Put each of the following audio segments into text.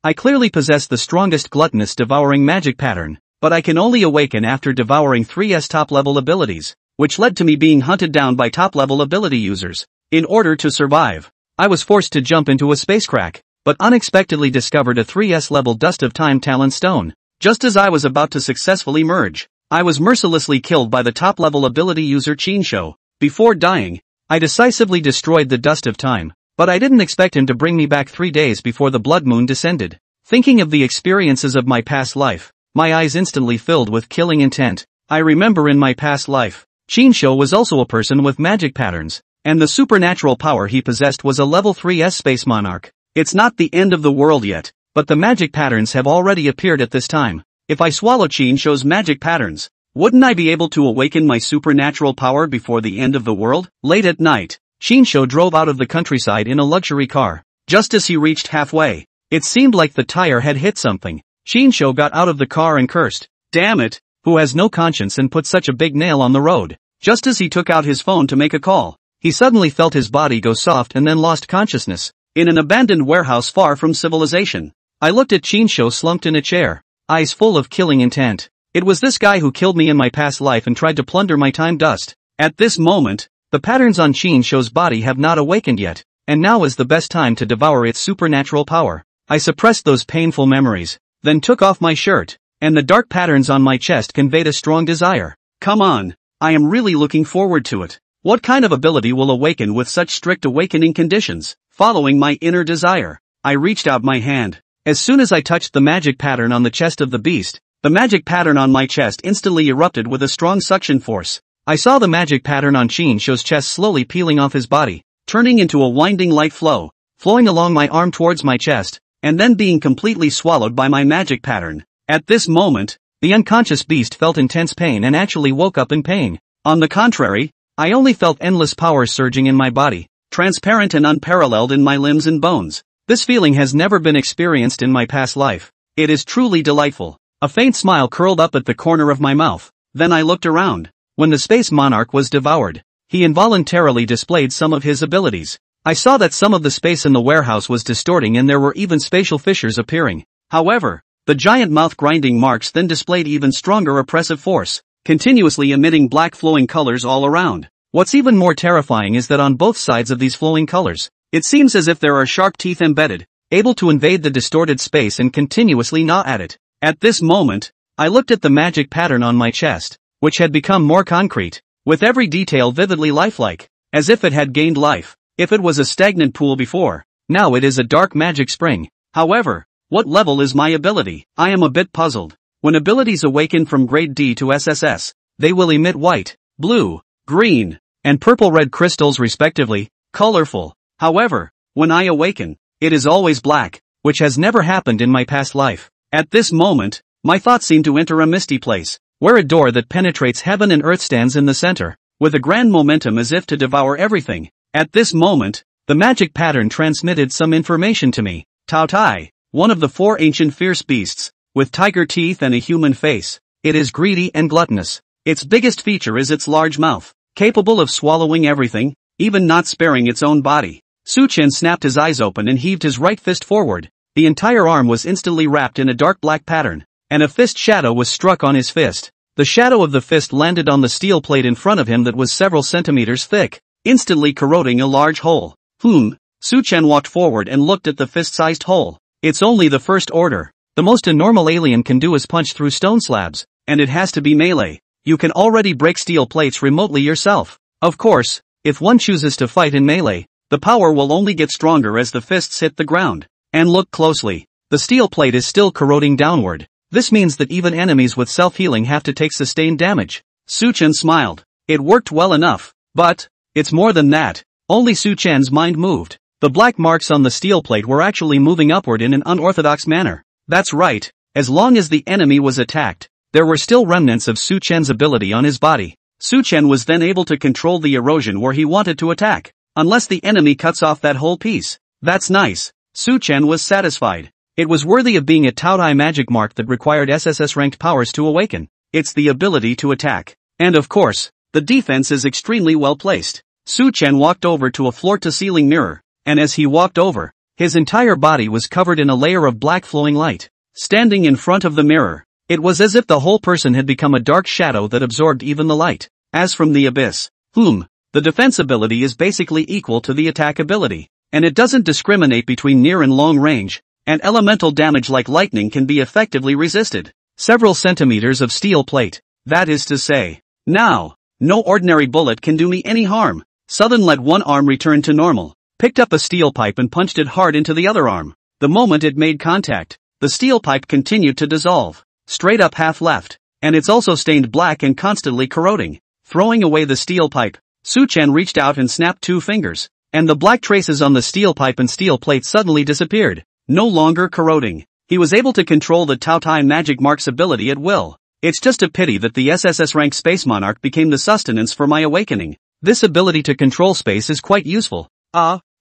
I clearly possess the strongest gluttonous devouring magic pattern, but I can only awaken after devouring 3's top-level abilities, which led to me being hunted down by top-level ability users. In order to survive, I was forced to jump into a space crack, but unexpectedly discovered a 3's level Dust of Time Talon Stone. Just as I was about to successfully merge, I was mercilessly killed by the top-level ability user Chinsho. Before dying, I decisively destroyed the Dust of Time, but I didn't expect him to bring me back 3 days before the blood moon descended. Thinking of the experiences of my past life, my eyes instantly filled with killing intent. I remember in my past life, Chinsho was also a person with magic patterns, and the supernatural power he possessed was a level 3's space monarch. It's not the end of the world yet, but the magic patterns have already appeared at this time. If I swallow Chinsho's magic patterns, wouldn't I be able to awaken my supernatural power before the end of the world? Late at night, Chinsho drove out of the countryside in a luxury car. Just as he reached halfway, it seemed like the tire had hit something. Chinsho got out of the car and cursed, "Damn it, who has no conscience and put such a big nail on the road?" Just as he took out his phone to make a call, he suddenly felt his body go soft and then lost consciousness. In an abandoned warehouse far from civilization, I looked at Chinsho slumped in a chair, eyes full of killing intent. It was this guy who killed me in my past life and tried to plunder my time dust. At this moment, the patterns on Chinsho's body have not awakened yet, and now is the best time to devour its supernatural power. I suppressed those painful memories, then took off my shirt, and the dark patterns on my chest conveyed a strong desire. Come on, I am really looking forward to it. What kind of ability will awaken with such strict awakening conditions? Following my inner desire, I reached out my hand. As soon as I touched the magic pattern on the chest of the beast, the magic pattern on my chest instantly erupted with a strong suction force. I saw the magic pattern on Chinsho's chest slowly peeling off his body, turning into a winding light flow, flowing along my arm towards my chest, and then being completely swallowed by my magic pattern. At this moment, the unconscious beast felt intense pain and actually woke up in pain. On the contrary, I only felt endless power surging in my body, transparent and unparalleled in my limbs and bones. This feeling has never been experienced in my past life. It is truly delightful. A faint smile curled up at the corner of my mouth. Then I looked around. When the space monarch was devoured, he involuntarily displayed some of his abilities. I saw that some of the space in the warehouse was distorting and there were even spatial fissures appearing. However, the giant mouth grinding marks then displayed even stronger oppressive force, continuously emitting black flowing colors all around. What's even more terrifying is that on both sides of these flowing colors, it seems as if there are sharp teeth embedded, able to invade the distorted space and continuously gnaw at it. At this moment, I looked at the magic pattern on my chest, which had become more concrete, with every detail vividly lifelike, as if it had gained life. If it was a stagnant pool before, now it is a dark magic spring. However, what level is my ability? I am a bit puzzled. When abilities awaken from grade D to SSS, they will emit white, blue, green, and purple-red crystals respectively, colorful. However, when I awaken, it is always black, which has never happened in my past life. At this moment, my thoughts seem to enter a misty place, where a door that penetrates heaven and earth stands in the center, with a grand momentum as if to devour everything. At this moment, the magic pattern transmitted some information to me. Tao Tai, one of the 4 ancient fierce beasts, with tiger teeth and a human face. It is greedy and gluttonous. Its biggest feature is its large mouth, capable of swallowing everything, even not sparing its own body. Su Chen snapped his eyes open and heaved his right fist forward. The entire arm was instantly wrapped in a dark black pattern, and a fist shadow was struck on his fist. The shadow of the fist landed on the steel plate in front of him that was several centimeters thick, instantly corroding a large hole. Su Chen walked forward and looked at the fist-sized hole. It's only the first order. The most a normal alien can do is punch through stone slabs, and it has to be melee. You can already break steel plates remotely yourself. Of course, if one chooses to fight in melee, the power will only get stronger as the fists hit the ground. And look closely. The steel plate is still corroding downward. This means that even enemies with self-healing have to take sustained damage. Su Chen smiled. It worked well enough. But, it's more than that. Only Su Chen's mind moved. The black marks on the steel plate were actually moving upward in an unorthodox manner. That's right. As long as the enemy was attacked, there were still remnants of Su Chen's ability on his body. Su Chen was then able to control the erosion where he wanted to attack, unless the enemy cuts off that whole piece. That's nice. Su Chen was satisfied. It was worthy of being a Tao Tai magic mark that required SSS-ranked powers to awaken. It's the ability to attack. And of course, the defense is extremely well placed. Su Chen walked over to a floor-to-ceiling mirror, and as he walked over, His entire body was covered in a layer of black flowing light. Standing in front of the mirror, it was as if the whole person had become a dark shadow that absorbed even the light. As from the abyss, the defense ability is basically equal to the attack ability, and it doesn't discriminate between near and long range, and elemental damage like lightning can be effectively resisted. Several centimeters of steel plate, that is to say. Now, no ordinary bullet can do me any harm. Southern let one arm return to normal, picked up a steel pipe and punched it hard into the other arm. The moment it made contact, the steel pipe continued to dissolve, straight up half left, and it's also stained black and constantly corroding. Throwing away the steel pipe, Su-Chen reached out and snapped 2 fingers, and the black traces on the steel pipe and steel plate suddenly disappeared, no longer corroding. He was able to control the Tao Tai magic mark's ability at will. It's just a pity that the SSS rank Space Monarch became the sustenance for my awakening. This ability to control space is quite useful.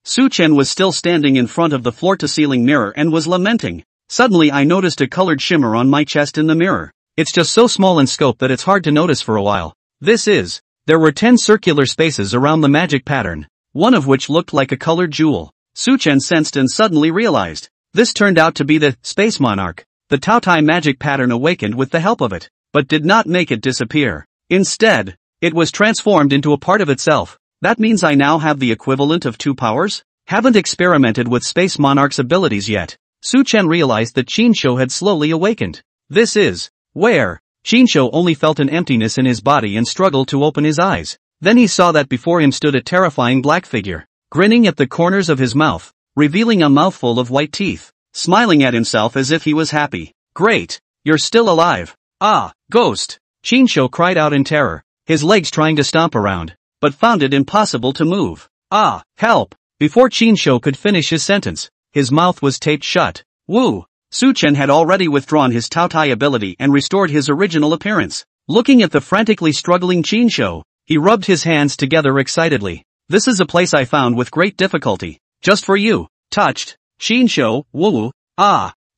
Su-Chen was still standing in front of the floor-to-ceiling mirror and was lamenting. Suddenly I noticed a colored shimmer on my chest in the mirror. It's just so small in scope that it's hard to notice for a while. There were 10 circular spaces around the magic pattern, one of which looked like a colored jewel. Su-Chen sensed and suddenly realized. This turned out to be the Space Monarch. The Tao Tai magic pattern awakened with the help of it, but did not make it disappear. Instead, it was transformed into a part of itself. That means I now have the equivalent of 2 powers? Haven't experimented with Space Monarch's abilities yet. Su-Chen realized that Qinsho had slowly awakened. This is where Qinsho only felt an emptiness in his body and struggled to open his eyes. Then he saw that before him stood a terrifying black figure, grinning at the corners of his mouth, revealing a mouthful of white teeth, smiling at himself as if he was happy. Great, you're still alive. Ghost! Qinsho cried out in terror, his legs trying to stomp around, but found it impossible to move. Help! Before Qinsho could finish his sentence, his mouth was taped shut. Woo! Su-Chen had already withdrawn his Tao Tai ability and restored his original appearance. Looking at the frantically struggling Qinsho, he rubbed his hands together excitedly. This is a place I found with great difficulty. Just for you. Touched. Qinsho, woo.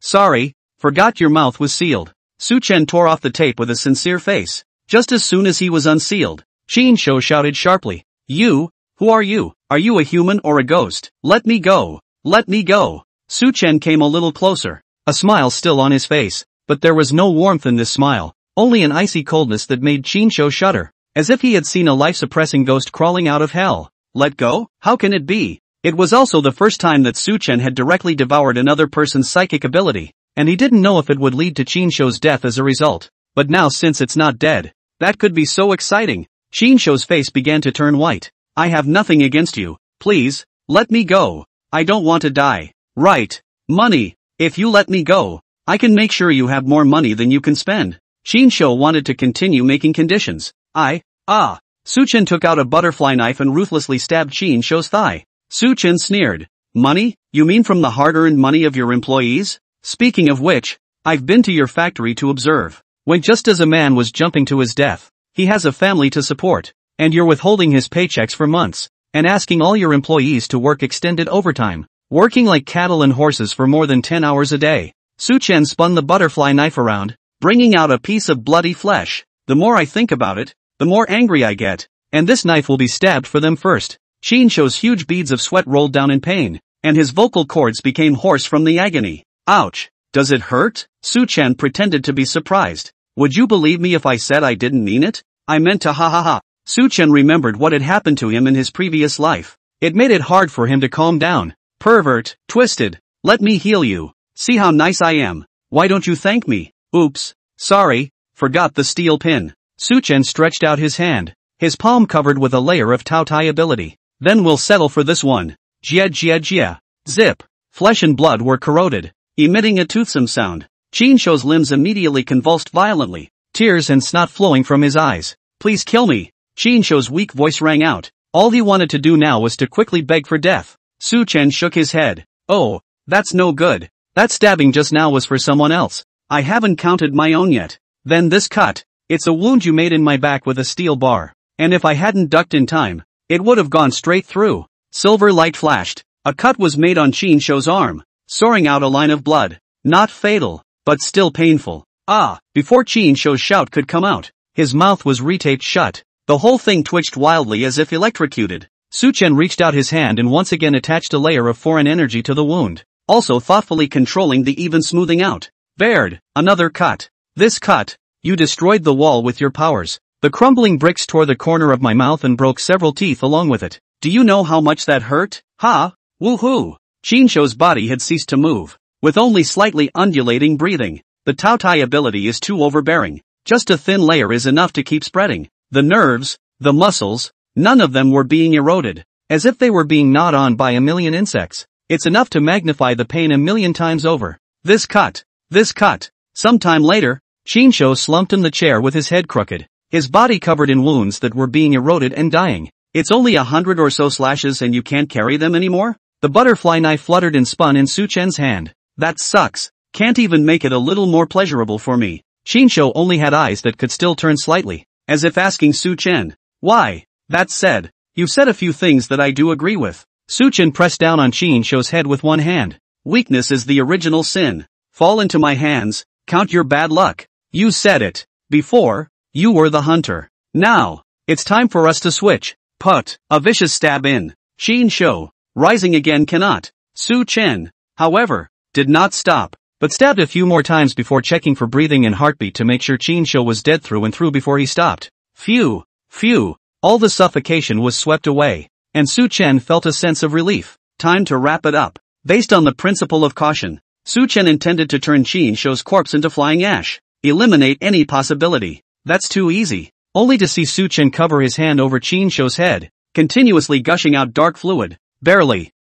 Sorry, forgot your mouth was sealed. Su-Chen tore off the tape with a sincere face. Just as soon as he was unsealed, Qinsho shouted sharply. You? Who are you? Are you a human or a ghost? Let me go. Let me go. Su-Chen came a little closer, a smile still on his face, but there was no warmth in this smile, only an icy coldness that made Qinsho shudder, as if he had seen a life-suppressing ghost crawling out of hell. Let go? How can it be? It was also the first time that Su-Chen had directly devoured another person's psychic ability, and he didn't know if it would lead to Qinsho's death as a result. But now since it's not dead, that could be so exciting. Qinsho's face began to turn white. I have nothing against you. Please, let me go. I don't want to die. Right. Money. If you let me go, I can make sure you have more money than you can spend. Qinsho wanted to continue making conditions. Su-Chen took out a butterfly knife and ruthlessly stabbed Qinsho's thigh. Su-Chen sneered. Money? You mean from the hard-earned money of your employees? Speaking of which, I've been to your factory to observe. When just as a man was jumping to his death, he has a family to support, and you're withholding his paychecks for months, and asking all your employees to work extended overtime, working like cattle and horses for more than 10 hours a day. Su-Chen spun the butterfly knife around, bringing out a piece of bloody flesh. The more I think about it, the more angry I get, and this knife will be stabbed for them first. Qinsho's huge beads of sweat rolled down in pain, and his vocal cords became hoarse from the agony. Ouch! Does it hurt? Su-Chen pretended to be surprised. Would you believe me if I said I didn't mean it? I meant to ha ha ha. Su-Chen remembered what had happened to him in his previous life. It made it hard for him to calm down. Pervert, twisted. Let me heal you. See how nice I am. Why don't you thank me? Oops. Sorry. Forgot the steel pin. Su-Chen stretched out his hand, his palm covered with a layer of Tao Tai ability. Then we'll settle for this one. Jia jia jia. Zip. Flesh and blood were corroded, emitting a toothsome sound. Qinsho's limbs immediately convulsed violently, tears and snot flowing from his eyes. Please kill me. Qinsho's weak voice rang out. All he wanted to do now was to quickly beg for death. Su-Chen shook his head. Oh, that's no good. That stabbing just now was for someone else. I haven't counted my own yet. Then this cut. It's a wound you made in my back with a steel bar. And if I hadn't ducked in time, it would have gone straight through. Silver light flashed. A cut was made on Qinsho's arm, soaring out a line of blood. Not fatal, but still painful. Before Qinsho's shout could come out, his mouth was retaped shut. The whole thing twitched wildly as if electrocuted. Su-chen reached out his hand and once again attached a layer of foreign energy to the wound, also thoughtfully controlling the even smoothing out. Baird, another cut. This cut, you destroyed the wall with your powers. The crumbling bricks tore the corner of my mouth and broke several teeth along with it. Do you know how much that hurt? Ha! Woohoo! Chinsho's body had ceased to move, with only slightly undulating breathing. The Taotai ability is too overbearing. Just a thin layer is enough to keep spreading. The nerves, the muscles, none of them were being eroded, as if they were being gnawed on by a million insects. It's enough to magnify the pain a million times over. This cut. Sometime later, Chinsho slumped in the chair with his head crooked, his body covered in wounds that were being eroded and dying. It's only 100 or so slashes and you can't carry them anymore? The butterfly knife fluttered and spun in Su-chen's hand. That sucks. Can't even make it a little more pleasurable for me. Chinsho only had eyes that could still turn slightly, as if asking Su-chen, why? That said, you've said a few things that I do agree with. Su-chen pressed down on Chinsho's head with one hand. Weakness is the original sin. Fall into my hands, count your bad luck. You said it. Before, you were the hunter. Now, it's time for us to switch. Put. A vicious stab in. Chinsho, rising again cannot. Su-chen, however, did not stop, but stabbed a few more times before checking for breathing and heartbeat to make sure Chinsho was dead through and through before he stopped. Phew. All the suffocation was swept away, and Su-chen felt a sense of relief. Time to wrap it up. Based on the principle of caution, Su-chen intended to turn Chinsho's corpse into flying ash. Eliminate any possibility. That's too easy. Only to see Su-chen cover his hand over Chinsho's head, continuously gushing out dark fluid. Barely.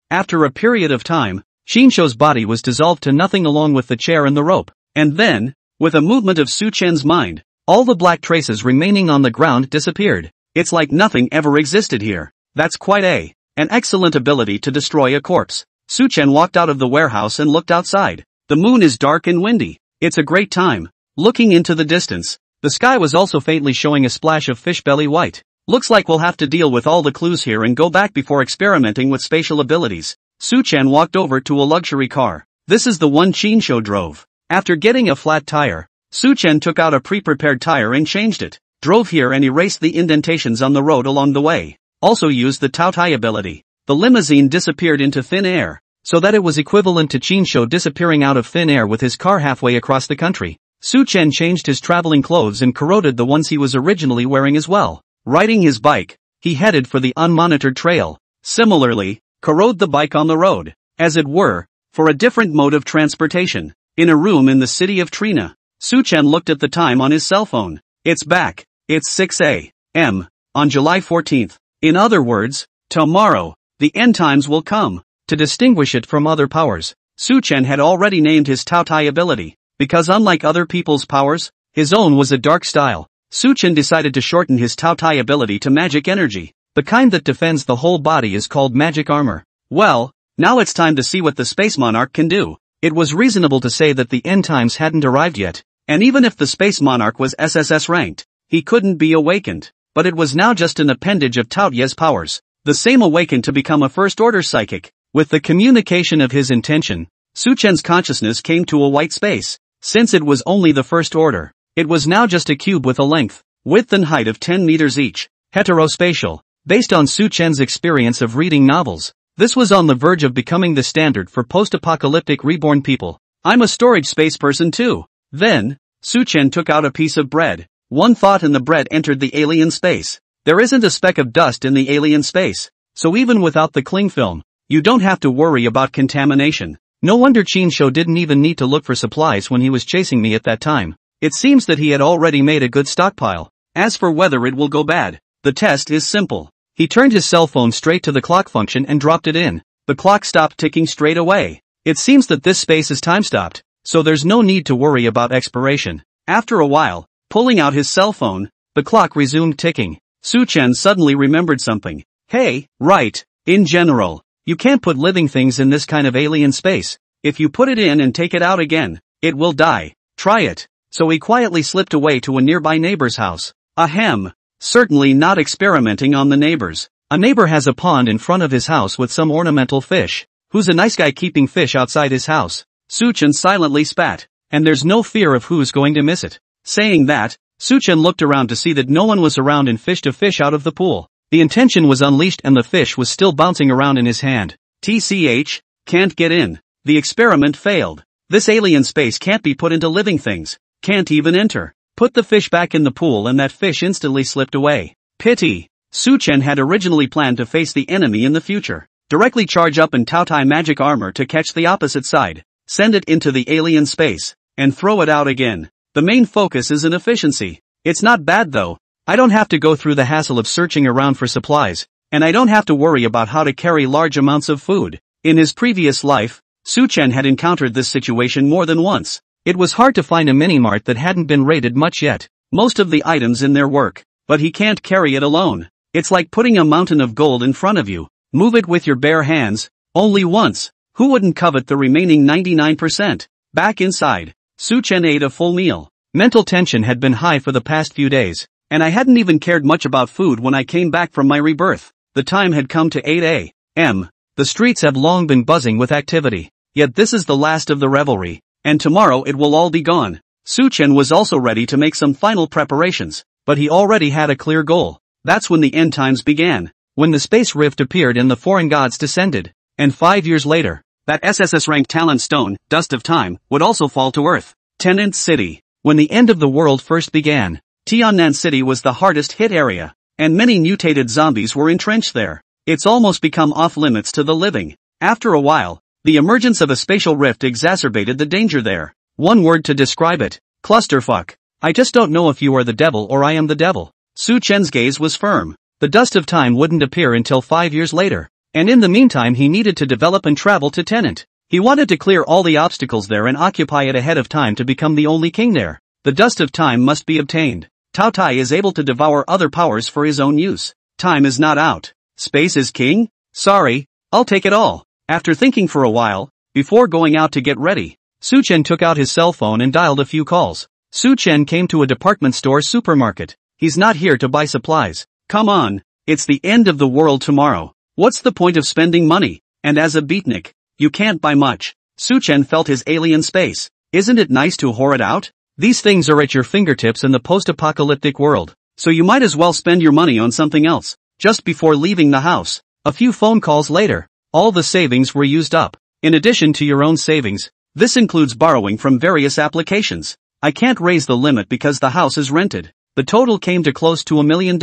After a period of time, Chinsho's body was dissolved to nothing along with the chair and the rope. And then, with a movement of Su-chen's mind, all the black traces remaining on the ground disappeared. It's like nothing ever existed here. That's quite an excellent ability to destroy a corpse. Su-chen walked out of the warehouse and looked outside. The moon is dark and windy. It's a great time. Looking into the distance, the sky was also faintly showing a splash of fish belly white. Looks like we'll have to deal with all the clues here and go back before experimenting with spatial abilities. Su-chen walked over to a luxury car. This is the one Chinsho drove. After getting a flat tire, Su-chen took out a pre-prepared tire and changed it. Drove here and erased the indentations on the road along the way. Also used the Taotai ability. The limousine disappeared into thin air, so that it was equivalent to Chinsho disappearing out of thin air with his car halfway across the country. Su-chen changed his traveling clothes and corroded the ones he was originally wearing as well. Riding his bike, he headed for the unmonitored trail. Similarly, corrode the bike on the road, as it were, for a different mode of transportation. In a room in the city of Trina, Su-chen looked at the time on his cell phone. It's back. It's 6 a.m. on July 14th. In other words, tomorrow, the end times will come. To distinguish it from other powers, Su-chen had already named his Taotai ability, because unlike other people's powers, his own was a dark style. Su-chen decided to shorten his Taotai ability to magic energy. The kind that defends the whole body is called magic armor. Well, now it's time to see what the Space Monarch can do. It was reasonable to say that the end times hadn't arrived yet, and even if the Space Monarch was SSS ranked, he couldn't be awakened. But it was now just an appendage of Taoyu's powers, the same awakened to become a first-order psychic. With the communication of his intention, Su-chen's consciousness came to a white space. Since it was only the first order, it was now just a cube with a length, width and height of 10 meters each. Heterospatial. Based on Su-chen's experience of reading novels, this was on the verge of becoming the standard for post-apocalyptic reborn people. I'm a storage space person too. Then, Su-chen took out a piece of bread. One thought and the bread entered the alien space. There isn't a speck of dust in the alien space, so even without the cling film, you don't have to worry about contamination. No wonder Chinsho didn't even need to look for supplies when he was chasing me at that time. It seems that he had already made a good stockpile. As for whether it will go bad, the test is simple. He turned his cell phone straight to the clock function and dropped it in. The clock stopped ticking straight away. It seems that this space is time-stopped, so there's no need to worry about expiration. After a while, pulling out his cell phone, the clock resumed ticking. Su-chen suddenly remembered something. Hey, right, in general, you can't put living things in this kind of alien space. If you put it in and take it out again, it will die. Try it. So he quietly slipped away to a nearby neighbor's house. Ahem. Certainly not experimenting on the neighbors. A neighbor has a pond in front of his house with some ornamental fish. Who's a nice guy keeping fish outside his house? Su-chen silently spat. And there's no fear of who's going to miss it. Saying that, Su-chen looked around to see that no one was around and fished a fish out of the pool. The intention was unleashed and the fish was still bouncing around in his hand. TCH, can't get in. The experiment failed. This alien space can't be put into living things. Can't even enter. Put the fish back in the pool and that fish instantly slipped away. Pity. Su Chen had originally planned to face the enemy in the future. Directly charge up and Taotai magic armor to catch the opposite side. Send it into the alien space. And throw it out again. The main focus is in efficiency. It's not bad though. I don't have to go through the hassle of searching around for supplies. And I don't have to worry about how to carry large amounts of food. In his previous life, Su Chen had encountered this situation more than once. It was hard to find a mini-mart that hadn't been raided much yet. Most of the items in there work. But he can't carry it alone. It's like putting a mountain of gold in front of you. Move it with your bare hands. Only once. Who wouldn't covet the remaining 99%? Back inside, Su Chen ate a full meal. Mental tension had been high for the past few days. And I hadn't even cared much about food when I came back from my rebirth. The time had come to 8 a.m. The streets have long been buzzing with activity. Yet this is the last of the revelry. And tomorrow it will all be gone. Su Chen was also ready to make some final preparations. But he already had a clear goal. That's when the end times began. When the space rift appeared and the foreign gods descended. And 5 years later, that SSS-ranked talent stone, Dust of Time, would also fall to Earth. Tenant City. When the end of the world first began, Tiannan City was the hardest hit area. And many mutated zombies were entrenched there. It's almost become off-limits to the living. After a while, the emergence of a spatial rift exacerbated the danger there. One word to describe it. Clusterfuck. I just don't know if you are the devil or I am the devil. Su Chen's gaze was firm. The Dust of Time wouldn't appear until 5 years later. And in the meantime he needed to develop and travel to Tenant. He wanted to clear all the obstacles there and occupy it ahead of time to become the only king there. The Dust of Time must be obtained. Tao Tai is able to devour other powers for his own use. Time is not out. Space is king? Sorry, I'll take it all. After thinking for a while, before going out to get ready, Su Chen took out his cell phone and dialed a few calls. Su Chen came to a department store supermarket. He's not here to buy supplies. Come on, it's the end of the world tomorrow. What's the point of spending money? And as a beatnik, you can't buy much. Su Chen felt his alien space. Isn't it nice to whore it out? These things are at your fingertips in the post-apocalyptic world. So you might as well spend your money on something else. Just before leaving the house, a few phone calls later, all the savings were used up. In addition to your own savings, this includes borrowing from various applications. I can't raise the limit because the house is rented. The total came to close to $1 million.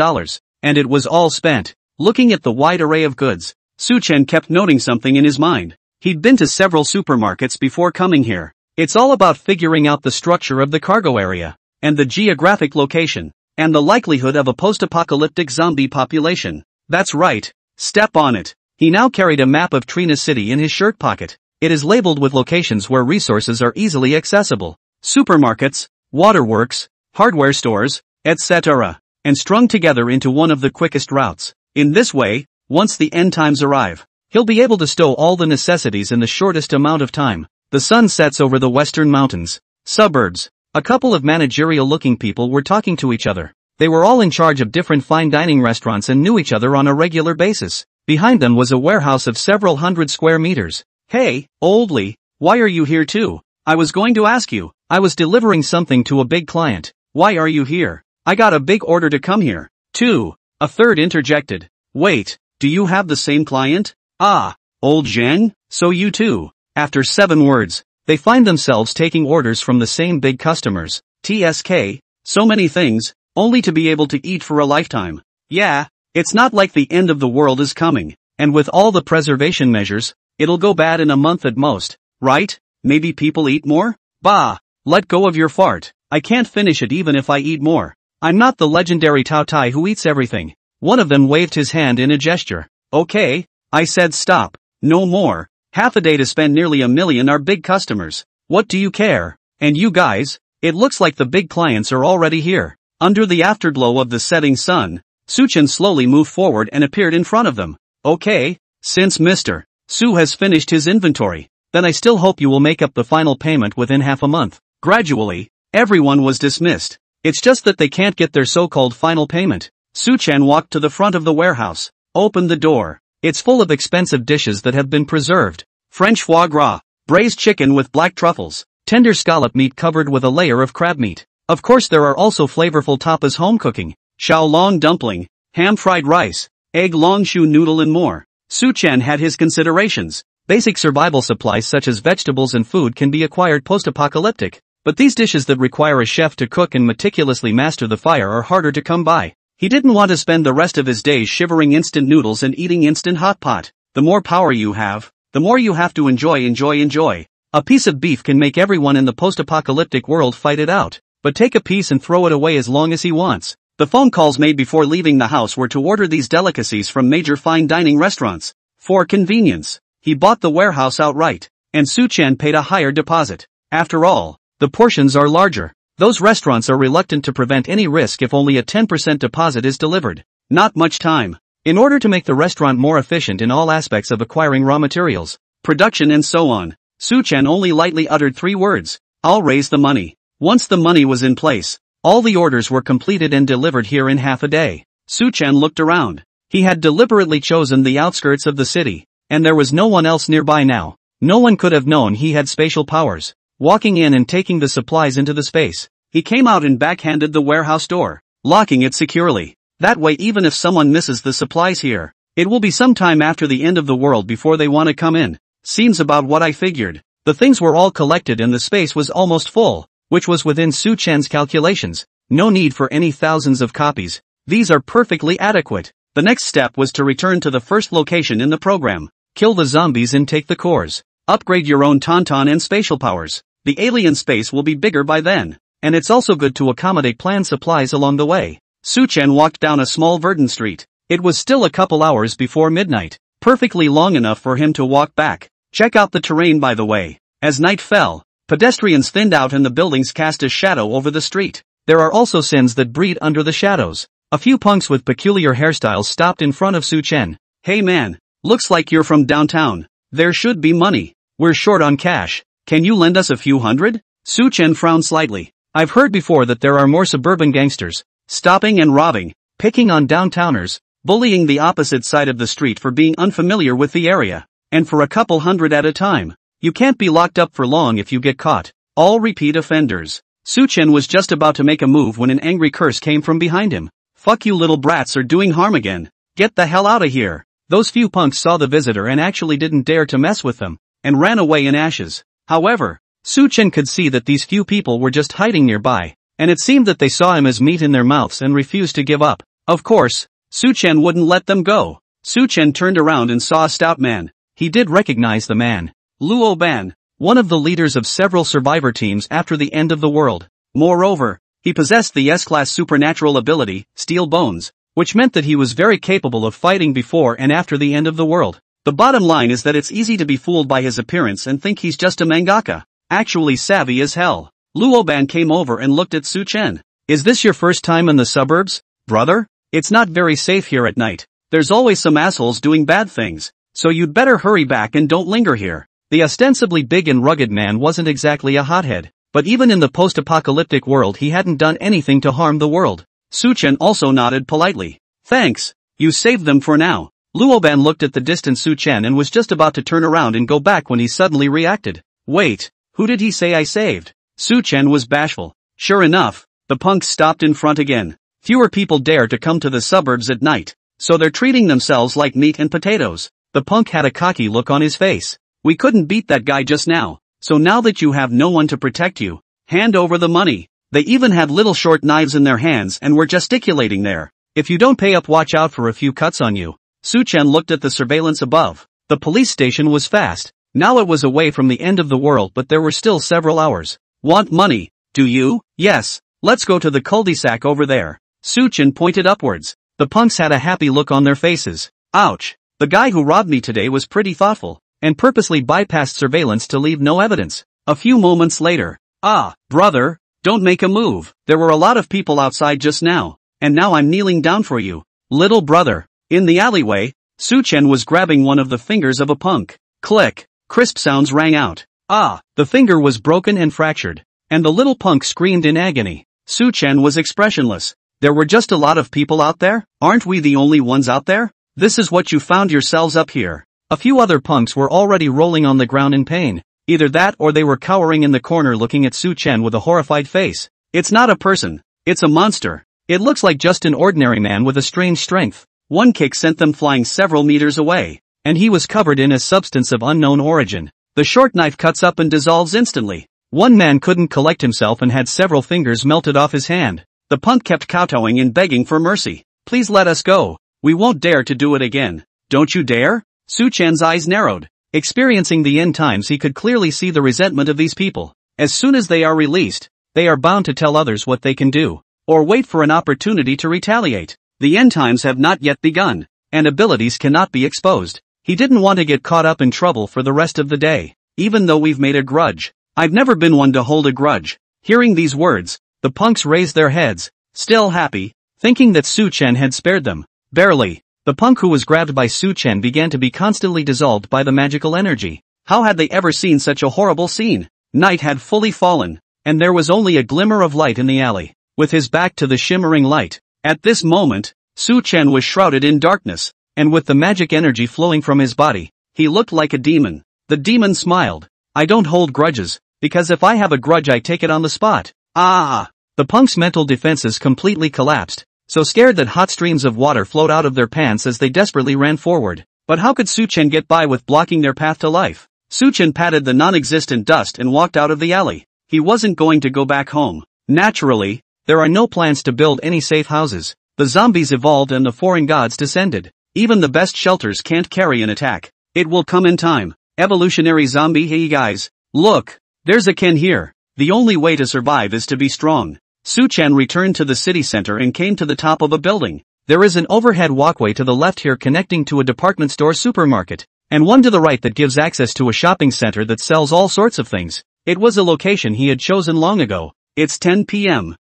And it was all spent. Looking at the wide array of goods, Su Chen kept noting something in his mind. He'd been to several supermarkets before coming here. It's all about figuring out the structure of the cargo area, and the geographic location, and the likelihood of a post-apocalyptic zombie population. That's right. Step on it. He now carried a map of Trina City in his shirt pocket. It is labeled with locations where resources are easily accessible. Supermarkets, waterworks, hardware stores, etc. And strung together into one of the quickest routes. In this way, once the end times arrive, he'll be able to stow all the necessities in the shortest amount of time. The sun sets over the western mountains. Suburbs. A couple of managerial-looking people were talking to each other. They were all in charge of different fine dining restaurants and knew each other on a regular basis. Behind them was a warehouse of several hundred square meters. Hey, Oldly, why are you here too? I was going to ask you. I was delivering something to a big client. Why are you here? I got a big order to come here, too. A third interjected. Wait, do you have the same client? Ah, old Zheng, so you too. After 7 words, they find themselves taking orders from the same big customers. TSK, so many things, only to be able to eat for a lifetime. Yeah, it's not like the end of the world is coming, and with all the preservation measures, it'll go bad in a month at most, right? Maybe people eat more? Bah, let go of your fart. I can't finish it even if I eat more. I'm not the legendary Tao Tai who eats everything. One of them waved his hand in a gesture. Okay, I said stop. No more. Half a day to spend nearly $1 million are big customers. What do you care? And you guys, it looks like the big clients are already here. Under the afterglow of the setting sun, Su Chen slowly moved forward and appeared in front of them. Okay, since Mr. Su has finished his inventory, then I still hope you will make up the final payment within half a month. Gradually, everyone was dismissed. It's just that they can't get their so-called final payment. Su Chen walked to the front of the warehouse, opened the door. It's full of expensive dishes that have been preserved. French foie gras, braised chicken with black truffles, tender scallop meat covered with a layer of crab meat. Of course there are also flavorful tapas home cooking, xiaolong dumpling, ham fried rice, egg long shoe noodle and more. Su-chan had his considerations. Basic survival supplies such as vegetables and food can be acquired post-apocalyptic, but these dishes that require a chef to cook and meticulously master the fire are harder to come by. He didn't want to spend the rest of his days shivering instant noodles and eating instant hot pot. The more power you have, the more you have to enjoy. A piece of beef can make everyone in the post-apocalyptic world fight it out, but take a piece and throw it away as long as he wants. The phone calls made before leaving the house were to order these delicacies from major fine dining restaurants. For convenience, he bought the warehouse outright, and Su-chan paid a higher deposit. After all, the portions are larger. Those restaurants are reluctant to prevent any risk if only a 10% deposit is delivered. Not much time. In order to make the restaurant more efficient in all aspects of acquiring raw materials, production and so on, Su-chan only lightly uttered 3 words. I'll raise the money. Once the money was in place, all the orders were completed and delivered here in half a day. Su-chan looked around. He had deliberately chosen the outskirts of the city, and there was no one else nearby now. No one could have known he had spatial powers. Walking in and taking the supplies into the space, he came out and backhanded the warehouse door, locking it securely. That way even if someone misses the supplies here, it will be some time after the end of the world before they want to come in. Seems about what I figured. The things were all collected and the space was almost full, which was within Su-chan's calculations. No need for any thousands of copies. These are perfectly adequate. The next step was to return to the first location in the program. Kill the zombies and take the cores. Upgrade your own tauntaun and spatial powers. The alien space will be bigger by then, and it's also good to accommodate planned supplies along the way. Su-chan walked down a small verdant street. It was still a couple hours before midnight, perfectly long enough for him to walk back. Check out the terrain by the way. As night fell, pedestrians thinned out and the buildings cast a shadow over the street. There are also sins that breed under the shadows. A few punks with peculiar hairstyles stopped in front of Su-chan. Hey man, looks like you're from downtown. There should be money. We're short on cash. Can you lend us a few hundred? Su-chan frowned slightly. I've heard before that there are more suburban gangsters, stopping and robbing, picking on downtowners, bullying the opposite side of the street for being unfamiliar with the area, and for a couple hundred at a time. You can't be locked up for long if you get caught. All repeat offenders. Su-chan was just about to make a move when an angry curse came from behind him. Fuck you little brats are doing harm again. Get the hell out of here. Those few punks saw the visitor and actually didn't dare to mess with them, and ran away in ashes. However, Su-chan could see that these few people were just hiding nearby, and it seemed that they saw him as meat in their mouths and refused to give up. Of course, Su-chan wouldn't let them go. Su-chan turned around and saw a stout man. He did recognize the man. Luo Ban, one of the leaders of several survivor teams after the end of the world. Moreover, he possessed the S-class supernatural ability, Steel Bones, which meant that he was very capable of fighting before and after the end of the world. The bottom line is that it's easy to be fooled by his appearance and think he's just a mangaka. Actually savvy as hell. Luo Ban came over and looked at Su-chan. Is this your first time in the suburbs, brother? It's not very safe here at night. There's always some assholes doing bad things, so you'd better hurry back and don't linger here. The ostensibly big and rugged man wasn't exactly a hothead, but even in the post-apocalyptic world he hadn't done anything to harm the world. Su-chan also nodded politely. Thanks, you saved them for now. Luo Ban looked at the distant Su-chan and was just about to turn around and go back when he suddenly reacted. Wait, who did he say I saved? Su-chan was bashful. Sure enough, the punks stopped in front again. Fewer people dare to come to the suburbs at night, so they're treating themselves like meat and potatoes. The punk had a cocky look on his face. We couldn't beat that guy just now, so now that you have no one to protect you, hand over the money. They even had little short knives in their hands and were gesticulating there. If you don't pay up, watch out for a few cuts on you. Su-chan looked at the surveillance above. The police station was fast. Now it was away from the end of the world, but there were still several hours. Want money, do you? Yes, let's go to the cul-de-sac over there. Su-chan pointed upwards. The punks had a happy look on their faces. Ouch. The guy who robbed me today was pretty thoughtful, and purposely bypassed surveillance to leave no evidence. A few moments later. Ah, brother, don't make a move. There were a lot of people outside just now, and now I'm kneeling down for you. Little brother. In the alleyway, Su-chan was grabbing one of the fingers of a punk. Click. Crisp sounds rang out. Ah, the finger was broken and fractured, and the little punk screamed in agony. Su-chan was expressionless. There were just a lot of people out there? Aren't we the only ones out there? This is what you found yourselves up here. A few other punks were already rolling on the ground in pain. Either that or they were cowering in the corner looking at Su-chan with a horrified face. It's not a person. It's a monster. It looks like just an ordinary man with a strange strength. One kick sent them flying several meters away, and he was covered in a substance of unknown origin. The short knife cuts up and dissolves instantly. One man couldn't collect himself and had several fingers melted off his hand. The punk kept kowtowing and begging for mercy. Please let us go. We won't dare to do it again. Don't you dare? Su-chan's eyes narrowed. Experiencing the end times, he could clearly see the resentment of these people. As soon as they are released, they are bound to tell others what they can do, or wait for an opportunity to retaliate. The end times have not yet begun, and abilities cannot be exposed. He didn't want to get caught up in trouble for the rest of the day, even though we've made a grudge. I've never been one to hold a grudge. Hearing these words, the punks raised their heads, still happy, thinking that Su-chan had spared them. Barely. The punk who was grabbed by Su-chan began to be constantly dissolved by the magical energy. How had they ever seen such a horrible scene? Night had fully fallen, and there was only a glimmer of light in the alley. With his back to the shimmering light, at this moment, Su-chan was shrouded in darkness, and with the magic energy flowing from his body, he looked like a demon. The demon smiled. I don't hold grudges, because if I have a grudge I take it on the spot. Ah! The punk's mental defenses completely collapsed, so scared that hot streams of water flowed out of their pants as they desperately ran forward. But how could Su-chan get by with blocking their path to life? Su-chan patted the non-existent dust and walked out of the alley. He wasn't going to go back home. Naturally, there are no plans to build any safe houses. The zombies evolved and the foreign gods descended. Even the best shelters can't carry an attack. It will come in time. Evolutionary zombie. Hey guys, look, there's a Ken here. The only way to survive is to be strong. Su-chan returned to the city center and came to the top of a building. There is an overhead walkway to the left here connecting to a department store supermarket, and one to the right that gives access to a shopping center that sells all sorts of things. It was a location he had chosen long ago. It's 10 p.m.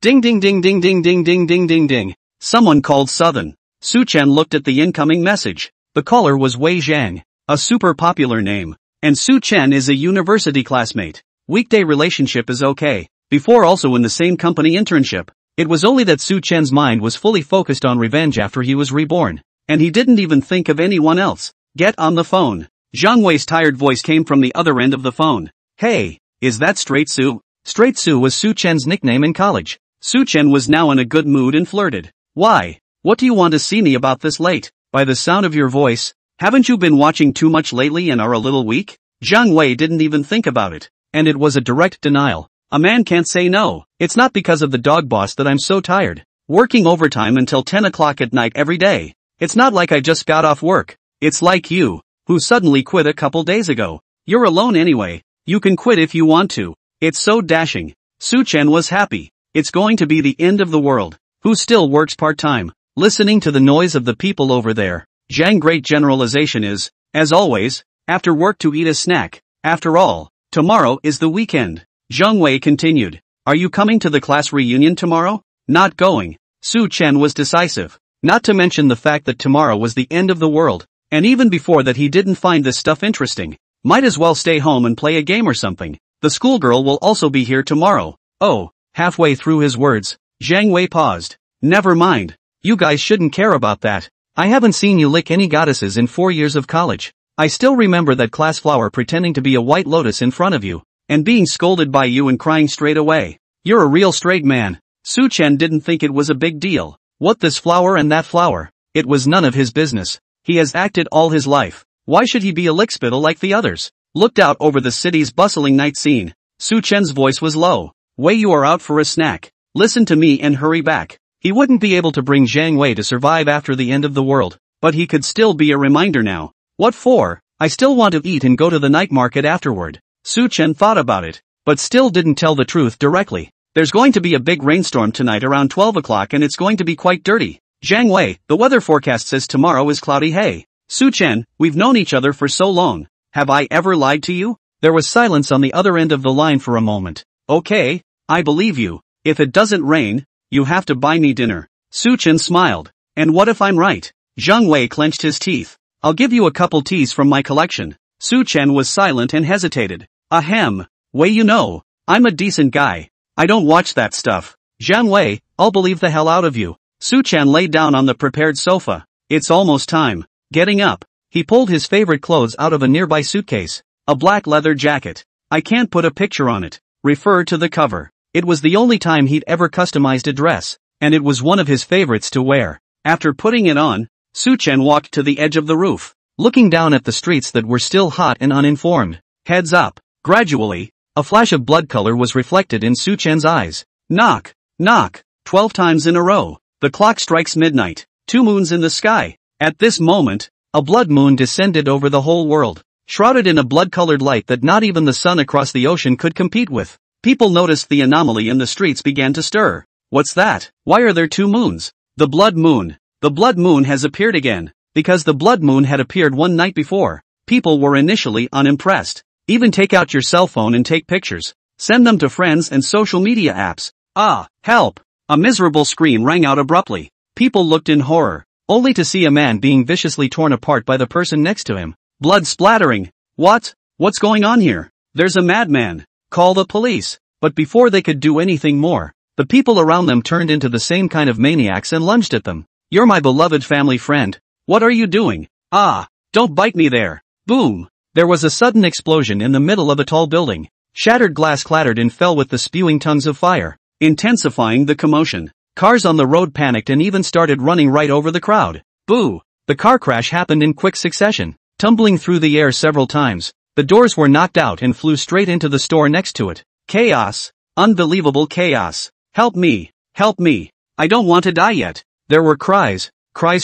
Ding ding ding ding ding ding ding ding ding ding. Someone called Southern. Su-chan looked at the incoming message. The caller was Wei Zhang, a super popular name, and Su-chan is a university classmate. Weekday relationship is okay. Before also in the same company internship. It was only that Su-chan's mind was fully focused on revenge after he was reborn, and he didn't even think of anyone else. Get on the phone. Zhang Wei's tired voice came from the other end of the phone. Hey, is that Straight Su? Straight Su was Su-chan's nickname in college. Su-chan was now in a good mood and flirted. Why? What do you want to see me about this late? By the sound of your voice, haven't you been watching too much lately and are a little weak? Zhang Wei didn't even think about it, and it was a direct denial. A man can't say no. It's not because of the dog boss that I'm so tired. Working overtime until 10 o'clock at night every day. It's not like I just got off work. It's like you, who suddenly quit a couple days ago. You're alone anyway. You can quit if you want to. It's so dashing. Su-chan was happy. It's going to be the end of the world. Who still works part-time? Listening to the noise of the people over there. Zhang great generalization is, as always, after work to eat a snack. After all, tomorrow is the weekend. Zhang Wei continued. Are you coming to the class reunion tomorrow? Not going. Su-chan was decisive. Not to mention the fact that tomorrow was the end of the world. And even before that he didn't find this stuff interesting. Might as well stay home and play a game or something. The schoolgirl will also be here tomorrow. Oh, halfway through his words, Zhang Wei paused. Never mind. You guys shouldn't care about that. I haven't seen you lick any goddesses in 4 years of college. I still remember that class flower pretending to be a white lotus in front of you. And being scolded by you and crying straight away. You're a real straight man. Su-chan didn't think it was a big deal. What this flower and that flower? It was none of his business. He has acted all his life. Why should he be a lickspittle like the others? Looked out over the city's bustling night scene. Su-chan's voice was low. Wei, you are out for a snack. Listen to me and hurry back. He wouldn't be able to bring Zhang Wei to survive after the end of the world, but he could still be a reminder now. What for? I still want to eat and go to the night market afterward. Su-chan thought about it, but still didn't tell the truth directly. There's going to be a big rainstorm tonight around 12 o'clock and it's going to be quite dirty. Zhang Wei, the weather forecast says tomorrow is cloudy. Hey, Su-chan, we've known each other for so long. Have I ever lied to you? There was silence on the other end of the line for a moment. Okay, I believe you. If it doesn't rain, you have to buy me dinner. Su-chan smiled. And what if I'm right? Zhang Wei clenched his teeth. I'll give you a couple teas from my collection. Su-chan was silent and hesitated. Ahem. Wei, you know, I'm a decent guy. I don't watch that stuff. Zhang Wei, I'll believe the hell out of you. Su-chan lay down on the prepared sofa. It's almost time. Getting up, he pulled his favorite clothes out of a nearby suitcase. A black leather jacket. I can't put a picture on it. Refer to the cover. It was the only time he'd ever customized a dress, and it was one of his favorites to wear. After putting it on, Su Chen walked to the edge of the roof, looking down at the streets that were still hot and uninformed. Heads up. Gradually, a flash of blood color was reflected in Su Chen's eyes. Knock, knock, 12 times in a row. The clock strikes midnight. 2 moons in the sky. At this moment, a blood moon descended over the whole world, shrouded in a blood-colored light that not even the sun across the ocean could compete with. People noticed the anomaly and the streets began to stir. What's that? Why are there 2 moons? The blood moon. The blood moon has appeared again. Because the blood moon had appeared one night before, people were initially unimpressed. Even take out your cell phone and take pictures. Send them to friends and social media apps. Ah, help! A miserable scream rang out abruptly. People looked in horror, only to see a man being viciously torn apart by the person next to him. Blood splattering. What? What's going on here? There's a madman. Call the police. But before they could do anything more, the people around them turned into the same kind of maniacs and lunged at them. You're my beloved family friend. What are you doing? Ah, don't bite me there. Boom. There was a sudden explosion in the middle of a tall building. Shattered glass clattered and fell with the spewing tongues of fire, intensifying the commotion. Cars on the road panicked and even started running right over the crowd. Boo! The car crash happened in quick succession, tumbling through the air several times. The doors were knocked out and flew straight into the store next to it. Chaos. Unbelievable chaos. Help me. Help me. I don't want to die yet. There were cries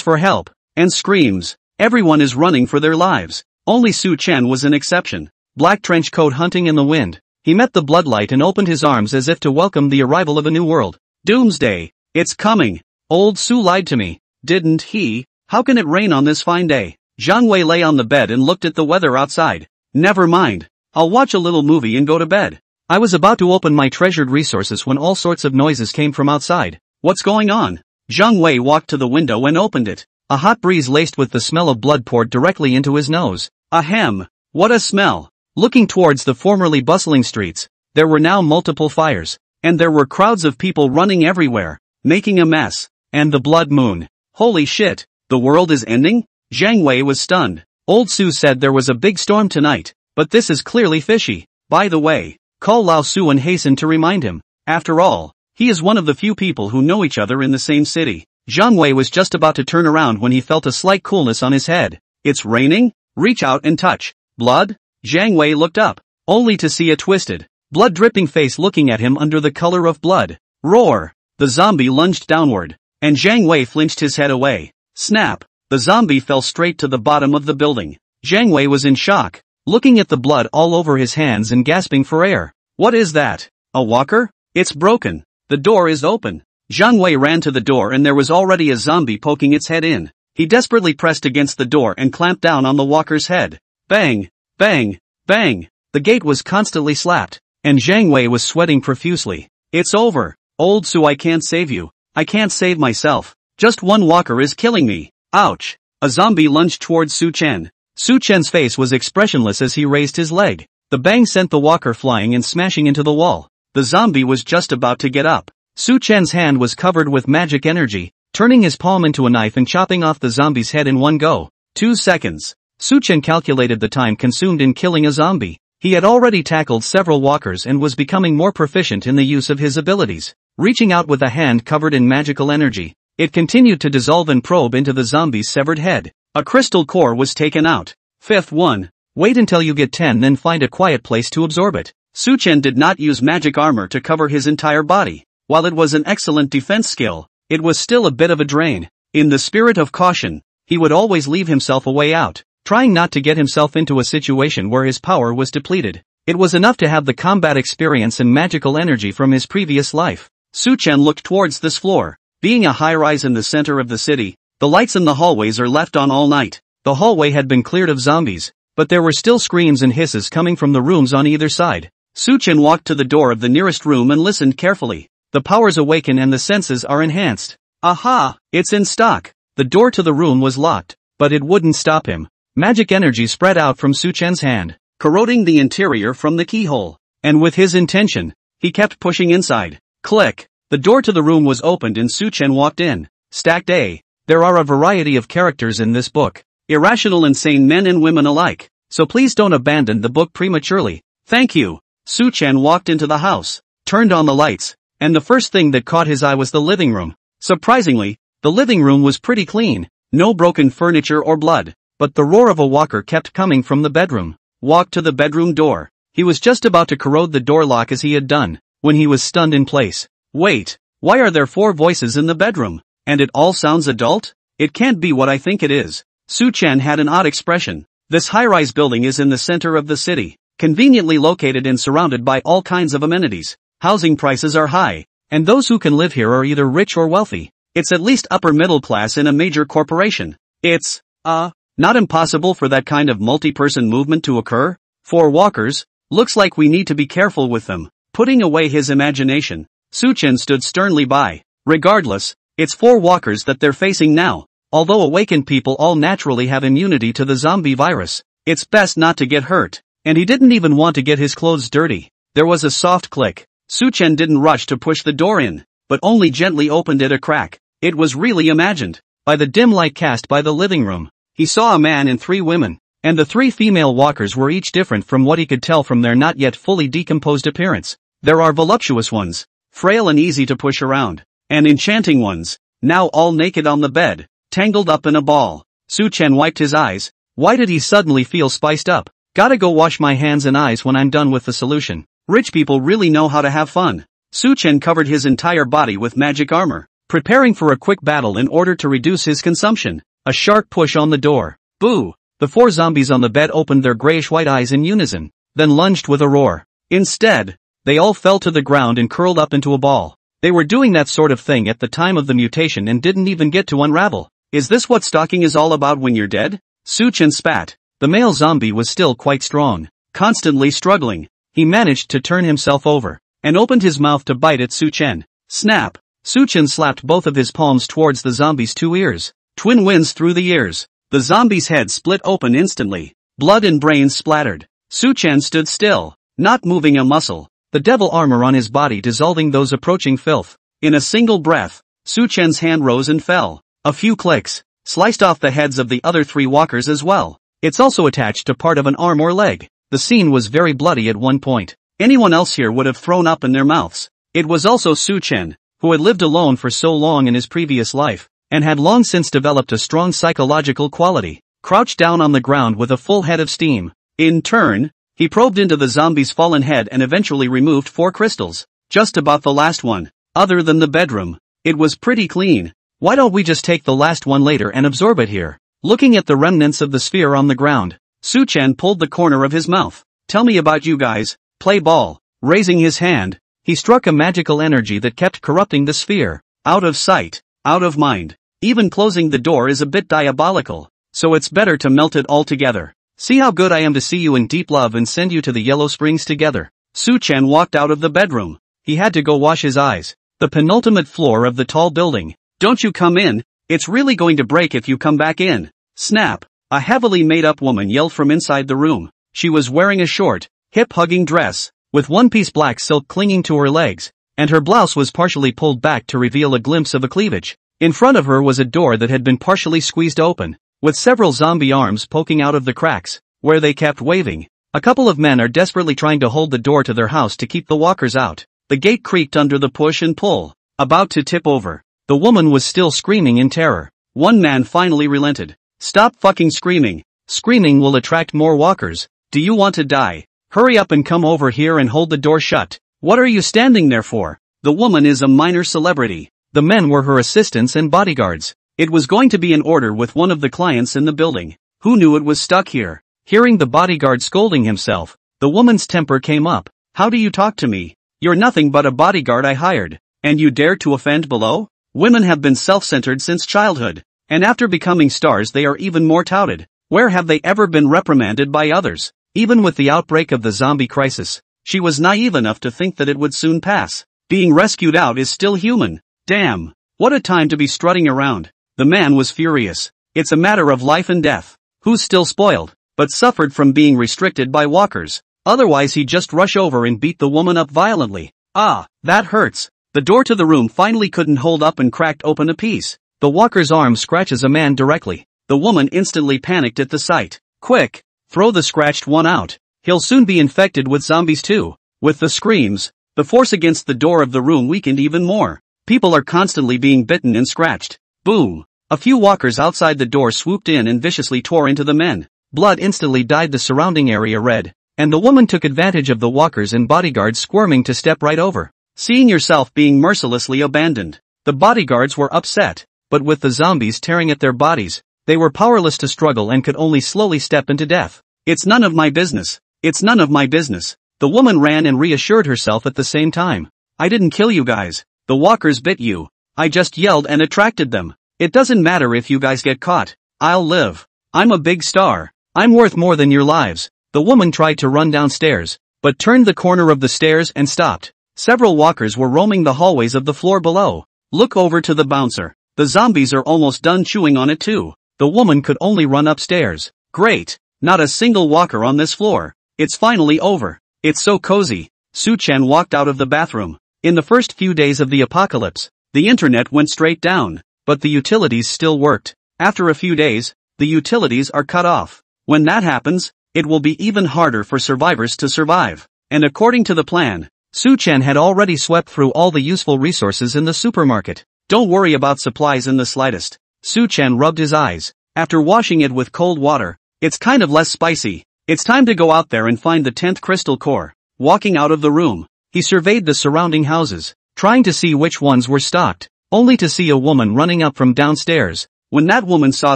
for help, and screams. Everyone is running for their lives. Only Su Chen was an exception. Black trench coat hunting in the wind. He met the bloodlight and opened his arms as if to welcome the arrival of a new world. Doomsday. It's coming. Old Su lied to me, didn't he? How can it rain on this fine day? Zhang Wei lay on the bed and looked at the weather outside. Never mind. I'll watch a little movie and go to bed. I was about to open my treasured resources when all sorts of noises came from outside. What's going on? Zhang Wei walked to the window and opened it. A hot breeze laced with the smell of blood poured directly into his nose. Ahem! What a smell! Looking towards the formerly bustling streets, there were now multiple fires, and there were crowds of people running everywhere, making a mess. And the blood moon. Holy shit! The world is ending? Zhang Wei was stunned. Old Su said there was a big storm tonight, but this is clearly fishy. By the way, call Lao Su and hasten to remind him. After all, he is one of the few people who know each other in the same city. Zhang Wei was just about to turn around when he felt a slight coolness on his head. It's raining? Reach out and touch. Blood? Zhang Wei looked up, only to see a twisted, blood-dripping face looking at him under the color of blood. Roar! The zombie lunged downward, and Zhang Wei flinched his head away. Snap! The zombie fell straight to the bottom of the building. Zhang Wei was in shock, looking at the blood all over his hands and gasping for air. What is that? A walker? It's broken. The door is open. Zhang Wei ran to the door and there was already a zombie poking its head in. He desperately pressed against the door and clamped down on the walker's head. Bang! Bang! Bang! The gate was constantly slapped, and Zhang Wei was sweating profusely. It's over. Old Su, I can't save you. I can't save myself. Just one walker is killing me. Ouch! A zombie lunged towards Su Chen. Su Chen's face was expressionless as he raised his leg. The bang sent the walker flying and smashing into the wall. The zombie was just about to get up. Su Chen's hand was covered with magic energy, turning his palm into a knife and chopping off the zombie's head in one go. 2 seconds. Su Chen calculated the time consumed in killing a zombie. He had already tackled several walkers and was becoming more proficient in the use of his abilities. Reaching out with a hand covered in magical energy, it continued to dissolve and probe into the zombie's severed head. A crystal core was taken out. Fifth one. Wait until you get 10, then find a quiet place to absorb it. Su Chen did not use magic armor to cover his entire body. While it was an excellent defense skill, it was still a bit of a drain. In the spirit of caution, he would always leave himself a way out, trying not to get himself into a situation where his power was depleted. It was enough to have the combat experience and magical energy from his previous life. Su Chen looked towards this floor. Being a high-rise in the center of the city, the lights in the hallways are left on all night. The hallway had been cleared of zombies, but there were still screams and hisses coming from the rooms on either side. Su Chen walked to the door of the nearest room and listened carefully. The powers awaken and the senses are enhanced. Aha! It's in stock. The door to the room was locked, but it wouldn't stop him. Magic energy spread out from Su Chen's hand, corroding the interior from the keyhole. And with his intention, he kept pushing inside. Click! The door to the room was opened and Su Chen walked in. Stacked A. There are a variety of characters in this book. Irrational and sane men and women alike. So please don't abandon the book prematurely. Thank you. Su Chen walked into the house, turned on the lights, and the first thing that caught his eye was the living room. Surprisingly, The living room was pretty clean, no broken furniture or blood, but the roar of a walker kept coming from the bedroom. Walked to the bedroom door. He was just about to corrode the door lock as he had done, when he was stunned in place. Wait, why are there 4 voices in the bedroom? And it all sounds adult? It can't be what I think it is. Su-chan had an odd expression. This high-rise building is in the center of the city, conveniently located and surrounded by all kinds of amenities. Housing prices are high, and those who can live here are either rich or wealthy. It's at least upper middle class in a major corporation. It's, not impossible for that kind of multi-person movement to occur. 4 walkers, looks like we need to be careful with them. Putting away his imagination, Su-chan stood sternly by. Regardless, it's 4 walkers that they're facing now. Although awakened people all naturally have immunity to the zombie virus, it's best not to get hurt. And he didn't even want to get his clothes dirty. There was a soft click. Su-chan didn't rush to push the door in, but only gently opened it a crack. It was really imagined. By the dim light cast by the living room, he saw a man and 3 women, and the 3 female walkers were each different from what he could tell from their not yet fully decomposed appearance. There are voluptuous ones, frail and easy to push around, and enchanting ones, now all naked on the bed, tangled up in a ball. Su-chan wiped his eyes. Why did he suddenly feel spiced up? Gotta go wash my hands and eyes when I'm done with the solution. Rich people really know how to have fun. Su-chan covered his entire body with magic armor, preparing for a quick battle in order to reduce his consumption. A sharp push on the door. Boo! The 4 zombies on the bed opened their grayish-white eyes in unison, then lunged with a roar. Instead, they all fell to the ground and curled up into a ball. They were doing that sort of thing at the time of the mutation and didn't even get to unravel. Is this what stalking is all about when you're dead? Su-chan spat. The male zombie was still quite strong, constantly struggling. He managed to turn himself over, and opened his mouth to bite at Su-chan. Snap! Su-chan slapped both of his palms towards the zombie's 2 ears. Twin winds through the ears. The zombie's head split open instantly. Blood and brains splattered. Su-chan stood still, not moving a muscle, the devil armor on his body dissolving those approaching filth. In a single breath, Su-chan's hand rose and fell. A few clicks, sliced off the heads of the other 3 walkers as well. It's also attached to part of an arm or leg. The scene was very bloody at one point. Anyone else here would have thrown up in their mouths. It was also Su-chan, who had lived alone for so long in his previous life, and had long since developed a strong psychological quality, crouched down on the ground with a full head of steam. In turn, he probed into the zombie's fallen head and eventually removed 4 crystals, just about the last one. Other than the bedroom, it was pretty clean. Why don't we just take the last one later and absorb it here? Looking at the remnants of the sphere on the ground, Su-chan pulled the corner of his mouth. Tell me about you guys. Play ball. Raising his hand, he struck a magical energy that kept corrupting the sphere. Out of sight, out of mind. Even closing the door is a bit diabolical, so it's better to melt it all together. See how good I am to see you in deep love and send you to the Yellow Springs together. Su-chan walked out of the bedroom. He had to go wash his eyes. The penultimate floor of the tall building. Don't you come in, it's really going to break if you come back in. Snap! A heavily made-up woman yelled from inside the room. She was wearing a short, hip-hugging dress, with one-piece black silk clinging to her legs, and her blouse was partially pulled back to reveal a glimpse of a cleavage. In front of her was a door that had been partially squeezed open, with several zombie arms poking out of the cracks, where they kept waving. A couple of men are desperately trying to hold the door to their house to keep the walkers out. The gate creaked under the push and pull, about to tip over. The woman was still screaming in terror. One man finally relented. Stop fucking screaming. Screaming will attract more walkers. Do you want to die? Hurry up and come over here and hold the door shut. What are you standing there for? The woman is a minor celebrity. The men were her assistants and bodyguards. It was going to be an order with one of the clients in the building. Who knew it was stuck here? Hearing the bodyguard scolding himself, the woman's temper came up. How do you talk to me? You're nothing but a bodyguard I hired, and you dare to offend below? Women have been self-centered since childhood, and after becoming stars they are even more touted. Where have they ever been reprimanded by others? Even with the outbreak of the zombie crisis, she was naive enough to think that it would soon pass. Being rescued out is still human. Damn, what a time to be strutting around. The man was furious. It's a matter of life and death. Who's still spoiled, but suffered from being restricted by walkers? Otherwise he'd just rush over and beat the woman up violently. Ah, that hurts. The door to the room finally couldn't hold up and cracked open a piece. The walker's arm scratches a man directly. The woman instantly panicked at the sight. Quick, throw the scratched one out. He'll soon be infected with zombies too. With the screams, the force against the door of the room weakened even more. People are constantly being bitten and scratched. Boom! A few walkers outside the door swooped in and viciously tore into the men. Blood instantly dyed the surrounding area red, and the woman took advantage of the walkers and bodyguards squirming to step right over. Seeing yourself being mercilessly abandoned, the bodyguards were upset, but with the zombies tearing at their bodies, they were powerless to struggle and could only slowly step into death. It's none of my business. It's none of my business. The woman ran and reassured herself at the same time. I didn't kill you guys. The walkers bit you. I just yelled and attracted them. It doesn't matter if you guys get caught. I'll live. I'm a big star. I'm worth more than your lives. The woman tried to run downstairs, but turned the corner of the stairs and stopped. Several walkers were roaming the hallways of the floor below. Look over to the bouncer. The zombies are almost done chewing on it too. The woman could only run upstairs. Great. Not a single walker on this floor. It's finally over. It's so cozy. Su-chan walked out of the bathroom. In the first few days of the apocalypse, the internet went straight down, but the utilities still worked. After a few days, the utilities are cut off. When that happens, it will be even harder for survivors to survive. And according to the plan, Su-chan had already swept through all the useful resources in the supermarket. Don't worry about supplies in the slightest. Su-chan rubbed his eyes. After washing it with cold water, it's kind of less spicy. It's time to go out there and find the 10th crystal core. Walking out of the room, he surveyed the surrounding houses, trying to see which ones were stocked, only to see a woman running up from downstairs. When that woman saw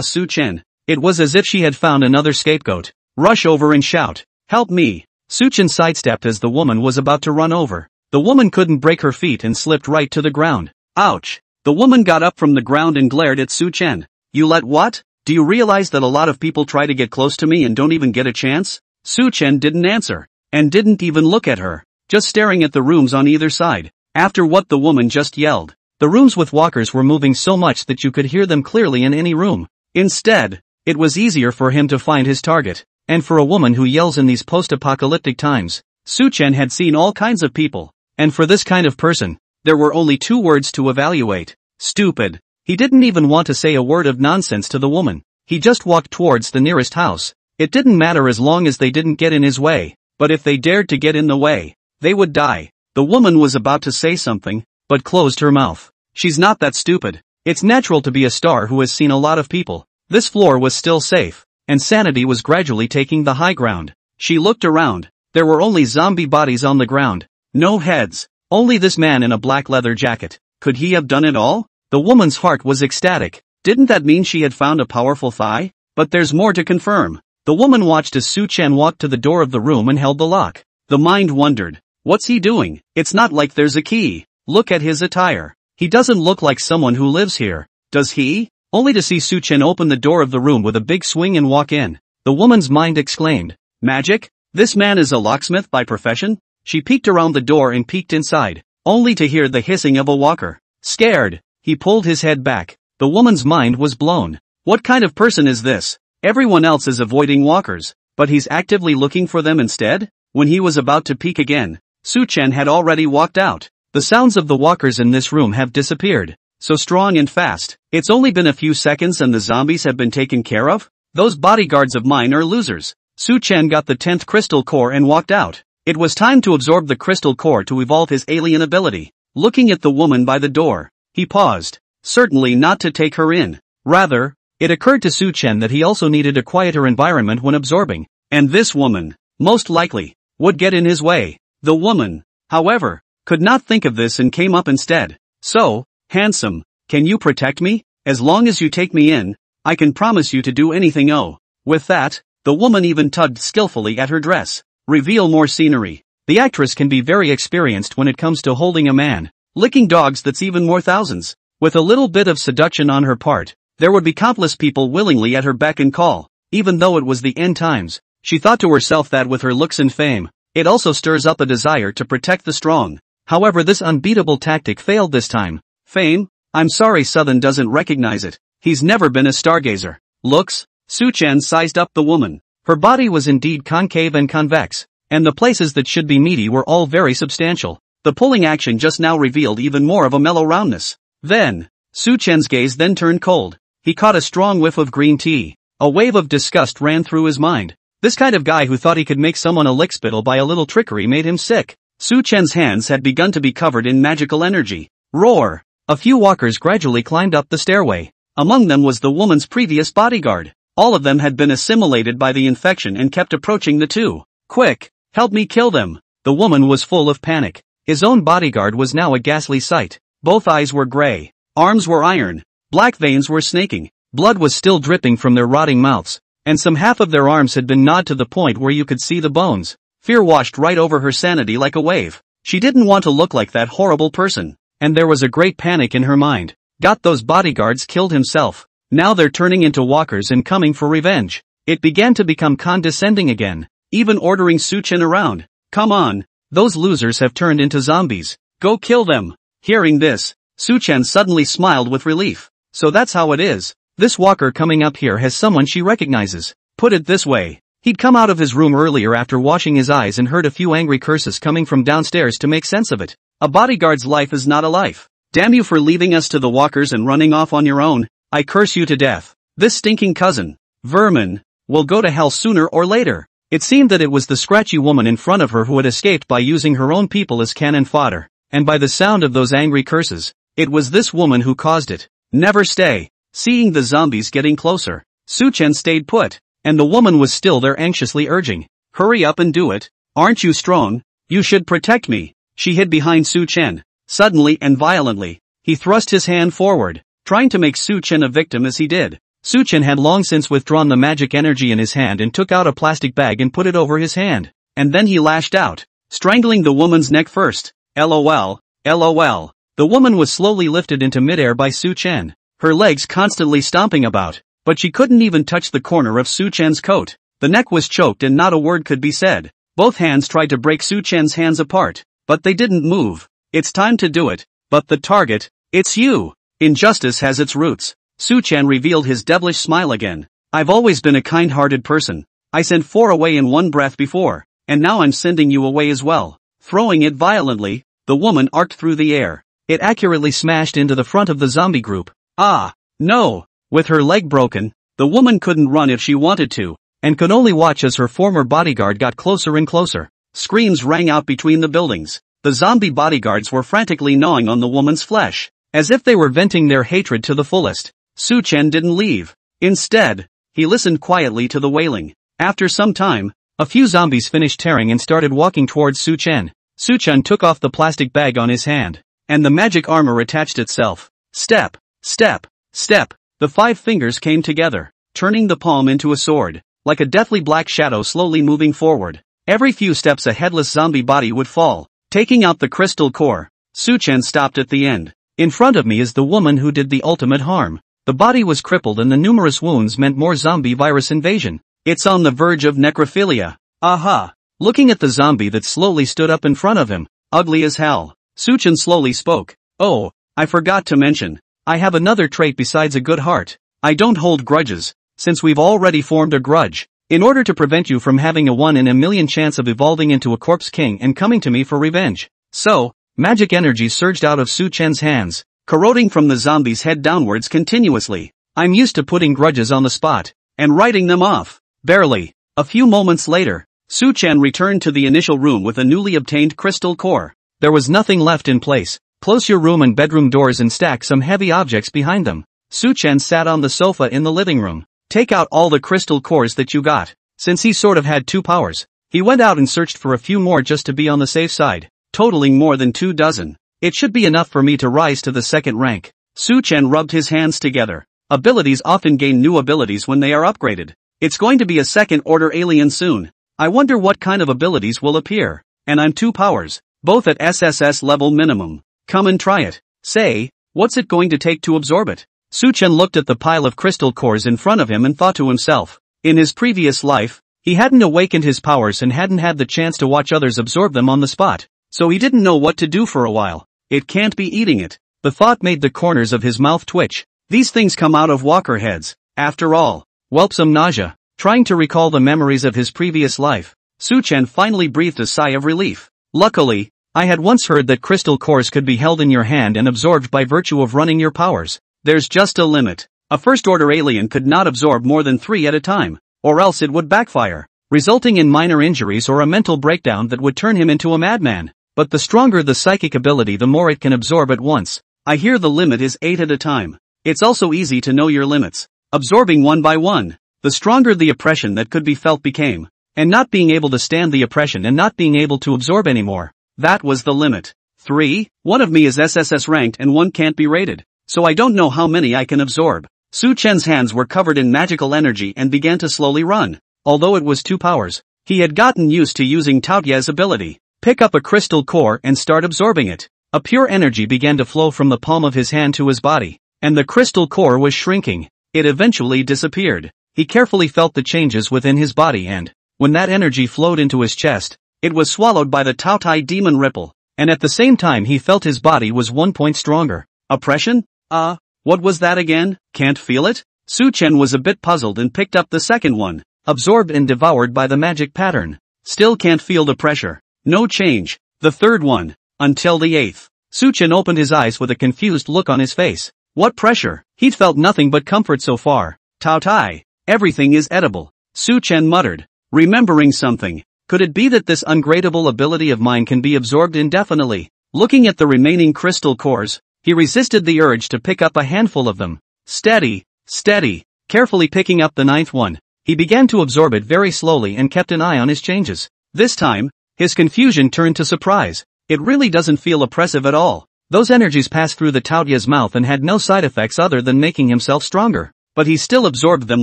Su-chan, it was as if she had found another scapegoat. Rush over and shout, "Help me!" Su-chan sidestepped as the woman was about to run over. The woman couldn't break her feet and slipped right to the ground. Ouch! The woman got up from the ground and glared at Su-chan. You let what? Do you realize that a lot of people try to get close to me and don't even get a chance? Su-chan didn't answer, and didn't even look at her, just staring at the rooms on either side. After what the woman just yelled, the rooms with walkers were moving so much that you could hear them clearly in any room. Instead, it was easier for him to find his target. And for a woman who yells in these post-apocalyptic times, Su-chan had seen all kinds of people. And for this kind of person, there were only two words to evaluate. Stupid. He didn't even want to say a word of nonsense to the woman. He just walked towards the nearest house. It didn't matter as long as they didn't get in his way. But if they dared to get in the way, they would die. The woman was about to say something, but closed her mouth. She's not that stupid. It's natural to be a star who has seen a lot of people. This floor was still safe, and sanity was gradually taking the high ground. She looked around. There were only zombie bodies on the ground. No heads. Only this man in a black leather jacket. Could he have done it all? The woman's heart was ecstatic. Didn't that mean she had found a powerful thigh? But there's more to confirm. The woman watched as Su-chan walked to the door of the room and held the lock. The mind wondered. What's he doing? It's not like there's a key. Look at his attire. He doesn't look like someone who lives here. Does he? Only to see Su-chan open the door of the room with a big swing and walk in. The woman's mind exclaimed. Magic? This man is a locksmith by profession? She peeked around the door and peeked inside, only to hear the hissing of a walker. Scared, he pulled his head back. The woman's mind was blown. What kind of person is this? Everyone else is avoiding walkers, but he's actively looking for them instead? When he was about to peek again, Su-chan had already walked out. The sounds of the walkers in this room have disappeared. So strong and fast. It's only been a few seconds and the zombies have been taken care of? Those bodyguards of mine are losers. Su-chan got the 10th crystal core and walked out. It was time to absorb the crystal core to evolve his alien ability. Looking at the woman by the door, he paused. Certainly not to take her in. Rather, it occurred to Su-chan that he also needed a quieter environment when absorbing. And this woman, most likely, would get in his way. The woman, however, could not think of this and came up instead. So, handsome, can you protect me? As long as you take me in, I can promise you to do anything. Oh. With that, the woman even tugged skillfully at her dress. Reveal more scenery. The actress can be very experienced when it comes to holding a man. Licking dogs, that's even more thousands. With a little bit of seduction on her part, there would be countless people willingly at her beck and call. Even though it was the end times, she thought to herself that with her looks and fame, it also stirs up a desire to protect the strong. However, this unbeatable tactic failed this time. Fame? I'm sorry, Southern doesn't recognize it. He's never been a stargazer. Looks? Su-chan sized up the woman. Her body was indeed concave and convex, and the places that should be meaty were all very substantial. The pulling action just now revealed even more of a mellow roundness. Then, Su-chan's gaze then turned cold. He caught a strong whiff of green tea. A wave of disgust ran through his mind. This kind of guy who thought he could make someone a lickspittle by a little trickery made him sick. Su-chan's hands had begun to be covered in magical energy. Roar! A few walkers gradually climbed up the stairway. Among them was the woman's previous bodyguard. All of them had been assimilated by the infection and kept approaching the two. Quick, help me kill them. The woman was full of panic. His own bodyguard was now a ghastly sight. Both eyes were gray. Arms were iron. Black veins were snaking. Blood was still dripping from their rotting mouths. And some half of their arms had been gnawed to the point where you could see the bones. Fear washed right over her sanity like a wave. She didn't want to look like that horrible person. And there was a great panic in her mind. Got those bodyguards killed himself. Now they're turning into walkers and coming for revenge. It began to become condescending again. Even ordering Suchen around. Come on. Those losers have turned into zombies. Go kill them. Hearing this, Suchen suddenly smiled with relief. So that's how it is. This walker coming up here has someone she recognizes. Put it this way. He'd come out of his room earlier after washing his eyes and heard a few angry curses coming from downstairs to make sense of it. A bodyguard's life is not a life. Damn you for leaving us to the walkers and running off on your own. I curse you to death. This stinking cousin, vermin, will go to hell sooner or later. It seemed that it was the scratchy woman in front of her who had escaped by using her own people as cannon fodder. And by the sound of those angry curses, it was this woman who caused it. Never stay. Seeing the zombies getting closer, Suchen stayed put, and the woman was still there anxiously urging, hurry up and do it. Aren't you strong? You should protect me. She hid behind Suchen. Suddenly and violently, he thrust his hand forward, trying to make Suchen a victim as he did. Suchen had long since withdrawn the magic energy in his hand and took out a plastic bag and put it over his hand. And then he lashed out, strangling the woman's neck first. LOL, LOL. The woman was slowly lifted into midair by Suchen, her legs constantly stomping about, but she couldn't even touch the corner of Suchen's coat. The neck was choked and not a word could be said. Both hands tried to break Suchen's hands apart, but they didn't move. It's time to do it. But the target, it's you. Injustice has its roots. Suchen revealed his devilish smile again. I've always been a kind-hearted person. I sent 4 away in one breath before, and now I'm sending you away as well. Throwing it violently, the woman arced through the air. It accurately smashed into the front of the zombie group. Ah, no. With her leg broken, the woman couldn't run if she wanted to, and could only watch as her former bodyguard got closer and closer. Screams rang out between the buildings. The zombie bodyguards were frantically gnawing on the woman's flesh, as if they were venting their hatred to the fullest. Suchen didn't leave. Instead, he listened quietly to the wailing. After some time, a few zombies finished tearing and started walking towards Suchen. Suchen took off the plastic bag on his hand, and the magic armor attached itself. Step, step, step. The 5 fingers came together, turning the palm into a sword, like a deathly black shadow slowly moving forward. Every few steps a headless zombie body would fall. Taking out the crystal core, Suchen stopped at the end. In front of me is the woman who did the ultimate harm. The body was crippled and the numerous wounds meant more zombie virus invasion. It's on the verge of necrophilia. Aha! Looking at the zombie that slowly stood up in front of him, ugly as hell, Suchen slowly spoke. Oh, I forgot to mention. I have another trait besides a good heart. I don't hold grudges, since we've already formed a grudge. In order to prevent you from having a 1 in a million chance of evolving into a corpse king and coming to me for revenge. So, magic energy surged out of Suchen's hands, corroding from the zombie's head downwards continuously. I'm used to putting grudges on the spot, and writing them off. Barely. A few moments later, Suchen returned to the initial room with a newly obtained crystal core. There was nothing left in place. Close your room and bedroom doors and stack some heavy objects behind them. Suchen sat on the sofa in the living room. Take out all the crystal cores that you got. Since he sort of had 2 powers, he went out and searched for a few more just to be on the safe side, totaling more than 2 dozen. It should be enough for me to rise to the 2nd rank. Suchen rubbed his hands together. Abilities often gain new abilities when they are upgraded. It's going to be a 2nd order alien soon. I wonder what kind of abilities will appear. And I'm 2 powers, both at SSS level minimum. Come and try it. Say, what's it going to take to absorb it? Suchen looked at the pile of crystal cores in front of him and thought to himself. In his previous life, he hadn't awakened his powers and hadn't had the chance to watch others absorb them on the spot, so he didn't know what to do for a while. It can't be eating it. The thought made the corners of his mouth twitch. These things come out of walker heads, after all. Whelpsome nausea. Trying to recall the memories of his previous life, Suchen finally breathed a sigh of relief. Luckily, I had once heard that crystal cores could be held in your hand and absorbed by virtue of running your powers. There's just a limit. A first-order alien could not absorb more than 3 at a time, or else it would backfire, resulting in minor injuries or a mental breakdown that would turn him into a madman. But the stronger the psychic ability, the more it can absorb at once. I hear the limit is 8 at a time. it's also easy to know your limits. Absorbing one by one, the stronger the oppression that could be felt became. And not being able to stand the oppression and not being able to absorb anymore. That was the limit. 3. One of me is SSS ranked and one can't be rated. So I don't know how many I can absorb. Su Chen's hands were covered in magical energy and began to slowly run. Although it was 2 powers, he had gotten used to using Taoye's ability. Pick up a crystal core and start absorbing it. A pure energy began to flow from the palm of his hand to his body, and the crystal core was shrinking. It eventually disappeared. He carefully felt the changes within his body and, when that energy flowed into his chest, it was swallowed by the Taotai demon ripple, and at the same time he felt his body was 1 point stronger. Oppression? What was that again? Can't feel it? Su Chen was a bit puzzled and picked up the second one. Absorbed and devoured by the magic pattern. Still can't feel the pressure. No change. The third one. Until the 8th. Su Chen opened his eyes with a confused look on his face. What pressure? He'd felt nothing but comfort so far. Taotai. Everything is edible. Su Chen muttered. Remembering something. Could it be that this ungradable ability of mine can be absorbed indefinitely? Looking at the remaining crystal cores, he resisted the urge to pick up a handful of them. Steady, steady. Carefully picking up the 9th one, he began to absorb it very slowly and kept an eye on his changes. This time, his confusion turned to surprise. It really doesn't feel oppressive at all. Those energies passed through the Taoye's mouth and had no side effects other than making himself stronger. But he still absorbed them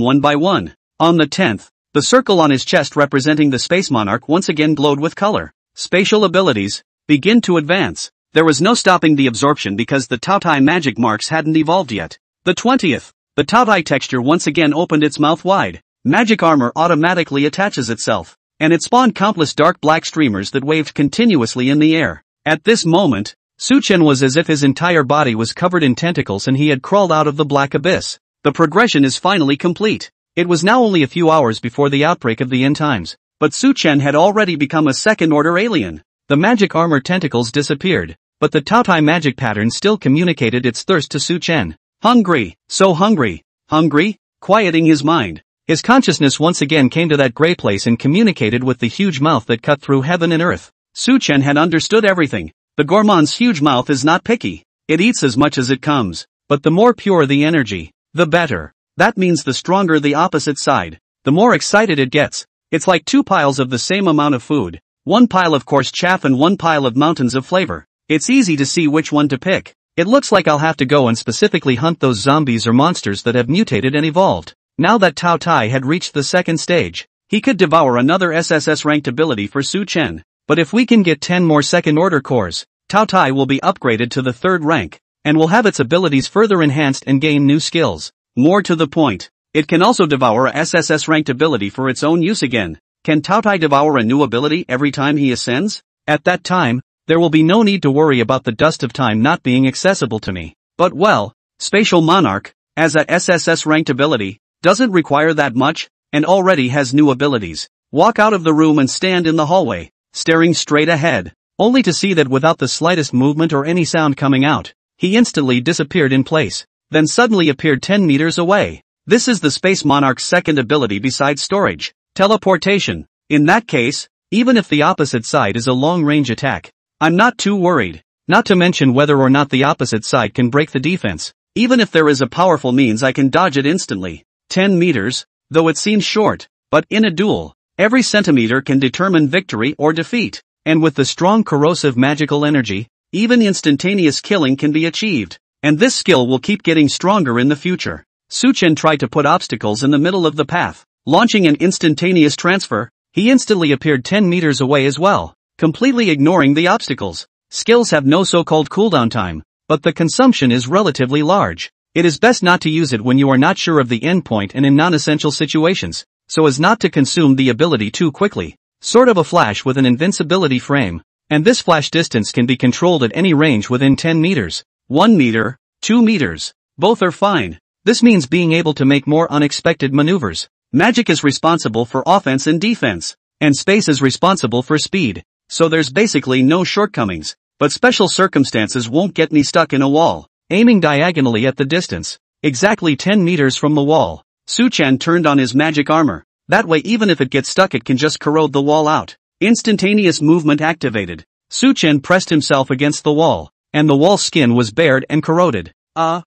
one by one. On the 10th, the circle on his chest representing the space monarch once again glowed with color. Spatial abilities begin to advance. There was no stopping the absorption because the Taotai magic marks hadn't evolved yet. The 20th, the Taotai texture once again opened its mouth wide. Magic armor automatically attaches itself, and it spawned countless dark black streamers that waved continuously in the air. At this moment, Su Chen was as if his entire body was covered in tentacles and he had crawled out of the black abyss. The progression is finally complete. It was now only a few hours before the outbreak of the end times, but Su Chen had already become a second-order alien. The magic armor tentacles disappeared, but the Taotai magic pattern still communicated its thirst to Su Chen. Hungry, so hungry, hungry, quieting his mind. His consciousness once again came to that gray place and communicated with the huge mouth that cut through heaven and earth. Su Chen had understood everything. The gourmand's huge mouth is not picky. It eats as much as it comes, but the more pure the energy, the better. That means the stronger the opposite side, the more excited it gets. It's like 2 piles of the same amount of food. 1 pile of coarse chaff and 1 pile of mountains of flavor. It's easy to see which one to pick. It looks like I'll have to go and specifically hunt those zombies or monsters that have mutated and evolved. Now that Taotai had reached the second stage, he could devour another SSS ranked ability for Su Chen. But if we can get 10 more second order cores, Taotai will be upgraded to the 3rd rank, and will have its abilities further enhanced and gain new skills. More to the point, it can also devour a SSS ranked ability for its own use again. Can Taotai devour a new ability every time he ascends? At that time, there will be no need to worry about the dust of time not being accessible to me. But well, Spatial Monarch, as a SSS ranked ability, doesn't require that much, and already has new abilities. Walk out of the room and stand in the hallway, staring straight ahead, only to see that without the slightest movement or any sound coming out, he instantly disappeared in place, then suddenly appeared 10 meters away. This is the Space Monarch's second ability besides storage, teleportation. In that case, even if the opposite side is a long-range attack, I'm not too worried, not to mention whether or not the opposite side can break the defense. Even if there is a powerful means I can dodge it instantly. 10 meters, though it seems short, but in a duel, every centimeter can determine victory or defeat, and with the strong corrosive magical energy, even instantaneous killing can be achieved, and this skill will keep getting stronger in the future. Su Chen tried to put obstacles in the middle of the path. Launching an instantaneous transfer, he instantly appeared 10 meters away as well, completely ignoring the obstacles. Skills have no so-called cooldown time, but the consumption is relatively large. It is best not to use it when you are not sure of the endpoint and in non-essential situations, so as not to consume the ability too quickly. Sort of a flash with an invincibility frame, and this flash distance can be controlled at any range within 10 meters. 1 meter, 2 meters, both are fine. This means being able to make more unexpected maneuvers. Magic is responsible for offense and defense, and space is responsible for speed, so there's basically no shortcomings, but special circumstances won't get me stuck in a wall. Aiming diagonally at the distance, exactly 10 meters from the wall, Su Chen turned on his magic armor. That way even if it gets stuck it can just corrode the wall out. Instantaneous movement activated. Su Chen pressed himself against the wall, and the wall skin was bared and corroded.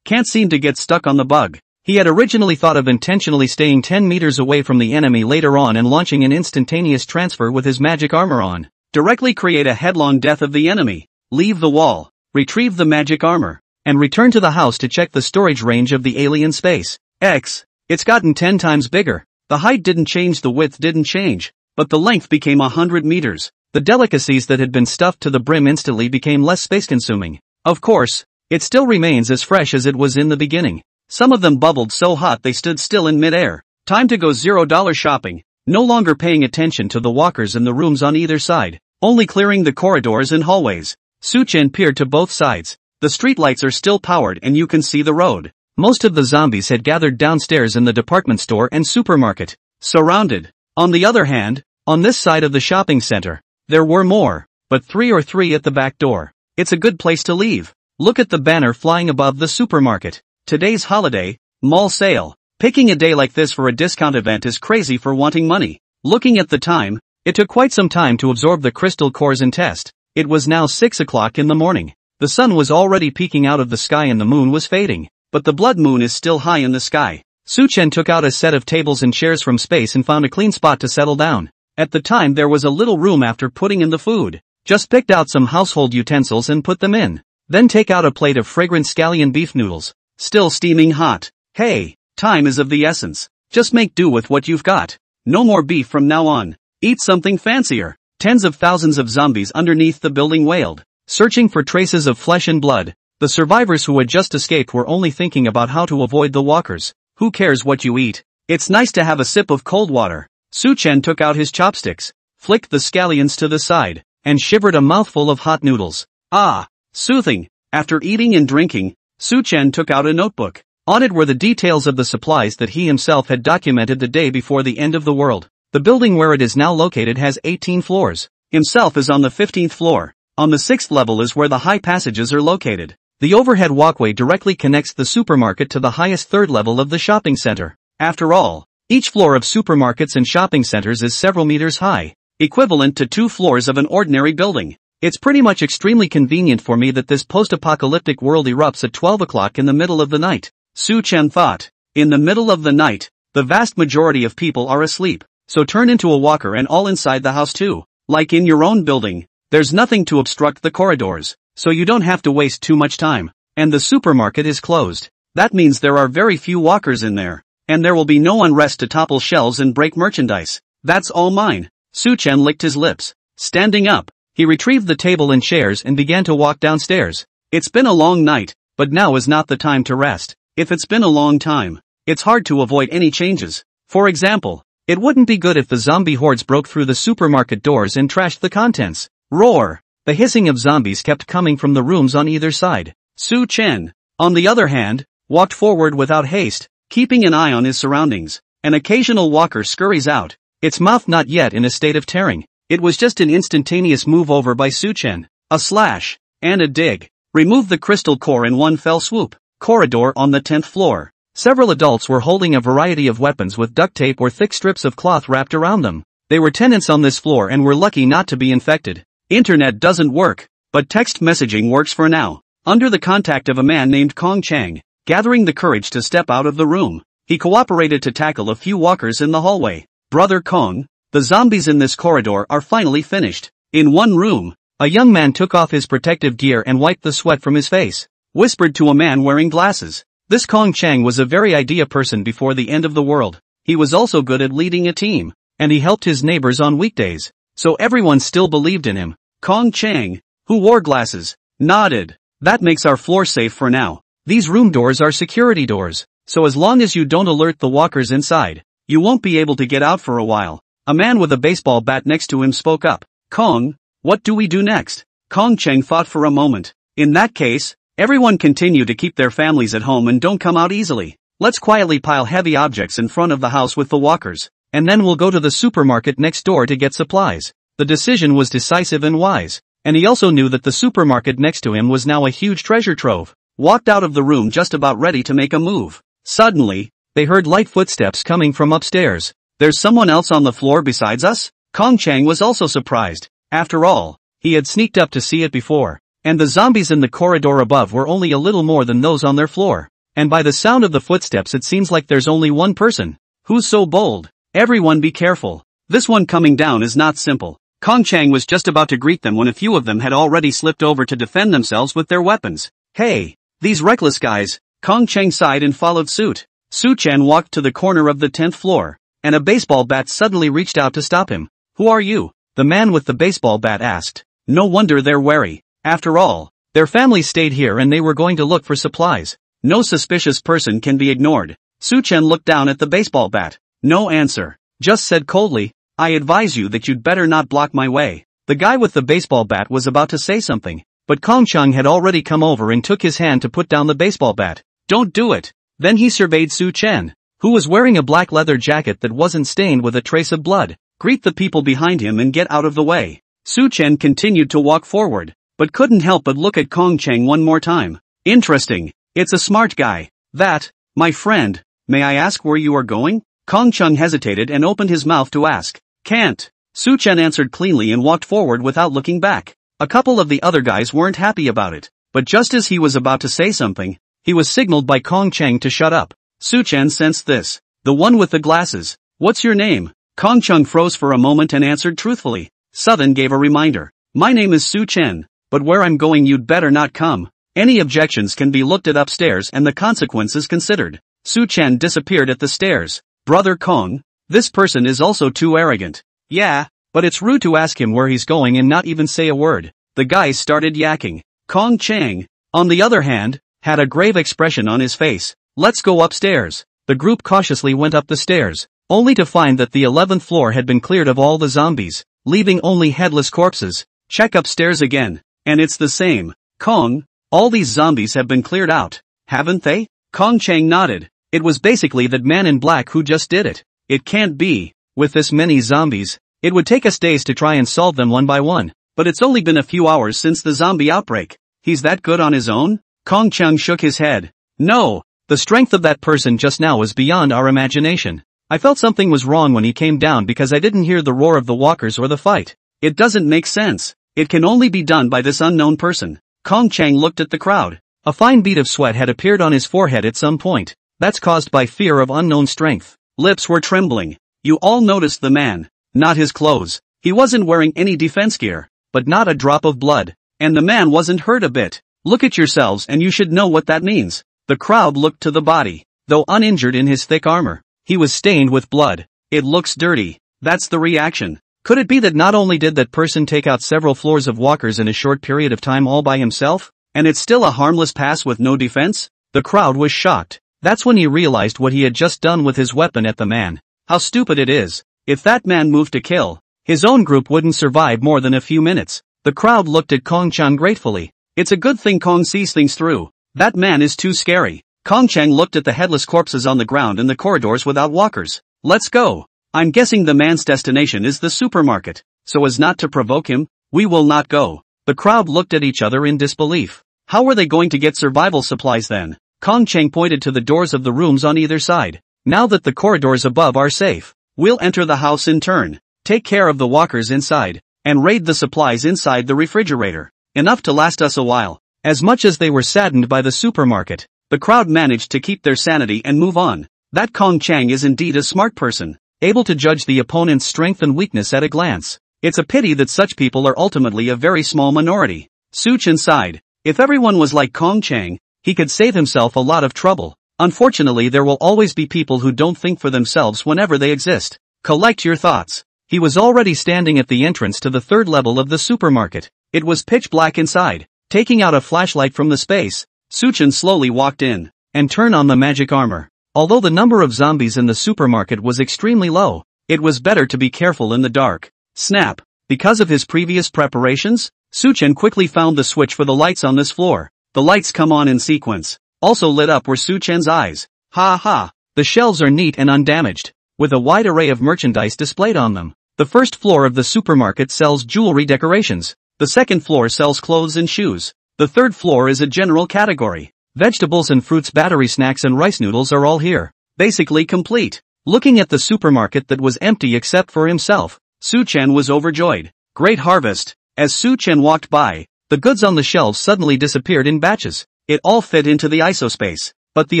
Can't seem to get stuck on the bug. He had originally thought of intentionally staying 10 meters away from the enemy later on and launching an instantaneous transfer with his magic armor on. Directly create a headlong death of the enemy. Leave the wall. Retrieve the magic armor. And return to the house to check the storage range of the alien space. It's gotten 10 times bigger. The height didn't change, the width didn't change. But the length became 100 meters. The delicacies that had been stuffed to the brim instantly became less space-consuming. Of course, it still remains as fresh as it was in the beginning. Some of them bubbled so hot they stood still in mid-air. Time to go $0 shopping. No longer paying attention to the walkers in the rooms on either side. Only clearing the corridors and hallways. Su-chen peered to both sides. The streetlights are still powered and you can see the road. Most of the zombies had gathered downstairs in the department store and supermarket. Surrounded. On the other hand, on this side of the shopping center, there were more, but 3 or 3 at the back door. It's a good place to leave. Look at the banner flying above the supermarket. Today's holiday, mall sale. Picking a day like this for a discount event is crazy for wanting money. Looking at the time, it took quite some time to absorb the crystal cores and test. It was now 6 o'clock in the morning. The sun was already peeking out of the sky and the moon was fading. But the blood moon is still high in the sky. Su-chen took out a set of tables and chairs from space and found a clean spot to settle down. At the time there was a little room after putting in the food. Just picked out some household utensils and put them in. Then take out a plate of fragrant scallion beef noodles. Still steaming hot. Hey, time is of the essence. Just make do with what you've got. No more beef from now on. Eat something fancier. Tens of thousands of zombies underneath the building wailed, searching for traces of flesh and blood. The survivors who had just escaped were only thinking about how to avoid the walkers. Who cares what you eat? It's nice to have a sip of cold water. Su-chen took out his chopsticks, flicked the scallions to the side, and shivered a mouthful of hot noodles. Ah, soothing. After eating and drinking, Su-chen took out a notebook. On it were the details of the supplies that he himself had documented the day before the end of the world. The building where it is now located has 18 floors. Himself is on the 15th floor. On the 6th level is where the high passages are located. The overhead walkway directly connects the supermarket to the highest 3rd level of the shopping center. After all, each floor of supermarkets and shopping centers is several meters high, equivalent to 2 floors of an ordinary building. It's pretty much extremely convenient for me that this post-apocalyptic world erupts at 12 o'clock in the middle of the night. Su-chen thought. In the middle of the night, the vast majority of people are asleep, so turn into a walker and all inside the house too. Like in your own building, there's nothing to obstruct the corridors. So you don't have to waste too much time. And the supermarket is closed. That means there are very few walkers in there. And there will be no unrest to topple shelves and break merchandise. That's all mine. Su-chen licked his lips. Standing up, he retrieved the table and chairs and began to walk downstairs. It's been a long night, but now is not the time to rest. If it's been a long time, it's hard to avoid any changes. For example, it wouldn't be good if the zombie hordes broke through the supermarket doors and trashed the contents. Roar! The hissing of zombies kept coming from the rooms on either side. Su-chen, on the other hand, walked forward without haste, keeping an eye on his surroundings. An occasional walker scurries out, its mouth not yet in a state of tearing. It was just an instantaneous move over by Su-chen. A slash, and a dig. Remove the crystal core in one fell swoop. Corridor on the 10th floor. Several adults were holding a variety of weapons with duct tape or thick strips of cloth wrapped around them. They were tenants on this floor and were lucky not to be infected. Internet doesn't work, but text messaging works for now. Under the contact of a man named Kong Chang, gathering the courage to step out of the room, he cooperated to tackle a few walkers in the hallway. Brother Kong, the zombies in this corridor are finally finished. In one room, a young man took off his protective gear and wiped the sweat from his face. Whispered to a man wearing glasses. This Kong Chang was a very idea person before the end of the world. He was also good at leading a team, and he helped his neighbors on weekdays. So everyone still believed in him. Kong Chang, who wore glasses, nodded. That makes our floor safe for now. These room doors are security doors, so as long as you don't alert the walkers inside, you won't be able to get out for a while. A man with a baseball bat next to him spoke up. Kong, what do we do next? Kong Chang thought for a moment. In that case, everyone continue to keep their families at home and don't come out easily. Let's quietly pile heavy objects in front of the house with the walkers, and then we'll go to the supermarket next door to get supplies. The decision was decisive and wise, and he also knew that the supermarket next to him was now a huge treasure trove. Walked out of the room just about ready to make a move. Suddenly, they heard light footsteps coming from upstairs. There's someone else on the floor besides us? Kong Chang was also surprised. After all, he had sneaked up to see it before. And the zombies in the corridor above were only a little more than those on their floor. And by the sound of the footsteps it seems like there's only one person. Who's so bold? Everyone be careful. This one coming down is not simple. Kong Chang was just about to greet them when a few of them had already slipped over to defend themselves with their weapons. Hey! These reckless guys! Kong Chang sighed and followed suit. Su Chen walked to the corner of the 10th floor, and a baseball bat suddenly reached out to stop him. Who are you? The man with the baseball bat asked. No wonder they're wary. After all, their family stayed here and they were going to look for supplies. No suspicious person can be ignored. Su Chen looked down at the baseball bat. No answer. Just said coldly, I advise you that you'd better not block my way. The guy with the baseball bat was about to say something, but Kong Chang had already come over and took his hand to put down the baseball bat. Don't do it. Then he surveyed Su Chen, who was wearing a black leather jacket that wasn't stained with a trace of blood. Greet the people behind him and get out of the way. Su Chen continued to walk forward, but couldn't help but look at Kong Chang one more time. Interesting. It's a smart guy. That, my friend, may I ask where you are going? Kong Chang hesitated and opened his mouth to ask. Can't. Su Chen answered cleanly and walked forward without looking back. A couple of the other guys weren't happy about it, but just as he was about to say something, he was signaled by Kong Chang to shut up. Su Chen sensed this. The one with the glasses. What's your name? Kong Chang froze for a moment and answered truthfully. Sutton gave a reminder. My name is Su Chen, but where I'm going you'd better not come. Any objections can be looked at upstairs and the consequences considered. Su Chen disappeared at the stairs. Brother Kong, this person is also too arrogant. Yeah, but it's rude to ask him where he's going and not even say a word. The guys started yakking. Kong Chang, on the other hand, had a grave expression on his face. Let's go upstairs. The group cautiously went up the stairs, only to find that the 11th floor had been cleared of all the zombies, leaving only headless corpses. Check upstairs again, and it's the same. Kong, all these zombies have been cleared out, haven't they? Kong Chang nodded. It was basically that man in black who just did it. It can't be. With this many zombies, it would take us days to try and solve them one by one. But it's only been a few hours since the zombie outbreak. He's that good on his own? Kong Chang shook his head. No, the strength of that person just now was beyond our imagination. I felt something was wrong when he came down because I didn't hear the roar of the walkers or the fight. It doesn't make sense. It can only be done by this unknown person. Kong Chang looked at the crowd. A fine bead of sweat had appeared on his forehead at some point. That's caused by fear of unknown strength. Lips were trembling. You all noticed the man. Not his clothes. He wasn't wearing any defense gear, but not a drop of blood. And the man wasn't hurt a bit. Look at yourselves and you should know what that means. The crowd looked to the body. Though uninjured in his thick armor, he was stained with blood. It looks dirty. That's the reaction. Could it be that not only did that person take out several floors of walkers in a short period of time all by himself, and it's still a harmless pass with no defense? The crowd was shocked. That's when he realized what he had just done with his weapon at the man. How stupid it is. If that man moved to kill, his own group wouldn't survive more than a few minutes. The crowd looked at Kong Chang gratefully. It's a good thing Kong sees things through. That man is too scary. Kong Chang looked at the headless corpses on the ground in the corridors without walkers. Let's go. I'm guessing the man's destination is the supermarket. So as not to provoke him, we will not go. The crowd looked at each other in disbelief. How were they going to get survival supplies then? Kong Chang pointed to the doors of the rooms on either side. Now that the corridors above are safe, we'll enter the house in turn, take care of the walkers inside, and raid the supplies inside the refrigerator. Enough to last us a while. As much as they were saddened by the supermarket, the crowd managed to keep their sanity and move on. That Kong Chang is indeed a smart person, able to judge the opponent's strength and weakness at a glance. It's a pity that such people are ultimately a very small minority. Su Chen sighed. If everyone was like Kong Chang, he could save himself a lot of trouble. Unfortunately, there will always be people who don't think for themselves whenever they exist. Collect your thoughts. He was already standing at the entrance to the 3rd level of the supermarket. It was pitch black inside. Taking out a flashlight from the space, Su Chen slowly walked in and turned on the magic armor. Although the number of zombies in the supermarket was extremely low, it was better to be careful in the dark. Snap! Because of his previous preparations, Su Chen quickly found the switch for the lights on this floor. The lights come on in sequence. Also lit up were Su Chen's eyes. Ha ha! The shelves are neat and undamaged, with a wide array of merchandise displayed on them. The 1st floor of the supermarket sells jewelry decorations. The 2nd floor sells clothes and shoes. The 3rd floor is a general category. Vegetables and fruits, battery snacks and rice noodles are all here. Basically complete. Looking at the supermarket that was empty except for himself, Su Chen was overjoyed. Great harvest. As Su Chen walked by, The goods on the shelves suddenly disappeared in batches. It all fit into the isospace. But the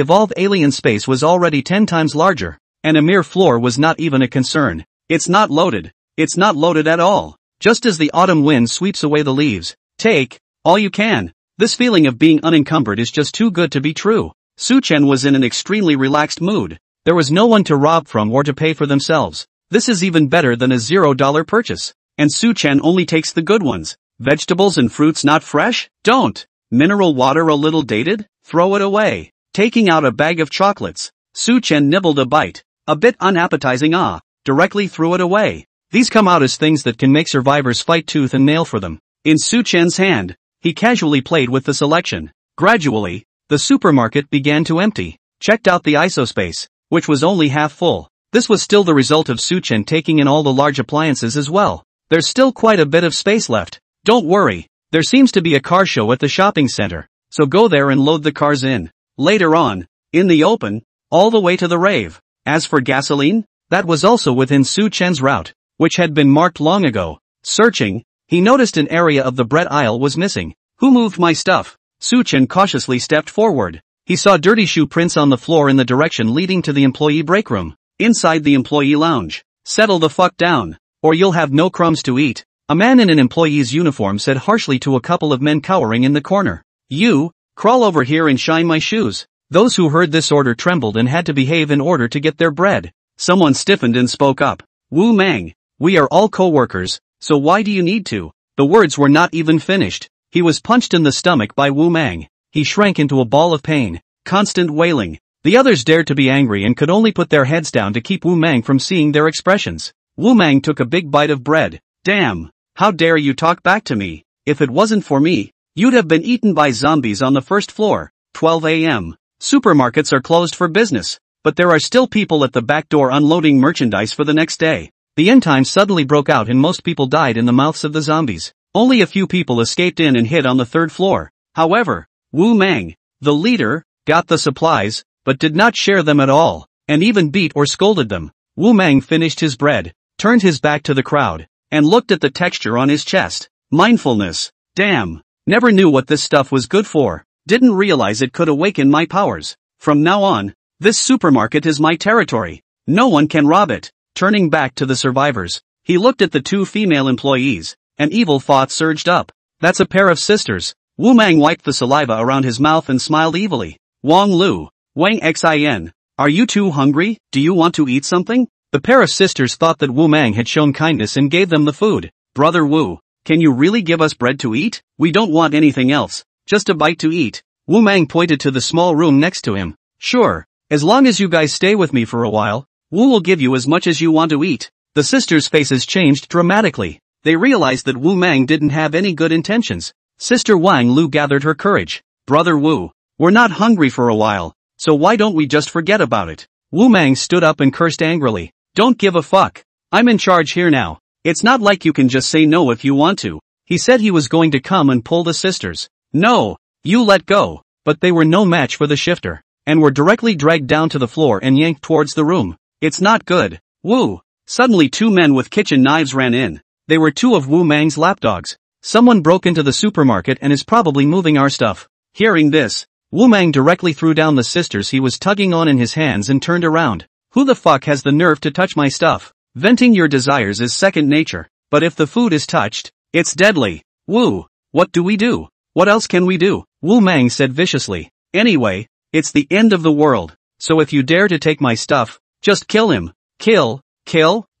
evolved alien space was already 10 times larger. And a mere floor was not even a concern. It's not loaded. It's not loaded at all. Just as the autumn wind sweeps away the leaves. Take all you can. This feeling of being unencumbered is just too good to be true. Su-chen was in an extremely relaxed mood. There was no one to rob from or to pay for themselves. This is even better than a $0 purchase. And Su-chen only takes the good ones. Vegetables and fruits not fresh? Don't. Mineral water a little dated? Throw it away. Taking out a bag of chocolates. Su-chen nibbled a bite. A bit unappetizing directly threw it away. These come out as things that can make survivors fight tooth and nail for them. In Su-chen's hand, he casually played with the selection. Gradually, the supermarket began to empty. Checked out the isospace, which was only half full. This was still the result of Su-chen taking in all the large appliances as well. There's still quite a bit of space left. Don't worry, there seems to be a car show at the shopping center, so go there and load the cars in. Later on, in the open, all the way to the rave. As for gasoline, that was also within Su-chen's route, which had been marked long ago. Searching, he noticed an area of the bread aisle was missing. Who moved my stuff? Su-chen cautiously stepped forward. He saw dirty shoe prints on the floor in the direction leading to the employee break room. Inside the employee lounge. Settle the fuck down, or you'll have no crumbs to eat. A man in an employee's uniform said harshly to a couple of men cowering in the corner. You, crawl over here and shine my shoes. Those who heard this order trembled and had to behave in order to get their bread. Someone stiffened and spoke up. Wu Mang, we are all co-workers, so why do you need to? The words were not even finished. He was punched in the stomach by Wu Mang. He shrank into a ball of pain. Constant wailing. The others dared to be angry and could only put their heads down to keep Wu Mang from seeing their expressions. Wu Mang took a big bite of bread. Damn, how dare you talk back to me? If it wasn't for me, you'd have been eaten by zombies on the first floor. 12 a.m. Supermarkets are closed for business, but there are still people at the back door unloading merchandise for the next day. The end times suddenly broke out and most people died in the mouths of the zombies. Only a few people escaped in and hid on the third floor. However, Wu Mang, the leader, got the supplies, but did not share them at all, and even beat or scolded them. Wu Mang finished his bread, turned his back to the crowd, and looked at the texture on his chest. Mindfulness. Damn. Never knew what this stuff was good for. Didn't realize it could awaken my powers. From now on, this supermarket is my territory. No one can rob it. Turning back to the survivors, he looked at the two female employees. An evil thought surged up. That's a pair of sisters. Wu Mang wiped the saliva around his mouth and smiled evilly. Wang Lu, Wang Xin. Are you two hungry? Do you want to eat something? The pair of sisters thought that Wu Mang had shown kindness and gave them the food. Brother Wu, can you really give us bread to eat? We don't want anything else. Just a bite to eat. Wu Mang pointed to the small room next to him. Sure, as long as you guys stay with me for a while, Wu will give you as much as you want to eat. The sisters' faces changed dramatically. They realized that Wu Mang didn't have any good intentions. Sister Wang Lu gathered her courage. Brother Wu, we're not hungry for a while, so why don't we just forget about it? Wu Mang stood up and cursed angrily. Don't give a fuck. I'm in charge here now. It's not like you can just say no if you want to. He said he was going to come and pull the sisters. No, you let go. But they were no match for the shifter, and were directly dragged down to the floor and yanked towards the room. It's not good. Wu. Suddenly two men with kitchen knives ran in. They were two of Wu Mang's lapdogs. Someone broke into the supermarket and is probably moving our stuff. Hearing this, Wu Mang directly threw down the sisters he was tugging on in his hands and turned around. Who the fuck has the nerve to touch my stuff? Venting your desires is second nature, but if the food is touched, it's deadly. Wu, what do we do? What else can we do? Wu Mang said viciously. Anyway, it's the end of the world, so if you dare to take my stuff, just kill him. Kill?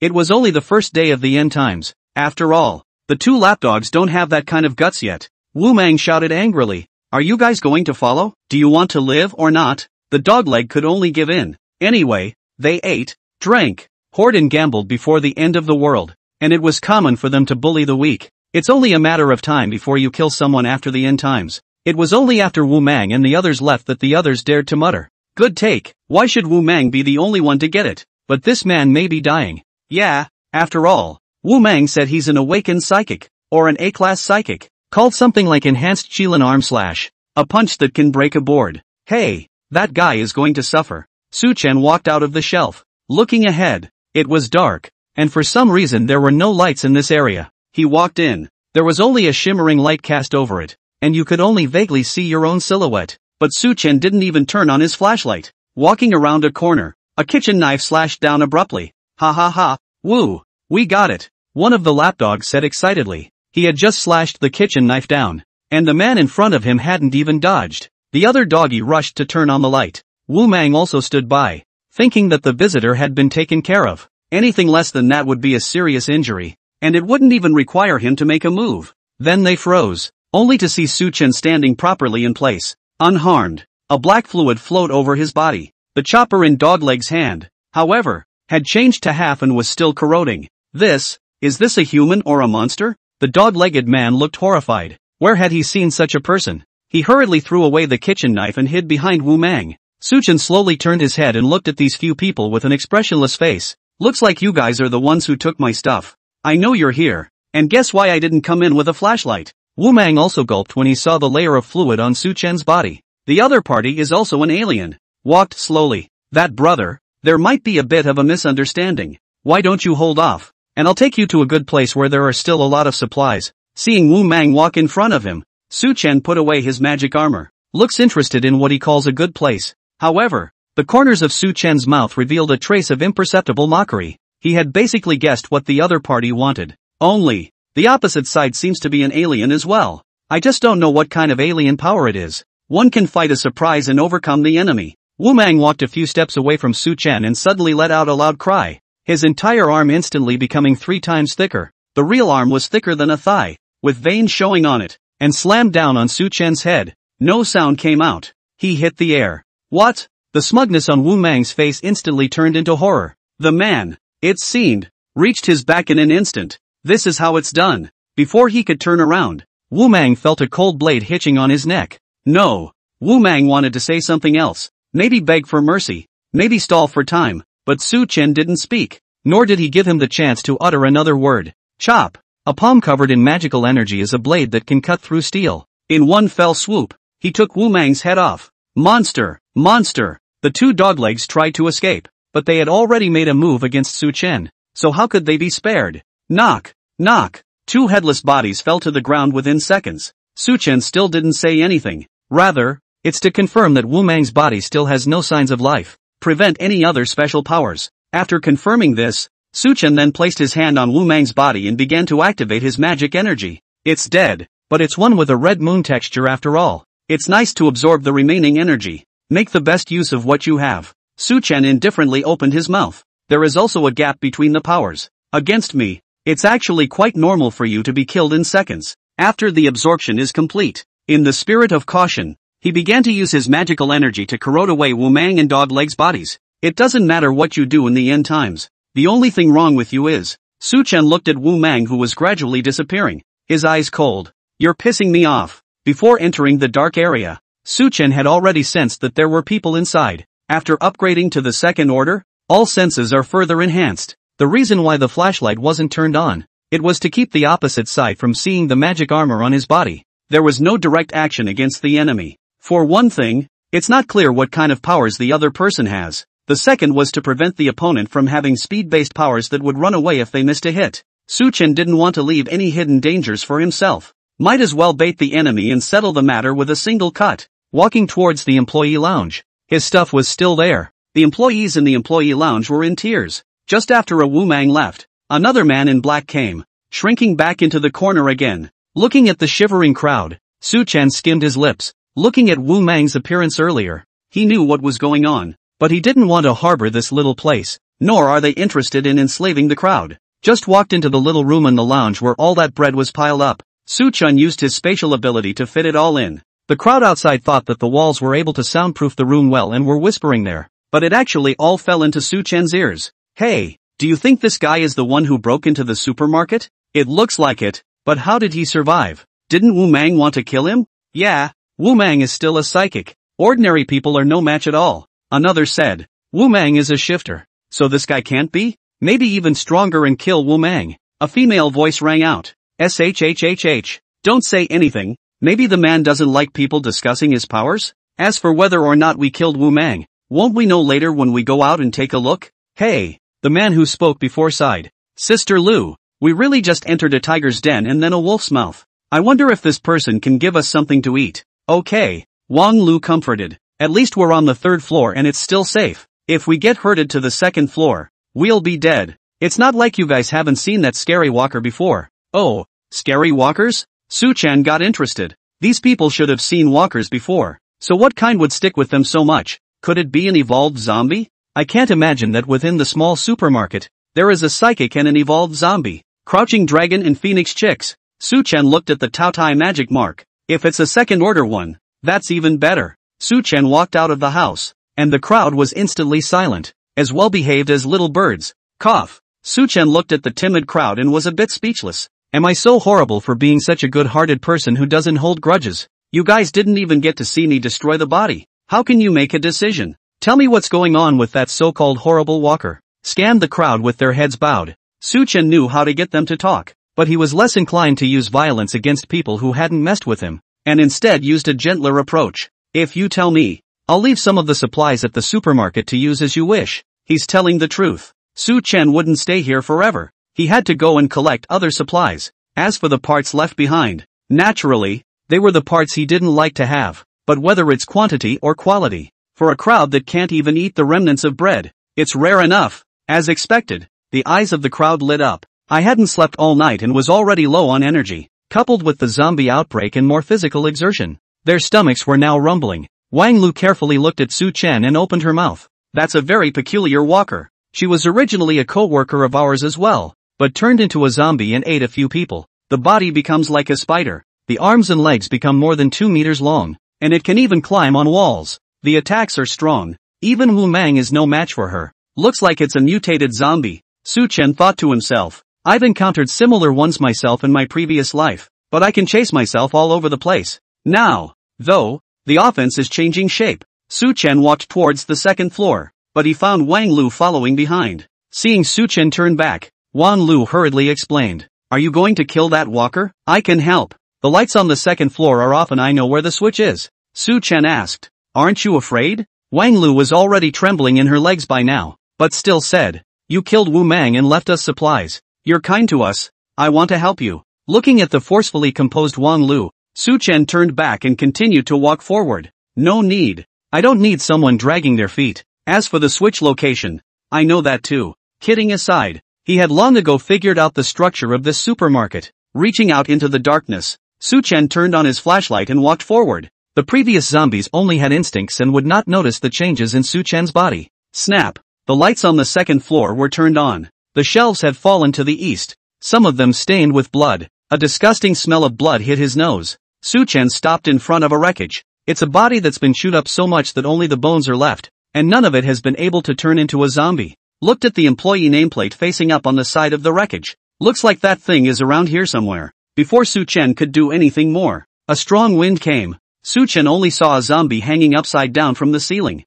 It was only the first day of the end times. After all, the two lapdogs don't have that kind of guts yet. Wu Mang shouted angrily. Are you guys going to follow? Do you want to live or not? The dogleg could only give in. Anyway, they ate, drank, hoard and gambled before the end of the world, and it was common for them to bully the weak. It's only a matter of time before you kill someone after the end times. It was only after Wu Mang and the others left that the others dared to mutter. Good take. Why should Wu Mang be the only one to get it? But this man may be dying. Yeah, after all, Wu Mang said he's an awakened psychic, or an A-class psychic, called something like enhanced Chilan arm slash, a punch that can break a board. Hey, that guy is going to suffer. Su-chen walked out of the shelf. Looking ahead, it was dark, and for some reason there were no lights in this area. He walked in, There was only a shimmering light cast over it, and you could only vaguely see your own silhouette. But Su Chen didn't even turn on his flashlight. Walking around a corner, a kitchen knife slashed down abruptly. Ha ha ha, woo, we got it, one of the lapdogs said excitedly. He had just slashed the kitchen knife down, and the man in front of him hadn't even dodged. The other doggy rushed to turn on the light. Wu Mang also stood by, thinking that the visitor had been taken care of. Anything less than that would be a serious injury, and it wouldn't even require him to make a move. Then they froze, only to see Su Chen standing properly in place, unharmed. A black fluid flowed over his body. The chopper in Dogleg's hand, however, had changed to half and was still corroding. Is this a human or a monster? The dog-legged man looked horrified. Where had he seen such a person? He hurriedly threw away the kitchen knife and hid behind Wu Mang. Su Chen slowly turned his head and looked at these few people with an expressionless face. Looks like you guys are the ones who took my stuff. I know you're here. And guess why I didn't come in with a flashlight? Wu Mang also gulped when he saw the layer of fluid on Su Chen's body. The other party is also an alien. Walked slowly. That brother, there might be a bit of a misunderstanding. Why don't you hold off? And I'll take you to a good place where there are still a lot of supplies. Seeing Wu Mang walk in front of him, Su Chen put away his magic armor. Looks interested in what he calls a good place. However, the corners of Su Chen's mouth revealed a trace of imperceptible mockery. He had basically guessed what the other party wanted. Only, the opposite side seems to be an alien as well. I just don't know what kind of alien power it is. One can fight a surprise and overcome the enemy. Wu Mang walked a few steps away from Su Chen and suddenly let out a loud cry, his entire arm instantly becoming 3 times thicker. The real arm was thicker than a thigh, with veins showing on it, and slammed down on Su Chen's head. No sound came out. He hit the air. What? The smugness on Wu Mang's face instantly turned into horror. The man, it seemed, reached his back in an instant. This is how it's done. Before he could turn around, Wu Mang felt a cold blade hitching on his neck. No. Wu Mang wanted to say something else. Maybe beg for mercy. Maybe stall for time. But Su Chen didn't speak. Nor did he give him the chance to utter another word. Chop. A palm covered in magical energy is a blade that can cut through steel. In one fell swoop, he took Wu Mang's head off. Monster! Monster! The 2 doglegs tried to escape, but they had already made a move against Su Chen. So how could they be spared? Knock! Knock! 2 headless bodies fell to the ground within seconds. Su Chen still didn't say anything. Rather, it's to confirm that Wu Mang's body still has no signs of life. Prevent any other special powers. After confirming this, Su Chen then placed his hand on Wu Mang's body and began to activate his magic energy. It's dead, but it's one with a red moon texture after all. It's nice to absorb the remaining energy. Make the best use of what you have. Su Chen indifferently opened his mouth. There is also a gap between the powers. Against me, it's actually quite normal for you to be killed in seconds, after the absorption is complete. In the spirit of caution, he began to use his magical energy to corrode away Wu Mang and Dogleg's bodies. It doesn't matter what you do in the end times. The only thing wrong with you is. Su Chen looked at Wu Mang, who was gradually disappearing, his eyes cold. You're pissing me off. Before entering the dark area, Su Chen had already sensed that there were people inside. After upgrading to the second order, all senses are further enhanced. The reason why the flashlight wasn't turned on, it was to keep the opposite side from seeing the magic armor on his body. There was no direct action against the enemy. For one thing, it's not clear what kind of powers the other person has. The second was to prevent the opponent from having speed-based powers that would run away if they missed a hit. Su Chen didn't want to leave any hidden dangers for himself. Might as well bait the enemy and settle the matter with a single cut. Walking towards the employee lounge. His stuff was still there. The employees in the employee lounge were in tears. Just after Wu Mang left, another man in black came, shrinking back into the corner again. Looking at the shivering crowd, Su Chen skimmed his lips. Looking at Wu Mang's appearance earlier, he knew what was going on. But he didn't want to harbor this little place, nor are they interested in enslaving the crowd. Just walked into the little room in the lounge where all that bread was piled up. Su Chen used his spatial ability to fit it all in. The crowd outside thought that the walls were able to soundproof the room well and were whispering there, but it actually all fell into Su Chen's ears. Hey, do you think this guy is the one who broke into the supermarket? It looks like it, but how did he survive? Didn't Wu Mang want to kill him? Yeah, Wu Mang is still a psychic. Ordinary people are no match at all. Another said, Wu Mang is a shifter. So this guy can't be? Maybe even stronger and kill Wu Mang. A female voice rang out. SHHHH. Don't say anything. Maybe the man doesn't like people discussing his powers? As for whether or not we killed Wu Mang, won't we know later when we go out and take a look? Hey, the man who spoke before sighed. Sister Lu, We really just entered a tiger's den and then a wolf's mouth. I wonder if this person can give us something to eat. Okay. Wang Lu comforted. At least we're on the 3rd floor and it's still safe. If we get herded to the 2nd floor, we'll be dead. It's not like you guys haven't seen that scary walker before. Oh, scary walkers? Su-chan got interested. These people should have seen walkers before. So what kind would stick with them so much? Could it be an evolved zombie? I can't imagine that within the small supermarket, there is a psychic and an evolved zombie. Crouching dragon and phoenix chicks. Su-chan looked at the Taotai magic mark. If it's a 2nd order one, that's even better. Su-chan walked out of the house, and the crowd was instantly silent, as well behaved as little birds. Cough. Su-chan looked at the timid crowd and was a bit speechless. Am I so horrible for being such a good-hearted person who doesn't hold grudges? You guys didn't even get to see me destroy the body. How can you make a decision? Tell me what's going on with that so-called horrible walker. Scanned the crowd with their heads bowed. Su-chan knew how to get them to talk, but he was less inclined to use violence against people who hadn't messed with him, and instead used a gentler approach. If you tell me, I'll leave some of the supplies at the supermarket to use as you wish. He's telling the truth. Su-chan wouldn't stay here forever. He had to go and collect other supplies. As for the parts left behind, naturally, they were the parts he didn't like to have, but whether it's quantity or quality, for a crowd that can't even eat the remnants of bread, it's rare enough. As expected, the eyes of the crowd lit up. I hadn't slept all night and was already low on energy, coupled with the zombie outbreak and more physical exertion. Their stomachs were now rumbling. Wang Lu carefully looked at Su-chan and opened her mouth. That's a very peculiar walker. She was originally a co-worker of ours as well, but turned into a zombie and ate a few people. The body becomes like a spider. The arms and legs become more than 2 meters long, and it can even climb on walls. The attacks are strong. Even Wu Mang is no match for her. Looks like it's a mutated zombie. Su-chan thought to himself. I've encountered similar ones myself in my previous life, but I can chase myself all over the place. Now, though, the offense is changing shape. Su-chan walked towards the 2nd floor, but he found Wang Lu following behind. Seeing Su-chan turn back, Wang Lu hurriedly explained. Are you going to kill that walker? I can help. The lights on the 2nd floor are off and I know where the switch is. Su-chan asked. Aren't you afraid? Wang Lu was already trembling in her legs by now, but still said. You killed Wu Mang and left us supplies. You're kind to us. I want to help you. Looking at the forcefully composed Wang Lu, Su-chan turned back and continued to walk forward. No need. I don't need someone dragging their feet. As for the switch location, I know that too. Kidding aside, he had long ago figured out the structure of this supermarket. Reaching out into the darkness, Su-chan turned on his flashlight and walked forward. The previous zombies only had instincts and would not notice the changes in Su-chan's body. Snap! The lights on the 2nd floor were turned on. The shelves had fallen to the east, some of them stained with blood. A disgusting smell of blood hit his nose. Su-chan stopped in front of a wreckage. It's a body that's been chewed up so much that only the bones are left, and none of it has been able to turn into a zombie. Looked at the employee nameplate facing up on the side of the wreckage. Looks like that thing is around here somewhere. Before Su-chan could do anything more, a strong wind came. Su-chan only saw a zombie hanging upside down from the ceiling.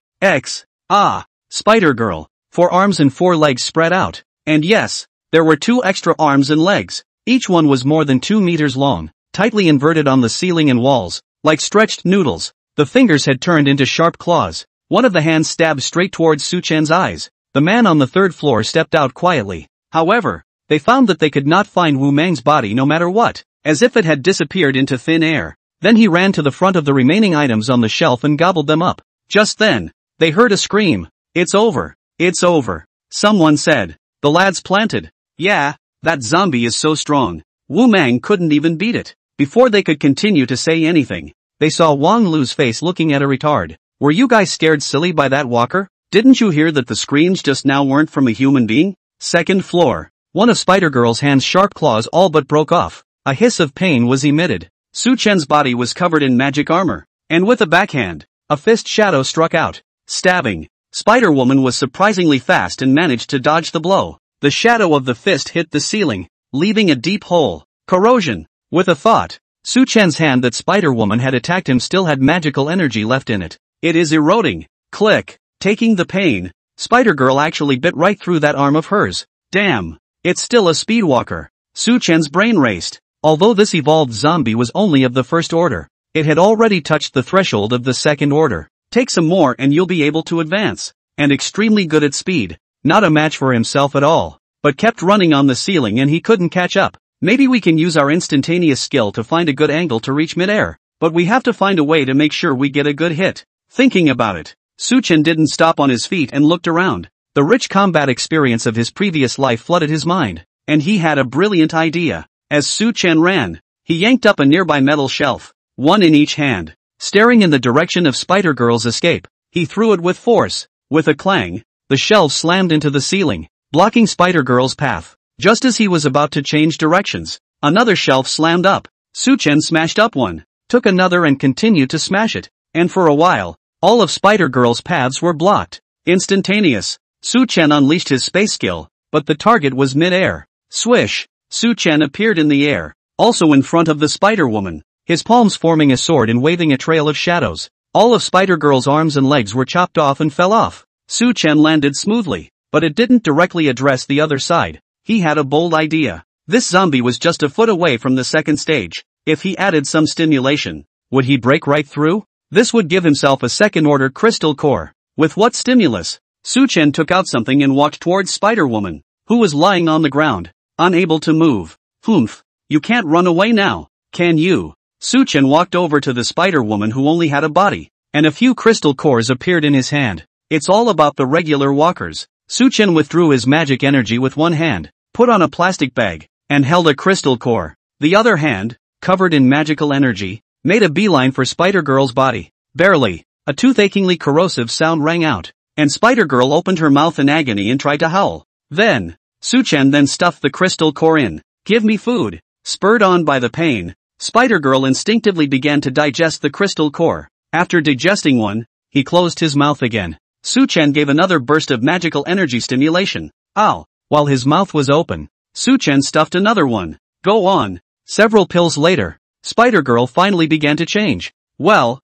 Spider Girl. 4 arms and 4 legs spread out. And yes, there were 2 extra arms and legs. Each one was more than 2 meters long, tightly inverted on the ceiling and walls, like stretched noodles. The fingers had turned into sharp claws. One of the hands stabbed straight towards Su-chan's eyes. The man on the 3rd floor stepped out quietly. However, they found that they could not find Wu Mang's body no matter what, as if it had disappeared into thin air. Then he ran to the front of the remaining items on the shelf and gobbled them up. Just then, they heard a scream. It's over. It's over. Someone said. The lads planted. Yeah, that zombie is so strong. Wu Mang couldn't even beat it. Before they could continue to say anything, they saw Wang Lu's face looking at a retard. Were you guys scared silly by that walker? Didn't you hear that the screams just now weren't from a human being? 2nd floor. One of Spider-Girl's hand's sharp claws all but broke off. A hiss of pain was emitted. Su-chan's body was covered in magic armor, and with a backhand, a fist shadow struck out. Stabbing. Spider-Woman was surprisingly fast and managed to dodge the blow. The shadow of the fist hit the ceiling, leaving a deep hole. Corrosion. With a thought, Su-chan's hand that Spider-Woman had attacked him still had magical energy left in it. It is eroding. Click. Taking the pain, Spider-Girl actually bit right through that arm of hers. Damn. It's still a speedwalker. Su-chan's brain raced. Although this evolved zombie was only of the 1st order, it had already touched the threshold of the 2nd order. Take some more and you'll be able to advance. And extremely good at speed. Not a match for himself at all. but kept running on the ceiling and he couldn't catch up. Maybe we can use our instantaneous skill to find a good angle to reach midair, but we have to find a way to make sure we get a good hit. Thinking about it, Suchen didn't stop on his feet and looked around. The rich combat experience of his previous life flooded his mind, and he had a brilliant idea. As Suchen ran, he yanked up a nearby metal shelf, one in each hand. Staring in the direction of Spider-Girl's escape, he threw it with force. With a clang, the shelf slammed into the ceiling, blocking Spider-Girl's path. Just as he was about to change directions, another shelf slammed up. Suchen smashed up one, took another and continued to smash it, and for a while, all of Spider-Girl's paths were blocked. Instantaneous, Suchen unleashed his space skill, but the target was mid-air. Swish! Suchen appeared in the air, also in front of the Spider-Woman, his palms forming a sword and waving a trail of shadows. All of Spider-Girl's arms and legs were chopped off and fell off. Suchen landed smoothly, but it didn't directly address the other side. He had a bold idea. This zombie was just a foot away from the second stage. If he added some stimulation, would he break right through? This would give himself a second-order crystal core. With what stimulus? Suchen took out something and walked towards Spider-Woman, who was lying on the ground, unable to move. Humph! You can't run away now, can you? Suchen walked over to the Spider-Woman who only had a body, and a few crystal cores appeared in his hand. It's all about the regular walkers. Suchen withdrew his magic energy with one hand, put on a plastic bag, and held a crystal core. The other hand, covered in magical energy, made a beeline for Spider-Girl's body. Barely, a tooth-achingly corrosive sound rang out, and Spider-Girl opened her mouth in agony and tried to howl. Suchen then stuffed the crystal core in. Give me food. Spurred on by the pain, Spider-Girl instinctively began to digest the crystal core. After digesting one, he closed his mouth again. Suchen gave another burst of magical energy stimulation. Ow! While his mouth was open, Suchen stuffed another one. Go on. Several pills later, Spider-Girl finally began to change. Well,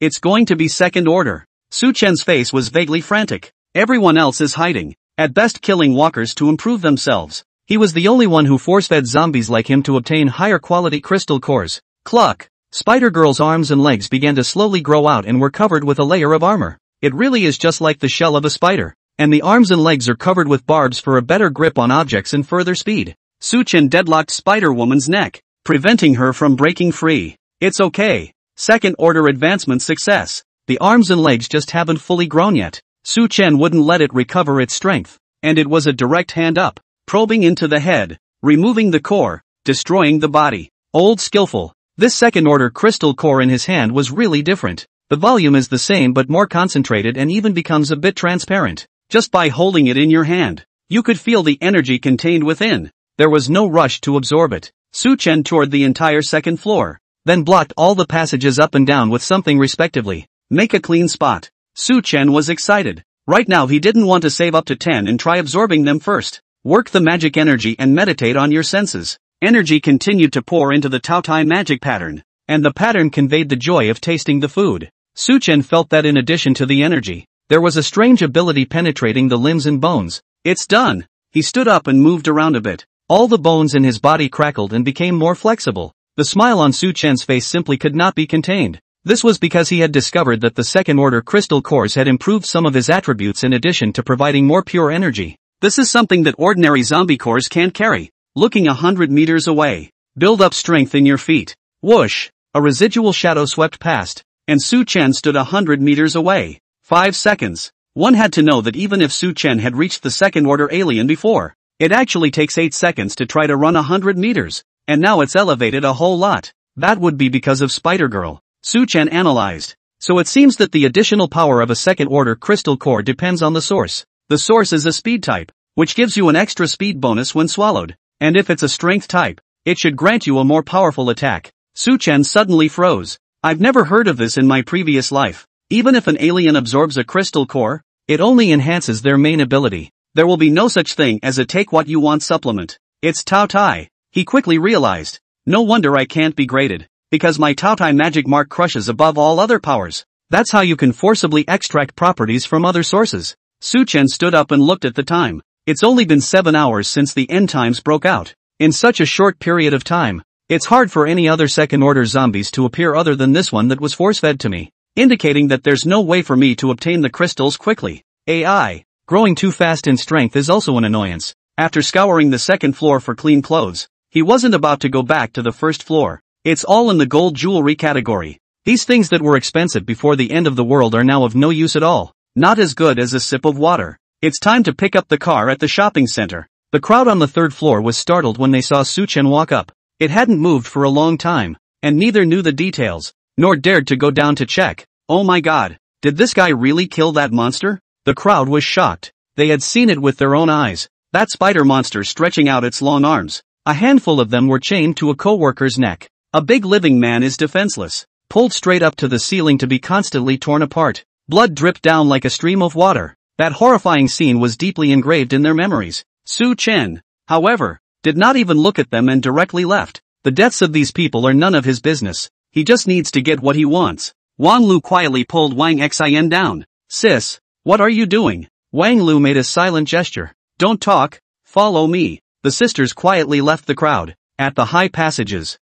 it's going to be second order. Suchen's face was vaguely frantic. Everyone else is hiding, at best killing walkers to improve themselves. He was the only one who force-fed zombies like him to obtain higher quality crystal cores. Cluck! Spider-Girl's arms and legs began to slowly grow out and were covered with a layer of armor. It really is just like the shell of a spider, and the arms and legs are covered with barbs for a better grip on objects and further speed. Suchen deadlocked Spider-Woman's neck, preventing her from breaking free. It's okay. Second-order advancement success. The arms and legs just haven't fully grown yet. Suchen wouldn't let it recover its strength, and it was a direct hand up, probing into the head, removing the core, destroying the body. Old skillful. This second-order crystal core in his hand was really different. The volume is the same but more concentrated and even becomes a bit transparent. Just by holding it in your hand, you could feel the energy contained within. There was no rush to absorb it. Suchen toured the entire second floor, then blocked all the passages up and down with something respectively. Make a clean spot. Suchen was excited. Right now he didn't want to save up to 10 and try absorbing them first. Work the magic energy and meditate on your senses. Energy continued to pour into the Taotai magic pattern, and the pattern conveyed the joy of tasting the food. Suchen felt that in addition to the energy, there was a strange ability penetrating the limbs and bones. It's done. He stood up and moved around a bit. All the bones in his body crackled and became more flexible. The smile on Suchen's face simply could not be contained. This was because he had discovered that the second-order crystal cores had improved some of his attributes in addition to providing more pure energy. This is something that ordinary zombie cores can't carry. Looking 100 meters away. Build up strength in your feet. Whoosh! A residual shadow swept past, and Suchen stood 100 meters away. 5 seconds. One had to know that even if Suchen had reached the second-order alien before, it actually takes 8 seconds to try to run 100 meters, and now it's elevated a whole lot. That would be because of Spider-Girl. Suchen analyzed. So it seems that the additional power of a second-order crystal core depends on the source. The source is a speed type, which gives you an extra speed bonus when swallowed. And if it's a strength type, it should grant you a more powerful attack. Suchen suddenly froze. I've never heard of this in my previous life. Even if an alien absorbs a crystal core, it only enhances their main ability. There will be no such thing as a take-what-you-want supplement. It's Taotai. He quickly realized. No wonder I can't be graded, because my Taotai magic mark crushes above all other powers. That's how you can forcibly extract properties from other sources. Suchen stood up and looked at the time. It's only been 7 hours since the end times broke out. In such a short period of time, it's hard for any other second-order zombies to appear other than this one that was force-fed to me, indicating that there's no way for me to obtain the crystals quickly. AI. Growing too fast in strength is also an annoyance. After scouring the second floor for clean clothes, he wasn't about to go back to the first floor. It's all in the gold jewelry category. These things that were expensive before the end of the world are now of no use at all. Not as good as a sip of water. It's time to pick up the car at the shopping center. The crowd on the third floor was startled when they saw Su-chen walk up. It hadn't moved for a long time, and neither knew the details, nor dared to go down to check. Oh my god, did this guy really kill that monster? The crowd was shocked. They had seen it with their own eyes. That spider monster stretching out its long arms. A handful of them were chained to a co-worker's neck. A big living man is defenseless, pulled straight up to the ceiling to be constantly torn apart. Blood dripped down like a stream of water. That horrifying scene was deeply engraved in their memories. Su-chen, however, did not even look at them and directly left. The deaths of these people are none of his business. He just needs to get what he wants. Wang Lu quietly pulled Wang Xin down. Sis, what are you doing? Wang Lu made a silent gesture. Don't talk, follow me. The sisters quietly left the crowd. At the high passages.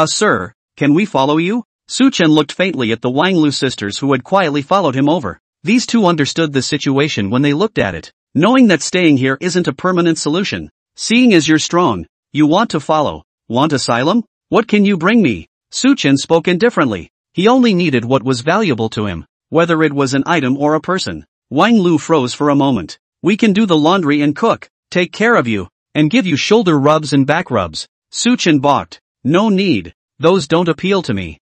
Sir, can we follow you? Su-chen looked faintly at the Wang Lu sisters who had quietly followed him over. These two understood the situation when they looked at it. Knowing that staying here isn't a permanent solution. Seeing as you're strong, you want to follow. Want asylum? What can you bring me? Su-chen spoke indifferently. He only needed what was valuable to him, whether it was an item or a person. Wang Lu froze for a moment. We can do the laundry and cook, take care of you, and give you shoulder rubs and back rubs. Su-chen balked. No need. Those don't appeal to me.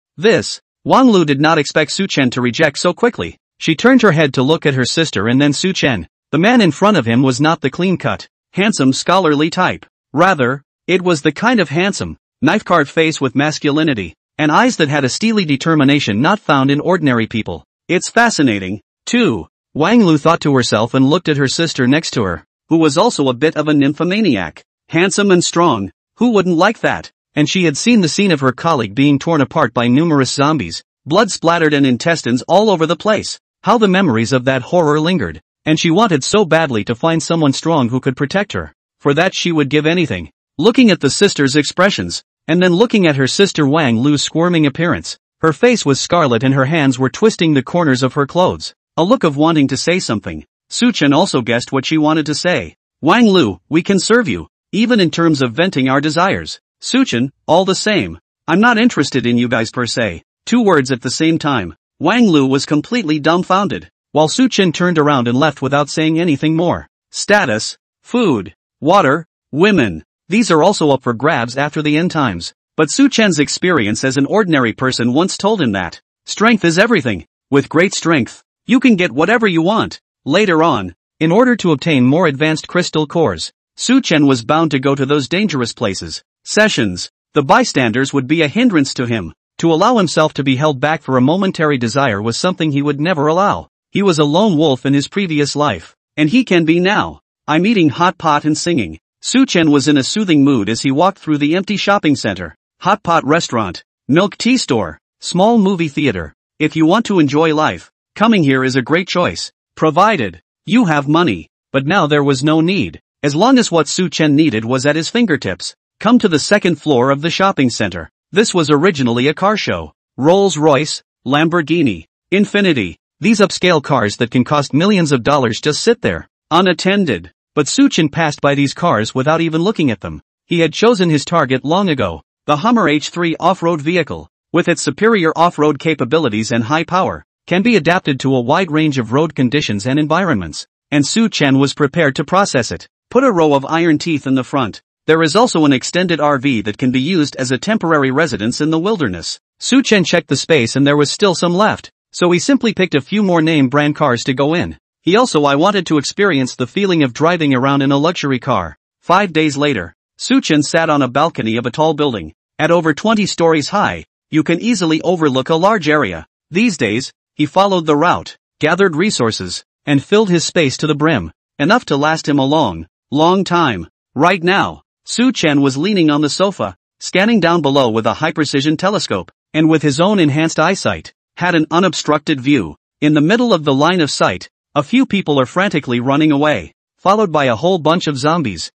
Wang Lu did not expect Su-chen to reject so quickly. She turned her head to look at her sister and then Su-chen. The man in front of him was not the clean-cut, handsome scholarly type. Rather, it was the kind of handsome, knife-carved face with masculinity, and eyes that had a steely determination not found in ordinary people. It's fascinating, too. Wang Lu thought to herself and looked at her sister next to her, who was also a bit of a nymphomaniac. Handsome and strong, who wouldn't like that? And she had seen the scene of her colleague being torn apart by numerous zombies, blood splattered and intestines all over the place. How the memories of that horror lingered, and she wanted so badly to find someone strong who could protect her. For that she would give anything. Looking at the sisters' expressions, and then looking at her sister Wang Lu's squirming appearance, her face was scarlet and her hands were twisting the corners of her clothes, a look of wanting to say something. Su-chen also guessed what she wanted to say. Wang Lu, we can serve you, even in terms of venting our desires. Su-chen, all the same, I'm not interested in you guys per se. 2 words at the same time. Wang Lu was completely dumbfounded, while Su-chen turned around and left without saying anything more. Status, food, water, women, these are also up for grabs after the end times. But Su-chen's experience as an ordinary person once told him that strength is everything. With great strength, you can get whatever you want. Later on, in order to obtain more advanced crystal cores, Su-chen was bound to go to those dangerous places. Sessions, the bystanders would be a hindrance to him. To allow himself to be held back for a momentary desire was something he would never allow. He was a lone wolf in his previous life, and he can be now. I'm eating hot pot and singing. Su-chen was in a soothing mood as he walked through the empty shopping center. Hot pot restaurant, milk tea store, small movie theater. If you want to enjoy life, coming here is a great choice, provided you have money. But now there was no need, as long as what Su-chen needed was at his fingertips. Come to the second floor of the shopping center. This was originally a car show. Rolls-Royce, Lamborghini, Infiniti. These upscale cars that can cost millions of dollars just sit there, unattended. But Su-chen passed by these cars without even looking at them. He had chosen his target long ago. The Hummer H3 off-road vehicle, with its superior off-road capabilities and high power, can be adapted to a wide range of road conditions and environments. And Su-chen was prepared to process it. Put a row of iron teeth in the front. There is also an extended RV that can be used as a temporary residence in the wilderness. Su-chen checked the space and there was still some left, so he simply picked a few more name brand cars to go in. I wanted to experience the feeling of driving around in a luxury car. 5 days later, Su-chen sat on a balcony of a tall building. At over 20 stories high, you can easily overlook a large area. These days, he followed the route, gathered resources, and filled his space to the brim, enough to last him a long time. Right now, Su-chen was leaning on the sofa, scanning down below with a high-precision telescope, and with his own enhanced eyesight, had an unobstructed view. In the middle of the line of sight, a few people are frantically running away, followed by a whole bunch of zombies.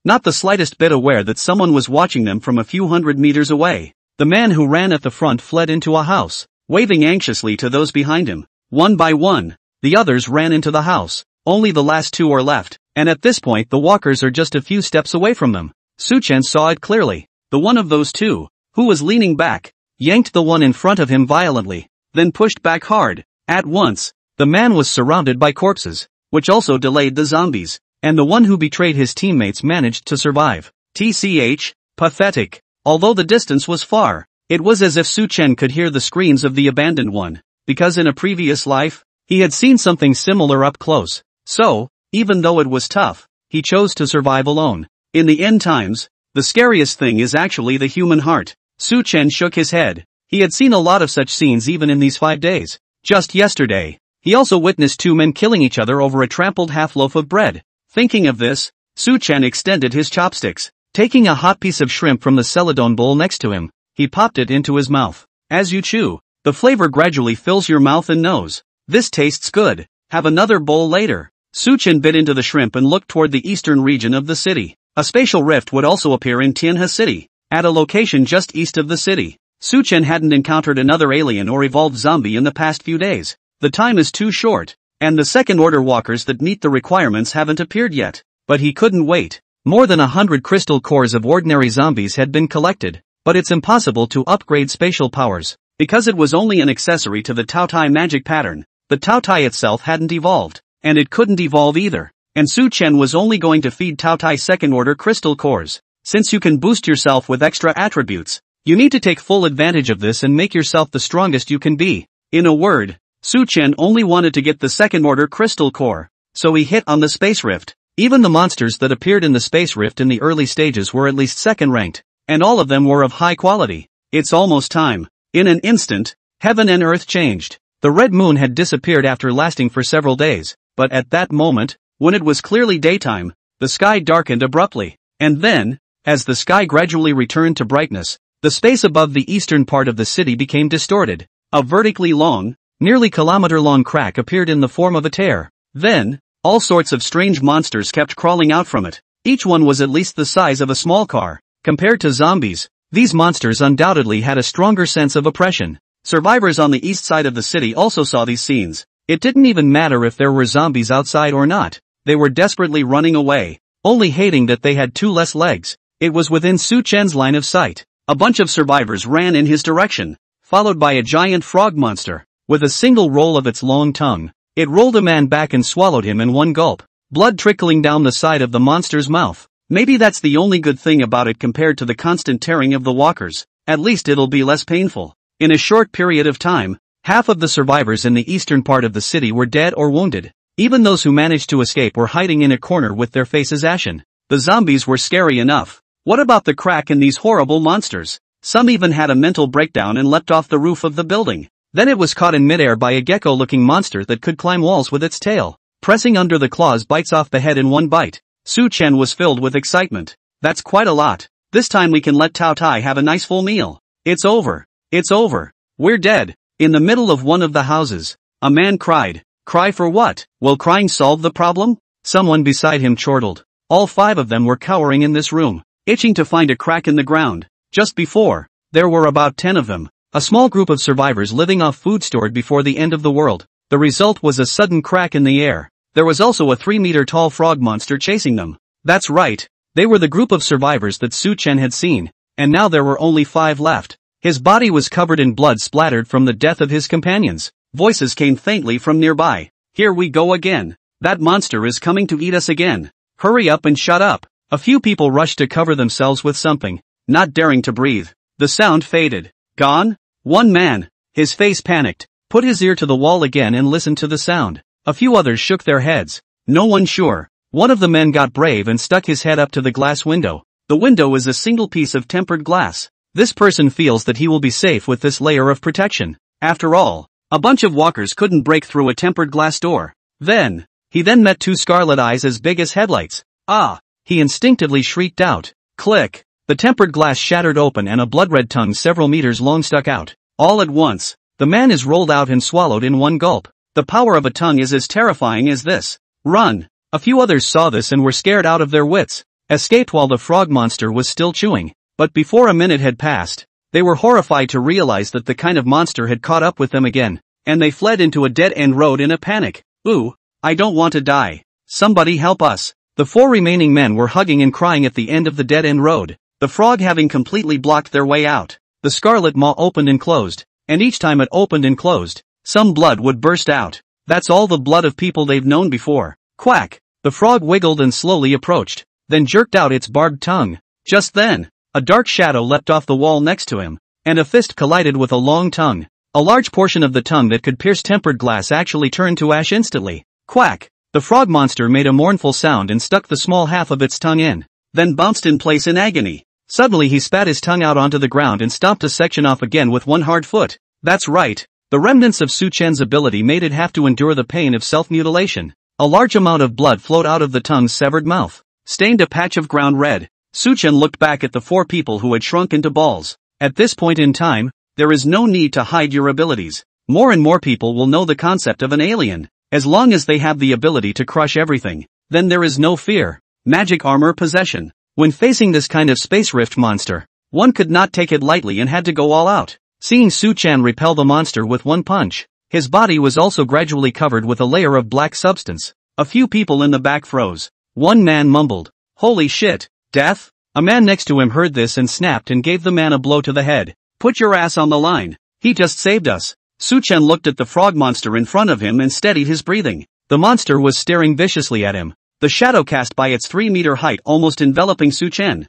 Not the slightest bit aware that someone was watching them from a few hundred meters away. The man who ran at the front fled into a house, waving anxiously to those behind him. One by one, the others ran into the house. Only the last two are left, and at this point the walkers are just a few steps away from them. Su-chen saw it clearly. The one of those two, who was leaning back, yanked the one in front of him violently, then pushed back hard. At once, the man was surrounded by corpses, which also delayed the zombies, and the one who betrayed his teammates managed to survive. TCH, pathetic. Although the distance was far, it was as if Su-chen could hear the screams of the abandoned one, because in a previous life, he had seen something similar up close. So, even though it was tough, he chose to survive alone. In the end times, the scariest thing is actually the human heart. Su-chen shook his head. He had seen a lot of such scenes even in these 5 days. Just yesterday, he also witnessed two men killing each other over a trampled half-loaf of bread. Thinking of this, Su-chen extended his chopsticks. Taking a hot piece of shrimp from the celadon bowl next to him, he popped it into his mouth. As you chew, the flavor gradually fills your mouth and nose. This tastes good. Have another bowl later. Su-chen bit into the shrimp and looked toward the eastern region of the city. A spatial rift would also appear in Tianhe City, at a location just east of the city. Su-chen hadn't encountered another alien or evolved zombie in the past few days. The time is too short, and the second-order walkers that meet the requirements haven't appeared yet. But he couldn't wait. More than 100 crystal cores of ordinary zombies had been collected, but it's impossible to upgrade spatial powers, because it was only an accessory to the Taotai magic pattern. The Taotai itself hadn't evolved, and it couldn't evolve either, and Su-chen was only going to feed Taotai second-order crystal cores. Since you can boost yourself with extra attributes, you need to take full advantage of this and make yourself the strongest you can be. In a word, Su-chen only wanted to get the second-order crystal core, so he hit on the space rift. Even the monsters that appeared in the space rift in the early stages were at least second-ranked, and all of them were of high quality. It's almost time. In an instant, heaven and earth changed. The red moon had disappeared after lasting for several days, but at that moment, when it was clearly daytime, the sky darkened abruptly. And then, as the sky gradually returned to brightness, the space above the eastern part of the city became distorted. A vertically long, nearly kilometer-long crack appeared in the form of a tear. Then, all sorts of strange monsters kept crawling out from it. Each one was at least the size of a small car. Compared to zombies, these monsters undoubtedly had a stronger sense of oppression. Survivors on the east side of the city also saw these scenes. It didn't even matter if there were zombies outside or not. They were desperately running away, only hating that they had 2 less legs. It was within Su-chen's line of sight. A bunch of survivors ran in his direction, followed by a giant frog monster. With a single roll of its long tongue, it rolled a man back and swallowed him in one gulp, blood trickling down the side of the monster's mouth. Maybe that's the only good thing about it compared to the constant tearing of the walkers. At least it'll be less painful. In a short period of time, half of the survivors in the eastern part of the city were dead or wounded. Even those who managed to escape were hiding in a corner with their faces ashen. The zombies were scary enough. What about the crack in these horrible monsters? Some even had a mental breakdown and leapt off the roof of the building. Then it was caught in midair by a gecko-looking monster that could climb walls with its tail. Pressing under the claws bites off the head in one bite. Su-chen was filled with excitement. That's quite a lot. This time we can let Taotai have a nice full meal. It's over. It's over. We're dead. In the middle of one of the houses, a man cried. Cry for what? Will crying solve the problem? Someone beside him chortled. All 5 of them were cowering in this room, itching to find a crack in the ground. Just before, there were about 10 of them. A small group of survivors living off food stored before the end of the world. The result was a sudden crack in the air. There was also a 3-meter-tall frog monster chasing them. That's right. They were the group of survivors that Su-chen had seen, and now there were only 5 left. His body was covered in blood splattered from the death of his companions. Voices came faintly from nearby. Here we go again. That monster is coming to eat us again. Hurry up and shut up. A few people rushed to cover themselves with something, not daring to breathe. The sound faded. Gone? One man, his face panicked, put his ear to the wall again and listened to the sound. A few others shook their heads. No one sure. One of the men got brave and stuck his head up to the glass window. The window is a single piece of tempered glass. This person feels that he will be safe with this layer of protection. After all, a bunch of walkers couldn't break through a tempered glass door. He then met 2 scarlet eyes as big as headlights. Ah! He instinctively shrieked out. Click! The tempered glass shattered open and a blood-red tongue several meters long stuck out. All at once, the man is rolled out and swallowed in one gulp. The power of a tongue is as terrifying as this. Run! A few others saw this and were scared out of their wits. Escaped while the frog monster was still chewing. But before a minute had passed, they were horrified to realize that the kind of monster had caught up with them again, and they fled into a dead-end road in a panic. Ooh, I don't want to die. Somebody help us. The 4 remaining men were hugging and crying at the end of the dead-end road, the frog having completely blocked their way out. The scarlet maw opened and closed, and each time it opened and closed, some blood would burst out. That's all the blood of people they've known before. Quack! The frog wiggled and slowly approached, then jerked out its barbed tongue. Just then, a dark shadow leapt off the wall next to him, and a fist collided with a long tongue. A large portion of the tongue that could pierce tempered glass actually turned to ash instantly. Quack! The frog monster made a mournful sound and stuck the small half of its tongue in, then bounced in place in agony. Suddenly he spat his tongue out onto the ground and stomped a section off again with one hard foot. That's right. The remnants of Su Chen's ability made it have to endure the pain of self-mutilation. A large amount of blood flowed out of the tongue's severed mouth, stained a patch of ground red. Su Chen looked back at the 4 people who had shrunk into balls. At this point in time, there is no need to hide your abilities. More and more people will know the concept of an alien. As long as they have the ability to crush everything, then there is no fear. Magic armor possession. When facing this kind of space rift monster, one could not take it lightly and had to go all out. Seeing Su Chen repel the monster with one punch, his body was also gradually covered with a layer of black substance. A few people in the back froze. One man mumbled, "Holy shit, death?" A man next to him heard this and snapped and gave the man a blow to the head. "Put your ass on the line. He just saved us." Su Chen looked at the frog monster in front of him and steadied his breathing. The monster was staring viciously at him, the shadow cast by its 3-meter height almost enveloping Su Chen.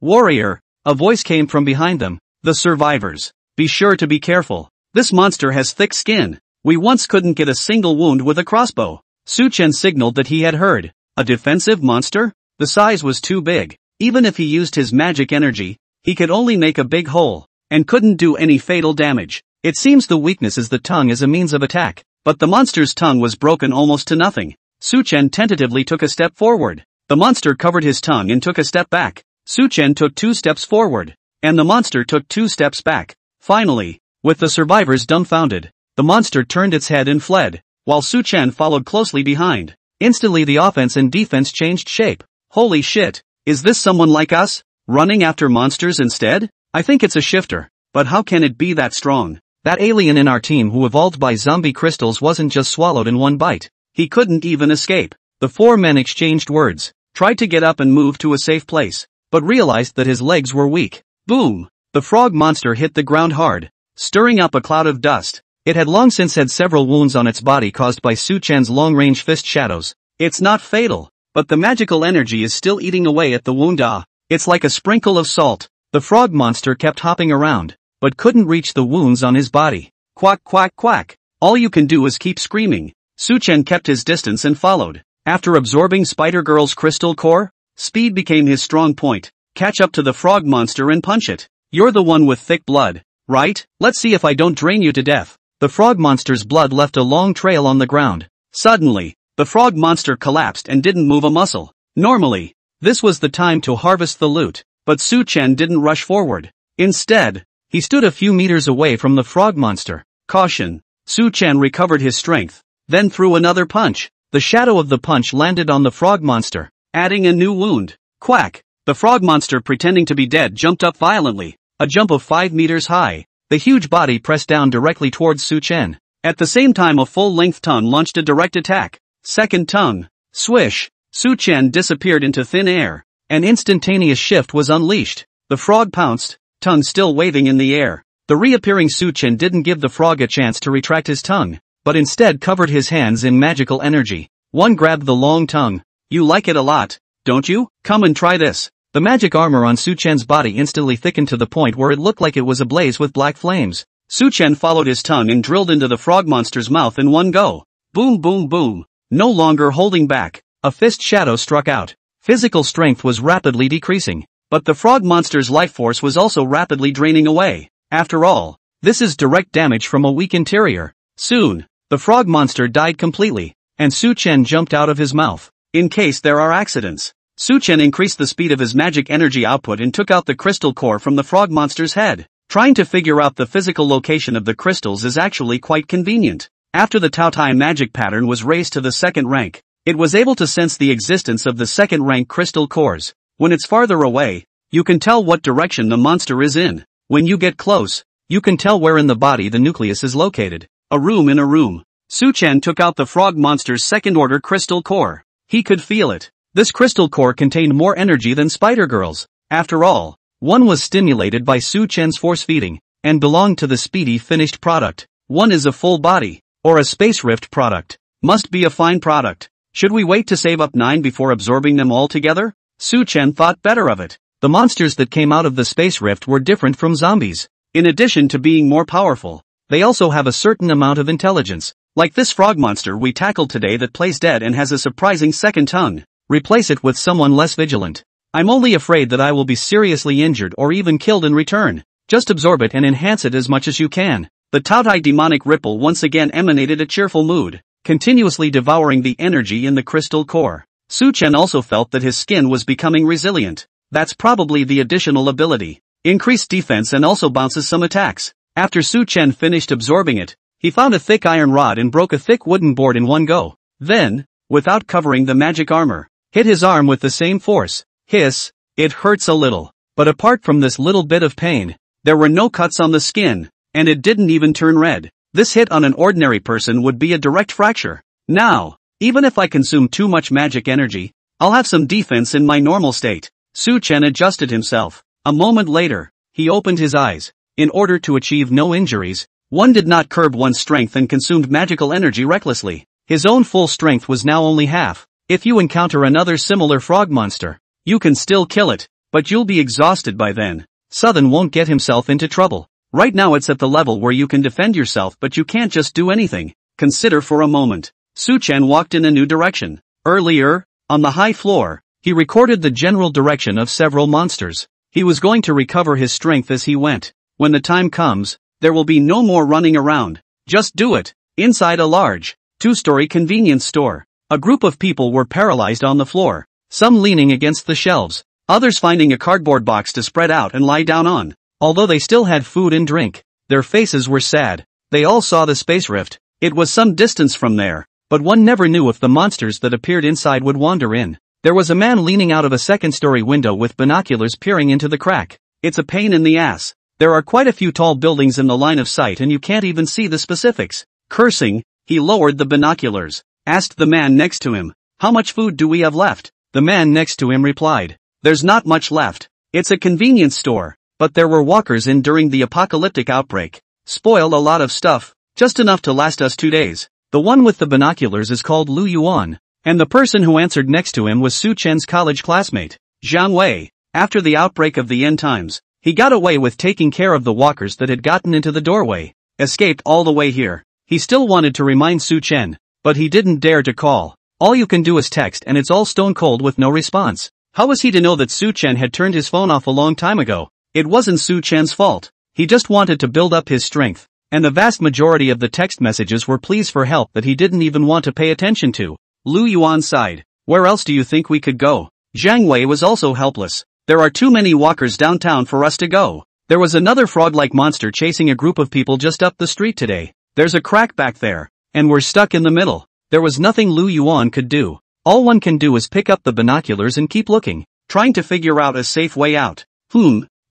Warrior, a voice came from behind them. The survivors. Be sure to be careful. This monster has thick skin. We once couldn't get a single wound with a crossbow. Su Chen signaled that he had heard. A defensive monster? The size was too big. Even if he used his magic energy, he could only make a big hole, and couldn't do any fatal damage. It seems the weakness is the tongue as a means of attack, but the monster's tongue was broken almost to nothing. Su Chen tentatively took a step forward. The monster covered his tongue and took a step back. Su Chen took 2 steps forward, and the monster took 2 steps back. Finally, with the survivors dumbfounded, the monster turned its head and fled, while Su Chen followed closely behind. Instantly the offense and defense changed shape. Holy shit, is this someone like us, running after monsters instead? I think it's a shifter, but how can it be that strong? That alien in our team who evolved by zombie crystals wasn't just swallowed in one bite. He couldn't even escape. The 4 men exchanged words, tried to get up and move to a safe place, but realized that his legs were weak. Boom! The frog monster hit the ground hard, stirring up a cloud of dust. It had long since had several wounds on its body caused by Su Chen's long-range fist shadows. It's not fatal, but the magical energy is still eating away at the wound. It's like a sprinkle of salt. The frog monster kept hopping around, but couldn't reach the wounds on his body. Quack quack quack. All you can do is keep screaming. Su Chen kept his distance and followed. After absorbing Spider-Girl's crystal core, speed became his strong point. Catch up to the frog monster and punch it. You're the one with thick blood, right? Let's see if I don't drain you to death. The frog monster's blood left a long trail on the ground. Suddenly, the frog monster collapsed and didn't move a muscle. Normally, this was the time to harvest the loot, but Su Chen didn't rush forward. Instead, he stood a few meters away from the frog monster. Caution! Su Chen recovered his strength, then threw another punch. The shadow of the punch landed on the frog monster, adding a new wound. Quack! The frog monster, pretending to be dead, jumped up violently, a jump of 5 meters high. The huge body pressed down directly towards Su Chen. At the same time, a full-length tongue launched a direct attack. Second tongue. Swish! Su Chen disappeared into thin air. An instantaneous shift was unleashed. The frog pounced, tongue still waving in the air. The reappearing Su Chen didn't give the frog a chance to retract his tongue, but instead covered his hands in magical energy. One grabbed the long tongue. You like it a lot, don't you? Come and try this. The magic armor on Su Chen's body instantly thickened to the point where it looked like it was ablaze with black flames. Su Chen followed his tongue and drilled into the frog monster's mouth in one go. Boom boom boom. No longer holding back, a fist shadow struck out. Physical strength was rapidly decreasing, but the frog monster's life force was also rapidly draining away. After all, this is direct damage from a weak interior. Soon, the frog monster died completely, and Su Chen jumped out of his mouth. In case there are accidents, Su Chen increased the speed of his magic energy output and took out the crystal core from the frog monster's head. Trying to figure out the physical location of the crystals is actually quite convenient. After the Taotai magic pattern was raised to the 2nd rank, it was able to sense the existence of the 2nd rank crystal cores. When it's farther away, you can tell what direction the monster is in. When you get close, you can tell where in the body the nucleus is located. A room in a room. Su Chen took out the frog monster's second-order crystal core. He could feel it. This crystal core contained more energy than Spider-Girl's. After all, one was stimulated by Su Chen's force feeding, and belonged to the speedy finished product. One is a full body, or a space rift product. Must be a fine product. Should we wait to save up 9 before absorbing them all together? Su Chen thought better of it. The monsters that came out of the space rift were different from zombies. In addition to being more powerful, they also have a certain amount of intelligence. Like this frog monster we tackled today that plays dead and has a surprising second tongue. Replace it with someone less vigilant. I'm only afraid that I will be seriously injured or even killed in return. Just absorb it and enhance it as much as you can. The Taotai demonic ripple once again emanated a cheerful mood, continuously devouring the energy in the crystal core. Su Chen also felt that his skin was becoming resilient. That's probably the additional ability. Increased defense and also bounces some attacks. After Su Chen finished absorbing it, he found a thick iron rod and broke a thick wooden board in one go. Then, without covering the magic armor, hit his arm with the same force. Hiss, it hurts a little. But apart from this little bit of pain, there were no cuts on the skin, and it didn't even turn red. This hit on an ordinary person would be a direct fracture. Now, even if I consume too much magic energy, I'll have some defense in my normal state. Su Chen adjusted himself. A moment later, he opened his eyes. In order to achieve no injuries, one did not curb one's strength and consumed magical energy recklessly. His own full strength was now only half. If you encounter another similar frog monster, you can still kill it, but you'll be exhausted by then. Southern won't get himself into trouble. Right now it's at the level where you can defend yourself but you can't just do anything. Consider for a moment. Su Chen walked in a new direction. Earlier, on the high floor, he recorded the general direction of several monsters. He was going to recover his strength as he went. When the time comes, there will be no more running around. Just do it. Inside a large, 2-story convenience store, a group of people were paralyzed on the floor, some leaning against the shelves, others finding a cardboard box to spread out and lie down on. Although they still had food and drink, their faces were sad. They all saw the space rift. It was some distance from there, but one never knew if the monsters that appeared inside would wander in. There was a man leaning out of a second-story window with binoculars peering into the crack. It's a pain in the ass. There are quite a few tall buildings in the line of sight and you can't even see the specifics. Cursing, he lowered the binoculars, asked the man next to him, "How much food do we have left?" The man next to him replied, "There's not much left. It's a convenience store, but there were walkers in during the apocalyptic outbreak. Spoiled a lot of stuff, just enough to last us 2 days." The one with the binoculars is called Lu Yuan, and the person who answered next to him was Su Chen's college classmate, Zhang Wei. After the outbreak of the end times, he got away with taking care of the walkers that had gotten into the doorway, escaped all the way here. He still wanted to remind Su Chen, but he didn't dare to call. All you can do is text and it's all stone cold with no response. How was he to know that Su Chen had turned his phone off a long time ago? It wasn't Su Chen's fault. He just wanted to build up his strength, and the vast majority of the text messages were pleas for help that he didn't even want to pay attention to. Lu Yuan sighed. "Where else do you think we could go?" Zhang Wei was also helpless. "There are too many walkers downtown for us to go. There was another frog-like monster chasing a group of people just up the street today. There's a crack back there, and we're stuck in the middle." There was nothing Lu Yuan could do. All one can do is pick up the binoculars and keep looking, trying to figure out a safe way out.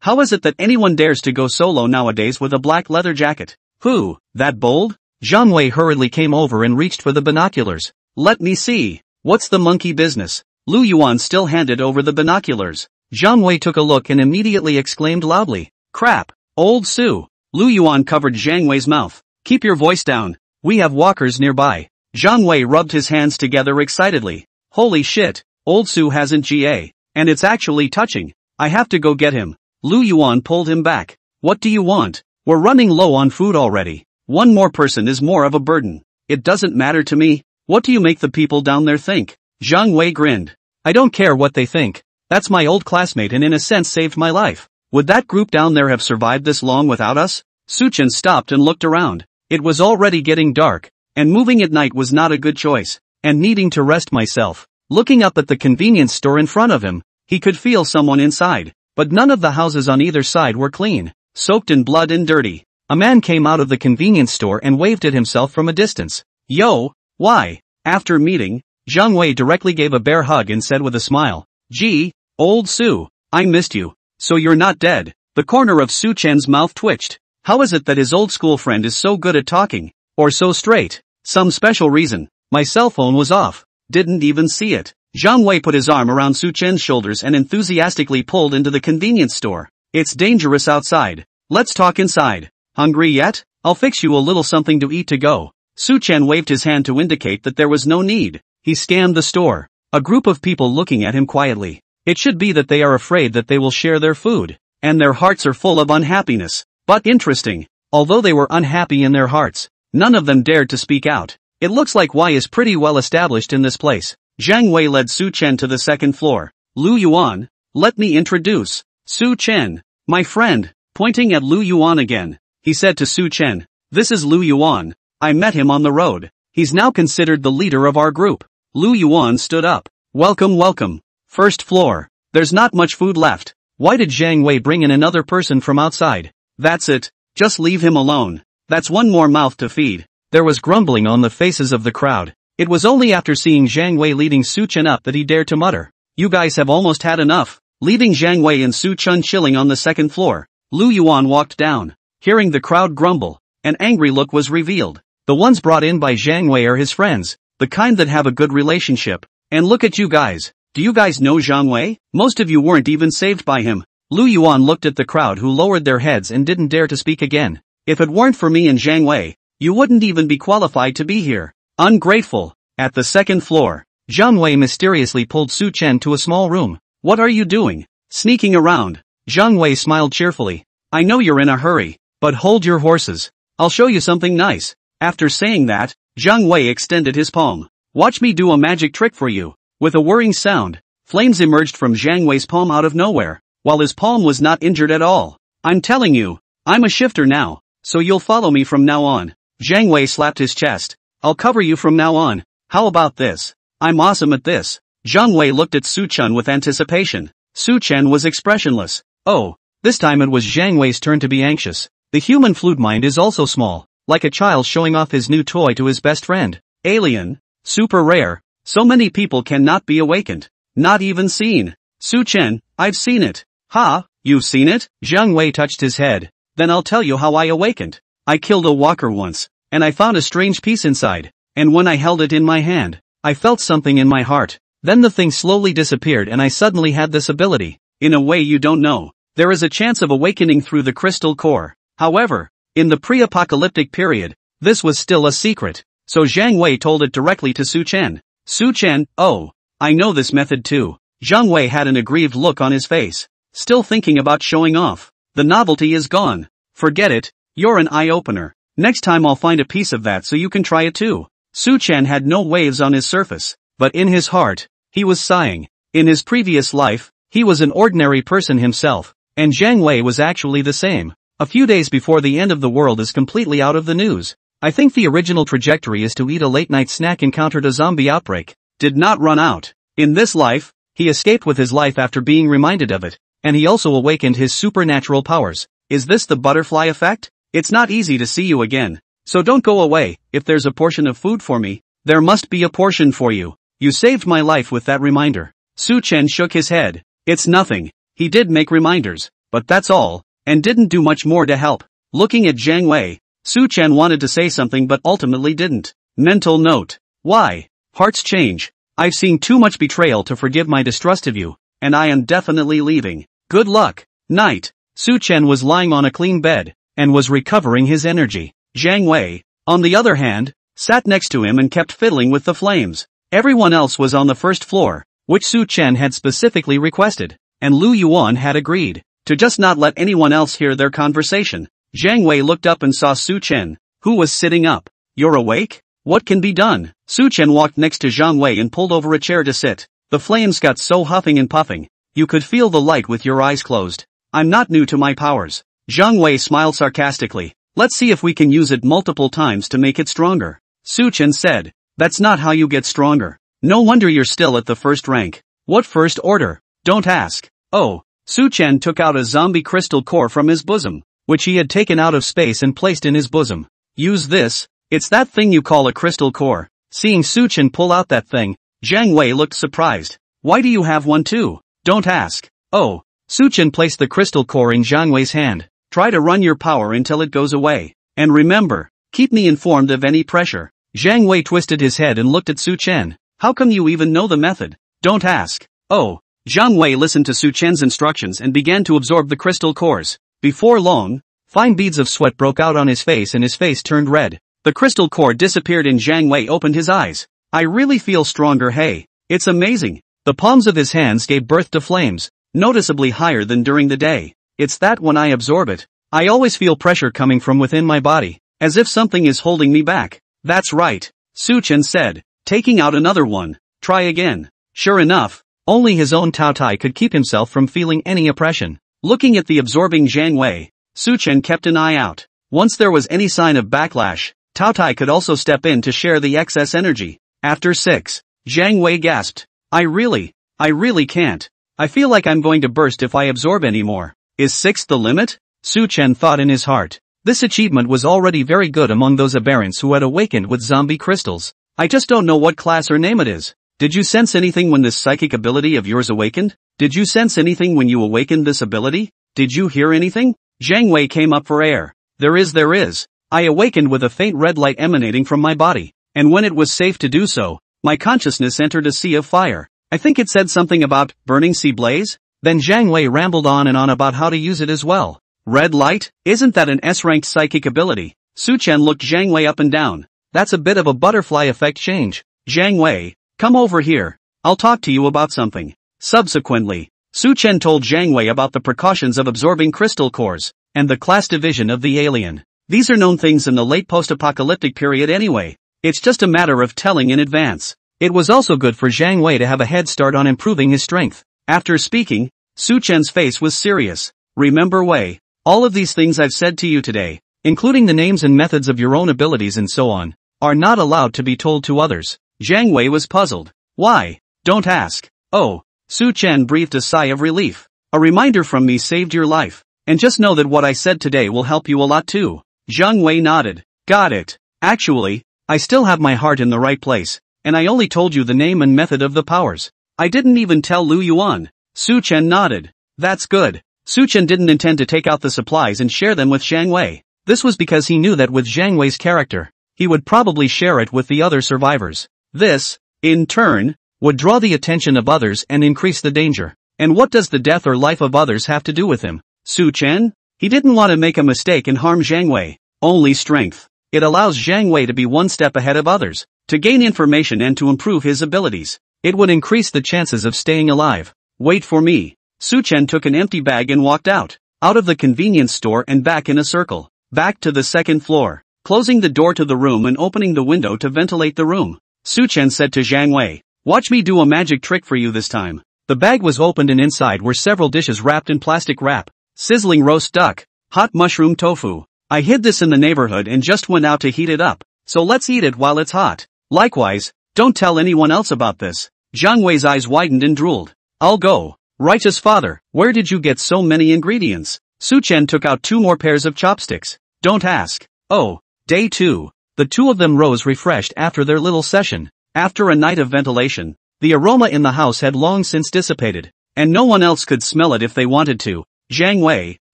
How is it that anyone dares to go solo nowadays with a black leather jacket? Who, that bold? Zhang Wei hurriedly came over and reached for the binoculars. "Let me see. What's the monkey business?" Lu Yuan still handed over the binoculars. Zhang Wei took a look and immediately exclaimed loudly, "Crap, old Su." Lu Yuan covered Zhang Wei's mouth. "Keep your voice down. We have walkers nearby." Zhang Wei rubbed his hands together excitedly. "Holy shit, old Su hasn't GA, and it's actually touching. I have to go get him." Lu Yuan pulled him back. "What do you want? We're running low on food already. One more person is more of a burden." "It doesn't matter to me. What do you make the people down there think?" Zhang Wei grinned. "I don't care what they think. That's my old classmate and in a sense saved my life. Would that group down there have survived this long without us?" Su Chen stopped and looked around. It was already getting dark, and moving at night was not a good choice, and needing to rest myself. Looking up at the convenience store in front of him, he could feel someone inside, but none of the houses on either side were clean, soaked in blood and dirty. A man came out of the convenience store and waved at himself from a distance. "Yo, why?" After meeting, Zhang Wei directly gave a bear hug and said with a smile, "Gee, old Su, I missed you. So you're not dead." The corner of Su Chen's mouth twitched. How is it that his old school friend is so good at talking, or so straight? Some special reason. My cell phone was off. Didn't even see it. Zhang Wei put his arm around Su Chen's shoulders and enthusiastically pulled into the convenience store. It's dangerous outside. Let's talk inside. Hungry yet? I'll fix you a little something to eat to go. Su Chen waved his hand to indicate that there was no need. He scanned the store. A group of people looking at him quietly. It should be that they are afraid that they will share their food. And their hearts are full of unhappiness. But interesting. Although they were unhappy in their hearts, none of them dared to speak out. It looks like Wei is pretty well established in this place. Zhang Wei led Su Chen to the second floor. Lu Yuan, let me introduce. Su Chen, my friend, pointing at Lu Yuan again. He said to Su Chen, this is Lu Yuan. I met him on the road. He's now considered the leader of our group. Lu Yuan stood up. Welcome, welcome. First floor. There's not much food left. Why did Zhang Wei bring in another person from outside? That's it. Just leave him alone. That's one more mouth to feed. There was grumbling on the faces of the crowd. It was only after seeing Zhang Wei leading Su Chen up that he dared to mutter. You guys have almost had enough. Leaving Zhang Wei and Su Chen chilling on the second floor, Lu Yuan walked down. Hearing the crowd grumble, an angry look was revealed. The ones brought in by Zhang Wei are his friends, the kind that have a good relationship. And look at you guys. Do you guys know Zhang Wei? Most of you weren't even saved by him. Lu Yuan looked at the crowd who lowered their heads and didn't dare to speak again. If it weren't for me and Zhang Wei, you wouldn't even be qualified to be here. Ungrateful. At the second floor, Zhang Wei mysteriously pulled Su Chen to a small room. What are you doing? Sneaking around. Zhang Wei smiled cheerfully. I know you're in a hurry, but hold your horses. I'll show you something nice. After saying that, Zhang Wei extended his palm. Watch me do a magic trick for you. With a whirring sound, flames emerged from Zhang Wei's palm out of nowhere, while his palm was not injured at all. I'm telling you, I'm a shifter now, so you'll follow me from now on. Zhang Wei slapped his chest. I'll cover you from now on. How about this? I'm awesome at this. Zhang Wei looked at Su Chen with anticipation. Su Chen was expressionless. Oh, this time it was Zhang Wei's turn to be anxious. The human flute mind is also small, like a child showing off his new toy to his best friend. Alien. Super rare. So many people cannot be awakened. Not even seen. Su Chen, I've seen it. Ha, you've seen it? Zhang Wei touched his head. Then I'll tell you how I awakened. I killed a walker once, and I found a strange piece inside, and when I held it in my hand, I felt something in my heart. Then the thing slowly disappeared and I suddenly had this ability. In a way you don't know, there is a chance of awakening through the crystal core. However, in the pre-apocalyptic period, this was still a secret, so Zhang Wei told it directly to Su Chen. Su Chen, oh, I know this method too. Zhang Wei had an aggrieved look on his face, still thinking about showing off. The novelty is gone. Forget it. You're an eye-opener. Next time I'll find a piece of that so you can try it too. Su Chen had no waves on his surface, but in his heart, he was sighing. In his previous life, he was an ordinary person himself, and Zhang Wei was actually the same. A few days before the end of the world is completely out of the news. I think the original trajectory is to eat a late-night snack encountered a zombie outbreak. Did not run out. In this life, he escaped with his life after being reminded of it, and he also awakened his supernatural powers. Is this the butterfly effect? It's not easy to see you again. So don't go away. If there's a portion of food for me, there must be a portion for you. You saved my life with that reminder. Su Chen shook his head. It's nothing. He did make reminders, but that's all, and didn't do much more to help. Looking at Zhang Wei, Su Chen wanted to say something but ultimately didn't. Mental note. Why? Hearts change. I've seen too much betrayal to forgive my distrust of you, and I am definitely leaving. Good luck. Night. Su Chen was lying on a clean bed, and was recovering his energy. Zhang Wei, on the other hand, sat next to him and kept fiddling with the flames. Everyone else was on the first floor, which Su Chen had specifically requested, and Lu Yuan had agreed to just not let anyone else hear their conversation. Zhang Wei looked up and saw Su Chen, who was sitting up. You're awake? What can be done? Su Chen walked next to Zhang Wei and pulled over a chair to sit. The flames got so huffing and puffing, you could feel the light with your eyes closed. I'm not new to my powers. Zhang Wei smiled sarcastically. Let's see if we can use it multiple times to make it stronger. Su Chen said, that's not how you get stronger. No wonder you're still at the first rank. What first order? Don't ask. Oh, Su Chen took out a zombie crystal core from his bosom, which he had taken out of space and placed in his bosom. Use this. It's that thing you call a crystal core. Seeing Su Chen pull out that thing, Zhang Wei looked surprised. Why do you have one too? Don't ask. Oh. Su Chen placed the crystal core in Zhang Wei's hand. Try to run your power until it goes away. And remember, keep me informed of any pressure. Zhang Wei twisted his head and looked at Su Chen. How come you even know the method? Don't ask. Oh. Zhang Wei listened to Su Chen's instructions and began to absorb the crystal cores. Before long, fine beads of sweat broke out on his face and his face turned red. The crystal core disappeared and Zhang Wei opened his eyes. I really feel stronger, hey. It's amazing. The palms of his hands gave birth to flames, noticeably higher than during the day. It's that when I absorb it, I always feel pressure coming from within my body, as if something is holding me back. That's right, Su Chen said, taking out another one. Try again. Sure enough, only his own Tao Tai could keep himself from feeling any oppression. Looking at the absorbing Zhang Wei, Su Chen kept an eye out. Once there was any sign of backlash, Tao Tai could also step in to share the excess energy. After 6, Zhang Wei gasped. I really can't. I feel like I'm going to burst if I absorb any more. Is 6 the limit? Su Chen thought in his heart. This achievement was already very good among those aberrants who had awakened with zombie crystals. I just don't know what class or name it is. Did you sense anything when this psychic ability of yours awakened? Did you sense anything when you awakened this ability? Did you hear anything? Zhang Wei came up for air. There is. I awakened with a faint red light emanating from my body, and when it was safe to do so, my consciousness entered a sea of fire. I think it said something about burning sea blaze? Then Zhang Wei rambled on and on about how to use it as well. Red light? Isn't that an S-ranked psychic ability? Su Chen looked Zhang Wei up and down. That's a bit of a butterfly effect change. Zhang Wei, come over here. I'll talk to you about something. Subsequently, Su Chen told Zhang Wei about the precautions of absorbing crystal cores, and the class division of the alien. These are known things in the late post-apocalyptic period anyway. It's just a matter of telling in advance. It was also good for Zhang Wei to have a head start on improving his strength. After speaking, Su Chen's face was serious. Remember Wei, all of these things I've said to you today, including the names and methods of your own abilities and so on, are not allowed to be told to others. Zhang Wei was puzzled. Why? Don't ask. Oh. Su Chen breathed a sigh of relief. A reminder from me saved your life. And just know that what I said today will help you a lot too. Zhang Wei nodded. Got it. Actually, I still have my heart in the right place, and I only told you the name and method of the powers. I didn't even tell Lu Yuan. Su Chen nodded. That's good. Su Chen didn't intend to take out the supplies and share them with Zhang Wei. This was because he knew that with Zhang Wei's character, he would probably share it with the other survivors. This, in turn, would draw the attention of others and increase the danger. And what does the death or life of others have to do with him? Su Chen? He didn't want to make a mistake and harm Zhang Wei. Only strength. It allows Zhang Wei to be one step ahead of others, to gain information and to improve his abilities. It would increase the chances of staying alive. Wait for me. Su Chen took an empty bag and walked out of the convenience store and back in a circle, back to the second floor, closing the door to the room and opening the window to ventilate the room. Su Chen said to Zhang Wei, watch me do a magic trick for you this time. The bag was opened and inside were several dishes wrapped in plastic wrap. Sizzling roast duck, hot mushroom tofu. I hid this in the neighborhood and just went out to heat it up, so let's eat it while it's hot. Likewise, don't tell anyone else about this. Zhang Wei's eyes widened and drooled. I'll go. Righteous Father, where did you get so many ingredients? Su Chen took out 2 more pairs of chopsticks. Don't ask. Oh, day 2. The two of them rose refreshed after their little session. After a night of ventilation, the aroma in the house had long since dissipated, and no one else could smell it if they wanted to. Zhang Wei,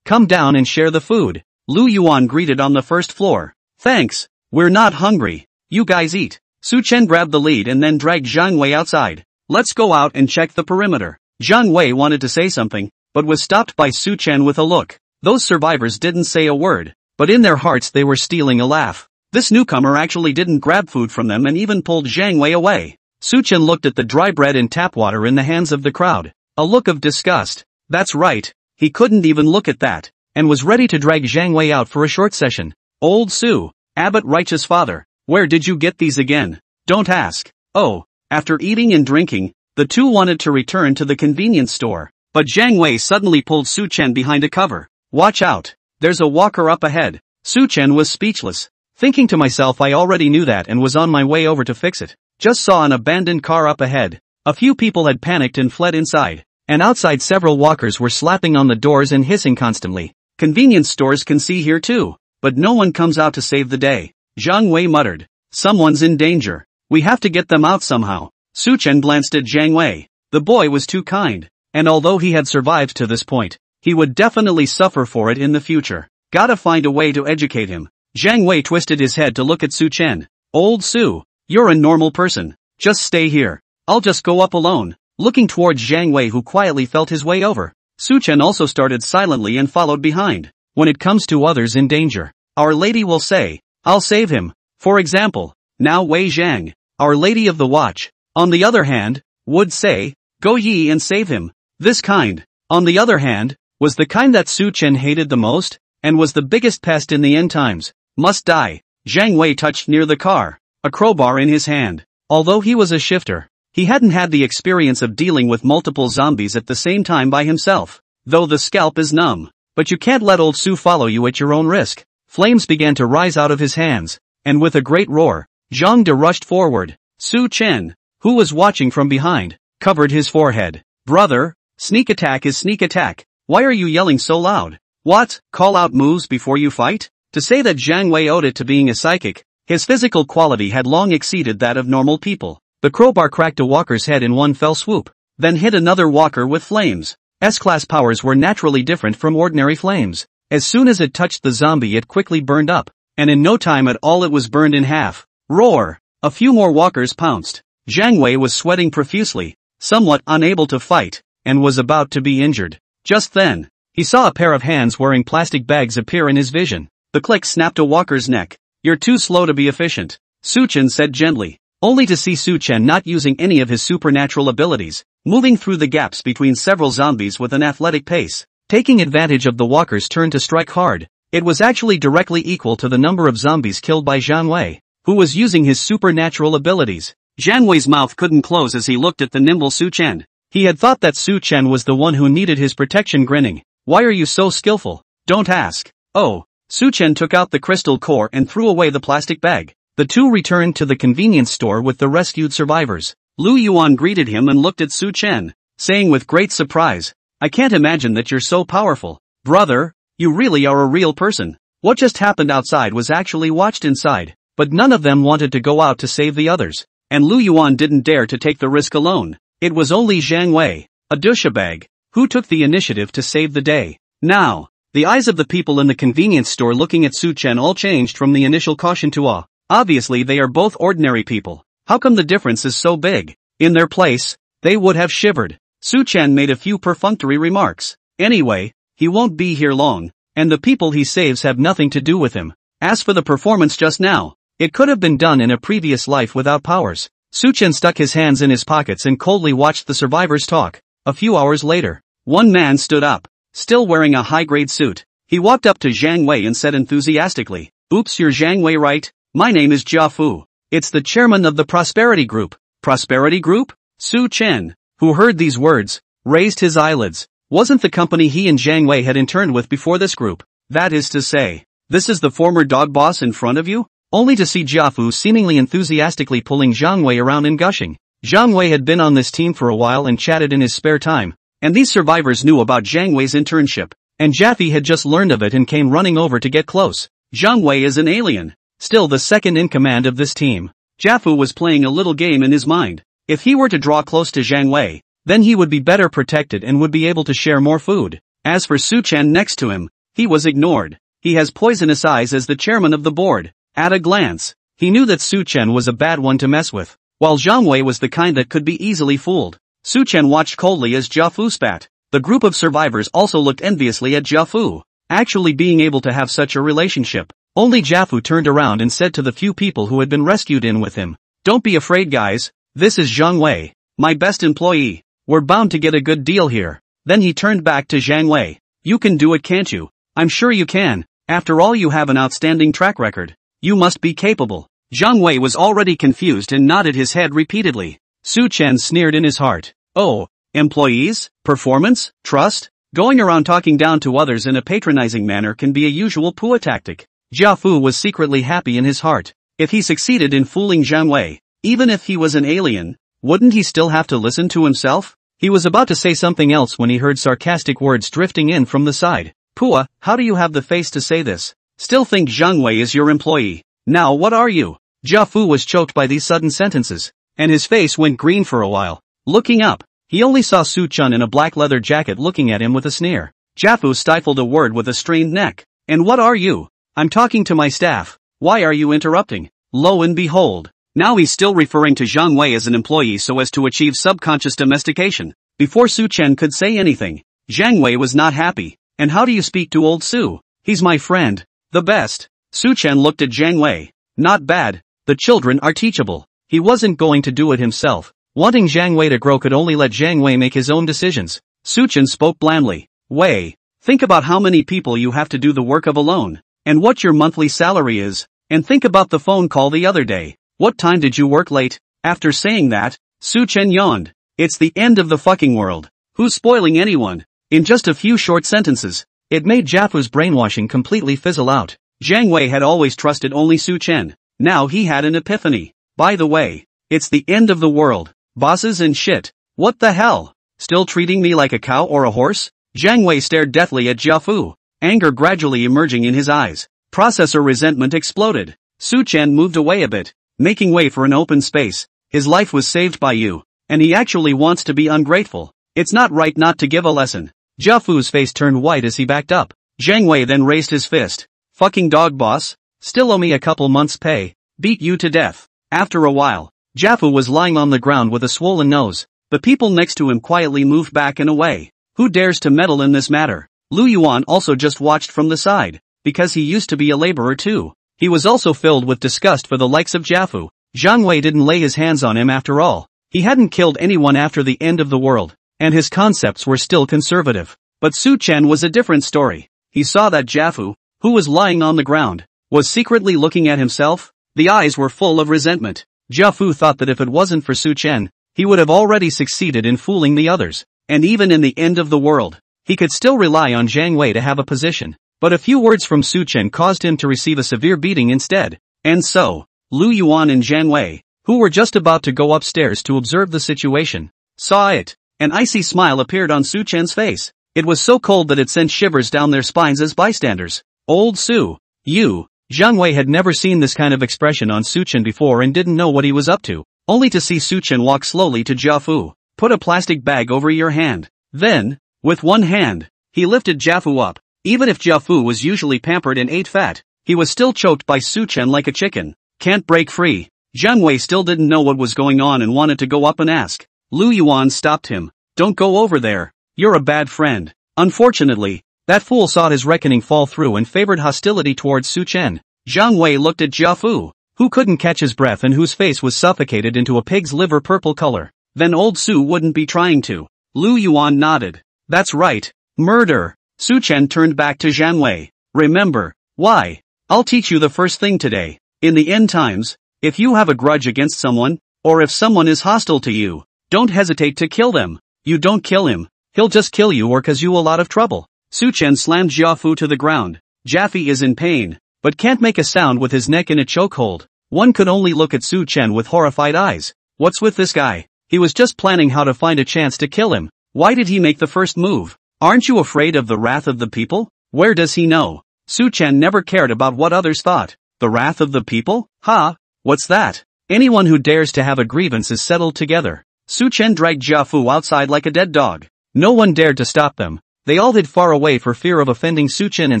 come down and share the food. Lu Yuan greeted on the first floor. Thanks. We're not hungry. You guys eat. Su Chen grabbed the lead and then dragged Zhang Wei outside. Let's go out and check the perimeter. Zhang Wei wanted to say something, but was stopped by Su Chen with a look. Those survivors didn't say a word, but in their hearts they were stealing a laugh. This newcomer actually didn't grab food from them and even pulled Zhang Wei away. Su Chen looked at the dry bread and tap water in the hands of the crowd. A look of disgust. That's right, he couldn't even look at that, and was ready to drag Zhang Wei out for a short session. Old Su, Abbot Righteous Father, where did you get these again? Don't ask. Oh, after eating and drinking, the two wanted to return to the convenience store, but Zhang Wei suddenly pulled Su Chen behind a cover. Watch out, there's a walker up ahead. Su Chen was speechless. Thinking to myself I already knew that and was on my way over to fix it. Just saw an abandoned car up ahead. A few people had panicked and fled inside, and outside several walkers were slapping on the doors and hissing constantly. Convenience stores can see here too, but no one comes out to save the day. Zhang Wei muttered. Someone's in danger. We have to get them out somehow. Su Chen glanced at Zhang Wei. The boy was too kind, and although he had survived to this point, he would definitely suffer for it in the future. Gotta find a way to educate him. Zhang Wei twisted his head to look at Su Chen. Old Su, you're a normal person. Just stay here. I'll just go up alone. Looking towards Zhang Wei, who quietly felt his way over, Su Chen also started silently and followed behind. When it comes to others in danger, Our Lady will say, I'll save him. For example, now Wei Zhang, Our Lady of the Watch, on the other hand, would say, Go Yi and save him. This kind, on the other hand, was the kind that Su Chen hated the most, and was the biggest pest in the end times. Must die. Zhang Wei touched near the car, a crowbar in his hand. Although he was a shifter, he hadn't had the experience of dealing with multiple zombies at the same time by himself. Though the scalp is numb, but you can't let old Su follow you at your own risk. Flames began to rise out of his hands, and with a great roar, Zhang De rushed forward. Su Chen, who was watching from behind, covered his forehead. Brother, sneak attack is sneak attack. Why are you yelling so loud? What, call out moves before you fight? To say that Zhang Wei owed it to being a psychic, his physical quality had long exceeded that of normal people. The crowbar cracked a walker's head in one fell swoop, then hit another walker with flames. S-class powers were naturally different from ordinary flames. As soon as it touched the zombie, it quickly burned up, and in no time at all it was burned in half. Roar! A few more walkers pounced. Zhang Wei was sweating profusely, somewhat unable to fight, and was about to be injured. Just then, he saw a pair of hands wearing plastic bags appear in his vision. The click snapped a walker's neck. You're too slow to be efficient, Su Chen said gently, only to see Su Chen not using any of his supernatural abilities, moving through the gaps between several zombies with an athletic pace, taking advantage of the walker's turn to strike hard. It was actually directly equal to the number of zombies killed by Zhang Wei, who was using his supernatural abilities. Zhang Wei's mouth couldn't close as he looked at the nimble Su Chen. He had thought that Su Chen was the one who needed his protection, grinning. Why are you so skillful? Don't ask. Oh. Su Chen took out the crystal core and threw away the plastic bag. The two returned to the convenience store with the rescued survivors. Lu Yuan greeted him and looked at Su Chen, saying with great surprise, I can't imagine that you're so powerful. Brother, you really are a real person. What just happened outside was actually watched inside, but none of them wanted to go out to save the others, and Lu Yuan didn't dare to take the risk alone. It was only Zhang Wei, a douchebag, who took the initiative to save the day. Now, the eyes of the people in the convenience store looking at Su Chen all changed from the initial caution to awe. Obviously they are both ordinary people. How come the difference is so big? In their place, they would have shivered. Su Chen made a few perfunctory remarks. Anyway, he won't be here long, and the people he saves have nothing to do with him. As for the performance just now, it could have been done in a previous life without powers. Su Chen stuck his hands in his pockets and coldly watched the survivors talk. A few hours later, one man stood up, still wearing a high-grade suit. He walked up to Zhang Wei and said enthusiastically, Oops, you're Zhang Wei, right? My name is Jia Fu. It's the chairman of the Prosperity Group. Prosperity Group? Su Chen, who heard these words, raised his eyelids. Wasn't the company he and Zhang Wei had interned with before this group? That is to say, this is the former dog boss in front of you? Only to see Jia Fu seemingly enthusiastically pulling Zhang Wei around and gushing. Zhang Wei had been on this team for a while and chatted in his spare time, and these survivors knew about Zhang Wei's internship, and Jaffe had just learned of it and came running over to get close. Zhang Wei is an alien, still the second in command of this team. Jaffe was playing a little game in his mind. If he were to draw close to Zhang Wei, then he would be better protected and would be able to share more food. As for Su Chen next to him, he was ignored. He has poisonous eyes as the chairman of the board. At a glance, he knew that Su Chen was a bad one to mess with, while Zhang Wei was the kind that could be easily fooled. Su Chen watched coldly as Jia Fu spat. The group of survivors also looked enviously at Jia Fu, actually being able to have such a relationship. Only Jia Fu turned around and said to the few people who had been rescued in with him, Don't be afraid, guys. This is Zhang Wei, my best employee. We're bound to get a good deal here. Then he turned back to Zhang Wei. You can do it, can't you? I'm sure you can. After all, you have an outstanding track record. You must be capable. Zhang Wei was already confused and nodded his head repeatedly. Su Chen sneered in his heart. Oh, employees, performance, trust? Going around talking down to others in a patronizing manner can be a usual Pua tactic. Jia Fu was secretly happy in his heart. If he succeeded in fooling Zhang Wei, even if he was an alien, wouldn't he still have to listen to himself? He was about to say something else when he heard sarcastic words drifting in from the side. Pua, how do you have the face to say this? Still think Zhang Wei is your employee. Now what are you? Jia Fu was choked by these sudden sentences, and his face went green for a while. Looking up, he only saw Su Chen in a black leather jacket looking at him with a sneer. Jia Fu stifled a word with a strained neck. And what are you? I'm talking to my staff. Why are you interrupting? Lo and behold. Now he's still referring to Zhang Wei as an employee so as to achieve subconscious domestication. Before Su Chen could say anything, Zhang Wei was not happy. And how do you speak to old Su? He's my friend. The best. Su Chen looked at Zhang Wei. Not bad. The children are teachable. He wasn't going to do it himself. Wanting Zhang Wei to grow could only let Zhang Wei make his own decisions. Su Chen spoke blandly. Wei, think about how many people you have to do the work of alone, and what your monthly salary is, and think about the phone call the other day. What time did you work late? After saying that, Su Chen yawned. It's the end of the fucking world. Who's spoiling anyone? In just a few short sentences, it made Jafu's brainwashing completely fizzle out. Zhang Wei had always trusted only Su Chen. Now he had an epiphany. By the way, it's the end of the world. Bosses and shit. What the hell? Still treating me like a cow or a horse? Zhang Wei stared deathly at Jafu, anger gradually emerging in his eyes. Processor resentment exploded. Su Chen moved away a bit, making way for an open space. His life was saved by you, and he actually wants to be ungrateful. It's not right not to give a lesson. Jafu's face turned white as he backed up. Zhang Wei then raised his fist. Fucking dog boss? Still owe me a couple months' pay. Beat you to death. After a while, Jafu was lying on the ground with a swollen nose. The people next to him quietly moved back and away. Who dares to meddle in this matter? Lu Yuan also just watched from the side, because he used to be a laborer too. He was also filled with disgust for the likes of Jafu. Zhang Wei didn't lay his hands on him after all. He hadn't killed anyone after the end of the world, and his concepts were still conservative. But Su Chen was a different story. He saw that Jafu, who was lying on the ground, was secretly looking at himself. The eyes were full of resentment. Jafu thought that if it wasn't for Su Chen, he would have already succeeded in fooling the others. And even in the end of the world, he could still rely on Zhang Wei to have a position. But a few words from Su Chen caused him to receive a severe beating instead. And so, Lu Yuan and Zhang Wei, who were just about to go upstairs to observe the situation, saw it. An icy smile appeared on Su Chen's face. It was so cold that it sent shivers down their spines as bystanders. Old Su, you. Zhang Wei had never seen this kind of expression on Su Chen before and didn't know what he was up to, only to see Su Chen walk slowly to Jafu. Put a plastic bag over your hand. Then, with one hand, he lifted Jafu up. Even if Jafu was usually pampered and ate fat, he was still choked by Su Chen like a chicken. Can't break free. Zhang Wei still didn't know what was going on and wanted to go up and ask. Lu Yuan stopped him. Don't go over there. You're a bad friend. Unfortunately, that fool saw his reckoning fall through and favored hostility towards Su Chen. Zhang Wei looked at Jafu, who couldn't catch his breath and whose face was suffocated into a pig's liver purple color. Then old Su wouldn't be trying to. Lu Yuan nodded. That's right. Murder. Su Chen turned back to Zhang Wei. Remember. Why? I'll teach you the first thing today. In the end times, if you have a grudge against someone, or if someone is hostile to you, don't hesitate to kill them. You don't kill him, he'll just kill you or cause you a lot of trouble. Su Chen slammed Jiafu to the ground. Jaffe is in pain, but can't make a sound with his neck in a chokehold. One could only look at Su Chen with horrified eyes. What's with this guy? He was just planning how to find a chance to kill him. Why did he make the first move? Aren't you afraid of the wrath of the people? Where does he know? Su Chen never cared about what others thought. The wrath of the people? Ha! What's that? Anyone who dares to have a grievance is settled together. Su Chen dragged Jiafu outside like a dead dog. No one dared to stop them. They all hid far away for fear of offending Su Chen in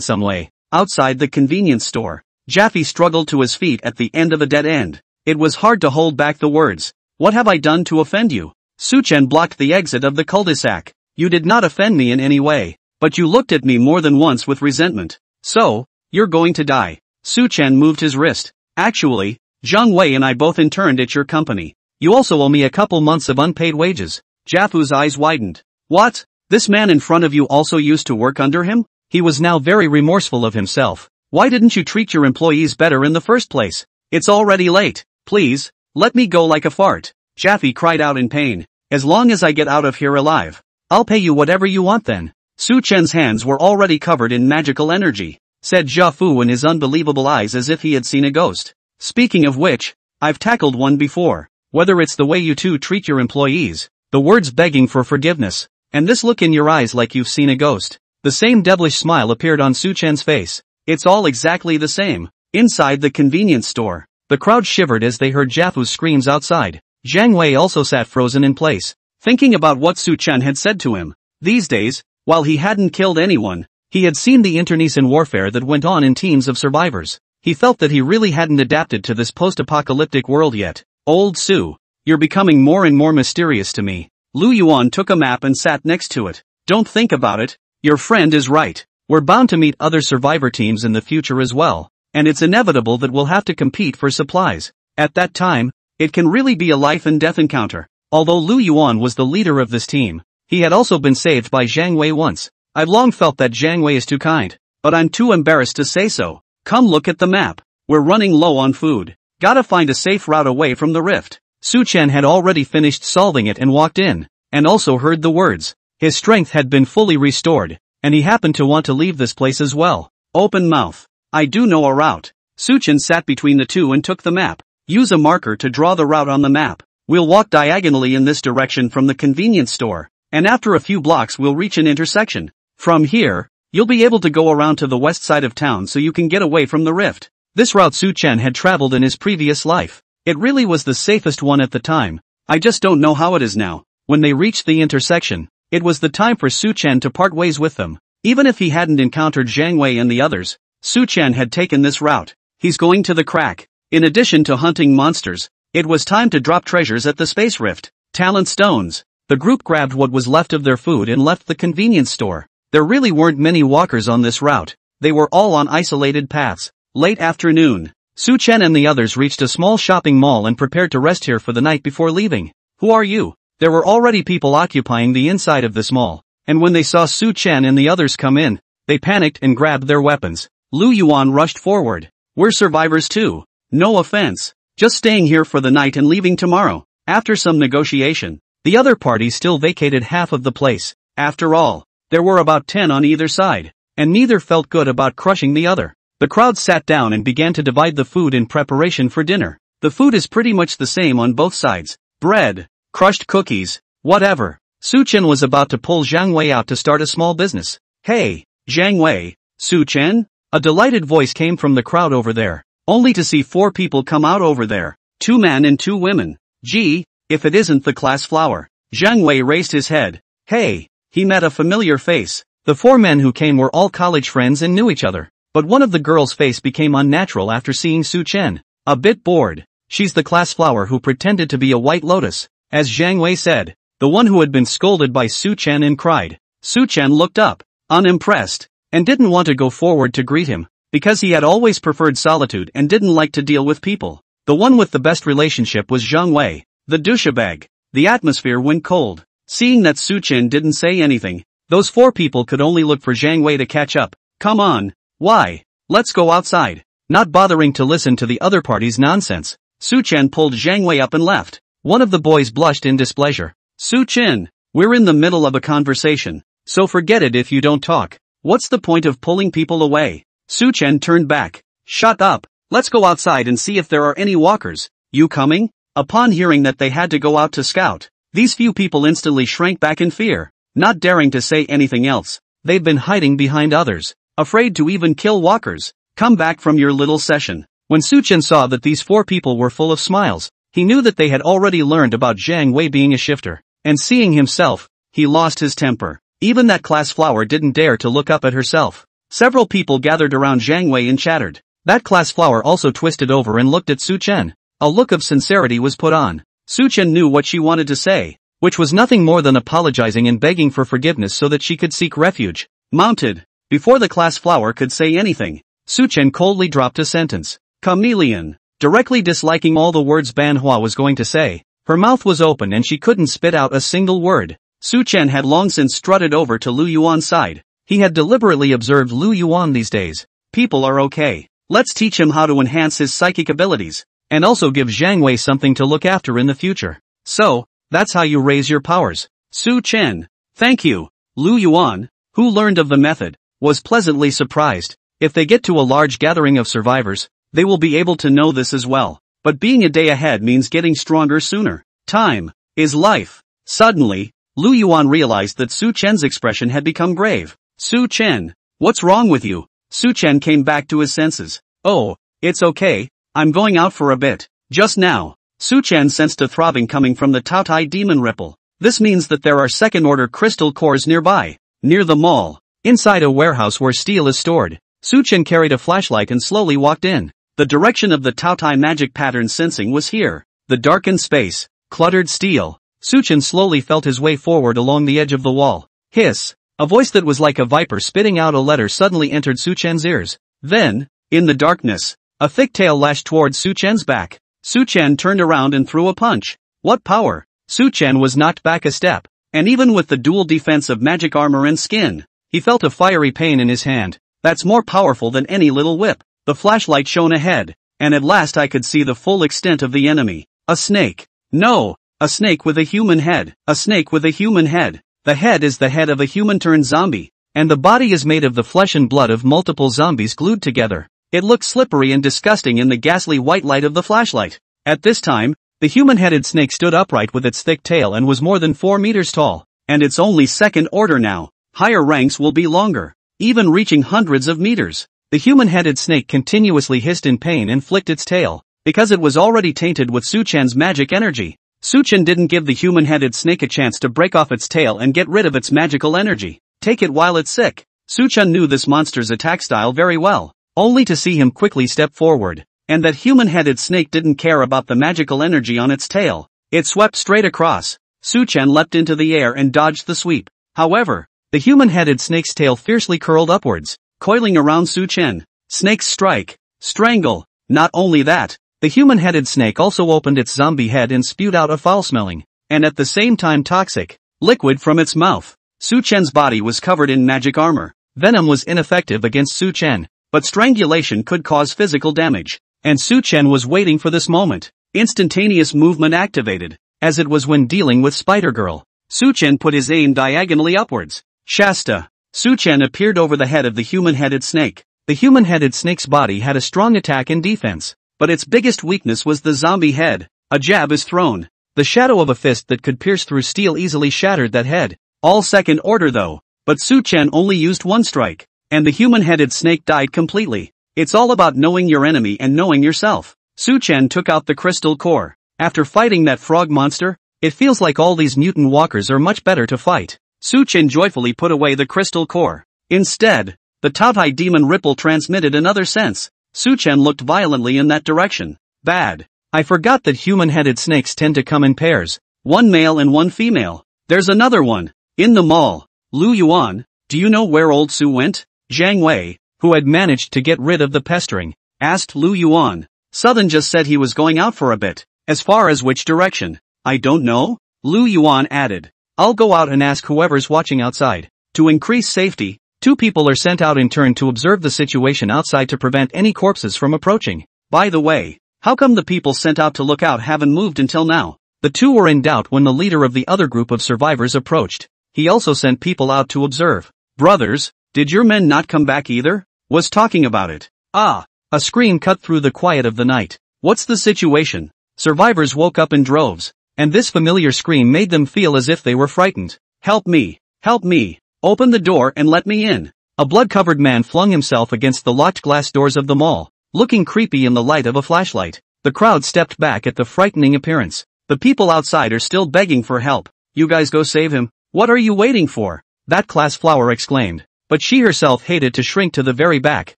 some way. Outside the convenience store, Jaffe struggled to his feet at the end of a dead end. It was hard to hold back the words. What have I done to offend you? Su Chen blocked the exit of the cul-de-sac. You did not offend me in any way, but you looked at me more than once with resentment. So, you're going to die. Su Chen moved his wrist. Actually, Zhang Wei and I both interned at your company. You also owe me a couple months of unpaid wages. Jafu's eyes widened. What? This man in front of you also used to work under him? He was now very remorseful of himself. Why didn't you treat your employees better in the first place? It's already late. Please, let me go like a fart. Jaffe cried out in pain. As long as I get out of here alive, I'll pay you whatever you want then. Su Chen's hands were already covered in magical energy, said Jiafu in his unbelievable eyes as if he had seen a ghost. Speaking of which, I've tackled one before. Whether it's the way you two treat your employees, the words begging for forgiveness, and this look in your eyes like you've seen a ghost. The same devilish smile appeared on Su Chen's face. It's all exactly the same. Inside the convenience store, the crowd shivered as they heard Jafu's screams outside. Zhang Wei also sat frozen in place, thinking about what Su Chen had said to him. These days, while he hadn't killed anyone, he had seen the internecine warfare that went on in teams of survivors. He felt that he really hadn't adapted to this post-apocalyptic world yet. Old Su, you're becoming more and more mysterious to me. Lu Yuan took a map and sat next to it. Don't think about it. Your friend is right. We're bound to meet other survivor teams in the future as well, and it's inevitable that we'll have to compete for supplies. At that time, it can really be a life and death encounter. Although Lu Yuan was the leader of this team, he had also been saved by Zhang Wei once. I've long felt that Zhang Wei is too kind, but I'm too embarrassed to say so. Come look at the map. We're running low on food. Gotta find a safe route away from the rift. Su Chen had already finished solving it and walked in, and also heard the words. His strength had been fully restored, and he happened to want to leave this place as well. Open mouth. I do know a route. Su Chen sat between the two and took the map. Use a marker to draw the route on the map. We'll walk diagonally in this direction from the convenience store, and after a few blocks we'll reach an intersection. From here, you'll be able to go around to the west side of town so you can get away from the rift. This route Su Chen had traveled in his previous life. It really was the safest one at the time. I just don't know how it is now. When they reached the intersection, it was the time for Su Chen to part ways with them. Even if he hadn't encountered Zhang Wei and the others, Su Chen had taken this route. He's going to the crack. In addition to hunting monsters, it was time to drop treasures at the space rift. Talent stones. The group grabbed what was left of their food and left the convenience store. There really weren't many walkers on this route. They were all on isolated paths. Late afternoon, Su Chen and the others reached a small shopping mall and prepared to rest here for the night before leaving. Who are you? There were already people occupying the inside of this mall, and when they saw Su Chen and the others come in, they panicked and grabbed their weapons. Lu Yuan rushed forward. We're survivors too. No offense. Just staying here for the night and leaving tomorrow. After some negotiation, the other party still vacated half of the place. After all, there were about 10 on either side, and neither felt good about crushing the other. The crowd sat down and began to divide the food in preparation for dinner. The food is pretty much the same on both sides. Bread, crushed cookies, whatever. Su Chen was about to pull Zhang Wei out to start a small business. Hey, Zhang Wei, Su Chen? A delighted voice came from the crowd over there, only to see 4 people come out over there. 2 men and 2 women. Gee, if it isn't the class flower. Zhang Wei raised his head. Hey, he met a familiar face. The 4 men who came were all college friends and knew each other. But one of the girls' face became unnatural after seeing Su Chen. A bit bored. She's the class flower who pretended to be a white lotus, as Zhang Wei said. The one who had been scolded by Su Chen and cried. Su Chen looked up, unimpressed, and didn't want to go forward to greet him, because he had always preferred solitude and didn't like to deal with people. The one with the best relationship was Zhang Wei, the douchebag. The atmosphere went cold. Seeing that Su Chen didn't say anything, those 4 people could only look for Zhang Wei to catch up. Come on. Why? Let's go outside. Not bothering to listen to the other party's nonsense, Su Chen pulled Zhang Wei up and left. One of the boys blushed in displeasure. Su Chen, we're in the middle of a conversation, so forget it if you don't talk. What's the point of pulling people away? Su Chen turned back. Shut up. Let's go outside and see if there are any walkers. You coming? Upon hearing that they had to go out to scout, these few people instantly shrank back in fear, not daring to say anything else. They've been hiding behind others, afraid to even kill walkers. Come back from your little session. When Su Chen saw that these 4 people were full of smiles, he knew that they had already learned about Zhang Wei being a shifter, and seeing himself, he lost his temper. Even that class flower didn't dare to look up at herself. Several people gathered around Zhang Wei and chattered. That class flower also twisted over and looked at Su Chen. A look of sincerity was put on. Su Chen knew what she wanted to say, which was nothing more than apologizing and begging for forgiveness so that she could seek refuge. Mounted. Before the class flower could say anything, Su Chen coldly dropped a sentence. Chameleon. Directly disliking all the words manhwa was going to say, her mouth was open and she couldn't spit out a single word. Su Chen had long since strutted over to Lu Yuan's side. He had deliberately observed Lu Yuan these days. People are okay. Let's teach him how to enhance his psychic abilities, and also give Zhang Wei something to look after in the future. So, that's how you raise your powers. Su Chen. Thank you. Lu Yuan, who learned of the method, was pleasantly surprised. If they get to a large gathering of survivors, they will be able to know this as well. But being a day ahead means getting stronger sooner. Time is life. Suddenly, Lu Yuan realized that Su Chen's expression had become grave. Su Chen, what's wrong with you? Su Chen came back to his senses. Oh, it's okay, I'm going out for a bit. Just now, Su Chen sensed a throbbing coming from the Taotai demon ripple. This means that there are second-order crystal cores nearby, near the mall, inside a warehouse where steel is stored. Su Chen carried a flashlight and slowly walked in. The direction of the Taotai magic pattern sensing was here. The darkened space, cluttered steel. Su Chen slowly felt his way forward along the edge of the wall. Hiss! A voice that was like a viper spitting out a letter suddenly entered Su Chen's ears. Then, in the darkness, a thick tail lashed towards Su Chen's back. Su Chen turned around and threw a punch. What power! Su Chen was knocked back a step, and even with the dual defense of magic armor and skin, he felt a fiery pain in his hand. That's more powerful than any little whip. The flashlight shone ahead, and at last I could see the full extent of the enemy. A snake. No, a snake with a human head. A snake with a human head. The head is the head of a human-turned zombie, and the body is made of the flesh and blood of multiple zombies glued together. It looked slippery and disgusting in the ghastly white light of the flashlight. At this time, the human-headed snake stood upright with its thick tail and was more than 4 meters tall, and it's only second order now. Higher ranks will be longer, even reaching hundreds of meters. The human-headed snake continuously hissed in pain and flicked its tail, because it was already tainted with Su Chen's magic energy. Su Chen didn't give the human-headed snake a chance to break off its tail and get rid of its magical energy. Take it while it's sick. Su Chen knew this monster's attack style very well, only to see him quickly step forward, and that human-headed snake didn't care about the magical energy on its tail. It swept straight across. Su Chen leapt into the air and dodged the sweep. However, the human-headed snake's tail fiercely curled upwards, coiling around Su Chen. Snake's strike. Strangle. Not only that, the human-headed snake also opened its zombie head and spewed out a foul-smelling, and at the same time toxic, liquid from its mouth. Su Chen's body was covered in magic armor. Venom was ineffective against Su Chen, but strangulation could cause physical damage, and Su Chen was waiting for this moment. Instantaneous movement activated, as it was when dealing with Spider-Girl. Su Chen put his aim diagonally upwards. Shasta. Su Chen appeared over the head of the human-headed snake. The human-headed snake's body had a strong attack and defense, but its biggest weakness was the zombie head. A jab is thrown. The shadow of a fist that could pierce through steel easily shattered that head. All second order though, but Su Chen only used one strike, and the human-headed snake died completely. It's all about knowing your enemy and knowing yourself. Su Chen took out the crystal core. After fighting that frog monster, it feels like all these mutant walkers are much better to fight. Su Chen joyfully put away the crystal core. Instead, the Taotai demon ripple transmitted another sense. Su Chen looked violently in that direction. Bad. I forgot that human-headed snakes tend to come in pairs. One male and one female. There's another one. In the mall. Lu Yuan, do you know where old Su went? Zhang Wei, who had managed to get rid of the pestering, asked Lu Yuan. Southern just said he was going out for a bit. As far as which direction? I don't know. Lu Yuan added. I'll go out and ask whoever's watching outside. To increase safety, 2 people are sent out in turn to observe the situation outside to prevent any corpses from approaching. By the way, how come the people sent out to look out haven't moved until now? The 2 were in doubt when the leader of the other group of survivors approached. He also sent people out to observe. Brothers, did your men not come back either? Was talking about it. Ah! A scream cut through the quiet of the night. What's the situation? Survivors woke up in droves, and this familiar scream made them feel as if they were frightened. Help me! Help me! Open the door and let me in. A blood-covered man flung himself against the locked glass doors of the mall, looking creepy in the light of a flashlight. The crowd stepped back at the frightening appearance. The people outside are still begging for help. You guys go save him. What are you waiting for? That class flower exclaimed. But she herself hated to shrink to the very back,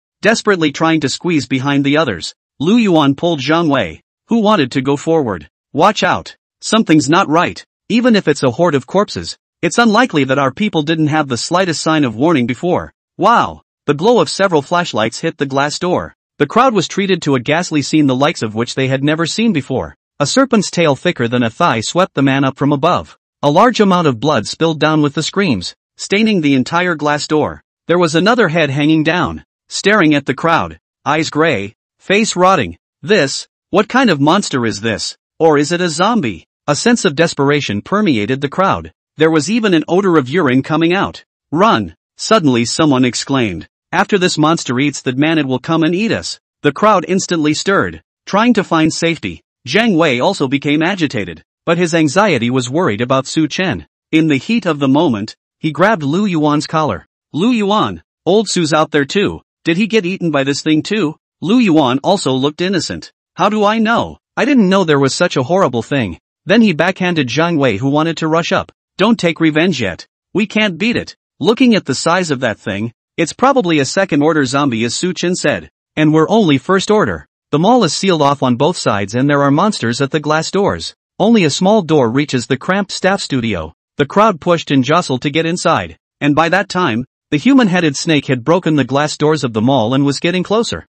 desperately trying to squeeze behind the others. Lu Yuan pulled Zhang Wei, who wanted to go forward. Watch out. Something's not right. Even if it's a horde of corpses, it's unlikely that our people didn't have the slightest sign of warning before. Wow! The glow of several flashlights hit the glass door. The crowd was treated to a ghastly scene the likes of which they had never seen before. A serpent's tail thicker than a thigh swept the man up from above. A large amount of blood spilled down with the screams, staining the entire glass door. There was another head hanging down, staring at the crowd. Eyes gray, face rotting. What kind of monster is this? Or is it a zombie? A sense of desperation permeated the crowd. There was even an odor of urine coming out. Run! Suddenly someone exclaimed. After this monster eats that man, it will come and eat us. The crowd instantly stirred, trying to find safety. Zhang Wei also became agitated, but his anxiety was worried about Su Chen. In the heat of the moment, he grabbed Lu Yuan's collar. Lu Yuan, old Su's out there too. Did he get eaten by this thing too? Lu Yuan also looked innocent. How do I know? I didn't know there was such a horrible thing. Then he backhanded Zhang Wei, who wanted to rush up. Don't take revenge yet. We can't beat it. Looking at the size of that thing, It's probably a second-order zombie, as Su-chan said. And we're only first order. The mall is sealed off on both sides and there are monsters at the glass doors. Only a small door reaches the cramped staff studio. The crowd pushed and jostled to get inside. And by that time, the human-headed snake had broken the glass doors of the mall and was getting closer.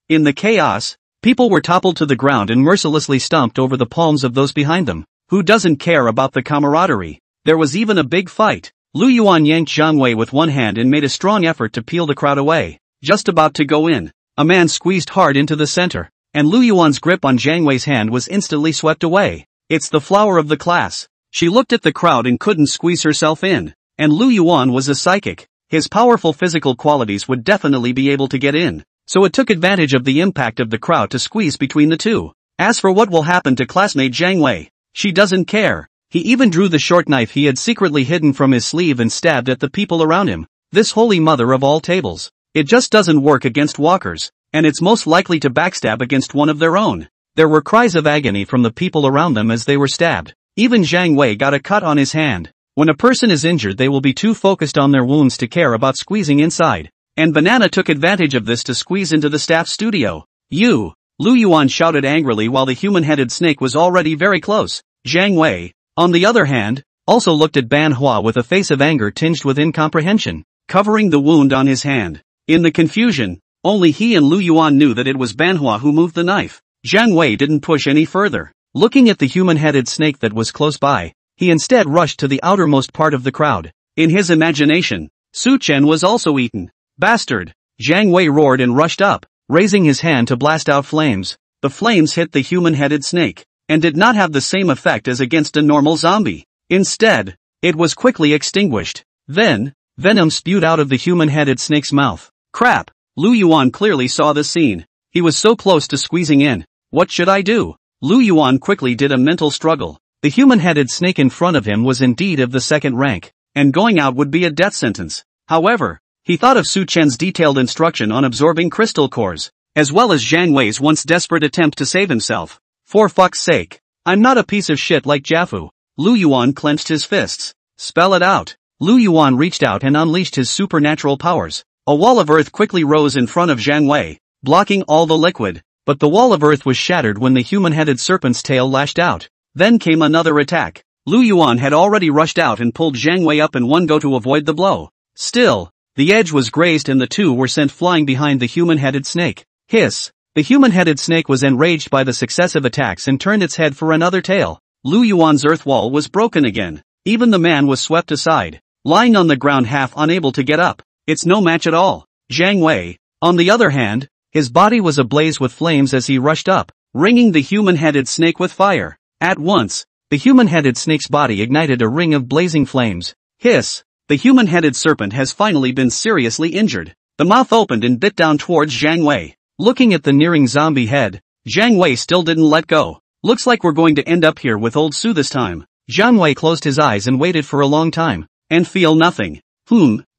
In the chaos, people were toppled to the ground and mercilessly stomped over the palms of those behind them. Who doesn't care about the camaraderie? There was even a big fight. Lu Yuan yanked Zhang Wei with one hand and made a strong effort to peel the crowd away. Just about to go in, a man squeezed hard into the center, and Lu Yuan's grip on Zhang Wei's hand was instantly swept away. It's the flower of the class. She looked at the crowd and couldn't squeeze herself in. And Lu Yuan was a psychic. His powerful physical qualities would definitely be able to get in. So it took advantage of the impact of the crowd to squeeze between the two. As for what will happen to classmate Zhang Wei, she doesn't care. He even drew the short knife he had secretly hidden from his sleeve and stabbed at the people around him. This holy mother of all tables. It just doesn't work against walkers, and it's most likely to backstab against one of their own. There were cries of agony from the people around them as they were stabbed. Even Zhang Wei got a cut on his hand. When a person is injured, they will be too focused on their wounds to care about squeezing inside. And Banana took advantage of this to squeeze into the staff studio. You! Lu Yuan shouted angrily while the human-headed snake was already very close. Zhang Wei, on the other hand, also looked at manhwa with a face of anger tinged with incomprehension, covering the wound on his hand. In the confusion, only he and Lu Yuan knew that it was manhwa who moved the knife. Zhang Wei didn't push any further. Looking at the human-headed snake that was close by, he instead rushed to the outermost part of the crowd. In his imagination, Su-chan was also eaten. Bastard! Zhang Wei roared and rushed up, raising his hand to blast out flames. The flames hit the human-headed snake, and did not have the same effect as against a normal zombie. Instead, it was quickly extinguished. Then, venom spewed out of the human-headed snake's mouth. Crap! Lu Yuan clearly saw the scene. He was so close to squeezing in. What should I do? Lu Yuan quickly did a mental struggle. The human-headed snake in front of him was indeed of the second rank, and going out would be a death sentence. However, he thought of Su-chan's detailed instruction on absorbing crystal cores, as well as Zhang Wei's once desperate attempt to save himself. For fuck's sake. I'm not a piece of shit like Jafu. Lu Yuan clenched his fists. Spell it out. Lu Yuan reached out and unleashed his supernatural powers. A wall of earth quickly rose in front of Zhang Wei, blocking all the liquid. But the wall of earth was shattered when the human-headed serpent's tail lashed out. Then came another attack. Lu Yuan had already rushed out and pulled Zhang Wei up in one go to avoid the blow. Still, the edge was grazed and the two were sent flying behind the human-headed snake. Hiss! The human-headed snake was enraged by the successive attacks and turned its head for another tail. Lu Yuan's earth wall was broken again. Even the man was swept aside, lying on the ground half unable to get up. It's no match at all. Zhang Wei, on the other hand, his body was ablaze with flames as he rushed up, ringing the human-headed snake with fire. At once, the human-headed snake's body ignited a ring of blazing flames. Hiss! The human-headed serpent has finally been seriously injured. The mouth opened and bit down towards Zhang Wei. Looking at the nearing zombie head, Zhang Wei still didn't let go. Looks like we're going to end up here with old Su this time. Zhang Wei closed his eyes and waited for a long time, and feel nothing.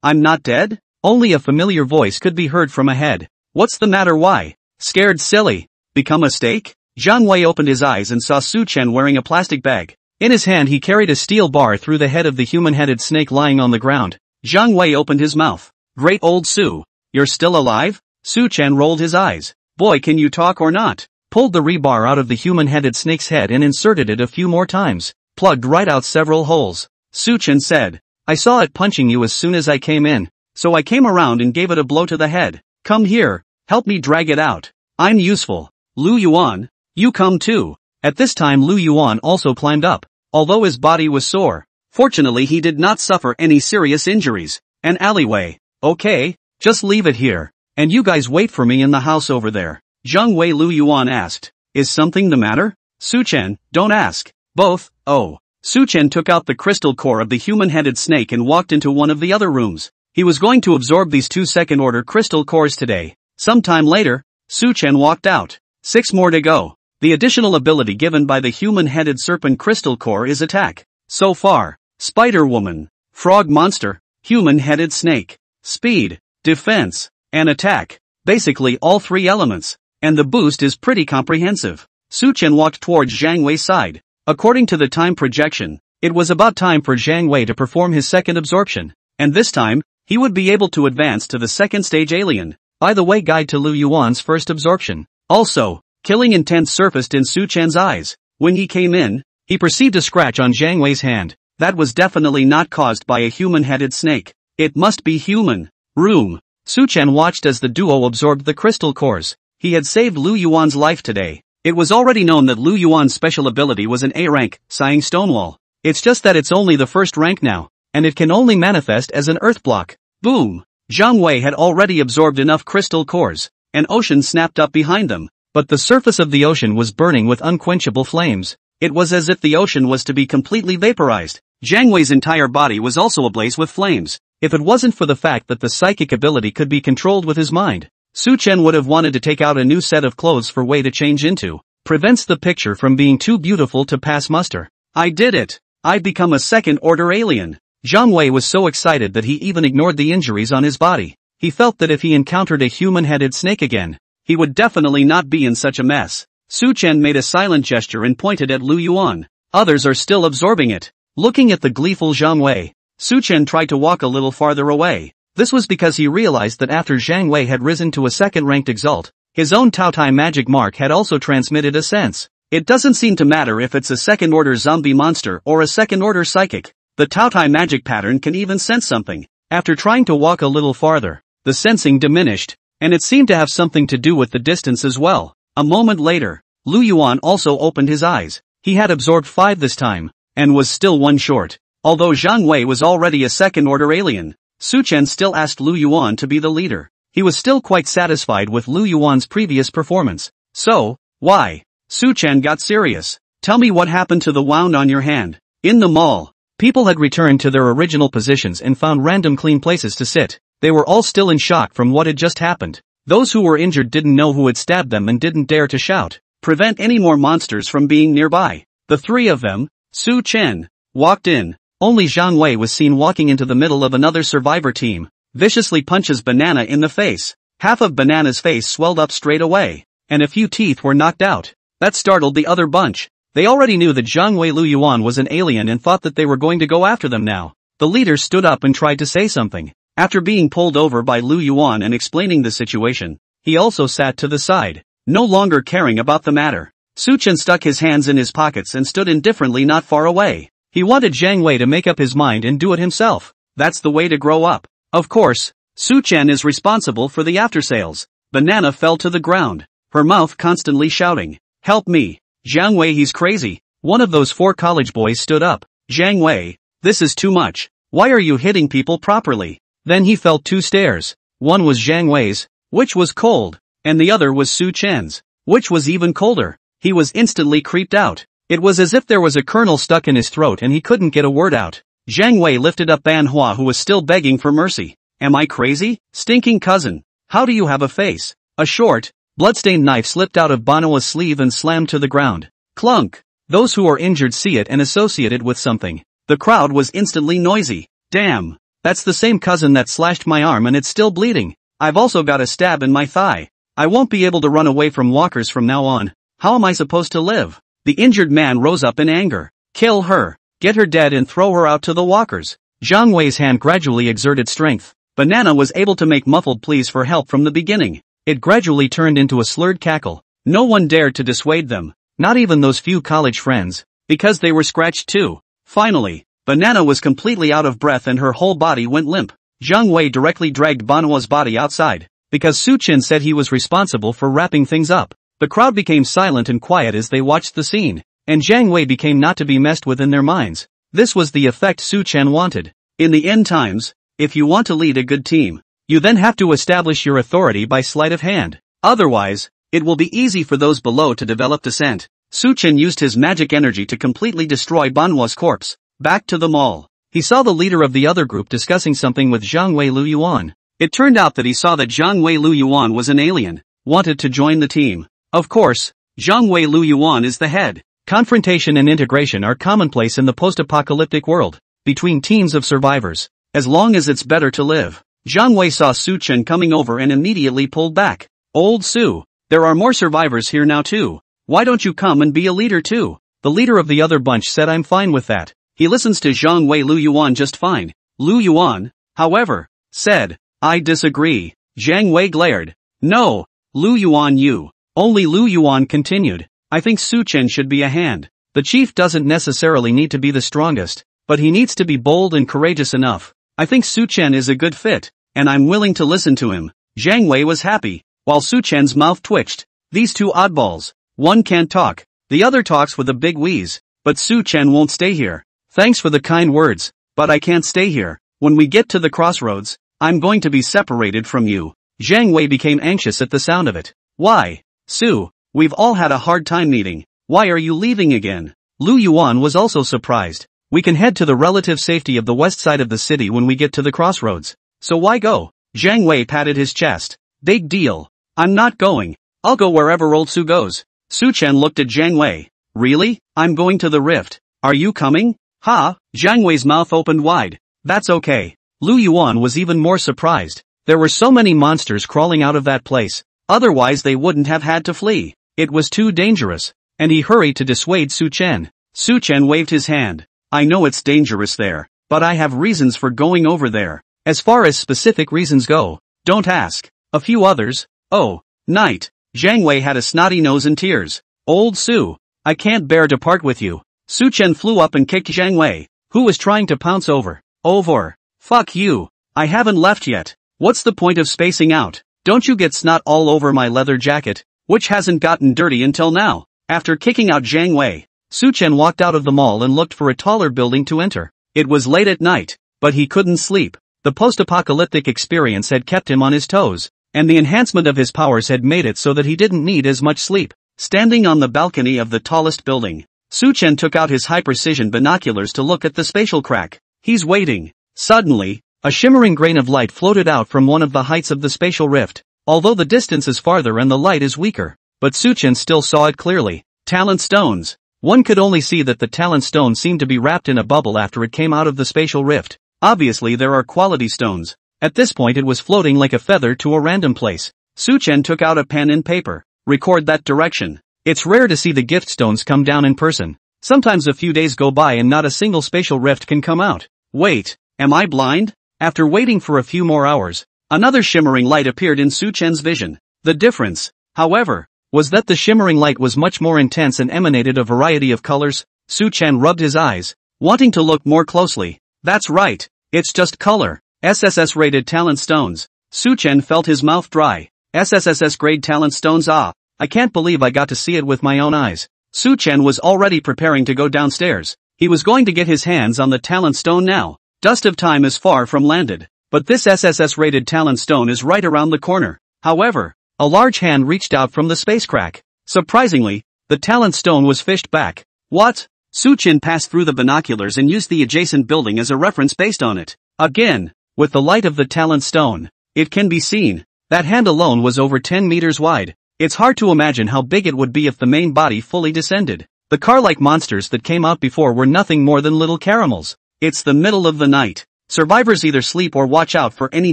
I'm not dead? Only a familiar voice could be heard from ahead. What's the matter? Why? Scared silly? Become a steak? Zhang Wei opened his eyes and saw Su-chan wearing a plastic bag. In his hand he carried a steel bar through the head of the human-headed snake lying on the ground. Zhang Wei opened his mouth. Great old Su. You're still alive? Su-chan rolled his eyes. Boy, can you talk or not? Pulled the rebar out of the human-headed snake's head and inserted it a few more times. Plugged right out several holes. Su-chan said, I saw it punching you as soon as I came in, so I came around and gave it a blow to the head. Come here, help me drag it out. I'm useful. Lu Yuan, you come too. At this time Lu Yuan also climbed up, although his body was sore. Fortunately he did not suffer any serious injuries. An alleyway. Okay, just leave it here. And you guys wait for me in the house over there. Zhang Wei. Lu Yuan asked. Is something the matter? Su-chan, don't ask. Both, oh. Su-chan took out the crystal core of the human-headed snake and walked into one of the other rooms. He was going to absorb these 2 second-order crystal cores today. Sometime later, Su-chan walked out. 6 more to go. The additional ability given by the human-headed serpent crystal core is attack. So far, Spider-Woman, Frog Monster, Human-headed Snake, Speed, Defense, and Attack. Basically all 3 elements. And the boost is pretty comprehensive. Su-chan walked towards Zhang Wei's side. According to the time projection, it was about time for Zhang Wei to perform his second absorption. And this time, he would be able to advance to the second stage alien. By the way, guide to Lu Yuan's first absorption. Also, killing intent surfaced in Su Chen's eyes. When he came in, he perceived a scratch on Jiang Wei's hand. That was definitely not caused by a human-headed snake. It must be human. Room. Su Chen watched as the duo absorbed the crystal cores. He had saved Lu Yuan's life today. It was already known that Lu Yuan's special ability was an A rank, Sighing Stonewall. It's just that it's only the first rank now, and it can only manifest as an earth block. Boom! Jiang Wei had already absorbed enough crystal cores. An ocean snapped up behind them, but the surface of the ocean was burning with unquenchable flames. It was as if the ocean was to be completely vaporized. Jiang Wei's entire body was also ablaze with flames. If it wasn't for the fact that the psychic ability could be controlled with his mind, Su Chen would have wanted to take out a new set of clothes for Wei to change into. Prevents the picture from being too beautiful to pass muster. I did it! I've become a second-order alien. Jiang Wei was so excited that he even ignored the injuries on his body. He felt that if he encountered a human-headed snake again, he would definitely not be in such a mess. Su Chen made a silent gesture and pointed at Lu Yuan. Others are still absorbing it. Looking at the gleeful Jiang Wei, Su Chen tried to walk a little farther away. This was because he realized that after Jiang Wei had risen to a second-ranked exalt, his own Taotai magic mark had also transmitted a sense. It doesn't seem to matter if it's a second-order zombie monster or a second-order psychic. The Taotai magic pattern can even sense something. After trying to walk a little farther, the sensing diminished, and it seemed to have something to do with the distance as well. A moment later, Lu Yuan also opened his eyes. He had absorbed 5 this time, and was still 1 short. Although Jiang Wei was already a second-order alien, Su Chen still asked Lu Yuan to be the leader. He was still quite satisfied with Lu Yuan's previous performance. So, why? Su Chen got serious. Tell me what happened to the wound on your hand. In the mall, people had returned to their original positions and found random clean places to sit. They were all still in shock from what had just happened. Those who were injured didn't know who had stabbed them and didn't dare to shout. Prevent any more monsters from being nearby. The 3 of them, Su Chen, walked in. Only Jiang Wei was seen walking into the middle of another survivor team. Viciously punches Banana in the face. Half of Banana's face swelled up straight away, and a few teeth were knocked out. That startled the other bunch. They already knew that Jiang Wei Lu Yuan was an alien and thought that they were going to go after them now. The leader stood up and tried to say something. After being pulled over by Lu Yuan and explaining the situation, he also sat to the side, no longer caring about the matter. Su Chen stuck his hands in his pockets and stood indifferently not far away. He wanted Jiang Wei to make up his mind and do it himself. That's the way to grow up. Of course, Su Chen is responsible for the after-sales. Banana fell to the ground, her mouth constantly shouting, "Help me! Jiang Wei, he's crazy!" One of those 4 college boys stood up. "Jiang Wei, this is too much. Why are you hitting people properly?" Then he felt 2 stares. One was Jiang Wei's, which was cold, and the other was Su Chen's, which was even colder. He was instantly creeped out. It was as if there was a kernel stuck in his throat and he couldn't get a word out. Jiang Wei lifted up manhwa, who was still begging for mercy. "Am I crazy? Stinking cousin. How do you have a face?" A short, bloodstained knife slipped out of manhwa's sleeve and slammed to the ground. Clunk. Those who are injured see it and associate it with something. The crowd was instantly noisy. Damn. That's the same cousin that slashed my arm and it's still bleeding. I've also got a stab in my thigh. I won't be able to run away from walkers from now on. How am I supposed to live? The injured man rose up in anger. Kill her. Get her dead and throw her out to the walkers. Jiang Wei's hand gradually exerted strength. Banana was able to make muffled pleas for help from the beginning. It gradually turned into a slurred cackle. No one dared to dissuade them. Not even those few college friends. Because they were scratched too. Finally, Banana was completely out of breath and her whole body went limp. Jiang Wei directly dragged Banhua's body outside, because Su Chen said he was responsible for wrapping things up. The crowd became silent and quiet as they watched the scene, and Jiang Wei became not to be messed with in their minds. This was the effect Su Chen wanted. In the end times, if you want to lead a good team, you then have to establish your authority by sleight of hand. Otherwise, it will be easy for those below to develop dissent. Su Chen used his magic energy to completely destroy Banhua's corpse. Back to the mall. He saw the leader of the other group discussing something with Jiang Wei Lu Yuan. It turned out that he saw that Jiang Wei Lu Yuan was an alien, wanted to join the team. Of course, Jiang Wei Lu Yuan is the head. Confrontation and integration are commonplace in the post-apocalyptic world, between teams of survivors, as long as it's better to live. Jiang Wei saw Su Chen coming over and immediately pulled back. Old Su, there are more survivors here now too. Why don't you come and be a leader too? The leader of the other bunch said I'm fine with that. He listens to Jiang Wei Lu Yuan just fine. Lu Yuan, however, said. I disagree. Jiang Wei glared. No, Lu Yuan you. Only Lu Yuan continued. I think Su Chen should be a hand. The chief doesn't necessarily need to be the strongest, but he needs to be bold and courageous enough. I think Su Chen is a good fit, and I'm willing to listen to him. Jiang Wei was happy, while Su Chen's mouth twitched. These two oddballs. One can't talk, the other talks with a big wheeze. But Su Chen won't stay here. Thanks for the kind words, but I can't stay here. When we get to the crossroads, I'm going to be separated from you. Jiang Wei became anxious at the sound of it. Why? Su, we've all had a hard time meeting. Why are you leaving again? Lu Yuan was also surprised. We can head to the relative safety of the west side of the city when we get to the crossroads. So why go? Jiang Wei patted his chest. Big deal. I'm not going. I'll go wherever old Su goes. Su Chen looked at Jiang Wei. Really? I'm going to the rift. Are you coming? Ha! Jiang Wei's mouth opened wide. That's okay. Lu Yuan was even more surprised. There were so many monsters crawling out of that place. Otherwise they wouldn't have had to flee. It was too dangerous. And he hurried to dissuade Su Chen. Su Chen waved his hand. I know it's dangerous there, but I have reasons for going over there. As far as specific reasons go, don't ask. A few others. Oh, night. Jiang Wei had a snotty nose and tears. Old Su. I can't bear to part with you. Su Chen flew up and kicked Jiang Wei, who was trying to pounce over. Over. Fuck you. I haven't left yet. What's the point of spacing out? Don't you get snot all over my leather jacket, which hasn't gotten dirty until now. After kicking out Jiang Wei, Su Chen walked out of the mall and looked for a taller building to enter. It was late at night, but he couldn't sleep. The post-apocalyptic experience had kept him on his toes, and the enhancement of his powers had made it so that he didn't need as much sleep. Standing on the balcony of the tallest building, Su Chen took out his high-precision binoculars to look at the spatial crack. He's waiting. Suddenly, a shimmering grain of light floated out from one of the heights of the spatial rift, although the distance is farther and the light is weaker. But Su Chen still saw it clearly. Talent stones. One could only see that the talent stone seemed to be wrapped in a bubble after it came out of the spatial rift. Obviously there are quality stones. At this point it was floating like a feather to a random place. Su Chen took out a pen and paper. Record that direction. It's rare to see the gift stones come down in person. Sometimes a few days go by and not a single spatial rift can come out. Wait, am I blind? After waiting for a few more hours, another shimmering light appeared in Su Chen's vision. The difference, however, was that the shimmering light was much more intense and emanated a variety of colors. Su Chen rubbed his eyes, wanting to look more closely. That's right, it's just color. SSS-rated talent stones. Su Chen felt his mouth dry. SSSS-grade talent stones. I can't believe I got to see it with my own eyes. Su Chen was already preparing to go downstairs. He was going to get his hands on the talent stone now. Dust of time is far from landed. But this SSS-rated talent stone is right around the corner. However, a large hand reached out from the space crack. Surprisingly, the talent stone was fished back. What? Su Chen passed through the binoculars and used the adjacent building as a reference based on it. Again, with the light of the talent stone, it can be seen. That hand alone was over 10 meters wide. It's hard to imagine how big it would be if the main body fully descended. The car-like monsters that came out before were nothing more than little caramels. It's the middle of the night. Survivors either sleep or watch out for any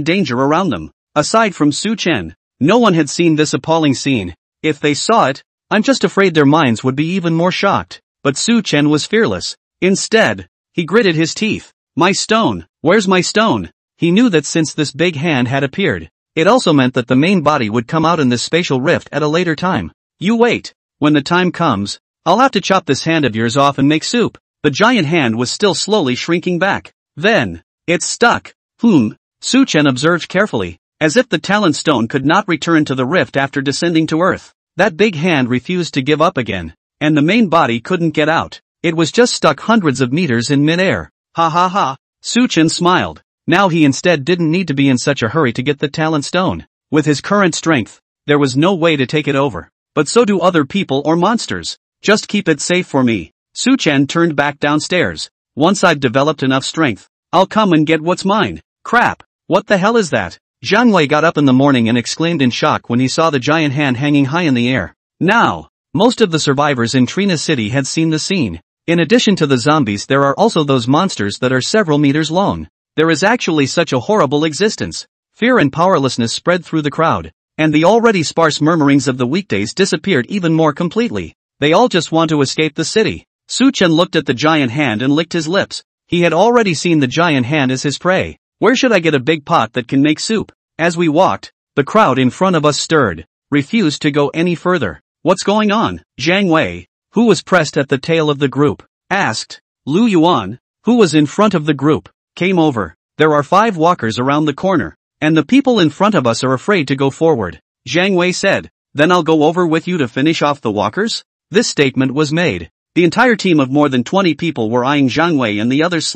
danger around them. Aside from Su Chen, no one had seen this appalling scene. If they saw it, I'm just afraid their minds would be even more shocked. But Su Chen was fearless. Instead, he gritted his teeth. My stone, where's my stone? He knew that since this big hand had appeared, it also meant that the main body would come out in this spatial rift at a later time. You wait. When the time comes, I'll have to chop this hand of yours off and make soup. The giant hand was still slowly shrinking back. Then, it's stuck. Su Chen observed carefully, as if the talent stone could not return to the rift after descending to Earth. That big hand refused to give up again, and the main body couldn't get out. It was just stuck hundreds of meters in midair. Ha ha ha. Su Chen smiled. Now he instead didn't need to be in such a hurry to get the talent stone. With his current strength, there was no way to take it over. But so do other people or monsters. Just keep it safe for me. Su Chen turned back downstairs. Once I've developed enough strength, I'll come and get what's mine. Crap, what the hell is that? Jiang Wei got up in the morning and exclaimed in shock when he saw the giant hand hanging high in the air. Now, most of the survivors in Trina City had seen the scene. In addition to the zombies, there are also those monsters that are several meters long. There is actually such a horrible existence. Fear and powerlessness spread through the crowd, and the already sparse murmurings of the weekdays disappeared even more completely. They all just want to escape the city. Su Chen looked at the giant hand and licked his lips. He had already seen the giant hand as his prey. Where should I get a big pot that can make soup? As we walked, the crowd in front of us stirred, refused to go any further. What's going on? Zhang Wei, who was pressed at the tail of the group, asked. Lu Yuan, who was in front of the group, came over. There are 5 walkers around the corner, and the people in front of us are afraid to go forward. Zhang Wei said, then I'll go over with you to finish off the walkers? This statement was made. The entire team of more than 20 people were eyeing Zhang Wei and the others.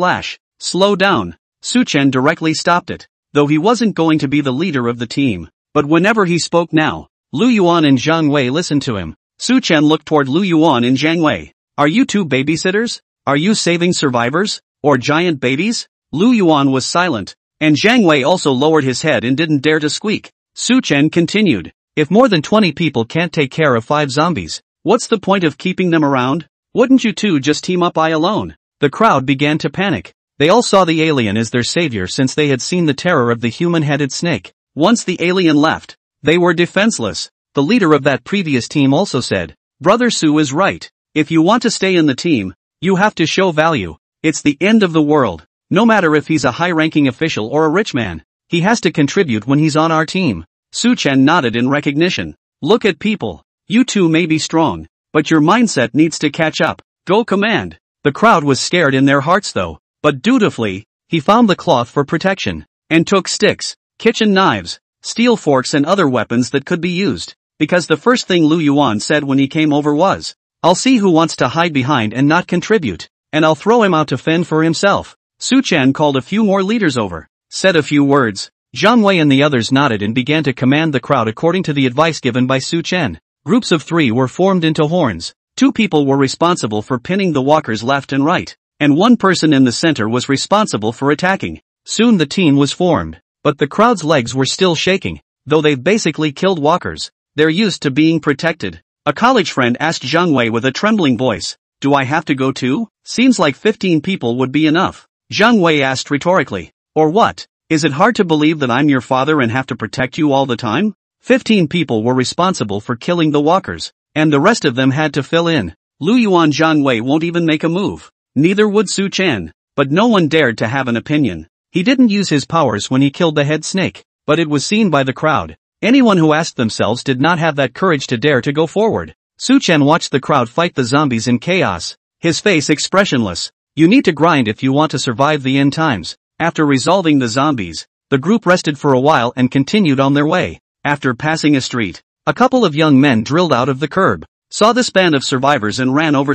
Slow down. Su Chen directly stopped it, though he wasn't going to be the leader of the team. But whenever he spoke now, Lu Yuan and Zhang Wei listened to him. Su Chen looked toward Lu Yuan and Zhang Wei. Are you 2 babysitters? Are you saving survivors? Or giant babies? Lu Yuan was silent, and Zhang Wei also lowered his head and didn't dare to squeak. Su Chen continued. If more than 20 people can't take care of 5 zombies, what's the point of keeping them around? Wouldn't you 2 just team up alone? The crowd began to panic. They all saw the alien as their savior since they had seen the terror of the human-headed snake. Once the alien left, they were defenseless. The leader of that previous team also said, Brother Su is right. If you want to stay in the team, you have to show value. It's the end of the world. No matter if he's a high-ranking official or a rich man, he has to contribute when he's on our team. Su Chen nodded in recognition. Look at people. You 2 may be strong, but your mindset needs to catch up. Go command. The crowd was scared in their hearts though, but dutifully, he found the cloth for protection, and took sticks, kitchen knives, steel forks and other weapons that could be used, because the first thing Lu Yuan said when he came over was, I'll see who wants to hide behind and not contribute, and I'll throw him out to fend for himself. Su Chen called a few more leaders over, said a few words. Zhang Wei and the others nodded and began to command the crowd according to the advice given by Su Chen. Groups of 3 were formed into horns. 2 people were responsible for pinning the walkers left and right, and 1 person in the center was responsible for attacking. Soon the team was formed, but the crowd's legs were still shaking, though they've basically killed walkers. They're used to being protected. A college friend asked Zhang Wei with a trembling voice, do I have to go too? Seems like 15 people would be enough. Zhang Wei asked rhetorically, or what? Is it hard to believe that I'm your father and have to protect you all the time? 15 people were responsible for killing the walkers, and the rest of them had to fill in. Lu Yuan Zhang Wei won't even make a move. Neither would Su Chen, but no one dared to have an opinion. He didn't use his powers when he killed the head snake, but it was seen by the crowd. Anyone who asked themselves did not have that courage to dare to go forward. Su Chen watched the crowd fight the zombies in chaos, his face expressionless. You need to grind if you want to survive the end times. After resolving the zombies, the group rested for a while and continued on their way. After passing a street, a couple of young men drilled out of the curb, saw this band of survivors and ran over.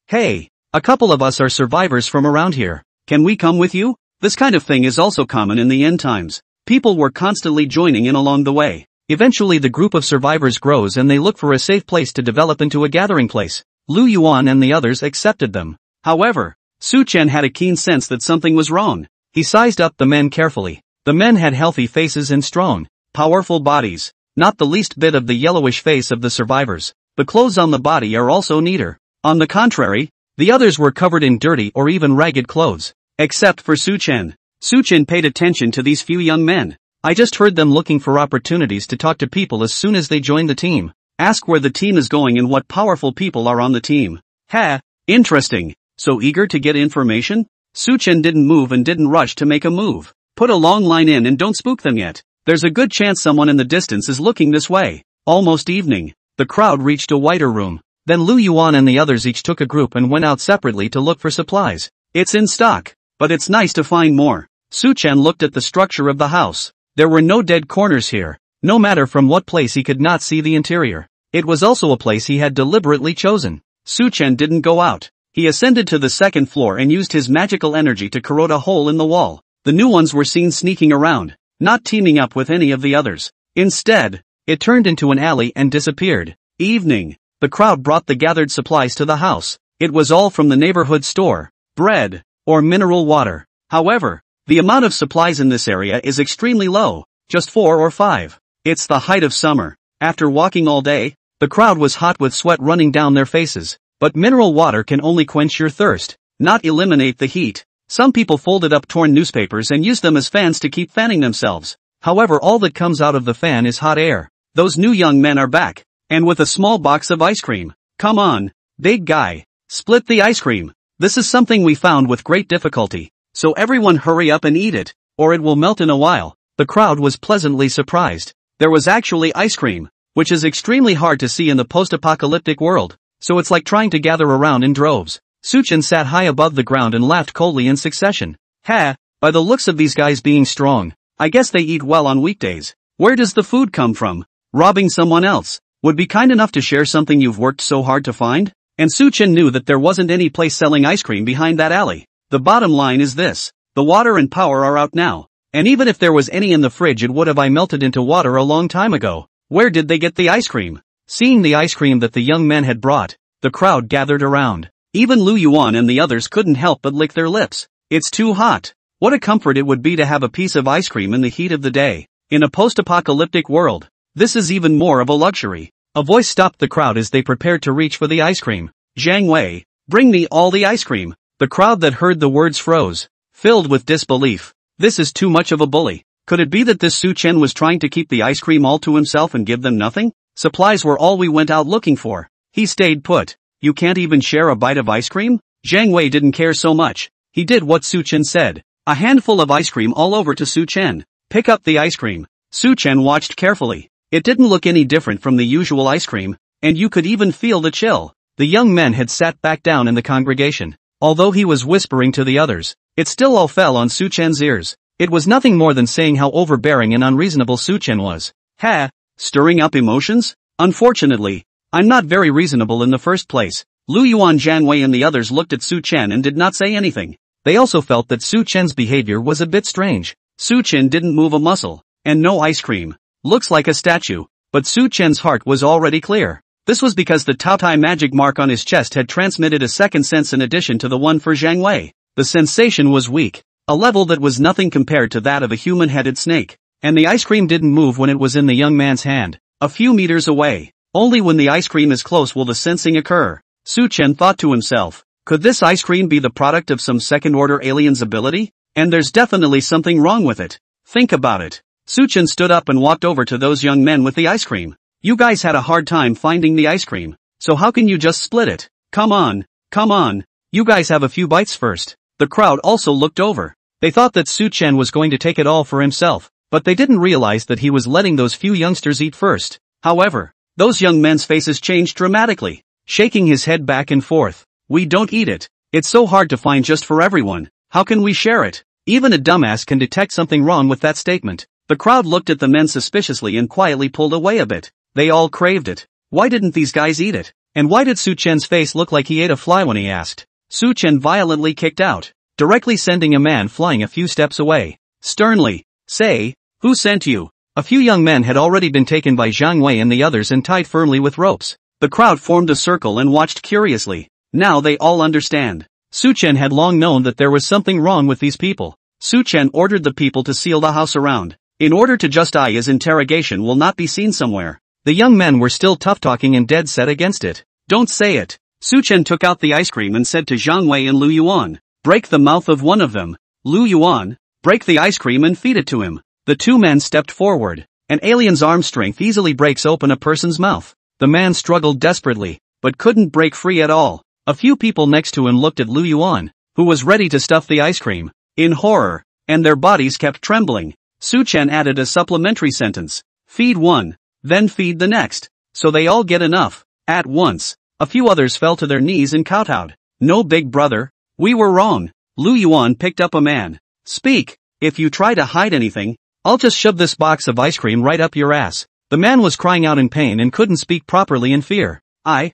Hey, a couple of us are survivors from around here. Can we come with you? This kind of thing is also common in the end times. People were constantly joining in along the way. Eventually the group of survivors grows and they look for a safe place to develop into a gathering place. Lu Yuan and the others accepted them. However, Su Chen had a keen sense that something was wrong. He sized up the men carefully. The men had healthy faces and strong, powerful bodies, not the least bit of the yellowish face of the survivors. The clothes on the body are also neater. On the contrary, the others were covered in dirty or even ragged clothes. Except for Su Chen. Su Chen paid attention to these few young men. I just heard them looking for opportunities to talk to people as soon as they join the team. Ask where the team is going and what powerful people are on the team. Ha, interesting. So eager to get information? Su Chen didn't move and didn't rush to make a move. Put a long line in and don't spook them yet. There's a good chance someone in the distance is looking this way. Almost evening. The crowd reached a wider room. Then Lu Yuan and the others each took a group and went out separately to look for supplies. It's in stock, but it's nice to find more. Su Chen looked at the structure of the house. There were no dead corners here. No matter from what place he could not see the interior. It was also a place he had deliberately chosen. Su Chen didn't go out. He ascended to the second floor and used his magical energy to corrode a hole in the wall. The new ones were seen sneaking around, not teaming up with any of the others. Instead, it turned into an alley and disappeared. Evening. The crowd brought the gathered supplies to the house. It was all from the neighborhood store. Bread, or mineral water. However, the amount of supplies in this area is extremely low, just 4 or 5. It's the height of summer. After walking all day, the crowd was hot with sweat running down their faces. But mineral water can only quench your thirst, not eliminate the heat. Some people folded up torn newspapers and used them as fans to keep fanning themselves. However, all that comes out of the fan is hot air. Those new young men are back, and with a small box of ice cream. Come on, big guy, split the ice cream. This is something we found with great difficulty, so everyone hurry up and eat it. or it will melt in a while. The crowd was pleasantly surprised. There was actually ice cream, which is extremely hard to see in the post-apocalyptic world, so it's like trying to gather around in droves. Suchen sat high above the ground and laughed coldly in succession. Ha, by the looks of these guys being strong, I guess they eat well on weekdays. Where does the food come from? Robbing someone else. Would be kind enough to share something you've worked so hard to find? And Suchen knew that there wasn't any place selling ice cream behind that alley. The bottom line is this. The water and power are out now. And even if there was any in the fridge, it would have melted into water a long time ago. Where did they get the ice cream? Seeing the ice cream that the young men had brought, the crowd gathered around. Even Lu Yuan and the others couldn't help but lick their lips. It's too hot. What a comfort it would be to have a piece of ice cream in the heat of the day. In a post-apocalyptic world, this is even more of a luxury. A voice stopped the crowd as they prepared to reach for the ice cream. Zhang Wei, bring me all the ice cream. The crowd that heard the words froze, filled with disbelief. This is too much of a bully. Could it be that this Su Chen was trying to keep the ice cream all to himself and give them nothing? Supplies were all we went out looking for. He stayed put. You can't even share a bite of ice cream? Zhang Wei didn't care so much. He did what Su Chen said. A handful of ice cream all over to Su Chen. Pick up the ice cream. Su Chen watched carefully. It didn't look any different from the usual ice cream, and you could even feel the chill. The young men had sat back down in the congregation. Although he was whispering to the others, it still all fell on Su Chen's ears. It was nothing more than saying how overbearing and unreasonable Su Chen was. Ha! Stirring up emotions? Unfortunately, I'm not very reasonable in the first place. Lu Yuan, Zhang Wei and the others looked at Su Chen and did not say anything. They also felt that Su Chen's behavior was a bit strange. Su Chen didn't move a muscle, and no ice cream. Looks like a statue, but Su Chen's heart was already clear. This was because the Taotai magic mark on his chest had transmitted a second sense in addition to the one for Zhang Wei. The sensation was weak, a level that was nothing compared to that of a human-headed snake, and the ice cream didn't move when it was in the young man's hand, a few meters away. Only when the ice cream is close will the sensing occur. Su Chen thought to himself, could this ice cream be the product of some second-order alien's ability? And there's definitely something wrong with it. Think about it. Su Chen stood up and walked over to those young men with the ice cream. You guys had a hard time finding the ice cream, so how can you just split it? Come on. You guys have a few bites first. The crowd also looked over. They thought that Su Chen was going to take it all for himself, but they didn't realize that he was letting those few youngsters eat first. However, those young men's faces changed dramatically, shaking his head back and forth. We don't eat it. It's so hard to find just for everyone. How can we share it? Even a dumbass can detect something wrong with that statement. The crowd looked at the men suspiciously and quietly pulled away a bit. They all craved it. Why didn't these guys eat it? And why did Su Chen's face look like he ate a fly when he asked? Su Chen violently kicked out, directly sending a man flying a few steps away. Sternly, say, who sent you? A few young men had already been taken by Zhang Wei and the others and tied firmly with ropes. The crowd formed a circle and watched curiously. Now they all understand. Su Chen had long known that there was something wrong with these people. Su Chen ordered the people to seal the house around, in order to justify his interrogation will not be seen somewhere. The young men were still tough-talking and dead set against it. Don't say it. Su Chen took out the ice cream and said to Zhang Wei and Lu Yuan, break the mouth of one of them. Lu Yuan, break the ice cream and feed it to him. The two men stepped forward. An alien's arm strength easily breaks open a person's mouth. The man struggled desperately, but couldn't break free at all. A few people next to him looked at Lu Yuan, who was ready to stuff the ice cream, in horror, and their bodies kept trembling. Su Chen added a supplementary sentence. Feed one, then feed the next, so they all get enough, at once. A few others fell to their knees and kowtowed. No, big brother, we were wrong. Lu Yuan picked up a man. Speak, if you try to hide anything, I'll just shove this box of ice cream right up your ass. The man was crying out in pain and couldn't speak properly in fear. I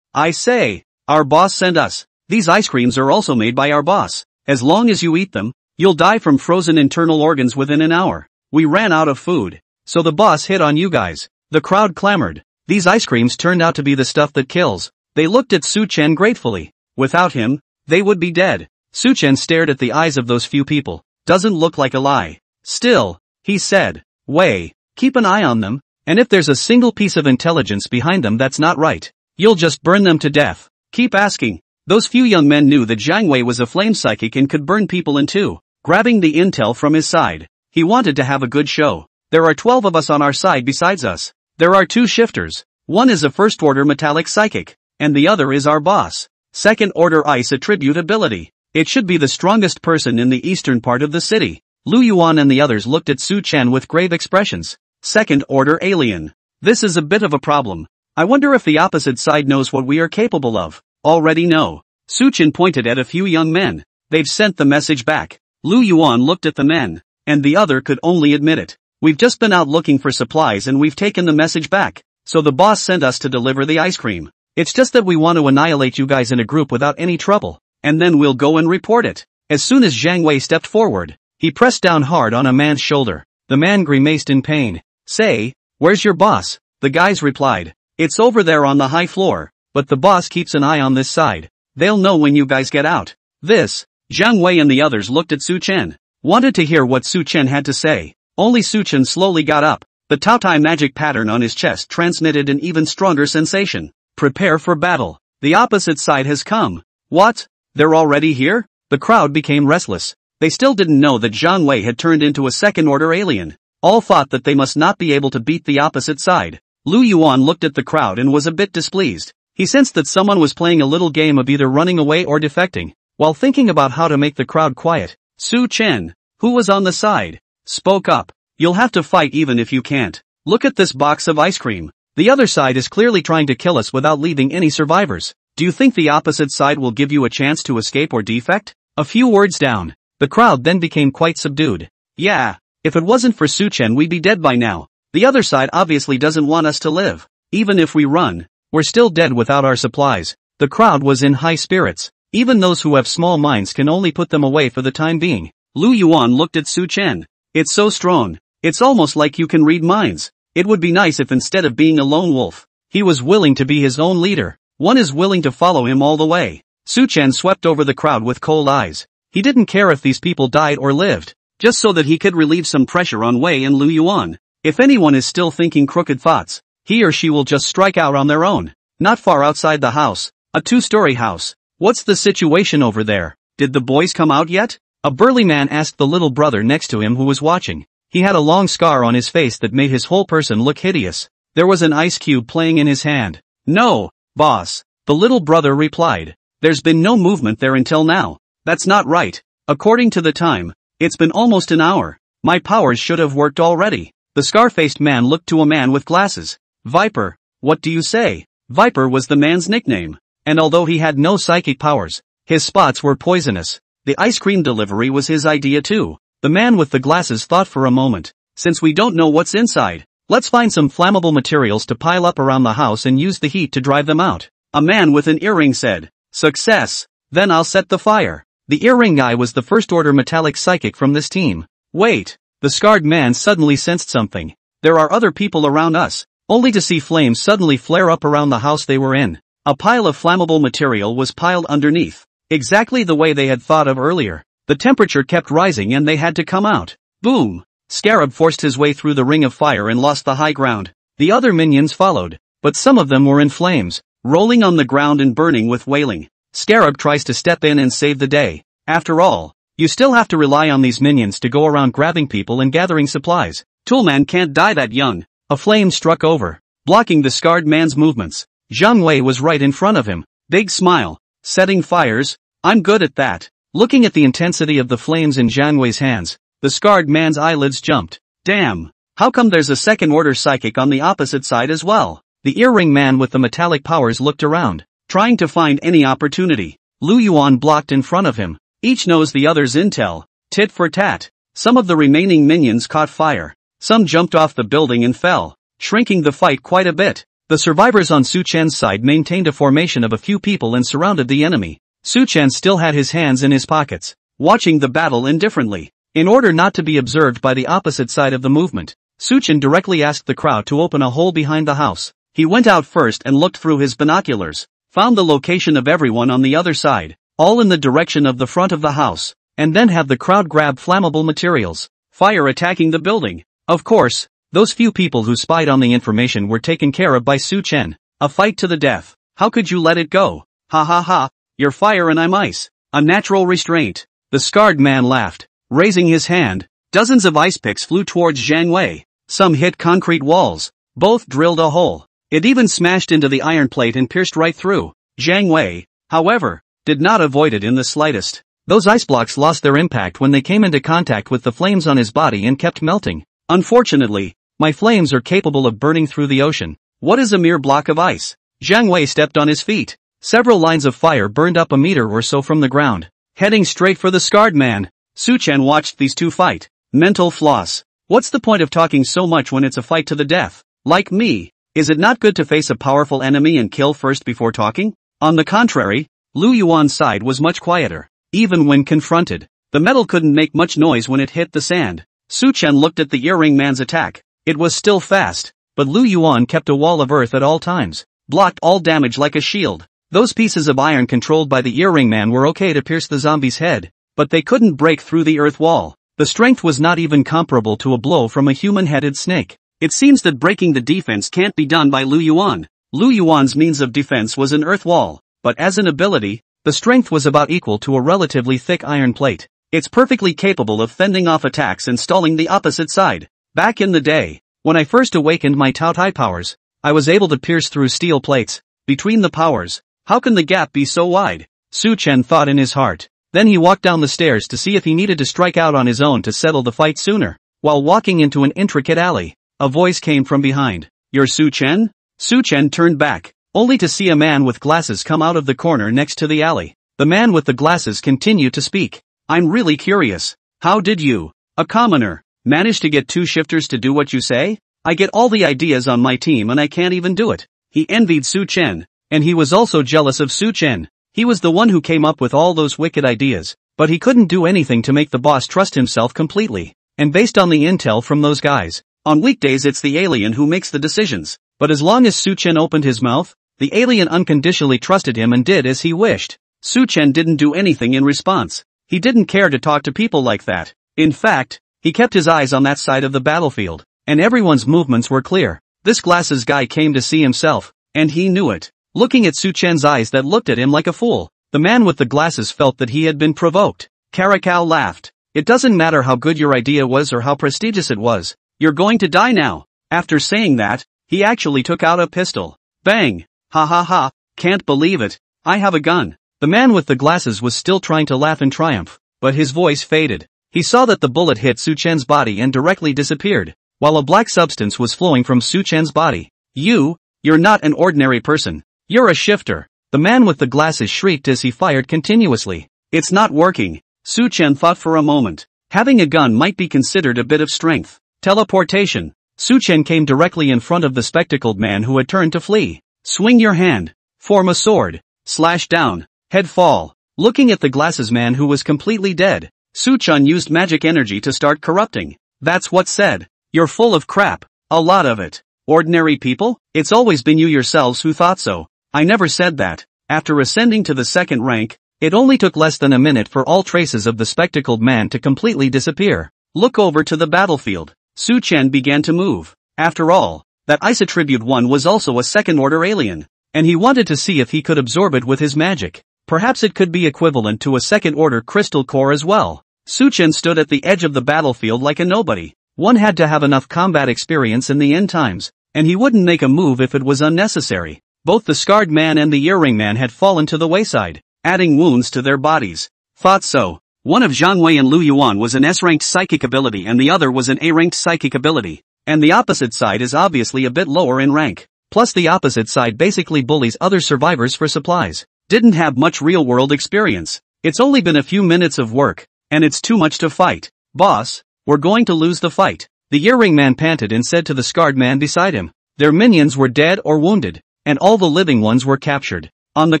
say, our boss sent us. These ice creams are also made by our boss. As long as you eat them, you'll die from frozen internal organs within an hour. We ran out of food, so the boss hit on you guys. The crowd clamored. These ice creams turned out to be the stuff that kills. They looked at Su Chen gratefully. Without him, they would be dead. Su Chen stared at the eyes of those few people. Doesn't look like a lie. Still, he said, Wei, keep an eye on them, and if there's a single piece of intelligence behind them that's not right, you'll just burn them to death. Keep asking. Those few young men knew that Zhang Wei was a flame psychic and could burn people in two. Grabbing the intel from his side, he wanted to have a good show. There are 12 of us on our side besides us. There are 2 shifters. One is a first-order metallic psychic, and the other is our boss. Second-order ice attribute ability. It should be the strongest person in the eastern part of the city. Lu Yuan and the others looked at Su Chen with grave expressions. Second-order alien. This is a bit of a problem. I wonder if the opposite side knows what we are capable of. Already know. Su Chen pointed at a few young men. They've sent the message back. Lu Yuan looked at the men, and the other could only admit it. We've just been out looking for supplies and we've taken the message back. So the boss sent us to deliver the ice cream. It's just that we want to annihilate you guys in a group without any trouble, and then we'll go and report it. As soon as Zhang Wei stepped forward, he pressed down hard on a man's shoulder. The man grimaced in pain. Say, where's your boss? The guys replied. It's over there on the high floor, but the boss keeps an eye on this side. They'll know when you guys get out. Zhang Wei and the others looked at Su Chen. Wanted to hear what Su Chen had to say. Only Su Chen slowly got up. The Taotai magic pattern on his chest transmitted an even stronger sensation. Prepare for battle. The opposite side has come. What? They're already here? The crowd became restless. They still didn't know that Zhang Wei had turned into a second-order alien. All thought that they must not be able to beat the opposite side. Lu Yuan looked at the crowd and was a bit displeased. He sensed that someone was playing a little game of either running away or defecting. While thinking about how to make the crowd quiet, Su Chen, who was on the side, spoke up. You'll have to fight even if you can't. Look at this box of ice cream. The other side is clearly trying to kill us without leaving any survivors. Do you think the opposite side will give you a chance to escape or defect? A few words down, the crowd then became quite subdued. Yeah, if it wasn't for Su Chen we'd be dead by now. The other side obviously doesn't want us to live. Even if we run, we're still dead without our supplies. The crowd was in high spirits. Even those who have small minds can only put them away for the time being. Lu Yuan looked at Su Chen. It's so strong. It's almost like you can read minds. It would be nice if instead of being a lone wolf, he was willing to be his own leader. One is willing to follow him all the way. Su Chen swept over the crowd with cold eyes. He didn't care if these people died or lived, just so that he could relieve some pressure on Wei and Lu Yuan. If anyone is still thinking crooked thoughts, he or she will just strike out on their own. Not far outside the house, a two-story house. What's the situation over there? Did the boys come out yet? A burly man asked the little brother next to him who was watching. He had a long scar on his face that made his whole person look hideous. There was an ice cube playing in his hand. No, boss, the little brother replied. There's been no movement there until now. That's not right. According to the time, it's been almost an hour. My powers should have worked already. The scar-faced man looked to a man with glasses. Viper, what do you say? Viper was the man's nickname. And although he had no psychic powers, his spots were poisonous. The ice cream delivery was his idea too. The man with the glasses thought for a moment. Since we don't know what's inside, let's find some flammable materials to pile up around the house and use the heat to drive them out. A man with an earring said. Success. Then I'll set the fire. The earring guy was the first-order metallic psychic from this team. Wait. The scarred man suddenly sensed something. There are other people around us. Only to see flames suddenly flare up around the house they were in. A pile of flammable material was piled underneath. Exactly the way they had thought of earlier. The temperature kept rising and they had to come out. Boom! Scarab forced his way through the ring of fire and lost the high ground. The other minions followed, but some of them were in flames, rolling on the ground and burning with wailing. Scarab tries to step in and save the day. After all, you still have to rely on these minions to go around grabbing people and gathering supplies. Toolman can't die that young. A flame struck over, blocking the scarred man's movements. Zhang Wei was right in front of him. Big smile. Setting fires? I'm good at that. Looking at the intensity of the flames in Zhang Wei's hands, the scarred man's eyelids jumped. Damn. How come there's a second-order psychic on the opposite side as well? The earring man with the metallic powers looked around, trying to find any opportunity. Lu Yuan blocked in front of him. Each knows the other's intel. Tit for tat. Some of the remaining minions caught fire. Some jumped off the building and fell, shrinking the fight quite a bit. The survivors on Su Chen's side maintained a formation of a few people and surrounded the enemy. Su Chen still had his hands in his pockets, watching the battle indifferently. In order not to be observed by the opposite side of the movement, Su Chen directly asked the crowd to open a hole behind the house. He went out first and looked through his binoculars, found the location of everyone on the other side, all in the direction of the front of the house, and then have the crowd grab flammable materials. Fire attacking the building. Of course, those few people who spied on the information were taken care of by Su Chen. A fight to the death. How could you let it go? Ha ha ha. You're fire and I'm ice. A natural restraint. The scarred man laughed, raising his hand. Dozens of ice picks flew towards Zhang Wei. Some hit concrete walls. Both drilled a hole. It even smashed into the iron plate and pierced right through. Zhang Wei, however, did not avoid it in the slightest. Those ice blocks lost their impact when they came into contact with the flames on his body and kept melting. Unfortunately, my flames are capable of burning through the ocean. What is a mere block of ice? Jiang Wei stepped on his feet. Several lines of fire burned up a meter or so from the ground, heading straight for the scarred man. Su Chen watched these two fight. Mental floss. What's the point of talking so much when it's a fight to the death? Like me, is it not good to face a powerful enemy and kill first before talking? On the contrary, Lu Yuan's side was much quieter. Even when confronted, the metal couldn't make much noise when it hit the sand. Su Chen looked at the earring man's attack. It was still fast, but Lu Yuan kept a wall of earth at all times, blocked all damage like a shield. Those pieces of iron controlled by the earring man were okay to pierce the zombie's head, but they couldn't break through the earth wall. The strength was not even comparable to a blow from a human-headed snake. It seems that breaking the defense can't be done by Lu Yuan. Lu Yuan's means of defense was an earth wall, but as an ability, the strength was about equal to a relatively thick iron plate. It's perfectly capable of fending off attacks and stalling the opposite side. Back in the day, when I first awakened my Tao Tai powers, I was able to pierce through steel plates. Between the powers, how can the gap be so wide? Su Chen thought in his heart. Then he walked down the stairs to see if he needed to strike out on his own to settle the fight sooner. While walking into an intricate alley, a voice came from behind. "You're Su Chen?" Su Chen turned back, only to see a man with glasses come out of the corner next to the alley. The man with the glasses continued to speak. "I'm really curious. How did you, a commoner, manage to get two shifters to do what you say? I get all the ideas on my team and I can't even do it." He envied Su Chen, and he was also jealous of Su Chen. He was the one who came up with all those wicked ideas, but he couldn't do anything to make the boss trust himself completely. And based on the intel from those guys, on weekdays it's the alien who makes the decisions. But as long as Su Chen opened his mouth, the alien unconditionally trusted him and did as he wished. Su Chen didn't do anything in response. He didn't care to talk to people like that. In fact, he kept his eyes on that side of the battlefield, and everyone's movements were clear. This glasses guy came to see himself, and he knew it. Looking at Su Chen's eyes that looked at him like a fool, the man with the glasses felt that he had been provoked. Karakao laughed. "It doesn't matter how good your idea was or how prestigious it was. You're going to die now." After saying that, he actually took out a pistol. Bang! "Ha ha ha, can't believe it. I have a gun." The man with the glasses was still trying to laugh in triumph, but his voice faded. He saw that the bullet hit Su Chen's body and directly disappeared, while a black substance was flowing from Su Chen's body. You're not an ordinary person. You're a shifter." The man with the glasses shrieked as he fired continuously. "It's not working." Su Chen thought for a moment. Having a gun might be considered a bit of strength. Teleportation. Su Chen came directly in front of the spectacled man who had turned to flee. "Swing your hand. Form a sword. Slash down. Head fall." Looking at the glasses man who was completely dead, Su Chen used magic energy to start corrupting. "That's what said. You're full of crap. A lot of it. Ordinary people? It's always been you yourselves who thought so. I never said that." After ascending to the second rank, it only took less than a minute for all traces of the spectacled man to completely disappear. Look over to the battlefield. Su Chen began to move. After all, that Ice Attribute 1 was also a second-order alien, and he wanted to see if he could absorb it with his magic. Perhaps it could be equivalent to a second-order crystal core as well. Su Chen stood at the edge of the battlefield like a nobody. One had to have enough combat experience in the end times, and he wouldn't make a move if it was unnecessary. Both the scarred man and the earring man had fallen to the wayside, adding wounds to their bodies. Thought so. One of Jiang Wei and Lu Yuan was an S-ranked psychic ability and the other was an A-ranked psychic ability. And the opposite side is obviously a bit lower in rank. Plus the opposite side basically bullies other survivors for supplies. Didn't have much real-world experience. It's only been a few minutes of work, and it's too much to fight. "Boss, we're going to lose the fight." The earring man panted and said to the scarred man beside him. Their minions were dead or wounded, and all the living ones were captured. On the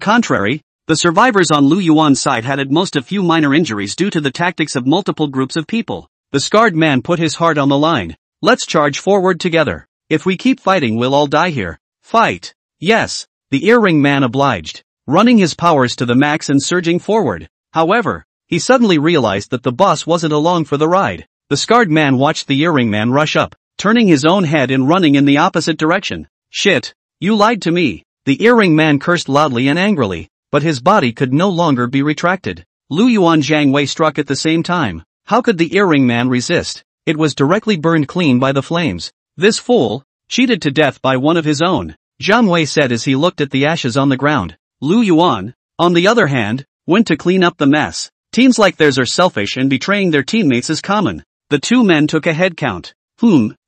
contrary, the survivors on Lu Yuan's side had at most a few minor injuries due to the tactics of multiple groups of people. The scarred man put his heart on the line. "Let's charge forward together. If we keep fighting we'll all die here." "Fight." "Yes." The earring man obliged, running his powers to the max and surging forward. However, he suddenly realized that the boss wasn't along for the ride. The scarred man watched the earring man rush up, turning his own head and running in the opposite direction. "Shit. You lied to me." The earring man cursed loudly and angrily, but his body could no longer be retracted. Lu Yuan Jiang Wei struck at the same time. How could the earring man resist? It was directly burned clean by the flames. This fool, cheated to death by one of his own, Jiang Wei said as he looked at the ashes on the ground. Lu Yuan, on the other hand, went to clean up the mess. Teams like theirs are selfish and betraying their teammates is common. The two men took a head count.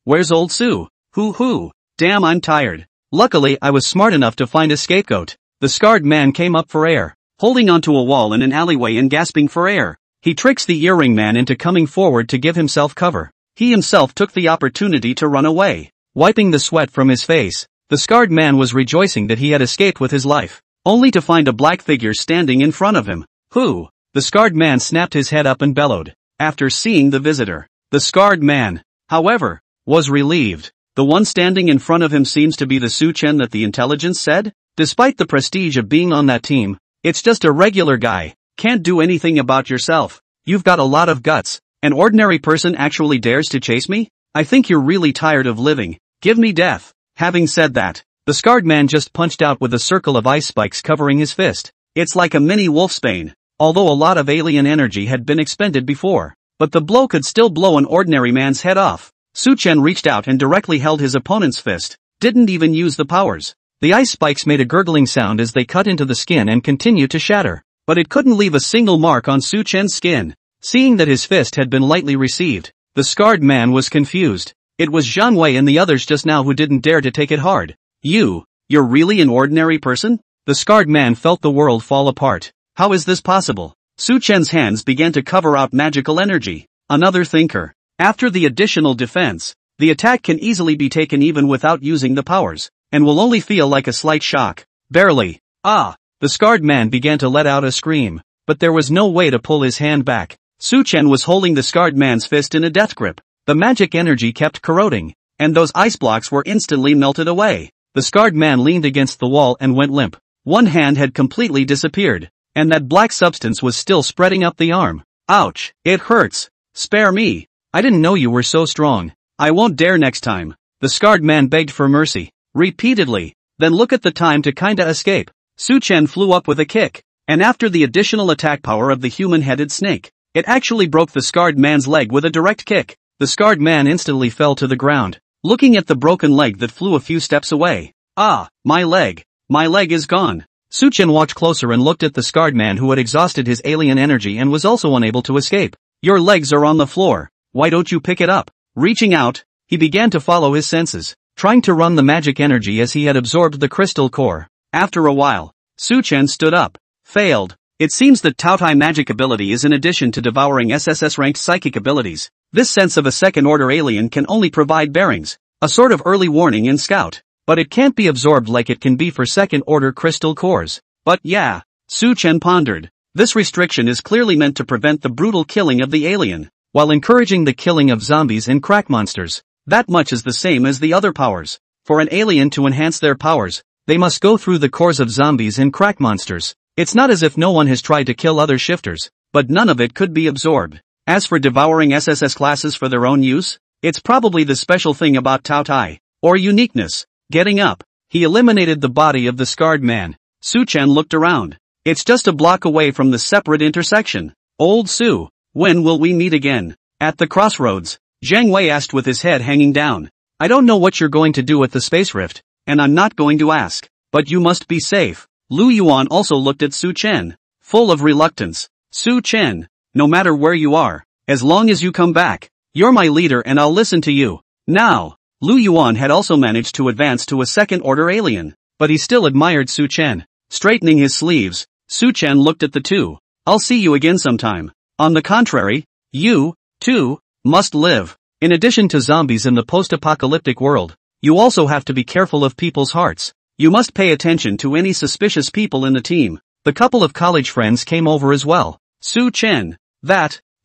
Where's old Sue? Hoo. Damn, I'm tired. Luckily, I was smart enough to find a scapegoat. The scarred man came up for air, holding onto a wall in an alleyway and gasping for air. He tricks the earring man into coming forward to give himself cover. He himself took the opportunity to run away. Wiping the sweat from his face, the scarred man was rejoicing that he had escaped with his life, only to find a black figure standing in front of him. Who? The scarred man snapped his head up and bellowed. After seeing the visitor, the scarred man, however, was relieved. The one standing in front of him seems to be the Su-chen that the intelligence said? Despite the prestige of being on that team, it's just a regular guy. Can't do anything about yourself. You've got a lot of guts. An ordinary person actually dares to chase me? I think you're really tired of living. Give me death. Having said that, the scarred man just punched out with a circle of ice spikes covering his fist. It's like a mini wolfsbane, although a lot of alien energy had been expended before. But the blow could still blow an ordinary man's head off. Su-chen reached out and directly held his opponent's fist, didn't even use the powers. The ice spikes made a gurgling sound as they cut into the skin and continued to shatter. But it couldn't leave a single mark on Su-chen's skin. Seeing that his fist had been lightly received, the scarred man was confused. It was Zhang Wei and the others just now who didn't dare to take it hard. You're really an ordinary person? The scarred man felt the world fall apart. How is this possible? Su-chen's hands began to cover out magical energy. Another thinker. After the additional defense, the attack can easily be taken even without using the powers, and will only feel like a slight shock. Barely. The scarred man began to let out a scream, but there was no way to pull his hand back. Su-chen was holding the scarred man's fist in a death grip. The magic energy kept corroding, and those ice blocks were instantly melted away. The scarred man leaned against the wall and went limp. One hand had completely disappeared, and that black substance was still spreading up the arm. Ouch, it hurts. Spare me. I didn't know you were so strong. I won't dare next time. The scarred man begged for mercy, repeatedly. Then look at the time to kinda escape. Su-chen flew up with a kick, and after the additional attack power of the human-headed snake, it actually broke the scarred man's leg with a direct kick. The scarred man instantly fell to the ground, looking at the broken leg that flew a few steps away. My leg. My leg is gone. Su-chen watched closer and looked at the scarred man who had exhausted his alien energy and was also unable to escape. Your legs are on the floor. Why don't you pick it up? Reaching out, he began to follow his senses, trying to run the magic energy as he had absorbed the crystal core. After a while, Su-chen stood up. Failed. It seems that Taotai magic ability is in addition to devouring SSS-ranked psychic abilities. This sense of a second-order alien can only provide bearings, a sort of early warning in Scout, but it can't be absorbed like it can be for second-order crystal cores. But yeah, Su-chen pondered. This restriction is clearly meant to prevent the brutal killing of the alien, while encouraging the killing of zombies and crack monsters. That much is the same as the other powers. For an alien to enhance their powers, they must go through the cores of zombies and crack monsters. It's not as if no one has tried to kill other shifters, but none of it could be absorbed. As for devouring SSS classes for their own use, it's probably the special thing about Taotai, or uniqueness. Getting up, he eliminated the body of the scarred man. Su-chen looked around. It's just a block away from the separate intersection. Old Su, when will we meet again? At the crossroads, Zhang Wei asked with his head hanging down. I don't know what you're going to do at the space rift, and I'm not going to ask, but you must be safe. Lu Yuan also looked at Su-chen, full of reluctance. Su-chen, no matter where you are, as long as you come back, you're my leader and I'll listen to you. Now, Lu Yuan had also managed to advance to a second-order alien, but he still admired Su-chen. Straightening his sleeves, Su-chen looked at the two. I'll see you again sometime. On the contrary, you, too, must live. In addition to zombies in the post-apocalyptic world, you also have to be careful of people's hearts. You must pay attention to any suspicious people in the team. The couple of college friends came over as well. Su-chen.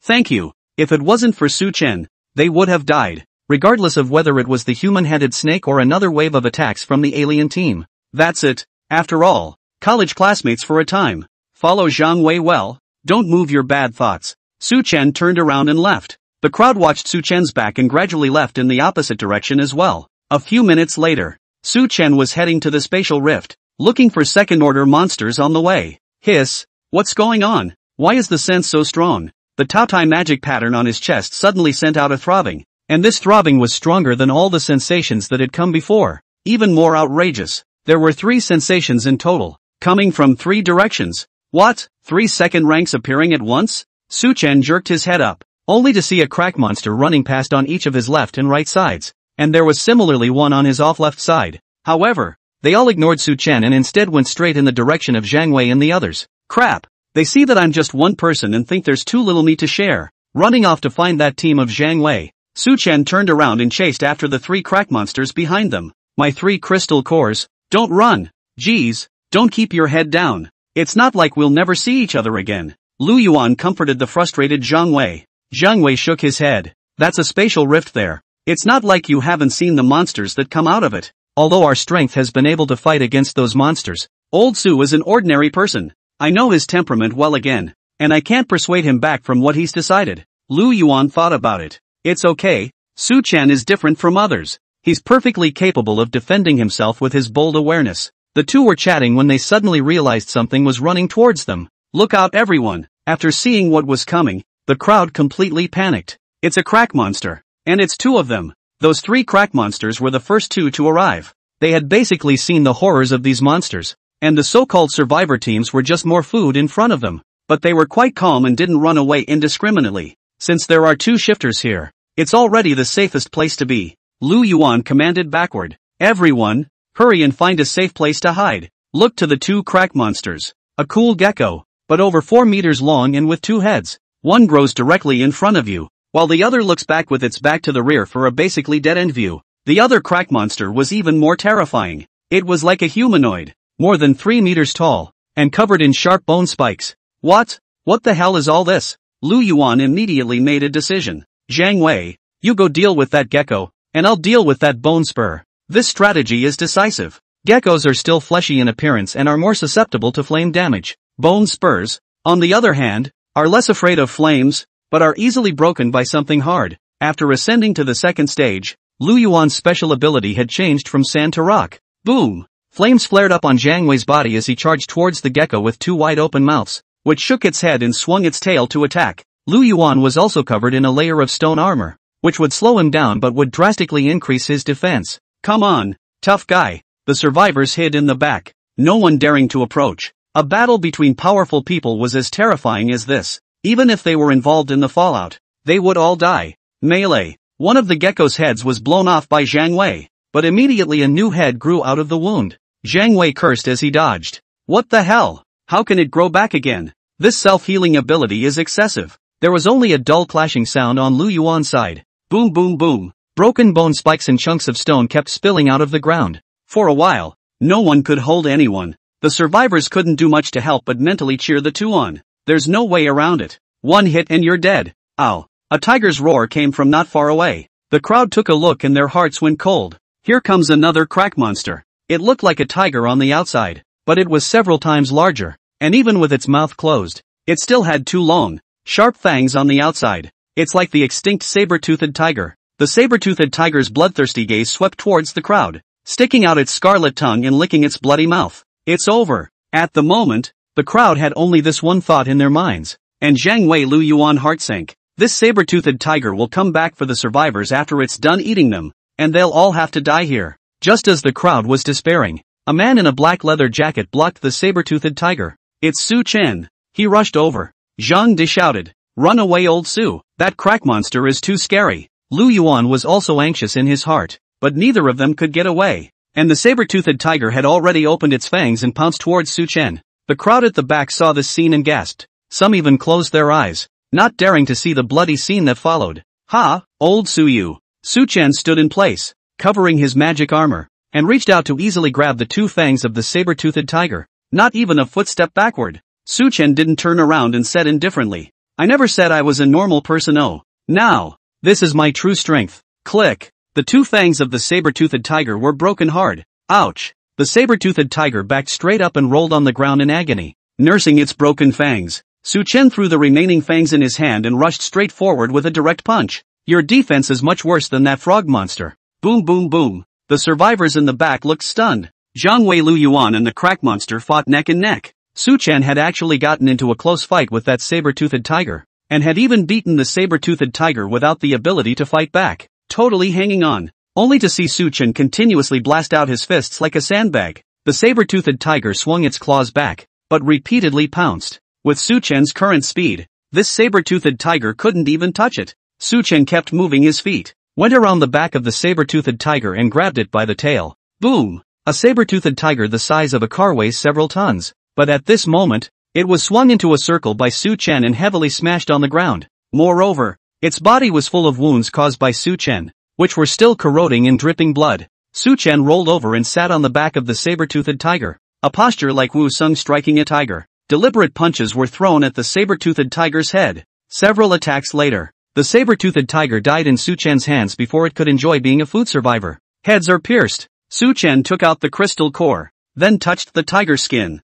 Thank you. If it wasn't for Su-chen, they would have died, regardless of whether it was the human-headed snake or another wave of attacks from the alien team. That's it. After all, college classmates for a time. Follow Zhang Wei well. Don't move your bad thoughts. Su-chen turned around and left. The crowd watched Su-chen's back and gradually left in the opposite direction as well. A few minutes later, Su-chen was heading to the spatial rift, looking for second-order monsters on the way. Hiss, what's going on? Why is the sense so strong? The Taotai magic pattern on his chest suddenly sent out a throbbing, and this throbbing was stronger than all the sensations that had come before. Even more outrageous, there were 3 sensations in total, coming from 3 directions. What? 3 second ranks appearing at once? Su Chen jerked his head up, only to see a crack monster running past on each of his left and right sides, and there was similarly one on his off left side. However, they all ignored Su Chen and instead went straight in the direction of Zhang Wei and the others. Crap! They see that I'm just one person and think there's too little me to share. Running off to find that team of Zhang Wei, Su Chen turned around and chased after the 3 crack monsters behind them. My 3 crystal cores, don't run! Geez, don't keep your head down. It's not like we'll never see each other again. Lu Yuan comforted the frustrated Zhang Wei. Zhang Wei shook his head. That's a spatial rift there. It's not like you haven't seen the monsters that come out of it. Although our strength has been able to fight against those monsters, old Su is an ordinary person. I know his temperament well again, and I can't persuade him back from what he's decided. Lu Yuan thought about it. It's okay, Su Chen is different from others. He's perfectly capable of defending himself with his bold awareness. The two were chatting when they suddenly realized something was running towards them. Look out everyone! After seeing what was coming, the crowd completely panicked. It's a crack monster. And it's 2 of them. Those 3 crack monsters were the first 2 to arrive. They had basically seen the horrors of these monsters, and the so-called survivor teams were just more food in front of them. But they were quite calm and didn't run away indiscriminately. Since there are 2 shifters here, it's already the safest place to be. Lu Yuan commanded backward. Everyone, hurry and find a safe place to hide. Look to the 2 crack monsters. A cool gecko, but over 4 meters long and with 2 heads. One grows directly in front of you, while the other looks back with its back to the rear for a basically dead-end view. The other crack monster was even more terrifying. It was like a humanoid, more than 3 meters tall, and covered in sharp bone spikes. What the hell is all this? Lu Yuan immediately made a decision. Zhang Wei, you go deal with that gecko, and I'll deal with that bone spur. This strategy is decisive. Geckos are still fleshy in appearance and are more susceptible to flame damage. Bone spurs, on the other hand, are less afraid of flames, but are easily broken by something hard. After ascending to the second stage, Lu Yuan's special ability had changed from sand to rock. Boom! Flames flared up on Zhang Wei's body as he charged towards the gecko with 2 wide open mouths, which shook its head and swung its tail to attack. Lu Yuan was also covered in a layer of stone armor, which would slow him down but would drastically increase his defense. Come on, tough guy. The survivors hid in the back, no one daring to approach. A battle between powerful people was as terrifying as this. Even if they were involved in the fallout, they would all die. Melee. One of the gecko's heads was blown off by Zhang Wei, but immediately a new head grew out of the wound. Zhang Wei cursed as he dodged. What the hell? How can it grow back again? This self-healing ability is excessive. There was only a dull clashing sound on Lu Yuan's side. Boom boom boom. Broken bone spikes and chunks of stone kept spilling out of the ground. For a while, no one could hold anyone. The survivors couldn't do much to help but mentally cheer the 2 on. There's no way around it. 1 hit and you're dead. Ow. A tiger's roar came from not far away. The crowd took a look and their hearts went cold. Here comes another crack monster. It looked like a tiger on the outside, but it was several times larger, and even with its mouth closed, it still had 2 long, sharp fangs on the outside. It's like the extinct saber-toothed tiger. The saber-toothed tiger's bloodthirsty gaze swept towards the crowd, sticking out its scarlet tongue and licking its bloody mouth. It's over. At the moment, the crowd had only this one thought in their minds, and Zhang Wei Lu Yuan heart sank. This saber-toothed tiger will come back for the survivors after it's done eating them, and they'll all have to die here. Just as the crowd was despairing, a man in a black leather jacket blocked the saber-toothed tiger. It's Su Chen. He rushed over. Zhang De shouted, "Run away old Su, that crack monster is too scary." Lu Yuan was also anxious in his heart, but neither of them could get away, and the saber-toothed tiger had already opened its fangs and pounced towards Su Chen. The crowd at the back saw this scene and gasped. Some even closed their eyes, not daring to see the bloody scene that followed. Ha, old Su you. Su Chen stood in place, covering his magic armor, and reached out to easily grab the 2 fangs of the saber-toothed tiger. Not even a footstep backward. Su Chen didn't turn around and said indifferently, "I never said I was a normal person. Oh, now, this is my true strength." Click. The 2 fangs of the saber-toothed tiger were broken hard. Ouch. The saber-toothed tiger backed straight up and rolled on the ground in agony, nursing its broken fangs. Su Chen threw the remaining fangs in his hand and rushed straight forward with a direct punch. Your defense is much worse than that frog monster. Boom boom boom. The survivors in the back looked stunned. Zhang Wei Lu Yuan and the crack monster fought neck and neck. Su Chen had actually gotten into a close fight with that saber-toothed tiger, and had even beaten the saber-toothed tiger without the ability to fight back, totally hanging on, only to see Su Chen continuously blast out his fists like a sandbag. The saber-toothed tiger swung its claws back, but repeatedly pounced. With Su Chen's current speed, This saber-toothed tiger couldn't even touch it. Su-chen kept moving his feet, went around the back of the saber-toothed tiger and grabbed it by the tail. Boom! A saber-toothed tiger the size of a car weighs several tons, but at this moment, it was swung into a circle by Su-chen and heavily smashed on the ground. Moreover, its body was full of wounds caused by Su-chen, which were still corroding and dripping blood. Su-chen rolled over and sat on the back of the saber-toothed tiger, a posture like Wu Sung striking a tiger. Deliberate punches were thrown at the saber-toothed tiger's head. Several attacks later, the saber-toothed tiger died in Su-chen's hands before it could enjoy being a food survivor. Heads are pierced. Su-chen took out the crystal core, then touched the tiger's skin.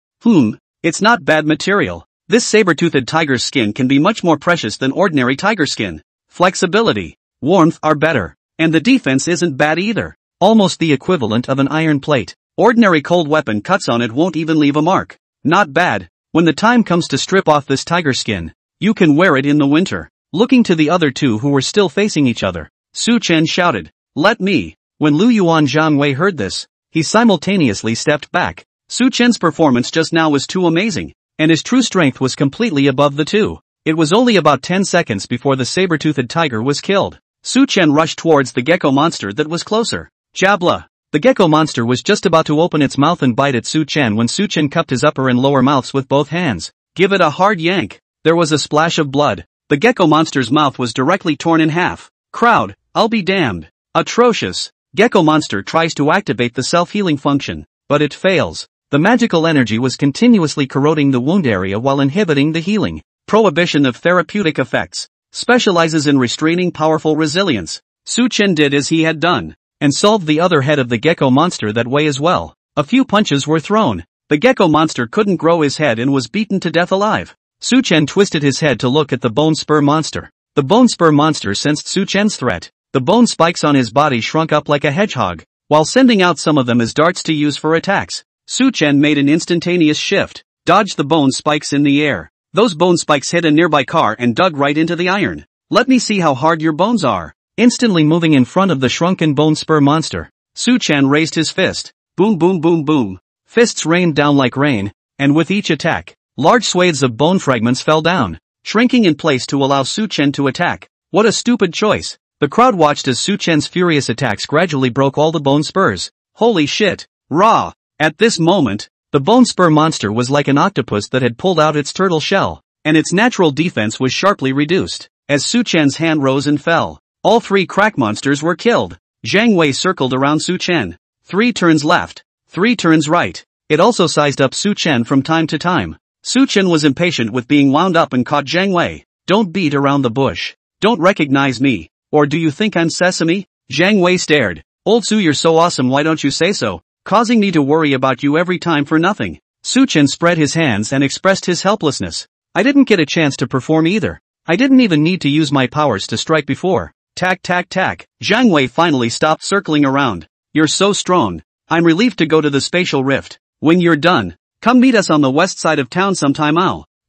It's not bad material. This saber-toothed tiger's skin can be much more precious than ordinary tiger skin. Flexibility, warmth are better, and the defense isn't bad either. Almost the equivalent of an iron plate. Ordinary cold weapon cuts on it won't even leave a mark. Not bad. When the time comes to strip off this tiger skin, you can wear it in the winter. Looking to the other two who were still facing each other, Su-chen shouted, "Let me." When Lu Yuan Zhangwei heard this, he simultaneously stepped back. Su-chen's performance just now was too amazing, and his true strength was completely above the two. It was only about 10 seconds before the saber-toothed tiger was killed. Su-chen rushed towards the gecko monster that was closer. Jabla! The gecko monster was just about to open its mouth and bite at Su-chen when Su-chen cupped his upper and lower mouths with both hands. Give it a hard yank. There was a splash of blood. The gecko monster's mouth was directly torn in half. Crowd, I'll be damned. Atrocious. Gecko monster tries to activate the self-healing function, but it fails. The magical energy was continuously corroding the wound area while inhibiting the healing. Prohibition of therapeutic effects. Specializes in restraining powerful resilience. Su-chen did as he had done, and solved the other head of the gecko monster that way as well. A few punches were thrown. The gecko monster couldn't grow his head and was beaten to death alive. Su-chen twisted his head to look at the bone spur monster. The bone spur monster sensed Su-chen's threat. The bone spikes on his body shrunk up like a hedgehog, while sending out some of them as darts to use for attacks. Su-chen made an instantaneous shift, dodged the bone spikes in the air. Those bone spikes hit a nearby car and dug right into the iron. Let me see how hard your bones are. Instantly moving in front of the shrunken bone spur monster, Su-chen raised his fist. Boom boom boom boom. Fists rained down like rain, and with each attack, large swathes of bone fragments fell down, shrinking in place to allow Su-chen to attack. What a stupid choice. The crowd watched as Su-chen's furious attacks gradually broke all the bone spurs. Holy shit. Rah! At this moment, the bone spur monster was like an octopus that had pulled out its turtle shell, and its natural defense was sharply reduced. As Su-chen's hand rose and fell, all three crack monsters were killed. Zhang Wei circled around Su-chen. 3 turns left, 3 turns right. It also sized up Su-chen from time to time. Su-chen was impatient with being wound up and caught Zhang Wei. Don't beat around the bush. Don't recognize me. Or do you think I'm Sesame? Zhang Wei stared. Old Su, you're so awesome, why don't you say so? Causing me to worry about you every time for nothing. Su-chen spread his hands and expressed his helplessness. I didn't get a chance to perform either. I didn't even need to use my powers to strike before. Tack tack tack. Zhang Wei finally stopped circling around. You're so strong. I'm relieved to go to the spatial rift. When you're done, come meet us on the west side of town sometime.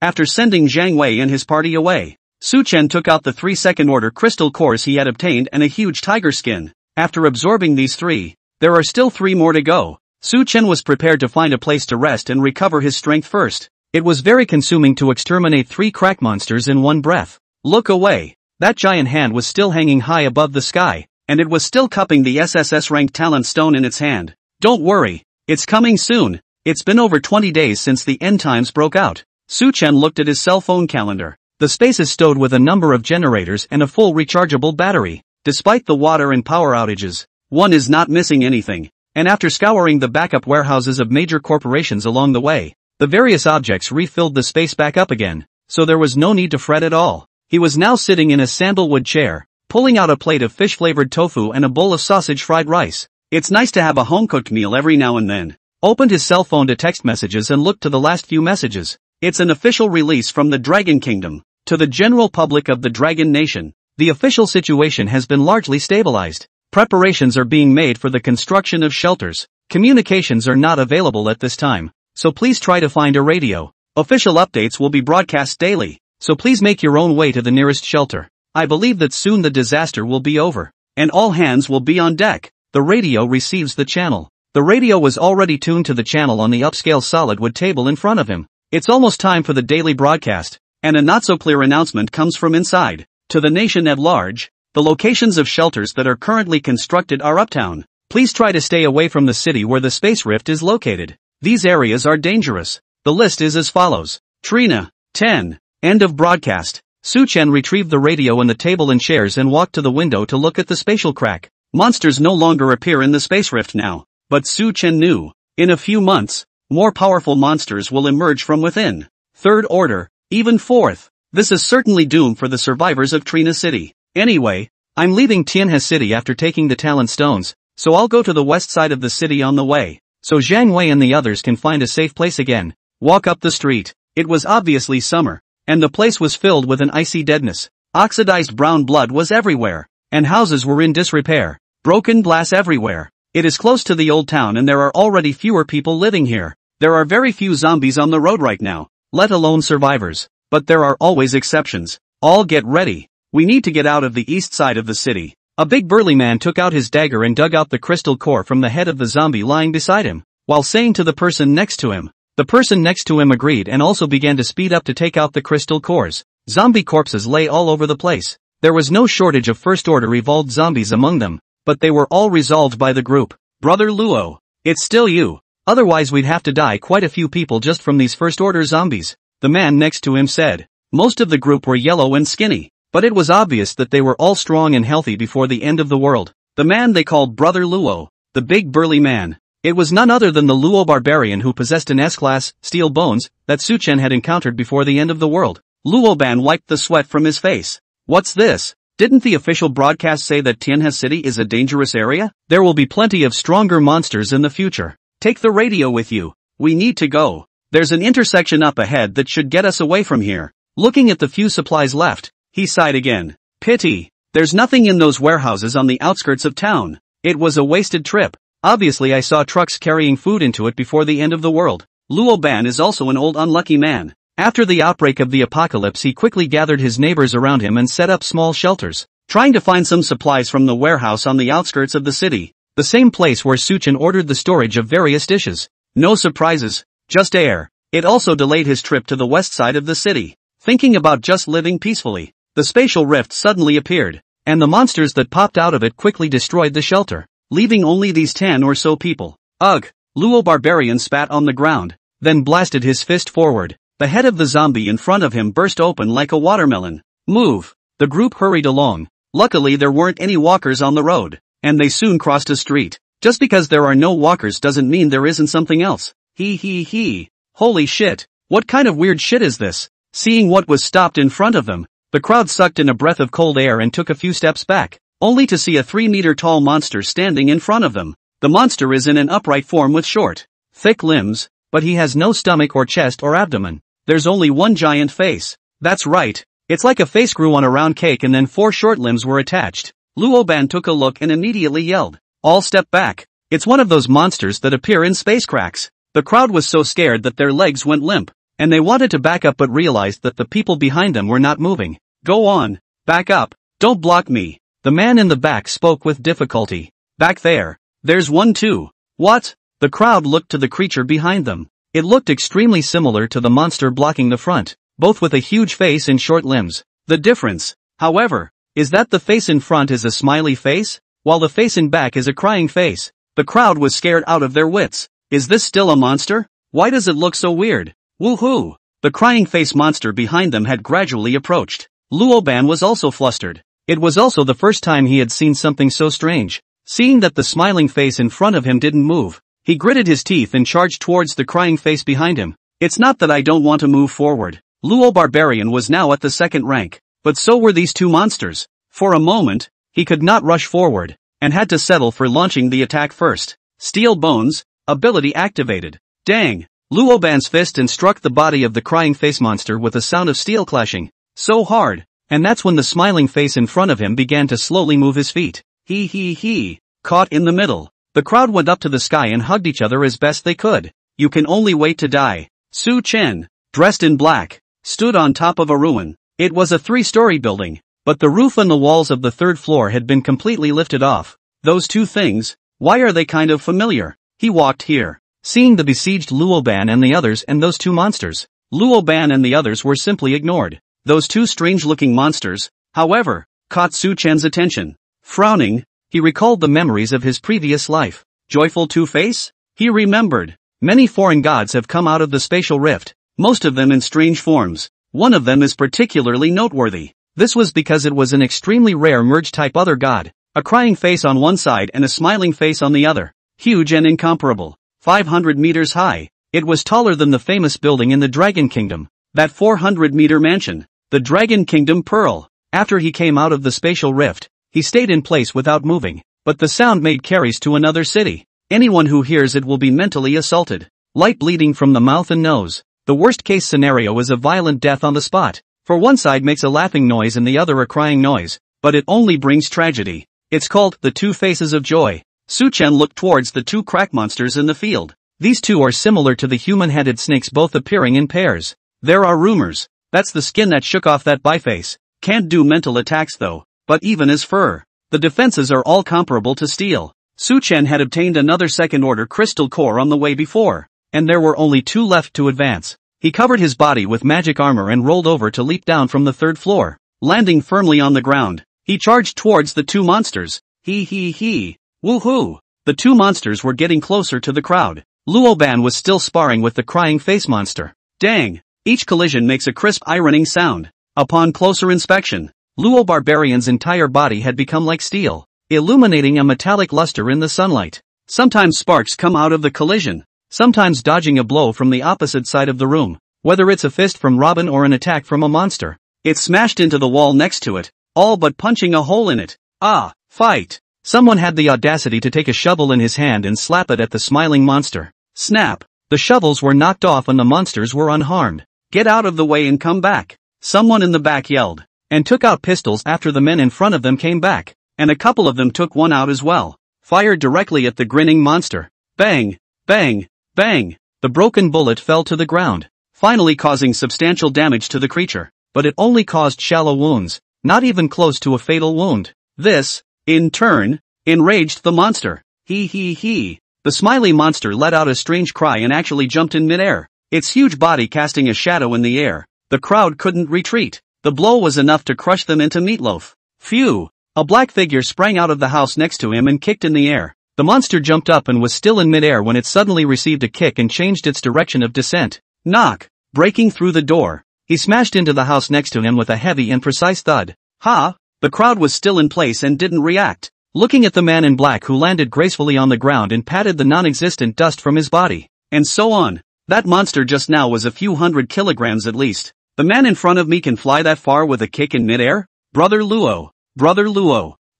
After sending Zhang Wei and his party away, Su-chen took out the 3 second-order crystal cores he had obtained and a huge tiger skin. After absorbing these 3, there are still 3 more to go. Su-chen was prepared to find a place to rest and recover his strength first. It was very consuming to exterminate 3 crack monsters in one breath. Look away. That giant hand was still hanging high above the sky, and it was still cupping the SSS-ranked talent stone in its hand. Don't worry. It's coming soon. It's been over 20 days since the end times broke out. Su-chen looked at his cell phone calendar. The space is stowed with a number of generators and a full rechargeable battery. Despite the water and power outages, one is not missing anything. And after scouring the backup warehouses of major corporations along the way, the various objects refilled the space back up again, so there was no need to fret at all. He was now sitting in a sandalwood chair, pulling out a plate of fish-flavored tofu and a bowl of sausage fried rice. It's nice to have a home-cooked meal every now and then. Opened his cell phone to text messages and looked to the last few messages. It's an official release from the Dragon Kingdom. To the general public of the Dragon Nation, the official situation has been largely stabilized. Preparations are being made for the construction of shelters. Communications are not available at this time, so please try to find a radio. Official updates will be broadcast daily, so please make your own way to the nearest shelter. I believe that soon the disaster will be over, and all hands will be on deck. The radio receives the channel. The radio was already tuned to the channel on the upscale solid wood table in front of him. It's almost time for the daily broadcast. and a not-so-clear announcement comes from inside. To the nation at large, the locations of shelters that are currently constructed are uptown. Please try to stay away from the city where the space rift is located. These areas are dangerous. The list is as follows. Trina. 10. End of broadcast. Su-chen retrieved the radio and the table and chairs and walked to the window to look at the spatial crack. Monsters no longer appear in the space rift now. But Su-chen knew. In a few months, more powerful monsters will emerge from within. Third order, even fourth. This is certainly doom for the survivors of Trina City. Anyway, I'm leaving Tianhe City after taking the talent stones, so I'll go to the west side of the city on the way, so Zhang Wei and the others can find a safe place again. Walk up the street. It was obviously summer, and the place was filled with an icy deadness. Oxidized brown blood was everywhere, and houses were in disrepair. Broken glass everywhere. It is close to the old town and there are already fewer people living here. There are very few zombies on the road right now, let alone survivors. But there are always exceptions. All get ready. We need to get out of the east side of the city. A big burly man took out his dagger and dug out the crystal core from the head of the zombie lying beside him, while saying to the person next to him. The person next to him agreed and also began to speed up to take out the crystal cores. Zombie corpses lay all over the place. There was no shortage of first-order evolved zombies among them, but they were all resolved by the group. Brother Luo, it's still you. Otherwise we'd have to die quite a few people just from these first-order zombies. The man next to him said. Most of the group were yellow and skinny, but it was obvious that they were all strong and healthy before the end of the world. The man they called Brother Luo, the big burly man. It was none other than the Luo barbarian who possessed an S-class, steel bones, that Su-chen had encountered before the end of the world. Luo-ban wiped the sweat from his face. What's this? Didn't the official broadcast say that Tianhe City is a dangerous area? There will be plenty of stronger monsters in the future. Take the radio with you. We need to go. There's an intersection up ahead that should get us away from here. Looking at the few supplies left, he sighed again. Pity. There's nothing in those warehouses on the outskirts of town. It was a wasted trip. Obviously I saw trucks carrying food into it before the end of the world. Luo-ban is also an old unlucky man. After the outbreak of the apocalypse he quickly gathered his neighbors around him and set up small shelters, trying to find some supplies from the warehouse on the outskirts of the city, the same place where Su-chen ordered the storage of various dishes. No surprises, just air. It also delayed his trip to the west side of the city. Thinking about just living peacefully, the spatial rift suddenly appeared, and the monsters that popped out of it quickly destroyed the shelter, leaving only these 10 or so people. Ugh! Luo barbarian spat on the ground, then blasted his fist forward. The head of the zombie in front of him burst open like a watermelon. Move! The group hurried along. Luckily there weren't any walkers on the road, and they soon crossed a street. Just because there are no walkers doesn't mean there isn't something else. He. Holy shit! What kind of weird shit is this? Seeing what was stopped in front of them, the crowd sucked in a breath of cold air and took a few steps back, only to see a 3-meter-tall monster standing in front of them. The monster is in an upright form with short, thick limbs, but he has no stomach or chest or abdomen. There's only one giant face. That's right. It's like a face grew on a round cake and then 4 short limbs were attached. Luo-ban took a look and immediately yelled. All step back. It's one of those monsters that appear in space cracks. The crowd was so scared that their legs went limp, and they wanted to back up but realized that the people behind them were not moving. Go on. Back up. Don't block me. The man in the back spoke with difficulty. Back there. There's one too. What? The crowd looked to the creature behind them. It looked extremely similar to the monster blocking the front, both with a huge face and short limbs. The difference, however, is that the face in front is a smiley face, while the face in back is a crying face. The crowd was scared out of their wits. Is this still a monster? Why does it look so weird? Woohoo! The crying face monster behind them had gradually approached. Luo-ban was also flustered. It was also the first time he had seen something so strange. Seeing that the smiling face in front of him didn't move, he gritted his teeth and charged towards the crying face behind him. It's not that I don't want to move forward. Luo Barbarian was now at the second rank, but so were these two monsters. For a moment, he could not rush forward, and had to settle for launching the attack first. Steel Bones, ability activated. Dang! Luoban's fist and struck the body of the crying face monster with a sound of steel clashing. So hard, and that's when the smiling face in front of him began to slowly move his feet. He. Caught in the middle. The crowd went up to the sky and hugged each other as best they could. You can only wait to die. Su Chen, dressed in black, stood on top of a ruin. It was a 3-story building, but the roof and the walls of the 3rd floor had been completely lifted off. Those two things, why are they kind of familiar? He walked here, seeing the besieged Luoban and the others and those two monsters. Luo Ban and the others were simply ignored. Those two strange-looking monsters, however, caught Su Chen's attention. Frowning, he recalled the memories of his previous life. Joyful Two-Face? He remembered. Many foreign gods have come out of the spatial rift, most of them in strange forms. One of them is particularly noteworthy. This was because it was an extremely rare merge-type other god, a crying face on one side and a smiling face on the other. Huge and incomparable. 500 meters high. It was taller than the famous building in the Dragon Kingdom. That 400-meter mansion. The Dragon Kingdom Pearl. After he came out of the spatial rift, he stayed in place without moving, but the sound made carries to another city. Anyone who hears it will be mentally assaulted. Light bleeding from the mouth and nose. The worst-case scenario is a violent death on the spot. For one side makes a laughing noise and the other a crying noise, but it only brings tragedy. It's called the Two Faces of Joy. Su Chen looked towards the two crack monsters in the field. These two are similar to the human-headed snakes, both appearing in pairs. There are rumors. That's the skin that shook off that biface. Can't do mental attacks though, but even as fur. The defenses are all comparable to steel. Su Chen had obtained another second-order crystal core on the way before, and there were only two left to advance. He covered his body with magic armor and rolled over to leap down from the third floor. Landing firmly on the ground, he charged towards the two monsters. He. Woohoo! The two monsters were getting closer to the crowd. Luo Ban was still sparring with the crying face monster. Dang! Each collision makes a crisp ironing sound. Upon closer inspection, Luo Barbarian's entire body had become like steel, illuminating a metallic luster in the sunlight. Sometimes sparks come out of the collision, sometimes dodging a blow from the opposite side of the room. Whether it's a fist from Robin or an attack from a monster, it smashed into the wall next to it, all but punching a hole in it. Ah, fight! Someone had the audacity to take a shovel in his hand and slap it at the smiling monster. Snap! The shovels were knocked off and the monsters were unharmed. Get out of the way and come back! Someone in the back yelled, and took out pistols after the men in front of them came back, and a couple of them took one out as well. Fired directly at the grinning monster. Bang! Bang! Bang! The broken bullet fell to the ground, finally causing substantial damage to the creature, but it only caused shallow wounds, not even close to a fatal wound. This, in turn, enraged the monster. He. The smiley monster let out a strange cry and actually jumped in midair, its huge body casting a shadow in the air. The crowd couldn't retreat. The blow was enough to crush them into meatloaf. Phew! A black figure sprang out of the house next to him and kicked in the air. The monster jumped up and was still in midair when it suddenly received a kick and changed its direction of descent. Knock! Breaking through the door, he smashed into the house next to him with a heavy and precise thud. Ha! The crowd was still in place and didn't react, looking at the man in black who landed gracefully on the ground and patted the non-existent dust from his body. And so on. That monster just now was a few hundred kilograms at least. The man in front of me can fly that far with a kick in midair? Brother Luo.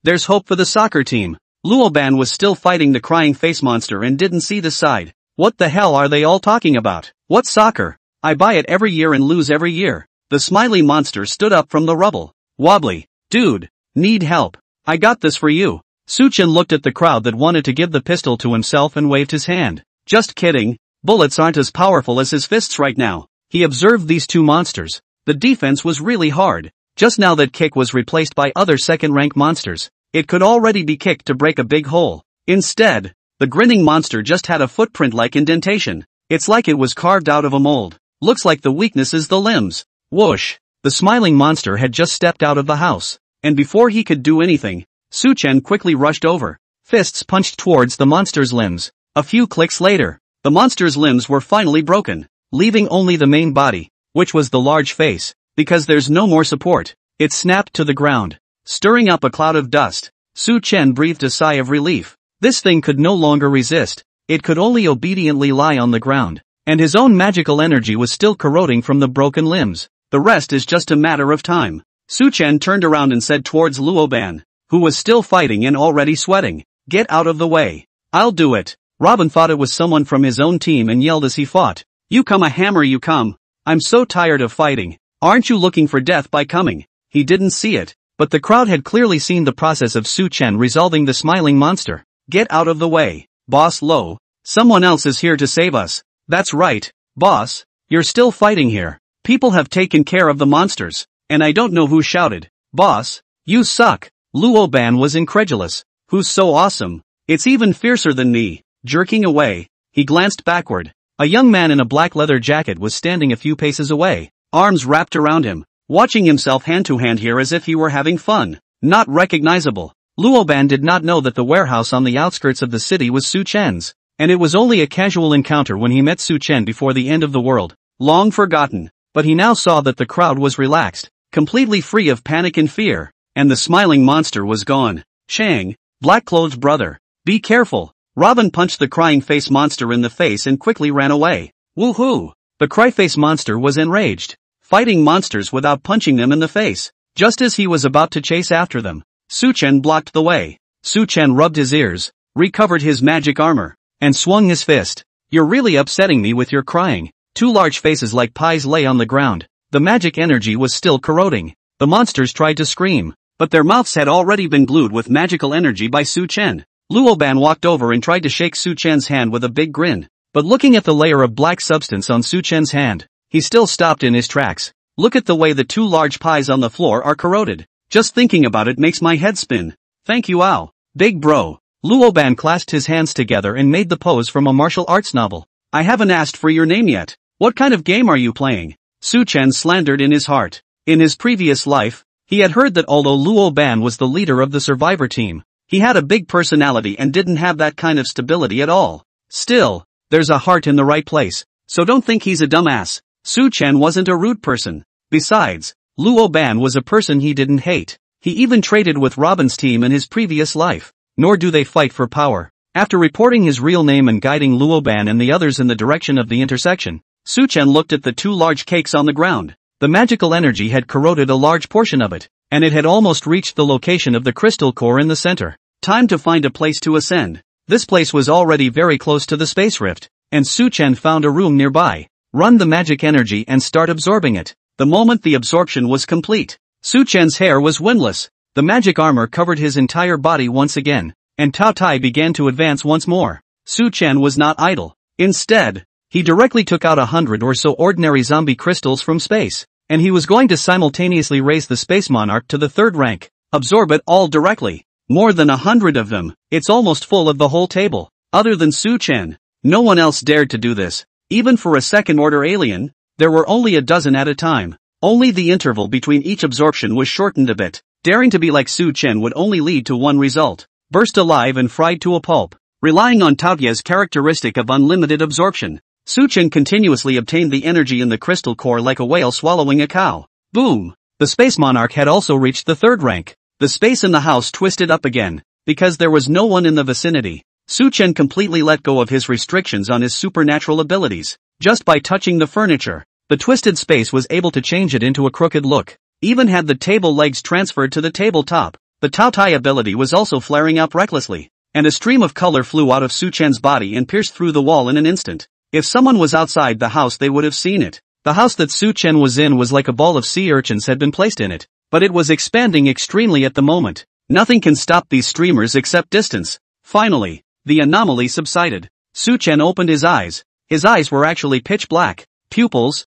There's hope for the soccer team. Luo Ban was still fighting the crying face monster and didn't see the side. What the hell are they all talking about? What soccer? I buy it every year and lose every year. The smiley monster stood up from the rubble. Wobbly. Dude. Need help. I got this for you. Su Chen looked at the crowd that wanted to give the pistol to himself and waved his hand. Just kidding. Bullets aren't as powerful as his fists right now. He observed these two monsters. The defense was really hard. Just now that kick was replaced by other second-rank monsters. It could already be kicked to break a big hole. Instead, the grinning monster just had a footprint-like indentation. It's like it was carved out of a mold. Looks like the weakness is the limbs. Whoosh! The smiling monster had just stepped out of the house. And before he could do anything, Su Chen quickly rushed over. Fists punched towards the monster's limbs. A few clicks later, the monster's limbs were finally broken, leaving only the main body, which was the large face. Because there's no more support, it snapped to the ground, stirring up a cloud of dust. Su Chen breathed a sigh of relief. This thing could no longer resist. It could only obediently lie on the ground, and his own magical energy was still corroding from the broken limbs. The rest is just a matter of time. Su Chen turned around and said towards Luo Ban, who was still fighting and already sweating, "Get out of the way. I'll do it." Robin thought it was someone from his own team and yelled as he fought, "You come a hammer you come. I'm so tired of fighting. Aren't you looking for death by coming?" He didn't see it, but the crowd had clearly seen the process of Su Chen resolving the smiling monster. "Get out of the way, Boss Lo. Someone else is here to save us." "That's right, boss. You're still fighting here. People have taken care of the monsters, and I don't know who shouted. Boss, you suck." Luo Ban was incredulous. "Who's so awesome? It's even fiercer than me." Jerking away, he glanced backward. A young man in a black leather jacket was standing a few paces away, arms wrapped around him, watching himself hand to hand here as if he were having fun. Not recognizable. Luoban did not know that the warehouse on the outskirts of the city was Su Chen's, and it was only a casual encounter when he met Su Chen before the end of the world, long forgotten, but he now saw that the crowd was relaxed, completely free of panic and fear, and the smiling monster was gone. Chang, black-clothed brother, be careful. Robin punched the crying face monster in the face and quickly ran away. Woohoo! The cry-face monster was enraged, fighting monsters without punching them in the face. Just as he was about to chase after them, Su Chen blocked the way. Su Chen rubbed his ears, recovered his magic armor, and swung his fist. You're really upsetting me with your crying. Two large faces like pies lay on the ground. The magic energy was still corroding. The monsters tried to scream, but their mouths had already been glued with magical energy by Su Chen. Luoban walked over and tried to shake Su Chen's hand with a big grin, but looking at the layer of black substance on Su Chen's hand, he still stopped in his tracks. Look at the way the two large pies on the floor are corroded. Just thinking about it makes my head spin. Thank you, ow. Big bro. Luoban clasped his hands together and made the pose from a martial arts novel. I haven't asked for your name yet. What kind of game are you playing? Su Chen slandered in his heart. In his previous life, he had heard that although Luoban was the leader of the survivor team, he had a big personality and didn't have that kind of stability at all. Still, there's a heart in the right place, so don't think he's a dumbass. Su Chen wasn't a rude person. Besides, Luoban was a person he didn't hate. He even traded with Robin's team in his previous life. Nor do they fight for power. After reporting his real name and guiding Luoban and the others in the direction of the intersection, Su Chen looked at the two large cakes on the ground. The magical energy had corroded a large portion of it, and it had almost reached the location of the crystal core in the center. Time to find a place to ascend. This place was already very close to the space rift, and Su Chen found a room nearby. Run the magic energy and start absorbing it. The moment the absorption was complete, Su Chen's hair was windless. The magic armor covered his entire body once again, and Tao Tai began to advance once more. Su Chen was not idle. Instead, he directly took out 100 or so ordinary zombie crystals from space, and he was going to simultaneously raise the space monarch to the 3rd rank. Absorb it all directly. More than 100 of them. It's almost full of the whole table. Other than Su Chen, no one else dared to do this. Even for a second-order alien, there were only a dozen at a time. Only the interval between each absorption was shortened a bit. Daring to be like Su Chen would only lead to one result. Burst alive and fried to a pulp. Relying on Taotia's characteristic of unlimited absorption, Su Chen continuously obtained the energy in the crystal core like a whale swallowing a cow. Boom! The space monarch had also reached the 3rd rank. The space in the house twisted up again, because there was no one in the vicinity. Su Chen completely let go of his restrictions on his supernatural abilities. Just by touching the furniture, the twisted space was able to change it into a crooked look. Even had the table legs transferred to the tabletop, the Tao Tai ability was also flaring up recklessly, and a stream of color flew out of Su Chen's body and pierced through the wall in an instant. If someone was outside the house they would have seen it. The house that Su Chen was in was like a ball of sea urchins had been placed in it, but it was expanding extremely at the moment. Nothing can stop these streamers except distance. Finally, the anomaly subsided. Su Chen opened his eyes. His eyes were actually pitch black. Pupils,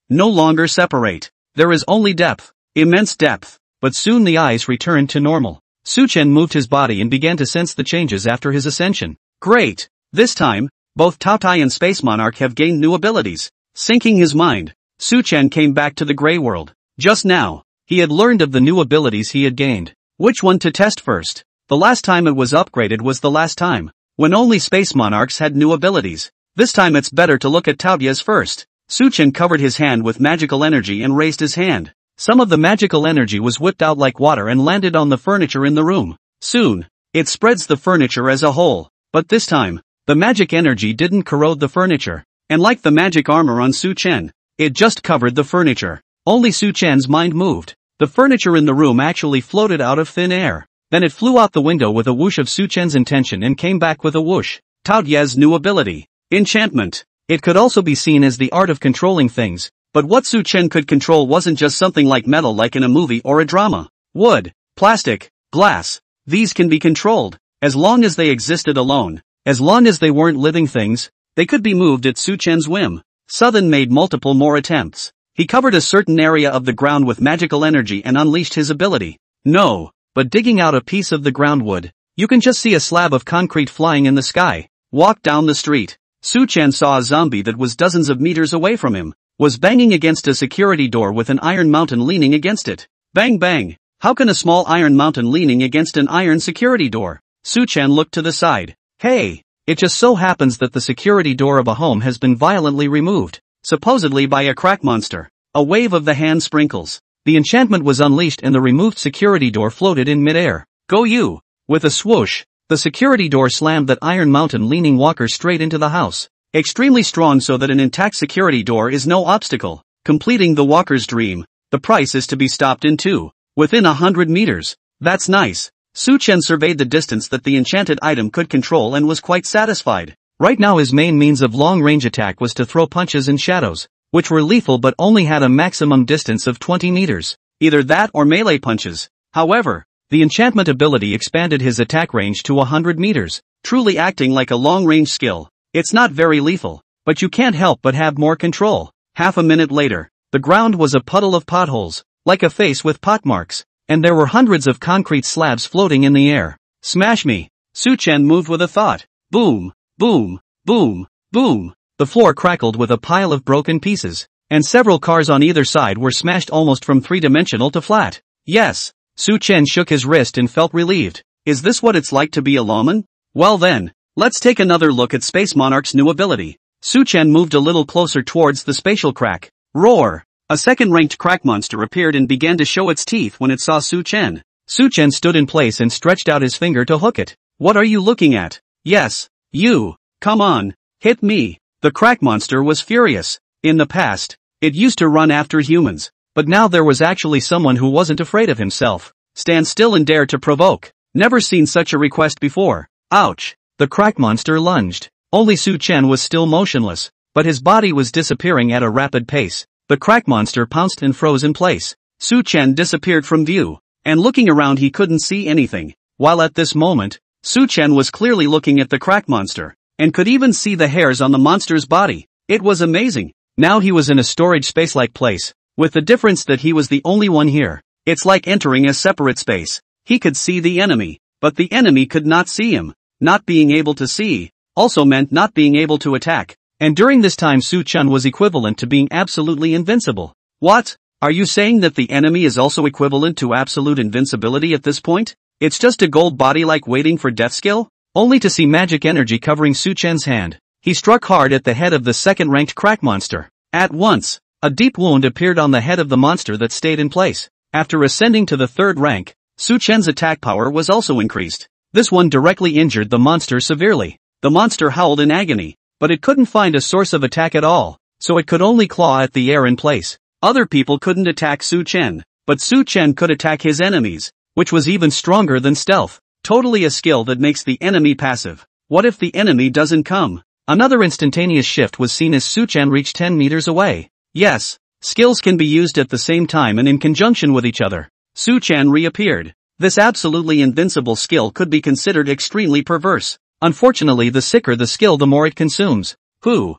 no longer separate. There is only depth, immense depth, but soon the eyes returned to normal. Su Chen moved his body and began to sense the changes after his ascension. Great! This time, both Tao Tai and Space Monarch have gained new abilities. Sinking his mind, Su Chen came back to the gray world. Just now, he had learned of the new abilities he had gained. Which one to test first? The last time it was upgraded was the last time, when only Space Monarchs had new abilities. This time it's better to look at Taotia's first. Su Chen covered his hand with magical energy and raised his hand. Some of the magical energy was whipped out like water and landed on the furniture in the room. Soon, it spreads the furniture as a whole. But this time, the magic energy didn't corrode the furniture. And like the magic armor on Su Chen, it just covered the furniture. Only Su Chen's mind moved. The furniture in the room actually floated out of thin air. Then it flew out the window with a whoosh of Su Chen's intention and came back with a whoosh. Taotia's new ability. Enchantment. It could also be seen as the art of controlling things. But what Su Chen could control wasn't just something like metal like in a movie or a drama. Wood, plastic, glass. These can be controlled. As long as they existed alone. As long as they weren't living things, they could be moved at Su Chen's whim. Southern made multiple more attempts. He covered a certain area of the ground with magical energy and unleashed his ability. No, but digging out a piece of the ground wood, you can just see a slab of concrete flying in the sky. Walk down the street. Su Chen saw a zombie that was dozens of meters away from him, was banging against a security door with an iron mountain leaning against it. Bang bang! How can a small iron mountain leaning against an iron security door? Su Chen looked to the side. Hey! It just so happens that the security door of a home has been violently removed, supposedly by a crack monster. A wave of the hand sprinkles. The enchantment was unleashed and the removed security door floated in midair. Go you! With a swoosh, the security door slammed that iron mountain leaning walker straight into the house. Extremely strong so that an intact security door is no obstacle. Completing the walker's dream, the price is to be stopped in two. Within 100 meters. That's nice. Su Chen surveyed the distance that the enchanted item could control and was quite satisfied. Right now his main means of long-range attack was to throw punches in shadows, which were lethal but only had a maximum distance of 20 meters. Either that or melee punches. However, the enchantment ability expanded his attack range to 100 meters, truly acting like a long-range skill. It's not very lethal, but you can't help but have more control. Half a minute later, the ground was a puddle of potholes, like a face with pot marks, and there were hundreds of concrete slabs floating in the air. Smash me! Su Chen moved with a thought. Boom! Boom! Boom! Boom! The floor crackled with a pile of broken pieces, and several cars on either side were smashed almost from three-dimensional to flat. Yes! Su Chen shook his wrist and felt relieved. Is this what it's like to be a lawman? Well then, let's take another look at Space Monarch's new ability. Su Chen moved a little closer towards the spatial crack. Roar! A second-ranked crack monster appeared and began to show its teeth when it saw Su Chen. Su Chen stood in place and stretched out his finger to hook it. What are you looking at? Yes, you. Come on, hit me. The crack monster was furious. In the past, it used to run after humans, but now there was actually someone who wasn't afraid of himself. Stand still and dare to provoke. Never seen such a request before. Ouch. The crack monster lunged. Only Su Chen was still motionless, but his body was disappearing at a rapid pace. The crack monster pounced and froze in place. Su Chen disappeared from view, and looking around he couldn't see anything, while at this moment, Su Chen was clearly looking at the crack monster, and could even see the hairs on the monster's body. It was amazing. Now he was in a storage space-like place, with the difference that he was the only one here. It's like entering a separate space. He could see the enemy, but the enemy could not see him. Not being able to see also meant not being able to attack. And during this time Su Chen was equivalent to being absolutely invincible. What? Are you saying that the enemy is also equivalent to absolute invincibility at this point? It's just a gold body like waiting for death skill? Only to see magic energy covering Su Chen's hand. He struck hard at the head of the second-ranked crack monster. At once, a deep wound appeared on the head of the monster that stayed in place. After ascending to the third rank, Su Chen's attack power was also increased. This one directly injured the monster severely. The monster howled in agony, but it couldn't find a source of attack at all, so it could only claw at the air in place. Other people couldn't attack Su Chen, but Su Chen could attack his enemies, which was even stronger than stealth. Totally a skill that makes the enemy passive. What if the enemy doesn't come? Another instantaneous shift was seen as Su Chen reached 10 meters away. Yes, skills can be used at the same time and in conjunction with each other. Su Chen reappeared. This absolutely invincible skill could be considered extremely perverse. Unfortunately, the sicker the skill the more it consumes. Who?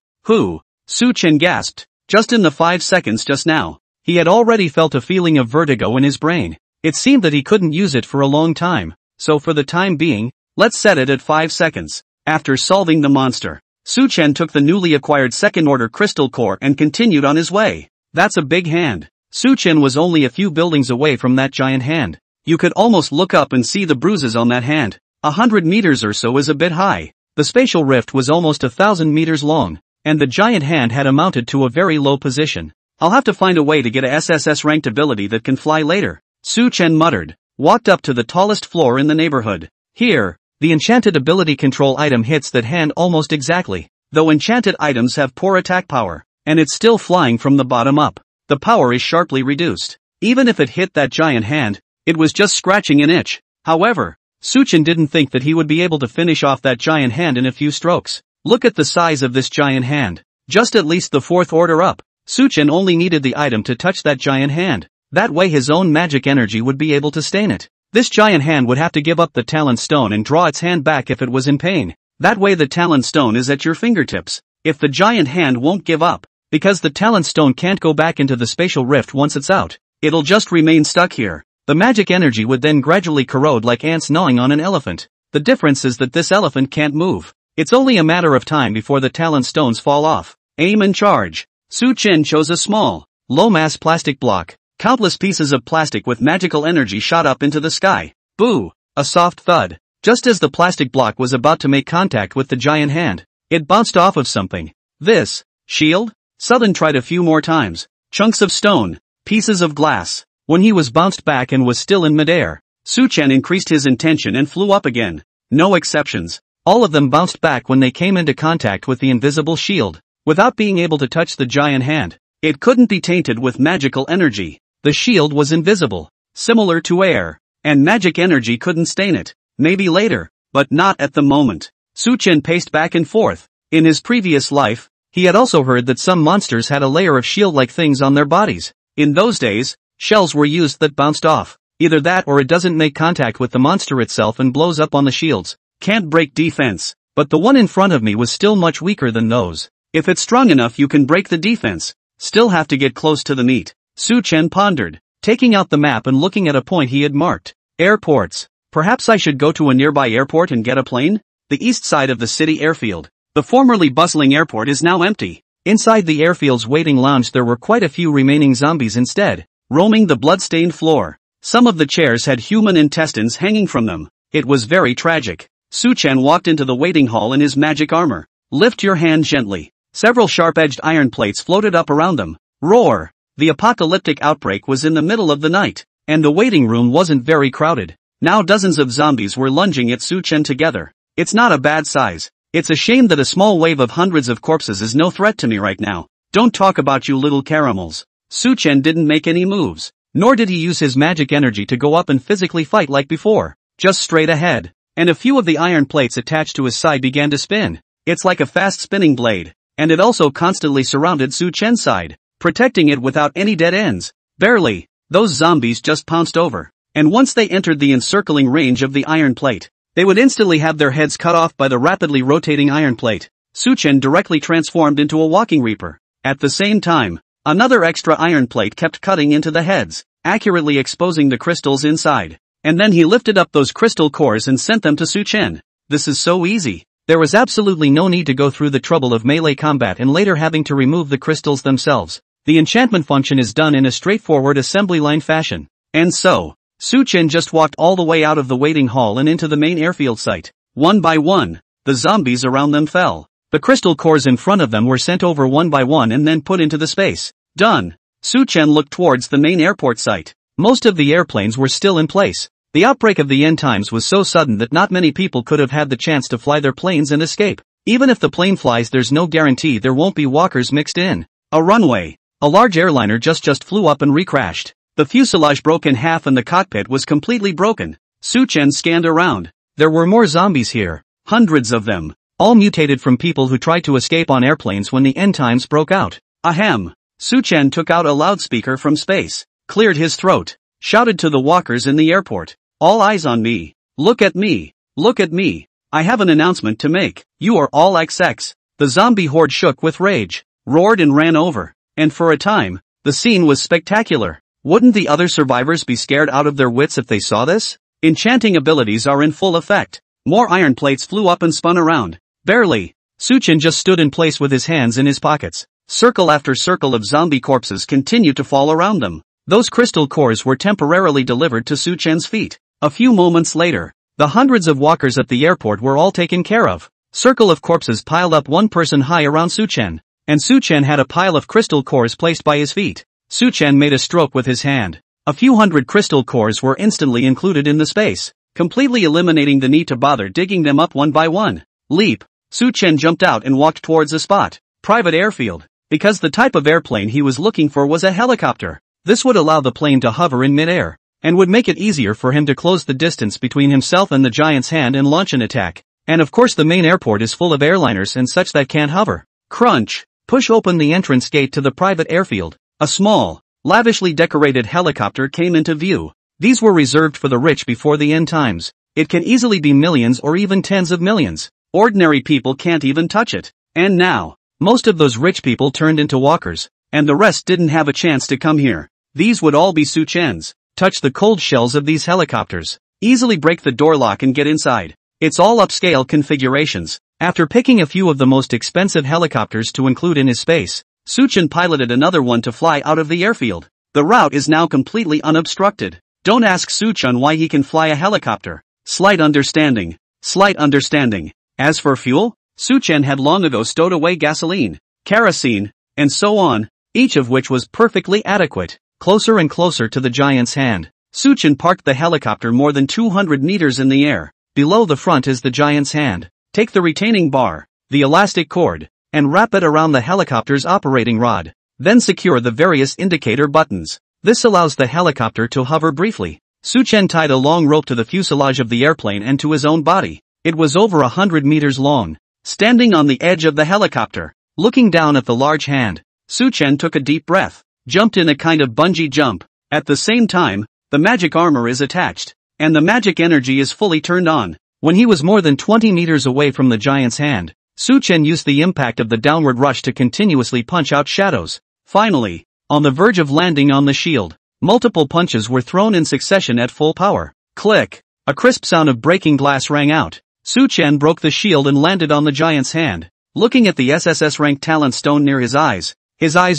Su Chen gasped. Just in the 5 seconds just now, he had already felt a feeling of vertigo in his brain. It seemed that he couldn't use it for a long time, so for the time being, let's set it at 5 seconds. After solving the monster, Su Chen took the newly acquired second-order crystal core and continued on his way. That's a big hand. Su Chen was only a few buildings away from that giant hand. You could almost look up and see the bruises on that hand. 100 meters or so is a bit high. The spatial rift was almost 1,000 meters long, and the giant hand had amounted to a very low position. I'll have to find a way to get a SSS ranked ability that can fly later. Su Chen muttered, walked up to the tallest floor in the neighborhood. Here, the enchanted ability control item hits that hand almost exactly, though enchanted items have poor attack power, and it's still flying from the bottom up. The power is sharply reduced. Even if it hit that giant hand, it was just scratching an itch. However, Su Chen didn't think that he would be able to finish off that giant hand in a few strokes. Look at the size of this giant hand. Just at least the 4th order up. Su Chen only needed the item to touch that giant hand. That way his own magic energy would be able to stain it. This giant hand would have to give up the talent stone and draw its hand back if it was in pain. That way the talent stone is at your fingertips. If the giant hand won't give up, because the talent stone can't go back into the spatial rift once it's out, it'll just remain stuck here. The magic energy would then gradually corrode like ants gnawing on an elephant. The difference is that this elephant can't move. It's only a matter of time before the talent stones fall off. Aim and charge. Su Chen chose a small, low-mass plastic block. Countless pieces of plastic with magical energy shot up into the sky. Boo! A soft thud. Just as the plastic block was about to make contact with the giant hand, it bounced off of something. This shield? Sutton tried a few more times. Chunks of stone, pieces of glass. When he was bounced back and was still in midair, Su Chen increased his intention and flew up again. No exceptions. All of them bounced back when they came into contact with the invisible shield, without being able to touch the giant hand. It couldn't be tainted with magical energy. The shield was invisible, similar to air, and magic energy couldn't stain it. Maybe later, but not at the moment. Su Chen paced back and forth. In his previous life, he had also heard that some monsters had a layer of shield-like things on their bodies. In those days, shells were used that bounced off. Either that or it doesn't make contact with the monster itself and blows up on the shields. Can't break defense. But the one in front of me was still much weaker than those. If it's strong enough you can break the defense. Still have to get close to the meat. Su Chen pondered, taking out the map and looking at a point he had marked. Airports. Perhaps I should go to a nearby airport and get a plane? The east side of the city airfield. The formerly bustling airport is now empty. Inside the airfield's waiting lounge there were quite a few remaining zombies instead, roaming the blood-stained floor. Some of the chairs had human intestines hanging from them. It was very tragic. Su Chen walked into the waiting hall in his magic armor. Lift your hand gently. Several sharp-edged iron plates floated up around them. Roar! The apocalyptic outbreak was in the middle of the night, and the waiting room wasn't very crowded. Now dozens of zombies were lunging at Su Chen together. It's not a bad size. It's a shame that a small wave of hundreds of corpses is no threat to me right now. Don't talk about you little caramels. Su Chen didn't make any moves, nor did he use his magic energy to go up and physically fight like before. Just straight ahead. And a few of the iron plates attached to his side began to spin. It's like a fast spinning blade, and it also constantly surrounded Su Chen's side, protecting it without any dead ends. Barely. Those zombies just pounced over. And once they entered the encircling range of the iron plate, they would instantly have their heads cut off by the rapidly rotating iron plate. Su Chen directly transformed into a walking reaper. At the same time, another extra iron plate kept cutting into the heads, accurately exposing the crystals inside. And then he lifted up those crystal cores and sent them to Su Chen. This is so easy. There was absolutely no need to go through the trouble of melee combat and later having to remove the crystals themselves. The enchantment function is done in a straightforward assembly line fashion. And so, Su Chen just walked all the way out of the waiting hall and into the main airfield site. One by one, the zombies around them fell. The crystal cores in front of them were sent over one by one and then put into the space. Done. Su Chen looked towards the main airport site. Most of the airplanes were still in place. The outbreak of the end times was so sudden that not many people could have had the chance to fly their planes and escape. Even if the plane flies, there's no guarantee there won't be walkers mixed in. A runway. A large airliner just flew up and recrashed. The fuselage broke in half and the cockpit was completely broken. Su Chen scanned around. There were more zombies here. Hundreds of them. All mutated from people who tried to escape on airplanes when the end times broke out. Ahem. Su Chen took out a loudspeaker from space, cleared his throat, shouted to the walkers in the airport. All eyes on me. Look at me. Look at me. I have an announcement to make. You are all XX. The zombie horde shook with rage, roared and ran over. And for a time, the scene was spectacular. Wouldn't the other survivors be scared out of their wits if they saw this? Enchanting abilities are in full effect. More iron plates flew up and spun around. Barely. Su Chen just stood in place with his hands in his pockets. Circle after circle of zombie corpses continued to fall around them. Those crystal cores were temporarily delivered to Su Chen's feet. A few moments later, the hundreds of walkers at the airport were all taken care of. Circle of corpses piled up one person high around Su Chen. And Su Chen had a pile of crystal cores placed by his feet. Su Chen made a stroke with his hand. A few hundred crystal cores were instantly included in the space, completely eliminating the need to bother digging them up one by one. Leap. Su Chen jumped out and walked towards a spot. Private airfield. Because the type of airplane he was looking for was a helicopter. This would allow the plane to hover in midair, and would make it easier for him to close the distance between himself and the giant's hand and launch an attack. And of course the main airport is full of airliners and such that can't hover. Crunch. Push open the entrance gate to the private airfield. A small, lavishly decorated helicopter came into view. These were reserved for the rich before the end times. It can easily be millions or even tens of millions. Ordinary people can't even touch it. And now, most of those rich people turned into walkers, and the rest didn't have a chance to come here. These would all be Su Chen's. Touch the cold shells of these helicopters. Easily break the door lock and get inside. It's all upscale configurations. After picking a few of the most expensive helicopters to include in his space, Suchin piloted another one to fly out of the airfield. The route is now completely unobstructed. Don't ask Suchin why he can fly a helicopter. Slight understanding. Slight understanding. As for fuel, Suchin had long ago stowed away gasoline, kerosene, and so on, each of which was perfectly adequate. Closer and closer to the giant's hand, Suchin parked the helicopter more than 200 meters in the air. Below the front is the giant's hand. Take the retaining bar, the elastic cord, and wrap it around the helicopter's operating rod. Then secure the various indicator buttons. This allows the helicopter to hover briefly. Suchin tied a long rope to the fuselage of the airplane and to his own body. It was over 100 meters long. Standing on the edge of the helicopter, looking down at the large hand, Suchin took a deep breath, jumped in a kind of bungee jump. At the same time, the magic armor is attached, and the magic energy is fully turned on. When he was more than 20 meters away from the giant's hand, Suchin used the impact of the downward rush to continuously punch out shadows. Finally, on the verge of landing on the shield, multiple punches were thrown in succession at full power. Click! A crisp sound of breaking glass rang out. Suchin broke the shield and landed on the giant's hand. Looking at the SSS-ranked talent stone near his eyes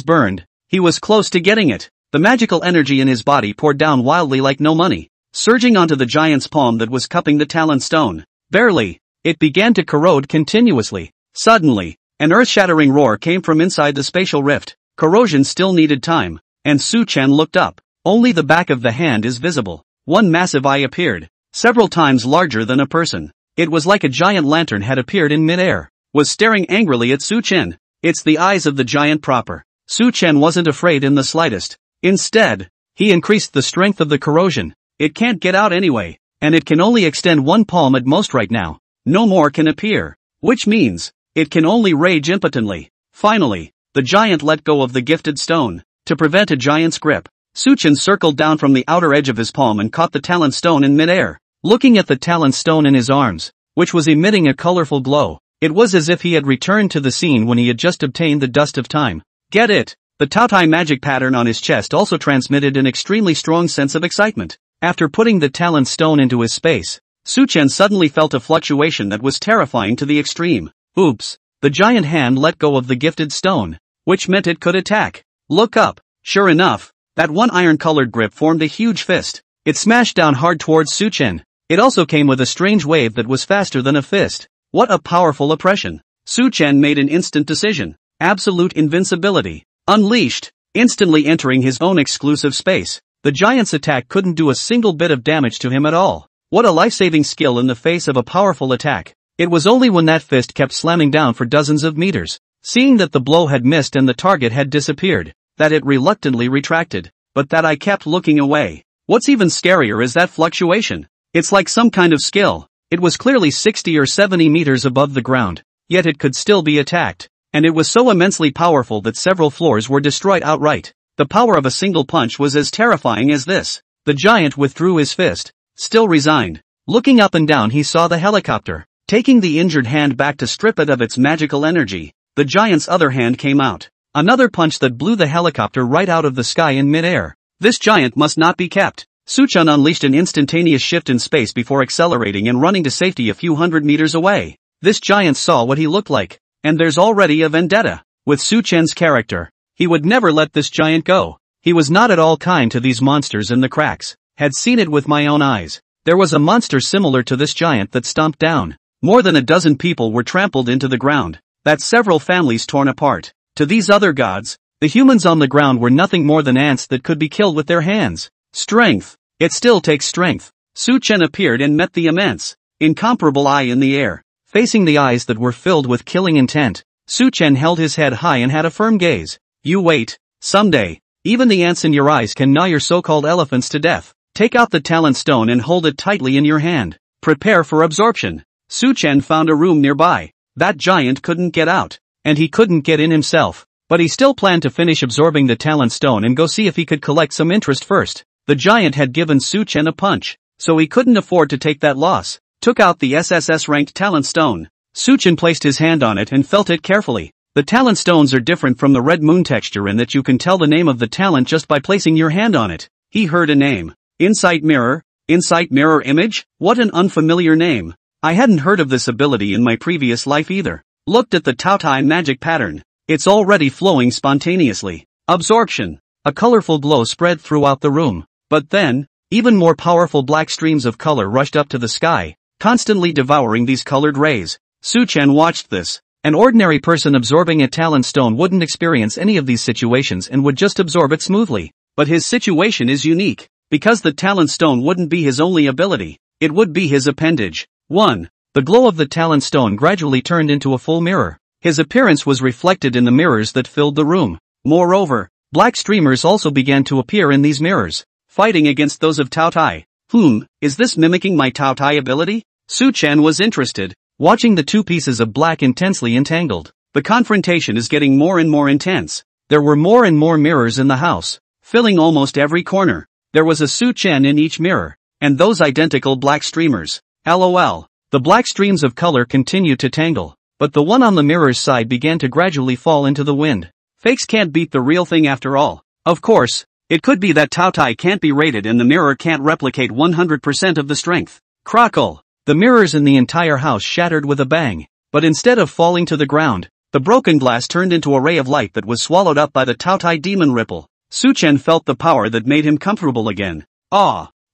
burned. He was close to getting it. The magical energy in his body poured down wildly like no money, surging onto the giant's palm that was cupping the talent stone. Barely. It began to corrode continuously. Suddenly, an earth-shattering roar came from inside the spatial rift. Corrosion still needed time, and Suchin looked up. Only the back of the hand is visible. One massive eye appeared, several times larger than a person. It was like a giant lantern had appeared in mid-air, was staring angrily at Suchin. It's the eyes of the giant proper. Suchin wasn't afraid in the slightest. Instead, he increased the strength of the corrosion. It can't get out anyway, and it can only extend one palm at most right now. No more can appear, which means, it can only rage impotently. Finally, the giant let go of the gifted stone. To prevent a giant's grip, Suchin circled down from the outer edge of his palm and caught the talent stone in mid-air. Looking at the talent stone in his arms, which was emitting a colorful glow, it was as if he had returned to the scene when he had just obtained the dust of time. Get it? The Taotai magic pattern on his chest also transmitted an extremely strong sense of excitement. After putting the talent stone into his space, Suchin suddenly felt a fluctuation that was terrifying to the extreme. Oops! The giant hand let go of the gifted stone, which meant it could attack. Look up. Sure enough, that one iron-colored grip formed a huge fist. It smashed down hard towards Suchin. It also came with a strange wave that was faster than a fist. What a powerful oppression. Suchin made an instant decision. Absolute invincibility. Unleashed, instantly entering his own exclusive space. The giant's attack couldn't do a single bit of damage to him at all. What a life-saving skill in the face of a powerful attack. It was only when that fist kept slamming down for dozens of meters, seeing that the blow had missed and the target had disappeared, that it reluctantly retracted. But that I kept looking away. What's even scarier is that fluctuation. It's like some kind of skill. It was clearly 60 or 70 meters above the ground, yet it could still be attacked. And it was so immensely powerful that several floors were destroyed outright. The power of a single punch was as terrifying as this. The giant withdrew his fist, still resigned. Looking up and down he saw the helicopter, taking the injured hand back to strip it of its magical energy. The giant's other hand came out. Another punch that blew the helicopter right out of the sky in mid-air. This giant must not be kept. Suchin unleashed an instantaneous shift in space before accelerating and running to safety a few hundred meters away. This giant saw what he looked like, and there's already a vendetta. With Suchin's character, he would never let this giant go. He was not at all kind to these monsters in the cracks. Had seen it with my own eyes. There was a monster similar to this giant that stomped down. More than a dozen people were trampled into the ground. That's several families torn apart. To these other gods, the humans on the ground were nothing more than ants that could be killed with their hands. Strength. It still takes strength. Suchin appeared and met the immense, incomparable eye in the air. Facing the eyes that were filled with killing intent, Suchin held his head high and had a firm gaze. You wait. Someday, even the ants in your eyes can gnaw your so-called elephants to death. Take out the talent stone and hold it tightly in your hand. Prepare for absorption. Suchin found a room nearby. That giant couldn't get out, and he couldn't get in himself. But he still planned to finish absorbing the talent stone and go see if he could collect some interest first. The giant had given Suchin a punch, so he couldn't afford to take that loss. Took out the SSS-ranked talent stone. Suchin placed his hand on it and felt it carefully. The talent stones are different from the red moon texture in that you can tell the name of the talent just by placing your hand on it. He heard a name. Insight mirror image? What an unfamiliar name. I hadn't heard of this ability in my previous life either. Looked at the Taotai magic pattern. It's already flowing spontaneously. Absorption. A colorful glow spread throughout the room. But then, even more powerful black streams of color rushed up to the sky, constantly devouring these colored rays. Su-Chen watched this. An ordinary person absorbing a talent stone wouldn't experience any of these situations and would just absorb it smoothly. But his situation is unique, because the talent stone wouldn't be his only ability, it would be his appendage. 1. The glow of the talent stone gradually turned into a full mirror. His appearance was reflected in the mirrors that filled the room. Moreover, black streamers also began to appear in these mirrors, fighting against those of Taotai. Is this mimicking my Taotai ability? Su-Chen was interested, watching the two pieces of black intensely entangled. The confrontation is getting more and more intense. There were more and more mirrors in the house, filling almost every corner. There was a Su-Chen in each mirror, and those identical black streamers. LOL. The black streams of color continued to tangle, but the one on the mirror's side began to gradually fall into the wind. Fakes can't beat the real thing after all. Of course, it could be that Taotai can't be rated and the mirror can't replicate 100% of the strength. Crackle. The mirrors in the entire house shattered with a bang, but instead of falling to the ground, the broken glass turned into a ray of light that was swallowed up by the Taotai demon ripple. Su-Chen felt the power that made him comfortable again.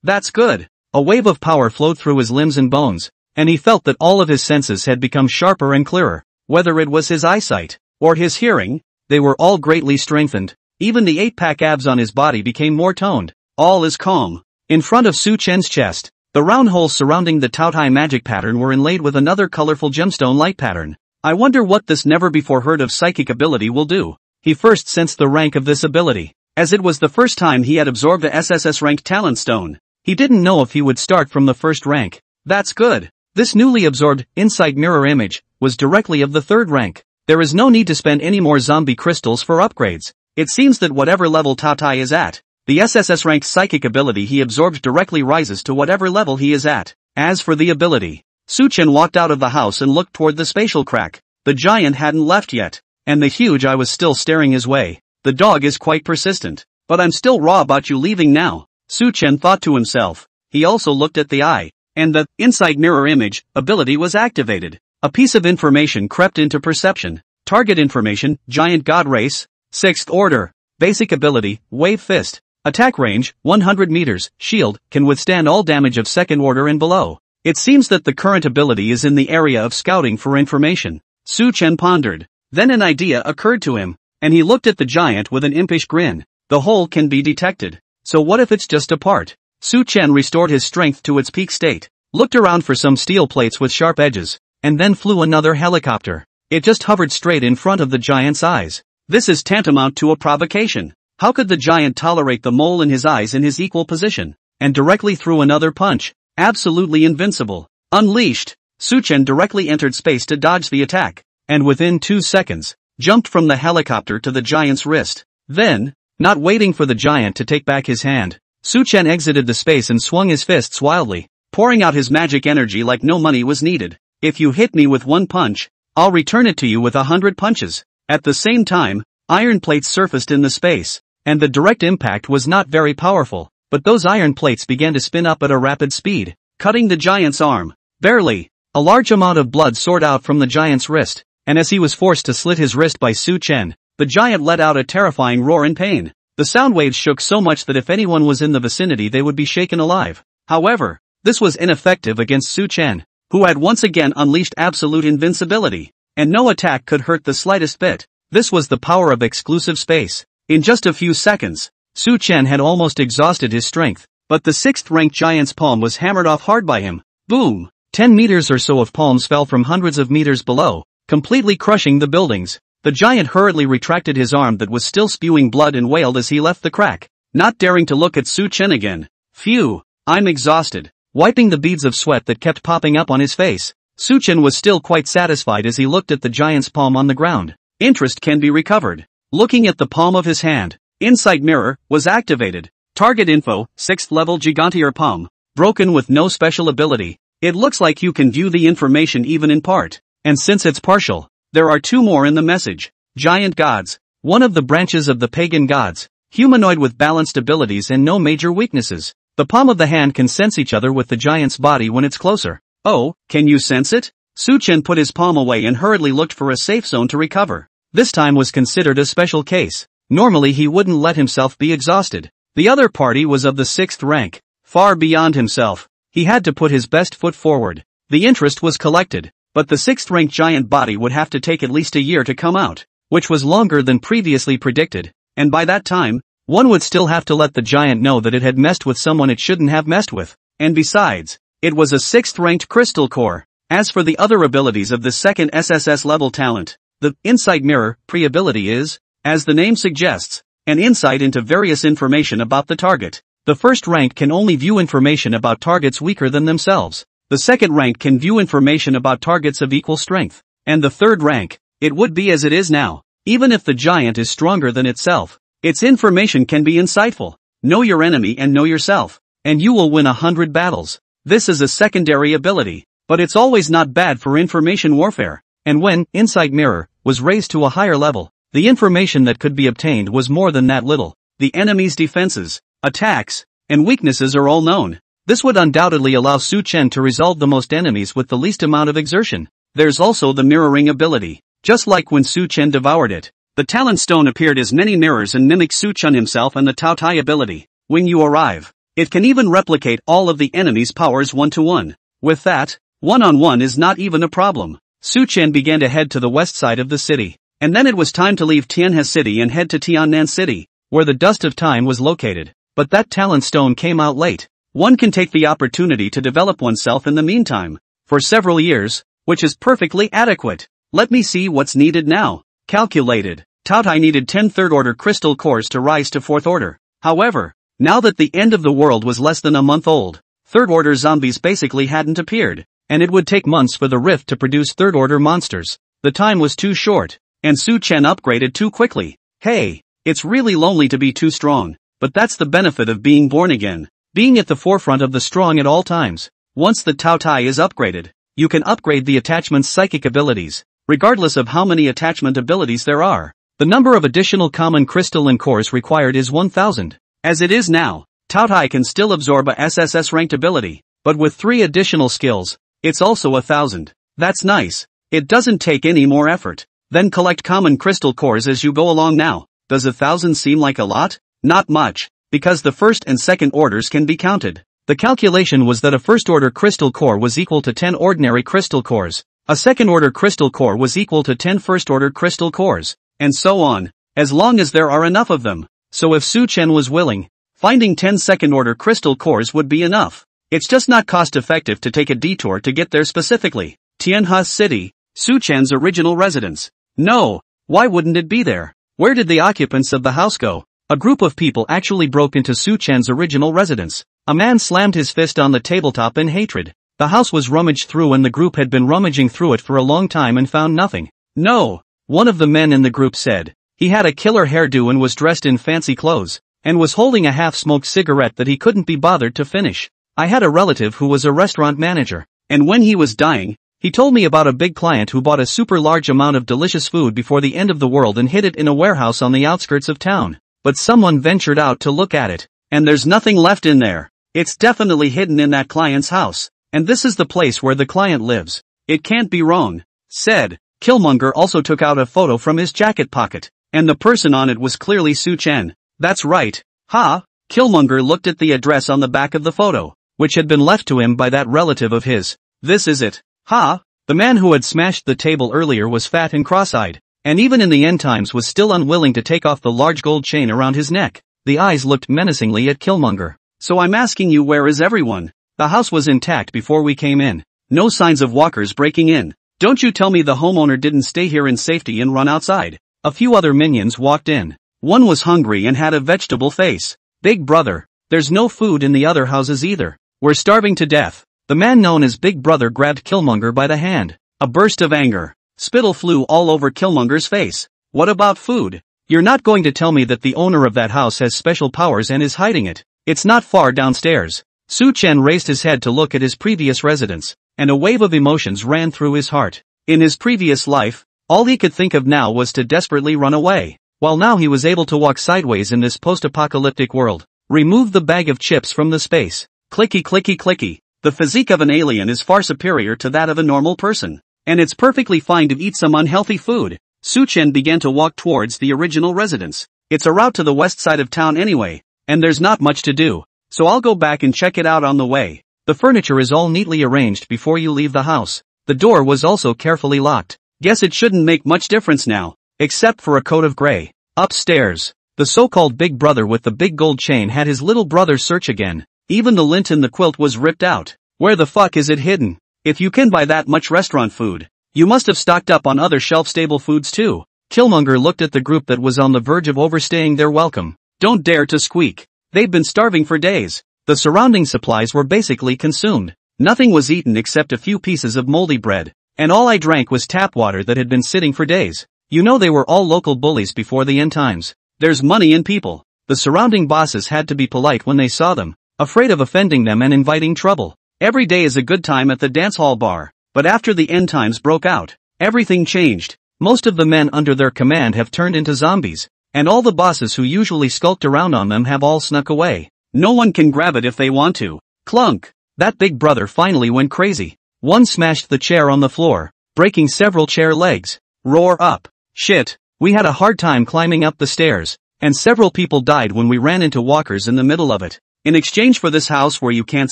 That's good. A wave of power flowed through his limbs and bones, and he felt that all of his senses had become sharper and clearer. Whether it was his eyesight, or his hearing, they were all greatly strengthened. Even the 8-pack abs on his body became more toned. All is calm. In front of Su-Chen's chest, the round holes surrounding the Taotai magic pattern were inlaid with another colorful gemstone light pattern. I wonder what this never-before-heard-of psychic ability will do. He first sensed the rank of this ability, as it was the first time he had absorbed a SSS-ranked talent stone. He didn't know if he would start from the first rank. That's good. This newly absorbed, insight mirror image, was directly of the third rank. There is no need to spend any more zombie crystals for upgrades. It seems that whatever level Taotai is at, the SSS-ranked psychic ability he absorbed directly rises to whatever level he is at. As for the ability, Su-Chen walked out of the house and looked toward the spatial crack. The giant hadn't left yet, and the huge eye was still staring his way. The dog is quite persistent, but I'm still raw about you leaving now, Su-Chen thought to himself. He also looked at the eye, and the insight mirror image ability was activated. A piece of information crept into perception. Target information, giant god race, 6th order, basic ability, wave fist. Attack range, 100 meters, shield, can withstand all damage of 2nd order and below. It seems that the current ability is in the area of scouting for information. Su-Chen pondered. Then an idea occurred to him, and he looked at the giant with an impish grin. The hole can be detected. So what if it's just a part? Su-Chen restored his strength to its peak state, looked around for some steel plates with sharp edges, and then flew another helicopter. It just hovered straight in front of the giant's eyes. This is tantamount to a provocation. How could the giant tolerate the mole in his eyes in his equal position? And directly threw another punch. Absolutely invincible. Unleashed. Su-Chen directly entered space to dodge the attack, and within 2 seconds, jumped from the helicopter to the giant's wrist. Then, not waiting for the giant to take back his hand, Su-Chen exited the space and swung his fists wildly, pouring out his magic energy like no money was needed. If you hit me with 1 punch, I'll return it to you with 100 punches. At the same time, iron plates surfaced in the space, and the direct impact was not very powerful, but those iron plates began to spin up at a rapid speed, cutting the giant's arm. Barely. A large amount of blood soared out from the giant's wrist, and as he was forced to slit his wrist by Su-Chen, the giant let out a terrifying roar in pain. The sound waves shook so much that if anyone was in the vicinity they would be shaken alive. However, this was ineffective against Su-Chen, who had once again unleashed absolute invincibility, and no attack could hurt the slightest bit. This was the power of exclusive space. In just a few seconds, Su-Chen had almost exhausted his strength, but the 6th-ranked giant's palm was hammered off hard by him. Boom! 10 meters or so of palms fell from hundreds of meters below, completely crushing the buildings. The giant hurriedly retracted his arm that was still spewing blood and wailed as he left the crack, not daring to look at Su-Chen again. Phew! I'm exhausted. Wiping the beads of sweat that kept popping up on his face, Su-Chen was still quite satisfied as he looked at the giant's palm on the ground. Interest can be recovered. Looking at the palm of his hand, Insight Mirror was activated. Target info, 6th level Gigantier palm, broken with no special ability. It looks like you can view the information even in part, and since it's partial, there are 2 more in the message. Giant gods, one of the branches of the pagan gods, humanoid with balanced abilities and no major weaknesses. The palm of the hand can sense each other with the giant's body when it's closer. Oh, can you sense it? Su Chen put his palm away and hurriedly looked for a safe zone to recover. This time was considered a special case. Normally he wouldn't let himself be exhausted. The other party was of the 6th rank. Far beyond himself. He had to put his best foot forward. The interest was collected, but the 6th rank giant body would have to take at least a year to come out, which was longer than previously predicted, and by that time, one would still have to let the giant know that it had messed with someone it shouldn't have messed with, and besides, it was a 6th ranked crystal core. As for the other abilities of the second SSS level talent, the Insight Mirror pre-ability is, as the name suggests, an insight into various information about the target. The first rank can only view information about targets weaker than themselves. The second rank can view information about targets of equal strength. And the third rank, it would be as it is now. Even if the giant is stronger than itself, its information can be insightful. Know your enemy and know yourself, and you will win 100 battles. This is a secondary ability, but it's always not bad for information warfare. And when Insight Mirror was raised to a higher level, the information that could be obtained was more than that little. The enemy's defenses, attacks, and weaknesses are all known. This would undoubtedly allow Su Chen to resolve the most enemies with the least amount of exertion. There's also the mirroring ability. Just like when Su Chen devoured it, the talent stone appeared as many mirrors and mimicked Su Chen himself and the Tao Tai ability. When you arrive, it can even replicate all of the enemy's powers 1-to-1. With that, one-on-one is not even a problem. Su Chen began to head to the west side of the city, and then it was time to leave Tianhe City and head to Tiannan City, where the Dust of Time was located. But that talent stone came out late. One can take the opportunity to develop oneself in the meantime, for several years, which is perfectly adequate. Let me see what's needed now. Calculated. Tao Tai needed 10 third-order crystal cores to rise to 4th order. However, now that the end of the world was less than a month old, third-order zombies basically hadn't appeared, and it would take months for the rift to produce third-order monsters. The time was too short, and Su Chen upgraded too quickly. Hey, it's really lonely to be too strong, but that's the benefit of being born again. Being at the forefront of the strong at all times. Once the Tao Tai is upgraded, you can upgrade the attachment's psychic abilities, regardless of how many attachment abilities there are. The number of additional common crystalline cores required is 1000. As it is now, Tao Tai can still absorb a SSS ranked ability, but with 3 additional skills, it's also 1000. That's nice. It doesn't take any more effort. Then collect common crystal cores as you go along now. Does 1000 seem like a lot? Not much, because the first and second orders can be counted. The calculation was that a first-order crystal core was equal to 10 ordinary crystal cores, a second-order crystal core was equal to 10 first-order crystal cores, and so on, as long as there are enough of them. So if Su Chen was willing, finding 10 second-order crystal cores would be enough. It's just not cost-effective to take a detour to get there specifically. Tianhe City, Su Chen's original residence. No, why wouldn't it be there? Where did the occupants of the house go? A group of people actually broke into Su Chen's original residence. A man slammed his fist on the tabletop in hatred. The house was rummaged through and the group had been rummaging through it for a long time and found nothing. No, one of the men in the group said. He had a killer hairdo and was dressed in fancy clothes, and was holding a half-smoked cigarette that he couldn't be bothered to finish. I had a relative who was a restaurant manager, and when he was dying, he told me about a big client who bought a super large amount of delicious food before the end of the world and hid it in a warehouse on the outskirts of town. But someone ventured out to look at it, and there's nothing left in there. It's definitely hidden in that client's house, and this is the place where the client lives. It can't be wrong, said. Killmonger also took out a photo from his jacket pocket, and the person on it was clearly Su Chen. That's right. Ha! Killmonger looked at the address on the back of the photo, which had been left to him by that relative of his. This is it. Ha! The man who had smashed the table earlier was fat and cross-eyed, and even in the end times was still unwilling to take off the large gold chain around his neck. The eyes looked menacingly at Killmonger. So I'm asking you, where is everyone? The house was intact before we came in. No signs of walkers breaking in. Don't you tell me the homeowner didn't stay here in safety and run outside. A few other minions walked in. One was hungry and had a vegetable face. Big brother, there's no food in the other houses either. We're starving to death. The man known as Big Brother grabbed Killmonger by the hand. A burst of anger. Spittle flew all over Killmonger's face. What about food? You're not going to tell me that the owner of that house has special powers and is hiding it. It's not far downstairs. Su Chen raised his head to look at his previous residence, and a wave of emotions ran through his heart. In his previous life, all he could think of now was to desperately run away, while now he was able to walk sideways in this post-apocalyptic world. Remove the bag of chips from the space. Clicky clicky clicky. The physique of an alien is far superior to that of a normal person. And it's perfectly fine to eat some unhealthy food. Su-chen began to walk towards the original residence. It's a route to the west side of town anyway, and there's not much to do, so I'll go back and check it out on the way. The furniture is all neatly arranged before you leave the house. The door was also carefully locked. Guess it shouldn't make much difference now, except for a coat of gray. Upstairs, the so-called big brother with the big gold chain had his little brother search again. Even the lint in the quilt was ripped out. Where the fuck is it hidden? If you can buy that much restaurant food, you must have stocked up on other shelf-stable foods too. Killmonger looked at the group that was on the verge of overstaying their welcome. Don't dare to squeak. They've been starving for days. The surrounding supplies were basically consumed. Nothing was eaten except a few pieces of moldy bread, and all I drank was tap water that had been sitting for days. You know they were all local bullies before the end times. There's money in people. The surrounding bosses had to be polite when they saw them, afraid of offending them and inviting trouble. Every day is a good time at the dance hall bar, but after the end times broke out, everything changed. Most of the men under their command have turned into zombies, and all the bosses who usually skulked around on them have all snuck away. No one can grab it if they want to. Clunk! That big brother finally went crazy. One smashed the chair on the floor, breaking several chair legs. Roar up. Shit, we had a hard time climbing up the stairs, and several people died when we ran into walkers in the middle of it. In exchange for this house where you can't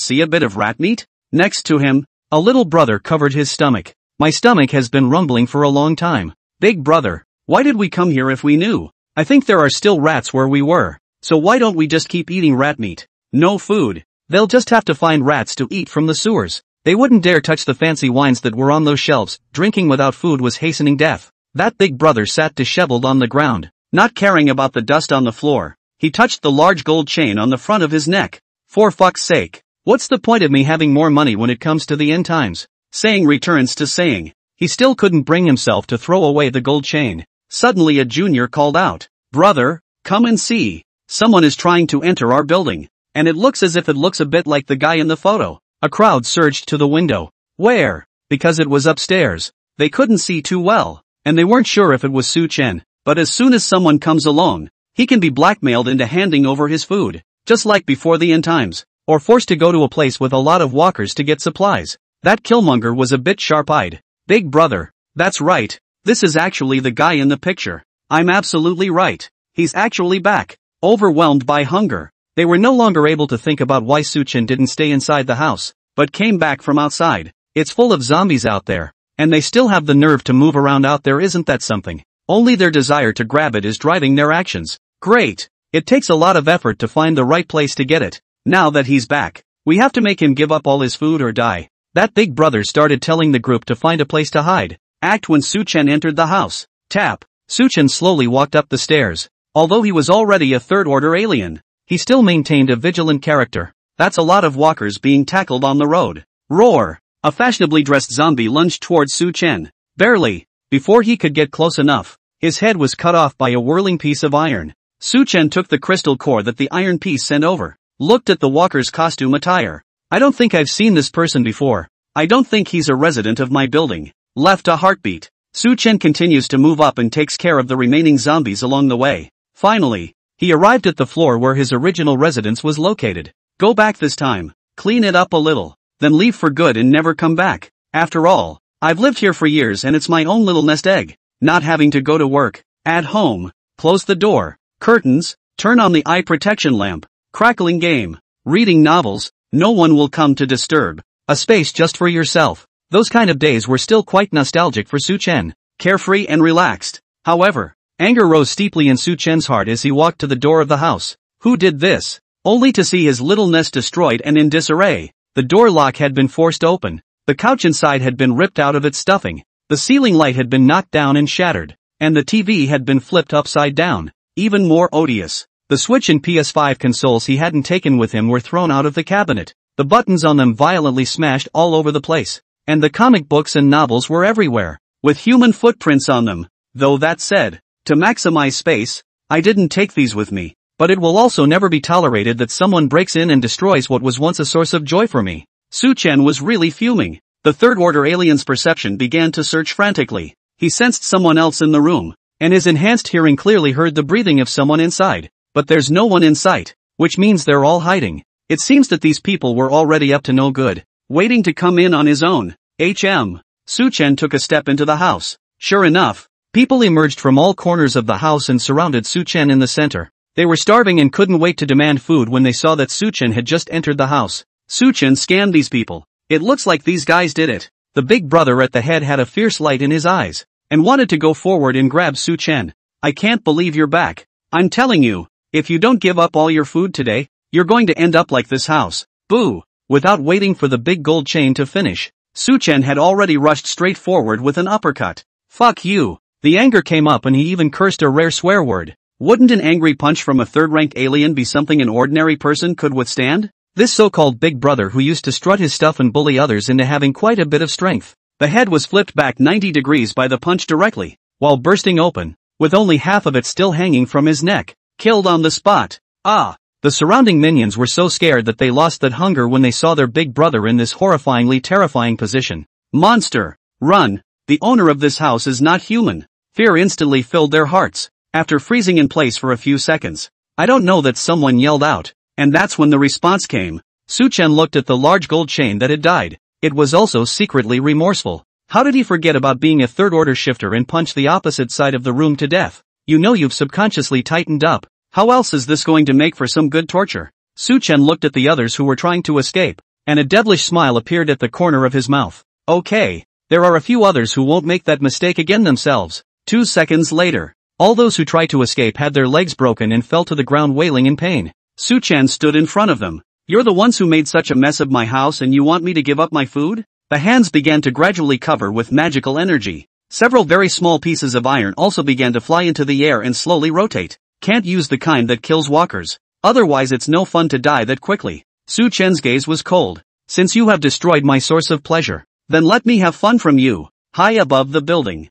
see a bit of rat meat? Next to him, a little brother covered his stomach. My stomach has been rumbling for a long time. Big brother, why did we come here if we knew? I think there are still rats where we were, so why don't we just keep eating rat meat? No food. They'll just have to find rats to eat from the sewers. They wouldn't dare touch the fancy wines that were on those shelves. Drinking without food was hastening death. That big brother sat disheveled on the ground, not caring about the dust on the floor. He touched the large gold chain on the front of his neck. For fuck's sake, what's the point of me having more money when it comes to the end times? Saying returns to saying. He still couldn't bring himself to throw away the gold chain. Suddenly a junior called out, "Brother, come and see. Someone is trying to enter our building, and it looks as if it looks a bit like the guy in the photo." A crowd surged to the window. Where? Because it was upstairs. They couldn't see too well, and they weren't sure if it was Su-chen. But as soon as someone comes along, he can be blackmailed into handing over his food, just like before the end times, or forced to go to a place with a lot of walkers to get supplies. That Killmonger was a bit sharp-eyed. Big brother, that's right, this is actually the guy in the picture. I'm absolutely right. He's actually back. Overwhelmed by hunger, they were no longer able to think about why Su-chen didn't stay inside the house, but came back from outside. It's full of zombies out there, and they still have the nerve to move around out there. Isn't that something? Only their desire to grab it is driving their actions. Great. It takes a lot of effort to find the right place to get it. Now that he's back, we have to make him give up all his food or die. That big brother started telling the group to find a place to hide. Act when Su-chen entered the house. Tap. Su-chen slowly walked up the stairs. Although he was already a third-order alien, he still maintained a vigilant character. That's a lot of walkers being tackled on the road. Roar. A fashionably dressed zombie lunged towards Su-chen. Barely. Before he could get close enough, his head was cut off by a whirling piece of iron. Su-chen took the crystal core that the iron piece sent over, looked at the walker's costume attire. I don't think I've seen this person before. I don't think he's a resident of my building. Left a heartbeat. Su-chen continues to move up and takes care of the remaining zombies along the way. Finally, he arrived at the floor where his original residence was located. Go back this time, clean it up a little, then leave for good and never come back. After all, I've lived here for years and it's my own little nest egg. Not having to go to work, at home, close the door, curtains, turn on the eye protection lamp, crackling game, reading novels, no one will come to disturb, a space just for yourself. Those kind of days were still quite nostalgic for Su-chen, carefree and relaxed. However, anger rose steeply in Su-chen's heart as he walked to the door of the house. Who did this? Only to see his little nest destroyed and in disarray. The door lock had been forced open. The couch inside had been ripped out of its stuffing. The ceiling light had been knocked down and shattered. And the TV had been flipped upside down. Even more odious. The Switch and PS5 consoles he hadn't taken with him were thrown out of the cabinet. The buttons on them violently smashed all over the place. And the comic books and novels were everywhere, with human footprints on them. Though that said, to maximize space, I didn't take these with me. But it will also never be tolerated that someone breaks in and destroys what was once a source of joy for me. Su-chen was really fuming. The third-order alien's perception began to search frantically. He sensed someone else in the room, and his enhanced hearing clearly heard the breathing of someone inside. But there's no one in sight, which means they're all hiding. It seems that these people were already up to no good. waiting to come in on his own. Su-chen took a step into the house. Sure enough, people emerged from all corners of the house and surrounded Su-chen in the center. They were starving and couldn't wait to demand food when they saw that Su-chen had just entered the house. Su-chen scanned these people. It looks like these guys did it. The big brother at the head had a fierce light in his eyes, and wanted to go forward and grab Su-chen. I can't believe you're back. I'm telling you, if you don't give up all your food today, you're going to end up like this house. Boo! Without waiting for the big gold chain to finish, Su-chen had already rushed straight forward with an uppercut. Fuck you! The anger came up and he even cursed a rare swear word. Wouldn't an angry punch from a third-rank alien be something an ordinary person could withstand? This so-called big brother who used to strut his stuff and bully others into having quite a bit of strength. The head was flipped back 90 degrees by the punch directly, while bursting open, with only half of it still hanging from his neck. Killed on the spot. The surrounding minions were so scared that they lost that hunger when they saw their big brother in this horrifyingly terrifying position. Monster! Run! The owner of this house is not human. Fear instantly filled their hearts. After freezing in place for a few seconds, I don't know that someone yelled out, and that's when the response came. Su-chen looked at the large gold chain that had died. It was also secretly remorseful. How did he forget about being a third-order shifter and punch the opposite side of the room to death? You know you've subconsciously tightened up. How else is this going to make for some good torture? Su-chen looked at the others who were trying to escape, and a devilish smile appeared at the corner of his mouth. Okay, there are a few others who won't make that mistake again themselves. 2 seconds later, all those who tried to escape had their legs broken and fell to the ground wailing in pain. Su-chen stood in front of them. You're the ones who made such a mess of my house and you want me to give up my food? The hands began to gradually cover with magical energy. Several very small pieces of iron also began to fly into the air and slowly rotate. Can't use the kind that kills walkers. Otherwise it's no fun to die that quickly. Su-chen's gaze was cold. Since you have destroyed my source of pleasure, then let me have fun from you. High above the building.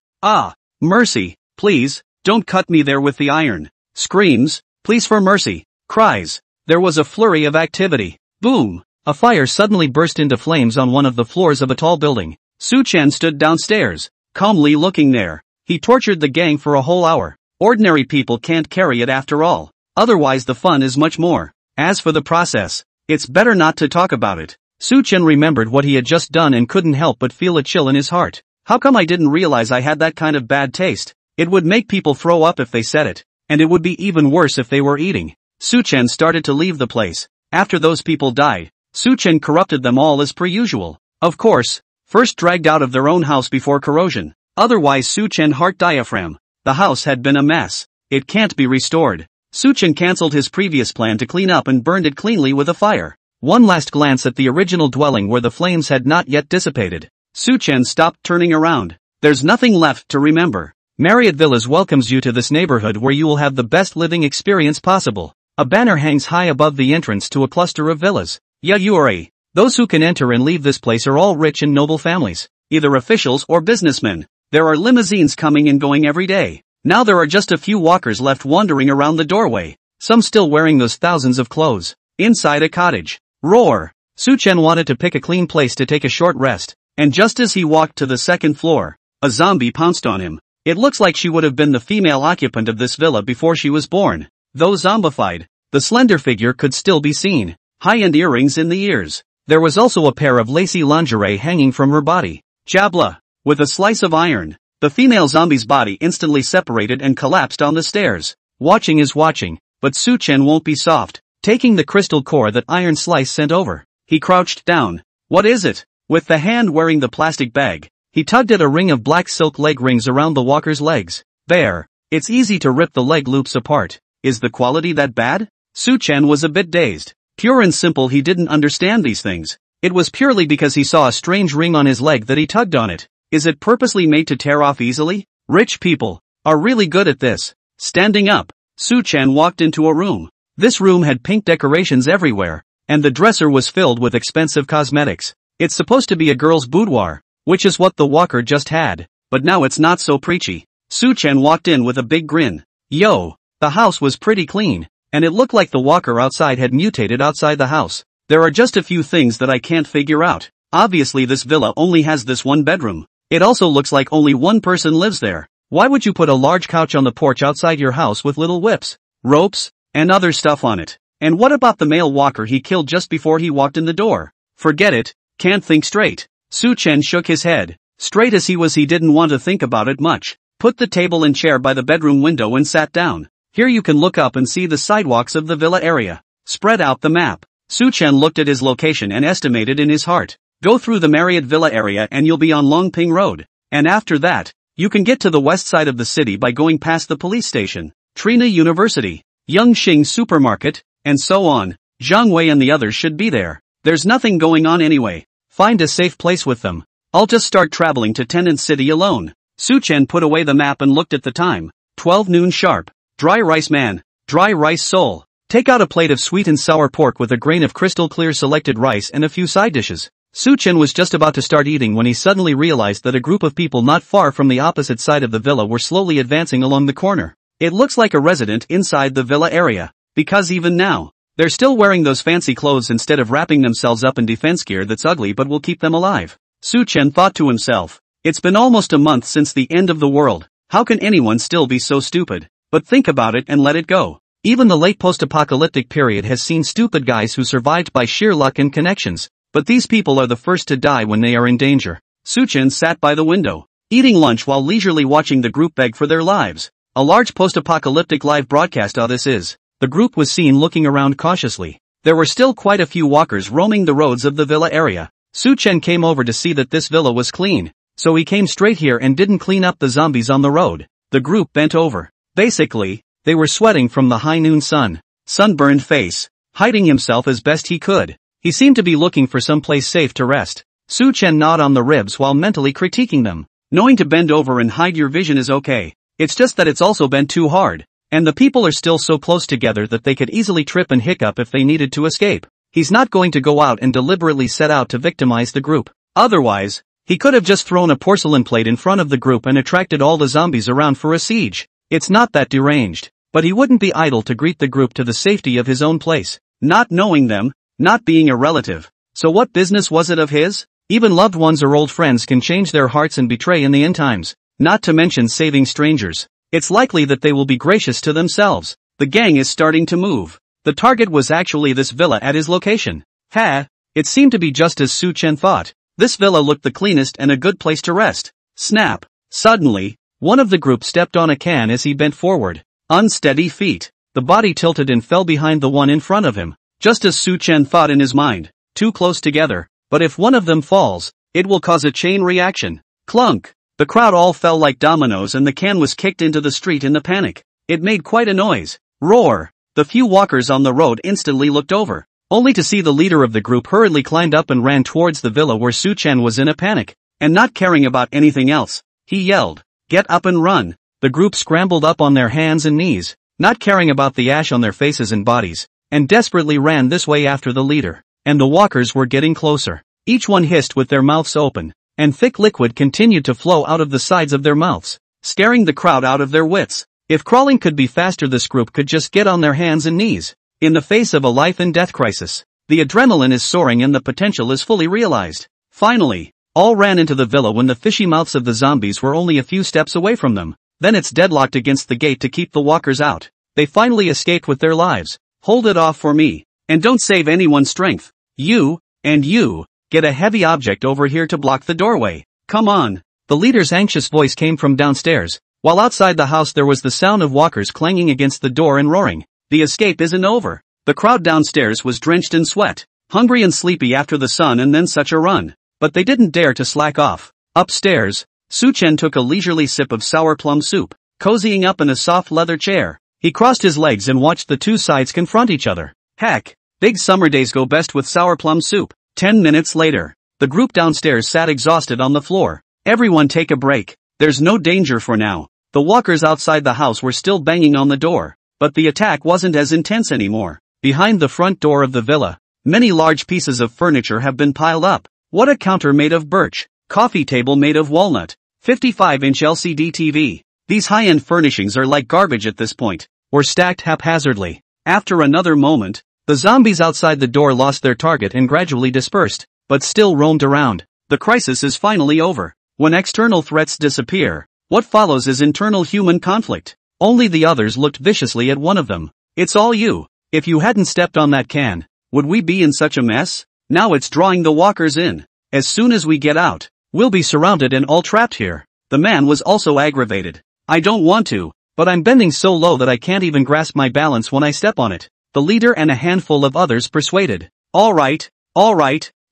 Mercy, please, don't cut me there with the iron. Screams, please for mercy. Cries. There was a flurry of activity. Boom! A fire suddenly burst into flames on one of the floors of a tall building. Su-chen stood downstairs, calmly looking there. He tortured the gang for a whole hour. Ordinary people can't carry it after all. Otherwise the fun is much more. As for the process, it's better not to talk about it. Su-chen remembered what he had just done and couldn't help but feel a chill in his heart. How come I didn't realize I had that kind of bad taste? It would make people throw up if they said it, and it would be even worse if they were eating. Su-chen started to leave the place. After those people died, Su-chen corrupted them all as per usual. Of course, first dragged out of their own house before corrosion. Otherwise Su-chen heart diaphragm. The house had been a mess. It can't be restored. Su-chen cancelled his previous plan to clean up and burned it cleanly with a fire. One last glance at the original dwelling where the flames had not yet dissipated. Su-chen stopped turning around. There's nothing left to remember. Marriott Villas welcomes you to this neighborhood where you will have the best living experience possible. A banner hangs high above the entrance to a cluster of villas. Yayuri. Those who can enter and leave this place are all rich and noble families, either officials or businessmen. There are limousines coming and going every day. Now there are just a few walkers left wandering around the doorway, some still wearing those thousands of clothes. Inside a cottage. Roar! Su-chen wanted to pick a clean place to take a short rest, and just as he walked to the second floor, a zombie pounced on him. It looks like she would have been the female occupant of this villa before she was born. Though zombified, the slender figure could still be seen. High-end earrings in the ears. There was also a pair of lacy lingerie hanging from her body. Jabla! With a slice of iron, the female zombie's body instantly separated and collapsed on the stairs. Watching is watching, but Su-chen won't be soft. Taking the crystal core that iron slice sent over, he crouched down. What is it? With the hand wearing the plastic bag, he tugged at a ring of black silk leg rings around the walker's legs. There. It's easy to rip the leg loops apart. Is the quality that bad? Su-chen was a bit dazed. Pure and simple, he didn't understand these things. It was purely because he saw a strange ring on his leg that he tugged on it. Is it purposely made to tear off easily? Rich people are really good at this. Standing up, Su-chen walked into a room. This room had pink decorations everywhere, and the dresser was filled with expensive cosmetics. It's supposed to be a girl's boudoir, which is what the walker just had, but now it's not so preachy. Su-chen walked in with a big grin. Yo, the house was pretty clean, and it looked like the walker outside had mutated outside the house. There are just a few things that I can't figure out. Obviously this villa only has this one bedroom. It also looks like only one person lives there. Why would you put a large couch on the porch outside your house with little whips, ropes, and other stuff on it? And what about the male walker he killed just before he walked in the door? Forget it, Can't think straight. Su Chen shook his head. Straight as he was, he didn't want to think about it much. Put the table and chair by the bedroom window and sat down. Here you can look up and see the sidewalks of the villa area. Spread out the map. Su Chen looked at his location and estimated in his heart. Go through the Marriott Villa area and you'll be on Longping Road. And after that, you can get to the west side of the city by going past the police station, Trina University, Yangxing Supermarket, and so on. Zhang Wei and the others should be there. There's nothing going on anyway. Find a safe place with them. I'll just start traveling to Tenant City alone. Su Chen put away the map and looked at the time. 12 noon sharp. Dry rice man. Dry rice soul. Take out a plate of sweet and sour pork with a grain of crystal clear selected rice and a few side dishes. Su Chen was just about to start eating when he suddenly realized that a group of people not far from the opposite side of the villa were slowly advancing along the corner. It looks like a resident inside the villa area. Because even now, they're still wearing those fancy clothes instead of wrapping themselves up in defense gear that's ugly but will keep them alive. Su Chen thought to himself. It's been almost a month since the end of the world. How can anyone still be so stupid? But think about it and let it go. Even the late post-apocalyptic period has seen stupid guys who survived by sheer luck and connections. But these people are the first to die when they are in danger. Su Chen sat by the window, eating lunch while leisurely watching the group beg for their lives. A large post-apocalyptic live broadcast. This is. The group was seen looking around cautiously. There were still quite a few walkers roaming the roads of the villa area. Su Chen came over to see that this villa was clean. So he came straight here and didn't clean up the zombies on the road. The group bent over. Basically, they were sweating from the high noon sun. Sunburned face. Hiding himself as best he could. He seemed to be looking for some place safe to rest. Su Chen gnawed on the ribs while mentally critiquing them. Knowing to bend over and hide your vision is okay. It's just that it's also bent too hard. And the people are still so close together that they could easily trip and hiccup if they needed to escape. He's not going to go out and deliberately set out to victimize the group. Otherwise, he could have just thrown a porcelain plate in front of the group and attracted all the zombies around for a siege. It's not that deranged. But he wouldn't be idle to greet the group to the safety of his own place. Not knowing them. Not being a relative. So what business was it of his? Even loved ones or old friends can change their hearts and betray in the end times. Not to mention saving strangers. It's likely that they will be gracious to themselves. The gang is starting to move. The target was actually this villa at his location. It seemed to be just as Su Chen thought. This villa looked the cleanest and a good place to rest. Snap. Suddenly, one of the group stepped on a can as he bent forward. Unsteady feet. The body tilted and fell behind the one in front of him. Just as Su Chen thought in his mind. Too close together. But if one of them falls, it will cause a chain reaction. Clunk. The crowd all fell like dominoes and the can was kicked into the street in the panic. It made quite a noise. Roar. The few walkers on the road instantly looked over. Only to see the leader of the group hurriedly climbed up and ran towards the villa where Su Chen was in a panic. And not caring about anything else, he yelled, "Get up and run!" The group scrambled up on their hands and knees, not caring about the ash on their faces and bodies, and desperately ran this way after the leader. And the walkers were getting closer. Each one hissed with their mouths open, and thick liquid continued to flow out of the sides of their mouths, scaring the crowd out of their wits. If crawling could be faster, this group could just get on their hands and knees. In the face of a life and death crisis, the adrenaline is soaring and the potential is fully realized. Finally, all ran into the villa when the fishy mouths of the zombies were only a few steps away from them. Then it's deadlocked against the gate to keep the walkers out. They finally escaped with their lives. Hold it off for me. And don't save anyone's strength. You, and you, get a heavy object over here to block the doorway. Come on. The leader's anxious voice came from downstairs, while outside the house there was the sound of walkers clanging against the door and roaring. The escape isn't over. The crowd downstairs was drenched in sweat, hungry and sleepy after the sun and then such a run. But they didn't dare to slack off. Upstairs, Su Chen took a leisurely sip of sour plum soup, cozying up in a soft leather chair. He crossed his legs and watched the two sides confront each other. Heck, big summer days go best with sour plum soup. 10 minutes later, the group downstairs sat exhausted on the floor. Everyone take a break. There's no danger for now. The walkers outside the house were still banging on the door, but the attack wasn't as intense anymore. Behind the front door of the villa, many large pieces of furniture have been piled up. What a counter made of birch, coffee table made of walnut, 55-inch LCD TV. These high-end furnishings are like garbage at this point, were stacked haphazardly. After another moment, the zombies outside the door lost their target and gradually dispersed, but still roamed around. The crisis is finally over. When external threats disappear, what follows is internal human conflict. Only the others looked viciously at one of them. It's all you. If you hadn't stepped on that can, would we be in such a mess? Now it's drawing the walkers in. As soon as we get out, we'll be surrounded and all trapped here. The man was also aggravated. I don't want to, but I'm bending so low that I can't even grasp my balance when I step on it. The leader and a handful of others persuaded. Alright,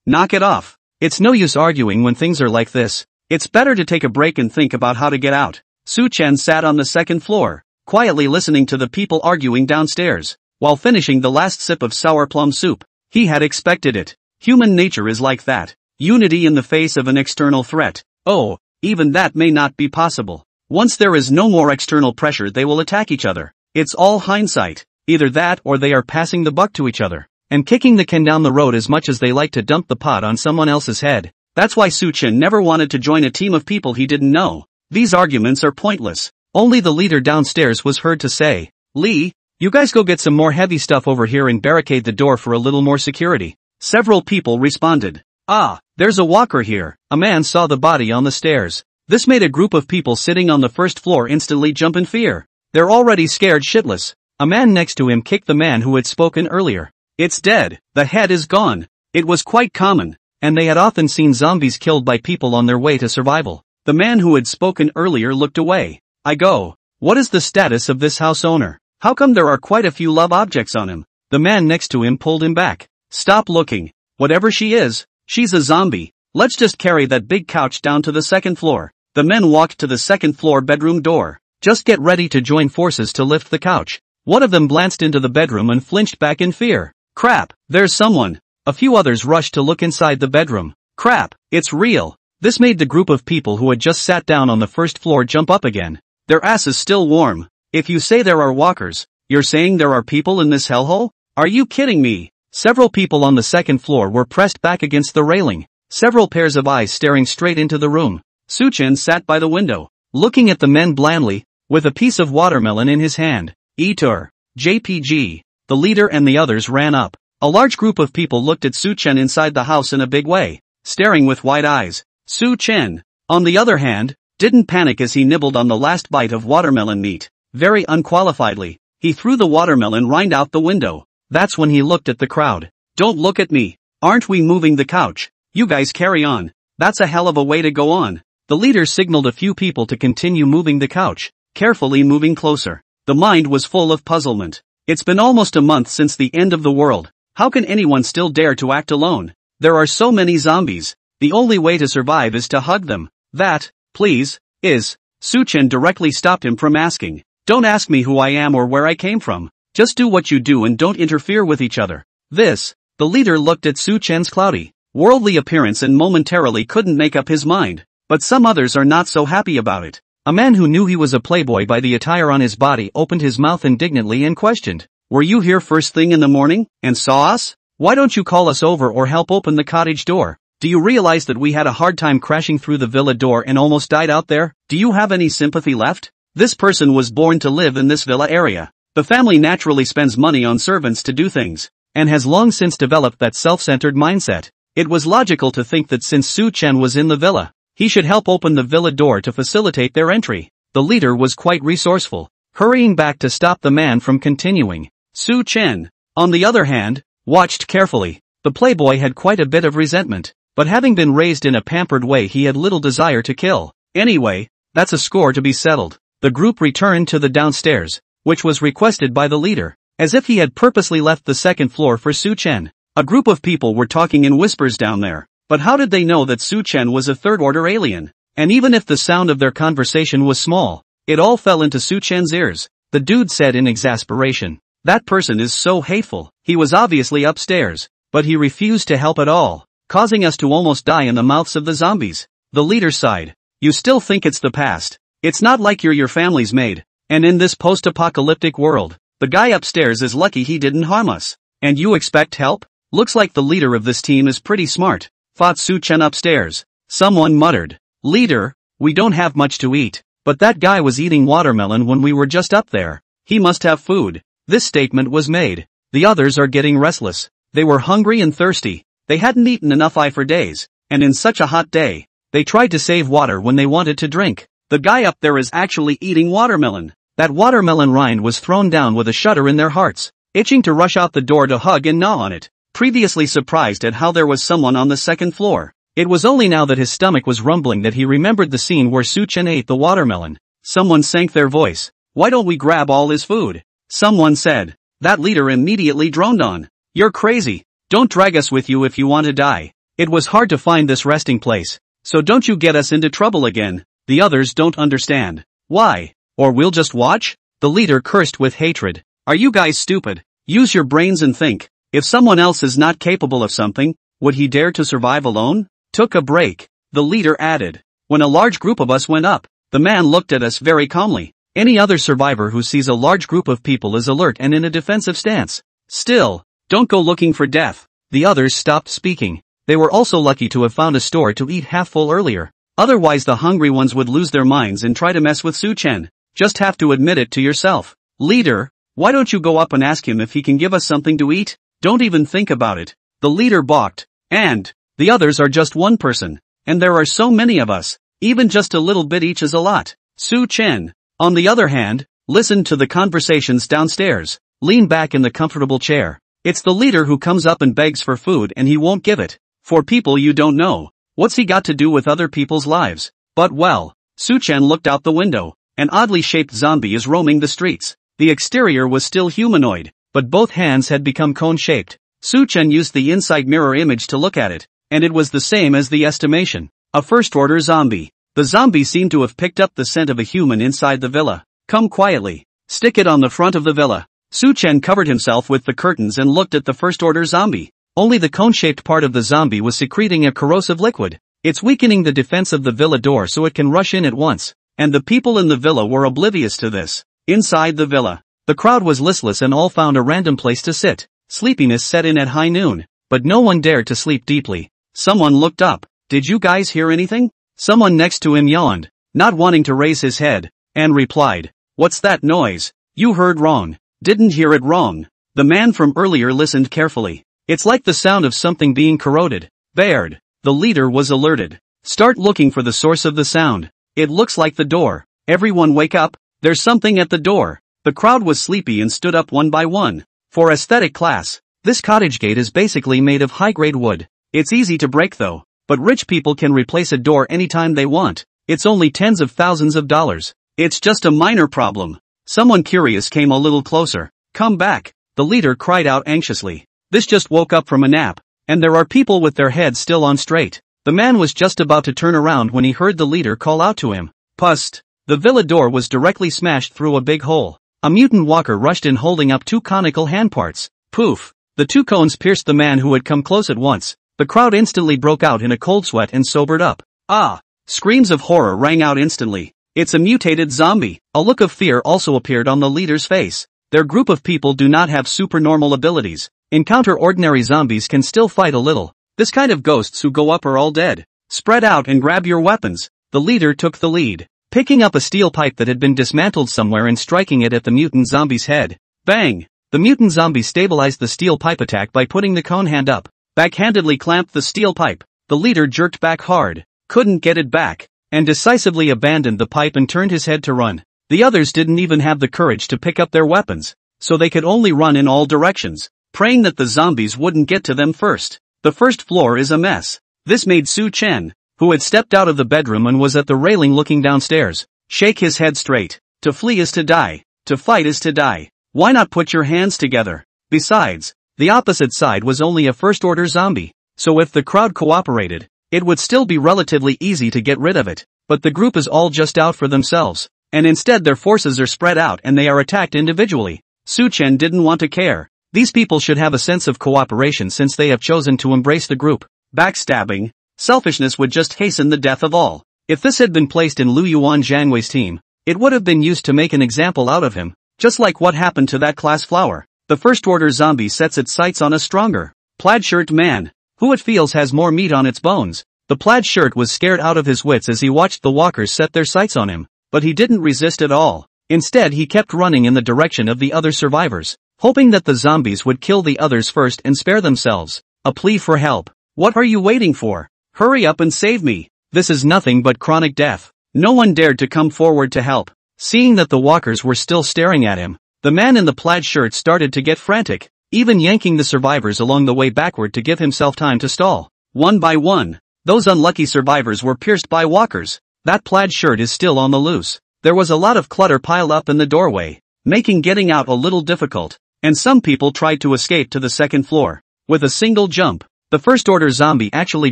knock it off. It's no use arguing when things are like this. It's better to take a break and think about how to get out. Su Chen sat on the second floor, quietly listening to the people arguing downstairs, while finishing the last sip of sour plum soup. He had expected it. Human nature is like that. Unity in the face of an external threat. Oh, even that may not be possible. Once there is no more external pressure, they will attack each other. It's all hindsight. Either that or they are passing the buck to each other, and kicking the can down the road as much as they like to dump the pot on someone else's head. That's why Su Chen never wanted to join a team of people he didn't know. These arguments are pointless. Only the leader downstairs was heard to say, Lee, you guys go get some more heavy stuff over here and barricade the door for a little more security. Several people responded. Ah, there's a walker here. A man saw the body on the stairs. This made a group of people sitting on the first floor instantly jump in fear. They're already scared shitless. A man next to him kicked the man who had spoken earlier. It's dead. The head is gone. It was quite common, and they had often seen zombies killed by people on their way to survival. The man who had spoken earlier looked away. I go. What is the status of this house owner? How come there are quite a few love objects on him? The man next to him pulled him back. Stop looking. Whatever she is, she's a zombie. Let's just carry that big couch down to the second floor. The men walked to the second floor bedroom door. Just get ready to join forces to lift the couch. One of them glanced into the bedroom and flinched back in fear. Crap, there's someone. A few others rushed to look inside the bedroom. Crap, it's real. This made the group of people who had just sat down on the first floor jump up again. Their asses still warm. If you say there are walkers, you're saying there are people in this hellhole? Are you kidding me? Several people on the second floor were pressed back against the railing, several pairs of eyes staring straight into the room. Su Chen sat by the window, looking at the men blandly, with a piece of watermelon in his hand. Eater, JPG, the leader and the others ran up. A large group of people looked at Su Chen inside the house in a big way, staring with wide eyes. Su Chen, on the other hand, didn't panic as he nibbled on the last bite of watermelon meat. Very unqualifiedly, he threw the watermelon rind out the window. That's when he looked at the crowd. Don't look at me. Aren't we moving the couch? You guys carry on. That's a hell of a way to go on. The leader signaled a few people to continue moving the couch, carefully moving closer. The mind was full of puzzlement. It's been almost a month since the end of the world. How can anyone still dare to act alone? There are so many zombies. The only way to survive is to hug them. That, please, is. Su Chen directly stopped him from asking. Don't ask me who I am or where I came from. Just do what you do and don't interfere with each other. The leader looked at Su Chen's cloudy, worldly appearance and momentarily couldn't make up his mind. But some others are not so happy about it. A man who knew he was a playboy by the attire on his body opened his mouth indignantly and questioned. Were you here first thing in the morning, and saw us? Why don't you call us over or help open the cottage door? Do you realize that we had a hard time crashing through the villa door and almost died out there? Do you have any sympathy left? This person was born to live in this villa area. The family naturally spends money on servants to do things, and has long since developed that self-centered mindset. It was logical to think that since Su Chen was in the villa, he should help open the villa door to facilitate their entry. The leader was quite resourceful, hurrying back to stop the man from continuing. Su Chen, on the other hand, watched carefully. The playboy had quite a bit of resentment, but having been raised in a pampered way he had little desire to kill. Anyway, that's a score to be settled. The group returned to the downstairs, which was requested by the leader, as if he had purposely left the second floor for Su Chen. A group of people were talking in whispers down there. But how did they know that Su Chen was a third-order alien? And even if the sound of their conversation was small, it all fell into Su Chen's ears. The dude said in exasperation, that person is so hateful. He was obviously upstairs, but he refused to help at all, causing us to almost die in the mouths of the zombies. The leader sighed. You still think it's the past. It's not like you're your family's maid. And in this post-apocalyptic world, the guy upstairs is lucky he didn't harm us. And you expect help? Looks like the leader of this team is pretty smart. Fought Su Chen upstairs. Someone muttered. Leader, we don't have much to eat, but that guy was eating watermelon when we were just up there. He must have food. This statement was made. The others are getting restless. They were hungry and thirsty. They hadn't eaten enough for days, and in such a hot day, they tried to save water when they wanted to drink. The guy up there is actually eating watermelon. That watermelon rind was thrown down with a shudder in their hearts, itching to rush out the door to hug and gnaw on it. previously surprised at how there was someone on the second floor. It was only now that his stomach was rumbling that he remembered the scene where Su-chen ate the watermelon. Someone sank their voice. "Why don't we grab all his food?" Someone said. That leader immediately droned on. "You're crazy. Don't drag us with you if you want to die. It was hard to find this resting place, so don't you get us into trouble again." The others don't understand. "Why? Or we'll just watch?" The leader cursed with hatred. "Are you guys stupid? Use your brains and think. If someone else is not capable of something, would he dare to survive alone?" Took a break. The leader added. "When a large group of us went up, the man looked at us very calmly. Any other survivor who sees a large group of people is alert and in a defensive stance. Still, don't go looking for death." The others stopped speaking. They were also lucky to have found a store to eat half full earlier. Otherwise the hungry ones would lose their minds and try to mess with Su-chen. Just have to admit it to yourself. "Leader, why don't you go up and ask him if he can give us something to eat? Don't even think about it." The leader balked. "And the others are just one person. And there are so many of us. Even just a little bit each is a lot." Su-chen, on the other hand, listened to the conversations downstairs, leaned back in the comfortable chair. It's the leader who comes up and begs for food and he won't give it. For people you don't know. What's he got to do with other people's lives? But well, Su-chen looked out the window. An oddly shaped zombie is roaming the streets. The exterior was still humanoid, but both hands had become cone-shaped. Su-chen used the inside mirror image to look at it, and it was the same as the estimation. A first-order zombie. The zombie seemed to have picked up the scent of a human inside the villa. "Come quietly. Stick it on the front of the villa." Su-chen covered himself with the curtains and looked at the first-order zombie. Only the cone-shaped part of the zombie was secreting a corrosive liquid. It's weakening the defense of the villa door so it can rush in at once. And the people in the villa were oblivious to this. Inside the villa, the crowd was listless and all found a random place to sit. Sleepiness set in at high noon, but no one dared to sleep deeply. Someone looked up. "Did you guys hear anything?" Someone next to him yawned, not wanting to raise his head, and replied, "What's that noise?" "You heard wrong. Didn't hear it wrong." The man from earlier listened carefully. "It's like the sound of something being corroded." Baird, the leader, was alerted. "Start looking for the source of the sound. It looks like the door. Everyone wake up, there's something at the door." The crowd was sleepy and stood up one by one. For aesthetic class, this cottage gate is basically made of high-grade wood. It's easy to break though, but rich people can replace a door anytime they want. It's only tens of thousands of dollars. It's just a minor problem. Someone curious came a little closer. "Come back," the leader cried out anxiously. "This just woke up from a nap, and there are people with their heads still on straight." The man was just about to turn around when he heard the leader call out to him. "Pust!" The villa door was directly smashed through a big hole. A mutant walker rushed in holding up two conical handparts. Poof! The two cones pierced the man who had come close at once. The crowd instantly broke out in a cold sweat and sobered up. "Ah!" Screams of horror rang out instantly. "It's a mutated zombie." A look of fear also appeared on the leader's face. Their group of people do not have supernormal abilities. Encounter ordinary zombies can still fight a little. This kind of ghosts who go up are all dead. Spread out and grab your weapons. The leader took the lead, picking up a steel pipe that had been dismantled somewhere and striking it at the mutant zombie's head. Bang! The mutant zombie stabilized the steel pipe attack by putting the cone hand up. Backhandedly clamped the steel pipe. The leader jerked back hard, couldn't get it back, and decisively abandoned the pipe and turned his head to run. The others didn't even have the courage to pick up their weapons, so they could only run in all directions, praying that the zombies wouldn't get to them first. The first floor is a mess. This made Su-chen, who had stepped out of the bedroom and was at the railing looking downstairs, shake his head straight. To flee is to die. To fight is to die. Why not put your hands together? Besides, the opposite side was only a first-order zombie, so if the crowd cooperated, it would still be relatively easy to get rid of it. But the group is all just out for themselves, and instead their forces are spread out and they are attacked individually. Su-chen didn't want to care. These people should have a sense of cooperation since they have chosen to embrace the group. Backstabbing, selfishness would just hasten the death of all. If this had been placed in Lu Yuan Jiangwei's team, it would have been used to make an example out of him, just like what happened to that class flower. The first-order zombie sets its sights on a stronger, plaid-shirt man, who it feels has more meat on its bones. The plaid shirt was scared out of his wits as he watched the walkers set their sights on him, but he didn't resist at all. Instead he kept running in the direction of the other survivors, hoping that the zombies would kill the others first and spare themselves. A plea for help. "What are you waiting for? Hurry up and save me. This is nothing but chronic death." No one dared to come forward to help. Seeing that the walkers were still staring at him, the man in the plaid shirt started to get frantic. even yanking the survivors along the way backward to give himself time to stall. One by one, those unlucky survivors were pierced by walkers. That plaid shirt is still on the loose. There was a lot of clutter piled up in the doorway, making getting out a little difficult, and some people tried to escape to the second floor. With a single jump, the first-order zombie actually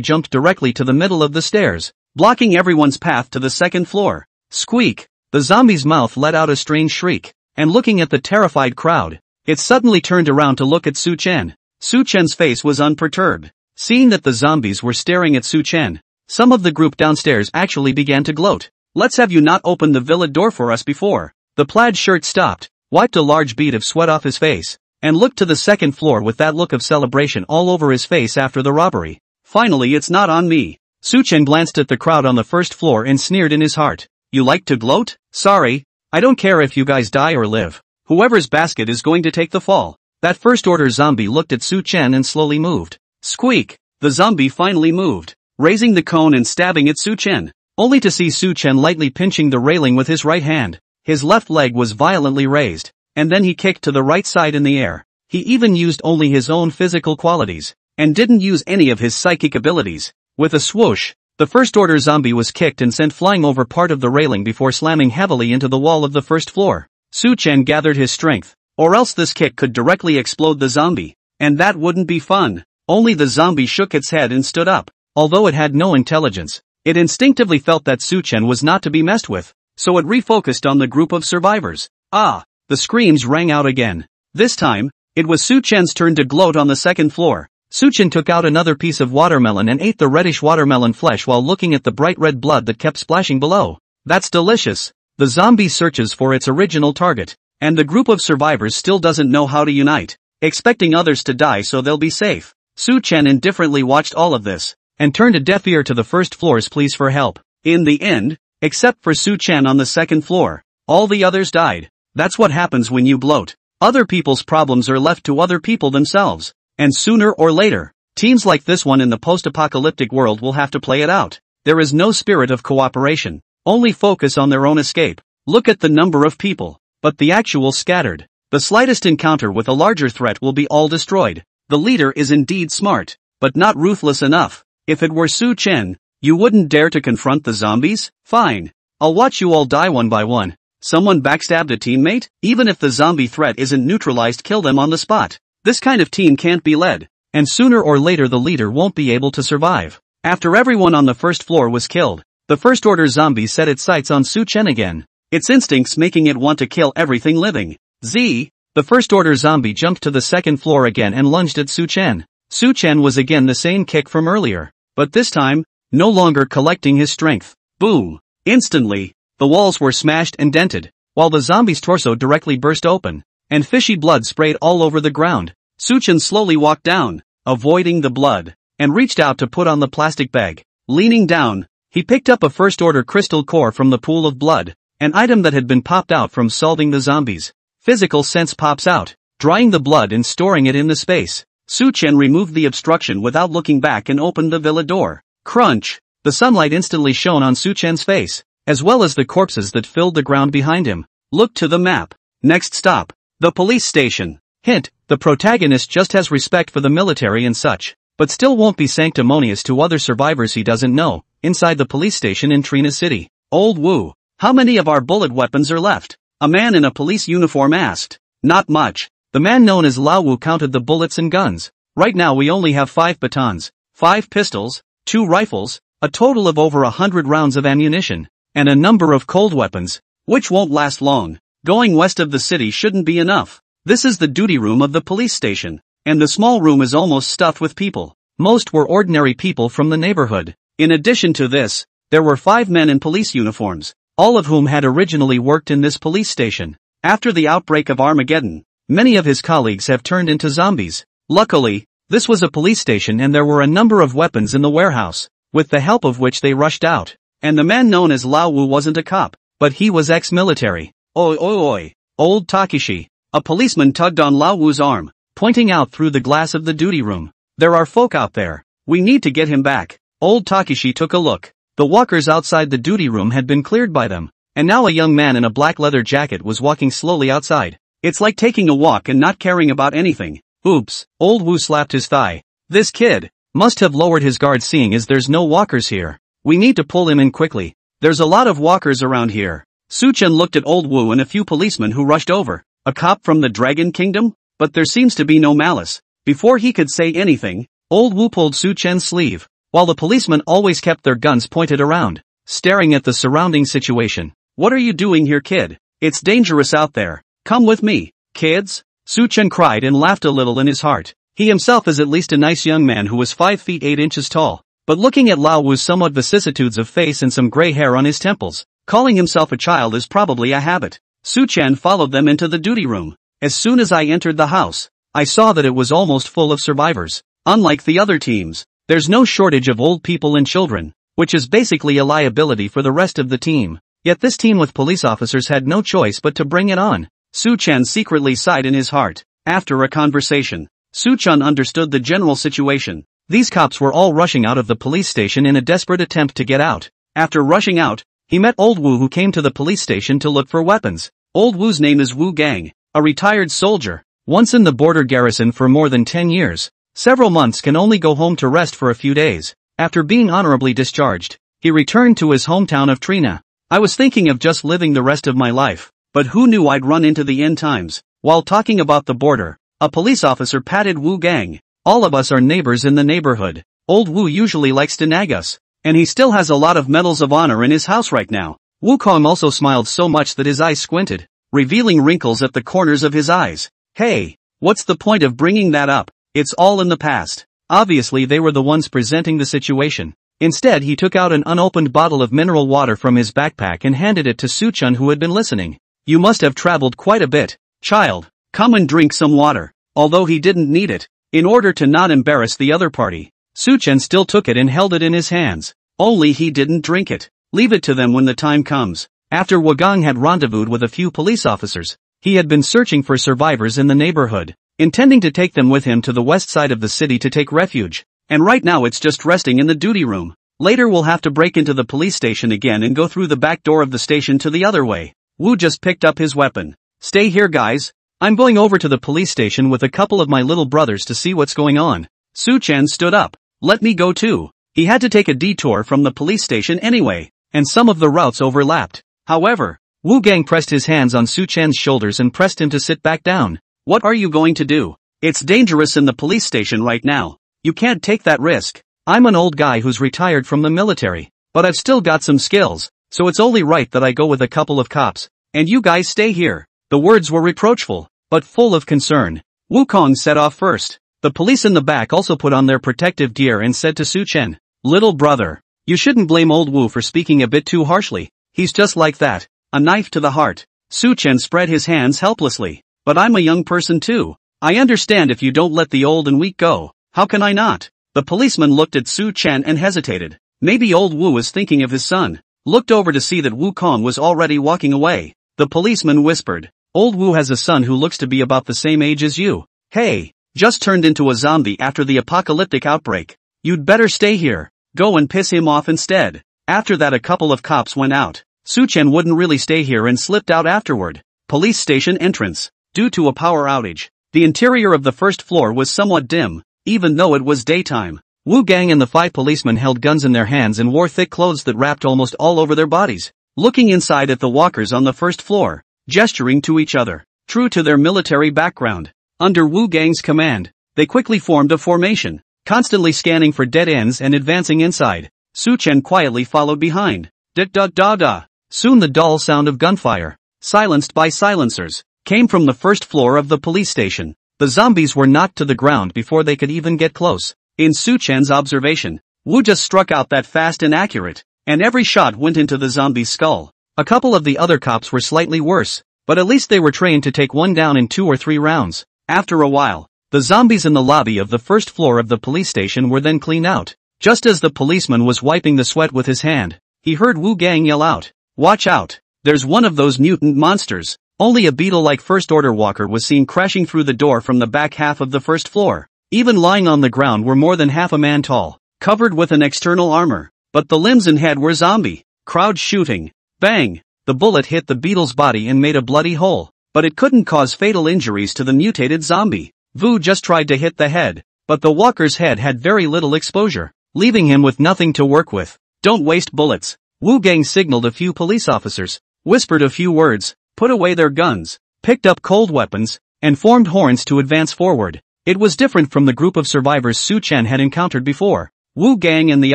jumped directly to the middle of the stairs, blocking everyone's path to the second floor. Squeak! The zombie's mouth let out a strange shriek, and looking at the terrified crowd, it suddenly turned around to look at Su Chen. Su Chen's face was unperturbed. Seeing that the zombies were staring at Su Chen, some of the group downstairs actually began to gloat. Let's have you not opened the villa door for us before. The plaid shirt stopped, wiped a large bead of sweat off his face, and looked to the second floor with that look of celebration all over his face after the robbery. Finally, it's not on me. Su Chen glanced at the crowd on the first floor and sneered in his heart. You like to gloat? Sorry. I don't care if you guys die or live. Whoever's basket is going to take the fall. That first-order zombie looked at Su Chen and slowly moved. Squeak! The zombie finally moved, raising the cone and stabbing at Su Chen, only to see Su Chen lightly pinching the railing with his right hand. His left leg was violently raised, and then he kicked to the right side in the air. He even used only his own physical qualities, and didn't use any of his psychic abilities. With a swoosh, the first-order zombie was kicked and sent flying over part of the railing before slamming heavily into the wall of the first floor. Su Chen gathered his strength, or else this kick could directly explode the zombie, and that wouldn't be fun. Only the zombie shook its head and stood up. Although it had no intelligence, it instinctively felt that Su Chen was not to be messed with, so it refocused on the group of survivors. Ah! The screams rang out again. This time, it was Su Chen's turn to gloat on the second floor. Su Chen took out another piece of watermelon and ate the reddish watermelon flesh while looking at the bright red blood that kept splashing below. That's delicious. The zombie searches for its original target, and the group of survivors still doesn't know how to unite, expecting others to die so they'll be safe. Su Chen indifferently watched all of this, and turned a deaf ear to the first floor's pleas for help. In the end, except for Su Chen on the second floor, all the others died. That's what happens when you bloat. Other people's problems are left to other people themselves, and sooner or later, teams like this one in the post-apocalyptic world will have to play it out. There is no spirit of cooperation, only focus on their own escape. Look at the number of people, but the actual scattered. The slightest encounter with a larger threat will be all destroyed. The leader is indeed smart, but not ruthless enough. If it were Su Chen, you wouldn't dare to confront the zombies? Fine. I'll watch you all die one by one. Someone backstabbed a teammate? Even if the zombie threat isn't neutralized, kill them on the spot. This kind of team can't be led, and sooner or later the leader won't be able to survive. After everyone on the first floor was killed, the first-order zombie set its sights on Su Chen again, its instincts making it want to kill everything living. The first-order zombie jumped to the second floor again and lunged at Su Chen. Su Chen was again the same kick from earlier, but this time, no longer collecting his strength. Boom! Instantly, the walls were smashed and dented, while the zombie's torso directly burst open, and fishy blood sprayed all over the ground. Su Chen slowly walked down, avoiding the blood, and reached out to put on the plastic bag. Leaning down, he picked up a first-order crystal core from the pool of blood, an item that had been popped out from solving the zombies. Physical sense pops out, drying the blood and storing it in the space. Su Chen removed the obstruction without looking back and opened the villa door. Crunch! The sunlight instantly shone on Su Chen's face, as well as the corpses that filled the ground behind him. Look to the map. Next stop, the police station. Hint, the protagonist just has respect for the military and such, but still won't be sanctimonious to other survivors he doesn't know. Inside the police station in Trina City. Old Wu, how many of our bullet weapons are left? A man in a police uniform asked. Not much. The man known as Lao Wu counted the bullets and guns. Right now we only have 5 batons, 5 pistols, 2 rifles, a total of over 100 rounds of ammunition, and a number of cold weapons, which won't last long. Going west of the city shouldn't be enough. This is the duty room of the police station, and the small room is almost stuffed with people. Most were ordinary people from the neighborhood. In addition to this, there were 5 men in police uniforms, all of whom had originally worked in this police station. After the outbreak of Armageddon, many of his colleagues have turned into zombies. Luckily, this was a police station and there were a number of weapons in the warehouse, with the help of which they rushed out. And the man known as Lao Wu wasn't a cop, but he was ex-military. Oi oi oi, old Takeshi. A policeman tugged on Lao Wu's arm, pointing out through the glass of the duty room. There are folk out there. We need to get him back. Old Takeshi took a look. The walkers outside the duty room had been cleared by them, and now a young man in a black leather jacket was walking slowly outside. It's like taking a walk and not caring about anything. Oops, old Wu slapped his thigh. This kid must have lowered his guard seeing as there's no walkers here. We need to pull him in quickly. There's a lot of walkers around here. Su-chen looked at old Wu and a few policemen who rushed over. A cop from the Dragon Kingdom? But there seems to be no malice. Before he could say anything, old Wu pulled Su-chen's sleeve, while the policemen always kept their guns pointed around, staring at the surrounding situation. What are you doing here, kid? It's dangerous out there. Come with me, kids. Su-chen cried and laughed a little in his heart. He himself is at least a nice young man who was 5 feet 8 inches tall. But looking at Lao Wu's somewhat vicissitudes of face and some gray hair on his temples, calling himself a child is probably a habit. Su-chen followed them into the duty room. As soon as I entered the house, I saw that it was almost full of survivors. Unlike the other teams, there's no shortage of old people and children, which is basically a liability for the rest of the team. Yet this team with police officers had no choice but to bring it on. Su-chen secretly sighed in his heart. After a conversation, Su-chen understood the general situation. These cops were all rushing out of the police station in a desperate attempt to get out. After rushing out, he met old Wu, who came to the police station to look for weapons. Old Wu's name is Wu Gang, a retired soldier, once in the border garrison for more than 10 years. Several months can only go home to rest for a few days. After being honorably discharged, he returned to his hometown of Trina. I was thinking of just living the rest of my life, but who knew I'd run into the end times. While talking about the border, a police officer patted Wu Gang. All of us are neighbors in the neighborhood. Old Wu usually likes to nag us, and he still has a lot of medals of honor in his house right now. Wukong also smiled so much that his eyes squinted, revealing wrinkles at the corners of his eyes. Hey, what's the point of bringing that up? It's all in the past. Obviously they were the ones presenting the situation. Instead he took out an unopened bottle of mineral water from his backpack and handed it to Su-chen, who had been listening. You must have traveled quite a bit, child. Come and drink some water. Although he didn't need it, in order to not embarrass the other party, Su-chen still took it and held it in his hands. Only he didn't drink it. Leave it to them when the time comes. After Wagang had rendezvoused with a few police officers, he had been searching for survivors in the neighborhood, intending to take them with him to the west side of the city to take refuge. And right now it's just resting in the duty room. Later we'll have to break into the police station again and go through the back door of the station to the other way. Wu just picked up his weapon. Stay here, guys. I'm going over to the police station with a couple of my little brothers to see what's going on. Su-chen stood up. Let me go too. He had to take a detour from the police station anyway, and some of the routes overlapped. However, Wu Gang pressed his hands on Su-chen's shoulders and pressed him to sit back down. What are you going to do? It's dangerous in the police station right now. You can't take that risk. I'm an old guy who's retired from the military, but I've still got some skills, so it's only right that I go with a couple of cops, and you guys stay here. The words were reproachful, but full of concern. Wukong set off first. The police in the back also put on their protective gear and said to Su-chen, "Little brother, you shouldn't blame old Wu for speaking a bit too harshly. He's just like that, a knife to the heart." Su-chen spread his hands helplessly. "But I'm a young person too. I understand if you don't let the old and weak go. How can I not?" The policeman looked at Su-chen and hesitated. Maybe old Wu was thinking of his son. Looked over to see that Wukong was already walking away. The policeman whispered, "Old Wu has a son who looks to be about the same age as you. Hey, just turned into a zombie after the apocalyptic outbreak. You'd better stay here. Go and piss him off instead." After that a couple of cops went out. Su-chen wouldn't really stay here and slipped out afterward. Police station entrance. Due to a power outage, the interior of the first floor was somewhat dim, even though it was daytime. Wu Gang and the 5 policemen held guns in their hands and wore thick clothes that wrapped almost all over their bodies, looking inside at the walkers on the first floor, gesturing to each other. True to their military background, under Wu Gang's command, they quickly formed a formation, constantly scanning for dead ends and advancing inside. Su-chen quietly followed behind. Da-da-da-da. Soon the dull sound of gunfire, silenced by silencers, came from the first floor of the police station. The zombies were knocked to the ground before they could even get close. In Su-chen's observation, Wu just struck out that fast and accurate, and every shot went into the zombie's skull. A couple of the other cops were slightly worse, but at least they were trained to take one down in 2 or 3 rounds. After a while, the zombies in the lobby of the first floor of the police station were then cleaned out. Just as the policeman was wiping the sweat with his hand, he heard Wu Gang yell out, "Watch out! There's one of those mutant monsters." Only a beetle-like first-order walker was seen crashing through the door from the back half of the first floor. Even lying on the ground were more than half a man tall, covered with an external armor, but the limbs and head were zombie. Crowd shooting. Bang! The bullet hit the beetle's body and made a bloody hole, but it couldn't cause fatal injuries to the mutated zombie. Vu just tried to hit the head, but the walker's head had very little exposure, leaving him with nothing to work with. Don't waste bullets. Wu Gang signaled a few police officers, whispered a few words, put away their guns, picked up cold weapons, and formed horns to advance forward. It was different from the group of survivors Su Chen had encountered before. Wu Gang and the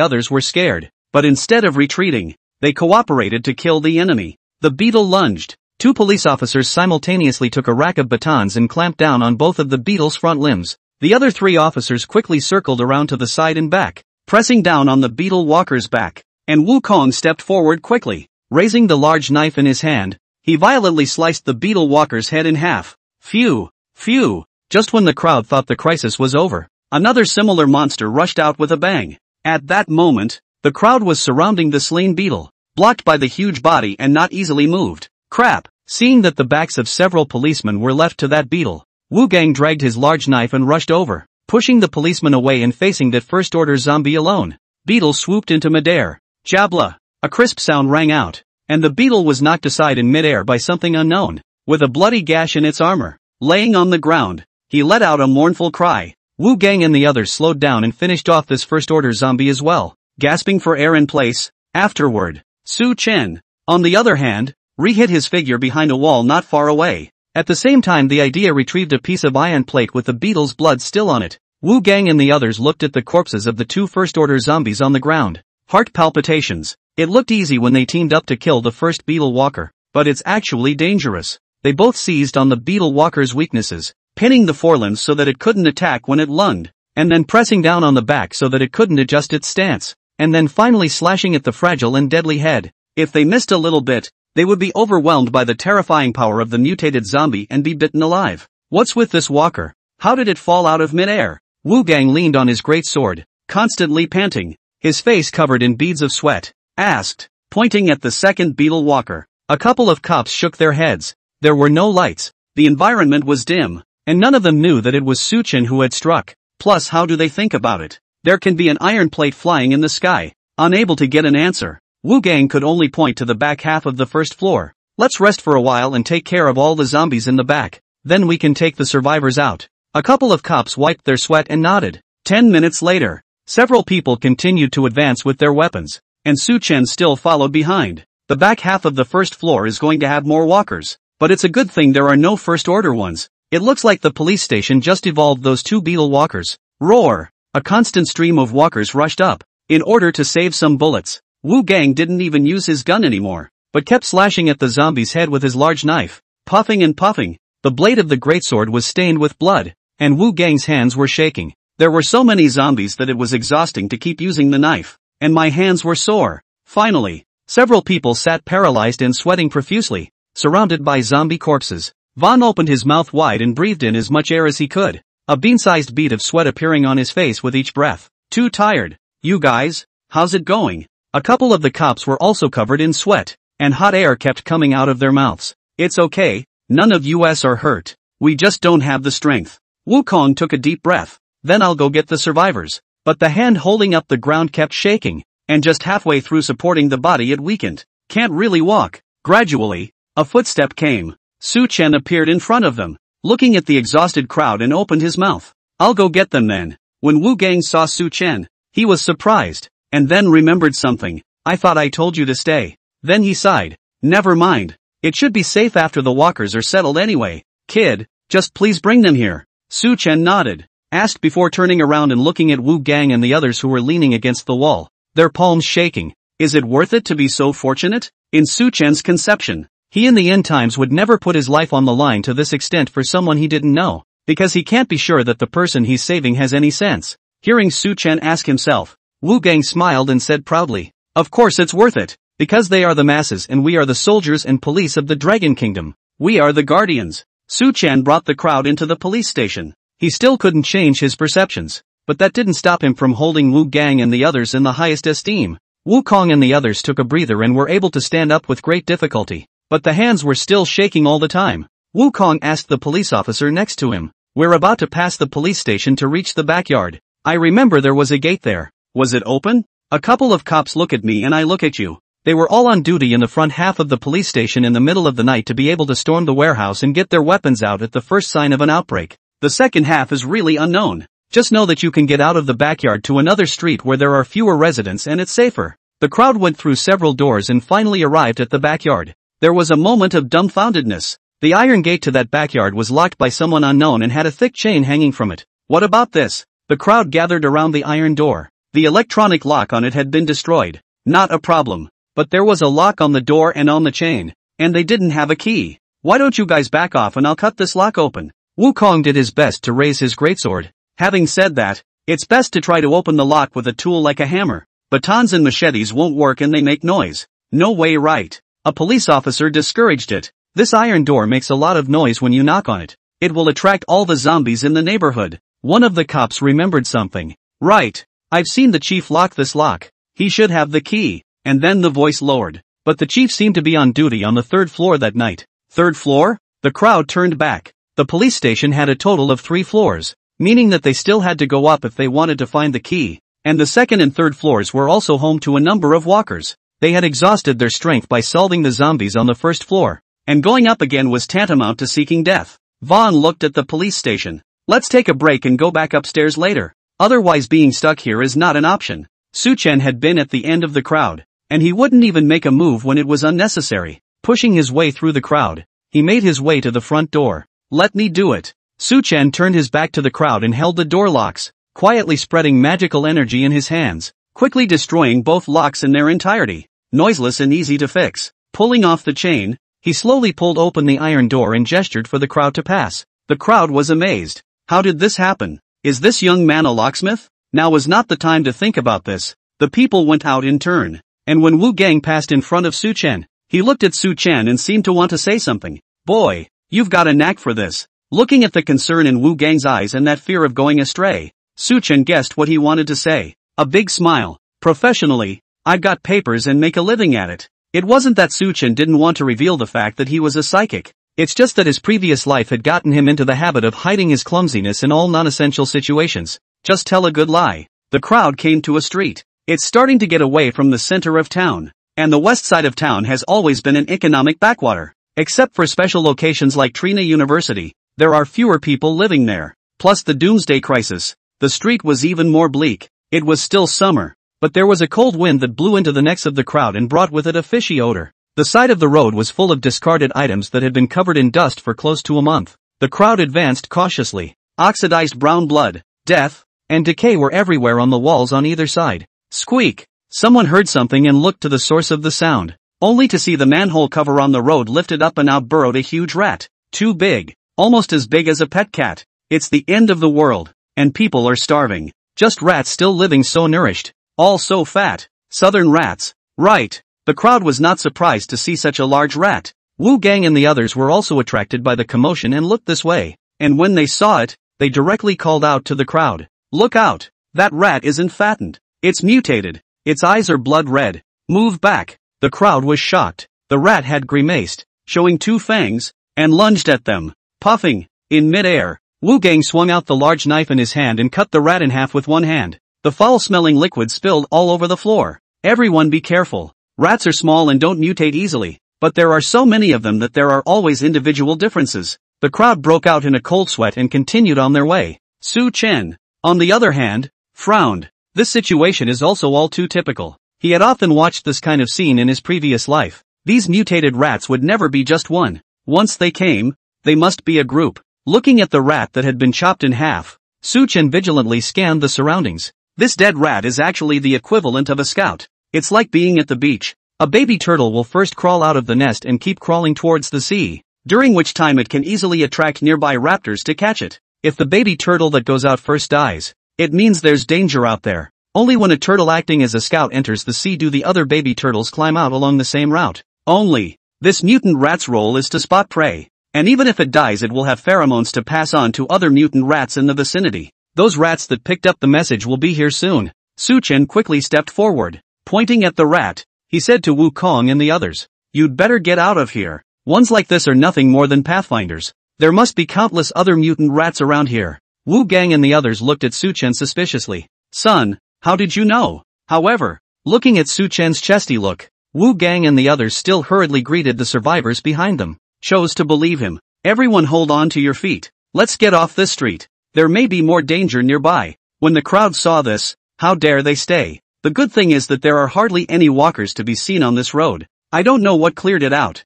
others were scared, but instead of retreating, they cooperated to kill the enemy. The beetle lunged. Two police officers simultaneously took a rack of batons and clamped down on both of the beetle's front limbs. The other three officers quickly circled around to the side and back, pressing down on the beetle walker's back, and Wukong stepped forward quickly. Raising the large knife in his hand, he violently sliced the beetle walker's head in half. Phew! Phew! Just when the crowd thought the crisis was over, another similar monster rushed out with a bang. At that moment, the crowd was surrounding the slain beetle, blocked by the huge body and not easily moved. Crap! Seeing that the backs of several policemen were left to that beetle, Wu Gang dragged his large knife and rushed over, pushing the policeman away and facing that first-order zombie alone. Beetle swooped into midair. Jabla! A crisp sound rang out, and the beetle was knocked aside in midair by something unknown, with a bloody gash in its armor. Laying on the ground, he let out a mournful cry. Wu Gang and the others slowed down and finished off this first-order zombie as well, gasping for air in place. Afterward, Su Chen, on the other hand, re-hit his figure behind a wall not far away. At the same time the idea retrieved a piece of iron plate with the beetle's blood still on it. Wu Gang and the others looked at the corpses of the two first-order zombies on the ground. Heart palpitations. It looked easy when they teamed up to kill the first beetle walker, but it's actually dangerous. They both seized on the beetle walker's weaknesses, pinning the forelimbs so that it couldn't attack when it lunged, and then pressing down on the back so that it couldn't adjust its stance, and then finally slashing at the fragile and deadly head. If they missed a little bit, they would be overwhelmed by the terrifying power of the mutated zombie and be bitten alive. What's with this walker? How did it fall out of midair? Wu Gang leaned on his great sword, constantly panting, his face covered in beads of sweat, asked, pointing at the second beetle walker. A couple of cops shook their heads. There were no lights, the environment was dim, and none of them knew that it was Su Chen who had struck. Plus, how do they think about it? There can be an iron plate flying in the sky. Unable to get an answer, Wu Gang could only point to the back half of the first floor. Let's rest for a while and take care of all the zombies in the back. Then we can take the survivors out. A couple of cops wiped their sweat and nodded. 10 minutes later, several people continued to advance with their weapons, and Su Chen still followed behind. The back half of the first floor is going to have more walkers, but it's a good thing there are no first-order ones. It looks like the police station just evolved those two beetle walkers. Roar! A constant stream of walkers rushed up. In order to save some bullets, Wu Gang didn't even use his gun anymore, but kept slashing at the zombie's head with his large knife, puffing and puffing. The blade of the greatsword was stained with blood, and Wu Gang's hands were shaking. There were so many zombies that it was exhausting to keep using the knife, and my hands were sore. Finally, several people sat paralyzed and sweating profusely, surrounded by zombie corpses. Vaughn opened his mouth wide and breathed in as much air as he could, a bean-sized bead of sweat appearing on his face with each breath. Too tired. You guys, how's it going? A couple of the cops were also covered in sweat, and hot air kept coming out of their mouths. It's okay, none of us are hurt. We just don't have the strength. Wukong took a deep breath. Then I'll go get the survivors. But the hand holding up the ground kept shaking, and just halfway through supporting the body it weakened. Can't really walk. Gradually, a footstep came. Su Chen appeared in front of them, looking at the exhausted crowd and opened his mouth. I'll go get them then. When Wu Gang saw Su Chen, he was surprised, and then remembered something. I thought I told you to stay. Then he sighed. Never mind. It should be safe after the walkers are settled anyway. Kid, just please bring them here. Su Chen nodded, asked before turning around and looking at Wu Gang and the others who were leaning against the wall, their palms shaking. Is it worth it to be so fortunate? In Su Chen's conception, he in the end times would never put his life on the line to this extent for someone he didn't know, because he can't be sure that the person he's saving has any sense. Hearing Su Chen ask himself, Wu Gang smiled and said proudly, of course it's worth it, because they are the masses and we are the soldiers and police of the Dragon Kingdom. We are the guardians. Su Chen brought the crowd into the police station. He still couldn't change his perceptions, but that didn't stop him from holding Wu Gang and the others in the highest esteem. Wukong and the others took a breather and were able to stand up with great difficulty, but the hands were still shaking all the time. Wukong asked the police officer next to him, we're about to pass the police station to reach the backyard. I remember there was a gate there. Was it open? A couple of cops look at me and I look at you. They were all on duty in the front half of the police station in the middle of the night to be able to storm the warehouse and get their weapons out at the first sign of an outbreak. The second half is really unknown. Just know that you can get out of the backyard to another street where there are fewer residents and it's safer. The crowd went through several doors and finally arrived at the backyard. There was a moment of dumbfoundedness. The iron gate to that backyard was locked by someone unknown and had a thick chain hanging from it. What about this? The crowd gathered around the iron door. The electronic lock on it had been destroyed. Not a problem. But there was a lock on the door and on the chain. And they didn't have a key. Why don't you guys back off and I'll cut this lock open? Wukong did his best to raise his greatsword. Having said that, it's best to try to open the lock with a tool like a hammer. Batons and machetes won't work and they make noise. No way, right? A police officer discouraged it. This iron door makes a lot of noise when you knock on it. It will attract all the zombies in the neighborhood. One of the cops remembered something. Right. I've seen the chief lock this lock. He should have the key. And then the voice lowered. But the chief seemed to be on duty on the third floor that night. Third floor? The crowd turned back. The police station had a total of 3 floors, meaning that they still had to go up if they wanted to find the key. And the second and third floors were also home to a number of walkers. They had exhausted their strength by solving the zombies on the first floor. And going up again was tantamount to seeking death. Vaughn looked at the police station. Let's take a break and go back upstairs later. Otherwise being stuck here is not an option. Su-chen had been at the end of the crowd. And he wouldn't even make a move when it was unnecessary. Pushing his way through the crowd, he made his way to the front door. Let me do it. Su-chen turned his back to the crowd and held the door locks, quietly spreading magical energy in his hands, quickly destroying both locks in their entirety. Noiseless and easy to fix. Pulling off the chain, he slowly pulled open the iron door and gestured for the crowd to pass. The crowd was amazed. How did this happen? Is this young man a locksmith? Now was not the time to think about this. The people went out in turn. And when Wu Gang passed in front of Su-chen, he looked at Su-chen and seemed to want to say something. Boy, you've got a knack for this. Looking at the concern in Wu Gang's eyes and that fear of going astray, Su-chen guessed what he wanted to say. A big smile. Professionally, I've got papers and make a living at it. It wasn't that Su-chen didn't want to reveal the fact that he was a psychic. It's just that his previous life had gotten him into the habit of hiding his clumsiness in all non-essential situations. Just tell a good lie. The crowd came to a street. It's starting to get away from the center of town. And the west side of town has always been an economic backwater. Except for special locations like Trina University, there are fewer people living there. Plus the doomsday crisis. The street was even more bleak. It was still summer. But there was a cold wind that blew into the necks of the crowd and brought with it a fishy odor. The side of the road was full of discarded items that had been covered in dust for close to a month. The crowd advanced cautiously. Oxidized brown blood, death, and decay were everywhere on the walls on either side. Squeak! Someone heard something and looked to the source of the sound, only to see the manhole cover on the road lifted up and out burrowed a huge rat. Too big. Almost as big as a pet cat. It's the end of the world. And people are starving. Just rats still living so nourished. All so fat. Southern rats. Right. The crowd was not surprised to see such a large rat. Wu Gang and the others were also attracted by the commotion and looked this way. And when they saw it, they directly called out to the crowd. Look out! That rat isn't fattened. It's mutated. Its eyes are blood red. Move back. The crowd was shocked. The rat had grimaced, showing 2 fangs, and lunged at them. Puffing. In midair, Wu Gang swung out the large knife in his hand and cut the rat in half with one hand. The foul-smelling liquid spilled all over the floor. Everyone be careful. Rats are small and don't mutate easily, but there are so many of them that there are always individual differences. The crowd broke out in a cold sweat and continued on their way. Su-chen, on the other hand, frowned. This situation is also all too typical. He had often watched this kind of scene in his previous life. These mutated rats would never be just one. Once they came, they must be a group. Looking at the rat that had been chopped in half, Su-chen vigilantly scanned the surroundings. This dead rat is actually the equivalent of a scout. It's like being at the beach. A baby turtle will first crawl out of the nest and keep crawling towards the sea, during which time it can easily attract nearby raptors to catch it. If the baby turtle that goes out first dies, it means there's danger out there. Only when a turtle acting as a scout enters the sea do the other baby turtles climb out along the same route. Only, this mutant rat's role is to spot prey. And even if it dies it will have pheromones to pass on to other mutant rats in the vicinity. Those rats that picked up the message will be here soon. Su-chen quickly stepped forward. Pointing at the rat, he said to Wukong and the others, "You'd better get out of here. Ones like this are nothing more than pathfinders. There must be countless other mutant rats around here." Wu Gang and the others looked at Su-chen suspiciously. "Son, how did you know?" However, looking at Su-chen's chesty look, Wu Gang and the others still hurriedly greeted the survivors behind them. Chose to believe him. Everyone hold on to your feet. let's get off this street. There may be more danger nearby. When the crowd saw this, how dare they stay? The good thing is that there are hardly any walkers to be seen on this road. I don't know what cleared it out.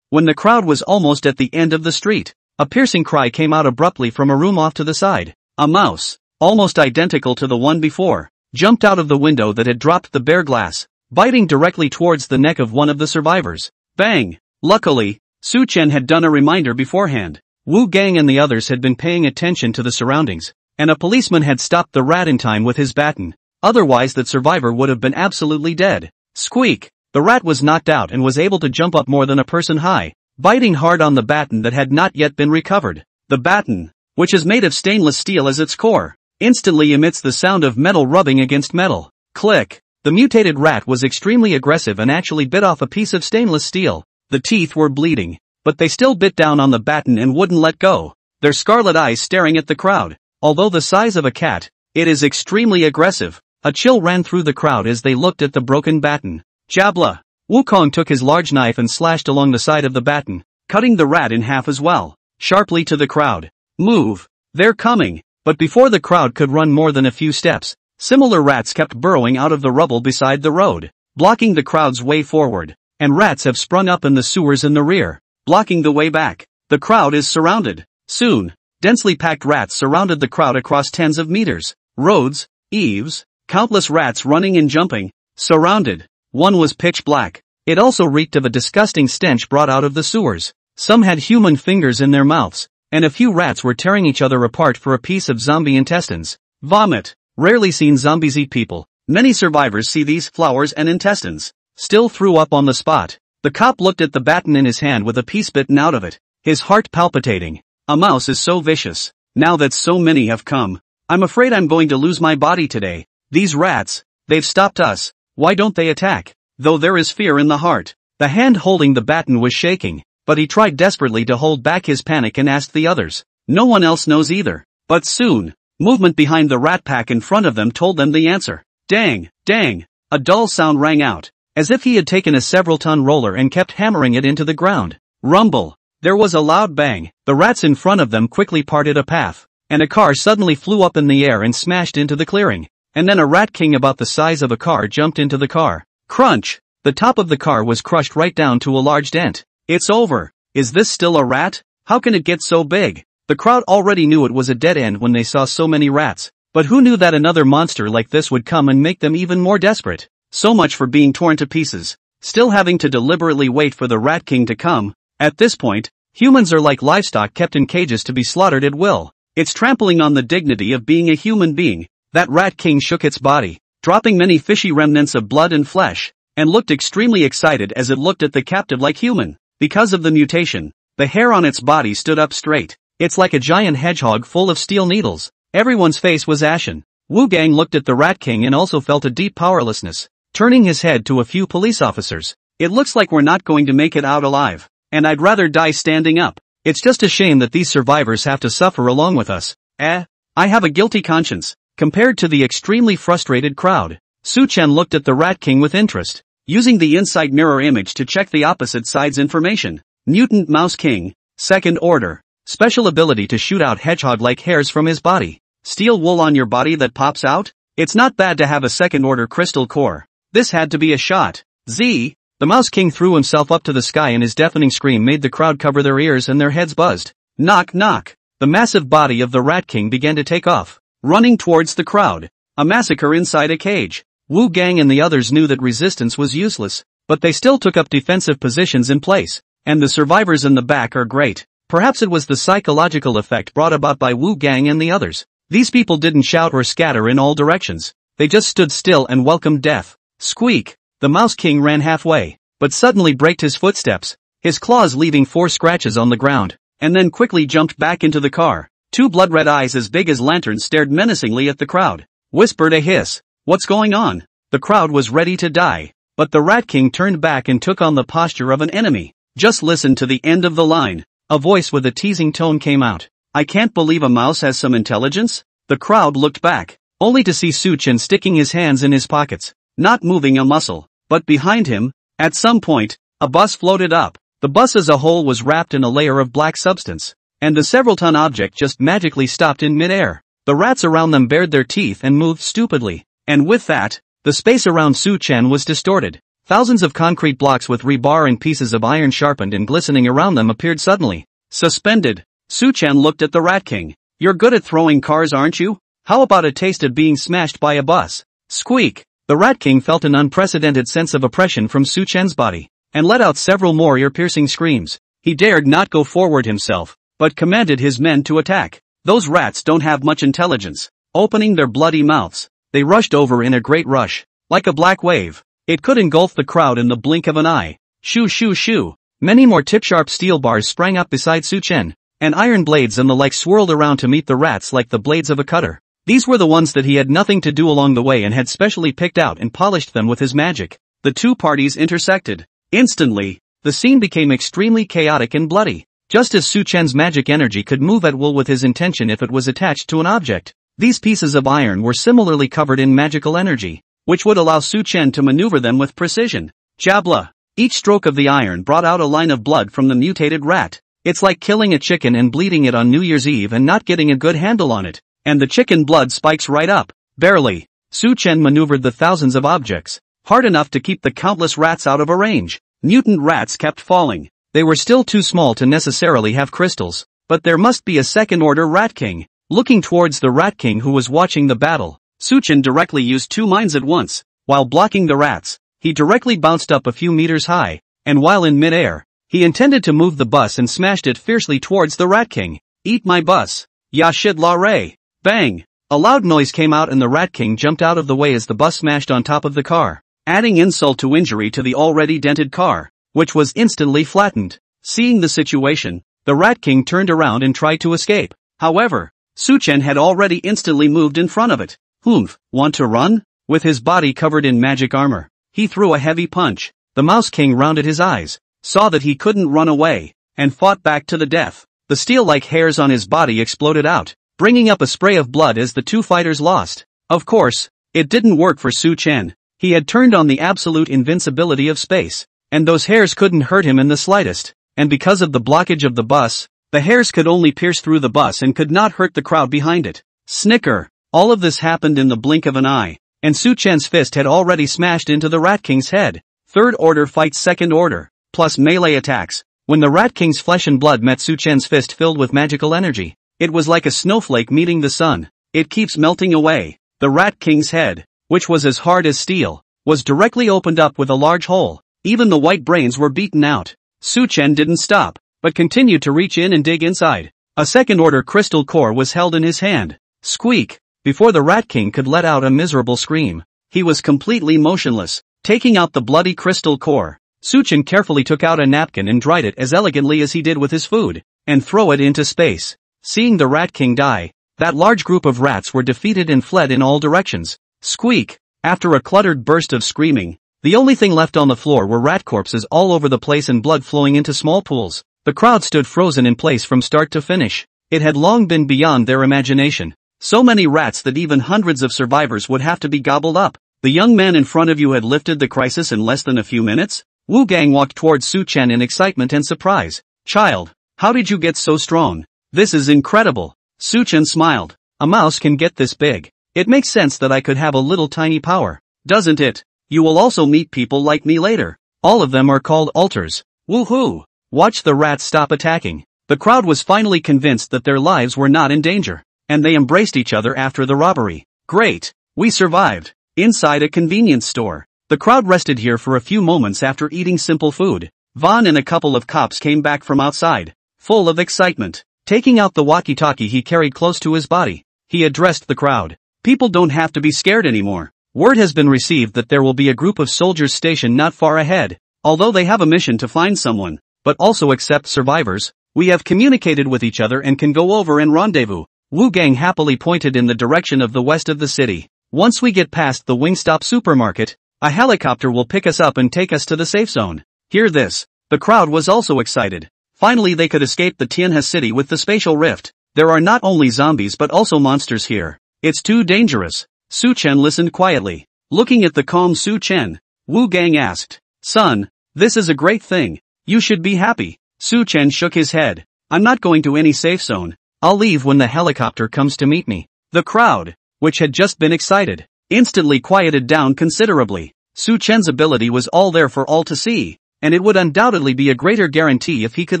When the crowd was almost at the end of the street, a piercing cry came out abruptly from a room off to the side. A mouse, almost identical to the one before, jumped out of the window that had dropped the bare glass, biting directly towards the neck of one of the survivors. Bang! Luckily, Su Chen had done a reminder beforehand. Wu Gang and the others had been paying attention to the surroundings, and a policeman had stopped the rat in time with his baton. Otherwise that survivor would have been absolutely dead. Squeak! The rat was knocked out and was able to jump up more than a person high, biting hard on the baton that had not yet been recovered. The baton, which is made of stainless steel as its core, instantly emits the sound of metal rubbing against metal. Click! The mutated rat was extremely aggressive and actually bit off a piece of stainless steel. The teeth were bleeding, but they still bit down on the baton and wouldn't let go, their scarlet eyes staring at the crowd. Although the size of a cat, it is extremely aggressive. A chill ran through the crowd as they looked at the broken baton. Jabla! Wukong took his large knife and slashed along the side of the baton, cutting the rat in half as well. Sharply to the crowd. Move! They're coming! But before the crowd could run more than a few steps, similar rats kept burrowing out of the rubble beside the road, blocking the crowd's way forward, and rats have sprung up in the sewers in the rear, blocking the way back. The crowd is surrounded. Soon, densely packed rats surrounded the crowd across tens of meters. Roads, eaves, countless rats running and jumping, surrounded. One was pitch black. It also reeked of a disgusting stench brought out of the sewers. Some had human fingers in their mouths, and a few rats were tearing each other apart for a piece of zombie intestines. Vomit. Rarely seen zombies eat people. Many survivors see these flowers and intestines. Still threw up on the spot. The cop looked at the baton in his hand with a piece bitten out of it, his heart palpitating. A mouse is so vicious. Now that so many have come, I'm afraid I'm going to lose my body today. These rats, they've stopped us. Why don't they attack? Though there is fear in the heart. The hand holding the baton was shaking, but he tried desperately to hold back his panic and asked the others. No one else knows either. But soon, movement behind the rat pack in front of them told them the answer. Dang, dang! A dull sound rang out, as if he had taken a several-ton roller and kept hammering it into the ground. Rumble! There was a loud bang. The rats in front of them quickly parted a path, and a car suddenly flew up in the air and smashed into the clearing. And then a rat king about the size of a car jumped into the car. Crunch! The top of the car was crushed right down to a large dent. It's over. Is this still a rat? How can it get so big? The crowd already knew it was a dead end when they saw so many rats. But who knew that another monster like this would come and make them even more desperate? So much for being torn to pieces. Still having to deliberately wait for the rat king to come. At this point, humans are like livestock kept in cages to be slaughtered at will. It's trampling on the dignity of being a human being. That rat king shook its body, dropping many fishy remnants of blood and flesh, and looked extremely excited as it looked at the captive like human. Because of the mutation, the hair on its body stood up straight. It's like a giant hedgehog full of steel needles. Everyone's face was ashen. Wu Gang looked at the rat king and also felt a deep powerlessness, turning his head to a few police officers. It looks like we're not going to make it out alive, and I'd rather die standing up. It's just a shame that these survivors have to suffer along with us. I have a guilty conscience. Compared to the extremely frustrated crowd, Su Chen looked at the Rat King with interest, using the inside mirror image to check the opposite side's information. Mutant Mouse King, second order, special ability to shoot out hedgehog-like hairs from his body. Steel wool on your body that pops out? It's not bad to have a second order crystal core. This had to be a shot. The Mouse King threw himself up to the sky and his deafening scream made the crowd cover their ears and their heads buzzed. Knock knock. The massive body of the Rat King began to take off, running towards the crowd. A massacre inside a cage. Wu Gang and the others knew that resistance was useless, but they still took up defensive positions in place. And the survivors in the back are great. Perhaps it was the psychological effect brought about by Wu Gang and the others. These people didn't shout or scatter in all directions. They just stood still and welcomed death. Squeak! The Mouse King ran halfway, but suddenly braked his footsteps, his claws leaving 4 scratches on the ground, and then quickly jumped back into the car. 2 blood-red eyes as big as lanterns stared menacingly at the crowd. Whispered a hiss. What's going on? The crowd was ready to die, but the Rat King turned back and took on the posture of an enemy. Just listen to the end of the line. A voice with a teasing tone came out. I can't believe a mouse has some intelligence? The crowd looked back, only to see Su Chen sticking his hands in his pockets, not moving a muscle. But behind him, at some point, a bus floated up. The bus as a whole was wrapped in a layer of black substance. and the several-ton object just magically stopped in midair. The rats around them bared their teeth and moved stupidly. And with that, the space around Su Chen was distorted. Thousands of concrete blocks with rebar and pieces of iron sharpened and glistening around them appeared suddenly. Suspended. Su Chen looked at the Rat King. "You're good at throwing cars, aren't you? How about a taste of being smashed by a bus?" Squeak. The Rat King felt an unprecedented sense of oppression from Su Chen's body, and let out several more ear-piercing screams. He dared not go forward himself, but commanded his men to attack. Those rats don't have much intelligence. Opening their bloody mouths, they rushed over in a great rush, like a black wave. It could engulf the crowd in the blink of an eye. Shoo shoo shoo. Many more tip-sharp steel bars sprang up beside Su Chen, and iron blades and the like swirled around to meet the rats like the blades of a cutter. These were the ones that he had nothing to do along the way and had specially picked out and polished them with his magic. The two parties intersected. Instantly, the scene became extremely chaotic and bloody. Just as Su Chen's magic energy could move at will with his intention if it was attached to an object, these pieces of iron were similarly covered in magical energy, which would allow Su Chen to maneuver them with precision. Jabla. Each stroke of the iron brought out a line of blood from the mutated rat. It's like killing a chicken and bleeding it on New Year's Eve and not getting a good handle on it. And the chicken blood spikes right up. Barely. Su Chen maneuvered the thousands of objects, hard enough to keep the countless rats out of a range. Mutant rats kept falling. They were still too small to necessarily have crystals, but there must be a second-order Rat King. Looking towards the Rat King who was watching the battle, Su Chen directly used two minds at once. While blocking the rats, he directly bounced up a few meters high, and while in midair, he intended to move the bus and smashed it fiercely towards the Rat King. "Eat my bus. Ya shid la ray." Bang! A loud noise came out and the Rat King jumped out of the way as the bus smashed on top of the car, adding insult to injury to the already dented car, which was instantly flattened. Seeing the situation, the Rat King turned around and tried to escape. However, Su Chen had already instantly moved in front of it. "Humph, want to run?" With his body covered in magic armor, he threw a heavy punch. The Mouse King rounded his eyes, saw that he couldn't run away, and fought back to the death. The steel-like hairs on his body exploded out, bringing up a spray of blood as the two fighters lost. Of course, it didn't work for Su Chen. He had turned on the absolute invincibility of space, and those hairs couldn't hurt him in the slightest. And because of the blockage of the bus, the hairs could only pierce through the bus and could not hurt the crowd behind it. Snicker! All of this happened in the blink of an eye, and Su Chen's fist had already smashed into the Rat King's head. Third order fights second order, plus melee attacks. When the Rat King's flesh and blood met Su Chen's fist filled with magical energy, it was like a snowflake meeting the sun. It keeps melting away. The Rat King's head, which was as hard as steel, was directly opened up with a large hole. Even the white brains were beaten out. Su Chen didn't stop, but continued to reach in and dig inside. A second-order crystal core was held in his hand. Squeak! Before the Rat King could let out a miserable scream, he was completely motionless. Taking out the bloody crystal core, Su Chen carefully took out a napkin and dried it as elegantly as he did with his food, and throw it into space. Seeing the Rat King die, that large group of rats were defeated and fled in all directions. Squeak! After a cluttered burst of screaming, the only thing left on the floor were rat corpses all over the place and blood flowing into small pools. The crowd stood frozen in place from start to finish. It had long been beyond their imagination. So many rats that even hundreds of survivors would have to be gobbled up. The young man in front of you had lifted the crisis in less than a few minutes? Wu Gang walked towards Su Chen in excitement and surprise. "Child, how did you get so strong? This is incredible." Su Chen smiled. "A mouse can get this big. It makes sense that I could have a little tiny power, doesn't it? You will also meet people like me later. All of them are called alters. Woohoo! Watch the rats stop attacking." The crowd was finally convinced that their lives were not in danger, and they embraced each other after the robbery. "Great! We survived." Inside a convenience store, the crowd rested here for a few moments after eating simple food. Vaughn and a couple of cops came back from outside, full of excitement. Taking out the walkie-talkie he carried close to his body, he addressed the crowd. "People don't have to be scared anymore. Word has been received that there will be a group of soldiers stationed not far ahead. Although they have a mission to find someone, but also accept survivors, we have communicated with each other and can go over and rendezvous." Wu Gang happily pointed in the direction of the west of the city. "Once we get past the Wingstop supermarket, a helicopter will pick us up and take us to the safe zone." Hear this. The crowd was also excited. Finally they could escape the Tianhe city with the spatial rift. There are not only zombies but also monsters here. It's too dangerous. Su Chen listened quietly. Looking at the calm Su Chen, Wu Gang asked, "Son, this is a great thing. You should be happy." Su Chen shook his head. I'm not going to any safe zone. I'll leave when the helicopter comes to meet me. The crowd, which had just been excited, instantly quieted down considerably. Su Chen's ability was all there for all to see, and it would undoubtedly be a greater guarantee if he could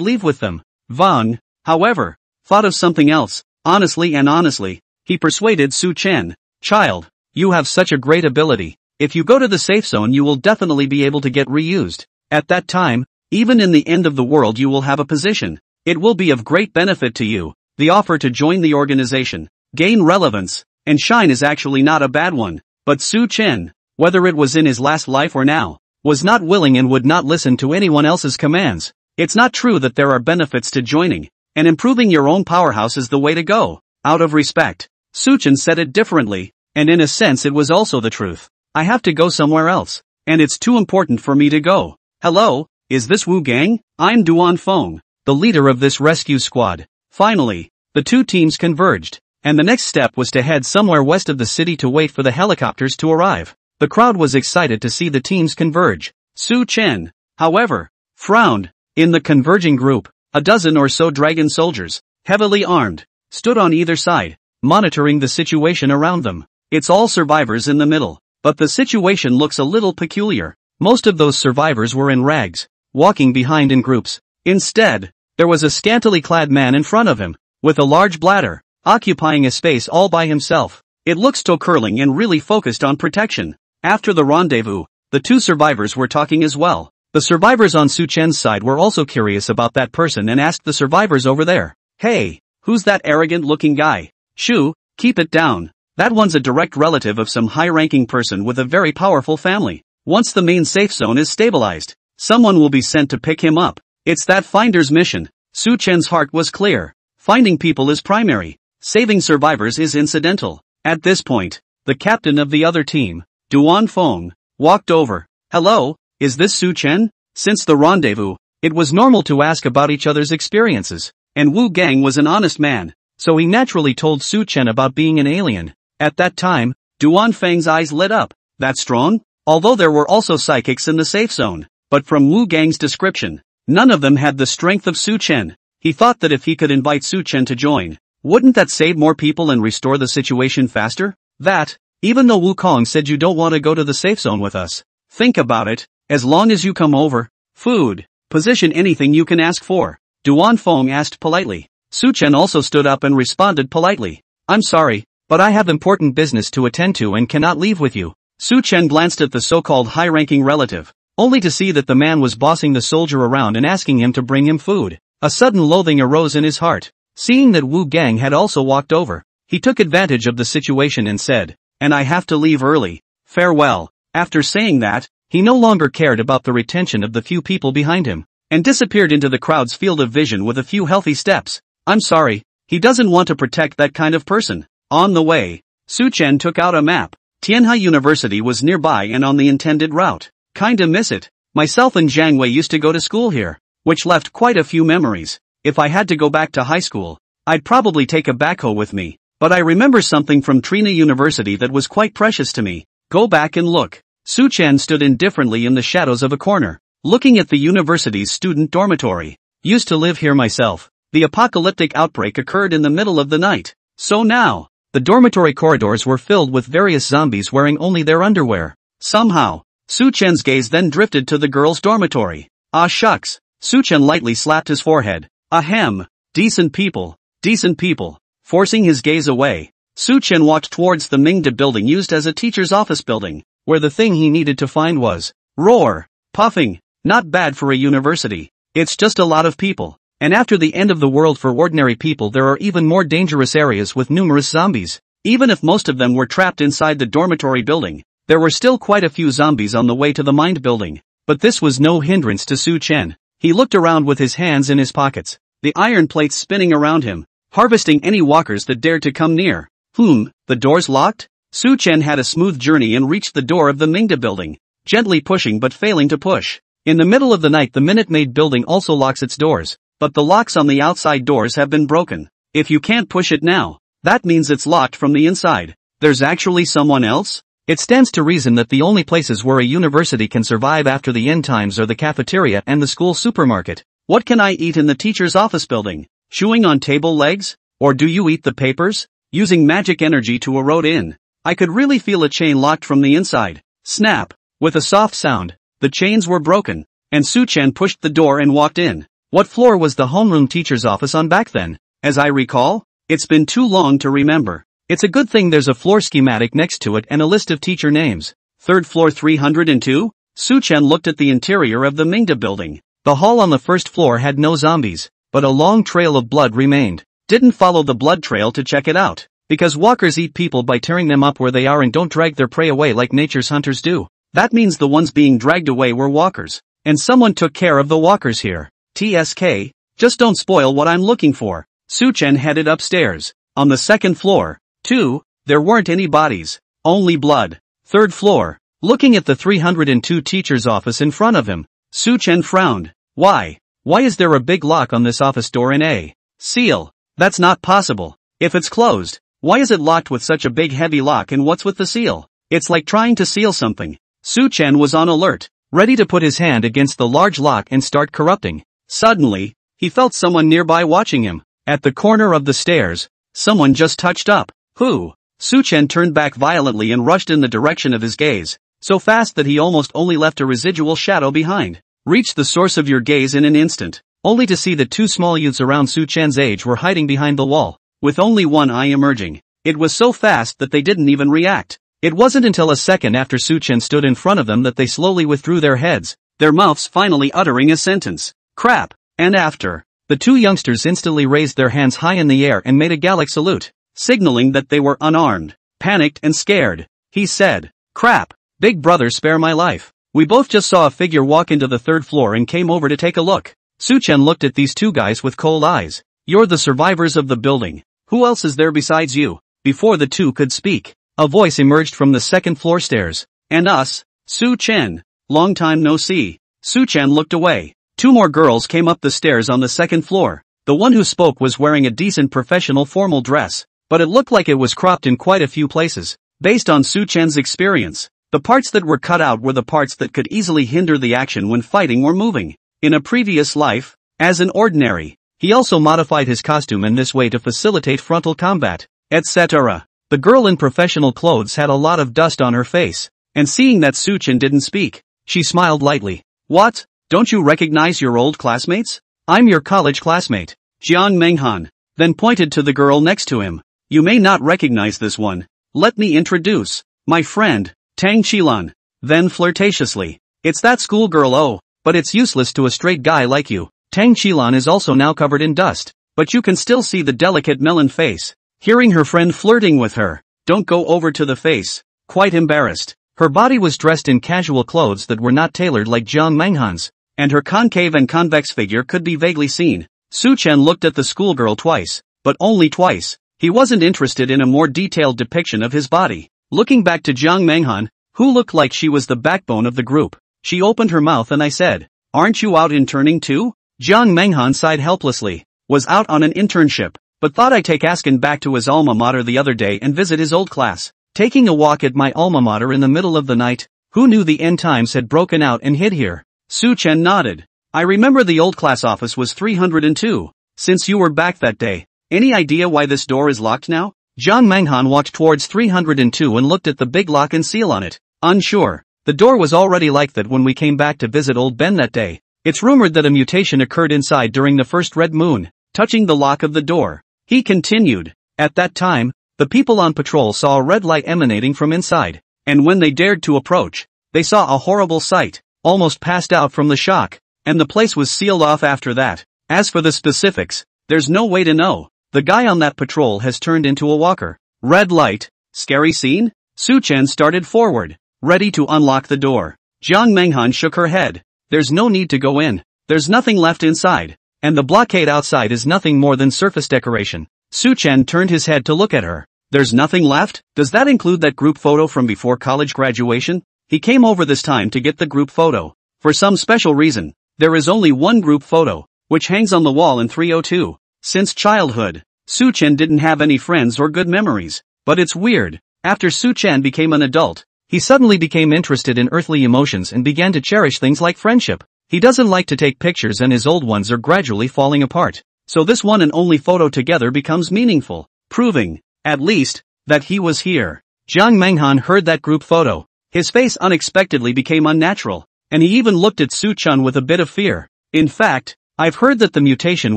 leave with them. Vang, however, thought of something else. Honestly, he persuaded Su Chen. Child, you have such a great ability. If you go to the safe zone you will definitely be able to get reused. At that time, even in the end of the world you will have a position. It will be of great benefit to you. The offer to join the organization, gain relevance, and shine is actually not a bad one. But Su Chen, whether it was in his last life or now, was not willing and would not listen to anyone else's commands. It's not true that there are benefits to joining, and improving your own powerhouse is the way to go. Out of respect, Su Chen said it differently, and in a sense it was also the truth. I have to go somewhere else, and it's too important for me to go. Hello, is this Wu Gang? I'm Duan Feng, the leader of this rescue squad. Finally, the two teams converged, and the next step was to head somewhere west of the city to wait for the helicopters to arrive. The crowd was excited to see the teams converge. Su Chen, however, frowned. In the converging group, a dozen or so dragon soldiers, heavily armed, stood on either side, monitoring the situation around them. It's all survivors in the middle. But the situation looks a little peculiar. Most of those survivors were in rags, walking behind in groups. Instead, there was a scantily clad man in front of him, with a large bladder, occupying a space all by himself. It looks toe-curling and really focused on protection. After the rendezvous, the two survivors were talking as well. The survivors on Su Chen's side were also curious about that person and asked the survivors over there, "Hey, who's that arrogant-looking guy? Shoo, keep it down. That one's a direct relative of some high-ranking person with a very powerful family. Once the main safe zone is stabilized, someone will be sent to pick him up. It's that finder's mission." Su Chen's heart was clear. Finding people is primary. Saving survivors is incidental. At this point, the captain of the other team, Duan Feng, walked over. "Hello, is this Su Chen?" Since the rendezvous, it was normal to ask about each other's experiences, and Wu Gang was an honest man, so he naturally told Su Chen about being an alien. At that time, Duan Feng's eyes lit up. That strong? Although there were also psychics in the safe zone, but from Wu Gang's description, none of them had the strength of Su Chen. He thought that if he could invite Su Chen to join, wouldn't that save more people and restore the situation faster? That, even though Wu Kong said you don't want to go to the safe zone with us. Think about it, as long as you come over, food, position, anything you can ask for. Duan Feng asked politely. Su Chen also stood up and responded politely. "I'm sorry, but I have important business to attend to and cannot leave with you." Su Chen glanced at the so-called high-ranking relative, only to see that the man was bossing the soldier around and asking him to bring him food. A sudden loathing arose in his heart. Seeing that Wu Gang had also walked over, he took advantage of the situation and said, "And I have to leave early. Farewell." After saying that, he no longer cared about the retention of the few people behind him, and disappeared into the crowd's field of vision with a few healthy steps. I'm sorry, he doesn't want to protect that kind of person. On the way, Su Chen took out a map. Tianhe University was nearby and on the intended route. Kinda miss it. Myself and Jiang Wei used to go to school here, which left quite a few memories. If I had to go back to high school, I'd probably take a backhoe with me. But I remember something from Trina University that was quite precious to me. Go back and look. Su Chen stood indifferently in the shadows of a corner, looking at the university's student dormitory. Used to live here myself. The apocalyptic outbreak occurred in the middle of the night. So now, the dormitory corridors were filled with various zombies wearing only their underwear. Somehow, Su Chen's gaze then drifted to the girls' dormitory. Ah shucks. Su Chen lightly slapped his forehead. Ahem. Decent people. Decent people. Forcing his gaze away, Su Chen walked towards the Mingda building used as a teacher's office building, where the thing he needed to find was. Roar. Puffing. Not bad for a university. It's just a lot of people. And after the end of the world for ordinary people there are even more dangerous areas with numerous zombies. Even if most of them were trapped inside the dormitory building, there were still quite a few zombies on the way to the mind building. But this was no hindrance to Su Chen. He looked around with his hands in his pockets, the iron plates spinning around him, harvesting any walkers that dared to come near. The door's locked? Su Chen had a smooth journey and reached the door of the Mingda building, gently pushing but failing to push. In the middle of the night the Minute Maid building also locks its doors, but the locks on the outside doors have been broken. If you can't push it now, that means it's locked from the inside. There's actually someone else? It stands to reason that the only places where a university can survive after the end times are the cafeteria and the school supermarket. What can I eat in the teacher's office building? Chewing on table legs? Or do you eat the papers? Using magic energy to erode in. I could really feel a chain locked from the inside. Snap! With a soft sound, the chains were broken, and Su-chan pushed the door and walked in. What floor was the homeroom teacher's office on back then? As I recall, it's been too long to remember. It's a good thing there's a floor schematic next to it and a list of teacher names. Third floor 302? Su-chan looked at the interior of the Mingda building. The hall on the first floor had no zombies, but a long trail of blood remained. Didn't follow the blood trail to check it out, because walkers eat people by tearing them up where they are and don't drag their prey away like nature's hunters do. That means the ones being dragged away were walkers, and someone took care of the walkers here. TSK, just don't spoil what I'm looking for. Su-chan headed upstairs. On the second floor, too, there weren't any bodies, only blood. Third floor, looking at the 302 teacher's office in front of him, Su-chan frowned. Why is there a big lock on this office door and a seal? That's not possible. If it's closed, why is it locked with such a big heavy lock, and what's with the seal? It's like trying to seal something. Su-chan was on alert, ready to put his hand against the large lock and start corrupting. Suddenly, he felt someone nearby watching him. At the corner of the stairs, someone just touched up. Who? Su-chan turned back violently and rushed in the direction of his gaze, so fast that he almost only left a residual shadow behind. Reached the source of your gaze in an instant, only to see that two small youths around Su-chan's age were hiding behind the wall, with only one eye emerging. It was so fast that they didn't even react. It wasn't until a second after Su-chan stood in front of them that they slowly withdrew their heads, their mouths finally uttering a sentence. Crap! And after, the two youngsters instantly raised their hands high in the air and made a Gallic salute, signaling that they were unarmed, panicked and scared. He said, "Crap! Big brother, spare my life. We both just saw a figure walk into the third floor and came over to take a look." Su-chan looked at these two guys with cold eyes. "You're the survivors of the building. Who else is there besides you?" Before the two could speak, a voice emerged from the second floor stairs. "And us, Su-chan. Long time no see." Su-chan looked away. Two more girls came up the stairs on the second floor. The one who spoke was wearing a decent professional formal dress, but it looked like it was cropped in quite a few places. Based on Su-chan's experience, the parts that were cut out were the parts that could easily hinder the action when fighting or moving. In a previous life, as an ordinary, he also modified his costume in this way to facilitate frontal combat, etc. The girl in professional clothes had a lot of dust on her face, and seeing that Su-chan didn't speak, she smiled lightly. "What? Don't you recognize your old classmates? I'm your college classmate, Jiang Menghan," then pointed to the girl next to him. "You may not recognize this one. Let me introduce my friend, Tang Qilan." Then flirtatiously, "It's that schoolgirl, oh, but it's useless to a straight guy like you." Tang Qilan is also now covered in dust, but you can still see the delicate melon face. Hearing her friend flirting with her, "Don't go over to the face." Quite embarrassed. Her body was dressed in casual clothes that were not tailored like Jiang Menghan's, and her concave and convex figure could be vaguely seen. Su-chan looked at the schoolgirl twice, but only twice. He wasn't interested in a more detailed depiction of his body. Looking back to Jiang Menghan, who looked like she was the backbone of the group, she opened her mouth and I said, "Aren't you out interning too?" Jiang Menghan sighed helplessly. "Was out on an internship, but thought I'd take Askin back to his alma mater the other day and visit his old class." Taking a walk at my alma mater in the middle of the night? Who knew the end times had broken out and hid here? Su-chan nodded. "I remember the old class office was 302. Since you were back that day, any idea why this door is locked now?" Jiang Menghan walked towards 302 and looked at the big lock and seal on it. "Unsure. The door was already like that when we came back to visit old Ben that day. It's rumored that a mutation occurred inside during the first red moon, touching the lock of the door." He continued. "At that time, the people on patrol saw a red light emanating from inside, and when they dared to approach, they saw a horrible sight, almost passed out from the shock, and the place was sealed off after that. As for the specifics, there's no way to know. The guy on that patrol has turned into a walker." Red light? Scary scene? Su-chan started forward, ready to unlock the door. Jiang Menghan shook her head. "There's no need to go in. There's nothing left inside, and the blockade outside is nothing more than surface decoration." Su-chan turned his head to look at her. "There's nothing left? Does that include that group photo from before college graduation?" He came over this time to get the group photo. For some special reason, there is only one group photo, which hangs on the wall in 302. Since childhood, Su-chan didn't have any friends or good memories. But it's weird. After Su-chan became an adult, he suddenly became interested in earthly emotions and began to cherish things like friendship. He doesn't like to take pictures and his old ones are gradually falling apart. so this one and only photo together becomes meaningful, proving, at least, that he was here. Jiang Menghan heard that group photo. His face unexpectedly became unnatural, and he even looked at Su Chun with a bit of fear. In fact, I've heard that the mutation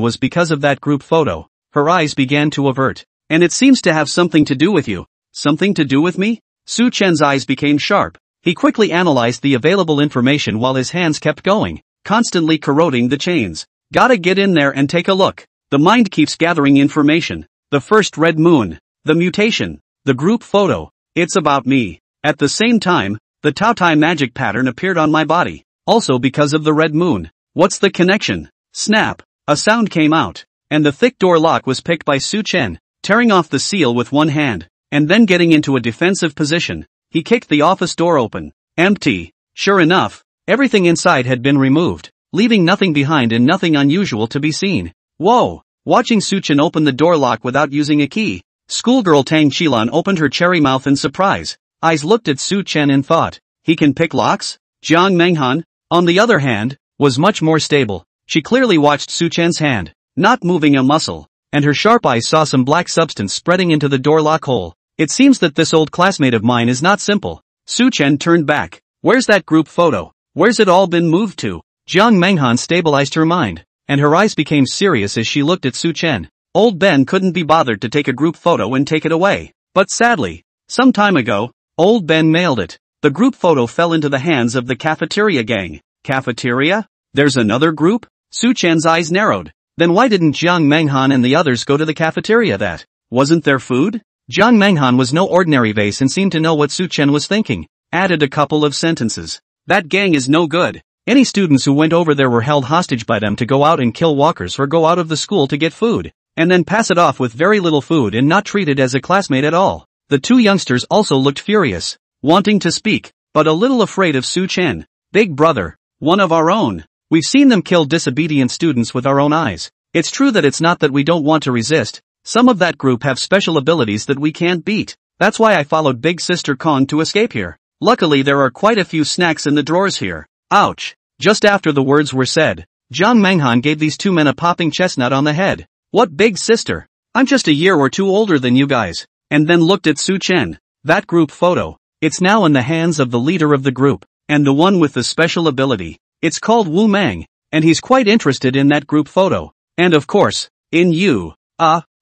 was because of that group photo. Her eyes began to avert. And it seems to have something to do with you. Something to do with me? Su Chen's eyes became sharp. He quickly analyzed the available information while his hands kept going, constantly corroding the chains. Gotta get in there and take a look. The mind keeps gathering information. The first red moon. The mutation. The group photo. It's about me. At the same time, the Taotai magic pattern appeared on my body. Also because of the red moon. What's the connection? Snap. A sound came out. And the thick door lock was picked by Su Chen, tearing off the seal with one hand, and then getting into a defensive position. He kicked the office door open. Empty. Sure enough, everything inside had been removed, leaving nothing behind and nothing unusual to be seen. Whoa! Watching Su Chen open the door lock without using a key, schoolgirl Tang Qilan opened her cherry mouth in surprise. Eyes looked at Su Chen in thought. He can pick locks? Jiang Menghan, on the other hand, was much more stable. She clearly watched Su Chen's hand, not moving a muscle, and her sharp eyes saw some black substance spreading into the door lock hole. It seems that this old classmate of mine is not simple. Su Chen turned back. Where's that group photo? Where's it all been moved to? Jiang Menghan stabilized her mind, and her eyes became serious as she looked at Su Chen. Old Ben couldn't be bothered to take a group photo and take it away. But sadly, some time ago, old Ben mailed it. The group photo fell into the hands of the cafeteria gang. Cafeteria? There's another group? Su Chen's eyes narrowed. Then why didn't Jiang Menghan and the others go to the cafeteria? That wasn't there food? Jiang Menghan was no ordinary vase and seemed to know what Su Chen was thinking. Added a couple of sentences. That gang is no good. Any students who went over there were held hostage by them to go out and kill walkers or go out of the school to get food, and then pass it off with very little food and not treated as a classmate at all. The two youngsters also looked furious, wanting to speak, but a little afraid of Su Chen. Big brother, one of our own. We've seen them kill disobedient students with our own eyes. It's true that it's not that we don't want to resist. Some of that group have special abilities that we can't beat. That's why I followed Big Sister Kong to escape here. Luckily there are quite a few snacks in the drawers here. Ouch. Just after the words were said, Jiang Menghan gave these two men a popping chestnut on the head. What big sister? I'm just a year or two older than you guys. And then looked at Su Chen. That group photo. It's now in the hands of the leader of the group, and the one with the special ability. It's called Wu Mang, and he's quite interested in that group photo. And of course, in you.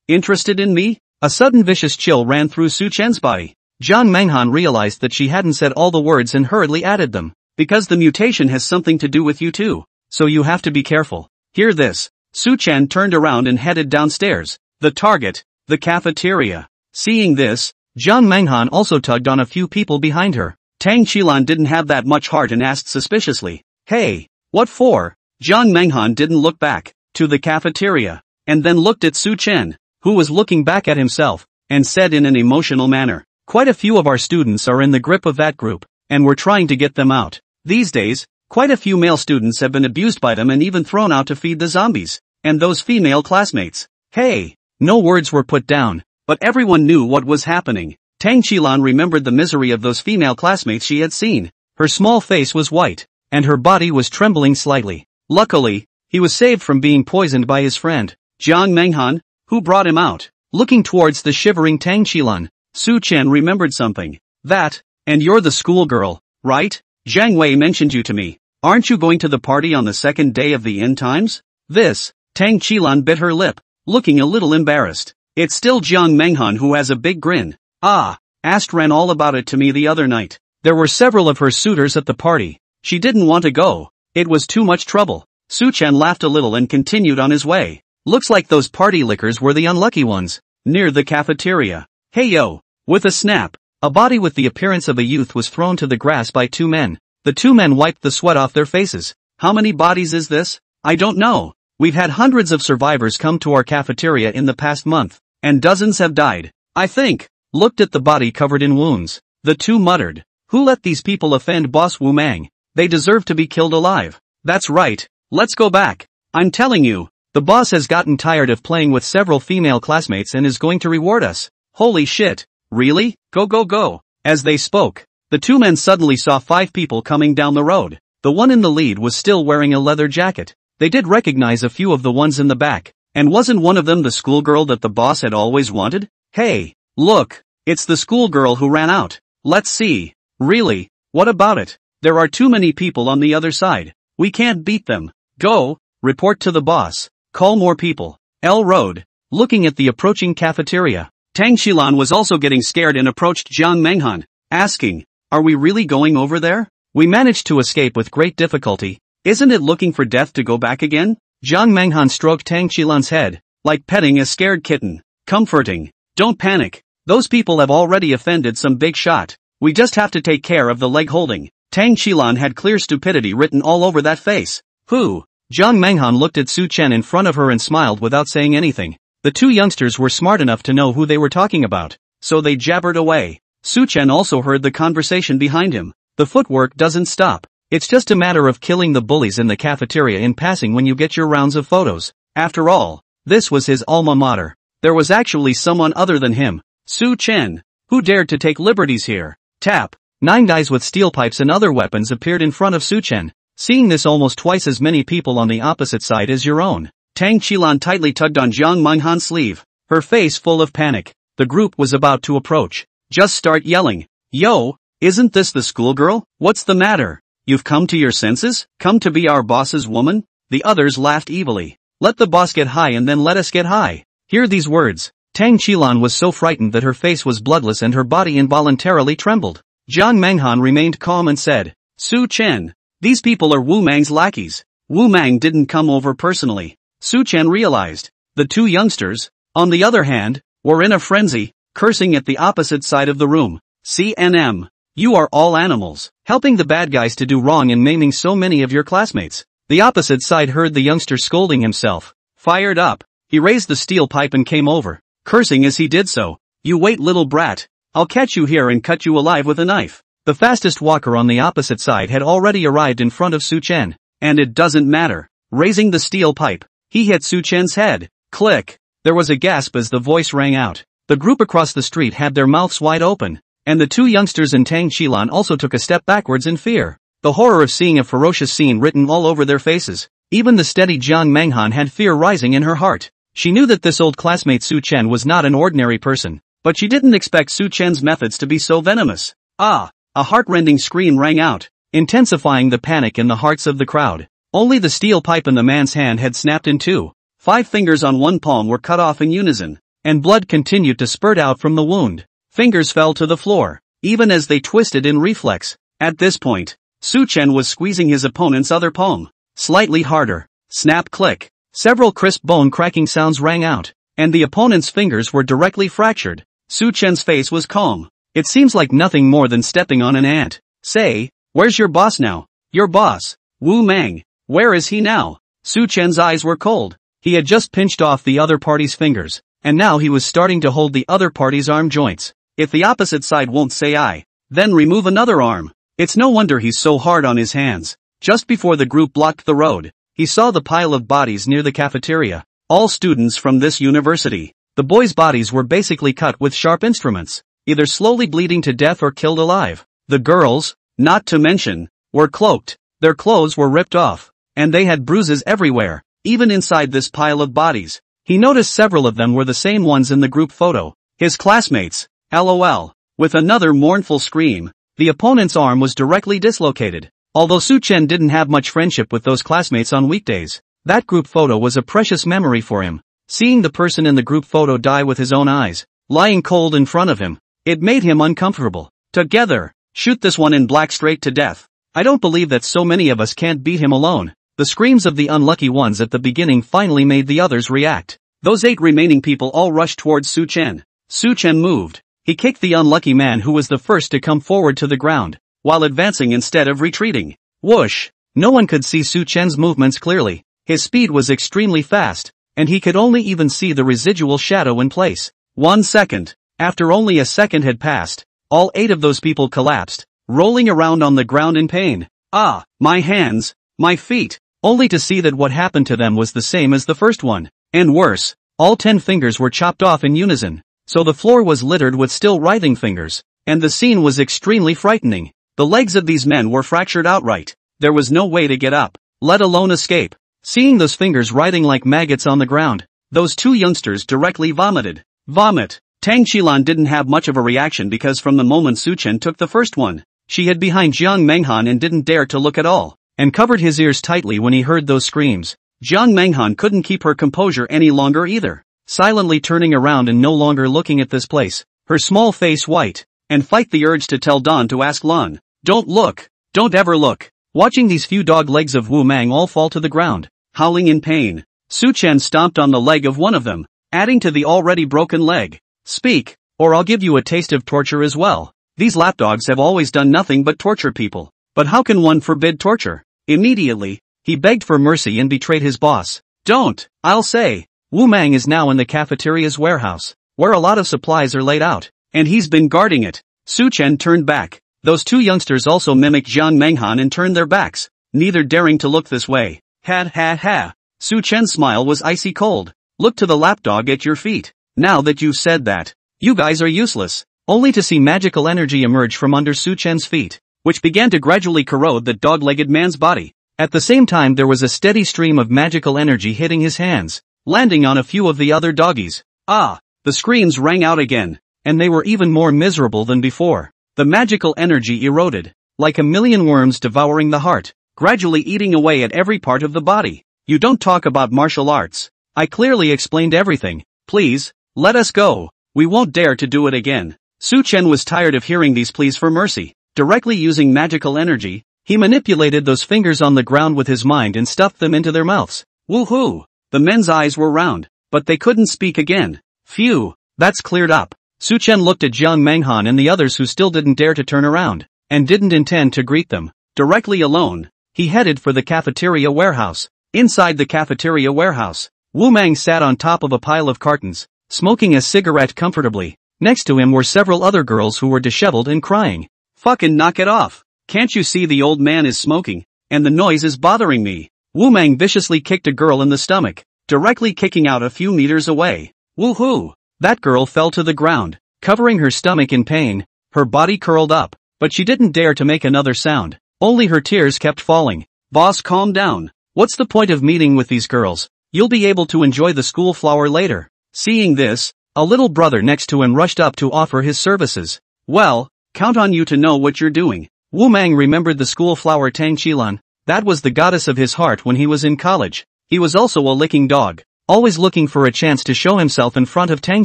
Interested in me? A sudden vicious chill ran through Su Chen's body. Jiang Menghan realized that she hadn't said all the words and hurriedly added them. Because the mutation has something to do with you too. So you have to be careful. Hear this. Su Chen turned around and headed downstairs. The target, the cafeteria. Seeing this, Jiang Menghan also tugged on a few people behind her. Tang Qilan didn't have that much heart and asked suspiciously, "Hey, what for?" Jiang Menghan didn't look back, to the cafeteria, and then looked at Su Chen, who was looking back at himself, and said in an emotional manner, "Quite a few of our students are in the grip of that group, and we're trying to get them out. These days, quite a few male students have been abused by them and even thrown out to feed the zombies, and those female classmates." Hey! No words were put down, but everyone knew what was happening. Tang Qilan remembered the misery of those female classmates she had seen. Her small face was white, and her body was trembling slightly. Luckily, he was saved from being poisoned by his friend, Jiang Menghan, who brought him out. Looking towards the shivering Tang Qilan, Su Chen remembered something. That, and you're the schoolgirl, right? Zhang Wei mentioned you to me. Aren't you going to the party on the second day of the end times? This, Tang Qilan bit her lip, looking a little embarrassed. It's still Jiang Menghan who has a big grin. Asked ran all about it to me the other night. There were several of her suitors at the party. She didn't want to go. It was too much trouble. Su Chen laughed a little and continued on his way. Looks like those party lickers were the unlucky ones. Near the cafeteria. Hey yo! With a snap, a body with the appearance of a youth was thrown to the grass by two men. The two men wiped the sweat off their faces. How many bodies is this? I don't know. We've had hundreds of survivors come to our cafeteria in the past month, and dozens have died, I think. Looked at the body covered in wounds. The two muttered, "Who let these people offend Boss Wu Mang? They deserve to be killed alive." That's right. Let's go back. I'm telling you, the boss has gotten tired of playing with several female classmates and is going to reward us. Holy shit. Really? Go go go. As they spoke, the two men suddenly saw 5 people coming down the road. The one in the lead was still wearing a leather jacket. They did recognize a few of the ones in the back, And wasn't one of them the schoolgirl that the boss had always wanted? Hey, look, it's the schoolgirl who ran out. Let's see. Really? What about it? There are too many people on the other side. We can't beat them. Go, report to the boss. Call more people. L Road. Looking at the approaching cafeteria, Tang Xilan was also getting scared and approached Jiang Menghan, asking, are we really going over there? We managed to escape with great difficulty. Isn't it looking for death to go back again? Jiang Menghan stroked Tang Xilan's head, like petting a scared kitten. Comforting. Don't panic. Those people have already offended some big shot. We just have to take care of the leg holding. Tang Xilan had clear stupidity written all over that face. Who? Jiang Menghan looked at Su Chen in front of her and smiled without saying anything. The two youngsters were smart enough to know who they were talking about, so they jabbered away. Su Chen also heard the conversation behind him. The footwork doesn't stop. It's just a matter of killing the bullies in the cafeteria in passing when you get your rounds of photos. After all, this was his alma mater. There was actually someone other than him. Su Chen. Who dared to take liberties here? Tap. 9 guys with steel pipes and other weapons appeared in front of Su Chen. Seeing this, almost twice as many people on the opposite side as your own. Tang Xilan tightly tugged on Jiang Menghan's sleeve, her face full of panic. The group was about to approach. Just start yelling. Yo, isn't this the schoolgirl? What's the matter? You've come to your senses? Come to be our boss's woman? The others laughed evilly. Let the boss get high and then let us get high. Hear these words. Tang Xilan was so frightened that her face was bloodless and her body involuntarily trembled. Jiang Menghan remained calm and said, Su Chen, these people are Wu Mang's lackeys. Wu Mang didn't come over personally. Su Chen realized. The two youngsters, on the other hand, were in a frenzy, cursing at the opposite side of the room. CNM. You are all animals, helping the bad guys to do wrong and maiming so many of your classmates. The opposite side heard the youngster scolding himself. Fired up, he raised the steel pipe and came over, cursing as he did so. You wait, little brat. I'll catch you here and cut you alive with a knife. The fastest walker on the opposite side had already arrived in front of Su Chen. And it doesn't matter. Raising the steel pipe, he hit Su Chen's head. Click. There was a gasp as the voice rang out. The group across the street had their mouths wide open. And the two youngsters and Tang Xilan also took a step backwards in fear. The horror of seeing a ferocious scene written all over their faces. Even the steady Jiang Menghan had fear rising in her heart. She knew that this old classmate Su Chen was not an ordinary person. But she didn't expect Su Chen's methods to be so venomous. Ah! A heart-rending scream rang out, intensifying the panic in the hearts of the crowd. Only the steel pipe in the man's hand had snapped in two. 5 fingers on one palm were cut off in unison, and blood continued to spurt out from the wound. Fingers fell to the floor, even as they twisted in reflex. At this point, Su Chen was squeezing his opponent's other palm. Slightly harder. Snap, click. Several crisp bone-cracking sounds rang out, and the opponent's fingers were directly fractured. Su Chen's face was calm. It seems like nothing more than stepping on an ant. Say, where's your boss now? Your boss, Wu Mang. Where is he now? Su Chen's eyes were cold. He had just pinched off the other party's fingers, and now he was starting to hold the other party's arm joints. If the opposite side won't say aye, then remove another arm. It's no wonder he's so hard on his hands. Just before the group blocked the road, he saw the pile of bodies near the cafeteria. All students from this university. The boys' bodies were basically cut with sharp instruments, either slowly bleeding to death or killed alive. The girls, not to mention, were cloaked. Their clothes were ripped off, and they had bruises everywhere, even inside this pile of bodies. He noticed several of them were the same ones in the group photo. His classmates. LOL. With another mournful scream, the opponent's arm was directly dislocated. Although Su Chen didn't have much friendship with those classmates on weekdays, that group photo was a precious memory for him. Seeing the person in the group photo die with his own eyes, lying cold in front of him, it made him uncomfortable. Together, shoot this one in black straight to death. I don't believe that so many of us can't beat him alone. The screams of the unlucky ones at the beginning finally made the others react. Those 8 remaining people all rushed towards Su Chen. Su Chen moved. He kicked the unlucky man who was the first to come forward to the ground, while advancing instead of retreating. Whoosh! No one could see Su Chen's movements clearly. His speed was extremely fast, and he could only even see the residual shadow in place. 1 second. After only a second had passed, all 8 of those people collapsed, rolling around on the ground in pain. Ah, my hands, my feet, only to see that what happened to them was the same as the first one, and worse. All 10 fingers were chopped off in unison, so the floor was littered with still writhing fingers, and the scene was extremely frightening. The legs of these men were fractured outright. There was no way to get up, let alone escape. Seeing those fingers writhing like maggots on the ground, those two youngsters directly vomited. Vomit. Tang Qilan didn't have much of a reaction because from the moment Su Chen took the first one, she hid behind Jiang Menghan and didn't dare to look at all, and covered his ears tightly when he heard those screams. Jiang Menghan couldn't keep her composure any longer either, silently turning around and no longer looking at this place, her small face white, and fight the urge to tell Don to ask Lan, "Don't look, don't ever look." Watching these few dog legs of Wu Mang all fall to the ground, howling in pain, Su Chen stomped on the leg of one of them, adding to the already broken leg. "Speak, or I'll give you a taste of torture as well. These lapdogs have always done nothing but torture people. But how can one forbid torture?" Immediately, he begged for mercy and betrayed his boss. "Don't, I'll say." Wu Mang is now in the cafeteria's warehouse, where a lot of supplies are laid out, and he's been guarding it. Su Chen turned back. Those two youngsters also mimicked Jiang Menghan and turned their backs, neither daring to look this way. Ha ha ha. Su Chen's smile was icy cold. "Look to the lapdog at your feet. Now that you've said that, you guys are useless." Only to see magical energy emerge from under Su Chen's feet, which began to gradually corrode the dog-legged man's body. At the same time there was a steady stream of magical energy hitting his hands, landing on a few of the other doggies. Ah! The screams rang out again, and they were even more miserable than before. The magical energy eroded, like a million worms devouring the heart, gradually eating away at every part of the body. "You don't talk about martial arts. I clearly explained everything. Please, let us go. We won't dare to do it again." Su Chen was tired of hearing these pleas for mercy. Directly using magical energy, he manipulated those fingers on the ground with his mind and stuffed them into their mouths. Woohoo! The men's eyes were round, but they couldn't speak again. Phew, that's cleared up. Su Chen looked at Jiang Menghan and the others who still didn't dare to turn around, and didn't intend to greet them. Directly alone, he headed for the cafeteria warehouse. Inside the cafeteria warehouse, Wu Mang sat on top of a pile of cartons, smoking a cigarette comfortably. Next to him were several other girls who were disheveled and crying. "Fucking knock it off. Can't you see the old man is smoking, and the noise is bothering me?" Wu Mang viciously kicked a girl in the stomach, directly kicking out a few meters away. Woohoo! That girl fell to the ground, covering her stomach in pain, her body curled up, but she didn't dare to make another sound, only her tears kept falling. "Boss, calm down. What's the point of meeting with these girls? You'll be able to enjoy the school flower later." Seeing this, a little brother next to him rushed up to offer his services. "Well, count on you to know what you're doing." Wu Mang remembered the school flower Tang Qilan. That was the goddess of his heart when he was in college. He was also a licking dog, always looking for a chance to show himself in front of Tang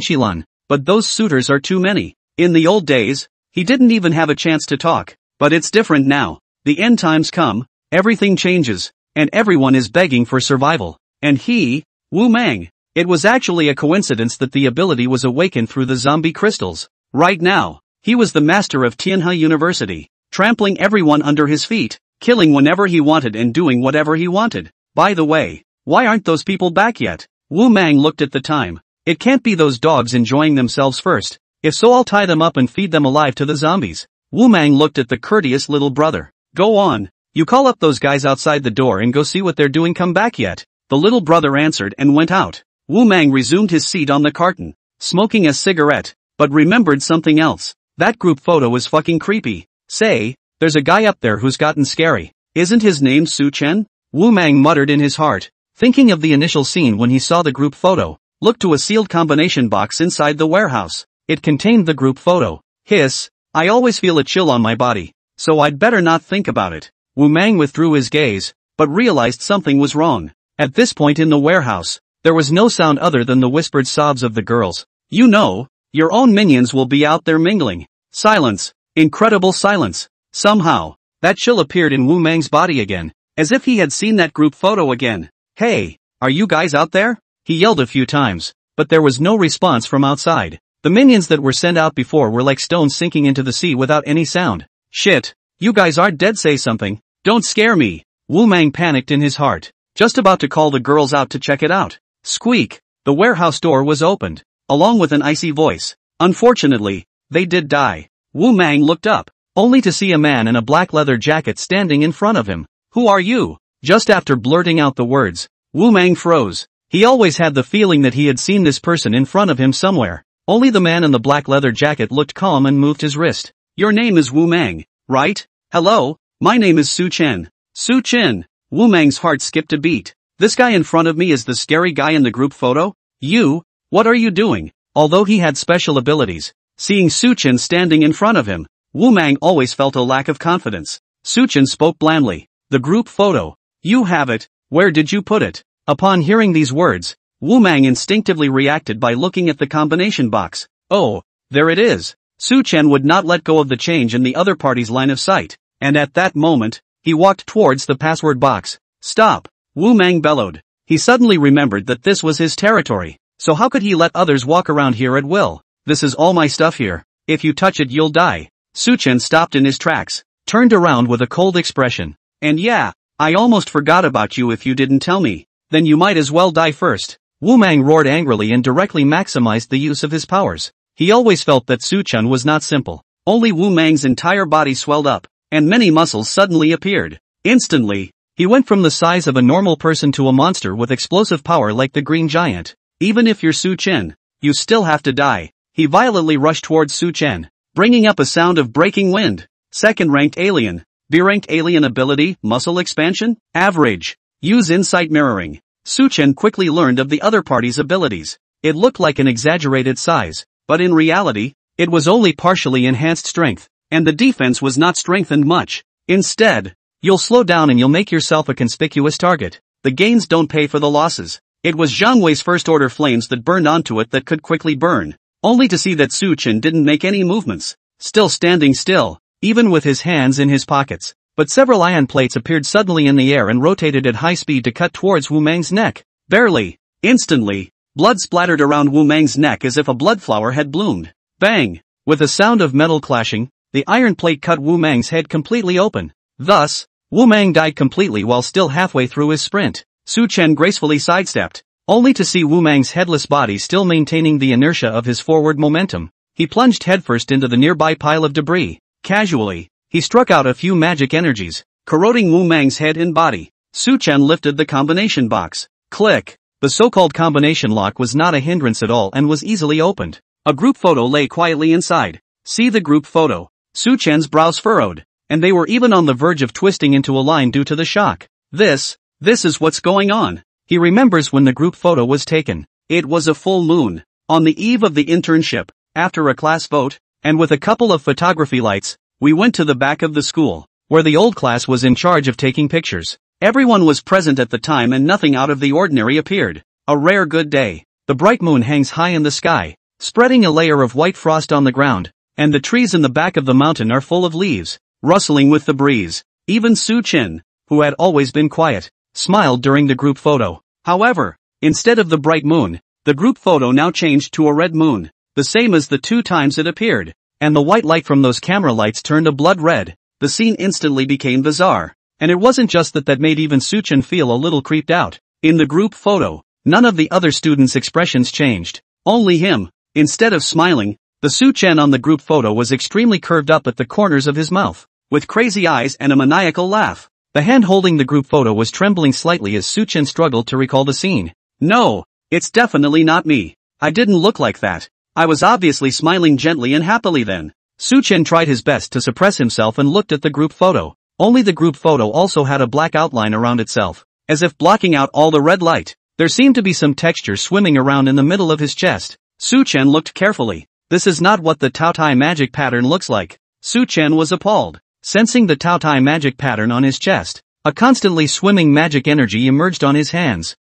Qilan, but those suitors are too many. In the old days, he didn't even have a chance to talk, but it's different now. The end times come, everything changes, and everyone is begging for survival. And he, Wu Mang, it was actually a coincidence that the ability was awakened through the zombie crystals. Right now, he was the master of Tianhe University, trampling everyone under his feet, killing whenever he wanted and doing whatever he wanted. By the way, why aren't those people back yet? Wu Mang looked at the time. It can't be those dogs enjoying themselves first. If so, I'll tie them up and feed them alive to the zombies. Wu Mang looked at the courteous little brother. "Go on, you call up those guys outside the door and go see what they're doing. Come back yet." The little brother answered and went out. Wu Mang resumed his seat on the carton, smoking a cigarette, but remembered something else. That group photo is fucking creepy. Say, there's a guy up there who's gotten scary. Isn't his name Su Chen? Wu Mang muttered in his heart, thinking of the initial scene when he saw the group photo. Looked to a sealed combination box inside the warehouse. It contained the group photo. Hiss, I always feel a chill on my body, so I'd better not think about it. Wu Mang withdrew his gaze, but realized something was wrong. At this point in the warehouse, there was no sound other than the whispered sobs of the girls. "You know, your own minions will be out there mingling." Silence. Incredible silence. Somehow, that chill appeared in Wu Mang's body again, as if he had seen that group photo again. "Hey, are you guys out there?" He yelled a few times, but there was no response from outside. The minions that were sent out before were like stones sinking into the sea without any sound. "Shit, you guys aren't dead, say something. Don't scare me." Wu Mang panicked in his heart, just about to call the girls out to check it out. Squeak, the warehouse door was opened, along with an icy voice. Unfortunately, they did die. Wu Mang looked up, only to see a man in a black leather jacket standing in front of him. "Who are you?" Just after blurting out the words, Wu Mang froze. He always had the feeling that he had seen this person in front of him somewhere. Only the man in the black leather jacket looked calm and moved his wrist. "Your name is Wu Mang, right?" "Hello, my name is Su Chen." Su Chen. Wu Mang's heart skipped a beat. This guy in front of me is the scary guy in the group photo? You? What are you doing? Although he had special abilities, seeing Suchin standing in front of him, Wu Mang always felt a lack of confidence. Suchin spoke blandly. The group photo. You have it. Where did you put it? Upon hearing these words, Wu Mang instinctively reacted by looking at the combination box. Oh, there it is. Suchin would not let go of the change in the other party's line of sight, and at that moment, he walked towards the password box. Stop! Wu Mang bellowed. He suddenly remembered that this was his territory, so how could he let others walk around here at will? This is all my stuff here. If you touch it you'll die. Suchin stopped in his tracks, turned around with a cold expression. And yeah, I almost forgot about you if you didn't tell me. Then you might as well die first. Wu Mang roared angrily and directly maximized the use of his powers. He always felt that Suchin was not simple. Only Wu Mang's entire body swelled up, and many muscles suddenly appeared. Instantly, he went from the size of a normal person to a monster with explosive power like the Green Giant. Even if you're Suchin, you still have to die. He violently rushed towards Suchin, bringing up a sound of breaking wind. Second-ranked alien. B-ranked alien ability, muscle expansion, average. Use insight mirroring. Suchin quickly learned of the other party's abilities. It looked like an exaggerated size, but in reality, it was only partially enhanced strength, and the defense was not strengthened much. Instead, you'll slow down and you'll make yourself a conspicuous target. The gains don't pay for the losses. It was Zhang Wei's first-order flames that burned onto it that could quickly burn, only to see that Suchin didn't make any movements, still standing still, even with his hands in his pockets. But several ion plates appeared suddenly in the air and rotated at high speed to cut towards Wu Mang's neck. Barely. Instantly, blood splattered around Wu Mang's neck as if a blood flower had bloomed. Bang! With a sound of metal clashing, the iron plate cut Wu Mang's head completely open. Thus, Wu Mang died completely while still halfway through his sprint. Suchin gracefully sidestepped, only to see Wu Mang's headless body still maintaining the inertia of his forward momentum. He plunged headfirst into the nearby pile of debris. Casually, he struck out a few magic energies, corroding Wu Mang's head and body. Suchin lifted the combination box. Click! The so-called combination lock was not a hindrance at all and was easily opened. A group photo lay quietly inside. See the group photo. Suchin's brows furrowed, and they were even on the verge of twisting into a line due to the shock. This is what's going on. He remembers when the group photo was taken. It was a full moon, on the eve of the internship, after a class vote, and with a couple of photography lights, we went to the back of the school, where the old class was in charge of taking pictures. Everyone was present at the time and nothing out of the ordinary appeared. A rare good day. The bright moon hangs high in the sky, spreading a layer of white frost on the ground, and the trees in the back of the mountain are full of leaves, rustling with the breeze. Even Suchin, who had always been quiet, smiled during the group photo. However, instead of the bright moon, the group photo now changed to a red moon, the same as the 2 times it appeared. And the white light from those camera lights turned a blood red. The scene instantly became bizarre. And it wasn't just that made even Suchin feel a little creeped out. In the group photo, none of the other students' expressions changed. Only him. Instead of smiling, the Suchin on the group photo was extremely curved up at the corners of his mouth, with crazy eyes and a maniacal laugh. The hand holding the group photo was trembling slightly as Suchin struggled to recall the scene. No, it's definitely not me. I didn't look like that. I was obviously smiling gently and happily then. Suchin tried his best to suppress himself and looked at the group photo. Only the group photo also had a black outline around itself, as if blocking out all the red light. There seemed to be some texture swimming around in the middle of his chest. Suchin looked carefully. This is not what the Taotai magic pattern looks like. Suchin was appalled. Sensing the Taotai magic pattern on his chest, a constantly swimming magic energy emerged on his hands.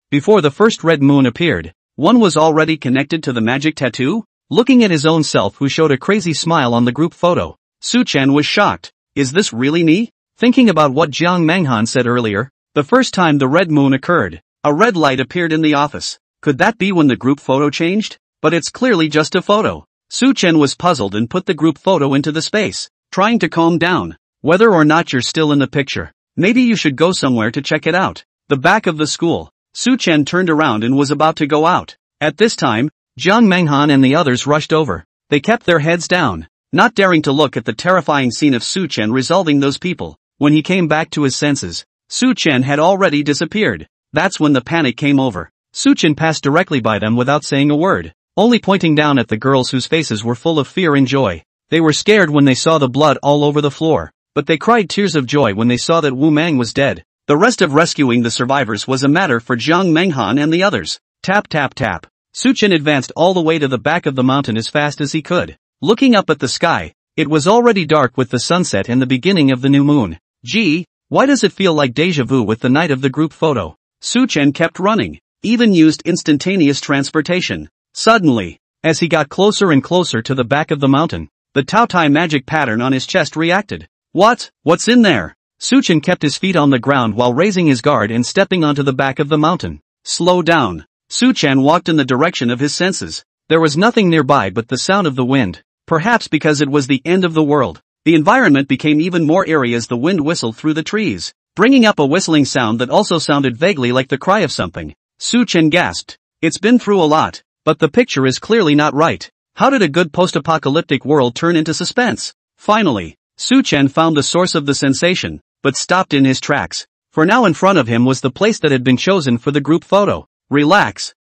Before the first red moon appeared, one was already connected to the magic tattoo? Looking at his own self who showed a crazy smile on the group photo, Suchin was shocked. Is this really me? Thinking about what Jiang Menghan said earlier, the first time the red moon occurred, a red light appeared in the office. Could that be when the group photo changed? But it's clearly just a photo. Suchin was puzzled and put the group photo into the space, trying to calm down. Whether or not you're still in the picture, maybe you should go somewhere to check it out. The back of the school. Suchin turned around and was about to go out. At this time, Jiang Menghan and the others rushed over. They kept their heads down, not daring to look at the terrifying scene of Suchin resolving those people. When he came back to his senses, Suchin had already disappeared. That's when the panic came over. Suchin passed directly by them without saying a word, only pointing down at the girls whose faces were full of fear and joy. They were scared when they saw the blood all over the floor, but they cried tears of joy when they saw that Wu Mang was dead. The rest of rescuing the survivors was a matter for Jiang Menghan and the others. Tap tap tap. Suchen advanced all the way to the back of the mountain as fast as he could. Looking up at the sky, it was already dark with the sunset and the beginning of the new moon. Gee, why does it feel like deja vu with the night of the group photo? Suchen kept running, even used instantaneous transportation. Suddenly, as he got closer and closer to the back of the mountain, the Taotai magic pattern on his chest reacted. What's in there? Suchen kept his feet on the ground while raising his guard and stepping onto the back of the mountain. Slow down. Suchen walked in the direction of his senses. There was nothing nearby but the sound of the wind. Perhaps because it was the end of the world, the environment became even more eerie as the wind whistled through the trees, bringing up a whistling sound that also sounded vaguely like the cry of something. Suchen gasped. It's been through a lot, but the picture is clearly not right. How did a good post-apocalyptic world turn into suspense? Finally, Suchen found the source of the sensation, but stopped in his tracks. For now in front of him was the place that had been chosen for the group photo. Relax.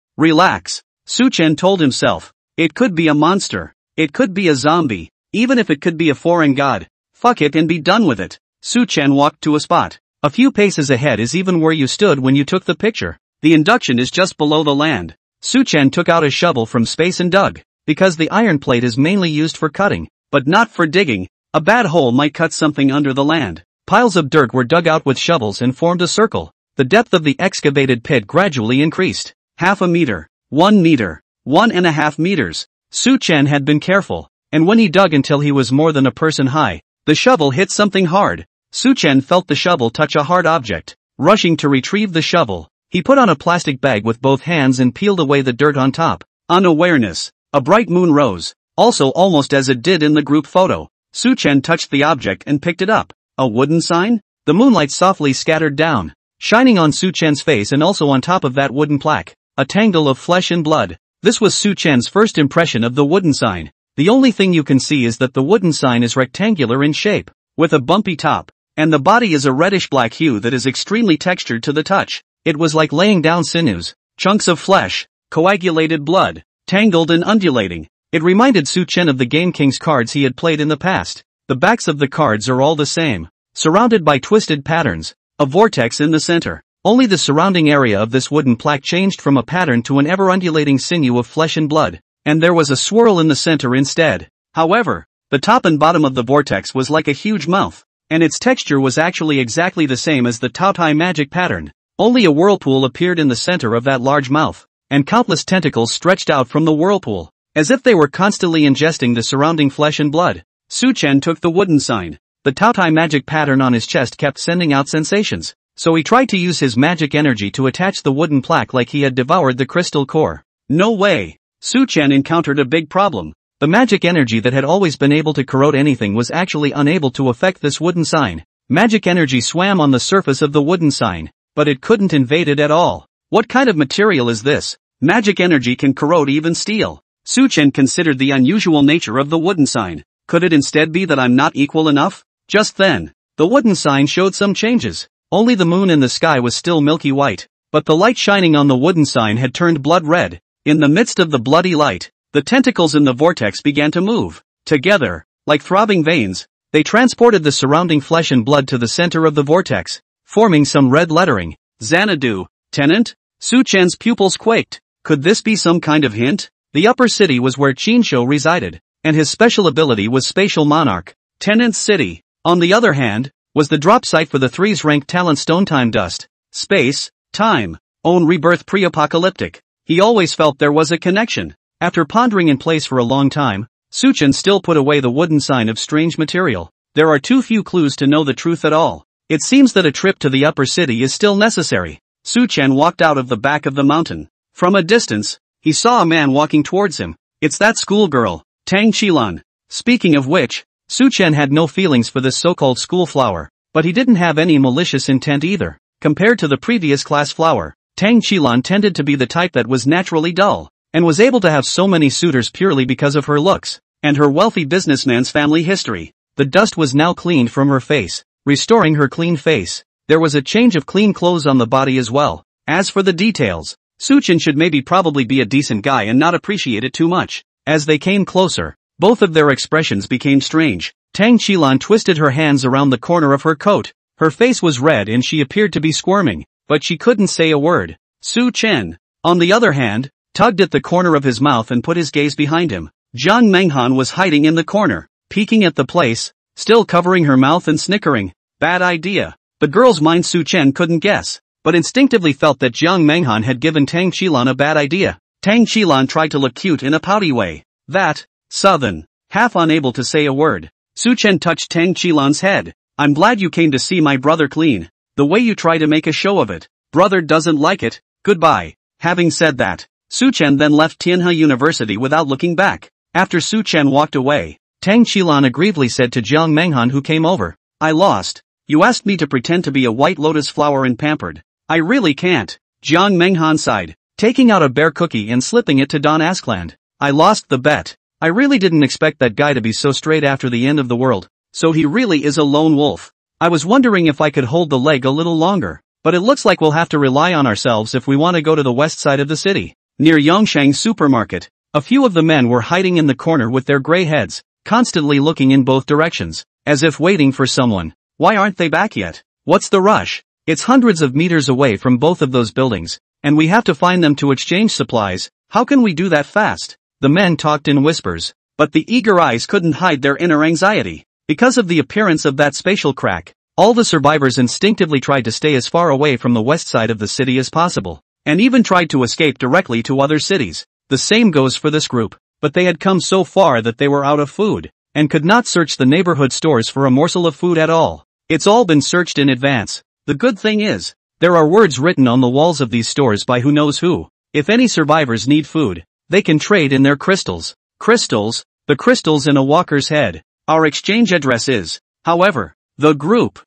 Suchen told himself. It could be a monster. It could be a zombie. Even if it could be a foreign god. Fuck it and be done with it. Suchen walked to a spot. A few paces ahead is even where you stood when you took the picture. The induction is just below the land. Suchen took out a shovel from space and dug. Because the iron plate is mainly used for cutting, but not for digging, a bad hole might cut something under the land. Piles of dirt were dug out with shovels and formed a circle. The depth of the excavated pit gradually increased. 0.5 meter, 1 meter, 1.5 meters. Suchen had been careful, and when he dug until he was more than a person high, the shovel hit something hard. Suchen felt the shovel touch a hard object. Rushing to retrieve the shovel, he put on a plastic bag with both hands and peeled away the dirt on top. Unawareness. A bright moon rose, also almost as it did in the group photo. Suchen touched the object and picked it up. A wooden sign? The moonlight softly scattered down, shining on Suchen's face and also on top of that wooden plaque. A tangle of flesh and blood. This was Suchen's first impression of the wooden sign. The only thing you can see is that the wooden sign is rectangular in shape, with a bumpy top, and the body is a reddish-black hue that is extremely textured to the touch. It was like laying down sinews, chunks of flesh, coagulated blood, tangled and undulating. It reminded Suchen of the Game King's cards he had played in the past. The backs of the cards are all the same, surrounded by twisted patterns, a vortex in the center. Only the surrounding area of this wooden plaque changed from a pattern to an ever-undulating sinew of flesh and blood, and there was a swirl in the center instead. However, the top and bottom of the vortex was like a huge mouth, and its texture was actually exactly the same as the Taotai magic pattern. Only a whirlpool appeared in the center of that large mouth, and countless tentacles stretched out from the whirlpool, as if they were constantly ingesting the surrounding flesh and blood. Suchen took the wooden sign. The Taotai magic pattern on his chest kept sending out sensations. So he tried to use his magic energy to attach the wooden plaque like he had devoured the crystal core. No way! Suchen encountered a big problem. The magic energy that had always been able to corrode anything was actually unable to affect this wooden sign. Magic energy swam on the surface of the wooden sign, but it couldn't invade it at all. What kind of material is this? Magic energy can corrode even steel. Suchen considered the unusual nature of the wooden sign. Could it instead be that I'm not equal enough? Just then, the wooden sign showed some changes. Only the moon in the sky was still milky white, but the light shining on the wooden sign had turned blood red. In the midst of the bloody light, the tentacles in the vortex began to move. Together, like throbbing veins, they transported the surrounding flesh and blood to the center of the vortex, forming some red lettering. Xanadu, tenant? Suchen's pupils quaked. Could this be some kind of hint? The upper city was where Qinsho resided, and his special ability was Spatial Monarch. Tenant's city, on the other hand, was the drop site for the 3's rank talent Stone Time Dust. Space, time, own rebirth pre-apocalyptic. He always felt there was a connection. After pondering in place for a long time, Suchen still put away the wooden sign of strange material. There are too few clues to know the truth at all. It seems that a trip to the upper city is still necessary. Suchen walked out of the back of the mountain. From a distance, he saw a man walking towards him. It's that schoolgirl, Tang Qilan. Speaking of which, Suchen had no feelings for this so-called school flower, but he didn't have any malicious intent either. Compared to the previous class flower, Tang Qilan tended to be the type that was naturally dull, and was able to have so many suitors purely because of her looks, and her wealthy businessman's family history. The dust was now cleaned from her face, restoring her clean face. There was a change of clean clothes on the body as well. As for the details, Suchen should maybe probably be a decent guy and not appreciate it too much. As they came closer, both of their expressions became strange. Tang Qilan twisted her hands around the corner of her coat. Her face was red and she appeared to be squirming, but she couldn't say a word. Suchen. on the other hand, tugged at the corner of his mouth and put his gaze behind him. Jiang Menghan was hiding in the corner, peeking at the place, still covering her mouth and snickering. Bad idea. The girl's mind Su Chen couldn't guess, but instinctively felt that Jiang Menghan had given Tang Qilan a bad idea. Tang Qilan tried to look cute in a pouty way. That, southern, half unable to say a word. Su Chen touched Tang Qilan's head. I'm glad you came to see my brother clean. The way you try to make a show of it. Brother doesn't like it, goodbye. Having said that, Su Chen then left Tianhe University without looking back. After Su Chen walked away, Tang Qilan aggrievedly said to Jiang Menghan who came over, I lost. You asked me to pretend to be a white lotus flower and pampered. I really can't. Jiang Menghan sighed, taking out a bear cookie and slipping it to Don Askland. I lost the bet. I really didn't expect that guy to be so straight after the end of the world. So he really is a lone wolf. I was wondering if I could hold the leg a little longer, but it looks like we'll have to rely on ourselves if we want to go to the west side of the city. Near Yongshang supermarket, a few of the men were hiding in the corner with their gray heads, constantly looking in both directions, as if waiting for someone. Why aren't they back yet? What's the rush? It's hundreds of meters away from both of those buildings, and we have to find them to exchange supplies. How can we do that fast? The men talked in whispers, but the eager eyes couldn't hide their inner anxiety. Because of the appearance of that spatial crack, all the survivors instinctively tried to stay as far away from the west side of the city as possible, and even tried to escape directly to other cities. The same goes for this group, but they had come so far that they were out of food, and could not search the neighborhood stores for a morsel of food at all. It's all been searched in advance. The good thing is, there are words written on the walls of these stores by who knows who. If any survivors need food, they can trade in their crystals. Crystals, the crystals in a walker's head. Our exchange address is, however, the group,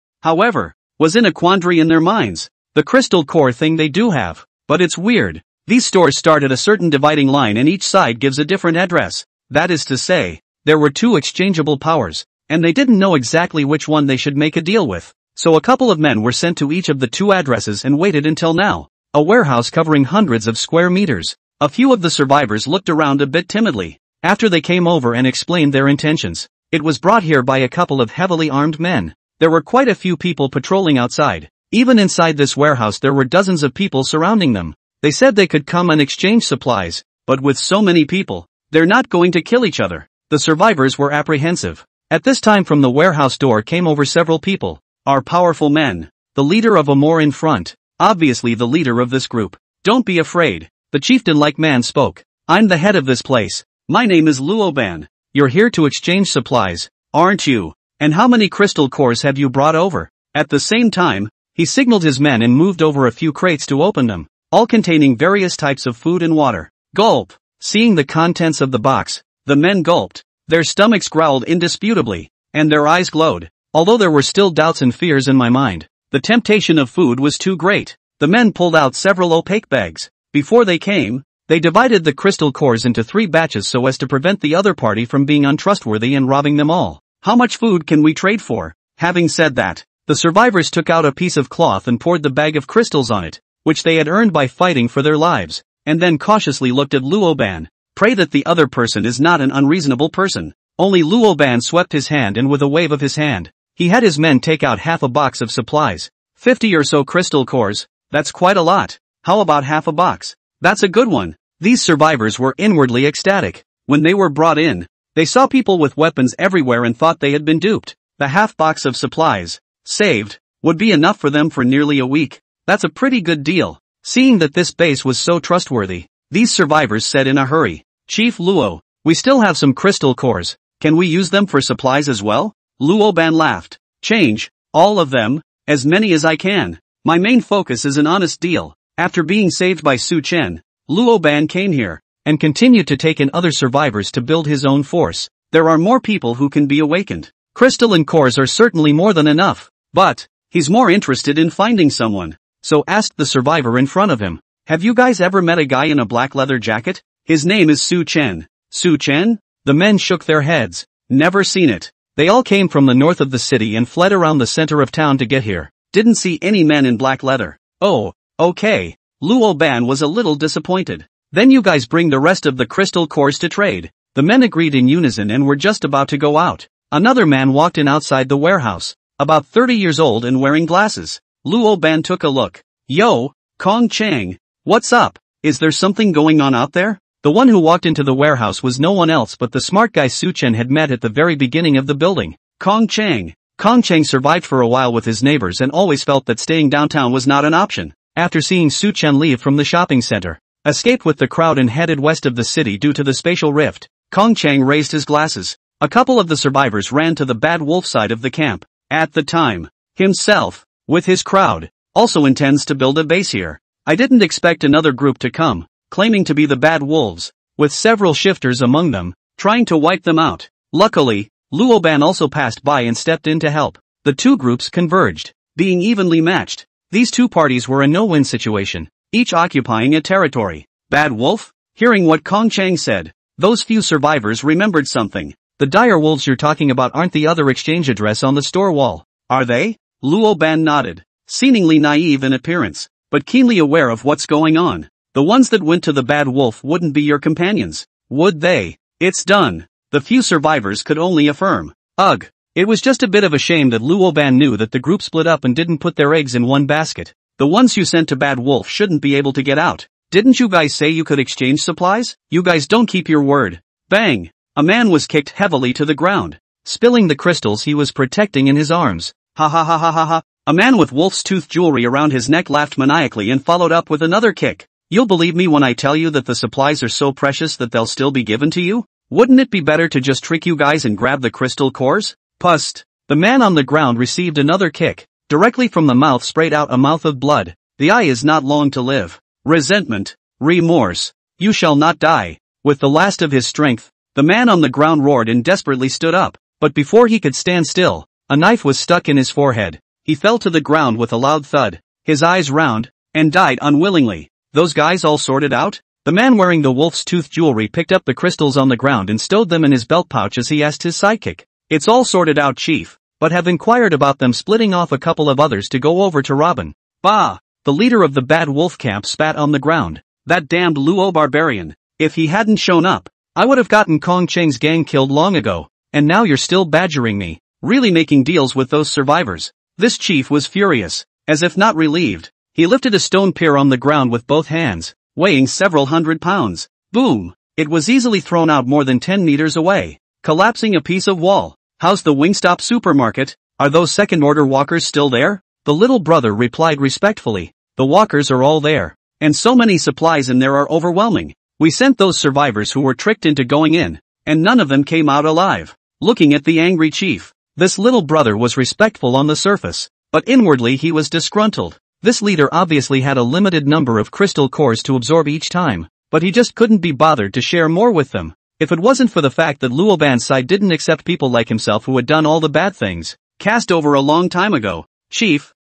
was in a quandary in their minds. The crystal core thing they do have, but it's weird. These stores start at a certain dividing line and each side gives a different address. That is to say, there were two exchangeable powers, and they didn't know exactly which one they should make a deal with. So a couple of men were sent to each of the two addresses and waited until now. A warehouse covering hundreds of square meters. A few of the survivors looked around a bit timidly, after they came over and explained their intentions. It was brought here by a couple of heavily armed men. There were quite a few people patrolling outside. Even inside this warehouse there were dozens of people surrounding them. They said they could come and exchange supplies, but with so many people, they're not going to kill each other. The survivors were apprehensive. At this time from the warehouse door came over several people. Our powerful men. The leader of Amor in front. Obviously the leader of this group. Don't be afraid. The chieftain-like man spoke. I'm the head of this place. My name is Luoban. You're here to exchange supplies, aren't you? And how many crystal cores have you brought over? At the same time, he signaled his men and moved over a few crates to open them, all containing various types of food and water. Gulp! Seeing the contents of the box, the men gulped. Their stomachs growled indisputably, and their eyes glowed. Although there were still doubts and fears in my mind, the temptation of food was too great. The men pulled out several opaque bags. Before they came, they divided the crystal cores into 3 batches so as to prevent the other party from being untrustworthy and robbing them all. How much food can we trade for? Having said that, the survivors took out a piece of cloth and poured the bag of crystals on it, which they had earned by fighting for their lives, and then cautiously looked at Luoban. Pray that the other person is not an unreasonable person. Only Luoban swept his hand and with a wave of his hand, he had his men take out half a box of supplies. 50 or so crystal cores, that's quite a lot. How about half a box? That's a good one. These survivors were inwardly ecstatic. When they were brought in, they saw people with weapons everywhere and thought they had been duped. The half box of supplies, saved, would be enough for them for nearly a week. That's a pretty good deal. Seeing that this base was so trustworthy, these survivors said in a hurry, Chief Luo, we still have some crystal cores. Can we use them for supplies as well? Luoban laughed. Change, all of them, as many as I can. My main focus is an honest deal. After being saved by Su Chen, Luoban came here, and continued to take in other survivors to build his own force. There are more people who can be awakened. Crystalline cores are certainly more than enough, but, he's more interested in finding someone. So asked the survivor in front of him, have you guys ever met a guy in a black leather jacket? His name is Su Chen. Su Chen? The men shook their heads. Never seen it. They all came from the north of the city and fled around the center of town to get here. Didn't see any men in black leather. Oh, okay. Luoban was a little disappointed. Then you guys bring the rest of the crystal cores to trade. The men agreed in unison and were just about to go out. Another man walked in outside the warehouse, about 30 years old and wearing glasses. Luoban took a look. Yo, Kong Chang. What's up? Is there something going on out there? The one who walked into the warehouse was no one else but the smart guy Su Chen had met at the very beginning of the building, Kong Chang. Kong Chang survived for a while with his neighbors and always felt that staying downtown was not an option. After seeing Su Chen leave from the shopping center, escaped with the crowd and headed west of the city due to the spatial rift, Kong Chang raised his glasses. A couple of the survivors ran to the Bad Wolf side of the camp. At the time, himself, with his crowd, also intends to build a base here. I didn't expect another group to come, claiming to be the Bad Wolves, with several shifters among them, trying to wipe them out. Luckily, Luoban also passed by and stepped in to help. The two groups converged, being evenly matched. These two parties were a no-win situation, each occupying a territory. Bad Wolf? Hearing what Kong Chang said, those few survivors remembered something. The dire wolves you're talking about aren't the other exchange address on the store wall, are they? Luoban nodded, seemingly naive in appearance, but keenly aware of what's going on. The ones that went to the Bad Wolf wouldn't be your companions, would they? It's done. The few survivors could only affirm. Ugh. It was just a bit of a shame that Luoban knew that the group split up and didn't put their eggs in one basket. The ones you sent to Bad Wolf shouldn't be able to get out. Didn't you guys say you could exchange supplies? You guys don't keep your word. Bang! A man was kicked heavily to the ground, spilling the crystals he was protecting in his arms. Ha ha ha ha ha ha. A man with wolf's tooth jewelry around his neck laughed maniacally and followed up with another kick. You'll believe me when I tell you that the supplies are so precious that they'll still be given to you? Wouldn't it be better to just trick you guys and grab the crystal cores? Pust. The man on the ground received another kick. Directly from the mouth sprayed out a mouth of blood. The eye is not long to live. Resentment. Remorse. You shall not die. With the last of his strength, the man on the ground roared and desperately stood up. But before he could stand still, a knife was stuck in his forehead. He fell to the ground with a loud thud, his eyes round, and died unwillingly. Those guys all sorted out? The man wearing the wolf's tooth jewelry picked up the crystals on the ground and stowed them in his belt pouch as he asked his sidekick. It's all sorted out, Chief, but have inquired about them splitting off a couple of others to go over to Robin. Bah! The leader of the Bad Wolf camp spat on the ground. That damned Luo barbarian. If he hadn't shown up, I would have gotten Kong Cheng's gang killed long ago, and now you're still badgering me, really making deals with those survivors. This chief was furious, as if not relieved. He lifted a stone pier on the ground with both hands, weighing several hundred pounds. Boom! It was easily thrown out more than 10 meters away, collapsing a piece of wall. How's the Wingstop supermarket? Are those second-order walkers still there? The little brother replied respectfully. The walkers are all there, and so many supplies in there are overwhelming. We sent those survivors who were tricked into going in, and none of them came out alive. Looking at the angry chief, this little brother was respectful on the surface, but inwardly he was disgruntled. This leader obviously had a limited number of crystal cores to absorb each time, but he just couldn't be bothered to share more with them. If it wasn't for the fact that Luoban's side didn't accept people like himself who had done all the bad things, cast over a long time ago. Chief,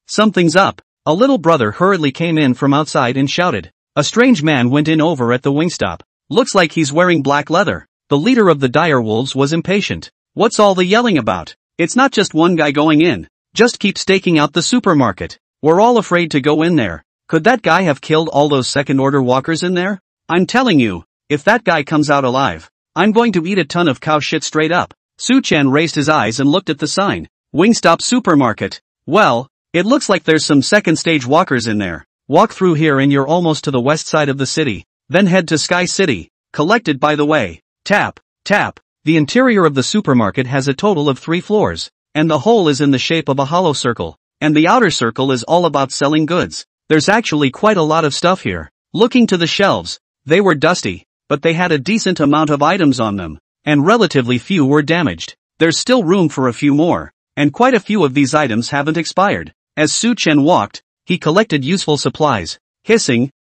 something's up. A little brother hurriedly came in from outside and shouted. A strange man went in over at the Wingstop. Looks like he's wearing black leather. The leader of the dire wolves was impatient. What's all the yelling about? It's not just one guy going in. Just keep staking out the supermarket. We're all afraid to go in there. Could that guy have killed all those second-order walkers in there? I'm telling you, if that guy comes out alive, I'm going to eat a ton of cow shit straight up. Su Chen raised his eyes and looked at the sign. Wingstop Supermarket. Well, it looks like there's some second-stage walkers in there. Walk through here and you're almost to the west side of the city. Then head to Sky City. Collected by the way. Tap. The interior of the supermarket has a total of 3 floors, and the whole is in the shape of a hollow circle, and the outer circle is all about selling goods. There's actually quite a lot of stuff here. Looking to the shelves, they were dusty, but they had a decent amount of items on them, and relatively few were damaged. There's still room for a few more, and quite a few of these items haven't expired. As Su Chen walked, he collected useful supplies. Hissing.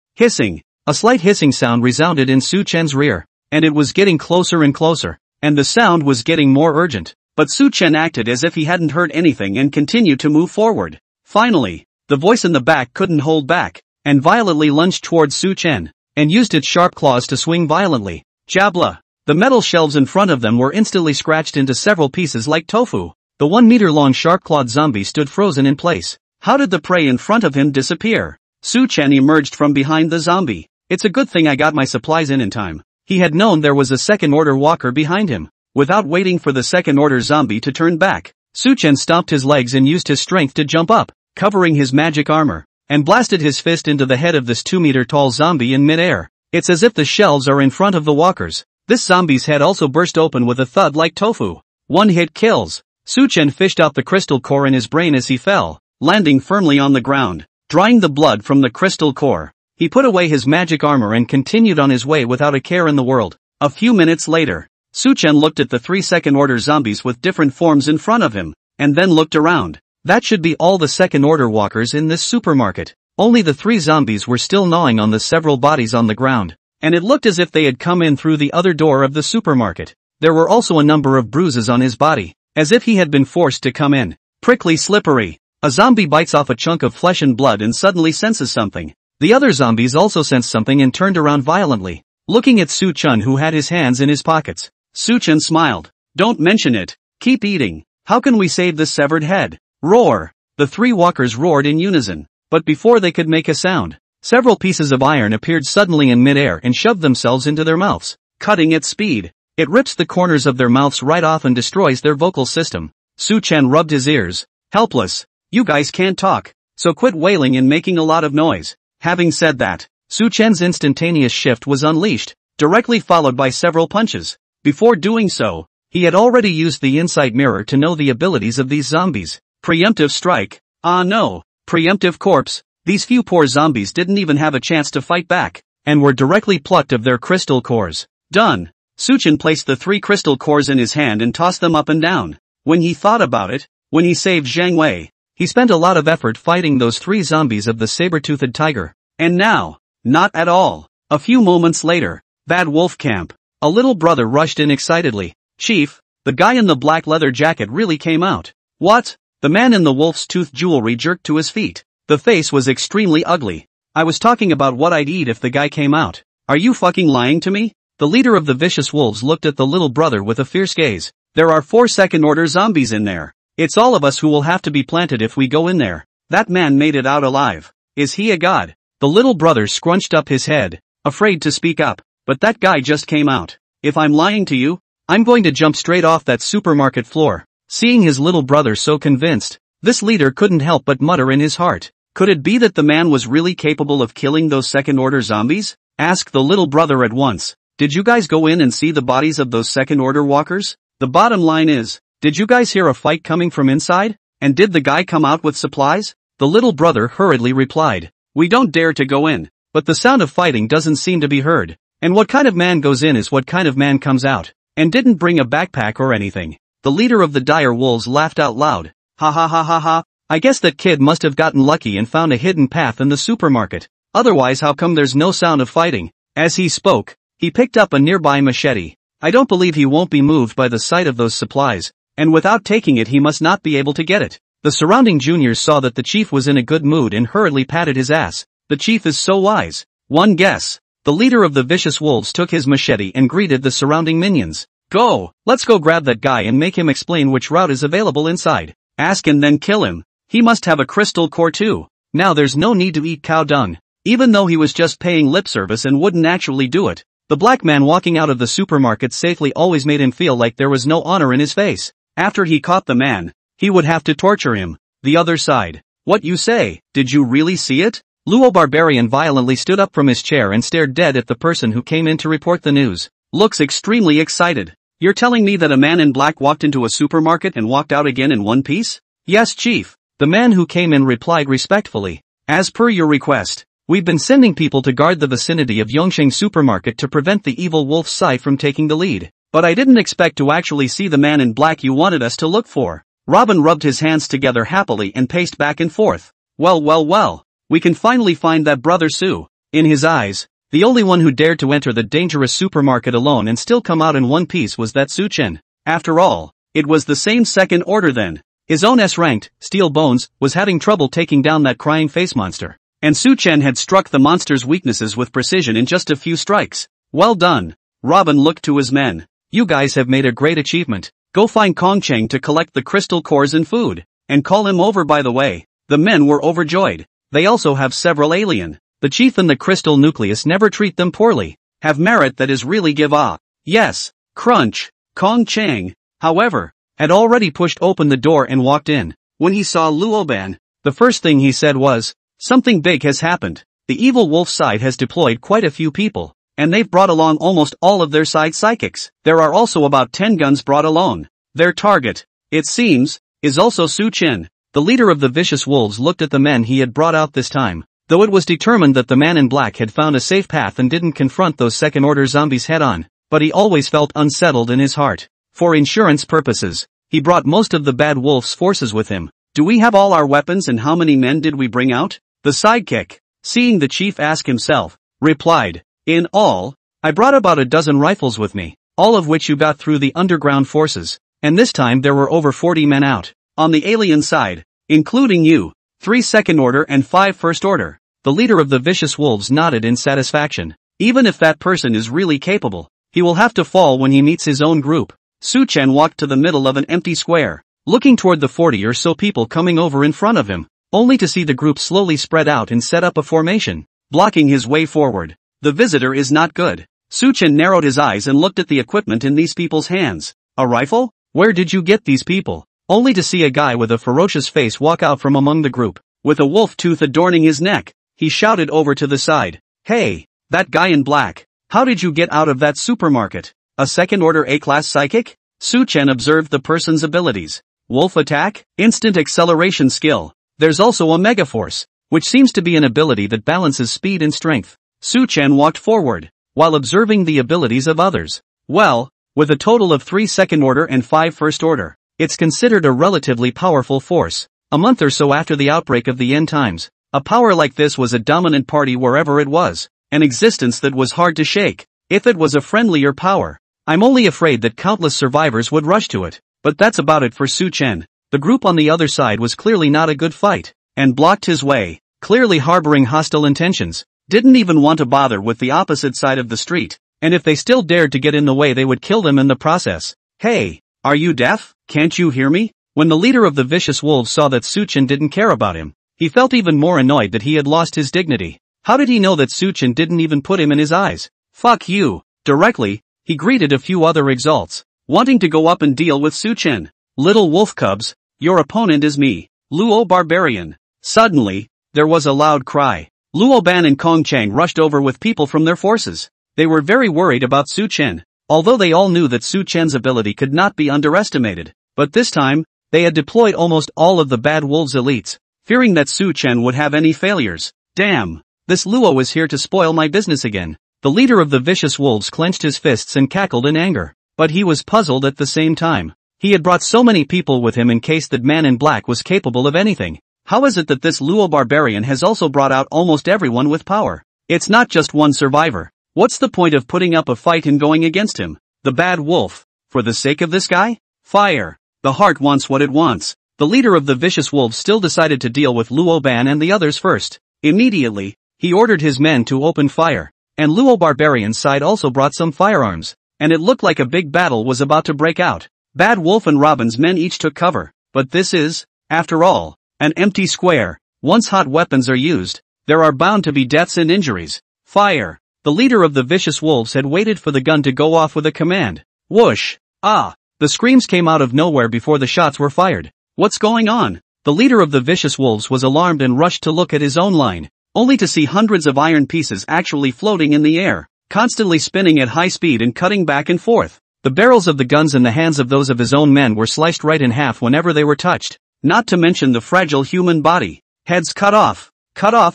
A slight hissing sound resounded in Su Chen's rear, and it was getting closer and closer, and the sound was getting more urgent. But Su Chen acted as if he hadn't heard anything and continued to move forward. Finally, the voice in the back couldn't hold back, and violently lunged towards Su Chen, and used its sharp claws to swing violently. Jabla! The metal shelves in front of them were instantly scratched into several pieces like tofu. The 1-meter-long sharp-clawed zombie stood frozen in place. How did the prey in front of him disappear? Su Chen emerged from behind the zombie. It's a good thing I got my supplies in time. He had known there was a second-order walker behind him. Without waiting for the second-order zombie to turn back, Su Chen stomped his legs and used his strength to jump up, covering his magic armor. and blasted his fist into the head of this 2-meter-tall zombie in mid-air. It's as if the shelves are in front of the walkers. This zombie's head also burst open with a thud like tofu. One hit kills. Suchen fished out the crystal core in his brain as he fell, landing firmly on the ground, drying the blood from the crystal core. He put away his magic armor and continued on his way without a care in the world. A few minutes later, Suchen looked at the 3 second-order zombies with different forms in front of him, and then looked around. That should be all the second-order walkers in this supermarket. Only the 3 zombies were still gnawing on the several bodies on the ground, and it looked as if they had come in through the other door of the supermarket. There were also a number of bruises on his body, as if he had been forced to come in. Prickly slippery. A zombie bites off a chunk of flesh and blood and suddenly senses something. The other zombies also sensed something and turned around violently, looking at Suchen, who had his hands in his pockets. Suchen smiled. Don't mention it. Keep eating. How can we save this severed head? Roar. The 3 walkers roared in unison, but before they could make a sound, several pieces of iron appeared suddenly in midair and shoved themselves into their mouths, cutting at speed. It rips the corners of their mouths right off and destroys their vocal system. Suchen rubbed his ears. Helpless. You guys can't talk, so quit wailing and making a lot of noise. Having said that, Suchen's instantaneous shift was unleashed, directly followed by several punches. Before doing so, he had already used the insight mirror to know the abilities of these zombies. Preemptive strike. Ah no, preemptive corpse. These few poor zombies didn't even have a chance to fight back, and were directly plucked of their crystal cores. Done. Suchen placed the 3 crystal cores in his hand and tossed them up and down. When he thought about it, when he saved Zhang Wei, he spent a lot of effort fighting those 3 zombies of the saber-toothed tiger. And now, not at all. A few moments later, Bad Wolf Camp. A little brother rushed in excitedly. Chief, the guy in the black leather jacket really came out. What? The man in the wolf's tooth jewelry jerked to his feet. The face was extremely ugly. I was talking about what I'd eat if the guy came out. Are you fucking lying to me? The leader of the vicious wolves looked at the little brother with a fierce gaze. There are 4 second-order zombies in there. It's all of us who will have to be planted if we go in there. That man made it out alive. Is he a god? The little brother scrunched up his head, afraid to speak up. But that guy just came out. If I'm lying to you, I'm going to jump straight off that supermarket floor. Seeing his little brother so convinced, this leader couldn't help but mutter in his heart. Could it be that the man was really capable of killing those second-order zombies? Asked the little brother at once. Did you guys go in and see the bodies of those second-order walkers? The bottom line is, did you guys hear a fight coming from inside? And did the guy come out with supplies? The little brother hurriedly replied. We don't dare to go in, but the sound of fighting doesn't seem to be heard. And what kind of man goes in is what kind of man comes out. And didn't bring a backpack or anything. The leader of the dire wolves laughed out loud. Ha ha ha ha ha. I guess that kid must have gotten lucky and found a hidden path in the supermarket. Otherwise, how come there's no sound of fighting? As he spoke, he picked up a nearby machete. I don't believe he won't be moved by the sight of those supplies, and without taking it he must not be able to get it. The surrounding juniors saw that the chief was in a good mood and hurriedly patted his ass. The chief is so wise. One guess. The leader of the vicious wolves took his machete and greeted the surrounding minions. Go, let's go grab that guy and make him explain which route is available inside. Ask and then kill him. He must have a crystal core too. Now there's no need to eat cow dung. Even though he was just paying lip service and wouldn't actually do it, the black man walking out of the supermarket safely always made him feel like there was no honor in his face. After he caught the man, he would have to torture him. The other side. What you say? Did you really see it? Luo Barbarian violently stood up from his chair and stared dead at the person who came in to report the news. Looks extremely excited. You're telling me that a man in black walked into a supermarket and walked out again in one piece? Yes, chief. The man who came in replied respectfully. As per your request, we've been sending people to guard the vicinity of Yongsheng supermarket to prevent the evil wolf's side from taking the lead. But I didn't expect to actually see the man in black you wanted us to look for. Robin rubbed his hands together happily and paced back and forth. Well. We can finally find that brother Sue. In his eyes, the only one who dared to enter the dangerous supermarket alone and still come out in one piece was that Suchen. After all, it was the same second order then. His own S-ranked, Steel Bones, was having trouble taking down that crying face monster. And Suchen had struck the monster's weaknesses with precision in just a few strikes. Well done. Robin looked to his men. You guys have made a great achievement. Go find Kongcheng to collect the crystal cores and food. And call him over by the way. The men were overjoyed. They also have several alien. The chief and the crystal nucleus never treat them poorly. Have merit that is really give ah. Yes. Crunch. Kongcheng, however, had already pushed open the door and walked in. When he saw Luoban, the first thing he said was, Something big has happened. The evil wolf side has deployed quite a few people, and they've brought along almost all of their side psychics. There are also about 10 guns brought along. Their target, it seems, is also Su Chen. The leader of the vicious wolves looked at the men he had brought out this time. Though it was determined that the man in black had found a safe path and didn't confront those second-order zombies head-on, but he always felt unsettled in his heart. For insurance purposes, he brought most of the bad wolf's forces with him. Do we have all our weapons and how many men did we bring out? The sidekick, seeing the chief ask himself, replied, in all, I brought about a dozen rifles with me, all of which you got through the underground forces, and this time there were over 40 men out. On the alien side, including you, 3 second order and 5 first order. The leader of the vicious wolves nodded in satisfaction. Even if that person is really capable, he will have to fall when he meets his own group. Su Chen walked to the middle of an empty square, looking toward the 40 or so people coming over in front of him, only to see the group slowly spread out and set up a formation, blocking his way forward. The visitor is not good. Su Chen narrowed his eyes and looked at the equipment in these people's hands. A rifle? Where did you get these people? Only to see a guy with a ferocious face walk out from among the group, with a wolf tooth adorning his neck. He shouted over to the side. Hey, that guy in black, how did you get out of that supermarket? A second-order A-class psychic? Su Chen observed the person's abilities. Wolf attack? Instant acceleration skill. There's also a megaforce, which seems to be an ability that balances speed and strength. Su Chen walked forward, while observing the abilities of others. Well, with a total of 3 second-order and 5 first-order, it's considered a relatively powerful force. A month or so after the outbreak of the end times, a power like this was a dominant party wherever it was, an existence that was hard to shake. If it was a friendlier power, I'm only afraid that countless survivors would rush to it. But that's about it for Su Chen. The group on the other side was clearly not a good fight, and blocked his way, clearly harboring hostile intentions, didn't even want to bother with the opposite side of the street, and if they still dared to get in the way they would kill them in the process. Hey, are you deaf? Can't you hear me? When the leader of the vicious wolves saw that Su Chen didn't care about him, he felt even more annoyed that he had lost his dignity. How did he know that Su Chen didn't even put him in his eyes? Fuck you. Directly, he greeted a few other exalts, wanting to go up and deal with Su Chen. Little wolf cubs, your opponent is me, Luo Barbarian. Suddenly, there was a loud cry. Luo Ban and Kong Chang rushed over with people from their forces. They were very worried about Su Chen, although they all knew that Su Chen's ability could not be underestimated. But this time, they had deployed almost all of the bad wolves' elites, fearing that Su Chen would have any failures. Damn, this Luo is here to spoil my business again. The leader of the vicious wolves clenched his fists and cackled in anger, but he was puzzled at the same time. He had brought so many people with him in case that man in black was capable of anything. How is it that this Luo Barbarian has also brought out almost everyone with power? It's not just one survivor. What's the point of putting up a fight and going against him? The bad wolf. For the sake of this guy? Fire. The heart wants what it wants. The leader of the vicious wolves still decided to deal with Luo Ban and the others first. Immediately, he ordered his men to open fire, and Luo Barbarian's side also brought some firearms, and it looked like a big battle was about to break out. Bad Wolf and Robin's men each took cover, but this is, after all, an empty square. Once hot weapons are used, there are bound to be deaths and injuries. Fire. The leader of the vicious wolves had waited for the gun to go off with a command. Whoosh. Ah. The screams came out of nowhere before the shots were fired. What's going on? The leader of the vicious wolves was alarmed and rushed to look at his own line, only to see hundreds of iron pieces actually floating in the air, constantly spinning at high speed and cutting back and forth. The barrels of the guns in the hands of those of his own men were sliced right in half whenever they were touched, not to mention the fragile human body. Heads cut off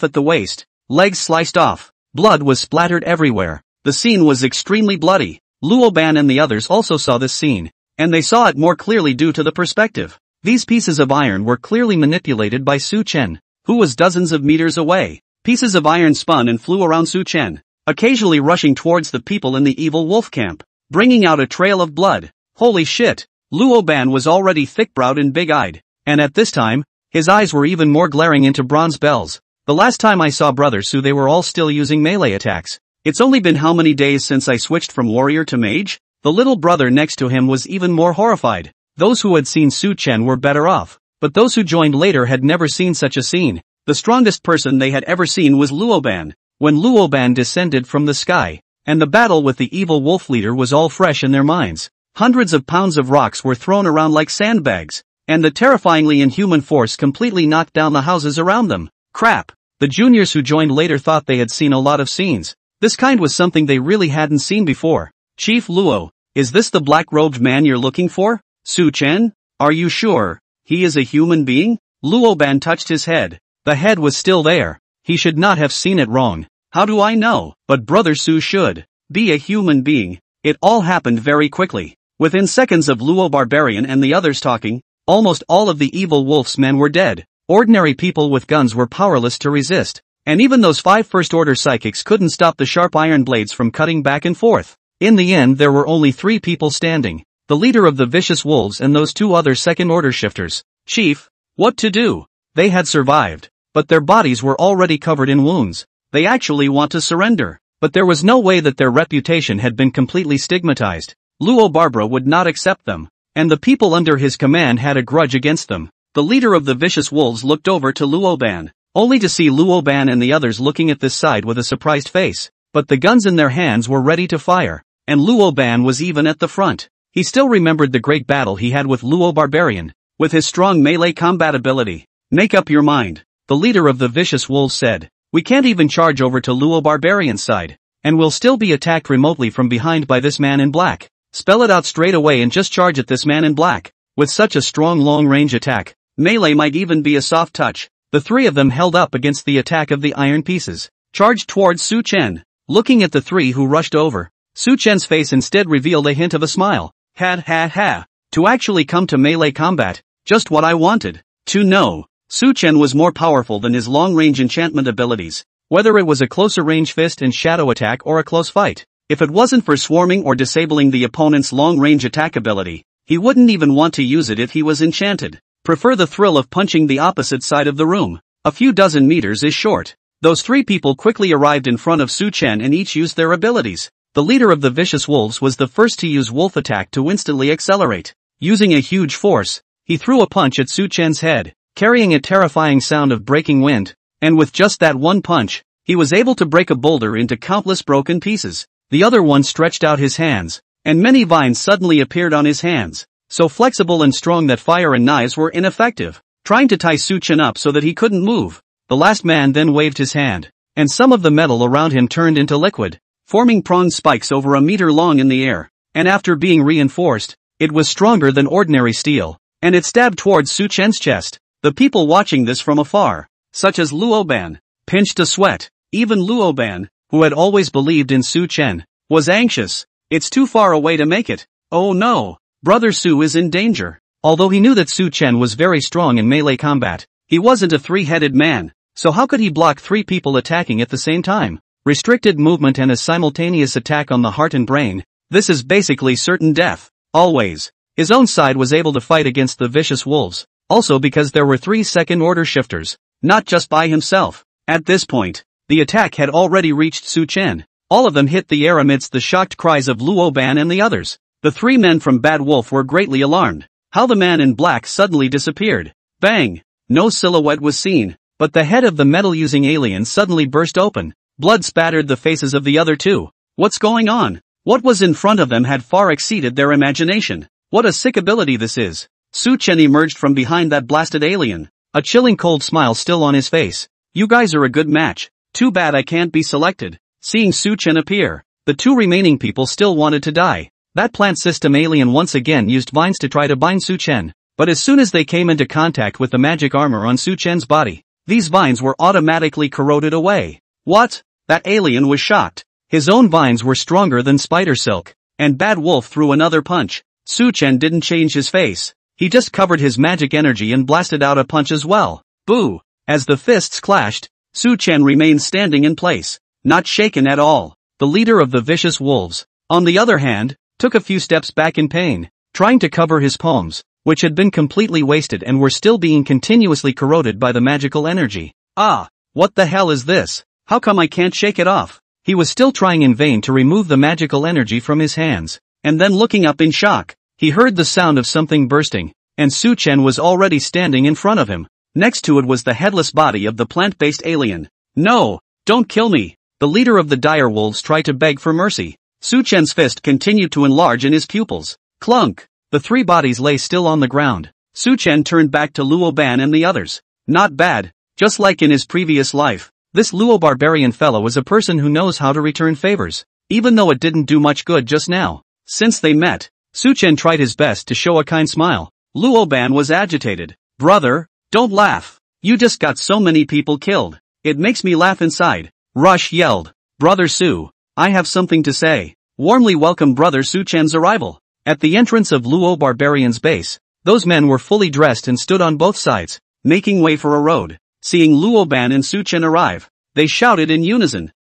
at the waist, legs sliced off, blood was splattered everywhere. The scene was extremely bloody. Luo Ban and the others also saw this scene, and they saw it more clearly due to the perspective. These pieces of iron were clearly manipulated by Su Chen, who was dozens of meters away. Pieces of iron spun and flew around Su Chen, occasionally rushing towards the people in the evil wolf camp, bringing out a trail of blood. Holy shit! Luo Ban was already thick-browed and big-eyed, and at this time, his eyes were even more glaring into bronze bells. The last time I saw Brother Su they were all still using melee attacks. It's only been how many days since I switched from warrior to mage? The little brother next to him was even more horrified. Those who had seen Su Chen were better off, but those who joined later had never seen such a scene. The strongest person they had ever seen was Luo Ban. When Luo Ban descended from the sky, and the battle with the evil wolf leader was all fresh in their minds, hundreds of pounds of rocks were thrown around like sandbags, and the terrifyingly inhuman force completely knocked down the houses around them. Crap! The juniors who joined later thought they had seen a lot of scenes. This kind was something they really hadn't seen before. Chief Luo, is this the black-robed man you're looking for? Su Chen? Are you sure he is a human being? Luo Ban touched his head. The head was still there. He should not have seen it wrong. How do I know? But Brother Su should be a human being. It all happened very quickly. Within seconds of Luo Barbarian and the others talking, almost all of the evil wolf's men were dead. Ordinary people with guns were powerless to resist. And even those 5 first-order psychics couldn't stop the sharp iron blades from cutting back and forth. In the end there were only 3 people standing. The leader of the vicious wolves and those 2 other second-order shifters. Chief, what to do? They had survived, but their bodies were already covered in wounds. They actually want to surrender, but there was no way that their reputation had been completely stigmatized. Luo Barbara would not accept them, and the people under his command had a grudge against them. The leader of the vicious wolves looked over to Luo Ban, only to see Luo Ban and the others looking at this side with a surprised face. But the guns in their hands were ready to fire, and Luo Ban was even at the front. He still remembered the great battle he had with Luo Barbarian, with his strong melee combat ability. Make up your mind, the leader of the vicious wolves said. We can't even charge over to Luo Barbarian's side, and we'll still be attacked remotely from behind by this man in black. Spell it out straight away and just charge at this man in black. With such a strong long-range attack, melee might even be a soft touch. The 3 of them held up against the attack of the iron pieces, charged towards Su Chen. Looking at the 3 who rushed over, Su Chen's face instead revealed a hint of a smile. Ha. To actually come to melee combat, just what I wanted. To know, Su Chen was more powerful than his long-range enchantment abilities, whether it was a closer range fist and shadow attack or a close fight. If it wasn't for swarming or disabling the opponent's long-range attack ability, he wouldn't even want to use it if he was enchanted. Prefer the thrill of punching the opposite side of the room. A few dozen meters is short. Those 3 people quickly arrived in front of Su Chen and each used their abilities. The leader of the vicious wolves was the first to use wolf attack to instantly accelerate. Using a huge force, he threw a punch at Su Chen's head, carrying a terrifying sound of breaking wind, and with just that one punch, he was able to break a boulder into countless broken pieces. The other one stretched out his hands, and many vines suddenly appeared on his hands, so flexible and strong that fire and knives were ineffective, trying to tie Su Chen up so that he couldn't move. The last man then waved his hand, and some of the metal around him turned into liquid, forming prong spikes over a meter long in the air, and after being reinforced, it was stronger than ordinary steel, and it stabbed towards Su Chen's chest. The people watching this from afar, such as Luo Ban, pinched a sweat. Even Luo Ban, who had always believed in Su Chen, was anxious. It's too far away to make it. Oh no, Brother Su is in danger. Although he knew that Su Chen was very strong in melee combat, he wasn't a 3-headed man, so how could he block 3 people attacking at the same time? Restricted movement and a simultaneous attack on the heart and brain, this is basically certain death. Always. His own side was able to fight against the vicious wolves, also because there were 3 second-order shifters, not just by himself. At this point, the attack had already reached Su Chen. All of them hit the air amidst the shocked cries of Luo Ban and the others. The 3 men from Bad Wolf were greatly alarmed. How the man in black suddenly disappeared. Bang! No silhouette was seen, but the head of the metal-using alien suddenly burst open. Blood spattered the faces of the other 2. What's going on? What was in front of them had far exceeded their imagination. What a sick ability this is. Su Chen emerged from behind that blasted alien, a chilling cold smile still on his face. You guys are a good match. Too bad I can't be selected. Seeing Su Chen appear, the 2 remaining people still wanted to die. That plant system alien once again used vines to try to bind Su Chen, but as soon as they came into contact with the magic armor on Su Chen's body, these vines were automatically corroded away. What? That alien was shocked. His own vines were stronger than spider silk, and Bad Wolf threw another punch. Su Chen didn't change his face. He just covered his magic energy and blasted out a punch as well. Boo! As the fists clashed, Su Chen remained standing in place, not shaken at all. The leader of the vicious wolves, on the other hand, took a few steps back in pain, trying to cover his palms, which had been completely wasted and were still being continuously corroded by the magical energy. Ah! What the hell is this? How come I can't shake it off? He was still trying in vain to remove the magical energy from his hands, and then looking up in shock, he heard the sound of something bursting, and Su Chen was already standing in front of him. Next to it was the headless body of the plant-based alien. No! Don't kill me! The leader of the dire wolves tried to beg for mercy. Su Chen's fist continued to enlarge in his pupils. Clunk! The 3 bodies lay still on the ground. Su Chen turned back to Luo Ban and the others. Not bad. Just like in his previous life, this Luo barbarian fellow is a person who knows how to return favors, even though it didn't do much good just now. Since they met, Su-chen tried his best to show a kind smile. Luo Ban was agitated. Brother, don't laugh. You just got so many people killed. It makes me laugh inside. Rush yelled. Brother Su, I have something to say. Warmly welcome Brother Su-chen's arrival. At the entrance of Luo Barbarian's base, those men were fully dressed and stood on both sides, making way for a road. Seeing Luo Ban and Su-chen arrive, they shouted in unison.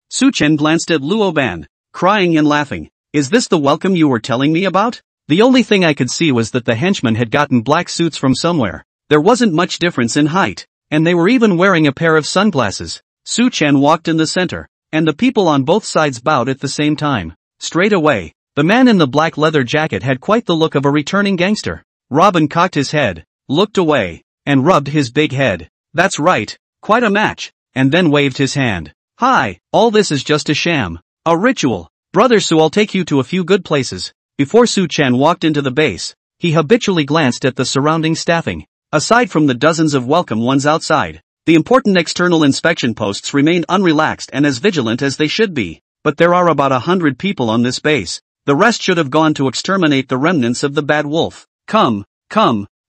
Su-chen glanced at Luo Ban, crying and laughing. Is this the welcome you were telling me about? The only thing I could see was that the henchmen had gotten black suits from somewhere. There wasn't much difference in height, and they were even wearing a pair of sunglasses. Su-chen walked in the center, and the people on both sides bowed at the same time. Straight away, the man in the black leather jacket had quite the look of a returning gangster. Robin cocked his head, looked away, and rubbed his big head. That's right, quite a match, and then waved his hand. Hi, all this is just a sham. A ritual. Brother Su, I'll take you to a few good places. Before Su-chen walked into the base, he habitually glanced at the surrounding staffing. Aside from the dozens of welcome ones outside, the important external inspection posts remained unrelaxed and as vigilant as they should be. But there are about 100 people on this base. The rest should have gone to exterminate the remnants of the bad wolf. Come,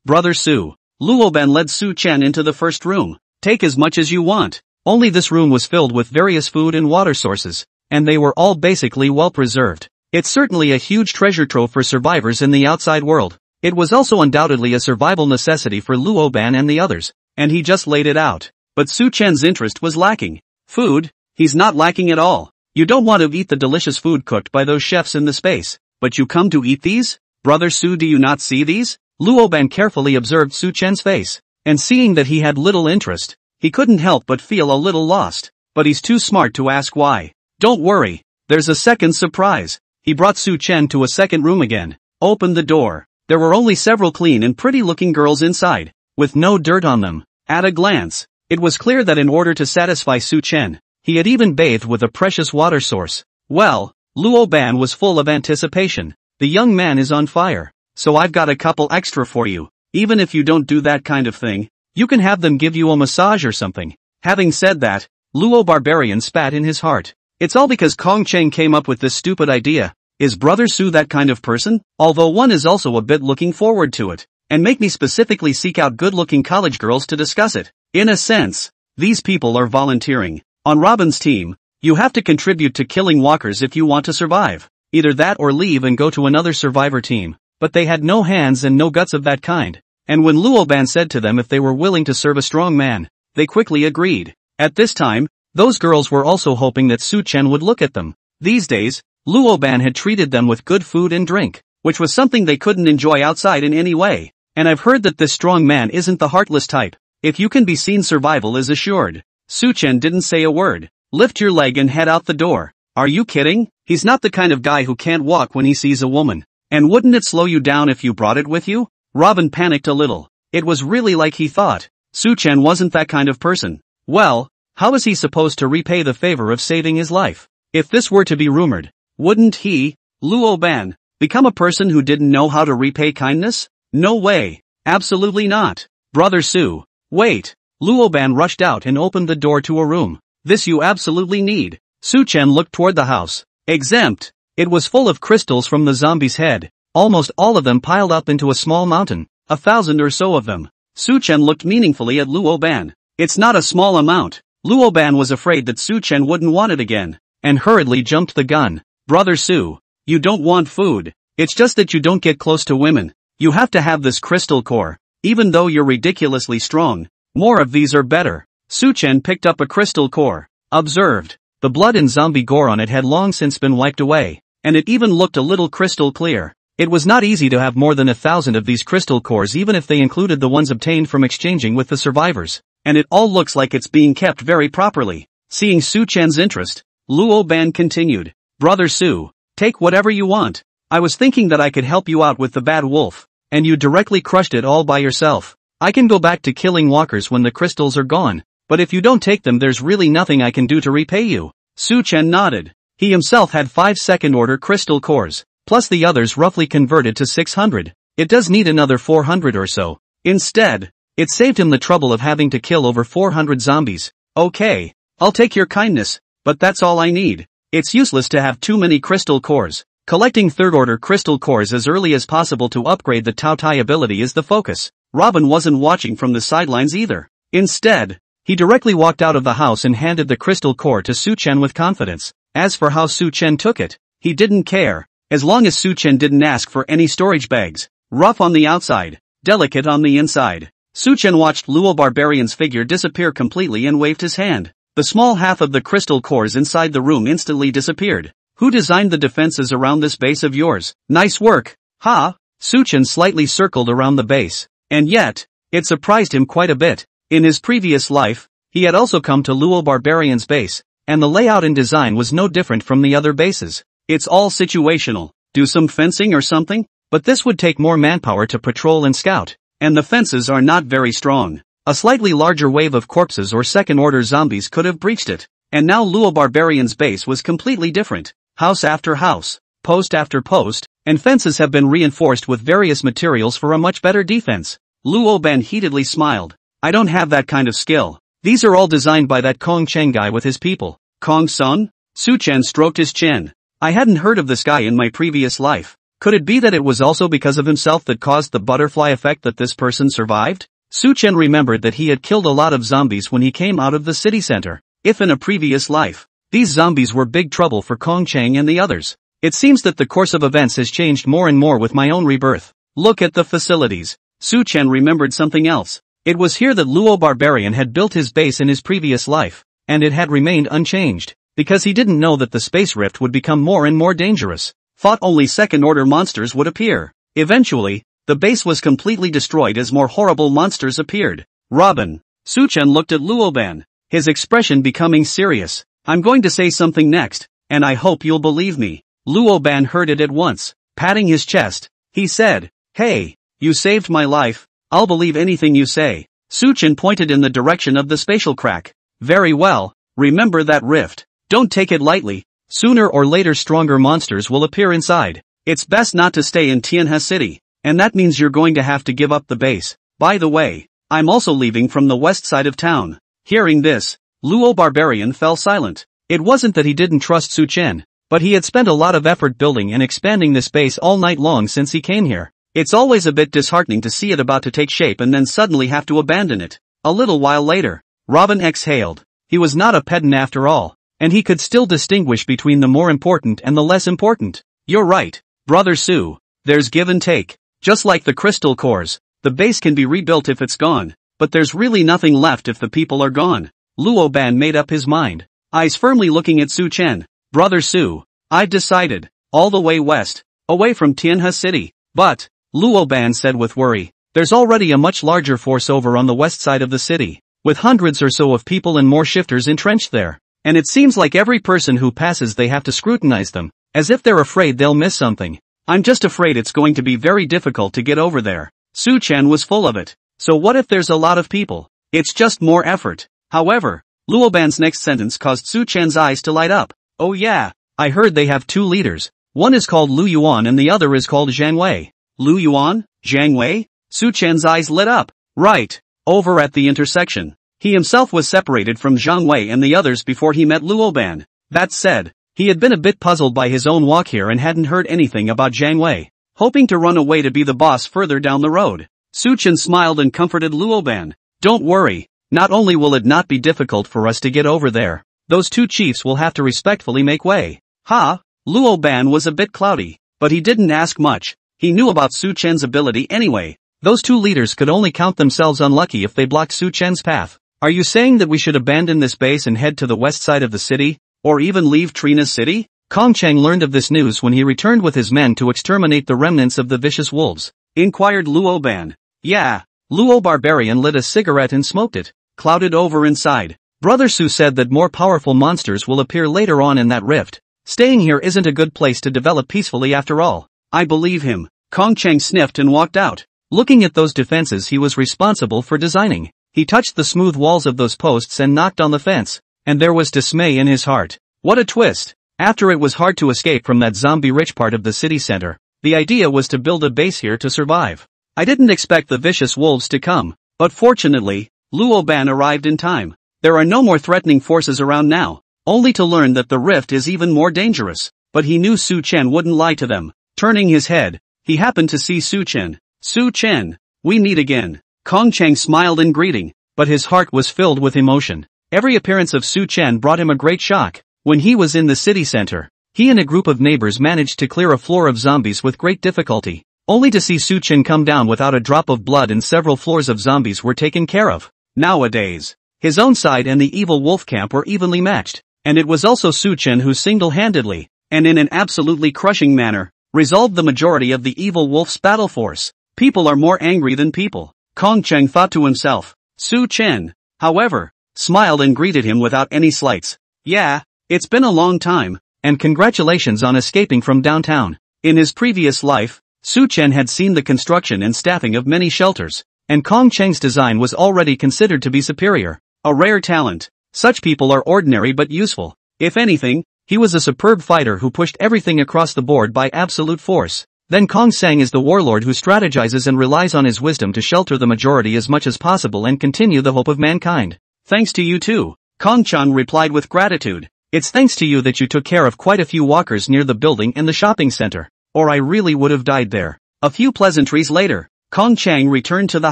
Brother Su. Luo Ban led Su-chen into the first room. Take as much as you want. Only this room was filled with various food and water sources, and they were all basically well preserved. It's certainly a huge treasure trove for survivors in the outside world. It was also undoubtedly a survival necessity for Luo Ban and the others, and he just laid it out. But Su-chen's interest was lacking. Food? He's not lacking at all. You don't want to eat the delicious food cooked by those chefs in the space, but you come to eat these? Brother Su, do you not see these? Luo Ban carefully observed Su-chen's face, and seeing that he had little interest, he couldn't help but feel a little lost. But he's too smart to ask why. Don't worry, there's a second surprise. He brought Su-chen to a second room again, opened the door. There were only several clean and pretty-looking girls inside, with no dirt on them. At a glance, it was clear that in order to satisfy Su-chen, he had even bathed with a precious water source. Well, Luo Ban was full of anticipation. The young man is on fire, so I've got a couple extra for you. Even if you don't do that kind of thing, you can have them give you a massage or something. Having said that, Luo Barbarian spat in his heart. It's all because Kong Cheng came up with this stupid idea. Is Brother Su that kind of person? Although one is also a bit looking forward to it, and make me specifically seek out good-looking college girls to discuss it. In a sense, these people are volunteering. On Robin's team, you have to contribute to killing walkers if you want to survive. Either that or leave and go to another survivor team. But they had no hands and no guts of that kind. And when Luo Ban said to them if they were willing to serve a strong man, they quickly agreed. At this time, those girls were also hoping that Su-chen would look at them. These days, Luo Ban had treated them with good food and drink, which was something they couldn't enjoy outside in any way. And I've heard that this strong man isn't the heartless type. If you can be seen, survival is assured. Su-chen didn't say a word. Lift your leg and head out the door. Are you kidding? He's not the kind of guy who can't walk when he sees a woman. And wouldn't it slow you down if you brought it with you? Robin panicked a little. It was really like he thought. Su-chen wasn't that kind of person. Well, how is he supposed to repay the favor of saving his life? If this were to be rumored, wouldn't he, Luo Ban, become a person who didn't know how to repay kindness? No way. Absolutely not. Brother Su. Wait. Luo Ban rushed out and opened the door to a room. This you absolutely need. Su-chen looked toward the house. Exempt. It was full of crystals from the zombie's head, almost all of them piled up into a small mountain, 1,000 or so of them. Su-chen looked meaningfully at Luo Ban. It's not a small amount. Luo Ban was afraid that Su-chen wouldn't want it again, and hurriedly jumped the gun. Brother Su, you don't want food. It's just that you don't get close to women. You have to have this crystal core. Even though you're ridiculously strong, more of these are better. Su-chen picked up a crystal core. Observed. The blood and zombie gore on it had long since been wiped away, and it even looked a little crystal clear. It was not easy to have more than 1,000 of these crystal cores, even if they included the ones obtained from exchanging with the survivors. And it all looks like it's being kept very properly. Seeing Su-chen's interest, Luo Ban continued. Brother Su, take whatever you want. I was thinking that I could help you out with the bad wolf, and you directly crushed it all by yourself. I can go back to killing walkers when the crystals are gone, but if you don't take them, there's really nothing I can do to repay you. Su-chen nodded. He himself had 5 second-order crystal cores, plus the others roughly converted to 600. It does need another 400 or so. Instead, It saved him the trouble of having to kill over 400 zombies. Okay, I'll take your kindness, but that's all I need. It's useless to have too many crystal cores. Collecting third-order crystal cores as early as possible to upgrade the Tao Tai ability is the focus. Robin wasn't watching from the sidelines either. Instead, he directly walked out of the house and handed the crystal core to Su Chen with confidence. As for how Su Chen took it, he didn't care, as long as Su Chen didn't ask for any storage bags. Rough on the outside, delicate on the inside. Su Chen watched Luo Barbarian's figure disappear completely and waved his hand. The small half of the crystal cores inside the room instantly disappeared. Who designed the defenses around this base of yours? Nice work, ha! Su Chen slightly circled around the base. And yet, it surprised him quite a bit. In his previous life, he had also come to Luo Barbarian's base, and the layout and design was no different from the other bases. It's all situational. Do some fencing or something? But this would take more manpower to patrol and scout, and the fences are not very strong. A slightly larger wave of corpses or second-order zombies could have breached it. And now Luo Barbarian's base was completely different. House after house, post after post, and fences have been reinforced with various materials for a much better defense. Luo Ban heatedly smiled. I don't have that kind of skill. These are all designed by that Kong Cheng guy with his people. Kong Sun? Su Chen stroked his chin. I hadn't heard of this guy in my previous life. Could it be that it was also because of himself that caused the butterfly effect that this person survived? Su Chen remembered that he had killed a lot of zombies when he came out of the city center. If in a previous life, these zombies were big trouble for Kong Cheng and the others. It seems that the course of events has changed more and more with my own rebirth. Look at the facilities. Su Chen remembered something else. It was here that Luo Barbarian had built his base in his previous life, and it had remained unchanged, because he didn't know that the space rift would become more and more dangerous. Thought only second-order monsters would appear. Eventually, the base was completely destroyed as more horrible monsters appeared. Robin. Su Chen looked at Luo Ban, his expression becoming serious. I'm going to say something next, and I hope you'll believe me. Luo Ban heard it at once. Patting his chest, he said, Hey, you saved my life. I'll believe anything you say. Su Chen pointed in the direction of the spatial crack. Very well, remember that rift. Don't take it lightly. Sooner or later stronger monsters will appear inside. It's best not to stay in Tianhe City, and that means you're going to have to give up the base. By the way, I'm also leaving from the west side of town. Hearing this, Luo Barbarian fell silent. It wasn't that he didn't trust Su Chen, but he had spent a lot of effort building and expanding this base all night long since he came here. It's always a bit disheartening to see it about to take shape and then suddenly have to abandon it. A little while later, Robin exhaled. He was not a pedant after all, and he could still distinguish between the more important and the less important. You're right, Brother Su. There's give and take. Just like the crystal cores, the base can be rebuilt if it's gone, but there's really nothing left if the people are gone. Luo Ban made up his mind, eyes firmly looking at Su Chen. Brother Su, I've decided, all the way west, away from Tianhe City. But, Luo Ban said with worry, there's already a much larger force over on the west side of the city, with hundreds or so of people and more shifters entrenched there. And it seems like every person who passes they have to scrutinize them, as if they're afraid they'll miss something. I'm just afraid it's going to be very difficult to get over there. Su Chen was full of it. So what if there's a lot of people? It's just more effort. However, Luo Ban's next sentence caused Su Chen's eyes to light up. Oh yeah, I heard they have two leaders. One is called Lu Yuan and the other is called Zhang Wei. Lu Yuan? Zhang Wei? Su Chen's eyes lit up. Right. Over at the intersection. He himself was separated from Zhang Wei and the others before he met Luo Ban. That said, he had been a bit puzzled by his own walk here and hadn't heard anything about Zhang Wei, hoping to run away to be the boss further down the road. Su Chen smiled and comforted Luo Ban. Don't worry, not only will it not be difficult for us to get over there, those two chiefs will have to respectfully make way. Ha! Luo Ban was a bit cloudy, but he didn't ask much. He knew about Su Chen's ability anyway. Those two leaders could only count themselves unlucky if they blocked Su Chen's path. Are you saying that we should abandon this base and head to the west side of the city? Or even leave Trina's city? Kong Cheng learned of this news when he returned with his men to exterminate the remnants of the vicious wolves. Inquired Luo Ban. Yeah. Luo Barbarian lit a cigarette and smoked it. Clouded over inside. Brother Su said that more powerful monsters will appear later on in that rift. Staying here isn't a good place to develop peacefully after all. I believe him. Kong Cheng sniffed and walked out. Looking at those defenses he was responsible for designing. He touched the smooth walls of those posts and knocked on the fence. And there was dismay in his heart. What a twist! After it was hard to escape from that zombie-rich part of the city center, the idea was to build a base here to survive. I didn't expect the vicious wolves to come, But fortunately, Luo Ban arrived in time. There are no more threatening forces around now, only to learn that the rift is even more dangerous. But he knew Su Chen wouldn't lie to them. Turning his head, he happened to see Su Chen. Su Chen, we meet again. Kong Cheng smiled in greeting, but his heart was filled with emotion. Every appearance of Su Chen brought him a great shock. When he was in the city center, he and a group of neighbors managed to clear a floor of zombies with great difficulty, only to see Su Chen come down without a drop of blood and several floors of zombies were taken care of. Nowadays, his own side and the evil wolf camp were evenly matched, and it was also Su Chen who single-handedly, and in an absolutely crushing manner, resolved the majority of the evil wolf's battle force. People are more angry than people, Kong Cheng thought to himself. Su Chen, however, smiled and greeted him without any slights. Yeah, it's been a long time, and congratulations on escaping from downtown. In his previous life, Su Chen had seen the construction and staffing of many shelters, and Kong Cheng's design was already considered to be superior. A rare talent. Such people are ordinary but useful. If anything, he was a superb fighter who pushed everything across the board by absolute force. Then Kong Sang is the warlord who strategizes and relies on his wisdom to shelter the majority as much as possible and continue the hope of mankind. Thanks to you too, Kong Chang replied with gratitude. It's thanks to you that you took care of quite a few walkers near the building and the shopping center, or I really would have died there. A few pleasantries later, Kong Chang returned to the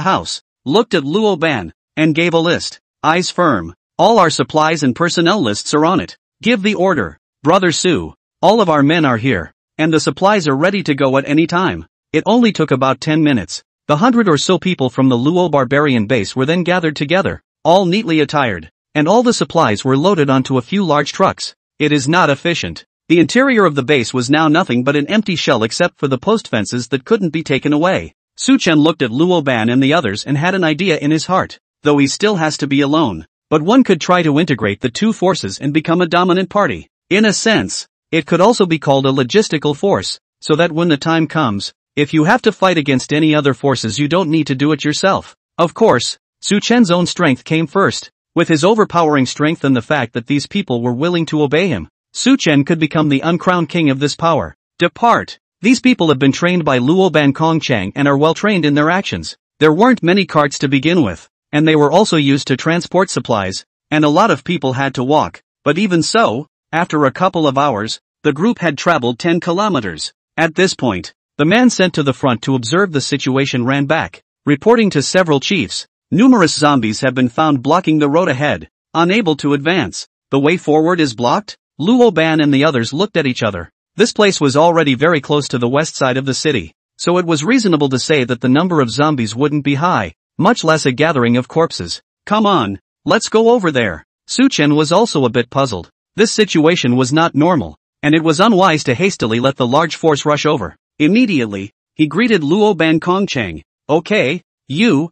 house, looked at Luo Ban, and gave a list. Eyes firm. All our supplies and personnel lists are on it. Give the order. Brother Su, all of our men are here, and the supplies are ready to go at any time. It only took about 10 minutes. The 100 or so people from the Luo barbarian base were then gathered together, all neatly attired, and all the supplies were loaded onto a few large trucks. It is not efficient. The interior of the base was now nothing but an empty shell except for the post fences that couldn't be taken away. Su Chen looked at Luo Ban and the others and had an idea in his heart, though he still has to be alone. But one could try to integrate the two forces and become a dominant party. In a sense, it could also be called a logistical force, so that when the time comes, if you have to fight against any other forces you don't need to do it yourself. Of course, Su Chen's own strength came first. With his overpowering strength and the fact that these people were willing to obey him, Su Chen could become the uncrowned king of this power. Depart. These people have been trained by Luo Ban Kong Chang and are well trained in their actions. There weren't many carts to begin with, and they were also used to transport supplies, and a lot of people had to walk. But even so, after a couple of hours, the group had traveled 10 kilometers. At this point, the man sent to the front to observe the situation ran back, reporting to several chiefs. Numerous zombies have been found blocking the road ahead, unable to advance. The way forward is blocked? Luo Ban and the others looked at each other. This place was already very close to the west side of the city, so it was reasonable to say that the number of zombies wouldn't be high, much less a gathering of corpses. Come on, let's go over there. Su Chen was also a bit puzzled. This situation was not normal, and it was unwise to hastily let the large force rush over. Immediately, he greeted Luo Ban Kong Cheng. Okay, you,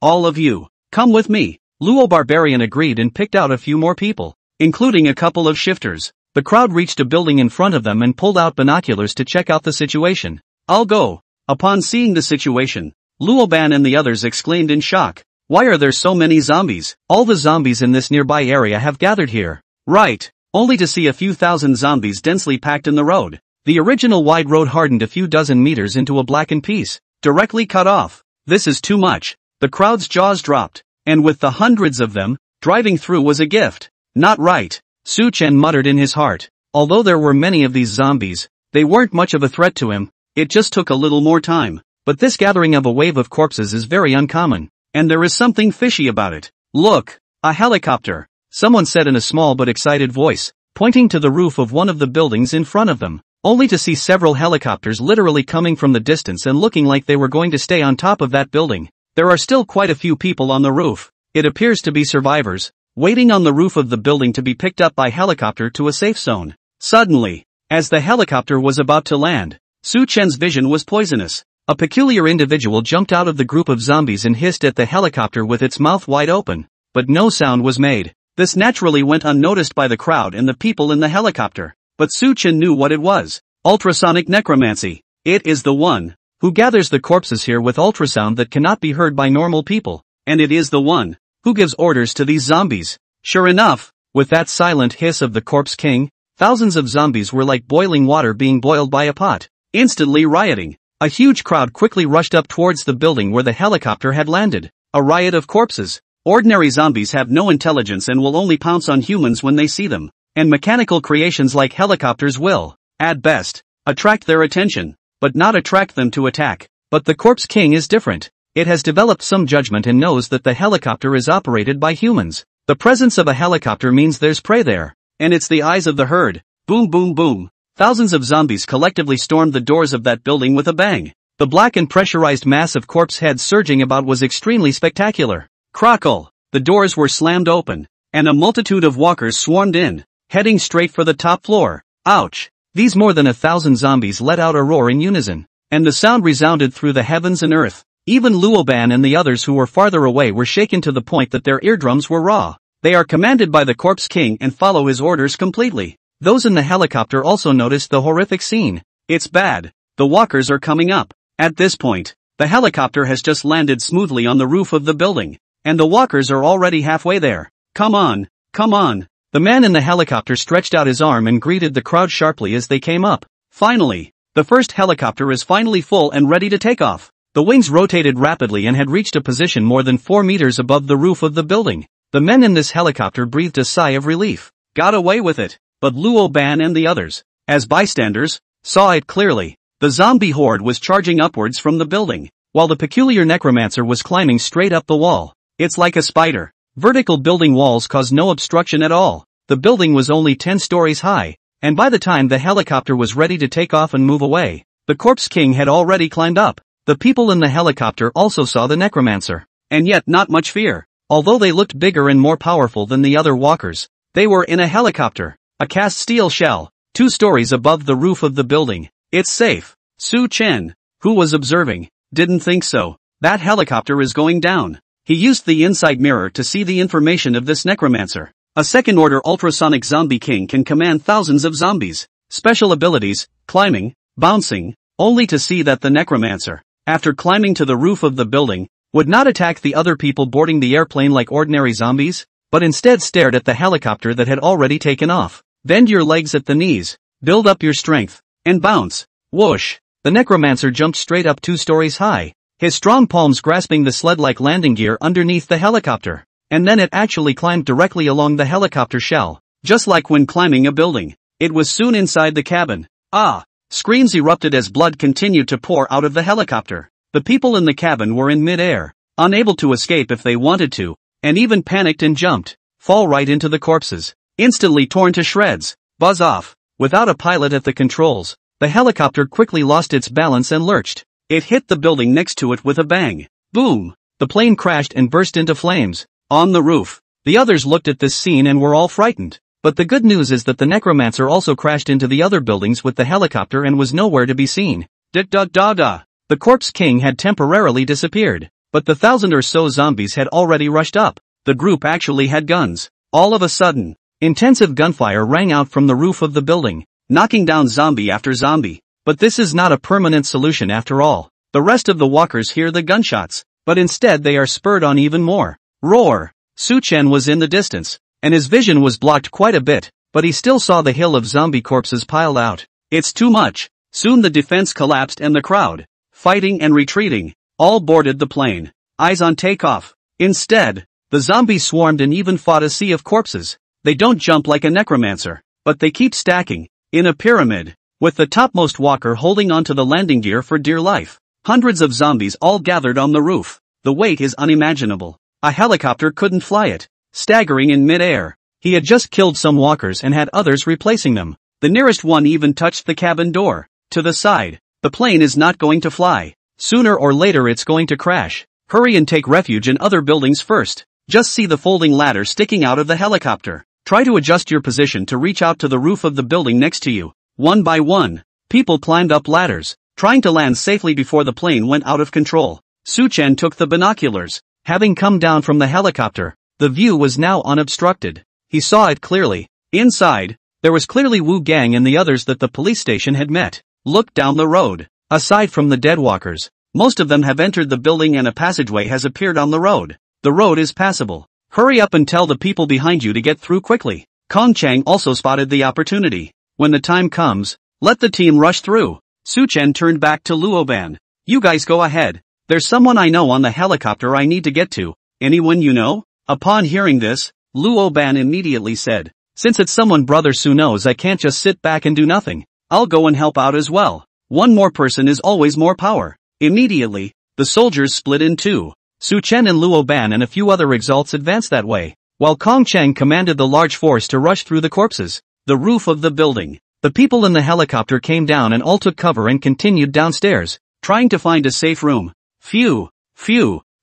all of you, come with me. Luo Barbarian agreed and picked out a few more people, including a couple of shifters. The crowd reached a building in front of them and pulled out binoculars to check out the situation. I'll go. Upon seeing the situation, Luo Ban and the others exclaimed in shock. Why are there so many zombies? All the zombies in this nearby area have gathered here. Right, only to see a few thousand zombies densely packed in the road. The original wide road hardened a few dozen meters into a blackened piece, directly cut off. This is too much. The crowd's jaws dropped, and with the hundreds of them, driving through was a gift. Not right, Su Chen muttered in his heart. Although there were many of these zombies, they weren't much of a threat to him. It just took a little more time. But this gathering of a wave of corpses is very uncommon, and there is something fishy about it. Look, a helicopter, someone said in a small but excited voice, pointing to the roof of one of the buildings in front of them, only to see several helicopters literally coming from the distance and looking like they were going to stay on top of that building. There are still quite a few people on the roof. It appears to be survivors, waiting on the roof of the building to be picked up by helicopter to a safe zone. Suddenly, as the helicopter was about to land, Su Chen's vision was poisonous. A peculiar individual jumped out of the group of zombies and hissed at the helicopter with its mouth wide open, but no sound was made. This naturally went unnoticed by the crowd and the people in the helicopter, but Su Chen knew what it was. Ultrasonic necromancy. It is the one who gathers the corpses here with ultrasound that cannot be heard by normal people, and it is the one who gives orders to these zombies. Sure enough, with that silent hiss of the corpse king, thousands of zombies were like boiling water being boiled by a pot, instantly rioting. A huge crowd quickly rushed up towards the building where the helicopter had landed. a riot of corpses. Ordinary zombies have no intelligence and will only pounce on humans when they see them. And mechanical creations like helicopters will, at best, attract their attention, but not attract them to attack. But the Corpse King is different. It has developed some judgment and knows that the helicopter is operated by humans. The presence of a helicopter means there's prey there. And it's the eyes of the herd. Boom boom boom. Thousands of zombies collectively stormed the doors of that building with a bang. The black and pressurized mass of corpse heads surging about was extremely spectacular. Crackle! The doors were slammed open, and a multitude of walkers swarmed in, heading straight for the top floor. Ouch! These more than 1,000 zombies let out a roar in unison, and the sound resounded through the heavens and earth. Even Luoban and the others who were farther away were shaken to the point that their eardrums were raw. They are commanded by the Corpse King and follow his orders completely. Those in the helicopter also noticed the horrific scene. It's bad. The walkers are coming up. At this point, the helicopter has just landed smoothly on the roof of the building, and the walkers are already halfway there. Come on, come on. The man in the helicopter stretched out his arm and greeted the crowd sharply as they came up. Finally, the first helicopter is finally full and ready to take off. The wings rotated rapidly and had reached a position more than 4 meters above the roof of the building. The men in this helicopter breathed a sigh of relief. Got away with it. But Luoban and the others, as bystanders, saw it clearly. The zombie horde was charging upwards from the building, while the peculiar necromancer was climbing straight up the wall. It's like a spider. Vertical building walls cause no obstruction at all. The building was only 10 stories high, and by the time the helicopter was ready to take off and move away, the Corpse King had already climbed up. The people in the helicopter also saw the necromancer, and yet not much fear. Although they looked bigger and more powerful than the other walkers, they were in a helicopter, a cast steel shell, 2 stories above the roof of the building. It's safe. Su Chen, who was observing, didn't think so. That helicopter is going down. He used the inside mirror to see the information of this necromancer. A second-order ultrasonic zombie king can command thousands of zombies. Special abilities, climbing, bouncing, only to see that the necromancer, after climbing to the roof of the building, would not attack the other people boarding the airplane like ordinary zombies, but instead stared at the helicopter that had already taken off. Bend your legs at the knees, build up your strength, and bounce. Whoosh! The necromancer jumped straight up 2 stories high, his strong palms grasping the sled-like landing gear underneath the helicopter. And then it actually climbed directly along the helicopter shell, just like when climbing a building. It was soon inside the cabin. Ah! Screams erupted as blood continued to pour out of the helicopter. The people in the cabin were in mid-air, unable to escape if they wanted to, and even panicked and jumped, fall right into the corpses, instantly torn to shreds. Buzz off. Without a pilot at the controls, the helicopter quickly lost its balance and lurched. It hit the building next to it with a bang. Boom! The plane crashed and burst into flames. On the roof, the others looked at this scene and were all frightened. But the good news is that the necromancer also crashed into the other buildings with the helicopter and was nowhere to be seen. Da-da-da-da. The Corpse King had temporarily disappeared, but the 1,000 or so zombies had already rushed up. The group actually had guns. All of a sudden, intensive gunfire rang out from the roof of the building, knocking down zombie after zombie. But this is not a permanent solution after all. The rest of the walkers hear the gunshots, but instead they are spurred on even more. Roar! Su Chen was in the distance, and his vision was blocked quite a bit, but he still saw the hill of zombie corpses piled out. It's too much. Soon the defense collapsed and the crowd, fighting and retreating, all boarded the plane. Eyes on takeoff. Instead, the zombies swarmed and even fought a sea of corpses. They don't jump like a necromancer, but they keep stacking, in a pyramid, with the topmost walker holding onto the landing gear for dear life. Hundreds of zombies all gathered on the roof. The weight is unimaginable. A helicopter couldn't fly it. Staggering in mid-air, he had just killed some walkers and had others replacing them. The nearest one even touched the cabin door. To the side. The plane is not going to fly. Sooner or later it's going to crash. Hurry and take refuge in other buildings first. Just see the folding ladder sticking out of the helicopter. Try to adjust your position to reach out to the roof of the building next to you. One by one, people climbed up ladders, trying to land safely before the plane went out of control. Su Chen took the binoculars. Having come down from the helicopter, the view was now unobstructed. He saw it clearly. Inside, there was clearly Wu Gang and the others that the police station had met. Look down the road. Aside from the dead walkers, most of them have entered the building and a passageway has appeared on the road. The road is passable. Hurry up and tell the people behind you to get through quickly. Kong Chang also spotted the opportunity. When the time comes, let the team rush through. Su Chen turned back to Luoban. You guys go ahead. There's someone I know on the helicopter I need to get to. Anyone you know? Upon hearing this, Luo Ban immediately said, since it's someone Brother Su knows, I can't just sit back and do nothing. I'll go and help out as well. One more person is always more power. Immediately, the soldiers split in two. Su Chen and Luo Ban and a few other exalts advanced that way, while Kong Cheng commanded the large force to rush through the corpses. The roof of the building. The people in the helicopter came down and all took cover and continued downstairs, trying to find a safe room. Phew,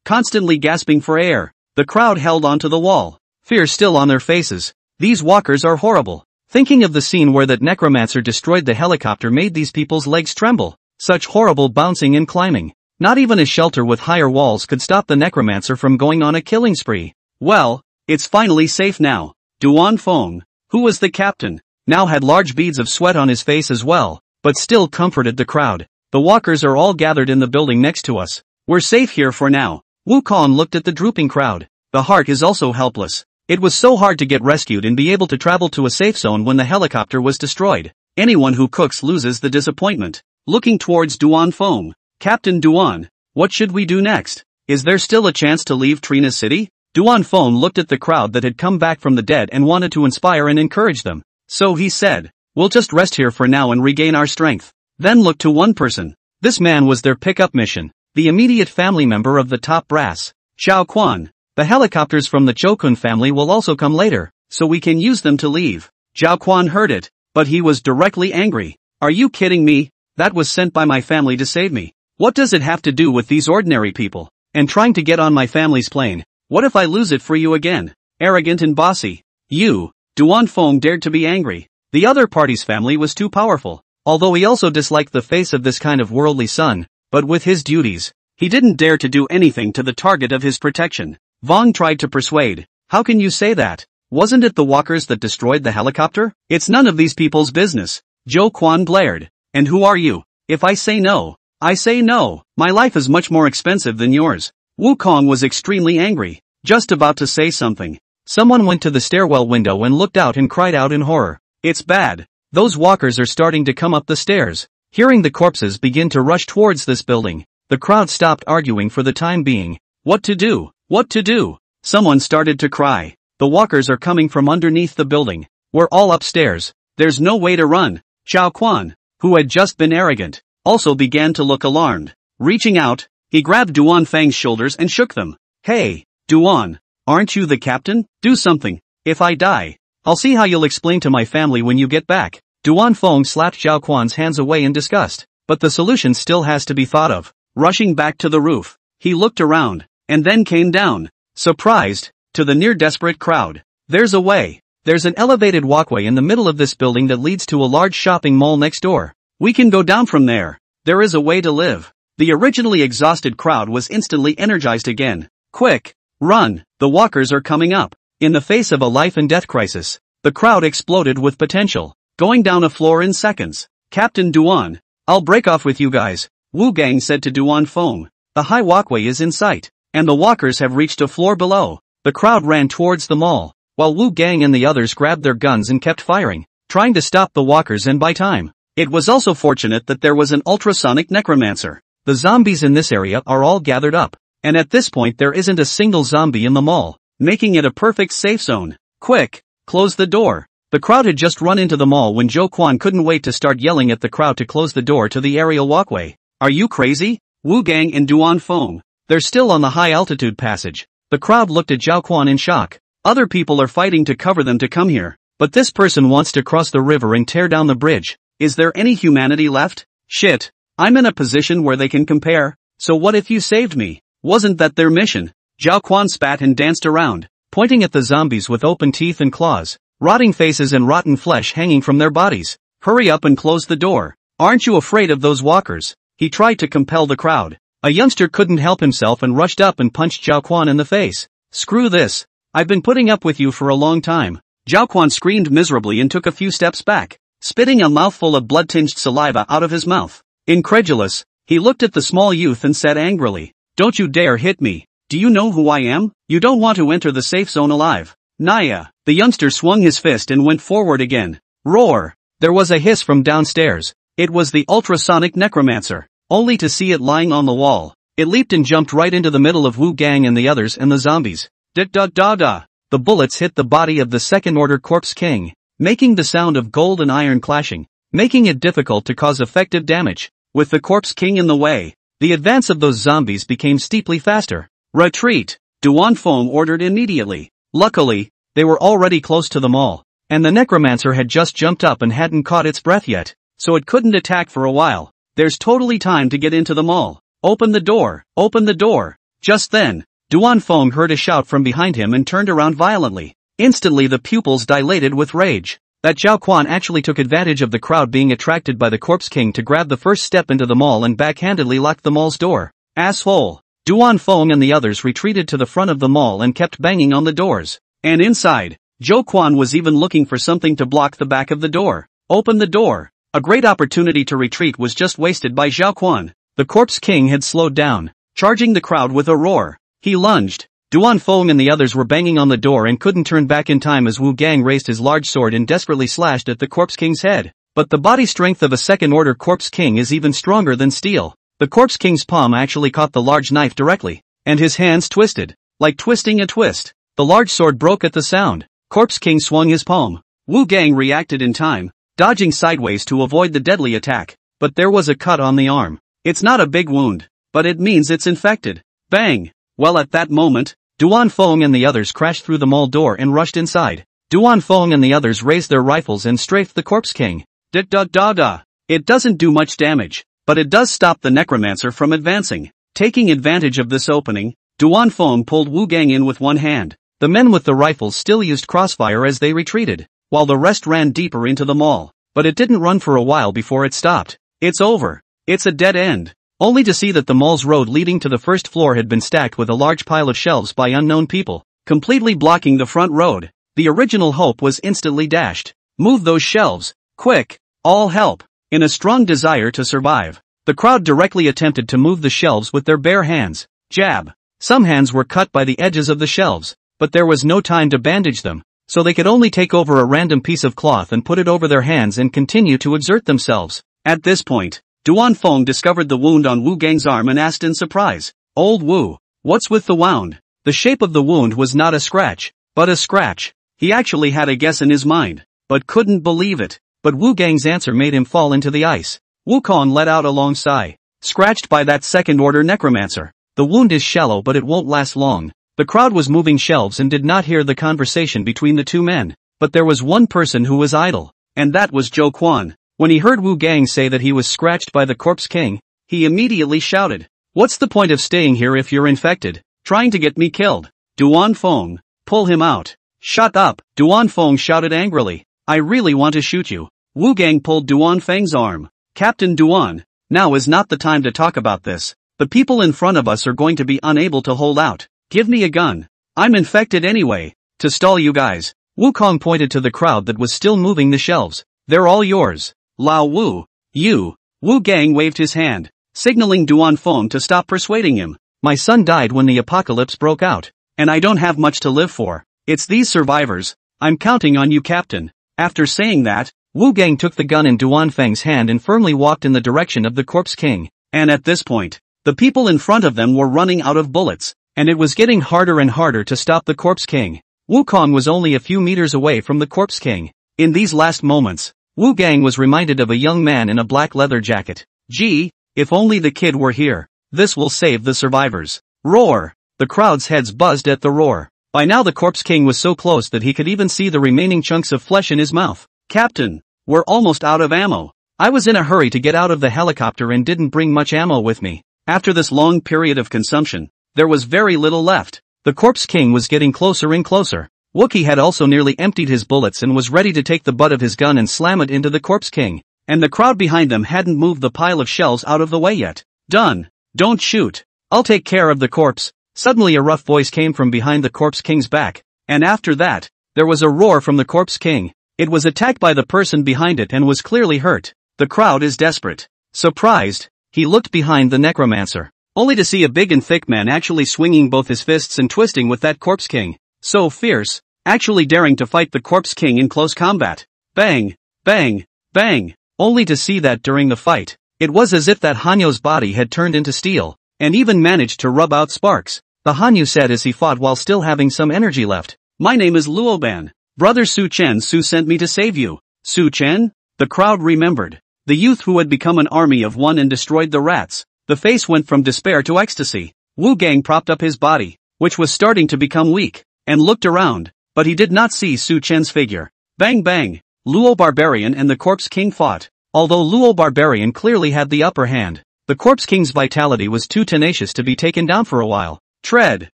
constantly gasping for air. The crowd held onto the wall, fear still on their faces. These walkers are horrible. Thinking of the scene where that necromancer destroyed the helicopter made these people's legs tremble. Such horrible bouncing and climbing. Not even a shelter with higher walls could stop the necromancer from going on a killing spree. Well, it's finally safe now. Duan Feng, who was the captain, now had large beads of sweat on his face as well, but still comforted the crowd. The walkers are all gathered in the building next to us. We're safe here for now. Wukong looked at the drooping crowd. The heart is also helpless. It was so hard to get rescued and be able to travel to a safe zone when the helicopter was destroyed. Anyone who cooks loses the disappointment. Looking towards Duan Feng. Captain Duan, what should we do next? Is there still a chance to leave Trina City? Duan Feng looked at the crowd that had come back from the dead and wanted to inspire and encourage them. So he said, we'll just rest here for now and regain our strength. Then look to one person. This man was their pickup mission. The immediate family member of the top brass, Xiao Quan. The helicopters from the Chokun family will also come later, so we can use them to leave. Zhao Quan heard it, but he was directly angry. Are you kidding me? That was sent by my family to save me. What does it have to do with these ordinary people? And trying to get on my family's plane. What if I lose it for you again? Arrogant and bossy. You, Duan Feng dared to be angry. The other party's family was too powerful. Although he also disliked the face of this kind of worldly son, but with his duties, he didn't dare to do anything to the target of his protection. Vong tried to persuade. How can you say that? Wasn't it the walkers that destroyed the helicopter? It's none of these people's business. Zhou Quan blared. And who are you? If I say no, I say no. My life is much more expensive than yours. Wukong was extremely angry, just about to say something. Someone went to the stairwell window and looked out and cried out in horror. It's bad. Those walkers are starting to come up the stairs. Hearing the corpses begin to rush towards this building, the crowd stopped arguing for the time being. What to do? What to do? Someone started to cry. The walkers are coming from underneath the building. We're all upstairs. There's no way to run. Xiao Quan, who had just been arrogant, also began to look alarmed. Reaching out, he grabbed Duan Feng's shoulders and shook them. Hey, Duan, aren't you the captain? Do something. If I die, I'll see how you'll explain to my family when you get back. Duan Feng slapped Zhao Quan's hands away in disgust, but the solution still has to be thought of. Rushing back to the roof, he looked around, and then came down, surprised, to the near-desperate crowd. There's a way. There's an elevated walkway in the middle of this building that leads to a large shopping mall next door. We can go down from there. There is a way to live. The originally exhausted crowd was instantly energized again. Quick, run, the walkers are coming up. In the face of a life and death crisis, the crowd exploded with potential, going down a floor in seconds. Captain Duan, I'll break off with you guys, Wu Gang said to Duan Feng. The high walkway is in sight, and the walkers have reached a floor below. The crowd ran towards the mall, while Wu Gang and the others grabbed their guns and kept firing, trying to stop the walkers and buy time. It was also fortunate that there was an ultrasonic necromancer. The zombies in this area are all gathered up, and at this point there isn't a single zombie in the mall, making it a perfect safe zone. Quick, close the door. The crowd had just run into the mall when Zhou Quan couldn't wait to start yelling at the crowd to close the door to the aerial walkway. Are you crazy? Wu Gang and Duan Feng. They're still on the high-altitude passage. The crowd looked at Zhao Quan in shock. Other people are fighting to cover them to come here, but this person wants to cross the river and tear down the bridge. Is there any humanity left? Shit. I'm in a position where they can compare. So what if you saved me? Wasn't that their mission? Zhao Quan spat and danced around, pointing at the zombies with open teeth and claws, rotting faces and rotten flesh hanging from their bodies. Hurry up and close the door. Aren't you afraid of those walkers? He tried to compel the crowd. A youngster couldn't help himself and rushed up and punched Zhao Quan in the face. Screw this. I've been putting up with you for a long time. Zhao Quan screamed miserably and took a few steps back, spitting a mouthful of blood-tinged saliva out of his mouth. Incredulous, he looked at the small youth and said angrily, "Don't you dare hit me. Do you know who I am? You don't want to enter the safe zone alive." Naya. The youngster swung his fist and went forward again. Roar. There was a hiss from downstairs. It was the ultrasonic necromancer, only to see it lying on the wall. It leaped and jumped right into the middle of Wu Gang and the others and the zombies. Da-da-da-da. The bullets hit the body of the second-order Corpse King, making the sound of gold and iron clashing, making it difficult to cause effective damage. With the Corpse King in the way, the advance of those zombies became steeply faster. Retreat! Duan Feng ordered immediately. Luckily, they were already close to the mall, and the necromancer had just jumped up and hadn't caught its breath yet, so it couldn't attack for a while. There's totally time to get into the mall. Open the door! Open the door! Just then, Duan Feng heard a shout from behind him and turned around violently. Instantly the pupils dilated with rage. That Zhao Quan actually took advantage of the crowd being attracted by the Corpse King to grab the first step into the mall and backhandedly locked the mall's door. Asshole! Duan Feng and the others retreated to the front of the mall and kept banging on the doors. And inside, Zhou Quan was even looking for something to block the back of the door. Open the door! A great opportunity to retreat was just wasted by Zhao Quan. The Corpse King had slowed down, charging the crowd with a roar. He lunged. Duan Feng and the others were banging on the door and couldn't turn back in time as Wu Gang raised his large sword and desperately slashed at the Corpse King's head. But the body strength of a second-order Corpse King is even stronger than steel. The Corpse King's palm actually caught the large knife directly, and his hands twisted, like twisting a twist. The large sword broke at the sound. Corpse King swung his palm. Wu Gang reacted in time, dodging sideways to avoid the deadly attack, but there was a cut on the arm. It's not a big wound, but it means it's infected. Bang! Well, at that moment, Duan Feng and the others crashed through the mall door and rushed inside. Duan Feng and the others raised their rifles and strafed the Corpse King. Da-da-da-da. It doesn't do much damage, but it does stop the necromancer from advancing. Taking advantage of this opening, Duan Feng pulled Wu Gang in with one hand. The men with the rifles still used crossfire as they retreated, while the rest ran deeper into the mall. But it didn't run for a while before it stopped. It's over. It's a dead end. Only to see that the mall's road leading to the first floor had been stacked with a large pile of shelves by unknown people, completely blocking the front road. The original hope was instantly dashed. Move those shelves, quick! All help! In a strong desire to survive, the crowd directly attempted to move the shelves with their bare hands. Jab! Some hands were cut by the edges of the shelves, but there was no time to bandage them, so they could only take over a random piece of cloth and put it over their hands and continue to exert themselves. At this point, Duan Feng discovered the wound on Wu Gang's arm and asked in surprise, "Old Wu, what's with the wound?" The shape of the wound was not a scratch, but a scratch. He actually had a guess in his mind, but couldn't believe it. But Wu Gang's answer made him fall into the ice. Wukong let out a long sigh. Scratched by that second-order necromancer. The wound is shallow but it won't last long. The crowd was moving shelves and did not hear the conversation between the two men. But there was one person who was idle, and that was Zhou Quan. When he heard Wu Gang say that he was scratched by the Corpse King, he immediately shouted, "What's the point of staying here if you're infected? Trying to get me killed? Duan Feng, pull him out." "Shut up!" Duan Feng shouted angrily. "I really want to shoot you." Wu Gang pulled Duan Feng's arm. "Captain Duan, now is not the time to talk about this. The people in front of us are going to be unable to hold out. Give me a gun. I'm infected anyway." "To stall you guys." Wukong pointed to the crowd that was still moving the shelves. "They're all yours. Lao Wu, you." Wu Gang waved his hand, signaling Duan Feng to stop persuading him. "My son died when the apocalypse broke out, and I don't have much to live for. It's these survivors. I'm counting on you, Captain." After saying that, Wu Gang took the gun in Duan Feng's hand and firmly walked in the direction of the Corpse King. And at this point, the people in front of them were running out of bullets, and it was getting harder and harder to stop the Corpse King. Wukong was only a few meters away from the Corpse King. In these last moments, Wu Gang was reminded of a young man in a black leather jacket. "Gee, if only the kid were here. This will save the survivors." Roar! The crowd's heads buzzed at the roar. By now the Corpse King was so close that he could even see the remaining chunks of flesh in his mouth. "Captain, we're almost out of ammo. I was in a hurry to get out of the helicopter and didn't bring much ammo with me." After this long period of consumption, there was very little left. The Corpse King was getting closer and closer. Wookie had also nearly emptied his bullets and was ready to take the butt of his gun and slam it into the Corpse King. And the crowd behind them hadn't moved the pile of shells out of the way yet. "Done. Don't shoot. I'll take care of the corpse." Suddenly a rough voice came from behind the Corpse King's back, and after that, there was a roar from the Corpse King. It was attacked by the person behind it and was clearly hurt. The crowd is desperate. Surprised, he looked behind the necromancer, only to see a big and thick man actually swinging both his fists and twisting with that Corpse King. So fierce, actually daring to fight the Corpse King in close combat. Bang, bang, bang, only to see that during the fight, it was as if that Hanyo's body had turned into steel. and even managed to rub out sparks. The Hanyu said as he fought while still having some energy left. My name is Luoban. Brother Su sent me to save you. Su Chen? The crowd remembered. The youth who had become an army of one and destroyed the rats. The face went from despair to ecstasy. Wu Gang propped up his body, which was starting to become weak, and looked around, but he did not see Su Chen's figure. Bang bang! Luo Barbarian and the Corpse King fought. Although Luo Barbarian clearly had the upper hand, the Corpse King's vitality was too tenacious to be taken down for a while. Tread!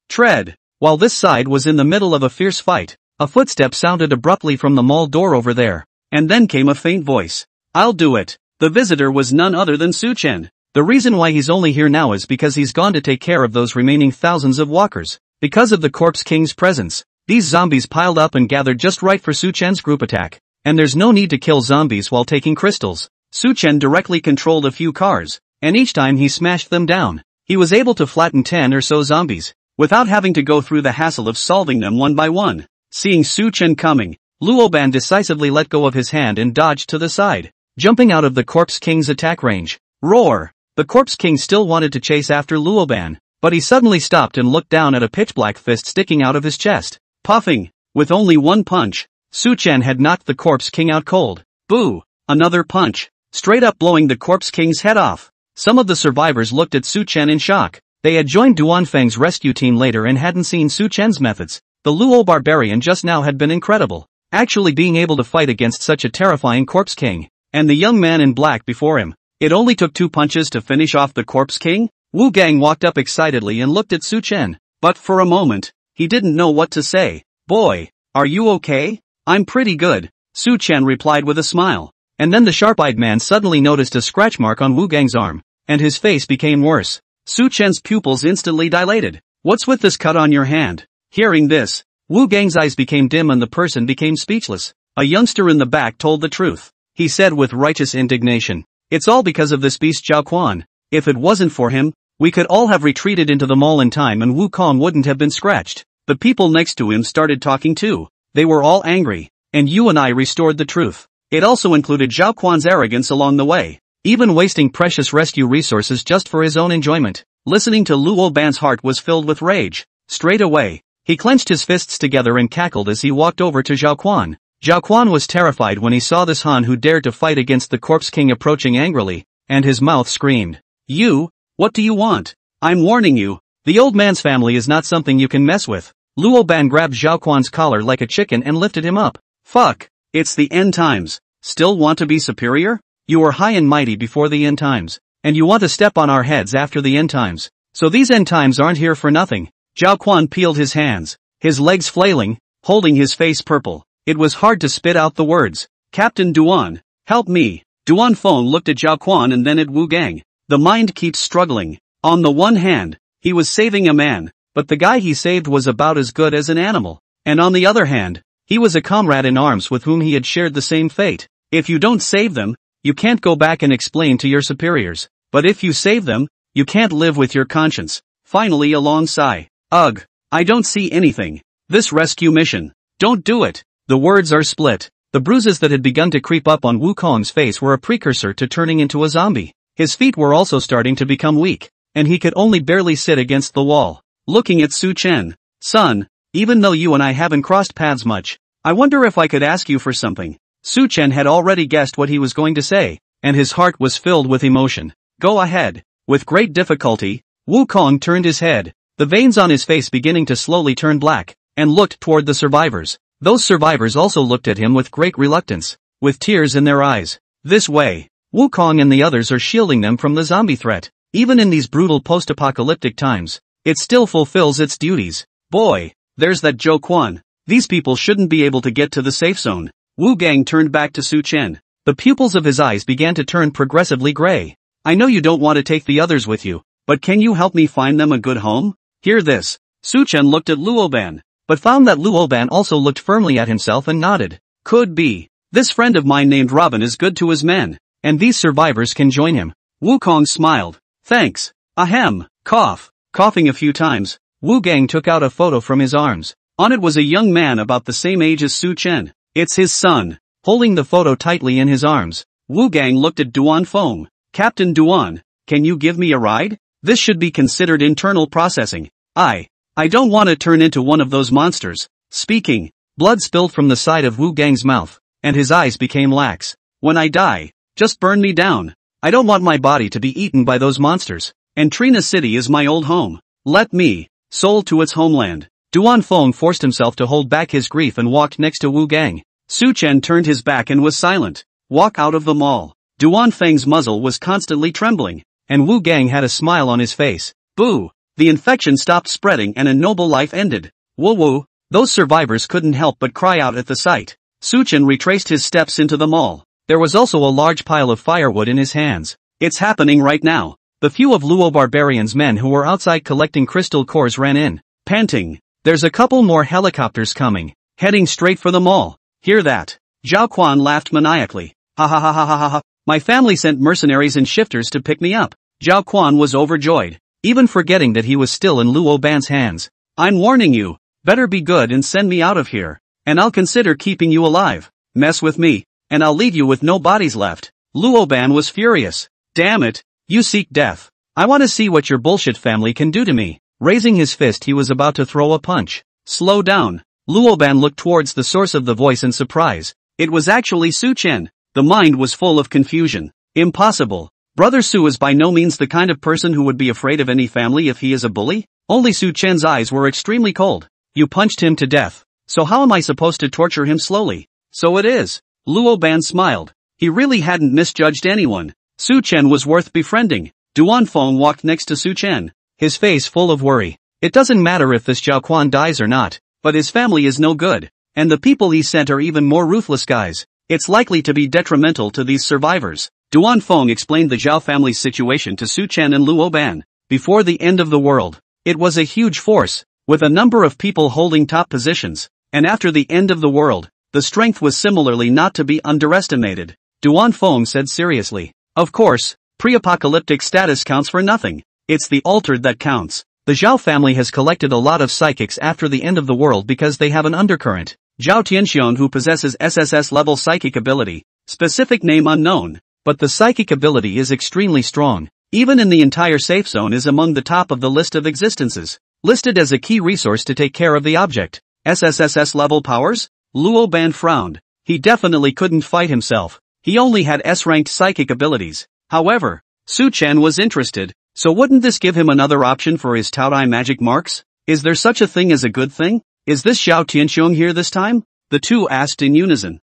Tread! While this side was in the middle of a fierce fight, a footstep sounded abruptly from the mall door over there, and then came a faint voice. I'll do it. The visitor was none other than Su Chen. The reason why he's only here now is because he's gone to take care of those remaining thousands of walkers. Because of the Corpse King's presence, these zombies piled up and gathered just right for Su Chen's group attack. And there's no need to kill zombies while taking crystals. Su Chen directly controlled a few cars, and each time he smashed them down, he was able to flatten 10 or so zombies, without having to go through the hassle of solving them one by one. Seeing Su Chen coming, Luoban decisively let go of his hand and dodged to the side, jumping out of the Corpse King's attack range. Roar! The Corpse King still wanted to chase after Luoban, but he suddenly stopped and looked down at a pitch-black fist sticking out of his chest. Puffing, with only one punch, Su Chen had knocked the Corpse King out cold. Boo! Another punch, straight up blowing the Corpse King's head off. Some of the survivors looked at Su Chen in shock. They had joined Duanfeng's rescue team later and hadn't seen Su Chen's methods. The Luo Barbarian just now had been incredible, actually being able to fight against such a terrifying Corpse King. And the young man in black before him. It only took 2 punches to finish off the Corpse King? Wu Gang walked up excitedly and looked at Su Chen, but for a moment, he didn't know what to say. Boy, are you okay? I'm pretty good, Su Chen replied with a smile. And then the sharp-eyed man suddenly noticed a scratch mark on Wu Gang's arm, and his face became worse. Su Chen's pupils instantly dilated. What's with this cut on your hand? Hearing this, Wu Gang's eyes became dim and the person became speechless. A youngster in the back told the truth. He said with righteous indignation. It's all because of this beast Zhao Quan. If it wasn't for him, we could all have retreated into the mall in time and Wukong wouldn't have been scratched. The people next to him started talking too. They were all angry, and you and I restored the truth. It also included Zhao Quan's arrogance along the way, even wasting precious rescue resources just for his own enjoyment. Listening to Luo Ban's heart was filled with rage. Straight away, he clenched his fists together and cackled as he walked over to Zhao Quan. Zhao Quan was terrified when he saw this Han who dared to fight against the Corpse King approaching angrily, and his mouth screamed. You? What do you want? I'm warning you, the old man's family is not something you can mess with. Luo Ban grabbed Zhao Quan's collar like a chicken and lifted him up. Fuck, it's the end times. Still want to be superior? You were high and mighty before the end times, and you want to step on our heads after the end times. So these end times aren't here for nothing. Zhao Quan peeled his hands, his legs flailing, holding his face purple. It was hard to spit out the words. Captain Duan, help me. Duan Feng looked at Zhao Quan and then at Wu Gang. The mind keeps struggling. On the one hand, he was saving a man, but the guy he saved was about as good as an animal. And on the other hand, he was a comrade in arms with whom he had shared the same fate. If you don't save them, you can't go back and explain to your superiors. But if you save them, you can't live with your conscience. Finally a long sigh. Ugh, I don't see anything. This rescue mission. Don't do it. The words are split. The bruises that had begun to creep up on Wukong's face were a precursor to turning into a zombie. His feet were also starting to become weak, and he could only barely sit against the wall. Looking at Su Chen. Son, even though you and I haven't crossed paths much, I wonder if I could ask you for something. Su Chen had already guessed what he was going to say, and his heart was filled with emotion. Go ahead. With great difficulty, Wukong turned his head, the veins on his face beginning to slowly turn black, and looked toward the survivors. Those survivors also looked at him with great reluctance, with tears in their eyes. This way, Wukong and the others are shielding them from the zombie threat. Even in these brutal post-apocalyptic times, it still fulfills its duties. Boy, there's that Zhou Quan. These people shouldn't be able to get to the safe zone. Wu Gang turned back to Su Chen. The pupils of his eyes began to turn progressively gray. I know you don't want to take the others with you, but can you help me find them a good home? Hear this. Su Chen looked at Luoban, but found that Luoban also looked firmly at himself and nodded. Could be. This friend of mine named Robin is good to his men, and these survivors can join him. Wukong smiled. Thanks. Ahem. Cough. Coughing a few times, Wu Gang took out a photo from his arms. On it was a young man about the same age as Su Chen. It's his son. Holding the photo tightly in his arms, Wu Gang looked at Duan Feng. Captain Duan, can you give me a ride? This should be considered internal processing. I don't want to turn into one of those monsters. Speaking, blood spilled from the side of Wu Gang's mouth, and his eyes became lax. When I die, just burn me down. I don't want my body to be eaten by those monsters. And Trina City is my old home. Let me, soul to its homeland. Duan Feng forced himself to hold back his grief and walked next to Wu Gang. Su Chen turned his back and was silent. Walk out of the mall. Duan Feng's muzzle was constantly trembling, and Wu Gang had a smile on his face. Boo! The infection stopped spreading and a noble life ended. Woo woo! Those survivors couldn't help but cry out at the sight. Su Chen retraced his steps into the mall. There was also a large pile of firewood in his hands. It's happening right now. The few of Luo Barbarian's men who were outside collecting crystal cores ran in, panting. There's a couple more helicopters coming, heading straight for the mall. Hear that? Zhao Quan laughed maniacally. Ha ha ha ha ha ha ha. My family sent mercenaries and shifters to pick me up. Zhao Quan was overjoyed, even forgetting that he was still in Luo Ban's hands. I'm warning you, better be good and send me out of here, and I'll consider keeping you alive. Mess with me, and I'll leave you with no bodies left. Luo Ban was furious. Damn it, you seek death. I want to see what your bullshit family can do to me. Raising his fist, he was about to throw a punch. Slow down. Luo Ban looked towards the source of the voice in surprise. It was actually Su Chen. The mind was full of confusion. Impossible. Brother Su is by no means the kind of person who would be afraid of any family if he is a bully. Only Su Chen's eyes were extremely cold. You punched him to death. So how am I supposed to torture him slowly? So it is. Luo Ban smiled. He really hadn't misjudged anyone. Su Chen was worth befriending. Duan Feng walked next to Su Chen, his face full of worry. It doesn't matter if this Zhao Quan dies or not, but his family is no good, and the people he sent are even more ruthless guys. It's likely to be detrimental to these survivors. Duan Feng explained the Zhao family's situation to Su Chen and Luo Ban. Before the end of the world, it was a huge force, with a number of people holding top positions, and after the end of the world, the strength was similarly not to be underestimated. Duan Feng said seriously. Of course, pre-apocalyptic status counts for nothing. It's the altered that counts. The Zhao family has collected a lot of psychics after the end of the world because they have an undercurrent. Zhao Tianxiong, who possesses SSS level psychic ability, specific name unknown, but the psychic ability is extremely strong. Even in the entire safe zone is among the top of the list of existences, listed as a key resource to take care of the object. SSSS level powers? Luo Ban frowned. He definitely couldn't fight himself. He only had S-ranked psychic abilities. However, Su Chen was interested, so wouldn't this give him another option for his Taodai magic marks? Is there such a thing as a good thing? Is this Zhao Tianxiong here this time? The two asked in unison.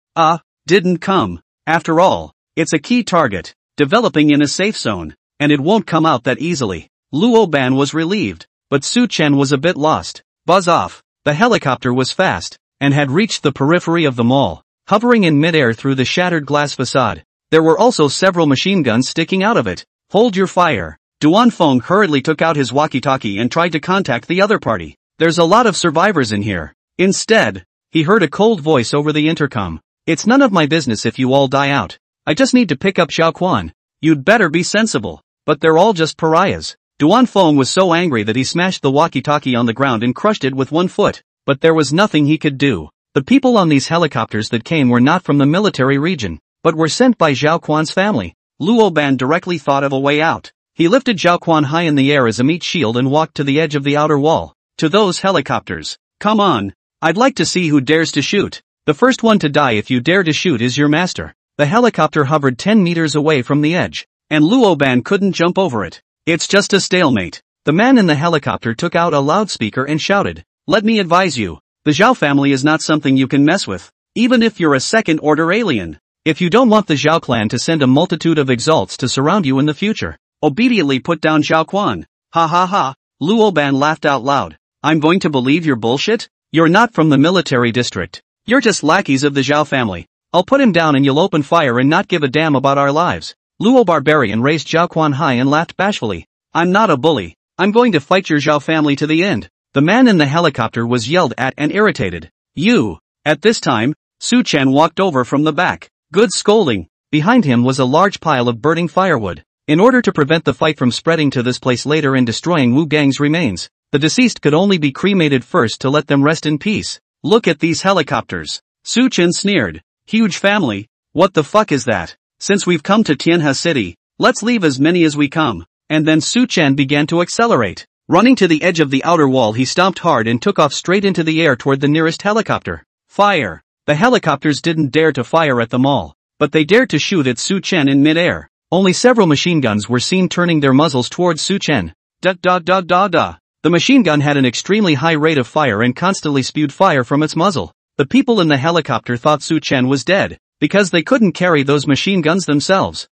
Didn't come. After all, it's a key target, developing in a safe zone, and it won't come out that easily. Luo Ban was relieved, but Su Chen was a bit lost. Buzz off. The helicopter was fast, and had reached the periphery of the mall, hovering in midair through the shattered glass facade. There were also several machine guns sticking out of it. Hold your fire. Duan Feng hurriedly took out his walkie-talkie and tried to contact the other party. There's a lot of survivors in here. Instead, he heard a cold voice over the intercom. It's none of my business if you all die out. I just need to pick up Zhao Quan. You'd better be sensible. But they're all just pariahs. Duan Feng was so angry that he smashed the walkie-talkie on the ground and crushed it with one foot. But there was nothing he could do. The people on these helicopters that came were not from the military region, but were sent by Zhao Quan's family. Luo Ban directly thought of a way out. He lifted Zhao Quan high in the air as a meat shield and walked to the edge of the outer wall. To those helicopters. Come on. I'd like to see who dares to shoot. The first one to die if you dare to shoot is your master. The helicopter hovered 10 meters away from the edge, and Luo Ban couldn't jump over it. It's just a stalemate. The man in the helicopter took out a loudspeaker and shouted, "Let me advise you. The Zhao family is not something you can mess with, even if you're a second-order alien. If you don't want the Zhao clan to send a multitude of exalts to surround you in the future, obediently put down Zhao Quan." Ha ha ha. Luo Ban laughed out loud. I'm going to believe your bullshit? You're not from the military district. You're just lackeys of the Zhao family. I'll put him down and you'll open fire and not give a damn about our lives. Luo Barbarian raised Zhao Quan high and laughed bashfully. I'm not a bully. I'm going to fight your Zhao family to the end. The man in the helicopter was yelled at and irritated. You. At this time, Su Chen walked over from the back. Good scolding. Behind him was a large pile of burning firewood. In order to prevent the fight from spreading to this place later and destroying Wu Gang's remains, the deceased could only be cremated first to let them rest in peace. Look at these helicopters. Su Chen sneered. Huge family? What the fuck is that? Since we've come to Tianhe City, let's leave as many as we come. and then Su-chan began to accelerate. Running to the edge of the outer wall, he stomped hard and took off straight into the air toward the nearest helicopter. Fire! The helicopters didn't dare to fire at the mall, but they dared to shoot at Su-chan in mid-air. Only several machine guns were seen turning their muzzles towards Su-chan. Da. The machine gun had an extremely high rate of fire and constantly spewed fire from its muzzle. The people in the helicopter thought Su-chan was dead, because they couldn't carry those machine guns themselves.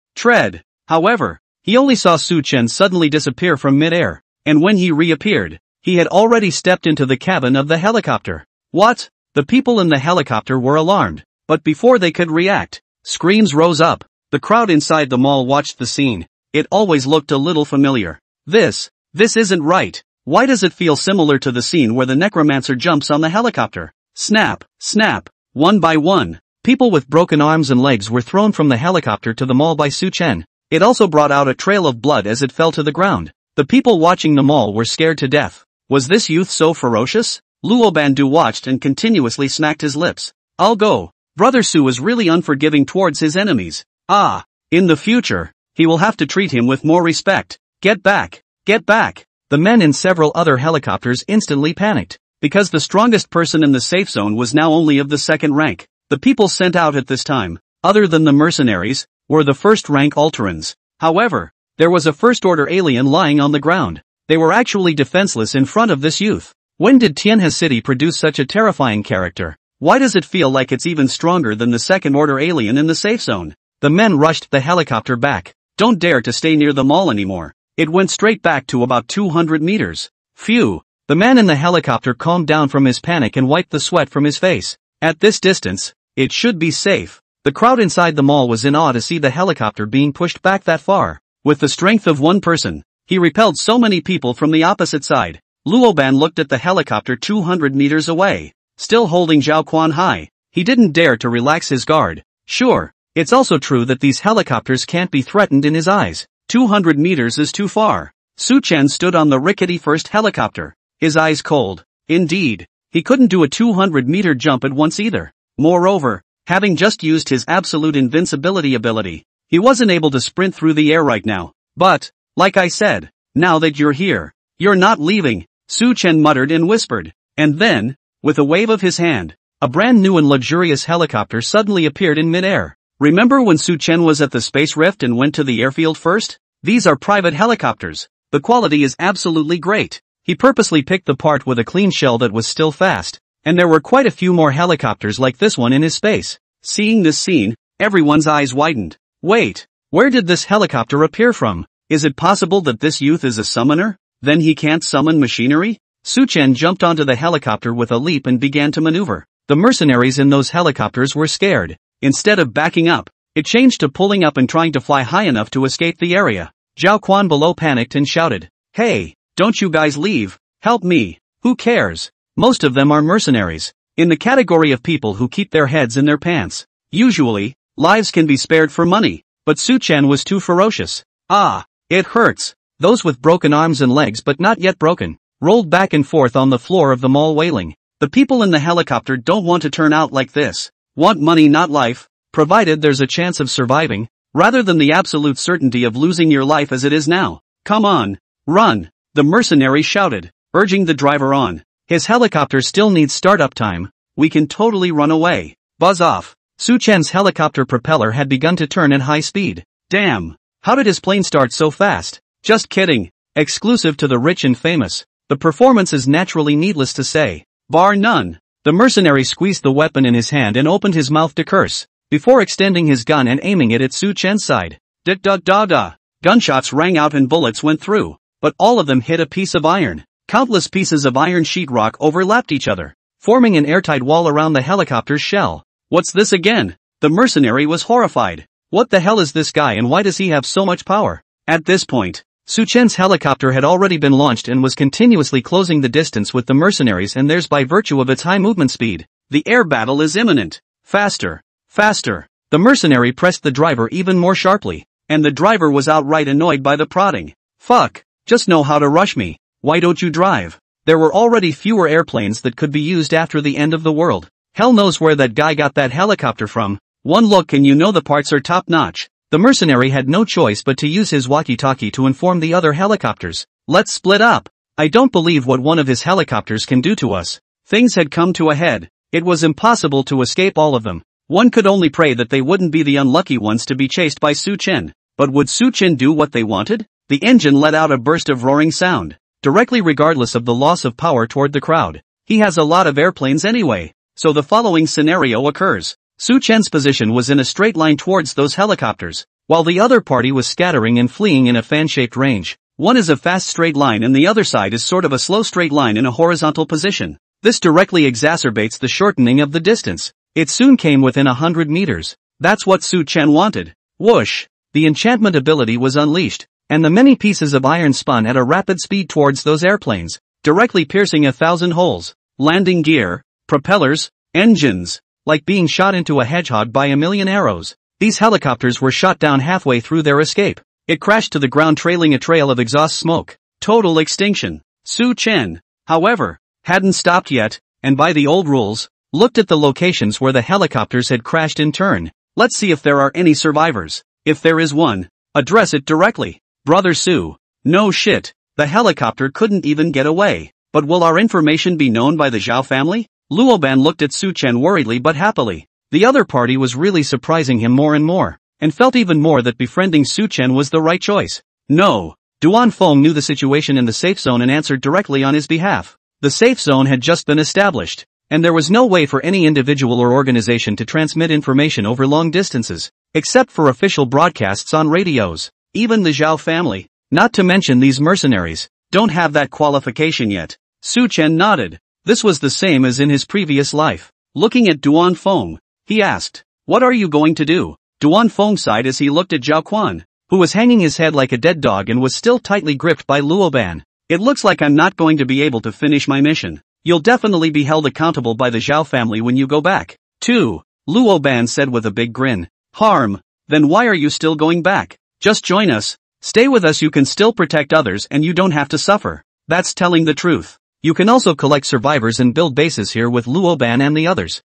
However, he only saw Su-chan suddenly disappear from mid-air, and when he reappeared, he had already stepped into the cabin of the helicopter. What? The people in the helicopter were alarmed, but before they could react, screams rose up. The crowd inside the mall watched the scene. It always looked a little familiar. This isn't right. Why does it feel similar to the scene where the necromancer jumps on the helicopter? Snap. One by one, people with broken arms and legs were thrown from the helicopter to the mall by Su-chan. It also brought out a trail of blood as it fell to the ground. The people watching the mall were scared to death. Was this youth so ferocious? Luobandu watched and continuously smacked his lips. I'll go. Brother Su is really unforgiving towards his enemies. In the future, he will have to treat him with more respect. Get back. The men in several other helicopters instantly panicked, because the strongest person in the safe zone was now only of the second rank. The people sent out at this time, other than the mercenaries, were the first-rank Alterans. However, there was a first-order alien lying on the ground. They were actually defenseless in front of this youth. When did Tianhe City produce such a terrifying character? Why does it feel like it's even stronger than the second-order alien in the safe zone? The men rushed the helicopter back. Don't dare to stay near the mall anymore. It went straight back to about 200 meters. Phew. The man in the helicopter calmed down from his panic and wiped the sweat from his face. At this distance, it should be safe. The crowd inside the mall was in awe to see the helicopter being pushed back that far. With the strength of one person, he repelled so many people from the opposite side. Luoban looked at the helicopter 200 meters away, still holding Zhao Quan high. He didn't dare to relax his guard. Sure, it's also true that these helicopters can't be threatened in his eyes. 200 meters is too far. Su-chan stood on the rickety first helicopter, his eyes cold. Indeed, he couldn't do a 200-meter jump at once either. Moreover, having just used his absolute invincibility ability, he wasn't able to sprint through the air right now. But, like I said, now that you're here, you're not leaving, Su-chan muttered and whispered. And then, with a wave of his hand, a brand new and luxurious helicopter suddenly appeared in mid-air. Remember when Su-chan was at the space rift and went to the airfield first? These are private helicopters. The quality is absolutely great. He purposely picked the part with a clean shell that was still fast, and there were quite a few more helicopters like this one in his space. Seeing this scene, everyone's eyes widened. Wait, where did this helicopter appear from? Is it possible that this youth is a summoner? Then he can't summon machinery? Su-chan jumped onto the helicopter with a leap and began to maneuver. The mercenaries in those helicopters were scared. Instead of backing up, it changed to pulling up and trying to fly high enough to escape the area. Zhao Quan below panicked and shouted, "Hey, don't you guys leave, help me." Who cares? Most of them are mercenaries, in the category of people who keep their heads in their pants. Usually, lives can be spared for money, but Su-chan was too ferocious. It hurts. Those with broken arms and legs but not yet broken, rolled back and forth on the floor of the mall wailing. The people in the helicopter don't want to turn out like this. Want money not life, provided there's a chance of surviving, rather than the absolute certainty of losing your life as it is now. Come on, run, the mercenary shouted, urging the driver on. His helicopter still needs startup time. We can totally run away. Buzz off. Su-chan's helicopter propeller had begun to turn at high speed. Damn, how did his plane start so fast? Just kidding. Exclusive to the rich and famous. The performance is naturally needless to say. Bar none. The mercenary squeezed the weapon in his hand and opened his mouth to curse, before extending his gun and aiming it at Su-chan's side. Da-da-da-da. Gunshots rang out and bullets went through, but all of them hit a piece of iron. Countless pieces of iron sheetrock overlapped each other, forming an airtight wall around the helicopter's shell. What's this again? The mercenary was horrified. What the hell is this guy and why does he have so much power? At this point, Su-chan's helicopter had already been launched and was continuously closing the distance with the mercenaries and theirs by virtue of its high movement speed. The air battle is imminent. Faster. Faster. The mercenary pressed the driver even more sharply, and the driver was outright annoyed by the prodding. Fuck, just know how to rush me. Why don't you drive? There were already fewer airplanes that could be used after the end of the world. Hell knows where that guy got that helicopter from. One look and you know the parts are top-notch. The mercenary had no choice but to use his walkie-talkie to inform the other helicopters. Let's split up. I don't believe what one of his helicopters can do to us. Things had come to a head. It was impossible to escape all of them. One could only pray that they wouldn't be the unlucky ones to be chased by Su Chen. But would Su Chen do what they wanted? The engine let out a burst of roaring sound, directly regardless of the loss of power toward the crowd. He has a lot of airplanes anyway. So the following scenario occurs. Su Chen's position was in a straight line towards those helicopters, while the other party was scattering and fleeing in a fan-shaped range. One is a fast straight line and the other side is sort of a slow straight line in a horizontal position. This directly exacerbates the shortening of the distance. It soon came within 100 meters. That's what Su Chen wanted. Whoosh! The enchantment ability was unleashed, and the many pieces of iron spun at a rapid speed towards those airplanes, directly piercing 1,000 holes. Landing gear, propellers, engines, like being shot into a hedgehog by a million arrows. These helicopters were shot down halfway through their escape. It crashed to the ground trailing a trail of exhaust smoke. Total extinction. Su Chen, however, hadn't stopped yet, and by the old rules, looked at the locations where the helicopters had crashed in turn. Let's see if there are any survivors. If there is one, address it directly. Brother Su. No shit, the helicopter couldn't even get away. But will our information be known by the Zhao family? Luoban looked at Su Chen worriedly but happily. The other party was really surprising him more and more, and felt even more that befriending Su Chen was the right choice. No. Duan Feng knew the situation in the safe zone and answered directly on his behalf. The safe zone had just been established, and there was no way for any individual or organization to transmit information over long distances, except for official broadcasts on radios. Even the Zhao family, not to mention these mercenaries, don't have that qualification yet. Su Chen nodded. This was the same as in his previous life. Looking at Duan Feng, he asked, "What are you going to do?" Duan Feng sighed as he looked at Zhao Quan, who was hanging his head like a dead dog and was still tightly gripped by Luoban. "It looks like I'm not going to be able to finish my mission. You'll definitely be held accountable by the Zhao family when you go back." "Too," Luoban said with a big grin. "Harm? Then why are you still going back? Just join us. Stay with us, you can still protect others and you don't have to suffer." "That's telling the truth. You can also collect survivors and build bases here with Luoban and the others."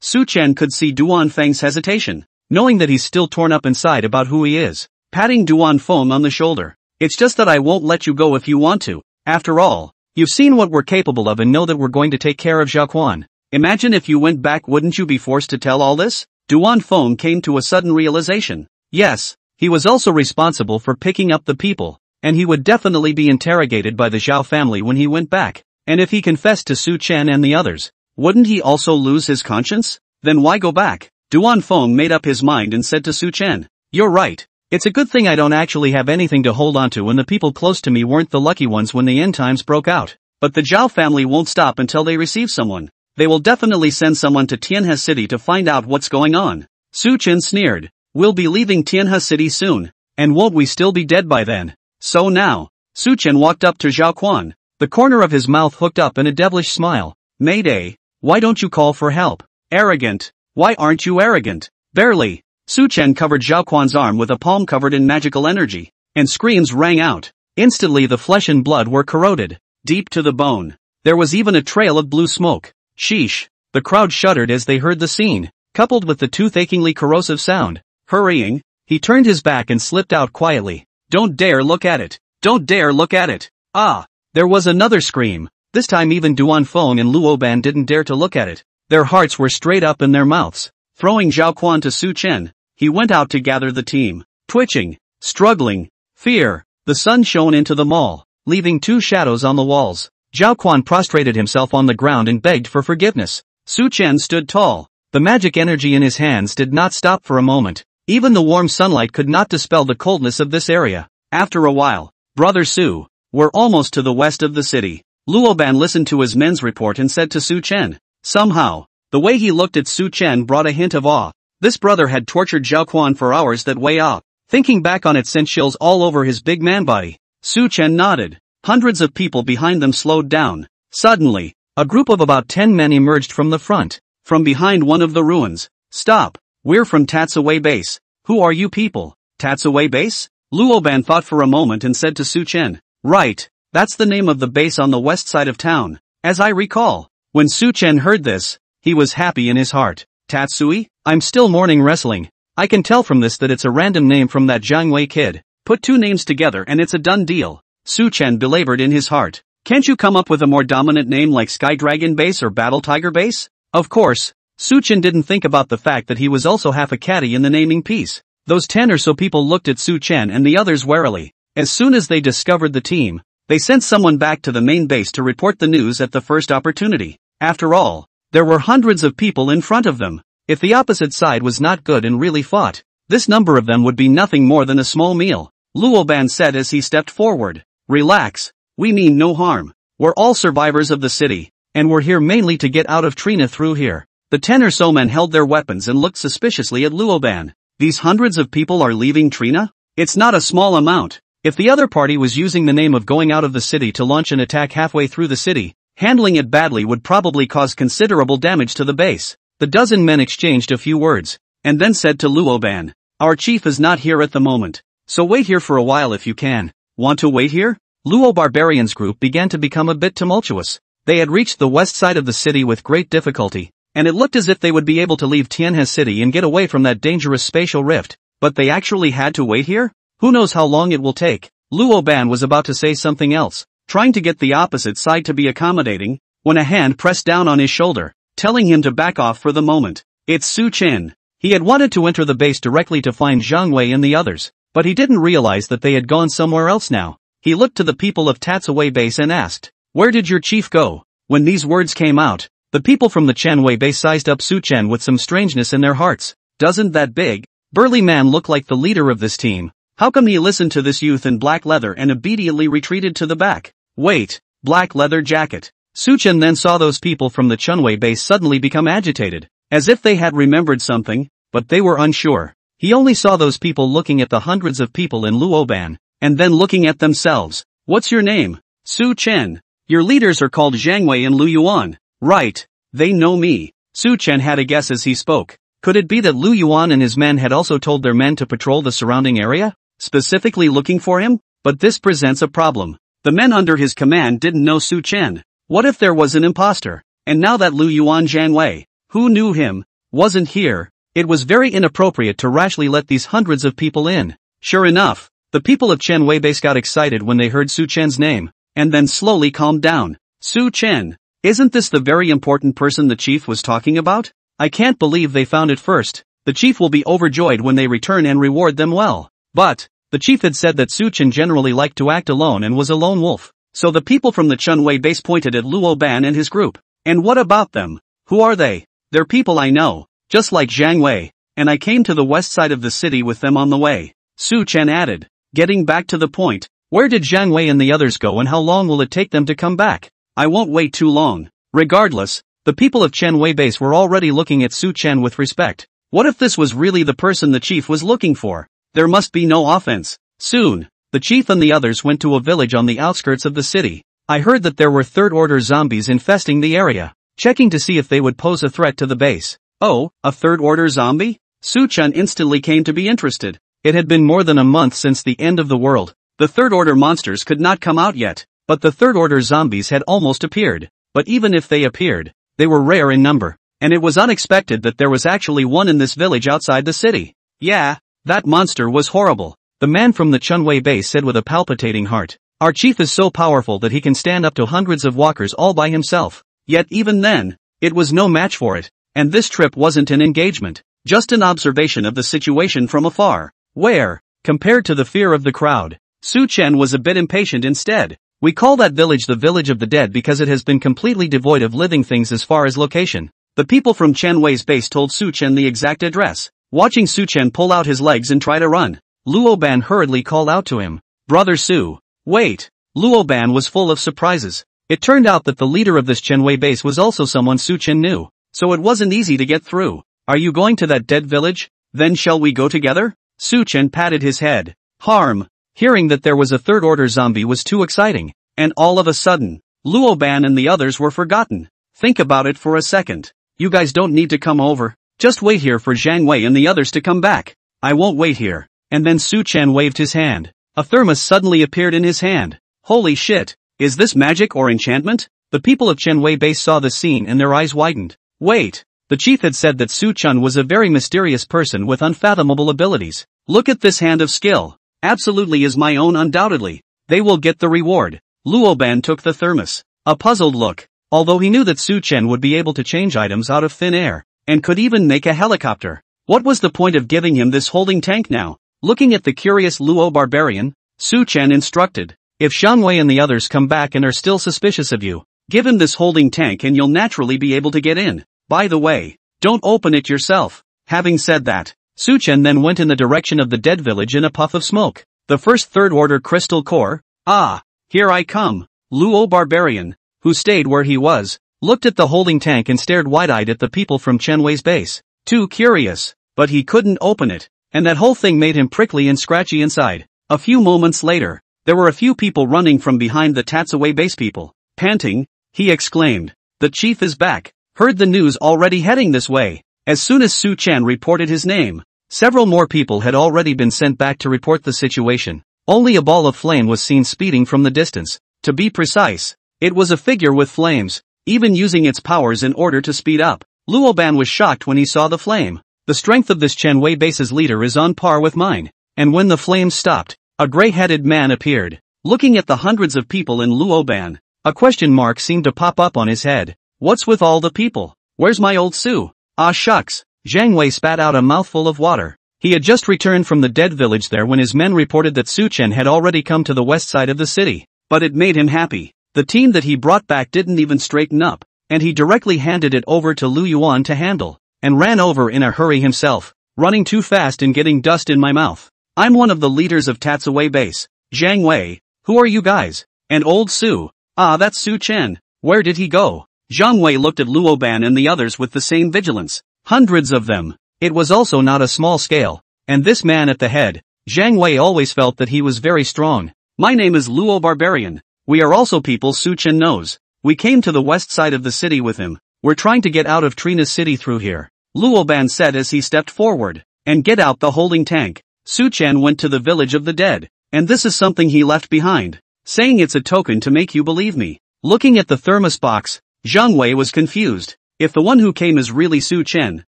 Su Chen could see Duan Feng's hesitation, knowing that he's still torn up inside about who he is, patting Duan Feng on the shoulder. "It's just that I won't let you go if you want to. After all, you've seen what we're capable of and know that we're going to take care of Zhao Quan. Imagine if you went back, wouldn't you be forced to tell all this?" Duan Feng came to a sudden realization. Yes, he was also responsible for picking up the people, and he would definitely be interrogated by the Zhao family when he went back. And if he confessed to Su Chen and the others, wouldn't he also lose his conscience? Then why go back? Duan Feng made up his mind and said to Su Chen, "You're right. It's a good thing I don't actually have anything to hold on to and the people close to me weren't the lucky ones when the end times broke out. But the Zhao family won't stop until they receive someone. They will definitely send someone to Tianhe City to find out what's going on." Su Chen sneered. "We'll be leaving Tianhe City soon, and won't we still be dead by then?" "So now." Su Chen walked up to Zhao Quan, the corner of his mouth hooked up in a devilish smile. "Mayday, why don't you call for help? Arrogant, why aren't you arrogant?" "Barely." Su Chen covered Zhao Quan's arm with a palm covered in magical energy, and screams rang out. Instantly the flesh and blood were corroded, deep to the bone. There was even a trail of blue smoke. Sheesh. The crowd shuddered as they heard the scene, coupled with the tooth-achingly corrosive sound. Hurrying, he turned his back and slipped out quietly. "Don't dare look at it! Don't dare look at it!" Ah! There was another scream. This time even Duan Feng and Luoban didn't dare to look at it. Their hearts were straight up in their mouths. Throwing Zhao Quan to Su Chen, he went out to gather the team. Twitching, struggling, fear, the sun shone into the mall, leaving two shadows on the walls. Zhao Quan prostrated himself on the ground and begged for forgiveness. Su Chen stood tall. The magic energy in his hands did not stop for a moment. Even the warm sunlight could not dispel the coldness of this area. After a while, "Brother Su, we're almost to the west of the city." Luoban listened to his men's report and said to Su Chen. Somehow, the way he looked at Su Chen brought a hint of awe. This brother had tortured Zhao Quan for hours that way up. Thinking back on it sent chills all over his big man body. Su Chen nodded. Hundreds of people behind them slowed down. Suddenly, a group of about 10 men emerged from the front, from behind one of the ruins. "Stop, we're from Tatsaway Base. Who are you people?" "Tatsaway Base?" Luoban thought for a moment and said to Su Chen. "Right, that's the name of the base on the west side of town, as I recall." When Su Chen heard this, he was happy in his heart. "Tatsui? I'm still mourning wrestling. I can tell from this that it's a random name from that Zhang Wei kid. Put two names together and it's a done deal. Su Chen belabored in his heart. Can't you come up with a more dominant name like Sky Dragon Base or Battle Tiger Base? Of course, Su Chen didn't think about the fact that he was also half a caddy in the naming piece. Those 10 or so people looked at Su Chen and the others warily. As soon as they discovered the team, they sent someone back to the main base to report the news at the first opportunity. After all, there were hundreds of people in front of them. If the opposite side was not good and really fought, this number of them would be nothing more than a small meal. Luoban said as he stepped forward. Relax, we mean no harm. We're all survivors of the city, and we're here mainly to get out of Trina through here. The 10 or so men held their weapons and looked suspiciously at Luoban. These hundreds of people are leaving Trina? It's not a small amount. If the other party was using the name of going out of the city to launch an attack halfway through the city, handling it badly would probably cause considerable damage to the base. The dozen men exchanged a few words, and then said to Luoban, our chief is not here at the moment, so wait here for a while if you can. Want to wait here? Luo Barbarians group began to become a bit tumultuous. They had reached the west side of the city with great difficulty, and it looked as if they would be able to leave Tianhe City and get away from that dangerous spatial rift, but they actually had to wait here? Who knows how long it will take? Luoban was about to say something else, trying to get the opposite side to be accommodating, when a hand pressed down on his shoulder, telling him to back off for the moment. It's Su Chen. He had wanted to enter the base directly to find Zhang Wei and the others, but he didn't realize that they had gone somewhere else now. He looked to the people of Tatsaway base and asked, where did your chief go? When these words came out, the people from the Chanwei base sized up Su Chen with some strangeness in their hearts. Doesn't that big, burly man look like the leader of this team? How come he listened to this youth in black leather and obediently retreated to the back? Wait, black leather jacket. Su Chen then saw those people from the Chunwei base suddenly become agitated, as if they had remembered something, but they were unsure. He only saw those people looking at the hundreds of people in Luoban, and then looking at themselves. What's your name? Su Chen. Your leaders are called Zhang Wei and Lu Yuan. Right, they know me. Su Chen had a guess as he spoke. Could it be that Lu Yuan and his men had also told their men to patrol the surrounding area, specifically looking for him? But this presents a problem. The men under his command didn't know Su Chen. What if there was an imposter? And now that Lu Yuan Zhang Wei, who knew him, wasn't here, it was very inappropriate to rashly let these hundreds of people in. Sure enough, the people of Chen Wei base got excited when they heard Su Chen's name, and then slowly calmed down. Su Chen, isn't this the very important person the chief was talking about? I can't believe they found it first. The chief will be overjoyed when they return and reward them well. But, the chief had said that Su Chen generally liked to act alone and was a lone wolf. So the people from the Chunwei base pointed at Luoban and his group. And what about them? Who are they? They're people I know, just like Zhang Wei, and I came to the west side of the city with them on the way. Su Chen added, getting back to the point. Where did Zhang Wei and the others go and how long will it take them to come back? I won't wait too long. Regardless, the people of Chunwei base were already looking at Su Chen with respect. What if this was really the person the chief was looking for? There must be no offense. Soon, the chief and the others went to a village on the outskirts of the city. I heard that there were third-order zombies infesting the area, checking to see if they would pose a threat to the base. Oh, a third-order zombie? Su Chen instantly came to be interested. It had been more than a month since the end of the world. The third-order monsters could not come out yet, but the third-order zombies had almost appeared. But even if they appeared, they were rare in number, and it was unexpected that there was actually one in this village outside the city. Yeah, that monster was horrible. The man from the Chunwei base said with a palpitating heart. Our chief is so powerful that he can stand up to hundreds of walkers all by himself. Yet even then, it was no match for it. And this trip wasn't an engagement, just an observation of the situation from afar. Where, compared to the fear of the crowd, Su Chen was a bit impatient instead. We call that village the village of the dead because it has been completely devoid of living things as far as location. The people from Chen Wei's base told Su Chen the exact address. Watching Su Chen pull out his legs and try to run, Luoban hurriedly called out to him. Brother Su. Wait. Luoban was full of surprises. It turned out that the leader of this Chen Wei base was also someone Su Chen knew, so it wasn't easy to get through. Are you going to that dead village? Then shall we go together? Su Chen patted his head. Harm. Hearing that there was a third-order zombie was too exciting, and all of a sudden, Luoban and the others were forgotten. Think about it for a second. You guys don't need to come over. Just wait here for Zhang Wei and the others to come back. I won't wait here. And then Su Chen waved his hand. A thermos suddenly appeared in his hand. Holy shit. Is this magic or enchantment? The people of Chen Wei base saw the scene and their eyes widened. Wait. The chief had said that Su-chun was a very mysterious person with unfathomable abilities. Look at this hand of skill. Absolutely is my own undoubtedly. They will get the reward. Luoban took the thermos. A puzzled look. Although he knew that Su-chen would be able to change items out of thin air, and could even make a helicopter. What was the point of giving him this holding tank now? Looking at the curious Luo barbarian, Su-chen instructed, if Xiangwei and the others come back and are still suspicious of you, give him this holding tank and you'll naturally be able to get in. By the way, don't open it yourself. Having said that, Su-chen then went in the direction of the dead village in a puff of smoke. The first third-order crystal core. Ah, here I come. Luo barbarian, who stayed where he was, looked at the holding tank and stared wide-eyed at the people from Chenwei's base. Too curious, but he couldn't open it, and that whole thing made him prickly and scratchy inside. A few moments later, there were a few people running from behind the Tatsue base people. Panting, he exclaimed, the chief is back. Heard the news already heading this way. As soon as Su-chen reported his name, several more people had already been sent back to report the situation. Only a ball of flame was seen speeding from the distance. To be precise, it was a figure with flames, even using its powers in order to speed up. Luoban was shocked when he saw the flame. The strength of this Chenwei base's leader is on par with mine. And when the flames stopped, a gray-headed man appeared. Looking at the hundreds of people in Luoban, a question mark seemed to pop up on his head. What's with all the people? Where's my old Su? Ah shucks. Zhang Wei spat out a mouthful of water. He had just returned from the dead village there when his men reported that Su-chen had already come to the west side of the city. But it made him happy. The team that he brought back didn't even straighten up, and he directly handed it over to Lu Yuan to handle, and ran over in a hurry himself, running too fast and getting dust in my mouth. I'm one of the leaders of Tatsue base. Zhang Wei, who are you guys? And old Su. Ah, that's Su-chen. Where did he go? Zhang Wei looked at Luoban and the others with the same vigilance. Hundreds of them. It was also not a small scale, and this man at the head, Zhang Wei always felt that he was very strong. My name is Luo Barbarian. We are also people Su-chen knows. We came to the west side of the city with him. We're trying to get out of Trina's city through here. Luoban said as he stepped forward. And get out the holding tank. Su-chen went to the village of the dead, and this is something he left behind. Saying it's a token to make you believe me. Looking at the thermos box, Zhang Wei was confused. If the one who came is really Su-chen,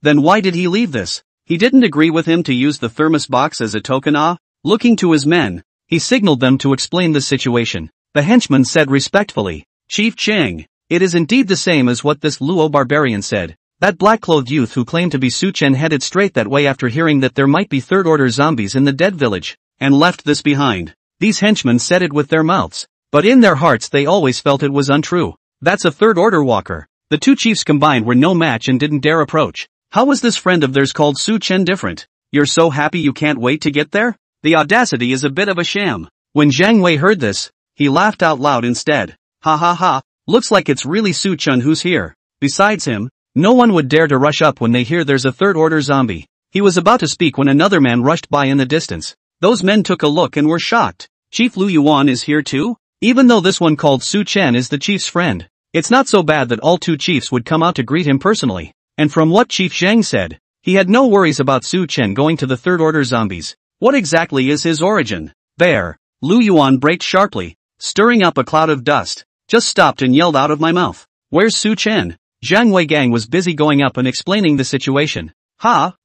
then why did he leave this? He didn't agree with him to use the thermos box as a token. Looking to his men, he signaled them to explain the situation. The henchman said respectfully, Chief Cheng, it is indeed the same as what this Luo barbarian said. That black-clothed youth who claimed to be Su-chen headed straight that way after hearing that there might be third-order zombies in the dead village, and left this behind. These henchmen said it with their mouths, but in their hearts they always felt it was untrue. That's a third-order walker. The two chiefs combined were no match and didn't dare approach. How was this friend of theirs called Su-chen different? You're so happy you can't wait to get there? The audacity is a bit of a sham. When Zhang Wei heard this, he laughed out loud instead. Ha ha ha, looks like it's really Su-chen who's here. Besides him, no one would dare to rush up when they hear there's a third-order zombie. He was about to speak when another man rushed by in the distance. Those men took a look and were shocked. Chief Lu Yuan is here too? Even though this one called Su-chen is the chief's friend, it's not so bad that all two chiefs would come out to greet him personally. And from what Chief Zhang said, he had no worries about Su-chen going to the third-order zombies. What exactly is his origin? There, Lu Yuan braked sharply, stirring up a cloud of dust, just stopped and yelled out of my mouth. Where's Su-chen? Zhang Wei Gang was busy going up and explaining the situation.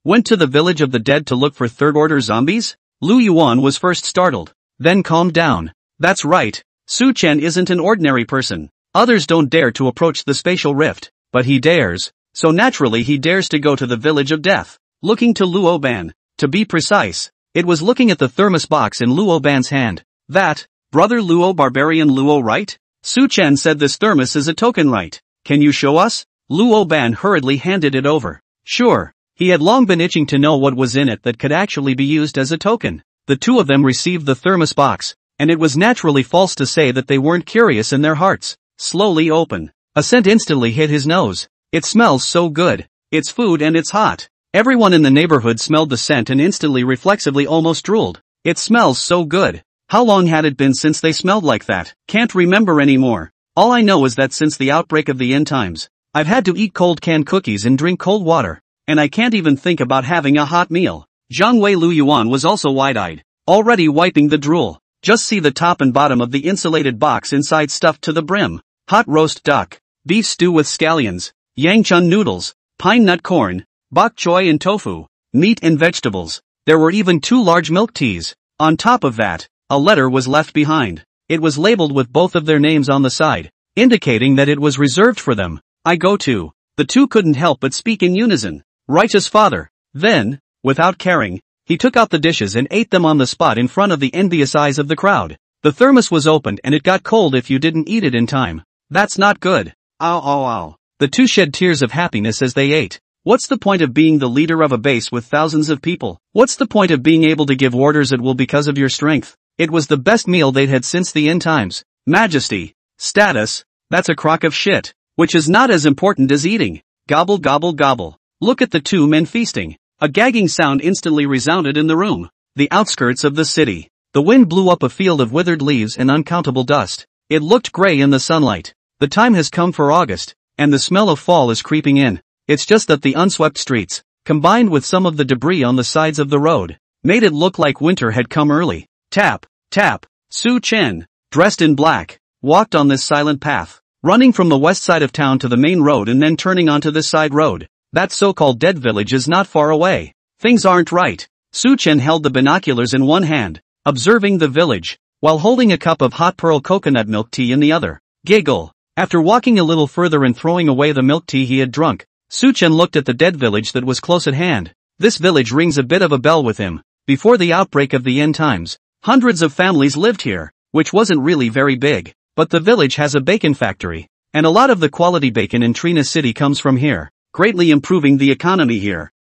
Went to the village of the dead to look for third-order zombies? Lu Yuan was first startled, then calmed down. That's right, Su-chen isn't an ordinary person. Others don't dare to approach the spatial rift, but he dares. So naturally he dares to go to the village of death. Looking to Luoban. To be precise, it was looking at the thermos box in Luoban's hand. That, brother Luo Barbarian Luo, right? Su-chen said this thermos is a token, right? Can you show us? Luoban hurriedly handed it over. Sure. He had long been itching to know what was in it that could actually be used as a token. The two of them received the thermos box, and it was naturally false to say that they weren't curious in their hearts. Slowly open. A scent instantly hit his nose. It smells so good. It's food and it's hot. Everyone in the neighborhood smelled the scent and instantly reflexively almost drooled. It smells so good. How long had it been since they smelled like that? Can't remember anymore. All I know is that since the outbreak of the end times, I've had to eat cold canned cookies and drink cold water. And I can't even think about having a hot meal. Zhang Wei Lu Yuan was also wide-eyed, already wiping the drool. Just see the top and bottom of the insulated box inside stuffed to the brim. Hot roast duck, beef stew with scallions, yangchun noodles, pine nut corn, bok choy and tofu, meat and vegetables. There were even 2 large milk teas. On top of that, a letter was left behind. It was labeled with both of their names on the side, indicating that it was reserved for them. I go to. The 2 couldn't help but speak in unison. Righteous Father. Then, without caring, he took out the dishes and ate them on the spot in front of the envious eyes of the crowd. The thermos was opened and it got cold if you didn't eat it in time. That's not good. Ow ow ow. The 2 shed tears of happiness as they ate. What's the point of being the leader of a base with thousands of people? What's the point of being able to give orders at will because of your strength? It was the best meal they'd had since the end times. Majesty. Status. That's a crock of shit. Which is not as important as eating. Gobble gobble gobble. Look at the 2 men feasting. A gagging sound instantly resounded in the room. The outskirts of the city. The wind blew up a field of withered leaves and uncountable dust. It looked gray in the sunlight. The time has come for August, and the smell of fall is creeping in. It's just that the unswept streets, combined with some of the debris on the sides of the road, made it look like winter had come early. Tap, tap. Su Chen, dressed in black, walked on this silent path, running from the west side of town to the main road and then turning onto this side road. That so-called dead village is not far away. Things aren't right. Su Chen held the binoculars in one hand, observing the village, while holding a cup of hot pearl coconut milk tea in the other. Giggle. After walking a little further and throwing away the milk tea he had drunk, Su Chen looked at the dead village that was close at hand. This village rings a bit of a bell with him. Before the outbreak of the end times, hundreds of families lived here, which wasn't really very big, but the village has a bacon factory, and a lot of the quality bacon in Trina City comes from here, greatly improving the economy here.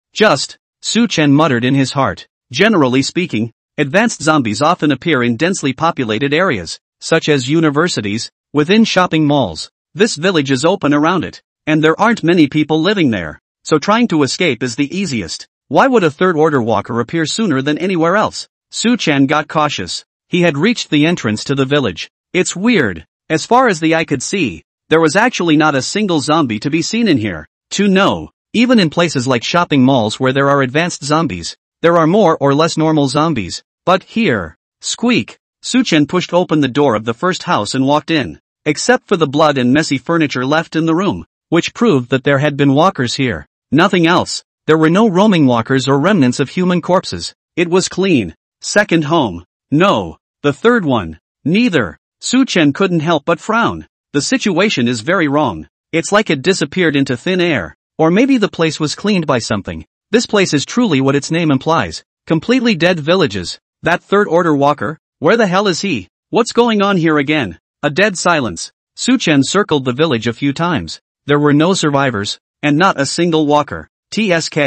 Su Chen muttered in his heart. Generally speaking, advanced zombies often appear in densely populated areas, such as universities, within shopping malls. This village is open around it, and there aren't many people living there, so trying to escape is the easiest. Why would a third-order walker appear sooner than anywhere else? Su Chen got cautious. He had reached the entrance to the village. It's weird. As far as the eye could see, there was actually not a single zombie to be seen in here. Even in places like shopping malls where there are advanced zombies, there are more or less normal zombies. But here, squeak. Su Chen pushed open the door of the first house and walked in. Except for the blood and messy furniture left in the room, which proved that there had been walkers here. Nothing else. There were no roaming walkers or remnants of human corpses. It was clean. Second home. No. The third one. Neither. Su Chen couldn't help but frown. The situation is very wrong. It's like it disappeared into thin air. Or maybe the place was cleaned by something. This place is truly what its name implies. Completely dead villages. That third-order walker? Where the hell is he? What's going on here again? A dead silence. Su Chen circled the village a few times. There were no survivors, and not a single walker. TSK.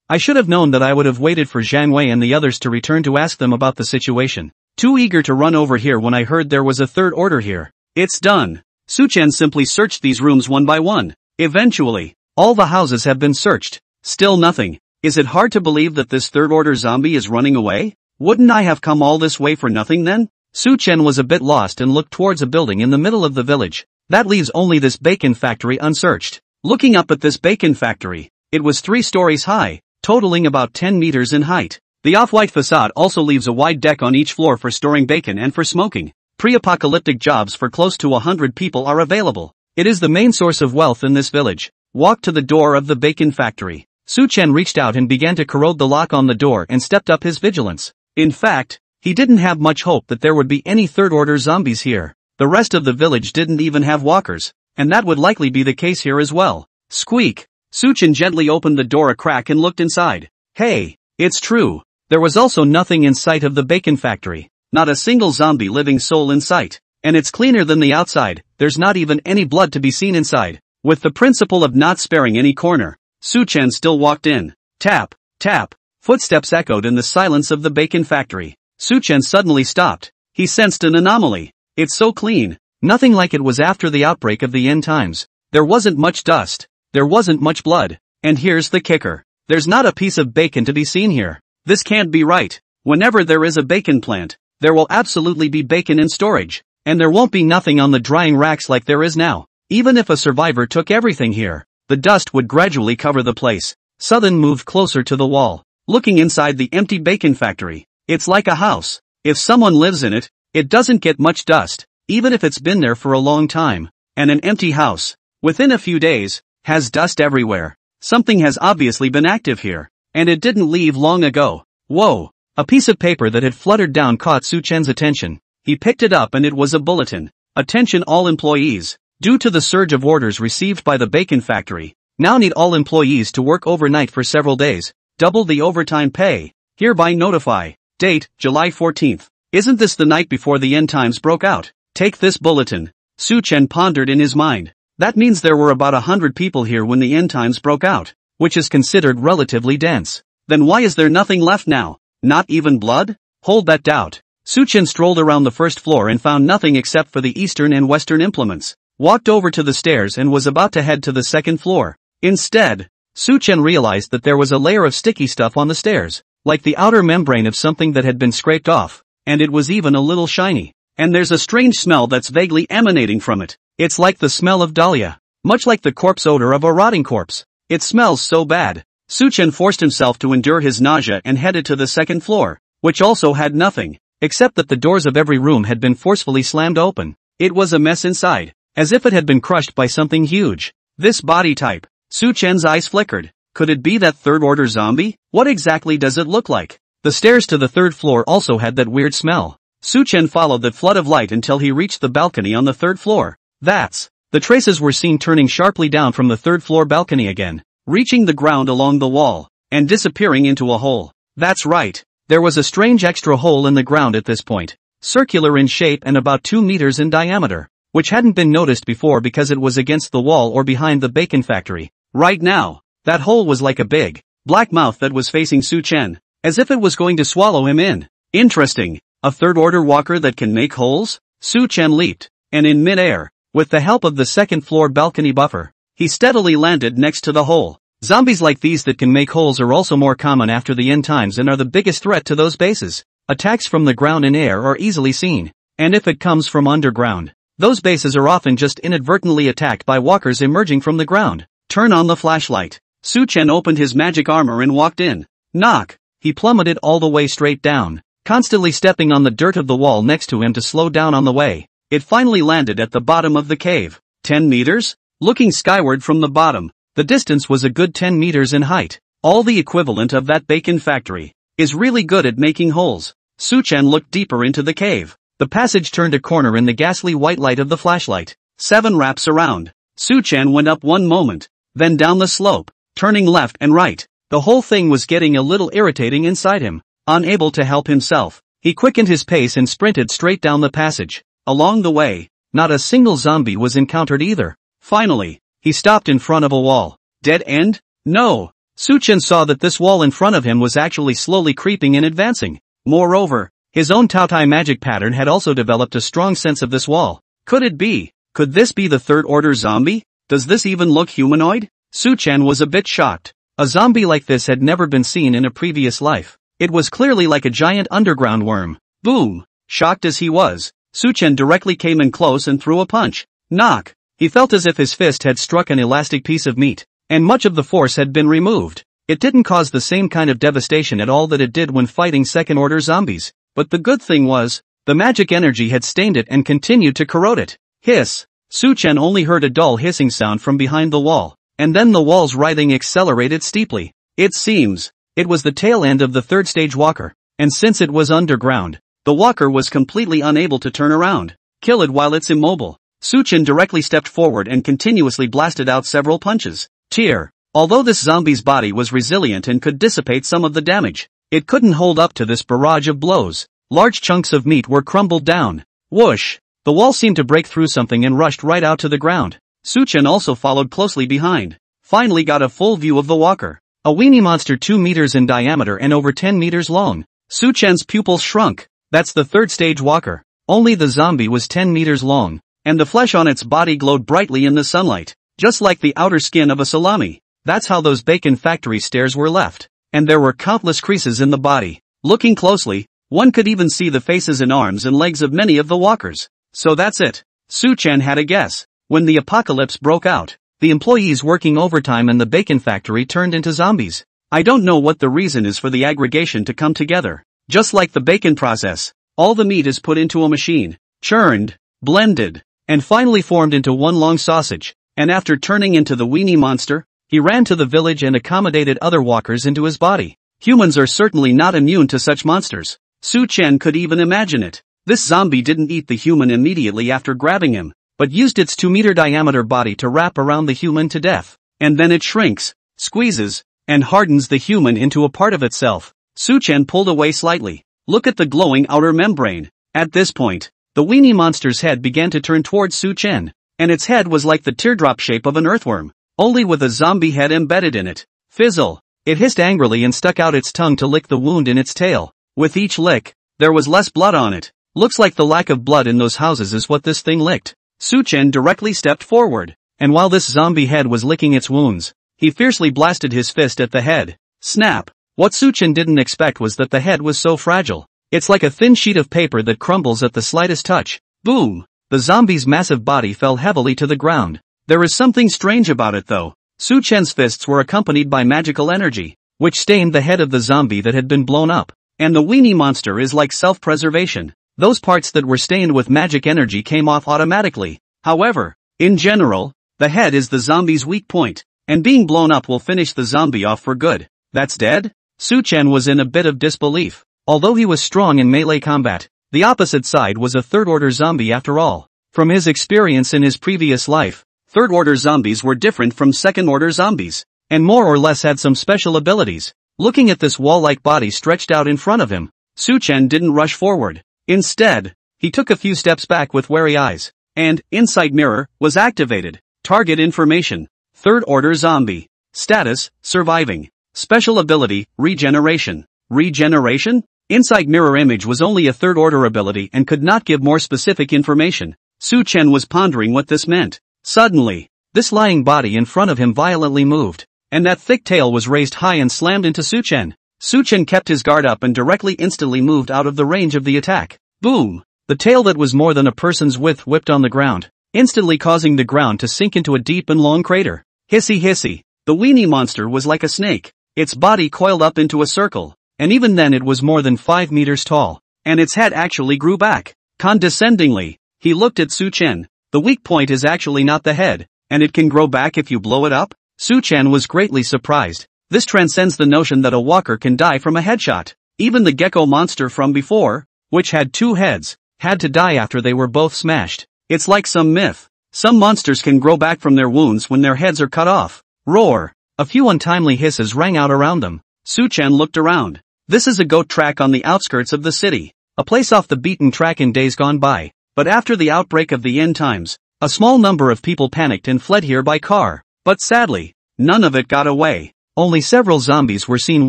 I should have known that I would have waited for Zhang Wei and the others to return to ask them about the situation. Too eager to run over here when I heard there was a third order here. It's done. Su Chen simply searched these rooms one by one. Eventually, all the houses have been searched. Still nothing. Is it hard to believe that this third-order zombie is running away? Wouldn't I have come all this way for nothing then? Su Chen was a bit lost and looked towards a building in the middle of the village. That leaves only this bacon factory unsearched. Looking up at this bacon factory, it was 3 stories high, totaling about 10 meters in height. The off-white facade also leaves a wide deck on each floor for storing bacon and for smoking. Pre-apocalyptic jobs for close to 100 people are available. It is the main source of wealth in this village. Walk to the door of the bacon factory. Su Chen reached out and began to corrode the lock on the door and stepped up his vigilance. In fact, he didn't have much hope that there would be any third-order zombies here. The rest of the village didn't even have walkers, and that would likely be the case here as well. Squeak. Su Chen gently opened the door a crack and looked inside. Hey, it's true. There was also nothing in sight of the bacon factory. Not a single zombie living soul in sight. And it's cleaner than the outside. There's not even any blood to be seen inside. With the principle of not sparing any corner, Su Chen still walked in. Tap, tap. Footsteps echoed in the silence of the bacon factory. Su Chen suddenly stopped. He sensed an anomaly. It's so clean. Nothing like it was after the outbreak of the end times. There wasn't much dust. There wasn't much blood. And here's the kicker. There's not a piece of bacon to be seen here. This can't be right. Whenever there is a bacon plant, there will absolutely be bacon in storage. And there won't be nothing on the drying racks like there is now. Even if a survivor took everything here, the dust would gradually cover the place. Southern moved closer to the wall, looking inside the empty bacon factory. It's like a house. If someone lives in it, it doesn't get much dust, even if it's been there for a long time. And an empty house, within a few days, has dust everywhere. Something has obviously been active here. And it didn't leave long ago. Whoa! A piece of paper that had fluttered down caught Su-chen's attention. He picked it up and it was a bulletin. Attention all employees. Due to the surge of orders received by the bacon factory, now need all employees to work overnight for several days. Double the overtime pay. Hereby notify. Date, July 14th. Isn't this the night before the end times broke out? Take this bulletin. Su-chen pondered in his mind. That means there were about 100 people here when the end times broke out, which is considered relatively dense. Then why is there nothing left now? Not even blood? Hold that doubt. Su-chen strolled around the first floor and found nothing except for the eastern and western implements. Walked over to the stairs and was about to head to the second floor. Instead, Su-chen realized that there was a layer of sticky stuff on the stairs, like the outer membrane of something that had been scraped off, and it was even a little shiny. And there's a strange smell that's vaguely emanating from it. It's like the smell of dahlia, much like the corpse odor of a rotting corpse. It smells so bad. Su-chen forced himself to endure his nausea and headed to the second floor, which also had nothing, except that the doors of every room had been forcefully slammed open. It was a mess inside, as if it had been crushed by something huge. This body type. Su-chen's eyes flickered. Could it be that third-order zombie? What exactly does it look like? The stairs to the third floor also had that weird smell. Su-chen followed that flood of light until he reached the balcony on the third floor. The traces were seen turning sharply down from the third floor balcony again, reaching the ground along the wall, and disappearing into a hole. That's right. There was a strange extra hole in the ground at this point, circular in shape and about 2 meters in diameter, which hadn't been noticed before because it was against the wall or behind the bacon factory. Right now, that hole was like a big, black mouth that was facing Su-chen, as if it was going to swallow him in. Interesting. A third-order walker that can make holes? Su-chen leaped, and in mid-air, with the help of the second-floor balcony buffer, he steadily landed next to the hole. Zombies like these that can make holes are also more common after the end times and are the biggest threat to those bases. Attacks from the ground and air are easily seen, and if it comes from underground, those bases are often just inadvertently attacked by walkers emerging from the ground. Turn on the flashlight. Su-chen opened his magic armor and walked in. Knock. He plummeted all the way straight down, constantly stepping on the dirt of the wall next to him to slow down on the way. It finally landed at the bottom of the cave. 10 meters? Looking skyward from the bottom, the distance was a good 10 meters in height. All the equivalent of that bacon factory. Is really good at making holes. Su-chen looked deeper into the cave. The passage turned a corner in the ghastly white light of the flashlight. 7 wraps around. Su-chen went up one moment, then down the slope, turning left and right. The whole thing was getting a little irritating inside him. Unable to help himself, he quickened his pace and sprinted straight down the passage. Along the way, not a single zombie was encountered either. Finally, he stopped in front of a wall. Dead end? No. Su-chen saw that this wall in front of him was actually slowly creeping and advancing. Moreover, his own Taotai magic pattern had also developed a strong sense of this wall. Could it be? Could this be the third-order zombie? Does this even look humanoid? Su-chen was a bit shocked. A zombie like this had never been seen in a previous life. It was clearly like a giant underground worm. Boom! Shocked as he was, Su-chen directly came in close and threw a punch. Knock! He felt as if his fist had struck an elastic piece of meat, and much of the force had been removed. It didn't cause the same kind of devastation at all that it did when fighting second-order zombies, but the good thing was, the magic energy had stained it and continued to corrode it. Hiss! Su-chen only heard a dull hissing sound from behind the wall, and then the wall's writhing accelerated steeply. It seems, it was the tail end of the third-stage walker, and since it was underground, the walker was completely unable to turn around. Kill it while it's immobile. Su-chen directly stepped forward and continuously blasted out several punches. Tear. Although this zombie's body was resilient and could dissipate some of the damage, it couldn't hold up to this barrage of blows. Large chunks of meat were crumbled down. Whoosh! The wall seemed to break through something and rushed right out to the ground. Su-chen also followed closely behind. Finally got a full view of the walker. A weenie monster 2 meters in diameter and over 10 meters long. Su-chen's pupils shrunk. That's the third-stage walker. Only the zombie was 10 meters long, and the flesh on its body glowed brightly in the sunlight, just like the outer skin of a salami. That's how those bacon factory stairs were left. And there were countless creases in the body. Looking closely, one could even see the faces and arms and legs of many of the walkers. So that's it. Su-chen had a guess. When the apocalypse broke out, the employees working overtime in the bacon factory turned into zombies. I don't know what the reason is for the aggregation to come together. Just like the bacon process, all the meat is put into a machine, churned, blended, and finally formed into one long sausage, and after turning into the weenie monster, He ran to the village and accommodated other walkers into his body. Humans are certainly not immune to such monsters. Su Chen could even imagine it. This zombie didn't eat the human immediately after grabbing him, but used its 2-meter diameter body to wrap around the human to death. And then it shrinks, squeezes, and hardens the human into a part of itself. Su Chen pulled away slightly. Look at the glowing outer membrane. At this point, the weenie monster's head began to turn towards Su Chen, and its head was like the teardrop shape of an earthworm, only with a zombie head embedded in it. Fizzle! It hissed angrily and stuck out its tongue to lick the wound in its tail. With each lick, there was less blood on it. Looks like the lack of blood in those houses is what this thing licked. Su Chen directly stepped forward, and while this zombie head was licking its wounds, he fiercely blasted his fist at the head. Snap! What Su Chen didn't expect was that the head was so fragile. It's like a thin sheet of paper that crumbles at the slightest touch. Boom! The zombie's massive body fell heavily to the ground. There is something strange about it though. Su Chen's fists were accompanied by magical energy, which stained the head of the zombie that had been blown up. And the weenie monster is like self-preservation. Those parts that were stained with magic energy came off automatically. However, in general, the head is the zombie's weak point, and being blown up will finish the zombie off for good. That's dead? Su Chen was in a bit of disbelief. Although he was strong in melee combat, the opposite side was a third-order zombie after all. From his experience in his previous life, third-order zombies were different from second-order zombies, and more or less had some special abilities. Looking at this wall-like body stretched out in front of him, Su Chen didn't rush forward. Instead, he took a few steps back with wary eyes, and Insight Mirror was activated. Target information: third-order zombie. Status: surviving. Special ability: regeneration. Regeneration? Insight Mirror image was only a third-order ability and could not give more specific information. Su Chen was pondering what this meant. Suddenly, this lying body in front of him violently moved, and that thick tail was raised high and slammed into Su Chen. Su Chen kept his guard up and instantly moved out of the range of the attack. Boom! The tail that was more than a person's width whipped on the ground, instantly causing the ground to sink into a deep and long crater. Hissy hissy! The weenie monster was like a snake. Its body coiled up into a circle, and even then it was more than 5 meters tall, and its head actually grew back. Condescendingly, he looked at Su Chen. The weak point is actually not the head, and it can grow back if you blow it up? Su Chen was greatly surprised. This transcends the notion that a walker can die from a headshot. Even the gecko monster from before, which had 2 heads, had to die after they were both smashed. It's like some myth. Some monsters can grow back from their wounds when their heads are cut off. Roar! A few untimely hisses rang out around them. Su Chen looked around. This is a goat track on the outskirts of the city, a place off the beaten track in days gone by. But after the outbreak of the end times, a small number of people panicked and fled here by car. But sadly, none of it got away. Only several zombies were seen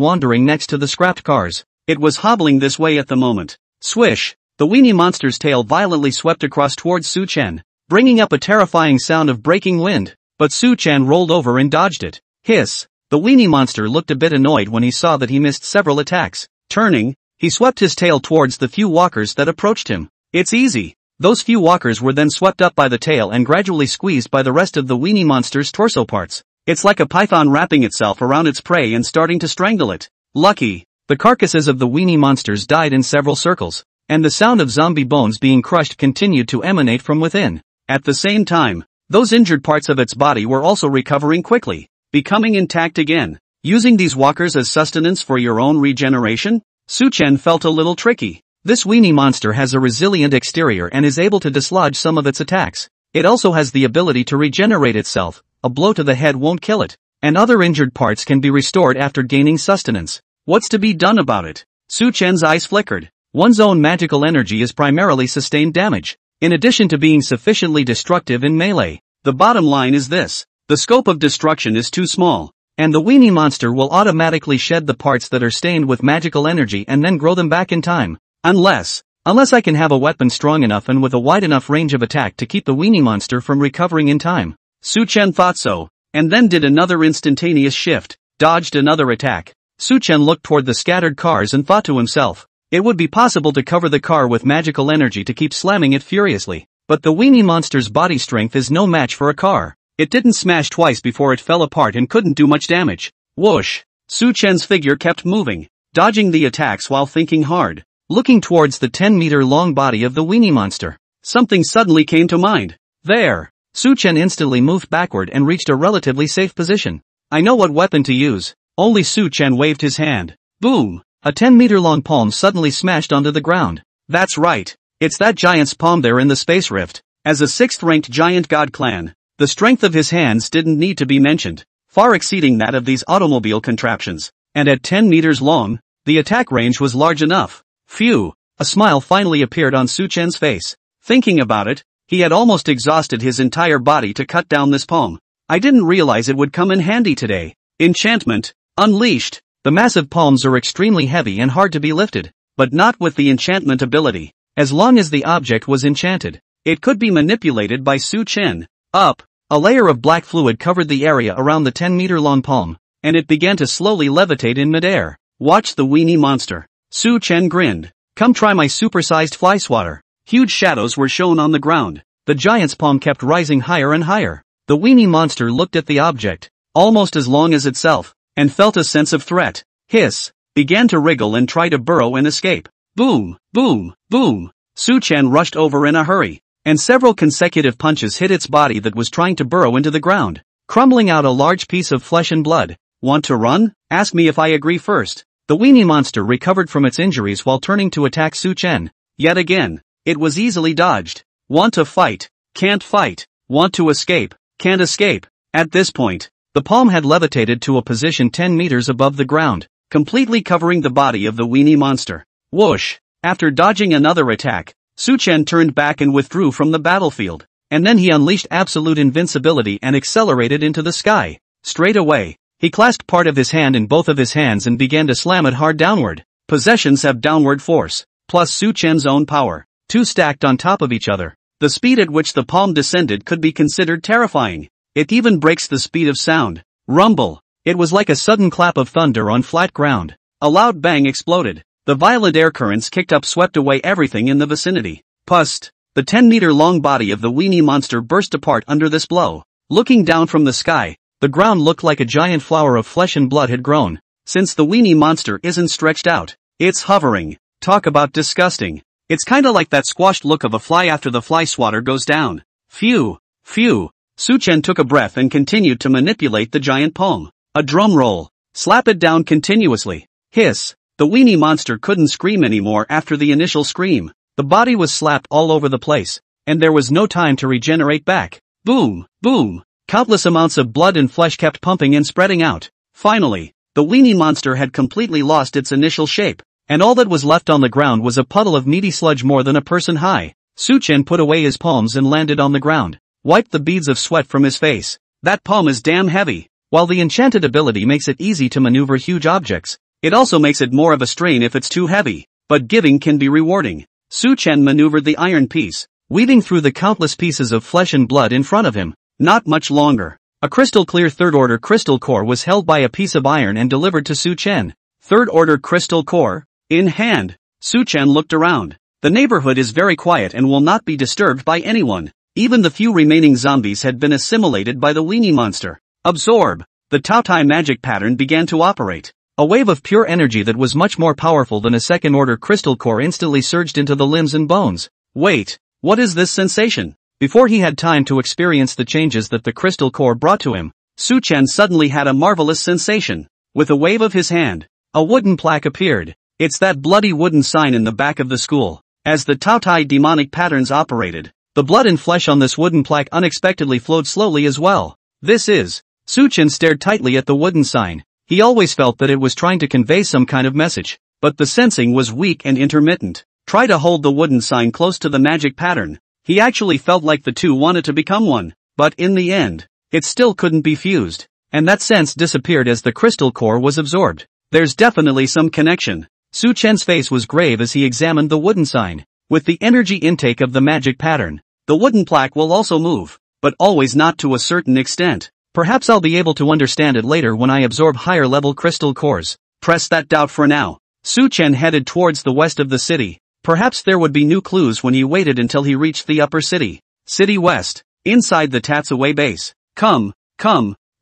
wandering next to the scrapped cars. It was hobbling this way at the moment. Swish! The weenie monster's tail violently swept across towards Su Chen, bringing up a terrifying sound of breaking wind. But Su Chen rolled over and dodged it. Hiss! The weenie monster looked a bit annoyed when he saw that he missed several attacks. Turning, he swept his tail towards the few walkers that approached him. It's easy. Those few walkers were then swept up by the tail and gradually squeezed by the rest of the weenie monster's torso parts. It's like a python wrapping itself around its prey and starting to strangle it. Lucky! The carcasses of the weenie monsters died in several circles, and the sound of zombie bones being crushed continued to emanate from within. At the same time, those injured parts of its body were also recovering quickly, becoming intact again. Using these walkers as sustenance for your own regeneration? Su Chen felt a little tricky. This weenie monster has a resilient exterior and is able to dislodge some of its attacks. It also has the ability to regenerate itself. A blow to the head won't kill it, and other injured parts can be restored after gaining sustenance. What's to be done about it? Su Chen's eyes flickered. One's own magical energy is primarily sustained damage, in addition to being sufficiently destructive in melee. The bottom line is this: the scope of destruction is too small, and the weenie monster will automatically shed the parts that are stained with magical energy and then grow them back in time. Unless I can have a weapon strong enough and with a wide enough range of attack to keep the weenie monster from recovering in time. Su Chen thought so, and then did another instantaneous shift, dodged another attack. Su Chen looked toward the scattered cars and thought to himself, it would be possible to cover the car with magical energy to keep slamming it furiously, but the weenie monster's body strength is no match for a car. It didn't smash twice before it fell apart and couldn't do much damage. Whoosh! Su Chen's figure kept moving, dodging the attacks while thinking hard, looking towards the 10-meter long body of the weenie monster. Something suddenly came to mind. There! Su Chen instantly moved backward and reached a relatively safe position. I know what weapon to use. Only Su Chen waved his hand. Boom! A 10-meter-long palm suddenly smashed onto the ground. That's right. It's that giant's palm there in the space rift. As a 6th-ranked giant god clan, the strength of his hands didn't need to be mentioned, far exceeding that of these automobile contraptions. And at 10 meters long, the attack range was large enough. Phew! A smile finally appeared on Su Chen's face. Thinking about it, he had almost exhausted his entire body to cut down this palm. I didn't realize it would come in handy today. Enchantment unleashed. The massive palms are extremely heavy and hard to be lifted, but not with the enchantment ability. As long as the object was enchanted, it could be manipulated by Su Chen. Up. A layer of black fluid covered the area around the 10-meter-long palm, and it began to slowly levitate in midair. Watch the weenie monster. Su Chen grinned. Come try my supersized fly swatter. Huge shadows were shown on the ground. The giant's palm kept rising higher and higher. The weenie monster looked at the object, almost as long as itself, and felt a sense of threat. Hiss. Began to wriggle and try to burrow and escape. Boom, boom, boom. Su Chen rushed over in a hurry, and several consecutive punches hit its body that was trying to burrow into the ground, crumbling out a large piece of flesh and blood. Want to run? Ask me if I agree first. The weenie monster recovered from its injuries while turning to attack Su Chen. Yet again, it was easily dodged. Want to fight? Can't fight. Want to escape? Can't escape. At this point, the palm had levitated to a position 10 meters above the ground, completely covering the body of the weenie monster. Whoosh! After dodging another attack, Su Chen turned back and withdrew from the battlefield, and then he unleashed absolute invincibility and accelerated into the sky. Straight away, he clasped part of his hand in both of his hands and began to slam it hard downward. Possessions have downward force, plus Su Chen's own power, two stacked on top of each other. The speed at which the palm descended could be considered terrifying. It even breaks the speed of sound. Rumble. It was like a sudden clap of thunder on flat ground. A loud bang exploded. The violent air currents kicked up swept away everything in the vicinity. Pust. The 10-meter-long body of the weenie monster burst apart under this blow. Looking down from the sky, the ground looked like a giant flower of flesh and blood had grown. Since the weenie monster isn't stretched out, it's hovering. Talk about disgusting. It's kinda like that squashed look of a fly after the fly swatter goes down. Phew. Phew. Su Chen took a breath and continued to manipulate the giant palm. A drum roll. Slap it down continuously. Hiss. The weenie monster couldn't scream anymore after the initial scream. The body was slapped all over the place, and there was no time to regenerate back. Boom. Boom. Countless amounts of blood and flesh kept pumping and spreading out. Finally, the weenie monster had completely lost its initial shape, and all that was left on the ground was a puddle of meaty sludge more than a person high. Su Chen put away his palms and landed on the ground, wiped the beads of sweat from his face. That palm is damn heavy. While the enchanted ability makes it easy to maneuver huge objects, it also makes it more of a strain if it's too heavy, but giving can be rewarding. Su Chen maneuvered the iron piece, weaving through the countless pieces of flesh and blood in front of him. Not much longer. A crystal-clear third-order crystal core was held by a piece of iron and delivered to Su Chen. Third-order crystal core? In hand. Su Chen looked around. The neighborhood is very quiet and will not be disturbed by anyone. Even the few remaining zombies had been assimilated by the weenie monster. Absorb. The Taotai magic pattern began to operate. A wave of pure energy that was much more powerful than a second-order crystal core instantly surged into the limbs and bones. Wait, what is this sensation? Before he had time to experience the changes that the crystal core brought to him, Su Chen suddenly had a marvelous sensation. With a wave of his hand, a wooden plaque appeared. It's that bloody wooden sign in the back of the school. As the Taotai demonic patterns operated, the blood and flesh on this wooden plaque unexpectedly flowed slowly as well. This is. Su Chen stared tightly at the wooden sign. He always felt that it was trying to convey some kind of message, but the sensing was weak and intermittent. Try to hold the wooden sign close to the magic pattern. He actually felt like the two wanted to become one, but in the end, it still couldn't be fused, and that sense disappeared as the crystal core was absorbed. There's definitely some connection. Su Chen's face was grave as he examined the wooden sign. With the energy intake of the magic pattern, the wooden plaque will also move, but always not to a certain extent. Perhaps I'll be able to understand it later when I absorb higher-level crystal cores. Press that doubt for now. Su Chen headed towards the west of the city. Perhaps there would be new clues when he waited until he reached the upper city. City West. Inside the Tatsue base. Come,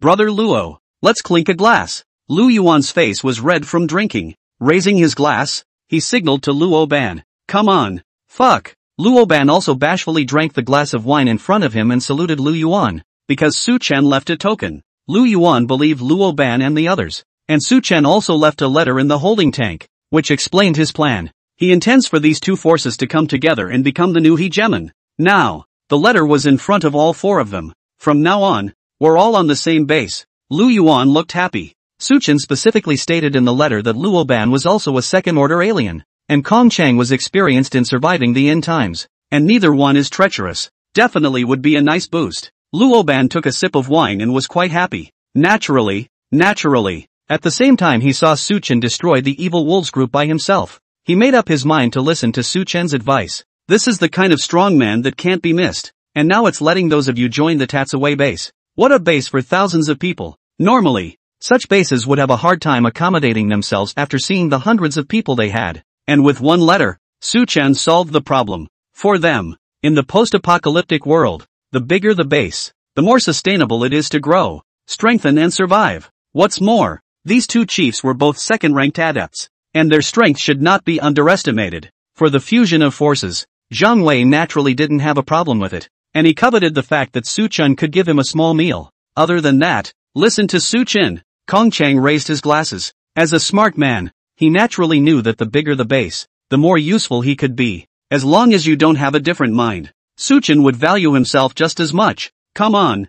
brother Luo. Let's clink a glass. Lu Yuan's face was red from drinking. Raising his glass, he signaled to Luo Ban. Come on. Fuck. Luo Ban also bashfully drank the glass of wine in front of him and saluted Lu Yuan, because Su Chen left a token. Lu Yuan believed Luo Ban and the others. And Su Chen also left a letter in the holding tank, which explained his plan. He intends for these two forces to come together and become the new hegemon. Now, the letter was in front of all four of them. From now on, we're all on the same base. Lu Yuan looked happy. Su Chen specifically stated in the letter that Luo Ban was also a second-order alien, and Kong Chang was experienced in surviving the end times, and neither one is treacherous. Definitely would be a nice boost. Luo Ban took a sip of wine and was quite happy. Naturally. At the same time he saw Su Chen destroy the evil wolves group by himself. He made up his mind to listen to Su Chen's advice. This is the kind of strong man that can't be missed. And now it's letting those of you join the Tatsaway base. What a base for thousands of people. Normally, such bases would have a hard time accommodating themselves after seeing the hundreds of people they had. And with one letter, Su Chen solved the problem. For them, in the post-apocalyptic world, the bigger the base, the more sustainable it is to grow, strengthen and survive. What's more, these two chiefs were both second-ranked adepts, and their strength should not be underestimated. For the fusion of forces, Zhang Wei naturally didn't have a problem with it, and he coveted the fact that Su Chen could give him a small meal. Other than that, listen to Su Chen. Kong Chang raised his glasses. As a smart man, he naturally knew that the bigger the base, the more useful he could be. As long as you don't have a different mind, Su Chen would value himself just as much. Come on,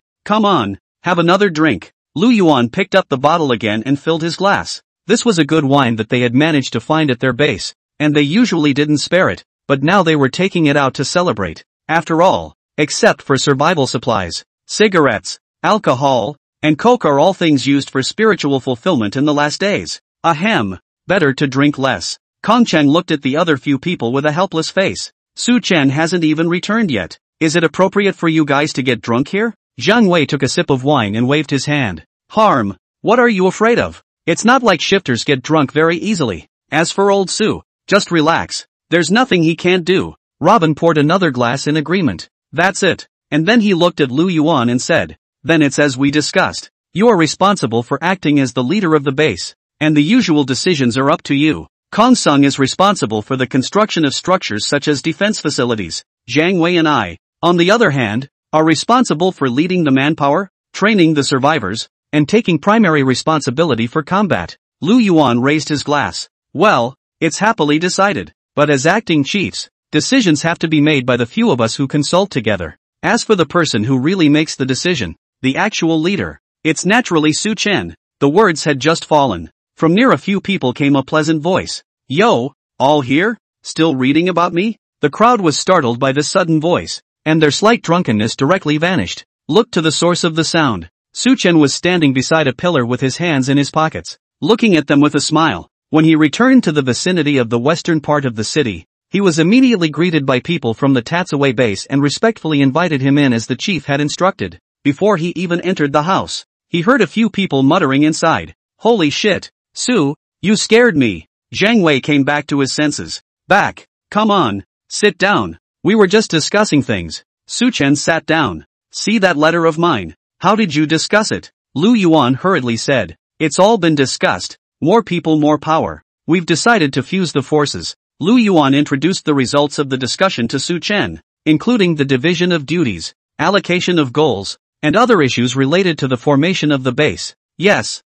have another drink. Lu Yuan picked up the bottle again and filled his glass. This was a good wine that they had managed to find at their base, and they usually didn't spare it, but now they were taking it out to celebrate. After all, except for survival supplies, cigarettes, alcohol, and coke are all things used for spiritual fulfillment in the last days. Ahem, better to drink less. Kong Chang looked at the other few people with a helpless face. Su Chen hasn't even returned yet. Is it appropriate for you guys to get drunk here? Zhang Wei took a sip of wine and waved his hand. Harm, what are you afraid of? It's not like shifters get drunk very easily. As for old Su, just relax. There's nothing he can't do. Robin poured another glass in agreement. That's it. And then he looked at Lu Yuan and said, then it's as we discussed. You are responsible for acting as the leader of the base, and the usual decisions are up to you. Kong Sung is responsible for the construction of structures such as defense facilities. Zhang Wei and I, on the other hand, are responsible for leading the manpower, training the survivors, and taking primary responsibility for combat. Lu Yuan raised his glass. Well, it's happily decided. But as acting chiefs, decisions have to be made by the few of us who consult together. As for the person who really makes the decision, the actual leader, it's naturally Su Chen. The words had just fallen. From near a few people came a pleasant voice. Yo, all here? Still reading about me? The crowd was startled by this sudden voice, and their slight drunkenness directly vanished. Look to the source of the sound. Su Chen was standing beside a pillar with his hands in his pockets, looking at them with a smile. When he returned to the vicinity of the western part of the city, he was immediately greeted by people from the Tatsaway base and respectfully invited him in as the chief had instructed. Before he even entered the house, he heard a few people muttering inside. Holy shit, Su, you scared me. Zhang Wei came back to his senses. Back, come on, sit down. We were just discussing things. Su Chen sat down. See that letter of mine? How did you discuss it? Lu Yuan hurriedly said. It's all been discussed. More people, more power. We've decided to fuse the forces. Lu Yuan introduced the results of the discussion to Su Chen, including the division of duties, allocation of goals, and other issues related to the formation of the base. Yes.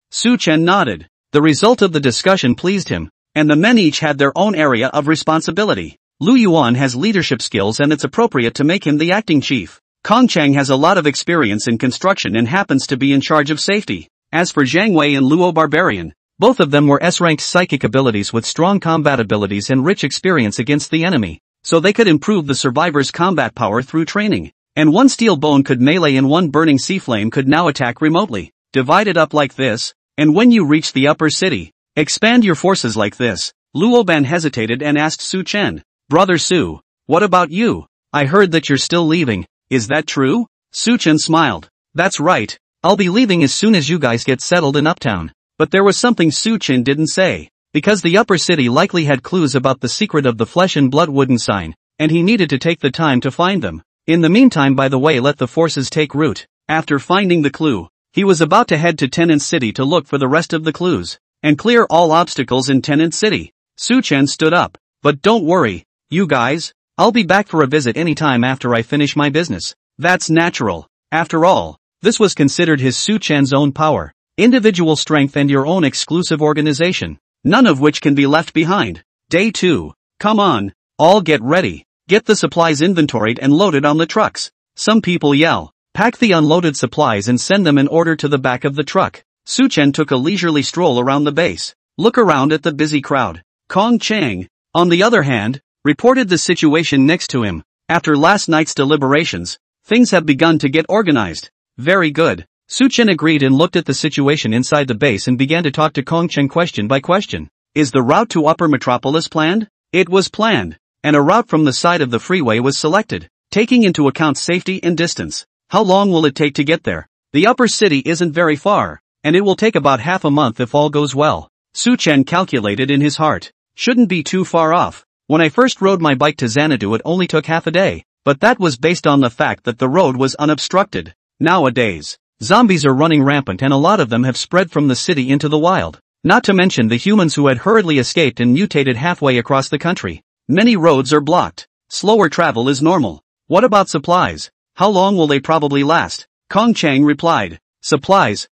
Su Chen nodded. The result of the discussion pleased him, and the men each had their own area of responsibility. Lu Yuan has leadership skills and it's appropriate to make him the acting chief. Kong Chang has a lot of experience in construction and happens to be in charge of safety. As for Zhang Wei and Luo Barbarian, both of them were S-ranked psychic abilities with strong combat abilities and rich experience against the enemy, so they could improve the survivors' combat power through training. And one steel bone could melee and one burning sea flame could now attack remotely. Divide it up like this, and when you reach the upper city, expand your forces like this. Luo Ban hesitated and asked Su Chen, Brother Su, what about you? I heard that you're still leaving, is that true? Su Chen smiled. That's right. I'll be leaving as soon as you guys get settled in Uptown. But there was something Su Chen didn't say, because the upper city likely had clues about the secret of the flesh and blood wooden sign, and he needed to take the time to find them. In the meantime, by the way, let the forces take root. After finding the clue, he was about to head to Tenant City to look for the rest of the clues, and clear all obstacles in Tenant City. Su Chen stood up. But don't worry, you guys, I'll be back for a visit anytime after I finish my business. That's natural. After all, This was considered his Su Chen's own power, individual strength and your own exclusive organization, none of which can be left behind. Day 2. Come on, all get ready. Get the supplies inventoried and loaded on the trucks. Some people yell. Pack the unloaded supplies and send them in order to the back of the truck. Su Chen took a leisurely stroll around the base. Look around at the busy crowd. Kong Chang, on the other hand, reported the situation next to him. After last night's deliberations, things have begun to get organized. Very good. Su Chen agreed and looked at the situation inside the base and began to talk to Kong Cheng question by question. Is the route to Upper Metropolis planned? It was planned, and a route from the side of the freeway was selected, taking into account safety and distance. How long will it take to get there? The upper city isn't very far, and it will take about half a month if all goes well. Su Chen calculated in his heart. Shouldn't be too far off. When I first rode my bike to Xanadu it only took half a day, but that was based on the fact that the road was unobstructed. Nowadays, zombies are running rampant and a lot of them have spread from the city into the wild. Not to mention the humans who had hurriedly escaped and mutated halfway across the country. Many roads are blocked. Slower travel is normal. What about supplies? How long will they probably last? Kong Chang replied. Supplies?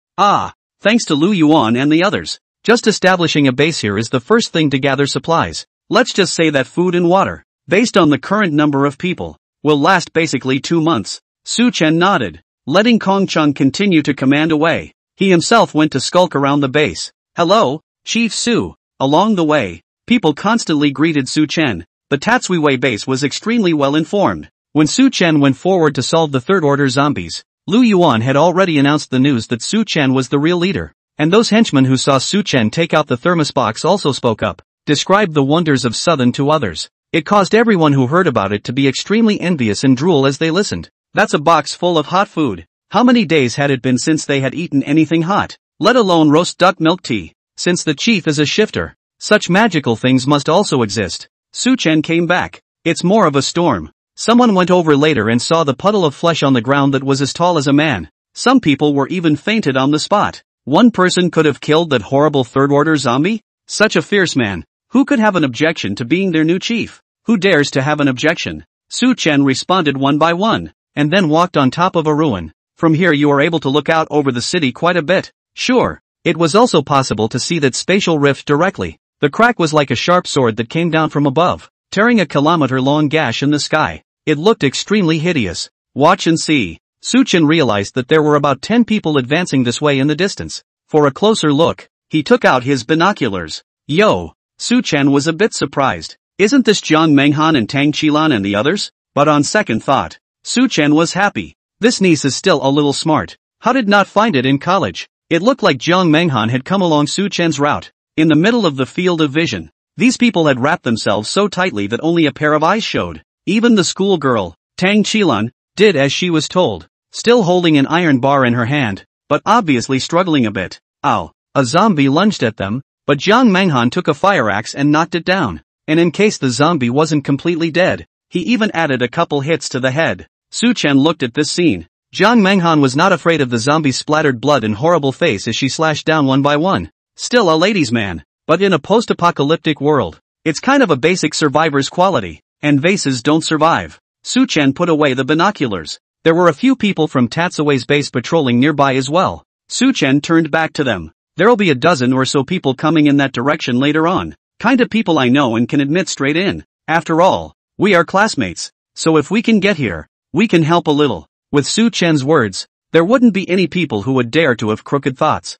Thanks to Lu Yuan and the others. Just establishing a base here is the first thing to gather supplies. Let's just say that food and water, based on the current number of people, will last basically 2 months. Su Chen nodded, letting Kong Chang continue to command away. He himself went to skulk around the base. Hello, Chief Su. Along the way, people constantly greeted Su Chen. The Tatsuiwei base was extremely well informed. When Su Chen went forward to solve the third-order zombies, Lu Yuan had already announced the news that Su Chen was the real leader. And those henchmen who saw Su Chen take out the thermos box also spoke up, described the wonders of Southern to others. It caused everyone who heard about it to be extremely envious and drool as they listened. That's a box full of hot food. How many days had it been since they had eaten anything hot, let alone roast duck milk tea? Since the chief is a shifter, such magical things must also exist. Su Chen came back. It's more of a storm. Someone went over later and saw the puddle of flesh on the ground that was as tall as a man. Some people were even fainted on the spot. One person could have killed that horrible third-order zombie? Such a fierce man. Who could have an objection to being their new chief? Who dares to have an objection? Su Chen responded one by one, and then walked on top of a ruin. From here you are able to look out over the city quite a bit. Sure. It was also possible to see that spatial rift directly. The crack was like a sharp sword that came down from above, tearing a kilometer-long gash in the sky. It looked extremely hideous. Watch and see. Su Chen realized that there were about 10 people advancing this way in the distance. For a closer look, he took out his binoculars. Yo! Su Chen was a bit surprised. Isn't this Jiang Menghan and Tang Qilan and the others? But on second thought, Su Chen was happy. This niece is still a little smart. How did not find it in college? It looked like Jiang Menghan had come along Su Chen's route, in the middle of the field of vision. These people had wrapped themselves so tightly that only a pair of eyes showed. Even the schoolgirl, Tang Qilan, did as she was told, still holding an iron bar in her hand, but obviously struggling a bit. Ow! A zombie lunged at them, but Jiang Menghan took a fire axe and knocked it down. And in case the zombie wasn't completely dead, he even added a couple hits to the head. Su Chen looked at this scene. Jiang Menghan was not afraid of the zombie's splattered blood and horrible face as she slashed down one by one. Still a ladies' man, but in a post-apocalyptic world, it's kind of a basic survivor's quality, and vases don't survive. Su Chen put away the binoculars. There were a few people from Tatsuiwei's base patrolling nearby as well. Su Chen turned back to them. There'll be a dozen or so people coming in that direction later on. Kinda people I know and can admit straight in. After all, we are classmates. So if we can get here, we can help a little. With Su Chen's words, there wouldn't be any people who would dare to have crooked thoughts.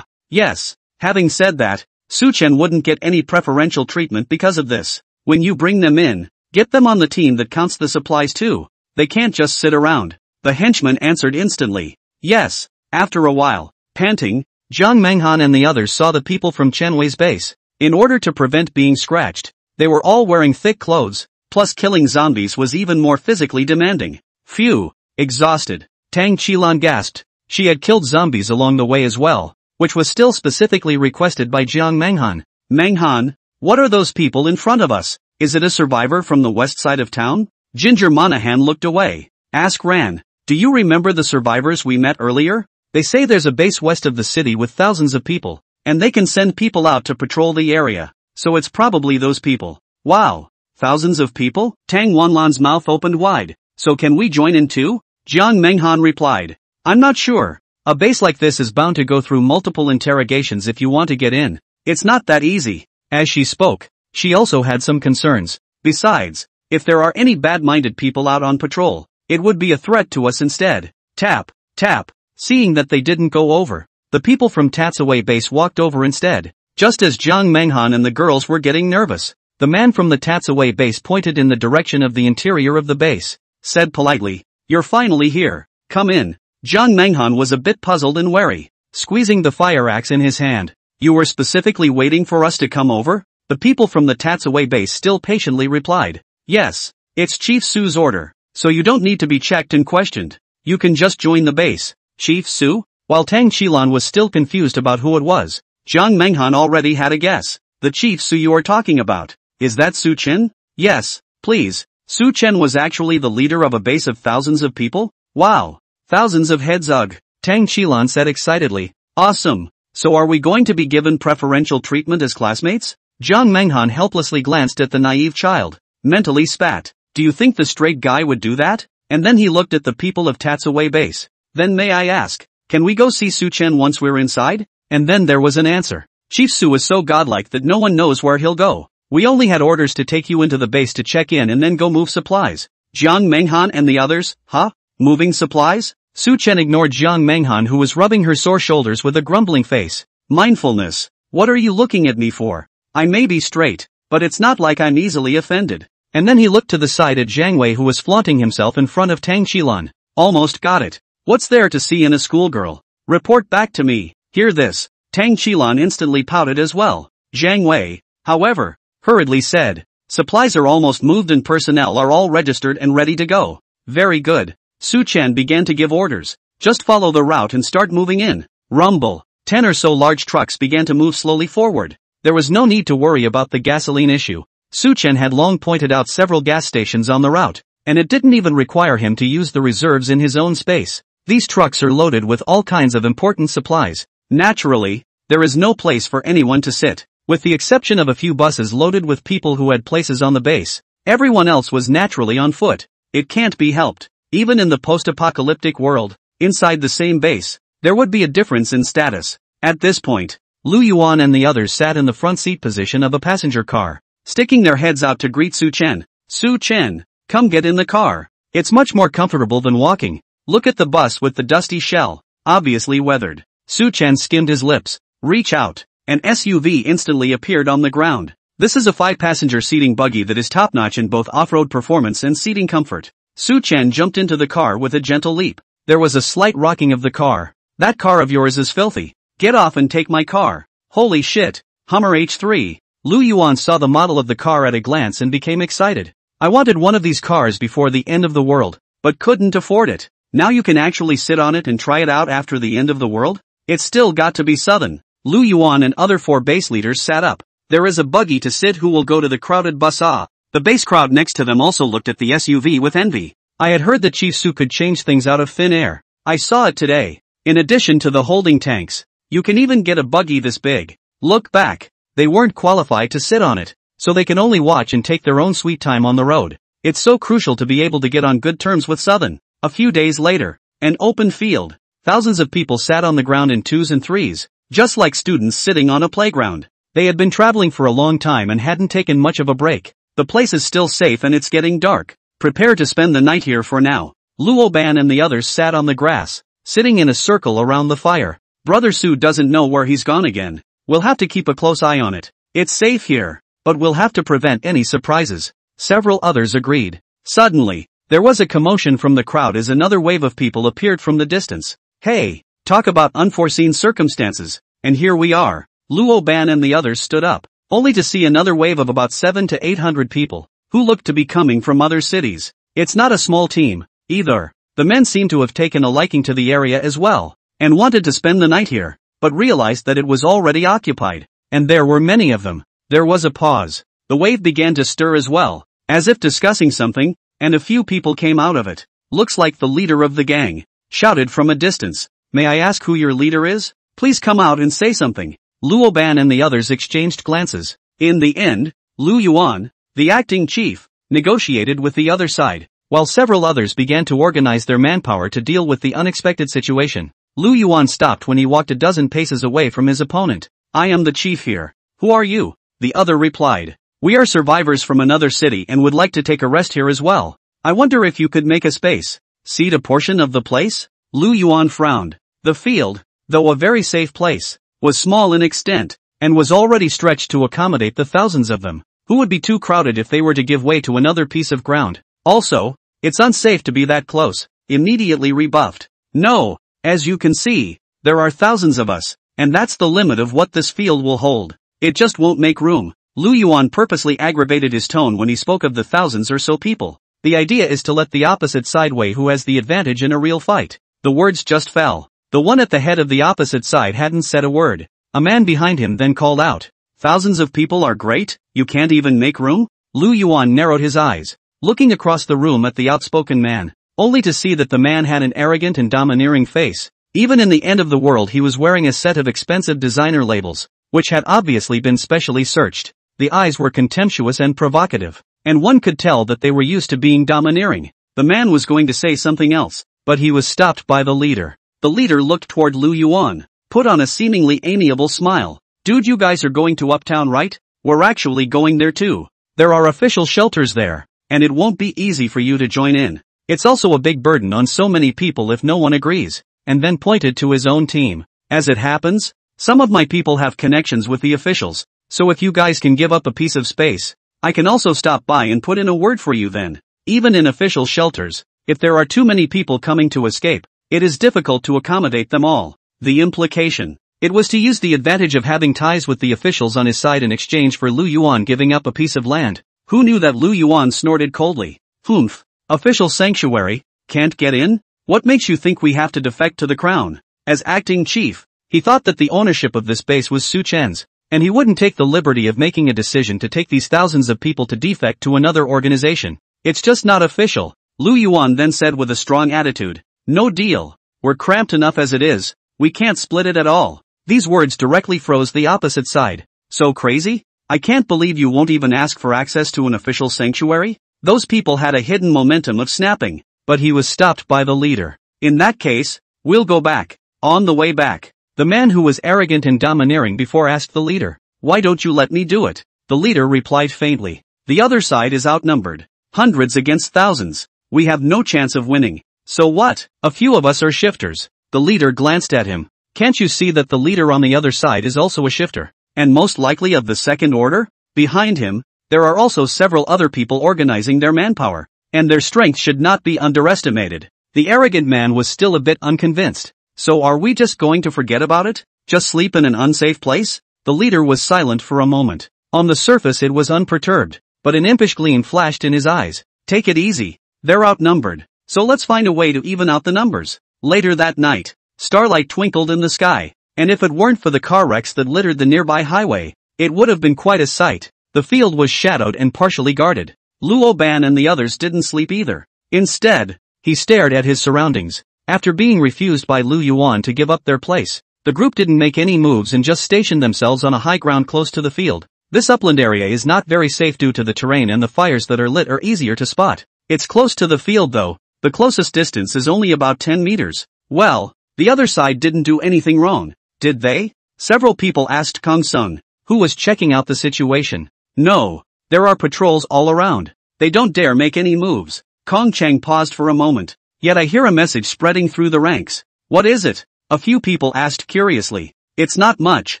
Yes. Having said that, Su Chen wouldn't get any preferential treatment because of this. When you bring them in, get them on the team that counts the supplies too. They can't just sit around. The henchman answered instantly. Yes. After a while, panting, Jiang Menghan and the others saw the people from Chenwei's base. In order to prevent being scratched, they were all wearing thick clothes, plus killing zombies was even more physically demanding. Phew, exhausted. Tang Qilan gasped. She had killed zombies along the way as well, which was still specifically requested by Jiang Menghan. Menghan, what are those people in front of us? Is it a survivor from the west side of town? Ginger Monahan looked away. Ask Ran, do you remember the survivors we met earlier? They say there's a base west of the city with thousands of people, and they can send people out to patrol the area, so it's probably those people. Wow, thousands of people? Tang Wanlan's mouth opened wide. So can we join in too? Jiang Menghan replied. I'm not sure. A base like this is bound to go through multiple interrogations if you want to get in. It's not that easy. As she spoke, she also had some concerns. Besides, if there are any bad-minded people out on patrol, it would be a threat to us instead. Tap, tap. Seeing that they didn't go over, the people from Tatsaway base walked over instead. Just as Jiang Menghan and the girls were getting nervous, the man from the Tatsaway base pointed in the direction of the interior of the base, said politely, "You're finally here. Come in." Jiang Menghan was a bit puzzled and wary, squeezing the fire axe in his hand. "You were specifically waiting for us to come over?" The people from the Tatsaway base still patiently replied, "Yes, it's Chief Su's order, so you don't need to be checked and questioned. You can just join the base." Chief Su? While Tang Qilan was still confused about who it was, Jiang Menghan already had a guess. "The Chief Su you are talking about, is that Su Chen?" "Yes, please." Su Chen was actually the leader of a base of thousands of people? Wow! Thousands of heads, ugh, Tang Qilan said excitedly. "Awesome. So are we going to be given preferential treatment as classmates?" Jiang Menghan helplessly glanced at the naive child, mentally spat. "Do you think the straight guy would do that?" And then he looked at the people of Tatsaway base. "Then may I ask, can we go see Su Chen once we're inside?" And then there was an answer. "Chief Su is so godlike that no one knows where he'll go. We only had orders to take you into the base to check in and then go move supplies." Jiang Menghan and the others, huh? Moving supplies? Su Chen ignored Jiang Menghan who was rubbing her sore shoulders with a grumbling face. "Mindfulness. What are you looking at me for? I may be straight, but it's not like I'm easily offended." And then he looked to the side at Jiang Wei who was flaunting himself in front of Tang Qilan. "Almost got it. What's there to see in a schoolgirl? Report back to me." Hear this. Tang Qilan instantly pouted as well. Jiang Wei, however, hurriedly said, "Supplies are almost moved and personnel are all registered and ready to go." "Very good." Su Chen began to give orders. "Just follow the route and start moving in." Rumble. 10 or so large trucks began to move slowly forward. There was no need to worry about the gasoline issue. Su Chen had long pointed out several gas stations on the route, and it didn't even require him to use the reserves in his own space. These trucks are loaded with all kinds of important supplies. Naturally, there is no place for anyone to sit. With the exception of a few buses loaded with people who had places on the base, everyone else was naturally on foot. It can't be helped. Even in the post-apocalyptic world, inside the same base, there would be a difference in status. At this point, Lu Yuan and the others sat in the front seat position of a passenger car, sticking their heads out to greet Su Chen. "Su Chen, come get in the car. It's much more comfortable than walking. Look at the bus with the dusty shell, obviously weathered." Su Chen skimmed his lips. "Reach out." An SUV instantly appeared on the ground. This is a 5-passenger seating buggy that is top-notch in both off-road performance and seating comfort. Su Chen jumped into the car with a gentle leap. There was a slight rocking of the car. "That car of yours is filthy. Get off and take my car." "Holy shit, Hummer H3. Lu Yuan saw the model of the car at a glance and became excited. "I wanted one of these cars before the end of the world, but couldn't afford it. Now you can actually sit on it and try it out after the end of the world? It's still got to be southern." Lu Yuan and other 4 base leaders sat up. "There is a buggy to sit. Who will go to the crowded bus?" The base crowd next to them also looked at the SUV with envy. "I had heard that Chief Su could change things out of thin air. I saw it today. In addition to the holding tanks, you can even get a buggy this big. Look back. They weren't qualified to sit on it, so they can only watch and take their own sweet time on the road. It's so crucial to be able to get on good terms with Southern." A few days later, an open field. Thousands of people sat on the ground in 2s and 3s, just like students sitting on a playground. They had been traveling for a long time and hadn't taken much of a break. "The place is still safe and it's getting dark. Prepare to spend the night here for now." Luo Ban and the others sat on the grass, sitting in a circle around the fire. "Brother Su doesn't know where he's gone again. We'll have to keep a close eye on it. It's safe here, but we'll have to prevent any surprises." Several others agreed. Suddenly, there was a commotion from the crowd as another wave of people appeared from the distance. "Hey, talk about unforeseen circumstances, and here we are." Luo Ban and the others stood up, only to see another wave of about 700 to 800 people, who looked to be coming from other cities. It's not a small team, either. The men seemed to have taken a liking to the area as well, and wanted to spend the night here, but realized that it was already occupied, and there were many of them. There was a pause. The wave began to stir as well, as if discussing something, and a few people came out of it. "Looks like the leader of the gang," shouted from a distance. "May I ask who your leader is? Please come out and say something." Luo Ban and the others exchanged glances. In the end, Lu Yuan, the acting chief, negotiated with the other side. while several others began to organize their manpower to deal with the unexpected situation. Lu Yuan stopped when he walked a dozen paces away from his opponent. I am the chief here. Who are you? The other replied. We are survivors from another city and would like to take a rest here as well. I wonder if you could make a space. Cede a portion of the place? Lu Yuan frowned. The field, though a very safe place, was small in extent, and was already stretched to accommodate the thousands of them, who would be too crowded if they were to give way to another piece of ground. Also, it's unsafe to be that close. Immediately rebuffed. No, as you can see, there are thousands of us, and that's the limit of what this field will hold. It just won't make room. Lu Yuan purposely aggravated his tone when he spoke of the thousands or so people. The idea is to let the opposite side weigh who has the advantage in a real fight. The words just fell. The one at the head of the opposite side hadn't said a word. A man behind him then called out. Thousands of people are great? You can't even make room? Lu Yuan narrowed his eyes, looking across the room at the outspoken man, only to see that the man had an arrogant and domineering face. Even in the end of the world he was wearing a set of expensive designer labels, which had obviously been specially searched. The eyes were contemptuous and provocative, and one could tell that they were used to being domineering. The man was going to say something else, but he was stopped by the leader. The leader looked toward Lu Yuan, put on a seemingly amiable smile. Dude, you guys are going to Uptown, right? We're actually going there too. There are official shelters there, and it won't be easy for you to join in. It's also a big burden on so many people if no one agrees, and then pointed to his own team. As it happens, some of my people have connections with the officials, so if you guys can give up a piece of space, I can also stop by and put in a word for you then. Even in official shelters, if there are too many people coming to escape, it is difficult to accommodate them all. The implication. It was to use the advantage of having ties with the officials on his side in exchange for Lu Yuan giving up a piece of land. Who knew that? Lu Yuan snorted coldly. Humph. Official sanctuary? Can't get in? What makes you think we have to defect to the crown? As acting chief, he thought that the ownership of this base was Su Chen's, and he wouldn't take the liberty of making a decision to take these thousands of people to defect to another organization. It's just not official. Lu Yuan then said with a strong attitude. No deal. We're cramped enough as it is. We can't split it at all. These words directly froze the opposite side. So crazy? I can't believe you won't even ask for access to an official sanctuary? Those people had a hidden momentum of snapping, but he was stopped by the leader. In that case, we'll go back. On the way back, the man who was arrogant and domineering before asked the leader, why don't you let me do it? The leader replied faintly, the other side is outnumbered. Hundreds against thousands. We have no chance of winning. So what? A few of us are shifters. The leader glanced at him. Can't you see that the leader on the other side is also a shifter, and most likely of the second order? Behind him, there are also several other people organizing their manpower, and their strength should not be underestimated. The arrogant man was still a bit unconvinced. So are we just going to forget about it? Just sleep in an unsafe place? The leader was silent for a moment. On the surface it was unperturbed, but an impish gleam flashed in his eyes. Take it easy. They're outnumbered, so let's find a way to even out the numbers. Later that night, starlight twinkled in the sky, and if it weren't for the car wrecks that littered the nearby highway, it would have been quite a sight. The field was shadowed and partially guarded. Luo Ban and the others didn't sleep either. Instead, he stared at his surroundings. After being refused by Lu Yuan to give up their place, the group didn't make any moves and just stationed themselves on a high ground close to the field. This upland area is not very safe due to the terrain, and the fires that are lit are easier to spot. It's close to the field though. The closest distance is only about 10 meters. Well, the other side didn't do anything wrong, did they? Several people asked Kong Sung, who was checking out the situation. No, there are patrols all around. They don't dare make any moves. Kong Chang paused for a moment. Yet I hear a message spreading through the ranks. What is it? A few people asked curiously. It's not much,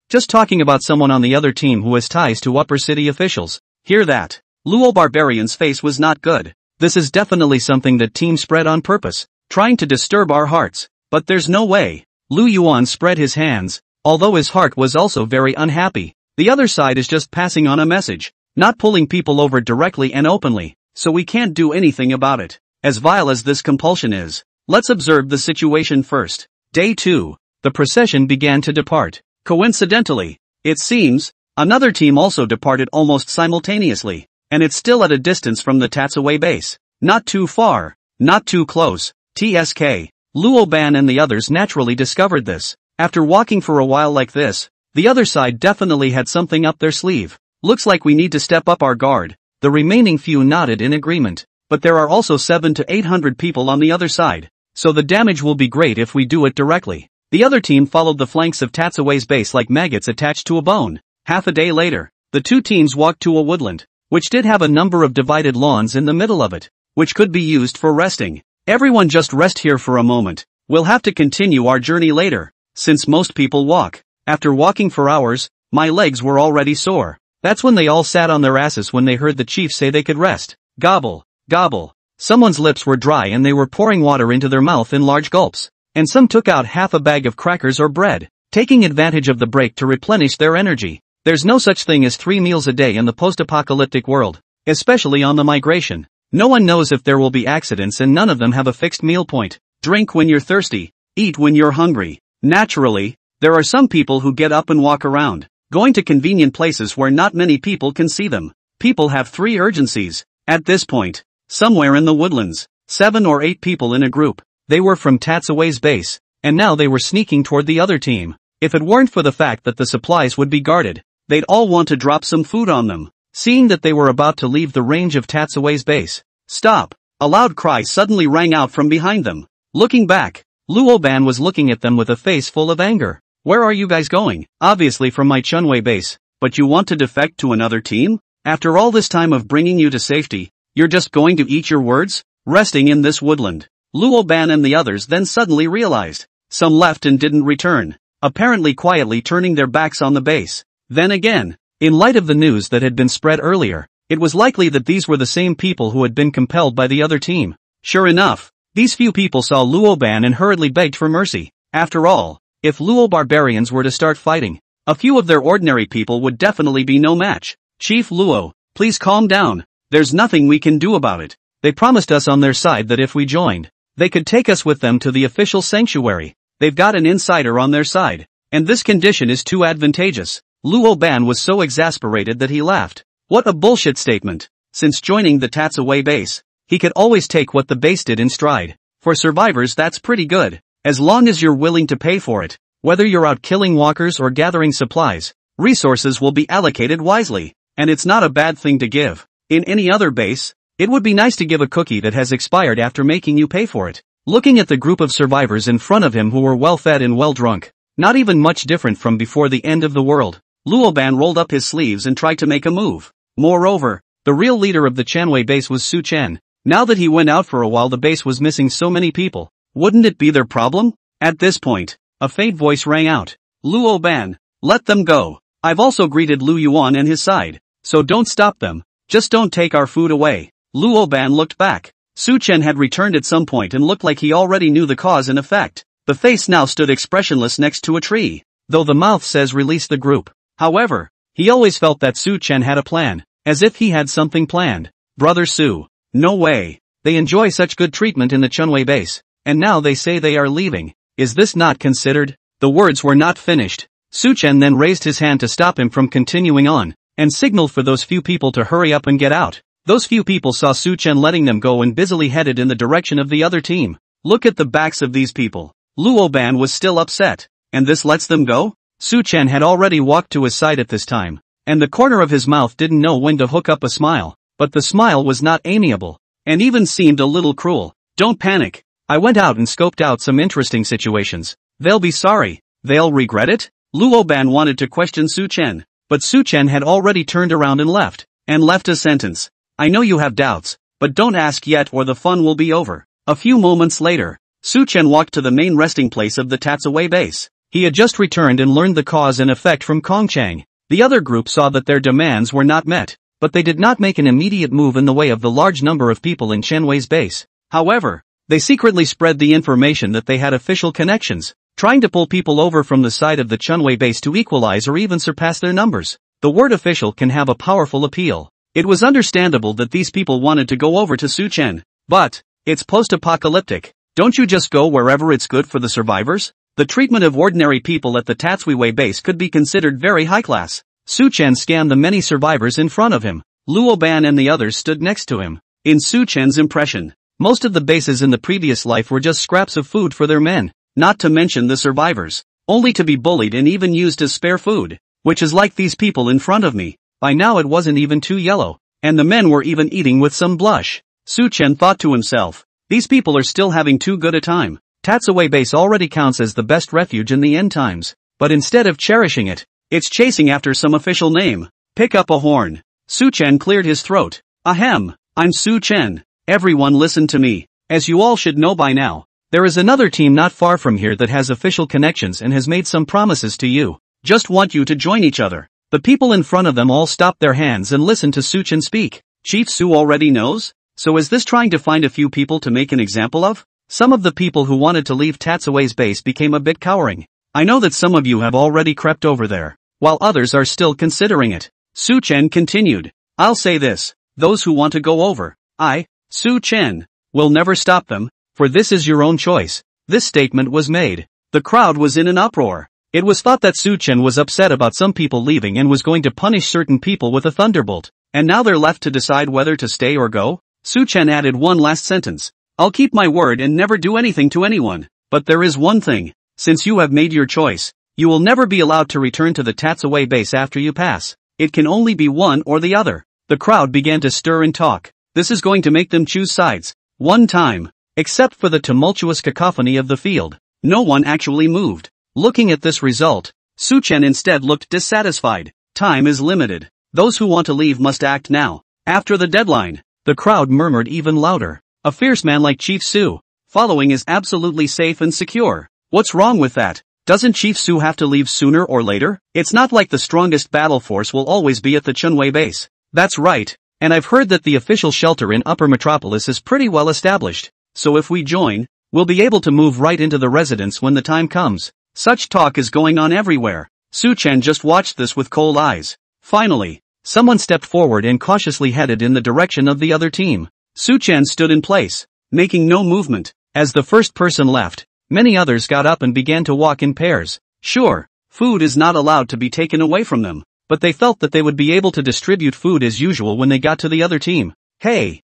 just talking about someone on the other team who has ties to upper city officials. Hear that? Luo Barbarian's face was not good. This is definitely something that team spread on purpose, trying to disturb our hearts, but there's no way. Lu Yuan spread his hands, although his heart was also very unhappy. The other side is just passing on a message, not pulling people over directly and openly, so we can't do anything about it. As vile as this compulsion is, let's observe the situation first. Day 2. The procession began to depart. Coincidentally, it seems, another team also departed almost simultaneously, and it's still at a distance from the Tatsue base. Not too far, not too close. TSK. Luo Ban and the others naturally discovered this. After walking for a while like this, the other side definitely had something up their sleeve. Looks like we need to step up our guard. The remaining few nodded in agreement. but there are also 700 to 800 people on the other side, so the damage will be great if we do it directly. The other team followed the flanks of Tatsue's base like maggots attached to a bone. Half a day later, the two teams walked to a woodland, which did have a number of divided lawns in the middle of it, which could be used for resting. Everyone just rest here for a moment. We'll have to continue our journey later, since most people walk. After walking for hours, my legs were already sore. That's when they all sat on their asses when they heard the chief say they could rest. Gobble, gobble. Someone's lips were dry and they were pouring water into their mouth in large gulps. And some took out half a bag of crackers or bread, taking advantage of the break to replenish their energy. There's no such thing as 3 meals a day in the post-apocalyptic world, especially on the migration. No one knows if there will be accidents and none of them have a fixed meal point. Drink when you're thirsty, eat when you're hungry. Naturally, there are some people who get up and walk around, going to convenient places where not many people can see them. People have 3 urgencies. At this point, somewhere in the woodlands, 7 or 8 people in a group. They were from Tatsue's base, and now they were sneaking toward the other team. If it weren't for the fact that the supplies would be guarded, they'd all want to drop some food on them. Seeing that they were about to leave the range of Tatsue's base. Stop! A loud cry suddenly rang out from behind them. Looking back, Luoban was looking at them with a face full of anger. Where are you guys going? Obviously from my Chunwei base, but you want to defect to another team? After all this time of bringing you to safety, you're just going to eat your words? Resting in this woodland. Luoban and the others then suddenly realized. Some left and didn't return, apparently quietly turning their backs on the base. Then again, in light of the news that had been spread earlier, it was likely that these were the same people who had been compelled by the other team. Sure enough, these few people saw Luoban and hurriedly begged for mercy. After all, if Luo barbarians were to start fighting, a few of their ordinary people would definitely be no match. Chief Luo, please calm down. There's nothing we can do about it. They promised us on their side that if we joined, they could take us with them to the official sanctuary. They've got an insider on their side, and this condition is too advantageous. Luoban was so exasperated that he laughed. What a bullshit statement. Since joining the Tatsue base, he could always take what the base did in stride. For survivors that's pretty good, as long as you're willing to pay for it. Whether you're out killing walkers or gathering supplies, resources will be allocated wisely, and it's not a bad thing to give. In any other base, it would be nice to give a cookie that has expired after making you pay for it. Looking at the group of survivors in front of him who were well fed and well drunk, not even much different from before the end of the world, Luoban rolled up his sleeves and tried to make a move. Moreover, the real leader of the Chanwei base was Su Chen. Now that he went out for a while, the base was missing so many people. Wouldn't it be their problem? At this point, a faint voice rang out. Luoban, let them go. I've also greeted Lu Yuan and his side, so don't stop them. Just don't take our food away. Luoban looked back. Su Chen had returned at some point and looked like he already knew the cause and effect. The face now stood expressionless next to a tree, though the mouth says release the group. However, he always felt that Su Chen had a plan, as if he had something planned. Brother Su, no way. They enjoy such good treatment in the Chunwei base, and now they say they are leaving. Is this not considered? The words were not finished. Su Chen then raised his hand to stop him from continuing on, and signaled for those few people to hurry up and get out. Those few people saw Su Chen letting them go and busily headed in the direction of the other team. Look at the backs of these people. Luoban was still upset. And this lets them go? Su Chen had already walked to his side at this time, and the corner of his mouth didn't know when to hook up a smile, but the smile was not amiable, and even seemed a little cruel. Don't panic. I went out and scoped out some interesting situations. They'll be sorry. They'll regret it? Luoban wanted to question Su Chen, but Su Chen had already turned around and left a sentence. I know you have doubts, but don't ask yet or the fun will be over. A few moments later, Su Chen walked to the main resting place of the Tatsue base. He had just returned and learned the cause and effect from Kong Chang. The other group saw that their demands were not met, but they did not make an immediate move in the way of the large number of people in Chenwei's base. However, they secretly spread the information that they had official connections, trying to pull people over from the side of the Chunwei base to equalize or even surpass their numbers. The word official can have a powerful appeal. It was understandable that these people wanted to go over to Su Chen, but it's post-apocalyptic. Don't you just go wherever it's good for the survivors? The treatment of ordinary people at the Tatsui base could be considered very high class. Su Chen scanned the many survivors in front of him. Luoban and the others stood next to him. In Su Chen's impression, most of the bases in the previous life were just scraps of food for their men, not to mention the survivors, only to be bullied and even used as spare food, which is like these people in front of me. By now it wasn't even too yellow, and the men were even eating with some blush. Su Chen thought to himself. These people are still having too good a time. Tatsue base already counts as the best refuge in the end times. But instead of cherishing it, it's chasing after some official name. Pick up a horn. Su Chen cleared his throat. Ahem, I'm Su Chen. Everyone listen to me. As you all should know by now, there is another team not far from here that has official connections and has made some promises to you. Just want you to join each other. The people in front of them all stopped their hands and listened to Su Chen speak. Chief Su already knows? So is this trying to find a few people to make an example of? Some of the people who wanted to leave Tatsue's base became a bit cowering. I know that some of you have already crept over there, while others are still considering it. Su Chen continued. I'll say this, those who want to go over, I, Su Chen, will never stop them, for this is your own choice. This statement was made. The crowd was in an uproar. It was thought that Su Chen was upset about some people leaving and was going to punish certain people with a thunderbolt, and now they're left to decide whether to stay or go? Su Chen added one last sentence. I'll keep my word and never do anything to anyone, but there is one thing. Since you have made your choice, you will never be allowed to return to the Tatsue base after you pass. It can only be one or the other. The crowd began to stir and talk. This is going to make them choose sides. One time. Except for the tumultuous cacophony of the field, no one actually moved. Looking at this result, Su Chen instead looked dissatisfied. Time is limited. Those who want to leave must act now. After the deadline, the crowd murmured even louder. A fierce man like Chief Su, following is absolutely safe and secure. What's wrong with that? Doesn't Chief Su have to leave sooner or later? It's not like the strongest battle force will always be at the Chunwei base. That's right, and I've heard that the official shelter in Upper Metropolis is pretty well established. So if we join, we'll be able to move right into the residence when the time comes. Such talk is going on everywhere. Su Chen just watched this with cold eyes. Finally, someone stepped forward and cautiously headed in the direction of the other team. Su Chen stood in place, making no movement. As the first person left, many others got up and began to walk in pairs. Sure, food is not allowed to be taken away from them, but they felt that they would be able to distribute food as usual when they got to the other team. Hey,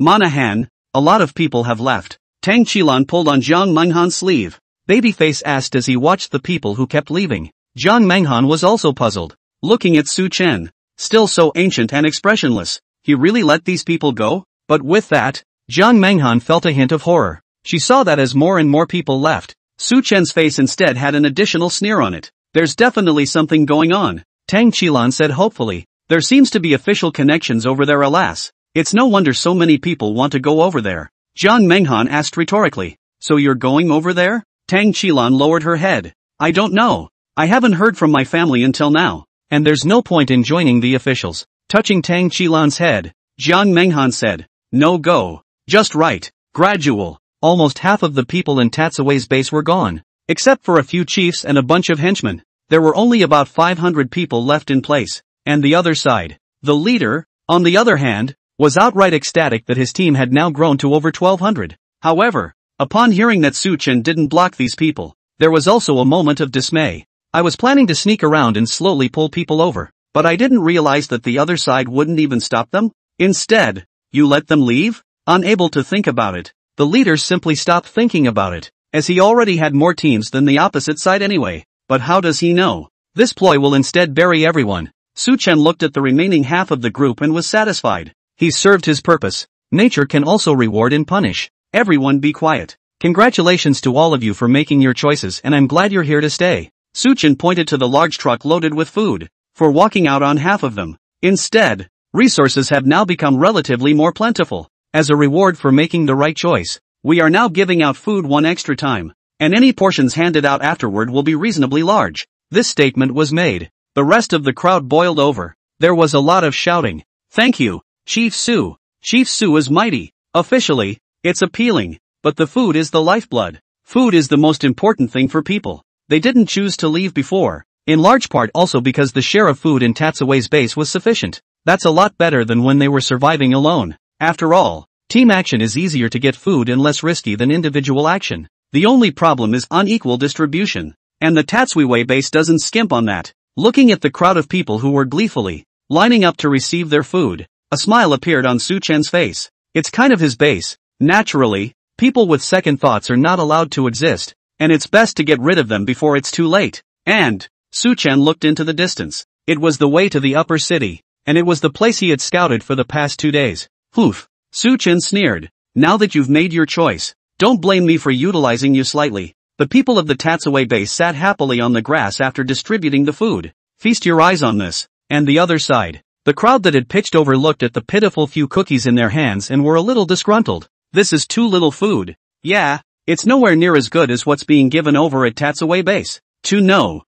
Manahan, a lot of people have left. Tang Qilan pulled on Jiang Menghan's sleeve. Babyface asked as he watched the people who kept leaving. Jiang Menghan was also puzzled, looking at Su Chen, still so ancient and expressionless. He really let these people go? But with that, Jiang Menghan felt a hint of horror. She saw that as more and more people left, Su Chen's face instead had an additional sneer on it. There's definitely something going on, Tang Qilan said hopefully. There seems to be official connections over there, alas. It's no wonder so many people want to go over there. Jiang Menghan asked rhetorically. So you're going over there? Tang Qilan lowered her head. I don't know. I haven't heard from my family until now. And there's no point in joining the officials. Touching Tang Qilan's head, Jiang Menghan said. No go. Just right. Gradual. Almost half of the people in Tatsue's base were gone. Except for a few chiefs and a bunch of henchmen. There were only about 500 people left in place. And the other side. The leader, on the other hand, was outright ecstatic that his team had now grown to over 1,200. However, upon hearing that Su Chen didn't block these people, there was also a moment of dismay. I was planning to sneak around and slowly pull people over, but I didn't realize that the other side wouldn't even stop them. Instead, you let them leave? Unable to think about it, the leader simply stopped thinking about it, as he already had more teams than the opposite side anyway. But how does he know? This ploy will instead bury everyone. Su Chen looked at the remaining half of the group and was satisfied. He served his purpose. Nature can also reward and punish. Everyone be quiet. Congratulations to all of you for making your choices, and I'm glad you're here to stay. Su Chen pointed to the large truck loaded with food, for walking out on half of them. Instead, resources have now become relatively more plentiful. As a reward for making the right choice, we are now giving out food one extra time, and any portions handed out afterward will be reasonably large. This statement was made. The rest of the crowd boiled over. There was a lot of shouting. Thank you, Chief Su. Chief Su is mighty. Officially, it's appealing, but the food is the lifeblood. Food is the most important thing for people. They didn't choose to leave before, in large part also because the share of food in Tatsue's base was sufficient. That's a lot better than when they were surviving alone. After all, team action is easier to get food and less risky than individual action. The only problem is unequal distribution, and the Tatsue base doesn't skimp on that. Looking at the crowd of people who were gleefully lining up to receive their food, a smile appeared on Su Chen's face. It's kind of his base. Naturally, people with second thoughts are not allowed to exist, and it's best to get rid of them before it's too late. And, Su Chen looked into the distance. It was the way to the upper city, and it was the place he had scouted for the past 2 days. Oof. Su Chen sneered. Now that you've made your choice, don't blame me for utilizing you slightly. The people of the Tatsue base sat happily on the grass after distributing the food. Feast your eyes on this. And the other side. The crowd that had pitched over looked at the pitiful few cookies in their hands and were a little disgruntled. This is too little food. Yeah, it's nowhere near as good as what's being given over at Tatsue base.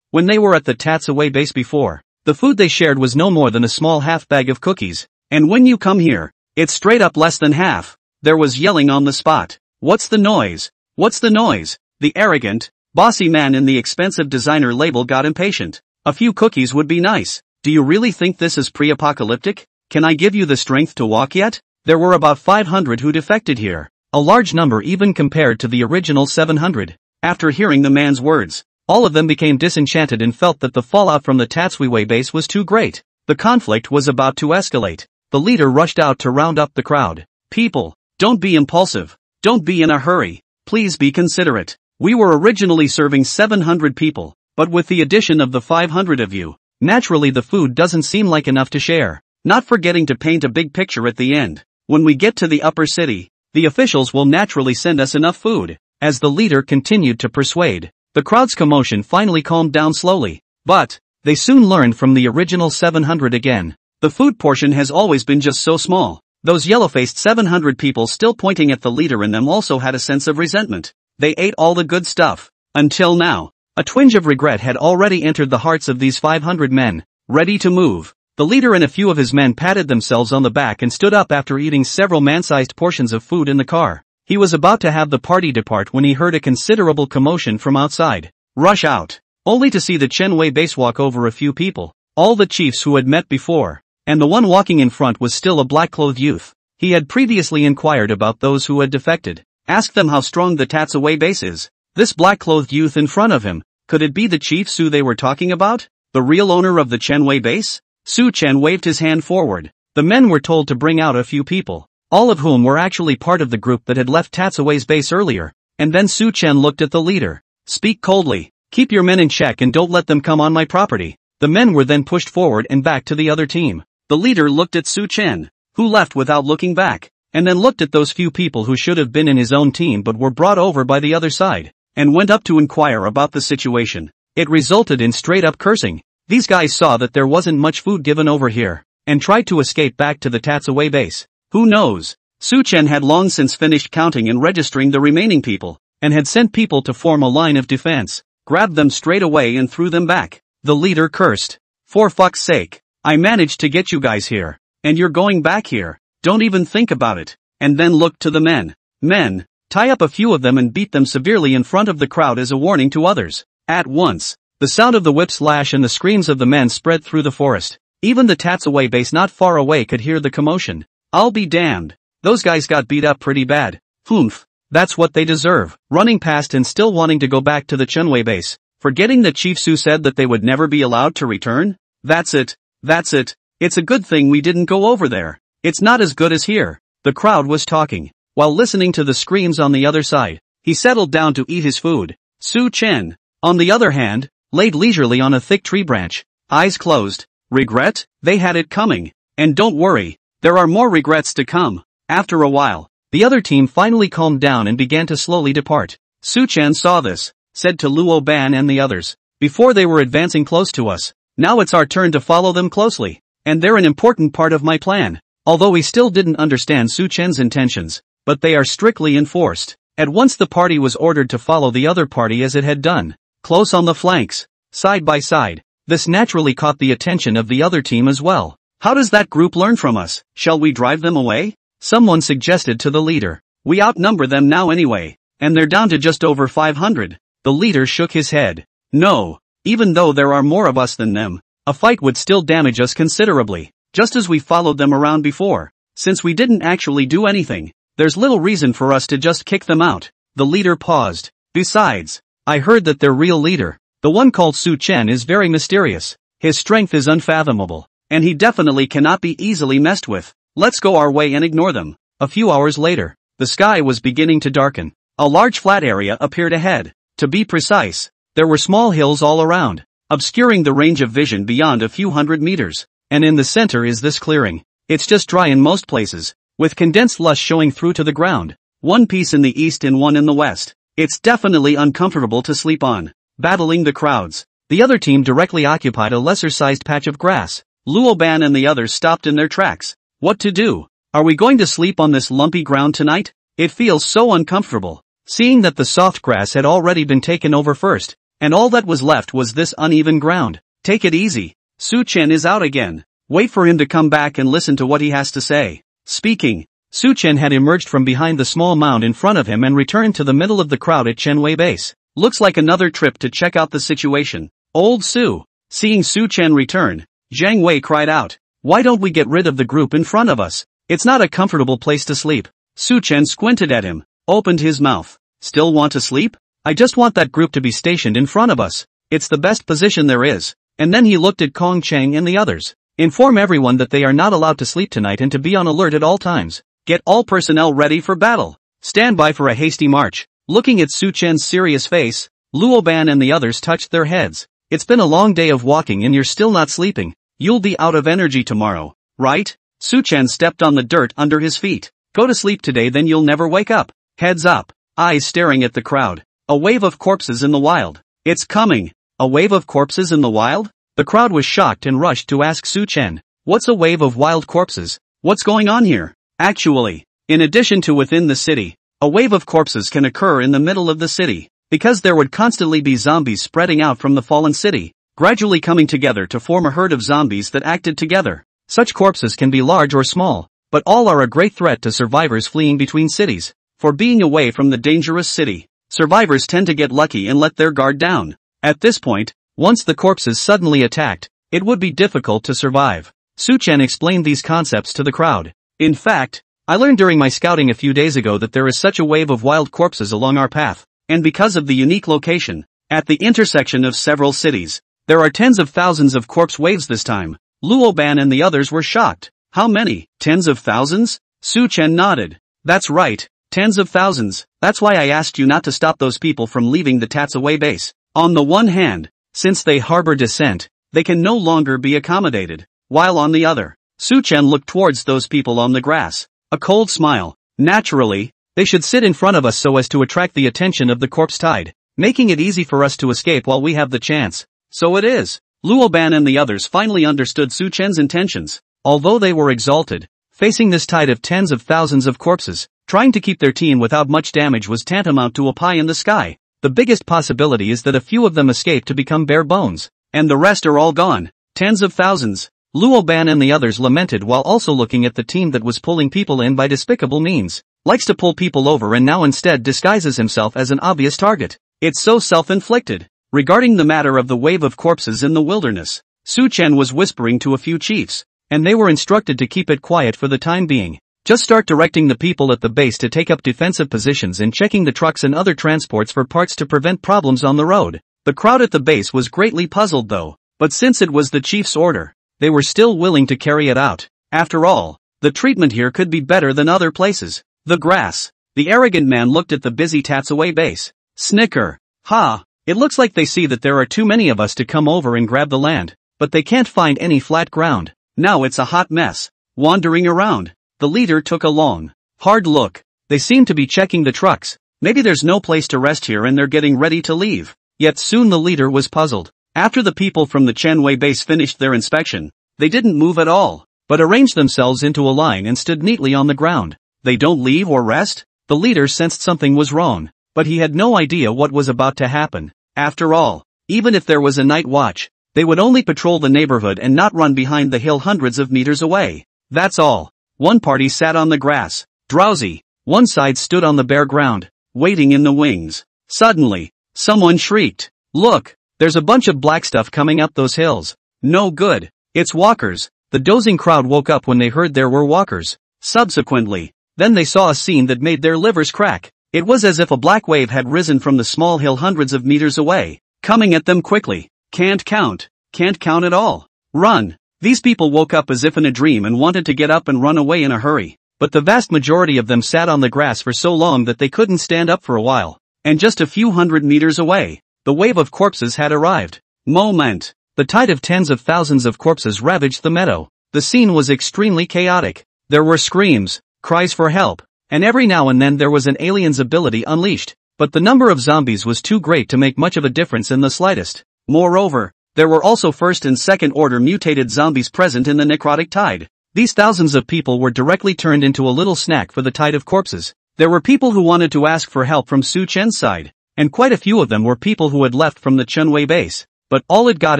When they were at the Tatsue base before, the food they shared was no more than a small half bag of cookies. And when you come here, it's straight up less than half. There was yelling on the spot. What's the noise? What's the noise? The arrogant, bossy man in the expensive designer label got impatient. A few cookies would be nice. Do you really think this is pre-apocalyptic? Can I give you the strength to walk yet? There were about 500 who defected here. A large number even compared to the original 700. After hearing the man's words, all of them became disenchanted and felt that the fallout from the Tatsue base was too great. The conflict was about to escalate. The leader rushed out to round up the crowd. People, don't be impulsive. Don't be in a hurry. Please be considerate. We were originally serving 700 people, but with the addition of the 500 of you, naturally the food doesn't seem like enough to share. Not forgetting to paint a big picture at the end. When we get to the upper city, the officials will naturally send us enough food. As the leader continued to persuade, the crowd's commotion finally calmed down slowly. But they soon learned from the original 700 again. The food portion has always been just so small. Those yellow-faced 700 people still pointing at the leader in them also had a sense of resentment. They ate all the good stuff. Until now. A twinge of regret had already entered the hearts of these 500 men, ready to move. The leader and a few of his men patted themselves on the back and stood up after eating several man-sized portions of food in the car. He was about to have the party depart when he heard a considerable commotion from outside. Rush out, only to see the Chenwei base walk over a few people, all the chiefs who had met before, and the one walking in front was still a black-clothed youth. He had previously inquired about those who had defected, asked them how strong the Tatsue base is. This black-clothed youth in front of him, could it be the chief Su they were talking about? The real owner of the Chenwei base? Su Chen waved his hand forward. The men were told to bring out a few people, all of whom were actually part of the group that had left Tatsue's base earlier, and then Su Chen looked at the leader. Speak coldly, keep your men in check and don't let them come on my property. The men were then pushed forward and back to the other team. The leader looked at Su Chen, who left without looking back, and then looked at those few people who should have been in his own team but were brought over by the other side, and went up to inquire about the situation. It resulted in straight-up cursing. These guys saw that there wasn't much food given over here, and tried to escape back to the Tatsue base. Who knows? Su Chen had long since finished counting and registering the remaining people, and had sent people to form a line of defense, grabbed them straight away and threw them back. The leader cursed. For fuck's sake. I managed to get you guys here, and you're going back here. Don't even think about it. And then looked to the men. Men, tie up a few of them and beat them severely in front of the crowd as a warning to others. At once, the sound of the whip's lash and the screams of the men spread through the forest. Even the Tatsue base not far away could hear the commotion. I'll be damned. Those guys got beat up pretty bad. Humph. That's what they deserve. Running past and still wanting to go back to the Chenwei base, forgetting that Chief Su said that they would never be allowed to return? That's it. That's it. It's a good thing we didn't go over there. It's not as good as here. The crowd was talking, while listening to the screams on the other side. He settled down to eat his food. Su Chen, on the other hand, laid leisurely on a thick tree branch, eyes closed. Regret? They had it coming. And don't worry, there are more regrets to come. After a while, the other team finally calmed down and began to slowly depart. Su Chen saw this, said to Luo Ban and the others, before they were advancing close to us. Now it's our turn to follow them closely, and they're an important part of my plan. Although we still didn't understand Su Chen's intentions, but they are strictly enforced. At once the party was ordered to follow the other party as it had done, close on the flanks, side by side. This naturally caught the attention of the other team as well. How does that group learn from us? Shall we drive them away? Someone suggested to the leader. We outnumber them now anyway, and they're down to just over 500. The leader shook his head. No. Even though there are more of us than them, a fight would still damage us considerably, just as we followed them around before. Since we didn't actually do anything, there's little reason for us to just kick them out. The leader paused. Besides, I heard that their real leader, the one called Su Chen, is very mysterious. His strength is unfathomable, and he definitely cannot be easily messed with. Let's go our way and ignore them. A few hours later, the sky was beginning to darken. A large flat area appeared ahead. To be precise, there were small hills all around, obscuring the range of vision beyond a few hundred meters. And in the center is this clearing. It's just dry in most places, with condensed lush showing through to the ground. One piece in the east and one in the west. It's definitely uncomfortable to sleep on. Battling the crowds. The other team directly occupied a lesser-sized patch of grass. Luoban and the others stopped in their tracks. What to do? Are we going to sleep on this lumpy ground tonight? It feels so uncomfortable. Seeing that the soft grass had already been taken over first, and all that was left was this uneven ground. Take it easy. Su Chen is out again. Wait for him to come back and listen to what he has to say. Speaking. Su Chen had emerged from behind the small mound in front of him and returned to the middle of the crowd at Chenwei base. Looks like another trip to check out the situation. Old Su. Seeing Su Chen return, Zhang Wei cried out. Why don't we get rid of the group in front of us? It's not a comfortable place to sleep. Su Chen squinted at him, opened his mouth. Still want to sleep? I just want that group to be stationed in front of us. It's the best position there is. And then he looked at Kong Cheng and the others. Inform everyone that they are not allowed to sleep tonight and to be on alert at all times. Get all personnel ready for battle. Stand by for a hasty march. Looking at Su Chen's serious face, Luoban and the others touched their heads. It's been a long day of walking and you're still not sleeping. You'll be out of energy tomorrow, right? Su Chen stepped on the dirt under his feet. Go to sleep today, then you'll never wake up. Heads up. Eyes staring at the crowd. A wave of corpses in the wild. It's coming. A wave of corpses in the wild? The crowd was shocked and rushed to ask Su Chen. What's a wave of wild corpses? What's going on here? Actually, in addition to within the city, a wave of corpses can occur in the middle of the city, because there would constantly be zombies spreading out from the fallen city, gradually coming together to form a herd of zombies that acted together. Such corpses can be large or small, but all are a great threat to survivors fleeing between cities. For being away from the dangerous city, survivors tend to get lucky and let their guard down. At this point, once the corpses suddenly attacked, it would be difficult to survive. Su Chen explained these concepts to the crowd. In fact, I learned during my scouting a few days ago that there is such a wave of wild corpses along our path, and because of the unique location, at the intersection of several cities, there are tens of thousands of corpse waves this time. Luoban and the others were shocked. How many? Tens of thousands? Su Chen nodded. That's right, tens of thousands. That's why I asked you not to stop those people from leaving the Tatsaway base. On the one hand, since they harbor dissent, they can no longer be accommodated, while on the other, Su Chen looked towards those people on the grass. A cold smile. Naturally, they should sit in front of us so as to attract the attention of the corpse tide, making it easy for us to escape while we have the chance. So it is. Luoban and the others finally understood Su Chen's intentions. Although they were exalted, facing this tide of tens of thousands of corpses, trying to keep their team without much damage was tantamount to a pie in the sky. The biggest possibility is that a few of them escape to become bare bones, and the rest are all gone. Tens of thousands. Luoban and the others lamented while also looking at the team that was pulling people in by despicable means. Likes to pull people over and now instead disguises himself as an obvious target. It's so self-inflicted. Regarding the matter of the wave of corpses in the wilderness, Su Chen was whispering to a few chiefs, and they were instructed to keep it quiet for the time being. Just start directing the people at the base to take up defensive positions and checking the trucks and other transports for parts to prevent problems on the road. The crowd at the base was greatly puzzled though, but since it was the chief's order, they were still willing to carry it out. After all, the treatment here could be better than other places. The grass. The arrogant man looked at the busy Tatsaway base. Snicker. Ha, it looks like they see that there are too many of us to come over and grab the land, but they can't find any flat ground. Now it's a hot mess. Wandering around. The leader took a long, hard look. They seem to be checking the trucks. Maybe there's no place to rest here and they're getting ready to leave. Yet soon the leader was puzzled. After the people from the Chenwei base finished their inspection, they didn't move at all, but arranged themselves into a line and stood neatly on the ground. They don't leave or rest? The leader sensed something was wrong, but he had no idea what was about to happen. After all, even if there was a night watch, they would only patrol the neighborhood and not run behind the hill hundreds of meters away. That's all. One party sat on the grass, drowsy. One side stood on the bare ground, waiting in the wings. Suddenly, someone shrieked. Look, there's a bunch of black stuff coming up those hills. No good. It's walkers. The dozing crowd woke up when they heard there were walkers. Subsequently, then they saw a scene that made their livers crack. It was as if a black wave had risen from the small hill hundreds of meters away, coming at them quickly. Can't count at all. Run. These people woke up as if in a dream and wanted to get up and run away in a hurry, but the vast majority of them sat on the grass for so long that they couldn't stand up for a while. And just a few hundred meters away, the wave of corpses had arrived. Moment. The tide of tens of thousands of corpses ravaged the meadow. The scene was extremely chaotic. There were screams, cries for help, and every now and then there was an alien's ability unleashed, but the number of zombies was too great to make much of a difference in the slightest. Moreover, there were also first and second order mutated zombies present in the necrotic tide. These thousands of people were directly turned into a little snack for the tide of corpses. There were people who wanted to ask for help from Su Chen's side, and quite a few of them were people who had left from the Chunwei base, but all it got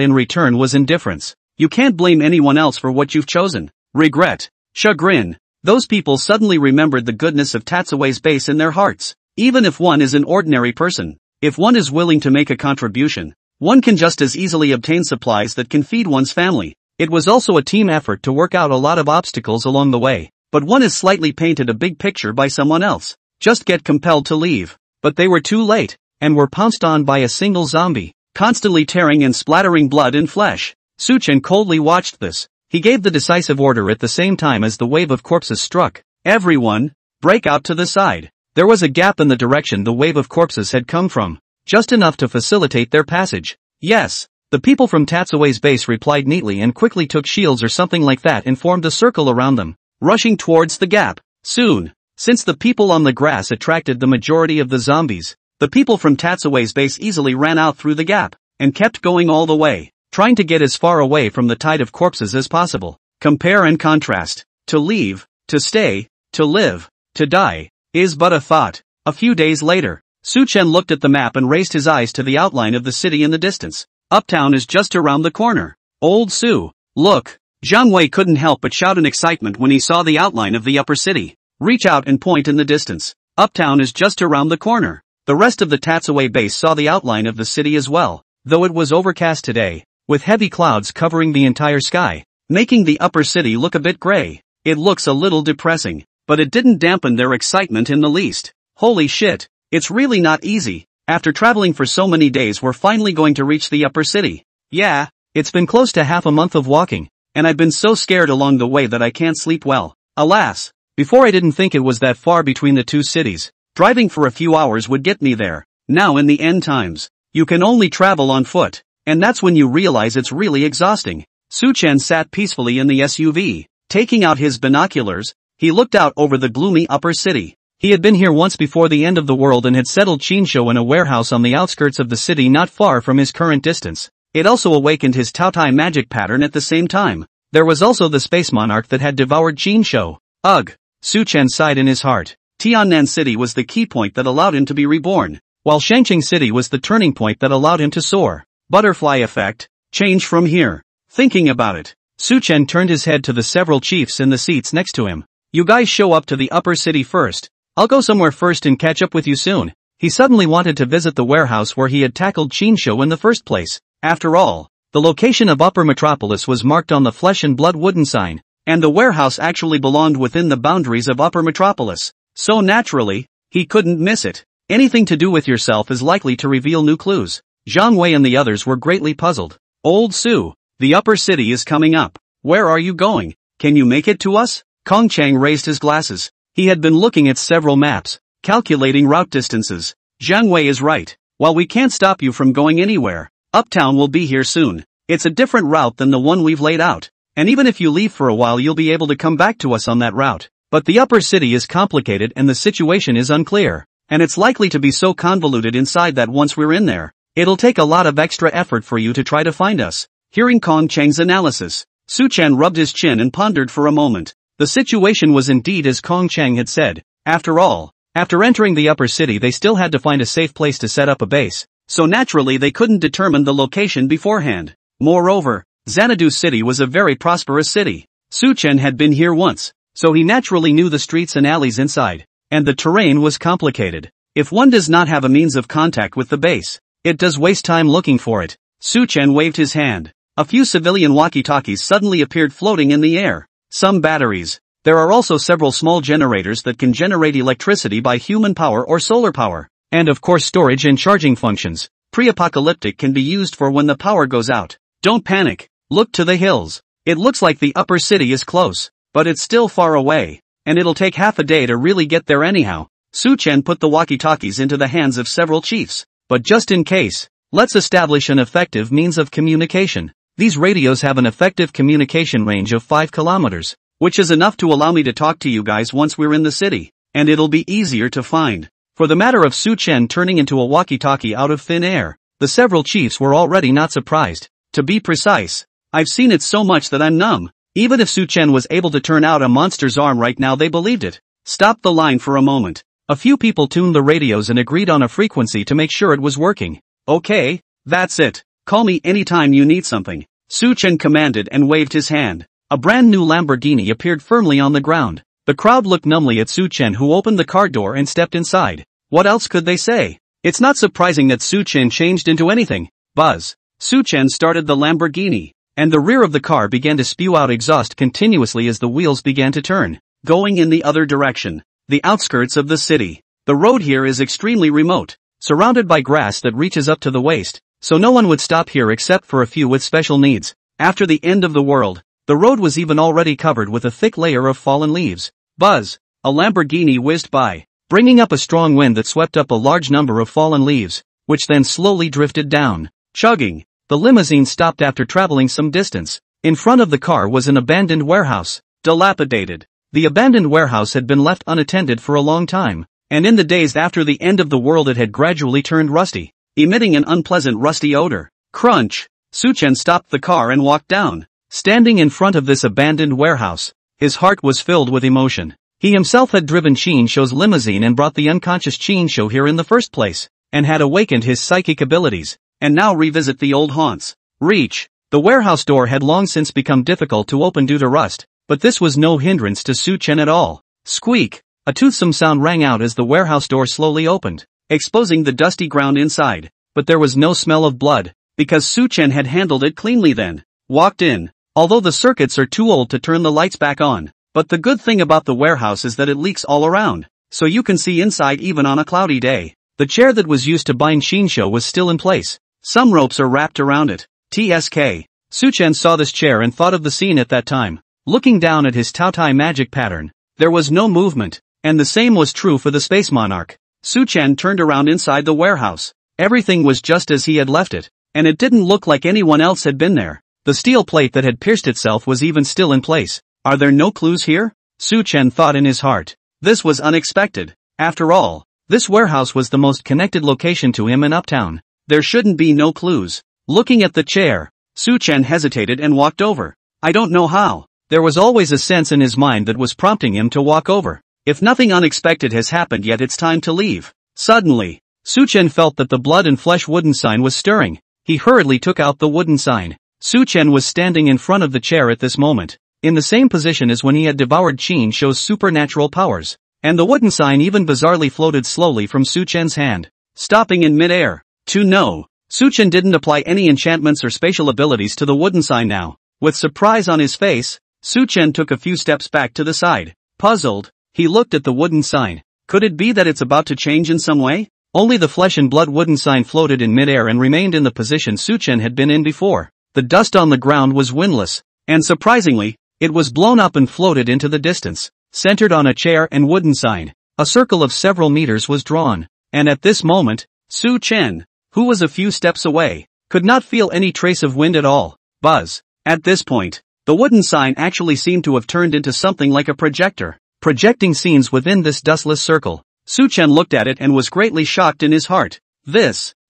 in return was indifference. You can't blame anyone else for what you've chosen. Regret. Chagrin. Those people suddenly remembered the goodness of Tatsuwei's base in their hearts. Even if one is an ordinary person, if one is willing to make a contribution, one can just as easily obtain supplies that can feed one's family. It was also a team effort to work out a lot of obstacles along the way, but one has slightly painted a big picture by someone else. Just get compelled to leave. But they were too late, and were pounced on by a single zombie, constantly tearing and splattering blood and flesh. Su Chen coldly watched this. He gave the decisive order at the same time as the wave of corpses struck. Everyone, break out to the side. There was a gap in the direction the wave of corpses had come from, just enough to facilitate their passage. Yes, the people from Tatsuwei's base replied neatly and quickly took shields or something like that and formed a circle around them, rushing towards the gap. Soon, since the people on the grass attracted the majority of the zombies, the people from Tatsuwei's base easily ran out through the gap, and kept going all the way, trying to get as far away from the tide of corpses as possible. Compare and contrast. To leave, to stay, to live, to die, is but a thought. A few days later, Su Chen looked at the map and raised his eyes to the outline of the city in the distance. Uptown is just around the corner. Old Su, look! Jiang Wei couldn't help but shout in excitement when he saw the outline of the upper city. Reach out and point in the distance. Uptown is just around the corner. The rest of the Tatsuwei base saw the outline of the city as well, though it was overcast today, with heavy clouds covering the entire sky, making the upper city look a bit gray. It looks a little depressing, but it didn't dampen their excitement in the least. Holy shit, it's really not easy. After traveling for so many days, we're finally going to reach the upper city. Yeah, it's been close to half a month of walking, and I've been so scared along the way that I can't sleep well. Alas, before I didn't think it was that far between the two cities. Driving for a few hours would get me there. Now in the end times, you can only travel on foot, and that's when you realize it's really exhausting. Su Chen sat peacefully in the SUV. Taking out his binoculars, he looked out over the gloomy upper city. He had been here once before the end of the world and had settled Qinshou in a warehouse on the outskirts of the city not far from his current distance. It also awakened his Taotai magic pattern at the same time. There was also the space monarch that had devoured Qinshou. Ugh! Su Chen sighed in his heart. Tiannan City was the key point that allowed him to be reborn, while Shangqing City was the turning point that allowed him to soar. Butterfly effect, change from here. Thinking about it, Su Chen turned his head to the several chiefs in the seats next to him. You guys show up to the upper city first. I'll go somewhere first and catch up with you soon. He suddenly wanted to visit the warehouse where he had tackled Qinshou in the first place. After all, the location of Upper Metropolis was marked on the flesh and blood wooden sign, and the warehouse actually belonged within the boundaries of Upper Metropolis. So naturally, he couldn't miss it. Anything to do with yourself is likely to reveal new clues. Jiang Wei and the others were greatly puzzled. Old Su, the upper city is coming up. Where are you going? Can you make it to us? Kong Chang raised his glasses. He had been looking at several maps, calculating route distances. Jiang Wei is right. While we can't stop you from going anywhere, Uptown will be here soon. It's a different route than the one we've laid out. And even if you leave for a while, you'll be able to come back to us on that route. But the upper city is complicated and the situation is unclear, and it's likely to be so convoluted inside that once we're in there, it'll take a lot of extra effort for you to try to find us. Hearing Kong Chang's analysis, Su Chen rubbed his chin and pondered for a moment. The situation was indeed as Kong Chang had said. After all, after entering the upper city they still had to find a safe place to set up a base, so naturally they couldn't determine the location beforehand. Moreover, Xanadu City was a very prosperous city. Su Chen had been here once, so he naturally knew the streets and alleys inside, and the terrain was complicated. If one does not have a means of contact with the base, it does waste time looking for it. Su Chen waved his hand. A few civilian walkie-talkies suddenly appeared floating in the air. Some batteries. There are also several small generators that can generate electricity by human power or solar power. And of course storage and charging functions. Pre-apocalyptic can be used for when the power goes out. Don't panic. Look to the hills. It looks like the upper city is close, but it's still far away, and it'll take half a day to really get there anyhow. Su Chen put the walkie-talkies into the hands of several chiefs. But just in case, let's establish an effective means of communication. These radios have an effective communication range of 5 kilometers. which is enough to allow me to talk to you guys once we're in the city, and it'll be easier to find. For the matter of Su Chen turning into a walkie-talkie out of thin air, the several chiefs were already not surprised. To be precise, I've seen it so much that I'm numb. Even if Su Chen was able to turn out a monster's arm right now, they believed it. Stop the line for a moment. A few people tuned the radios and agreed on a frequency to make sure it was working. Okay, that's it. Call me anytime you need something. Su Chen commanded and waved his hand. A brand new Lamborghini appeared firmly on the ground. The crowd looked numbly at Su Chen, who opened the car door and stepped inside. What else could they say? It's not surprising that Su Chen changed into anything. Buzz. Su Chen started the Lamborghini, and the rear of the car began to spew out exhaust continuously as the wheels began to turn, going in the other direction. The outskirts of the city. The road here is extremely remote, surrounded by grass that reaches up to the waist, so no one would stop here except for a few with special needs. After the end of the world, the road was even already covered with a thick layer of fallen leaves. Buzz. A Lamborghini whizzed by, bringing up a strong wind that swept up a large number of fallen leaves, which then slowly drifted down. Chugging. The limousine stopped after traveling some distance. In front of the car was an abandoned warehouse, dilapidated. The abandoned warehouse had been left unattended for a long time, and in the days after the end of the world it had gradually turned rusty, emitting an unpleasant rusty odor. Crunch! Su Chen stopped the car and walked down. Standing in front of this abandoned warehouse, his heart was filled with emotion. He himself had driven Qin Shou's limousine and brought the unconscious Qin Shou here in the first place, and had awakened his psychic abilities, and now revisit the old haunts. Reach! The warehouse door had long since become difficult to open due to rust, but this was no hindrance to Su Chen at all. Squeak! A toothsome sound rang out as the warehouse door slowly opened, exposing the dusty ground inside, but there was no smell of blood, because Su Chen had handled it cleanly then. Walked in. Although the circuits are too old to turn the lights back on, but the good thing about the warehouse is that it leaks all around, so you can see inside even on a cloudy day. The chair that was used to bind Qin Shou was still in place. Some ropes are wrapped around it. TSK. Su Chen saw this chair and thought of the scene at that time. Looking down at his Taotai magic pattern, there was no movement, and the same was true for the space monarch. Su Chen turned around inside the warehouse. Everything was just as he had left it, and it didn't look like anyone else had been there. The steel plate that had pierced itself was even still in place. Are there no clues here? Su Chen thought in his heart. This was unexpected. After all, this warehouse was the most connected location to him in Uptown. There shouldn't be no clues. Looking at the chair, Su Chen hesitated and walked over. I don't know how. There was always a sense in his mind that was prompting him to walk over. If nothing unexpected has happened yet, it's time to leave. Suddenly, Su Chen felt that the blood and flesh wooden sign was stirring. He hurriedly took out the wooden sign. Su Chen was standing in front of the chair at this moment, in the same position as when he had devoured Qin Shou's supernatural powers, and the wooden sign even bizarrely floated slowly from Su Chen's hand, stopping in mid-air. Su Chen didn't apply any enchantments or spatial abilities to the wooden sign now. With surprise on his face, Su Chen took a few steps back to the side. Puzzled, he looked at the wooden sign. Could it be that it's about to change in some way? Only the flesh and blood wooden sign floated in mid-air and remained in the position Su Chen had been in before. The dust on the ground was windless, and surprisingly, it was blown up and floated into the distance. Centered on a chair and wooden sign, a circle of several meters was drawn, and at this moment, Su Chen, who was a few steps away, could not feel any trace of wind at all. Buzz. At this point, the wooden sign actually seemed to have turned into something like a projector, projecting scenes within this dustless circle. Su Chen looked at it and was greatly shocked in his heart.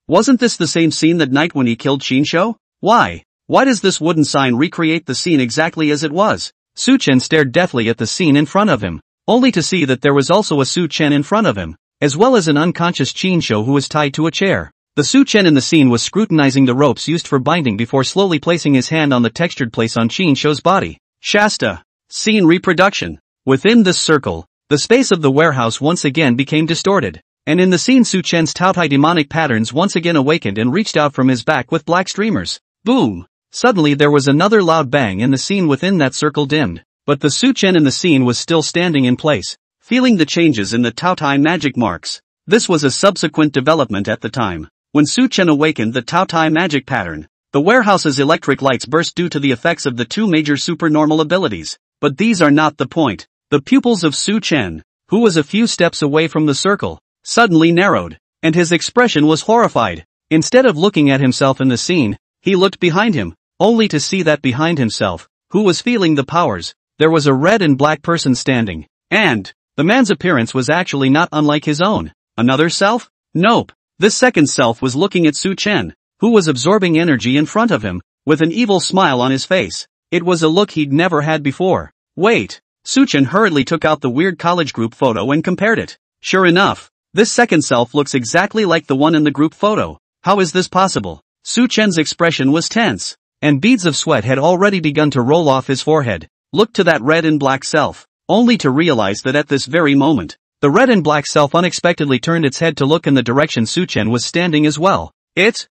Wasn't this the same scene that night when he killed Qin Shou? Why does this wooden sign recreate the scene exactly as it was? Su Chen stared deathly at the scene in front of him, only to see that there was also a Su Chen in front of him, as well as an unconscious Qin Shou who was tied to a chair. The Su Chen in the scene was scrutinizing the ropes used for binding before slowly placing his hand on the textured place on Qin Shou's body. Shasta. Scene reproduction. Within this circle, the space of the warehouse once again became distorted, and in the scene Su Chen's Taotai demonic patterns once again awakened and reached out from his back with black streamers. Boom! Suddenly there was another loud bang and the scene within that circle dimmed, but the Su Chen in the scene was still standing in place, feeling the changes in the Taotai magic marks. This was a subsequent development at the time. When Su Chen awakened the Taotai magic pattern, the warehouse's electric lights burst due to the effects of the two major supernormal abilities. But these are not the point. The pupils of Su Chen, who was a few steps away from the circle, suddenly narrowed, and his expression was horrified. Instead of looking at himself in the scene, he looked behind him, only to see that behind himself, who was feeling the powers, there was a red and black person standing. And the man's appearance was actually not unlike his own. Another self? Nope. This second self was looking at Su Chen, who was absorbing energy in front of him, with an evil smile on his face. It was a look he'd never had before. Wait. Su Chen hurriedly took out the weird college group photo and compared it. Sure enough, this second self looks exactly like the one in the group photo. How is this possible? Su Chen's expression was tense, and beads of sweat had already begun to roll off his forehead. Looked to that red and black self, only to realize that at this very moment, the red and black self unexpectedly turned its head to look in the direction Su Chen was standing as well. It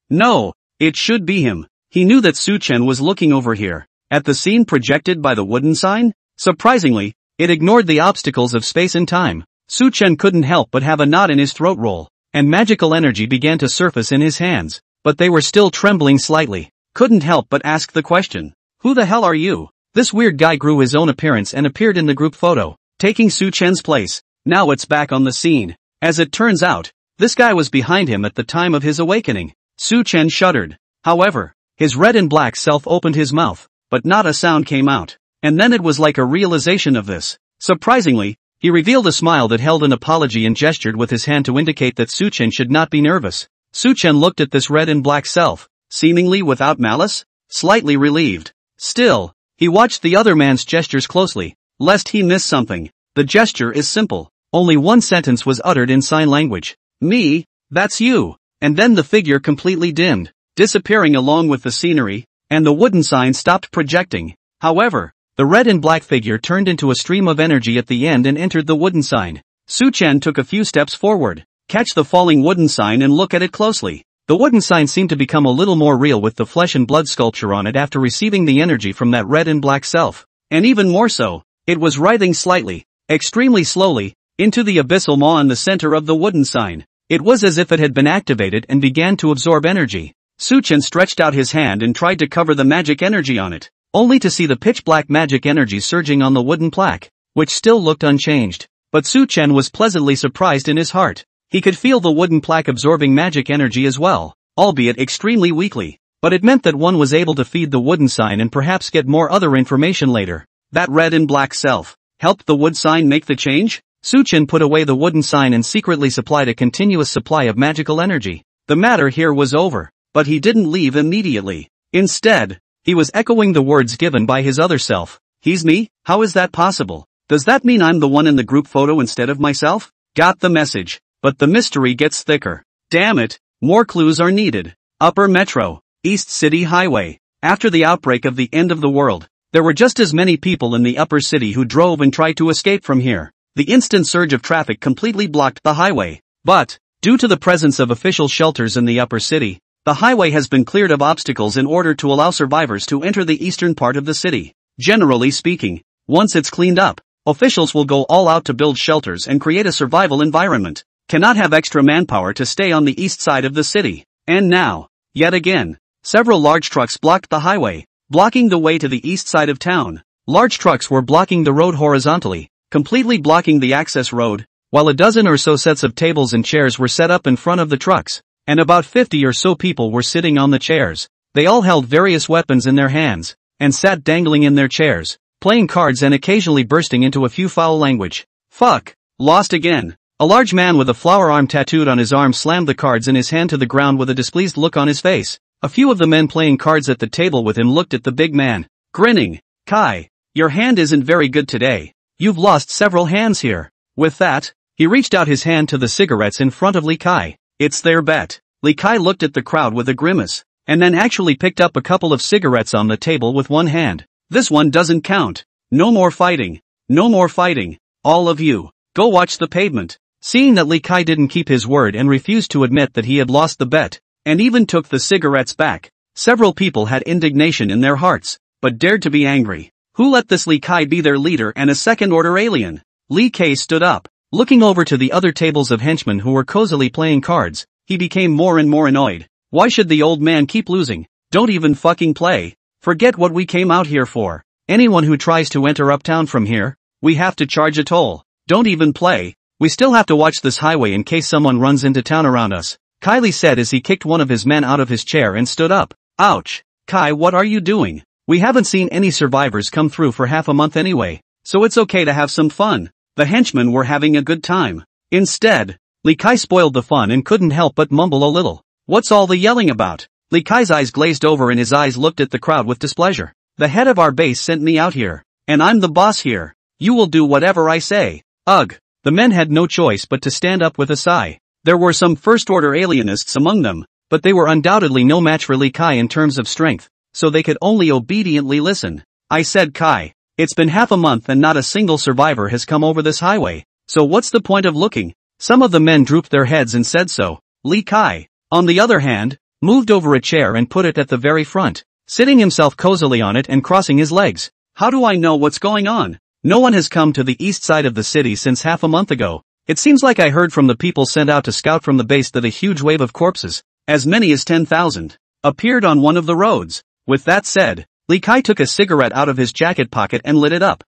should be him. He knew that Su Chen was looking over here, at the scene projected by the wooden sign. Surprisingly, it ignored the obstacles of space and time. Su Chen couldn't help but have a knot in his throat roll, and magical energy began to surface in his hands, but they were still trembling slightly. Couldn't help but ask the question. Who the hell are you? This weird guy grew his own appearance and appeared in the group photo, taking Su Chen's place. Now it's back on the scene. As it turns out, this guy was behind him at the time of his awakening. Su Chen shuddered. However, his red and black self opened his mouth, but not a sound came out. And then it was like a realization of this. Surprisingly, he revealed a smile that held an apology and gestured with his hand to indicate that Su Chen should not be nervous. Su Chen looked at this red and black self, seemingly without malice, slightly relieved. Still, he watched the other man's gestures closely, lest he miss something. The gesture is simple. Only one sentence was uttered in sign language. Me, that's you. And then the figure completely dimmed, disappearing along with the scenery, and the wooden sign stopped projecting. However, the red and black figure turned into a stream of energy at the end and entered the wooden sign. Su Chen took a few steps forward, catch the falling wooden sign and look at it closely. The wooden sign seemed to become a little more real with the flesh and blood sculpture on it after receiving the energy from that red and black self. And even more so, it was writhing slightly, extremely slowly, into the abyssal maw in the center of the wooden sign. It was as if it had been activated and began to absorb energy. Su Chen stretched out his hand and tried to cover the magic energy on it, only to see the pitch-black magic energy surging on the wooden plaque, which still looked unchanged. But Su Chen was pleasantly surprised in his heart. He could feel the wooden plaque absorbing magic energy as well, albeit extremely weakly. But it meant that one was able to feed the wooden sign and perhaps get more other information later. That red and black self helped the wood sign make the change? Su Chen put away the wooden sign and secretly supplied a continuous supply of magical energy. The matter here was over, but he didn't leave immediately. Instead, he was echoing the words given by his other self. He's me? How is that possible? Does that mean I'm the one in the group photo instead of myself? Got the message. But the mystery gets thicker. Damn it, more clues are needed. Upper Metro, East City Highway. After the outbreak of the end of the world, there were just as many people in the upper city who drove and tried to escape from here. The instant surge of traffic completely blocked the highway. But, due to the presence of official shelters in the upper city, the highway has been cleared of obstacles in order to allow survivors to enter the eastern part of the city. Generally speaking, once it's cleaned up, officials will go all out to build shelters and create a survival environment. Cannot have extra manpower to stay on the east side of the city. And now, yet again, several large trucks blocked the highway, blocking the way to the east side of town. Large trucks were blocking the road horizontally, completely blocking the access road, while a dozen or so sets of tables and chairs were set up in front of the trucks, and about 50 or so people were sitting on the chairs. They all held various weapons in their hands, and sat dangling in their chairs, playing cards and occasionally bursting into a few foul language. Fuck. Lost again. A large man with a flower arm tattooed on his arm slammed the cards in his hand to the ground with a displeased look on his face. A few of the men playing cards at the table with him looked at the big man, grinning. Kai, your hand isn't very good today. You've lost several hands here. With that, he reached out his hand to the cigarettes in front of Li Kai. It's their bet. Li Kai looked at the crowd with a grimace, and then actually picked up a couple of cigarettes on the table with one hand. This one doesn't count. No more fighting. No more fighting. All of you, go watch the pavement. Seeing that Li Kai didn't keep his word and refused to admit that he had lost the bet, and even took the cigarettes back, several people had indignation in their hearts, but dared to be angry. Who let this Li Kai be their leader and a second-order alien? Li Kai stood up. Looking over to the other tables of henchmen who were cozily playing cards, he became more and more annoyed. Why should the old man keep losing? Don't even fucking play. Forget what we came out here for. Anyone who tries to enter uptown from here, we have to charge a toll. Don't even play. We still have to watch this highway in case someone runs into town around us. Kylie said as he kicked one of his men out of his chair and stood up. Ouch. Kai, what are you doing? We haven't seen any survivors come through for half a month anyway, so it's okay to have some fun. The henchmen were having a good time. Instead, Li Kai spoiled the fun and couldn't help but mumble a little. What's all the yelling about? Li Kai's eyes glazed over and his eyes looked at the crowd with displeasure. The head of our base sent me out here, and I'm the boss here. You will do whatever I say. Ugh. The men had no choice but to stand up with a sigh. There were some first-order alienists among them, but they were undoubtedly no match for Li Kai in terms of strength, so they could only obediently listen. I said, Kai, it's been half a month and not a single survivor has come over this highway, so what's the point of looking? Some of the men drooped their heads and said so. Li Kai, on the other hand, moved over a chair and put it at the very front, sitting himself cozily on it and crossing his legs. How do I know what's going on? No one has come to the east side of the city since half a month ago. It seems like I heard from the people sent out to scout from the base that a huge wave of corpses, as many as 10,000, appeared on one of the roads. With that said, Li Kai took a cigarette out of his jacket pocket and lit it up.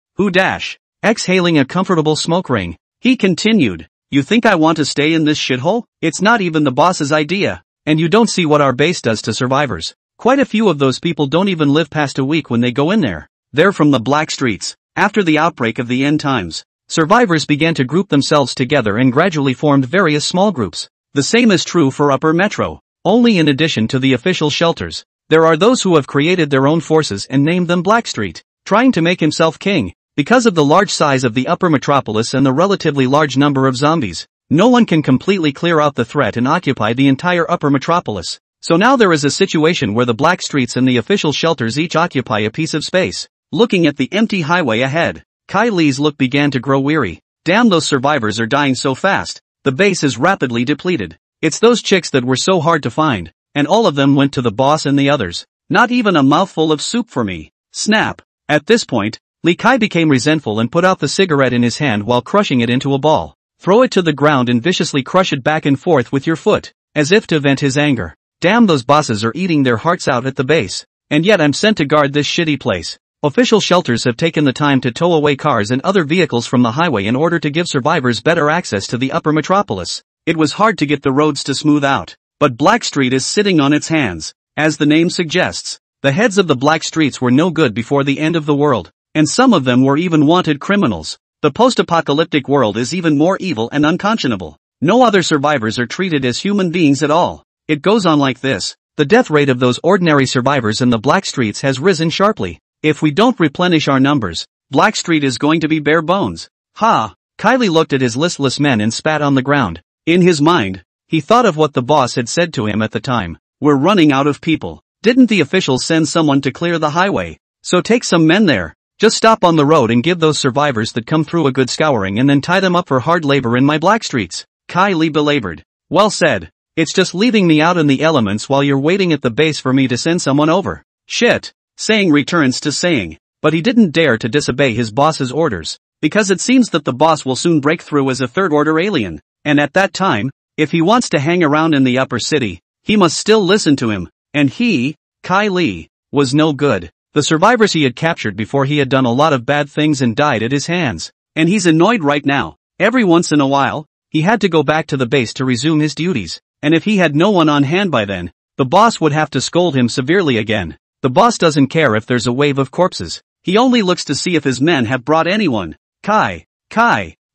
Exhaling a comfortable smoke ring, he continued, you think I want to stay in this shithole? It's not even the boss's idea. And you don't see what our base does to survivors. Quite a few of those people don't even live past a week when they go in there. They're from the black streets. After the outbreak of the end times, survivors began to group themselves together and gradually formed various small groups. The same is true for Upper Metro. Only in addition to the official shelters, there are those who have created their own forces and named them Blackstreet, trying to make himself king. Because of the large size of the Upper Metropolis and the relatively large number of zombies, no one can completely clear out the threat and occupy the entire Upper Metropolis. So now there is a situation where the black streets and the official shelters each occupy a piece of space. Looking at the empty highway ahead, Kai Li's look began to grow weary. Damn, those survivors are dying so fast. The base is rapidly depleted. It's those chicks that were so hard to find, and all of them went to the boss and the others. Not even a mouthful of soup for me. Snap. At this point, Li Kai became resentful and put out the cigarette in his hand while crushing it into a ball. Throw it to the ground and viciously crush it back and forth with your foot, as if to vent his anger. Damn, those bosses are eating their hearts out at the base. And yet I'm sent to guard this shitty place. Official shelters have taken the time to tow away cars and other vehicles from the highway in order to give survivors better access to the Upper Metropolis. It was hard to get the roads to smooth out, but Blackstreet is sitting on its hands. As the name suggests, the heads of the black streets were no good before the end of the world, and some of them were even wanted criminals. The post-apocalyptic world is even more evil and unconscionable. No other survivors are treated as human beings at all. It goes on like this. The death rate of those ordinary survivors in the black streets has risen sharply. If we don't replenish our numbers, Blackstreet is going to be bare bones. Ha! Kylie looked at his listless men and spat on the ground. In his mind, he thought of what the boss had said to him at the time. We're running out of people. Didn't the officials send someone to clear the highway? So take some men there. Just stop on the road and give those survivors that come through a good scouring and then tie them up for hard labor in my black streets. Kylie belabored. Well said. It's just leaving me out in the elements while you're waiting at the base for me to send someone over. Shit. Saying returns to saying, but he didn't dare to disobey his boss's orders, because it seems that the boss will soon break through as a third-order alien, and at that time, if he wants to hang around in the upper city, he must still listen to him, and he, Kai Li, was no good. The survivors he had captured before he had done a lot of bad things and died at his hands, and he's annoyed right now. Every once in a while, he had to go back to the base to resume his duties, and if he had no one on hand by then, the boss would have to scold him severely again. The boss doesn't care if there's a wave of corpses. He only looks to see if his men have brought anyone. Kai.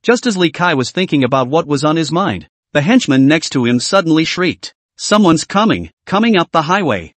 Just as Li Kai was thinking about what was on his mind, the henchman next to him suddenly shrieked. Someone's coming up the highway.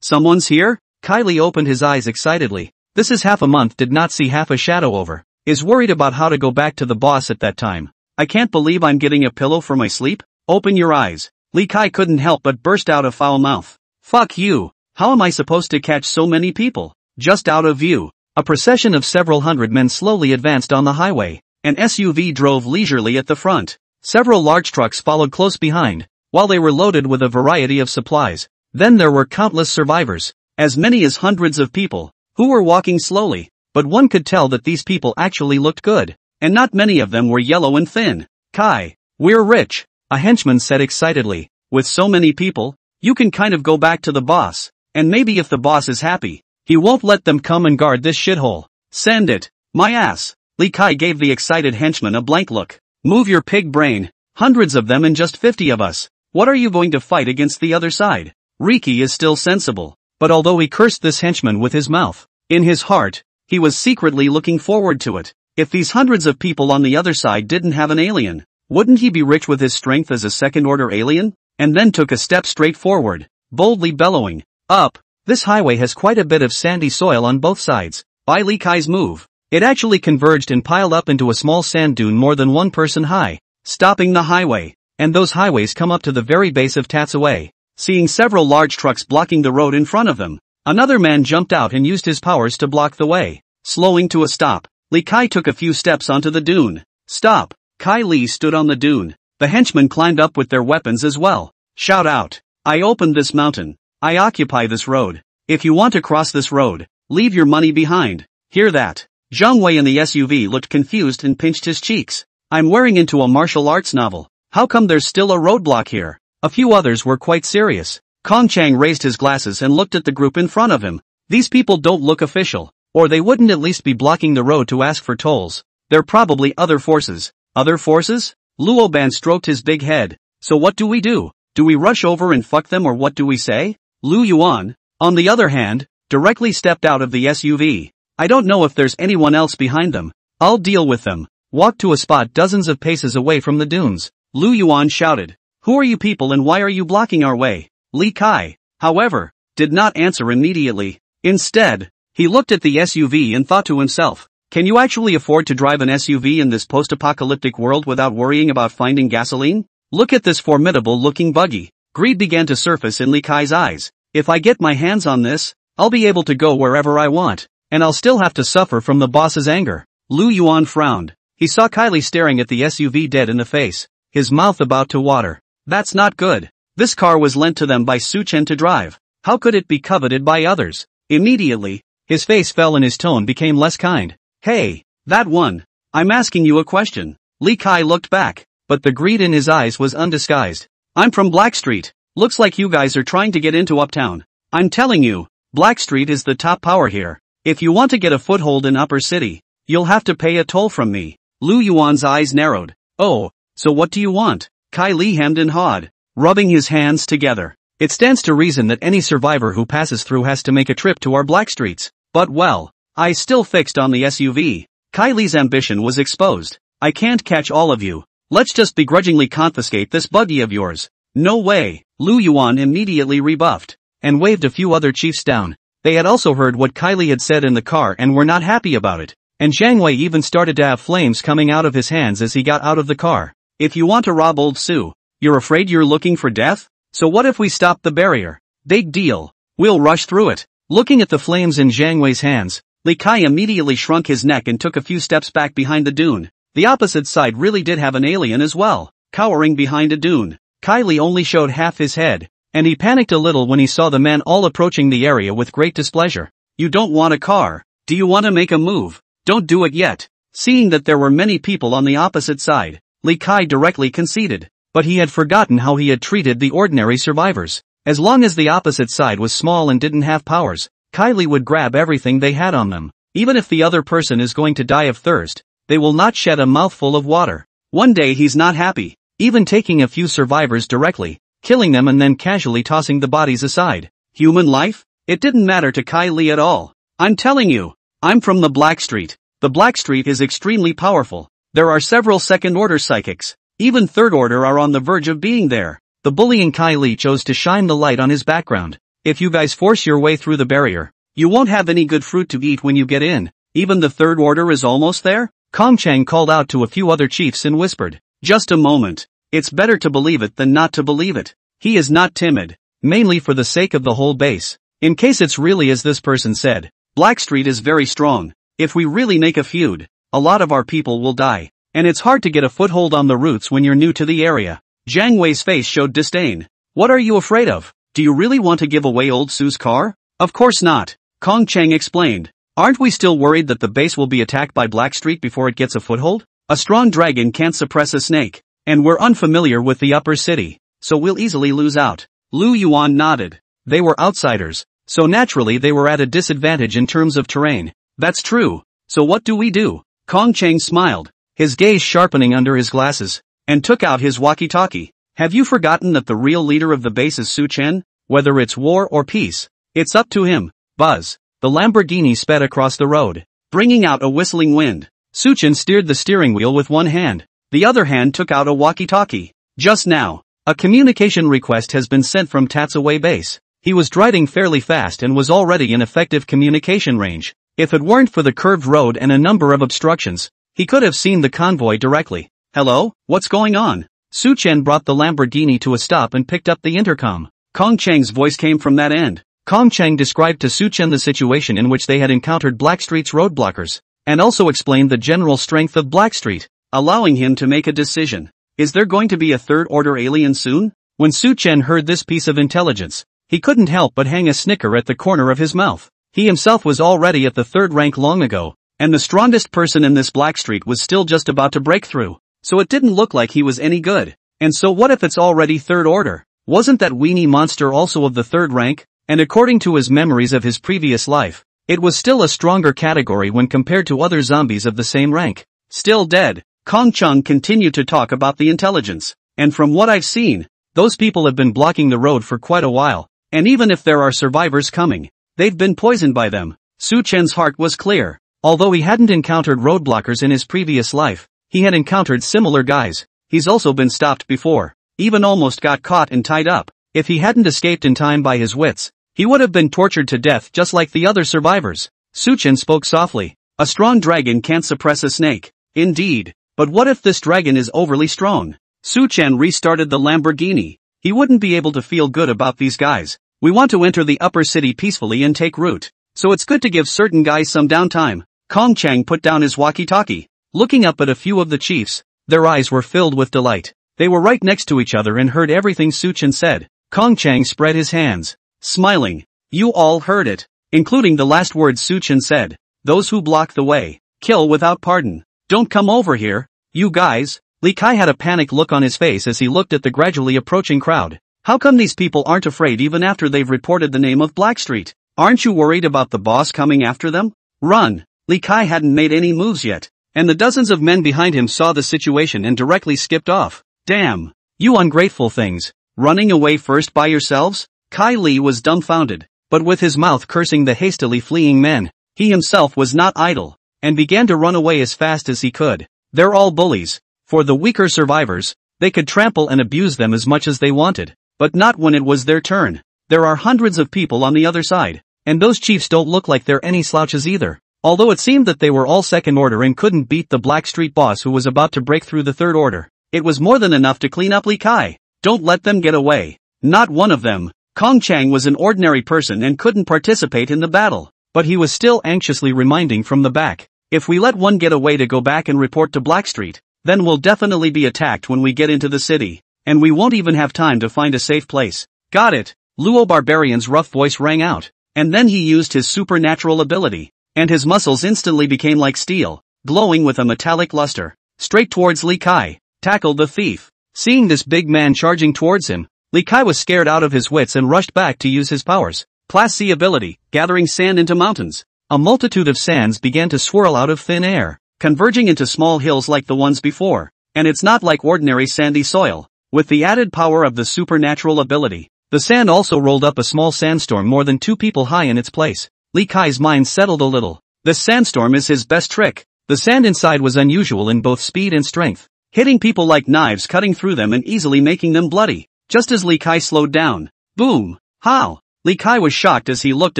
Someone's here? Kylie opened his eyes excitedly. This is half a month did not see half a shadow over. Is worried about how to go back to the boss at that time. I can't believe I'm getting a pillow for my sleep. Open your eyes. Li Kai couldn't help but burst out a foul mouth. Fuck you. How am I supposed to catch so many people? Just out of view. A procession of several hundred men slowly advanced on the highway. An SUV drove leisurely at the front. Several large trucks followed close behind, while they were loaded with a variety of supplies. Then there were countless survivors, as many as hundreds of people, who were walking slowly, but one could tell that these people actually looked good, and not many of them were yellow and thin. Kai, we're rich, a henchman said excitedly. With so many people, you can kind of go back to the boss. And maybe if the boss is happy, he won't let them come and guard this shithole. Send it. My ass. Li Kai gave the excited henchman a blank look. Move your pig brain. Hundreds of them and just 50 of us. What are you going to fight against the other side? Riki is still sensible. But although he cursed this henchman with his mouth, in his heart, he was secretly looking forward to it. If these hundreds of people on the other side didn't have an alien, wouldn't he be rich with his strength as a second-order alien? And then took a step straight forward, boldly bellowing, "Up! This highway has quite a bit of sandy soil on both sides." By Li Kai's move, it actually converged and piled up into a small sand dune more than one person high, stopping the highway. And those highways come up to the very base of Tatsue. Seeing several large trucks blocking the road in front of them, another man jumped out and used his powers to block the way. Slowing to a stop, Li Kai took a few steps onto the dune. "Stop!" Kai Li stood on the dune. The henchmen climbed up with their weapons as well. "Shout out! I opened this mountain. I occupy this road. If you want to cross this road, leave your money behind." Hear that? Zhang Wei in the SUV looked confused and pinched his cheeks. "I'm wearing into a martial arts novel. How come there's still a roadblock here?" A few others were quite serious. Kong Chang raised his glasses and looked at the group in front of him. These people don't look official, or they wouldn't at least be blocking the road to ask for tolls. They're probably other forces. Other forces? Luo Ban stroked his big head. "So what do we do? Do we rush over and fuck them or what do we say?" Lu Yuan, on the other hand, directly stepped out of the SUV. "I don't know if there's anyone else behind them. I'll deal with them." Walked to a spot dozens of paces away from the dunes. Lu Yuan shouted, "Who are you people and why are you blocking our way?" Li Kai, however, did not answer immediately. Instead, he looked at the SUV and thought to himself, "Can you actually afford to drive an SUV in this post-apocalyptic world without worrying about finding gasoline? Look at this formidable-looking buggy." Greed began to surface in Li Kai's eyes. "If I get my hands on this, I'll be able to go wherever I want, and I'll still have to suffer from the boss's anger." Lu Yuan frowned. He saw Kylie staring at the SUV dead in the face, his mouth about to water. That's not good. This car was lent to them by Su Chen to drive. How could it be coveted by others? Immediately, his face fell and his tone became less kind. "Hey, that one. I'm asking you a question." Li Kai looked back, but the greed in his eyes was undisguised. "I'm from Blackstreet. Looks like you guys are trying to get into Uptown. I'm telling you, Blackstreet is the top power here. If you want to get a foothold in Upper City, you'll have to pay a toll from me." Lu Yuan's eyes narrowed. "Oh, so what do you want?" Kai Li hemmed and hawed, rubbing his hands together. "It stands to reason that any survivor who passes through has to make a trip to our Blackstreets. But well, I still fixed on the SUV." Kai Li's ambition was exposed. "I can't catch all of you. Let's just begrudgingly confiscate this buggy of yours." "No way." Lu Yuan immediately rebuffed, and waved a few other chiefs down. They had also heard what Kai Li had said in the car and were not happy about it. And Zhang Wei even started to have flames coming out of his hands as he got out of the car. "If you want to rob old Su, you're afraid you're looking for death? So what if we stop the barrier? Big deal. We'll rush through it." Looking at the flames in Zhang Wei's hands, Li Kai immediately shrunk his neck and took a few steps back behind the dune. The opposite side really did have an alien as well, cowering behind a dune. Kai Li only showed half his head, and he panicked a little when he saw the man all approaching the area with great displeasure. "You don't want a car? Do you want to make a move? Don't do it yet." Seeing that there were many people on the opposite side, Li Kai directly conceded. But he had forgotten how he had treated the ordinary survivors. As long as the opposite side was small and didn't have powers, Kai Li would grab everything they had on them. Even if the other person is going to die of thirst, they will not shed a mouthful of water. One day he's not happy, even taking a few survivors directly, killing them and then casually tossing the bodies aside. Human life? It didn't matter to Kai Li at all. "I'm telling you, I'm from the Blackstreet. The Blackstreet is extremely powerful. There are several second-order psychics. Even third-order are on the verge of being there." The bullying Kai Li chose to shine the light on his background. "If you guys force your way through the barrier, you won't have any good fruit to eat when you get in. Even the third order is almost there?" Kong Chang called out to a few other chiefs and whispered, "Just a moment. It's better to believe it than not to believe it." He is not timid, mainly for the sake of the whole base. In case it's really as this person said, Blackstreet is very strong. If we really make a feud, a lot of our people will die. And it's hard to get a foothold on the roots when you're new to the area. Zhang Wei's face showed disdain. "What are you afraid of? Do you really want to give away old Su's car?" "Of course not," Kong Chang explained. "Aren't we still worried that the base will be attacked by Blackstreet before it gets a foothold? A strong dragon can't suppress a snake. And we're unfamiliar with the upper city, so we'll easily lose out." Lu Yuan nodded. They were outsiders, so naturally they were at a disadvantage in terms of terrain. "That's true. So what do we do?" Kong Chang smiled, his gaze sharpening under his glasses, and took out his walkie-talkie. "Have you forgotten that the real leader of the base is Su Chen? Whether it's war or peace, It's up to him. Buzz. The Lamborghini sped across the road, bringing out a whistling wind. Suchin steered the steering wheel with one hand. The other hand took out a walkie-talkie. Just now, a communication request has been sent from Tatsaway base. He was driving fairly fast and was already in effective communication range. If it weren't for the curved road and a number of obstructions, he could have seen the convoy directly. Hello, what's going on? Suchen brought the Lamborghini to a stop and picked up the intercom. Kong Cheng's voice came from that end. Kong Cheng described to Suchen the situation in which they had encountered Blackstreet's roadblockers, and also explained the general strength of Blackstreet, allowing him to make a decision. Is there going to be a third-order alien soon? When Suchen heard this piece of intelligence, he couldn't help but hang a snicker at the corner of his mouth. He himself was already at the third rank long ago, and the strongest person in this Blackstreet was still just about to break through, so it didn't look like he was any good. And so what if it's already third order? Wasn't that weenie monster also of the third rank? And according to his memories of his previous life, it was still a stronger category when compared to other zombies of the same rank. Still dead. Kong Chung continued to talk about the intelligence, and from what I've seen, those people have been blocking the road for quite a while, and even if there are survivors coming, they've been poisoned by them. Su Chen's heart was clear. Although he hadn't encountered roadblockers in his previous life, he had encountered similar guys. He's also been stopped before, even almost got caught and tied up. If he hadn't escaped in time by his wits, he would have been tortured to death just like the other survivors. Su Chen spoke softly. A strong dragon can't suppress a snake. Indeed. But what if this dragon is overly strong? Su Chen restarted the Lamborghini. He wouldn't be able to feel good about these guys. We want to enter the upper city peacefully and take root, so it's good to give certain guys some downtime. Kong Chang put down his walkie-talkie. Looking up at a few of the chiefs, their eyes were filled with delight. They were right next to each other and heard everything Su Chen said. Kong Chang spread his hands, smiling. You all heard it, including the last words Su Chen said. Those who block the way, kill without pardon. Don't come over here, you guys. Li Kai had a panicked look on his face as he looked at the gradually approaching crowd. How come these people aren't afraid even after they've reported the name of Blackstreet? Aren't you worried about the boss coming after them? Run! Li Kai hadn't made any moves yet, and the dozens of men behind him saw the situation and directly skipped off. Damn! You ungrateful things! Running away first by yourselves? Kai Li was dumbfounded, but with his mouth cursing the hastily fleeing men, he himself was not idle, and began to run away as fast as he could. They're all bullies. For the weaker survivors, they could trample and abuse them as much as they wanted, but not when it was their turn. There are hundreds of people on the other side, and those chiefs don't look like they're any slouches either. Although it seemed that they were all second order and couldn't beat the Blackstreet boss who was about to break through the third order, it was more than enough to clean up Li Kai. Don't let them get away. Not one of them. Kong Chang was an ordinary person and couldn't participate in the battle, but he was still anxiously reminding from the back. If we let one get away to go back and report to Blackstreet, then we'll definitely be attacked when we get into the city, and we won't even have time to find a safe place. Got it? Luo Barbarian's rough voice rang out, and then he used his supernatural ability, and his muscles instantly became like steel, glowing with a metallic luster. Straight towards Li Kai. Tackle the thief. Seeing this big man charging towards him, Li Kai was scared out of his wits and rushed back to use his powers. Class C ability, gathering sand into mountains. A multitude of sands began to swirl out of thin air, converging into small hills like the ones before, and it's not like ordinary sandy soil. With the added power of the supernatural ability, the sand also rolled up a small sandstorm more than 2 people high in its place. Li Kai's mind settled a little. This sandstorm is his best trick. The sand inside was unusual in both speed and strength, hitting people like knives, cutting through them and easily making them bloody. Just as Li Kai slowed down. Boom! How? Li Kai was shocked as he looked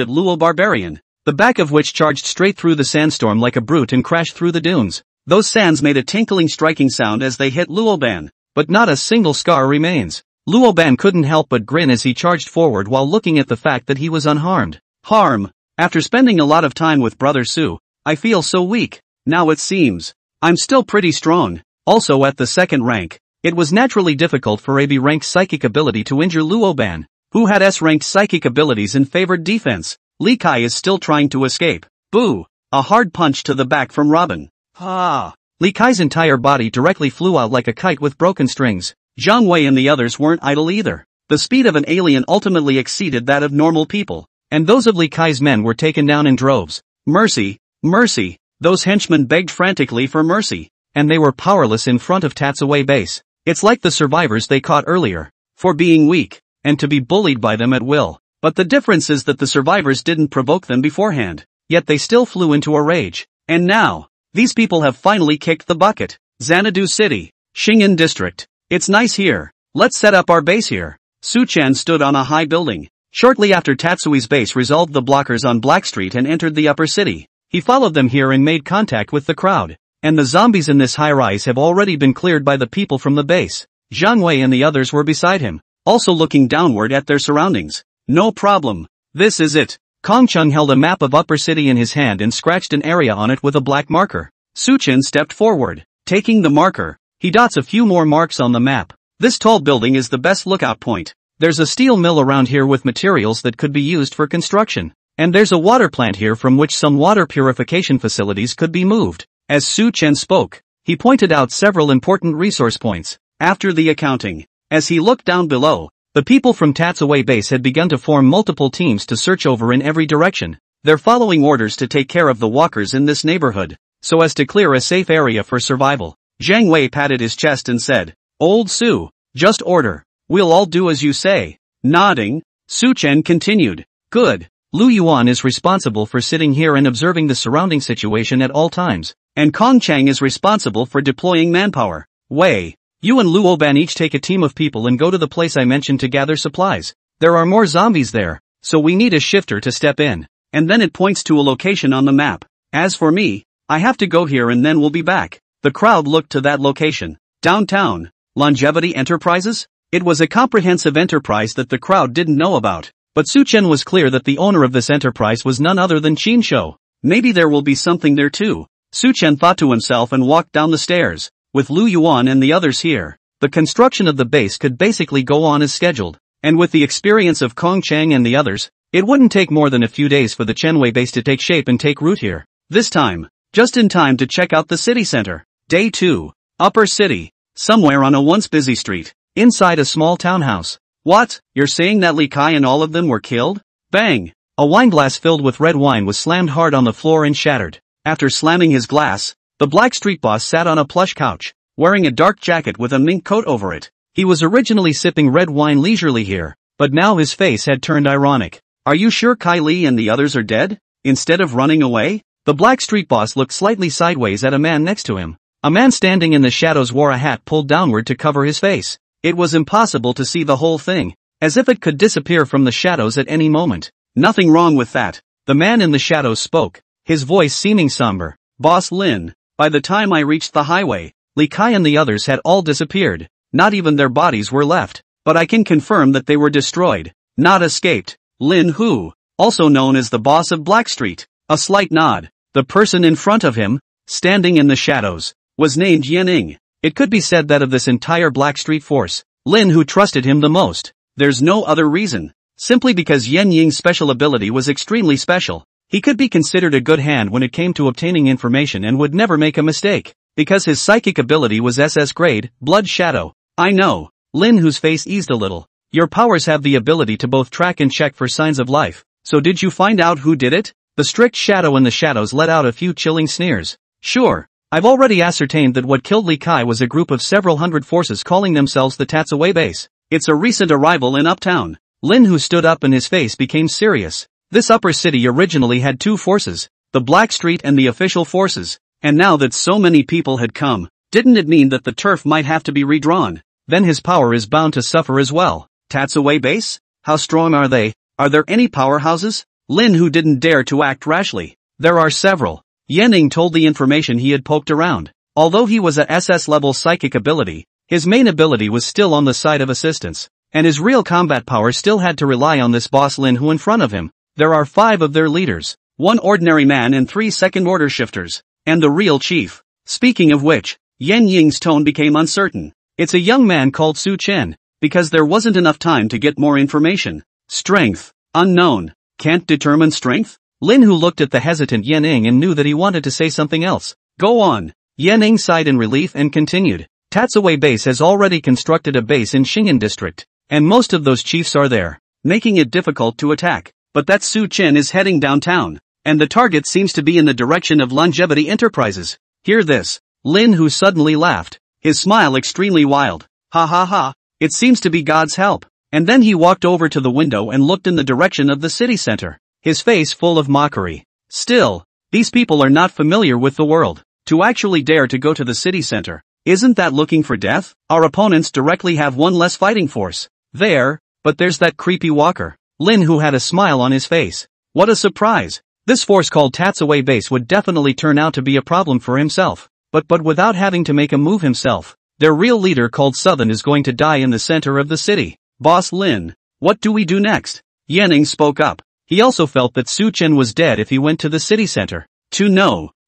at Luo Barbarian, the back of which charged straight through the sandstorm like a brute and crashed through the dunes. Those sands made a tinkling striking sound as they hit Luoban, but not a single scar remains. Luoban couldn't help but grin as he charged forward while looking at the fact that he was unharmed. Harm. After spending a lot of time with Brother Su, I feel so weak. Now it seems I'm still pretty strong. Also at the second rank, it was naturally difficult for a B-ranked psychic ability to injure Luoban, who had S-ranked psychic abilities and favored defense. Li Kai is still trying to escape. Boo! A hard punch to the back from Robin. Ha! Li Kai's entire body directly flew out like a kite with broken strings. Zhang Wei and the others weren't idle either. The speed of an alien ultimately exceeded that of normal people, and those of Li Kai's men were taken down in droves. Mercy! Mercy! Those henchmen begged frantically for mercy, and they were powerless in front of Tatsaway base. It's like the survivors they caught earlier, for being weak, and to be bullied by them at will. But the difference is that the survivors didn't provoke them beforehand, yet they still flew into a rage. And now, these people have finally kicked the bucket. Xanadu City, Shingen District. It's nice here. Let's set up our base here. Su-chan stood on a high building. Shortly after Tatsui's base resolved the blockers on Black Street and entered the upper city, he followed them here and made contact with the crowd. And the zombies in this high-rise have already been cleared by the people from the base. Zhang Wei and the others were beside him, also looking downward at their surroundings. No problem. This is it. Kong Chung held a map of Upper City in his hand and scratched an area on it with a black marker. Su-chan stepped forward. Taking the marker, he dots a few more marks on the map. This tall building is the best lookout point. There's a steel mill around here with materials that could be used for construction. And there's a water plant here from which some water purification facilities could be moved. As Su-chan spoke, he pointed out several important resource points. After the accounting, as he looked down below, the people from Tatsue base had begun to form multiple teams to search over in every direction. They're following orders to take care of the walkers in this neighborhood, so as to clear a safe area for survival. Zhang Wei patted his chest and said, "Old Su, just order. We'll all do as you say." Nodding, Su-chan continued, "Good. Lu Yuan is responsible for sitting here and observing the surrounding situation at all times, and Kong Chang is responsible for deploying manpower. Wei, you and Luo Ban each take a team of people and go to the place I mentioned to gather supplies. There are more zombies there, so we need a shifter to step in." And then it points to a location on the map. "As for me, I have to go here and then we'll be back." The crowd looked to that location. Downtown, Longevity Enterprises? It was a comprehensive enterprise that the crowd didn't know about. But Su-chan was clear that the owner of this enterprise was none other than Qin Shou. Maybe there will be something there too. Su-chan thought to himself and walked down the stairs. With Lu Yuan and the others here, the construction of the base could basically go on as scheduled. And with the experience of Kong Chang and the others, it wouldn't take more than a few days for the Chenwei base to take shape and take root here. This time, just in time to check out the city center. Day 2. Upper City. Somewhere on a once busy street. Inside a small townhouse. "What, you're saying that Li Kai and all of them were killed?" Bang! A wineglass filled with red wine was slammed hard on the floor and shattered. After slamming his glass, the Black Street boss sat on a plush couch, wearing a dark jacket with a mink coat over it. He was originally sipping red wine leisurely here, but now his face had turned ironic. "Are you sure Kai Li and the others are dead? Instead of running away?" The Black Street boss looked slightly sideways at a man next to him. A man standing in the shadows wore a hat pulled downward to cover his face. It was impossible to see the whole thing, as if it could disappear from the shadows at any moment. "Nothing wrong with that," the man in the shadows spoke, his voice seeming somber. "Boss Lin, by the time I reached the highway, Li Kai and the others had all disappeared. Not even their bodies were left, but I can confirm that they were destroyed, not escaped." Lin Hu, also known as the boss of Black Street. A slight nod. The person in front of him, standing in the shadows, was named Yan Ying. It could be said that of this entire Black Street force, Lin Hu trusted him the most. There's no other reason. Simply because Yan Ying's special ability was extremely special. He could be considered a good hand when it came to obtaining information and would never make a mistake. Because his psychic ability was SS grade, Blood Shadow. "I know." Lin Hu's face eased a little. "Your powers have the ability to both track and check for signs of life. So did you find out who did it?" The strict shadow in the shadows let out a few chilling sneers. "Sure. I've already ascertained that what killed Li Kai was a group of several hundred forces calling themselves the Tatsue base. It's a recent arrival in Uptown." Lin Hu stood up and his face became serious. This upper city originally had two forces, the Black Street and the official forces. And now that so many people had come, didn't it mean that the turf might have to be redrawn? Then his power is bound to suffer as well. Tatsue base? How strong are they? Are there any powerhouses? Lin Hu didn't dare to act rashly. "There are several." Yan Ying told the information he had poked around. Although he was a SS-level psychic ability, his main ability was still on the side of assistance, and his real combat power still had to rely on this boss Lin Hu in front of him. There are 5 of their leaders, 1 ordinary man and 3 second-order shifters, and the real chief. Speaking of which, Yan Ying's tone became uncertain. "It's a young man called Su Chen, because there wasn't enough time to get more information. Strength, unknown, can't determine strength?" Lin Hu looked at the hesitant Yan Ying and knew that he wanted to say something else. "Go on." Yan Ying sighed in relief and continued. "Tatsue base has already constructed a base in Shingen district, and most of those chiefs are there, making it difficult to attack. But that Su Chen is heading downtown, and the target seems to be in the direction of Longevity Enterprises. Hear this." Lin Hu suddenly laughed, his smile extremely wild. "Ha ha ha, it seems to be God's help. and then he walked over to the window and looked in the direction of the city center, his face full of mockery. Still, these people are not familiar with the world. To actually dare to go to the city center, isn't that looking for death? Our opponents directly have one less fighting force. But there's that creepy walker, Lin, who had a smile on his face. What a surprise! This force called Tatsue Base would definitely turn out to be a problem for himself. But without having to make a move himself, their real leader called Southern is going to die in the center of the city. Boss Lin, what do we do next? Yanning spoke up. He also felt that Su Chen was dead if he went to the city center.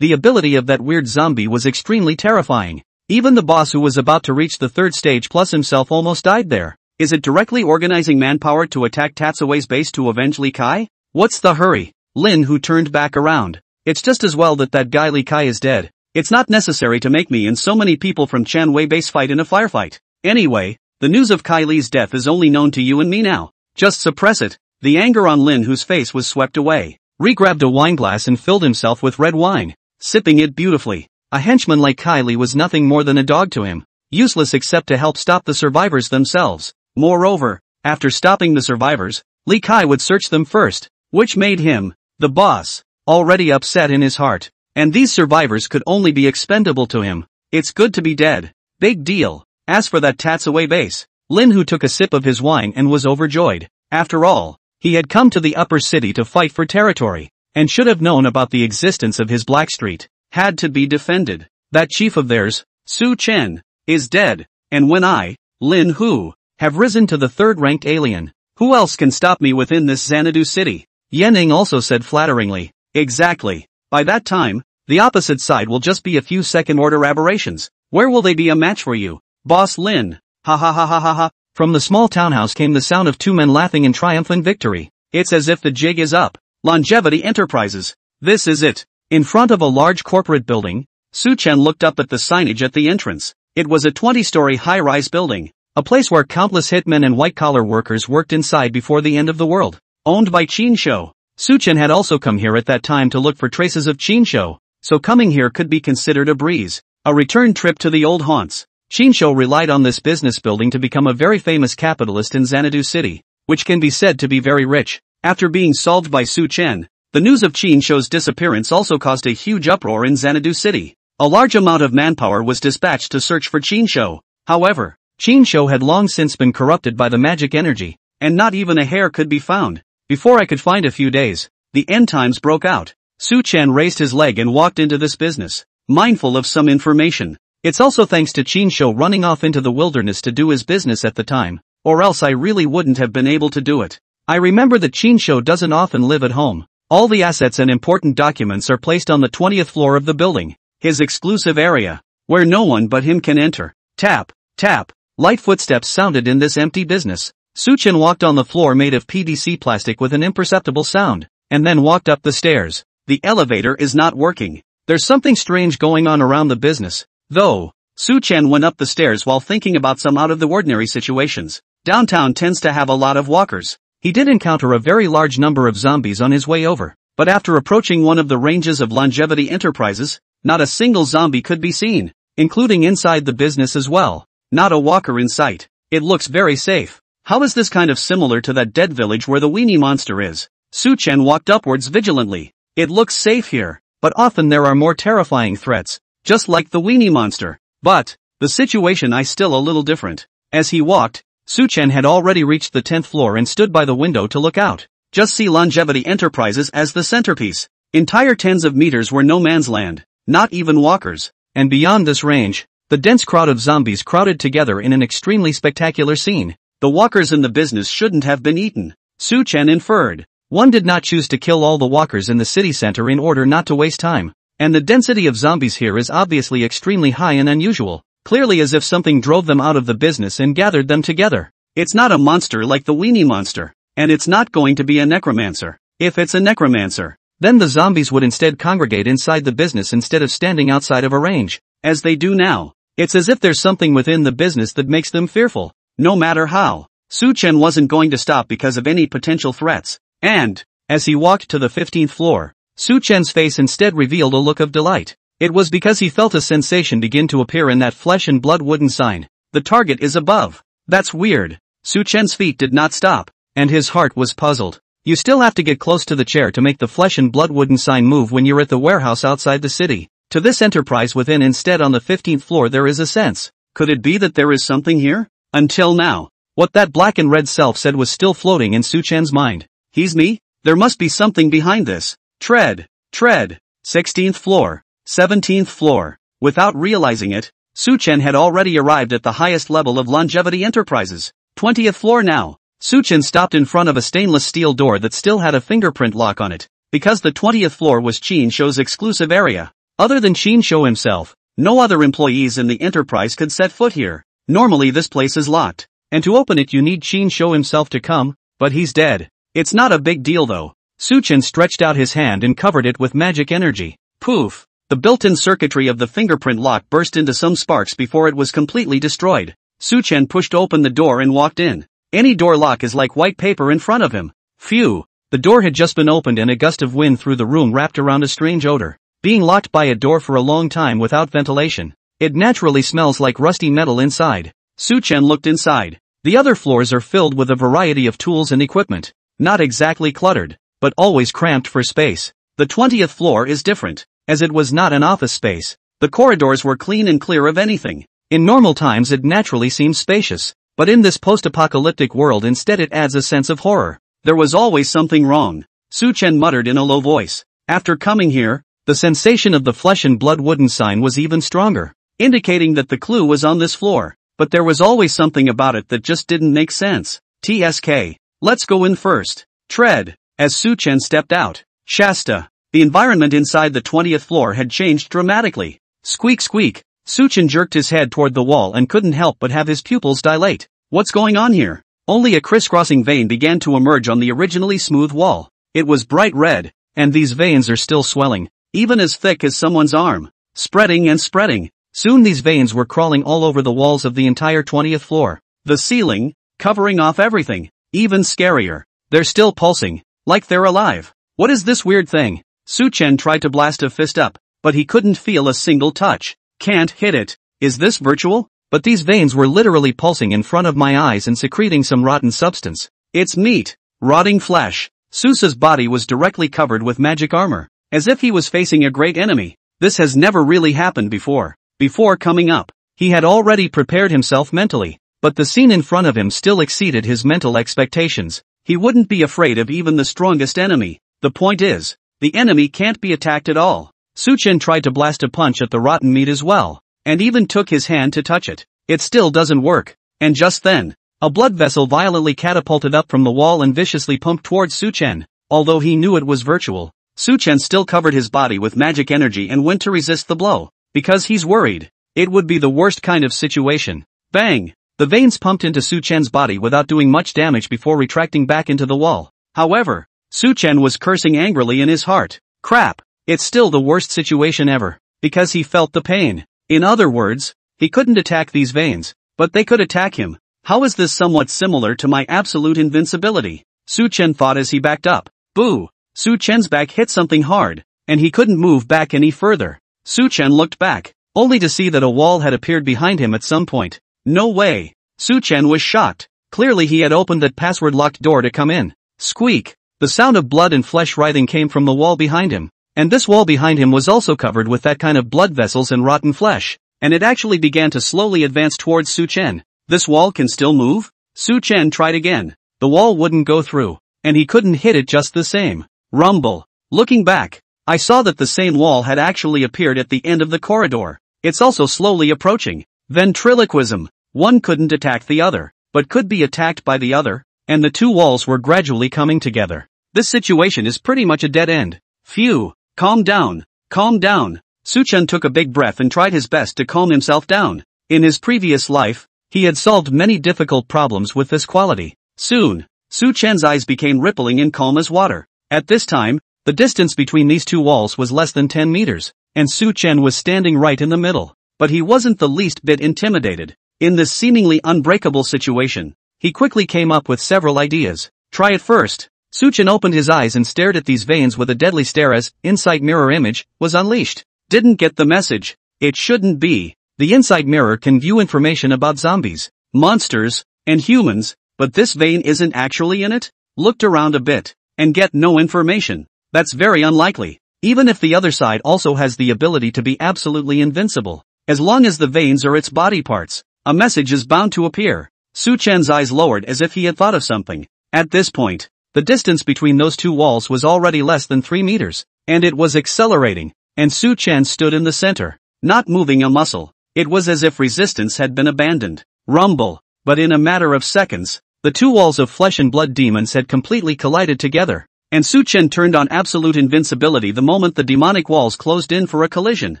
The ability of that weird zombie was extremely terrifying. Even the boss, who was about to reach the third stage plus himself, almost died there. Is it directly organizing manpower to attack Tatsue's base to avenge Li Kai? What's the hurry? Lin, who turned back around. It's just as well that guy Li Kai is dead. It's not necessary to make me and so many people from Chanwei base fight in a firefight. Anyway, the news of Kai Li's death is only known to you and me now. Just suppress it. The anger on Lin, whose face was swept away, grabbed a wineglass and filled himself with red wine, sipping it beautifully. A henchman like Kai Li was nothing more than a dog to him, useless except to help stop the survivors themselves. Moreover, after stopping the survivors, Li Kai would search them first, which made him, the boss, already upset in his heart. And these survivors could only be expendable to him. It's good to be dead. Big deal. As for that Tatsue base, Lin, who took a sip of his wine and was overjoyed. After all, he had come to the upper city to fight for territory, and should have known about the existence of his Black Street. Had to be defended. That chief of theirs, Su Chen, is dead. And when I, Lin Hu, have risen to the third-ranked alien, who else can stop me within this Xanadu city? Yanning also said flatteringly. Exactly. By that time, the opposite side will just be a few second-order aberrations. Where will they be a match for you, Boss Lin? Ha ha ha ha ha ha. From the small townhouse came the sound of two men laughing in triumphant victory. It's as if the jig is up. Longevity Enterprises. This is it. In front of a large corporate building, Su Chen looked up at the signage at the entrance. It was a 20-story high-rise building, a place where countless hitmen and white-collar workers worked inside before the end of the world. Owned by Qin. Su Chen had also come here at that time to look for traces of Qin, so coming here could be considered a breeze, a return trip to the old haunts. Qin relied on this business building to become a very famous capitalist in Xanadu City, which can be said to be very rich. After being solved by Su Chen, the news of Qin's disappearance also caused a huge uproar in Xanadu City. A large amount of manpower was dispatched to search for Qin. However, Qin had long since been corrupted by the magic energy, and not even a hair could be found. Before I could find a few days, the end times broke out. Su Chen raised his leg and walked into this business, mindful of some information. It's also thanks to Qin running off into the wilderness to do his business at the time, or else I really wouldn't have been able to do it. I remember that Qin doesn't often live at home. All the assets and important documents are placed on the 20th floor of the building, his exclusive area, where no one but him can enter. Tap, tap, light footsteps sounded in this empty business. Su Chen walked on the floor made of PVC plastic with an imperceptible sound, and then walked up the stairs. The elevator is not working. There's something strange going on around the business, though. Su Chen went up the stairs while thinking about some out-of-the-ordinary situations. Downtown tends to have a lot of walkers. He did encounter a very large number of zombies on his way over, but after approaching one of the ranges of Longevity Enterprises, not a single zombie could be seen, including inside the business as well. Not a walker in sight. It looks very safe. How is this kind of similar to that dead village where the weenie monster is? Su Chen walked upwards vigilantly. It looks safe here, but often there are more terrifying threats, just like the weenie monster. But the situation is still a little different. As he walked, Su Chen had already reached the 10th floor and stood by the window to look out. Just see Longevity Enterprises as the centerpiece. Entire tens of meters were no man's land, not even walkers. And beyond this range, the dense crowd of zombies crowded together in an extremely spectacular scene. The walkers in the business shouldn't have been eaten, Su Chen inferred. One did not choose to kill all the walkers in the city center in order not to waste time. And the density of zombies here is obviously extremely high and unusual, clearly as if something drove them out of the business and gathered them together. It's not a monster like the weenie monster, and it's not going to be a necromancer. If it's a necromancer, then the zombies would instead congregate inside the business instead of standing outside of a range, as they do now. It's as if there's something within the business that makes them fearful. No matter how, Su Chen wasn't going to stop because of any potential threats. And, as he walked to the 15th floor, Su Chen's face instead revealed a look of delight. It was because he felt a sensation begin to appear in that flesh and blood wooden sign. The target is above. That's weird. Su Chen's feet did not stop, and his heart was puzzled. You still have to get close to the chair to make the flesh and blood wooden sign move when you're at the warehouse outside the city. To this enterprise within instead on the 15th floor there is a sense. Could it be that there is something here? Until now, what that black and red self said was still floating in Su Chen's mind. He's me? There must be something behind this. Tread. 16th floor. 17th floor. Without realizing it, Su Chen had already arrived at the highest level of Longevity Enterprises. 20th floor now. Su Chen stopped in front of a stainless steel door that still had a fingerprint lock on it. Because the 20th floor was Qin Shou's exclusive area. Other than Qin Shou himself, no other employees in the enterprise could set foot here. Normally this place is locked, and to open it you need Qin Shou himself to come, but he's dead. It's not a big deal though. Su Chen stretched out his hand and covered it with magic energy. Poof! The built-in circuitry of the fingerprint lock burst into some sparks before it was completely destroyed. Su Chen pushed open the door and walked in. Any door lock is like white paper in front of him. Phew! The door had just been opened and a gust of wind through the room wrapped around a strange odor. Being locked by a door for a long time without ventilation, it naturally smells like rusty metal inside. Su Chen looked inside. The other floors are filled with a variety of tools and equipment. Not exactly cluttered, but always cramped for space. The 20th floor is different, as it was not an office space. The corridors were clean and clear of anything. In normal times it naturally seems spacious, but in this post-apocalyptic world instead it adds a sense of horror. There was always something wrong. Su Chen muttered in a low voice. After coming here, the sensation of the flesh and blood wooden sign was even stronger, indicating that the clue was on this floor, but there was always something about it that just didn't make sense. TSK. Let's go in first. Tread. As Su Chen stepped out. Shasta. The environment inside the 20th floor had changed dramatically. Squeak squeak. Su Chen jerked his head toward the wall and couldn't help but have his pupils dilate. What's going on here? Only a crisscrossing vein began to emerge on the originally smooth wall. It was bright red, and these veins are still swelling. Even as thick as someone's arm. Spreading and spreading. Soon these veins were crawling all over the walls of the entire 20th floor. The ceiling, covering off everything. Even scarier. They're still pulsing, like they're alive. What is this weird thing? Su Chen tried to blast a fist up, but he couldn't feel a single touch. Can't hit it. Is this virtual? But these veins were literally pulsing in front of my eyes and secreting some rotten substance. It's meat. Rotting flesh. Susa's body was directly covered with magic armor. As if he was facing a great enemy. This has never really happened before. Before coming up, he had already prepared himself mentally, but the scene in front of him still exceeded his mental expectations. He wouldn't be afraid of even the strongest enemy. The point is, the enemy can't be attacked at all. Su Chen tried to blast a punch at the rotten meat as well, and even took his hand to touch it. It still doesn't work. And just then, a blood vessel violently catapulted up from the wall and viciously pumped towards Su Chen. Although he knew it was virtual, Su Chen still covered his body with magic energy and went to resist the blow. Because he's worried. It would be the worst kind of situation. Bang! The veins pumped into Su Chen's body without doing much damage before retracting back into the wall. However, Su Chen was cursing angrily in his heart. Crap! It's still the worst situation ever. Because he felt the pain. In other words, he couldn't attack these veins, but they could attack him. How is this somewhat similar to my absolute invincibility? Su Chen thought as he backed up. Boo! Su Chen's back hit something hard, and he couldn't move back any further. Su Chen looked back, only to see that a wall had appeared behind him at some point. No way! Su Chen was shocked. Clearly he had opened that password-locked door to come in. Squeak! The sound of blood and flesh writhing came from the wall behind him. And this wall behind him was also covered with that kind of blood vessels and rotten flesh. And it actually began to slowly advance towards Su Chen. This wall can still move? Su Chen tried again. The wall wouldn't go through. And he couldn't hit it just the same. Rumble. Looking back, I saw that the same wall had actually appeared at the end of the corridor. It's also slowly approaching. Ventriloquism. One couldn't attack the other, but could be attacked by the other, and the two walls were gradually coming together. This situation is pretty much a dead end. Phew. Calm down. Calm down. Su Chen took a big breath and tried his best to calm himself down. In his previous life, he had solved many difficult problems with this quality. Soon, Su Chen's eyes became rippling and calm as water. At this time, the distance between these two walls was less than 10 meters, and Su Chen was standing right in the middle. But he wasn't the least bit intimidated. In this seemingly unbreakable situation, he quickly came up with several ideas. Try it first. Su Chen opened his eyes and stared at these veins with a deadly stare as Insight Mirror image was unleashed. Didn't get the message. It shouldn't be. The Insight Mirror can view information about zombies, monsters, and humans, but this vein isn't actually in it? Looked around a bit, and get no information. That's very unlikely. Even if the other side also has the ability to be absolutely invincible, as long as the veins are its body parts, a message is bound to appear. Su Chen's eyes lowered as if he had thought of something. At this point, the distance between those two walls was already less than 3 meters, and it was accelerating, and Su Chen stood in the center, not moving a muscle. It was as if resistance had been abandoned. Rumble. But in a matter of seconds, the two walls of flesh and blood demons had completely collided together, and Su Chen turned on absolute invincibility the moment the demonic walls closed in for a collision.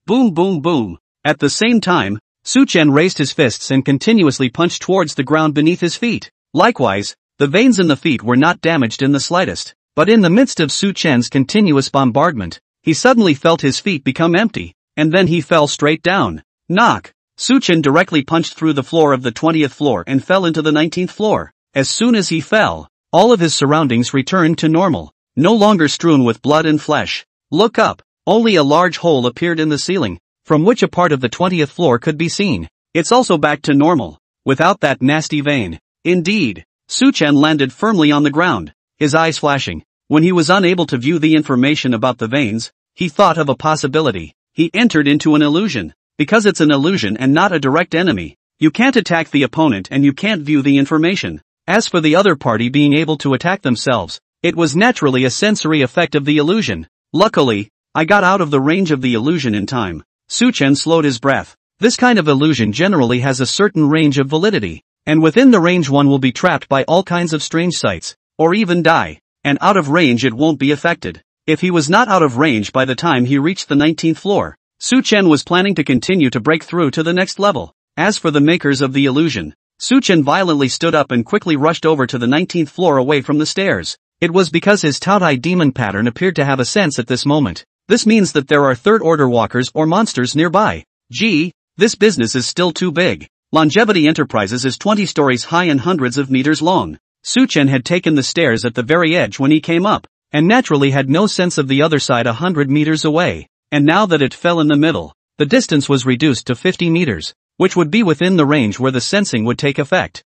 Boom boom boom. At the same time, Su Chen raised his fists and continuously punched towards the ground beneath his feet. Likewise, the veins in the feet were not damaged in the slightest, but in the midst of Su Chen's continuous bombardment, he suddenly felt his feet become empty, and then he fell straight down. Knock! Su Chen directly punched through the floor of the 20th floor and fell into the 19th floor. As soon as he fell, all of his surroundings returned to normal, no longer strewn with blood and flesh. Look up. Only a large hole appeared in the ceiling, from which a part of the 20th floor could be seen. It's also back to normal, without that nasty vein. Indeed, Su Chen landed firmly on the ground, his eyes flashing. When he was unable to view the information about the veins, he thought of a possibility. He entered into an illusion. Because it's an illusion and not a direct enemy, you can't attack the opponent and you can't view the information. As for the other party being able to attack themselves, it was naturally a sensory effect of the illusion. Luckily, I got out of the range of the illusion in time. Su Chen slowed his breath. This kind of illusion generally has a certain range of validity, and within the range one will be trapped by all kinds of strange sights, or even die, and out of range it won't be affected. If he was not out of range by the time he reached the 19th floor, Su Chen was planning to continue to break through to the next level. As for the makers of the illusion, Su Chen violently stood up and quickly rushed over to the 19th floor away from the stairs. It was because his Taotai demon pattern appeared to have a sense at this moment. This means that there are third-order walkers or monsters nearby. Gee, this business is still too big. Longevity Enterprises is 20 stories high and hundreds of meters long. Su Chen had taken the stairs at the very edge when he came up, and naturally had no sense of the other side 100 meters away. And now that it fell in the middle, the distance was reduced to 50 meters, which would be within the range where the sensing would take effect.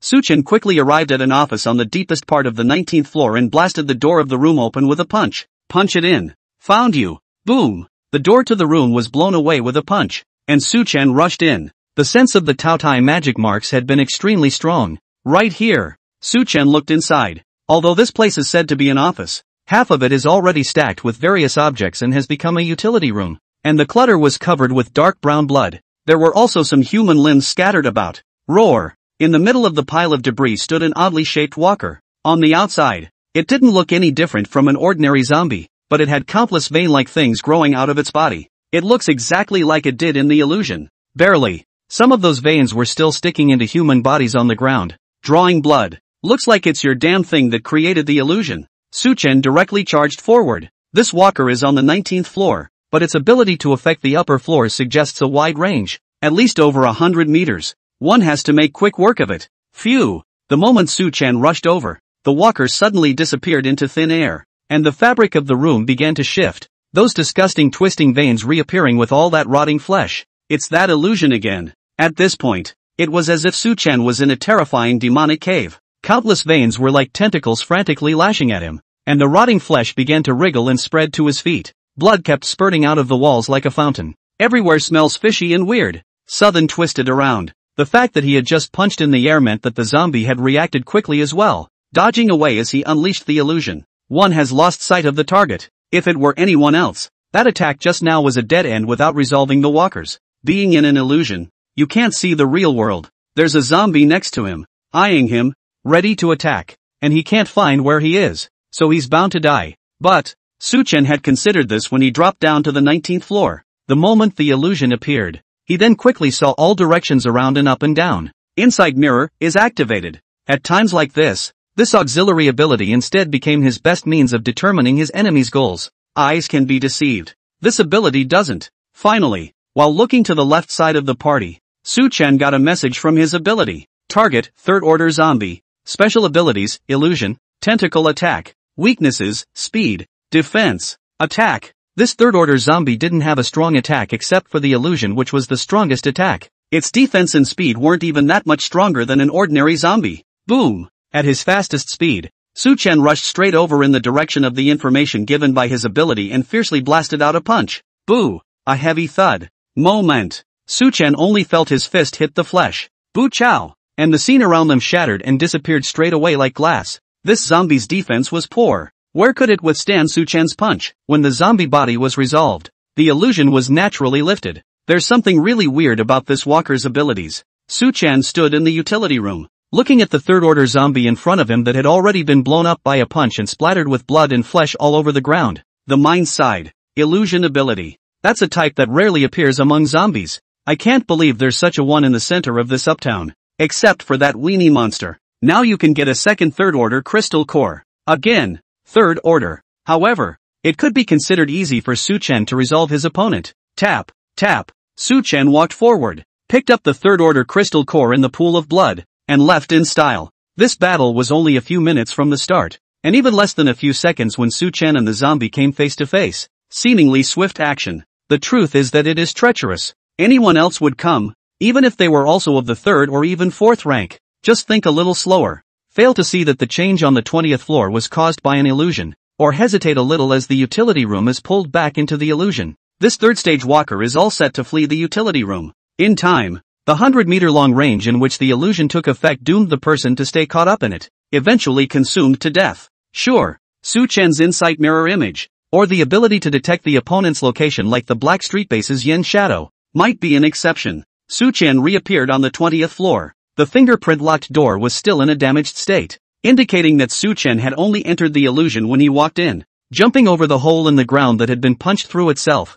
Su Chen quickly arrived at an office on the deepest part of the 19th floor and blasted the door of the room open with a punch. Punch it in. Found you. Boom. The door to the room was blown away with a punch, and Su Chen rushed in. The sense of the Taotai magic marks had been extremely strong. Right here. Su Chen looked inside. Although this place is said to be an office, half of it is already stacked with various objects and has become a utility room, and the clutter was covered with dark brown blood. There were also some human limbs scattered about. Roar! In the middle of the pile of debris stood an oddly shaped walker. On the outside, it didn't look any different from an ordinary zombie, but it had countless vein-like things growing out of its body. It looks exactly like it did in the illusion. Barely. Some of those veins were still sticking into human bodies on the ground, drawing blood. Looks like it's your damn thing that created the illusion. Su Chen directly charged forward. This walker is on the 19th floor, but its ability to affect the upper floors suggests a wide range, at least over 100 meters. One has to make quick work of it. Phew! The moment Su Chen rushed over, the walker suddenly disappeared into thin air, and the fabric of the room began to shift, those disgusting twisting veins reappearing with all that rotting flesh. It's that illusion again. At this point, it was as if Su Chen was in a terrifying demonic cave. Countless veins were like tentacles frantically lashing at him, and the rotting flesh began to wriggle and spread to his feet. Blood kept spurting out of the walls like a fountain. Everywhere smells fishy and weird. Southern twisted around. The fact that he had just punched in the air meant that the zombie had reacted quickly as well, dodging away as he unleashed the illusion. One has lost sight of the target. If it were anyone else, that attack just now was a dead end without resolving the walkers. Being in an illusion, you can't see the real world. There's a zombie next to him, eyeing him, ready to attack, and he can't find where he is, so he's bound to die. But, Su Chen had considered this when he dropped down to the 19th floor. The moment the illusion appeared, he then quickly saw all directions around and up and down. Inside Mirror is activated. At times like this auxiliary ability instead became his best means of determining his enemy's goals. Eyes can be deceived. This ability doesn't. Finally, while looking to the left side of the party, Su Chen got a message from his ability. Target, third-order zombie. Special abilities, illusion, tentacle attack. Weaknesses, speed, defense, attack. This third-order zombie didn't have a strong attack except for the illusion, which was the strongest attack. Its defense and speed weren't even that much stronger than an ordinary zombie. Boom! At his fastest speed, Su-Chen rushed straight over in the direction of the information given by his ability and fiercely blasted out a punch. Boo! A heavy thud. Moment. Su-Chen only felt his fist hit the flesh. Boo chow! And the scene around them shattered and disappeared straight away like glass. This zombie's defense was poor. Where could it withstand Su-Chen's punch? When the zombie body was resolved, the illusion was naturally lifted. There's something really weird about this walker's abilities. Su-Chen stood in the utility room, looking at the third-order zombie in front of him that had already been blown up by a punch and splattered with blood and flesh all over the ground. The mind side. Illusion ability. That's a type that rarely appears among zombies. I can't believe there's such a one in the center of this uptown. Except for that weenie monster. Now you can get a second third-order crystal core. Again. Third order. However, it could be considered easy for Su-Chen to resolve his opponent. Tap, tap. Su-Chen walked forward, picked up the third-order crystal core in the pool of blood, and left in style. This battle was only a few minutes from the start, and even less than a few seconds when Su-Chen and the zombie came face to face. Seemingly swift action. The truth is that it is treacherous. Anyone else would come, even if they were also of the third or even fourth rank. Just think a little slower. Fail to see that the change on the 20th floor was caused by an illusion, or hesitate a little as the utility room is pulled back into the illusion. This third-stage walker is all set to flee the utility room. In time, the 100-meter-long range in which the illusion took effect doomed the person to stay caught up in it, eventually consumed to death. Sure, Su-Chen's insight mirror image, or the ability to detect the opponent's location like the Black Street Base's Yin Shadow, might be an exception. Su-Chen reappeared on the 20th floor. The fingerprint-locked door was still in a damaged state, indicating that Su-Chen had only entered the illusion when he walked in, jumping over the hole in the ground that had been punched through itself.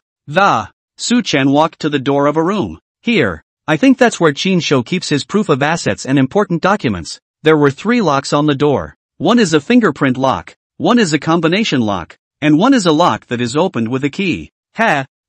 Su-Chen walked to the door of a room. Here, I think that's where Qin keeps his proof of assets and important documents. There were 3 locks on the door. One is a fingerprint lock, one is a combination lock, and one is a lock that is opened with a key.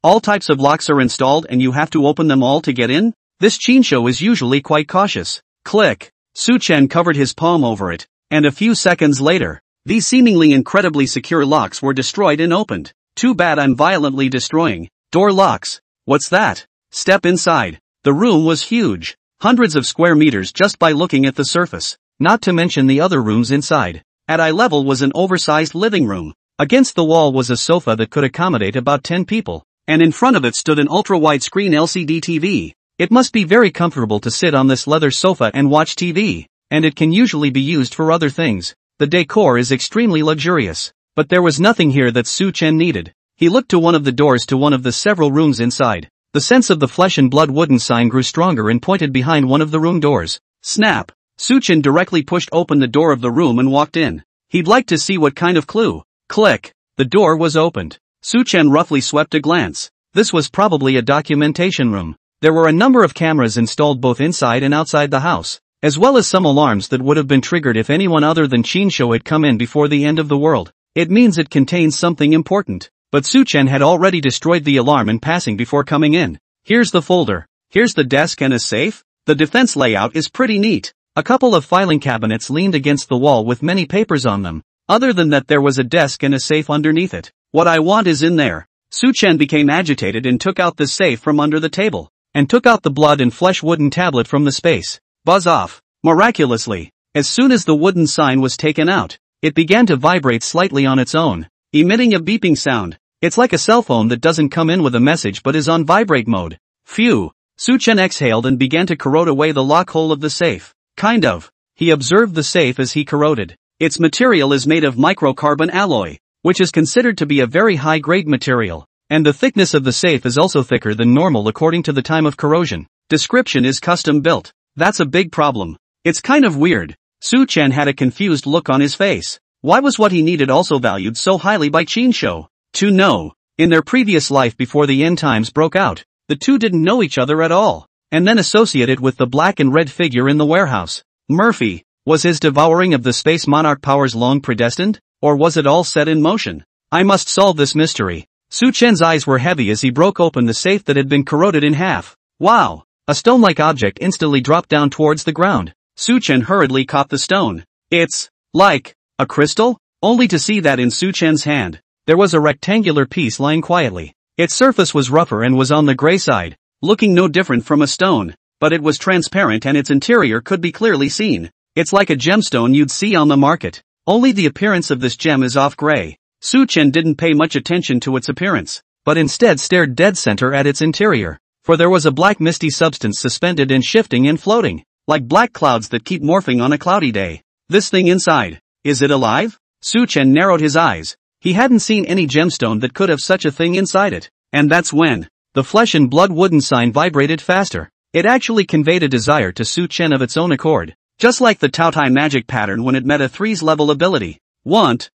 All types of locks are installed and you have to open them all to get in? This Qin is usually quite cautious. Click. Su-Chen covered his palm over it, and a few seconds later, these seemingly incredibly secure locks were destroyed and opened. Too bad I'm violently destroying door locks. What's that? Step inside. The room was huge. Hundreds of square meters just by looking at the surface. Not to mention the other rooms inside. At eye level was an oversized living room. Against the wall was a sofa that could accommodate about 10 people, and in front of it stood an ultra-wide-screen LCD TV. It must be very comfortable to sit on this leather sofa and watch TV, and it can usually be used for other things. The decor is extremely luxurious, but there was nothing here that Su-Chen needed. He looked to one of the doors to one of the several rooms inside. The sense of the flesh and blood wooden sign grew stronger and pointed behind one of the room doors. Snap! Su-Chen directly pushed open the door of the room and walked in. He'd like to see what kind of clue. Click! The door was opened. Su-Chen roughly swept a glance. This was probably a documentation room. There were a number of cameras installed both inside and outside the house, as well as some alarms that would have been triggered if anyone other than Qin had come in before the end of the world. It means it contains something important. But Su-Chen had already destroyed the alarm in passing before coming in. Here's the folder. Here's the desk and a safe. The defense layout is pretty neat. A couple of filing cabinets leaned against the wall with many papers on them. Other than that there was a desk and a safe underneath it. What I want is in there. Su-Chen became agitated and took out the safe from under the table, and took out the blood and flesh wooden tablet from the space. Buzz off. Miraculously, as soon as the wooden sign was taken out, it began to vibrate slightly on its own, emitting a beeping sound. It's like a cell phone that doesn't come in with a message but is on vibrate mode. Phew. Su-Chen exhaled and began to corrode away the lock hole of the safe. Kind of. He observed the safe as he corroded. Its material is made of microcarbon alloy, which is considered to be a very high-grade material, and the thickness of the safe is also thicker than normal according to the time of corrosion. Description is custom built. That's a big problem. It's kind of weird. Su-Chen had a confused look on his face. Why was what he needed also valued so highly by Qin? To know. In their previous life before the end times broke out, the two didn't know each other at all, and then associate it with the black and red figure in the warehouse. Murphy, was his devouring of the space monarch powers long predestined, or was it all set in motion? I must solve this mystery. Su-Chen's eyes were heavy as he broke open the safe that had been corroded in half. Wow! A stone-like object instantly dropped down towards the ground. Su-Chen hurriedly caught the stone. It's like a crystal? Only to see that in Su-Chen's hand, there was a rectangular piece lying quietly. Its surface was rougher and was on the gray side, looking no different from a stone. but it was transparent and its interior could be clearly seen. It's like a gemstone you'd see on the market. Only the appearance of this gem is off gray. Su Chen didn't pay much attention to its appearance, but instead stared dead center at its interior. For there was a black misty substance suspended and shifting and floating, like black clouds that keep morphing on a cloudy day. This thing inside, is it alive? Su Chen narrowed his eyes. He hadn't seen any gemstone that could have such a thing inside it. And that's when the flesh and blood wooden sign vibrated faster. It actually conveyed a desire to Su Chen of its own accord. Just like the Taotai magic pattern when it met a 3's level ability. Want.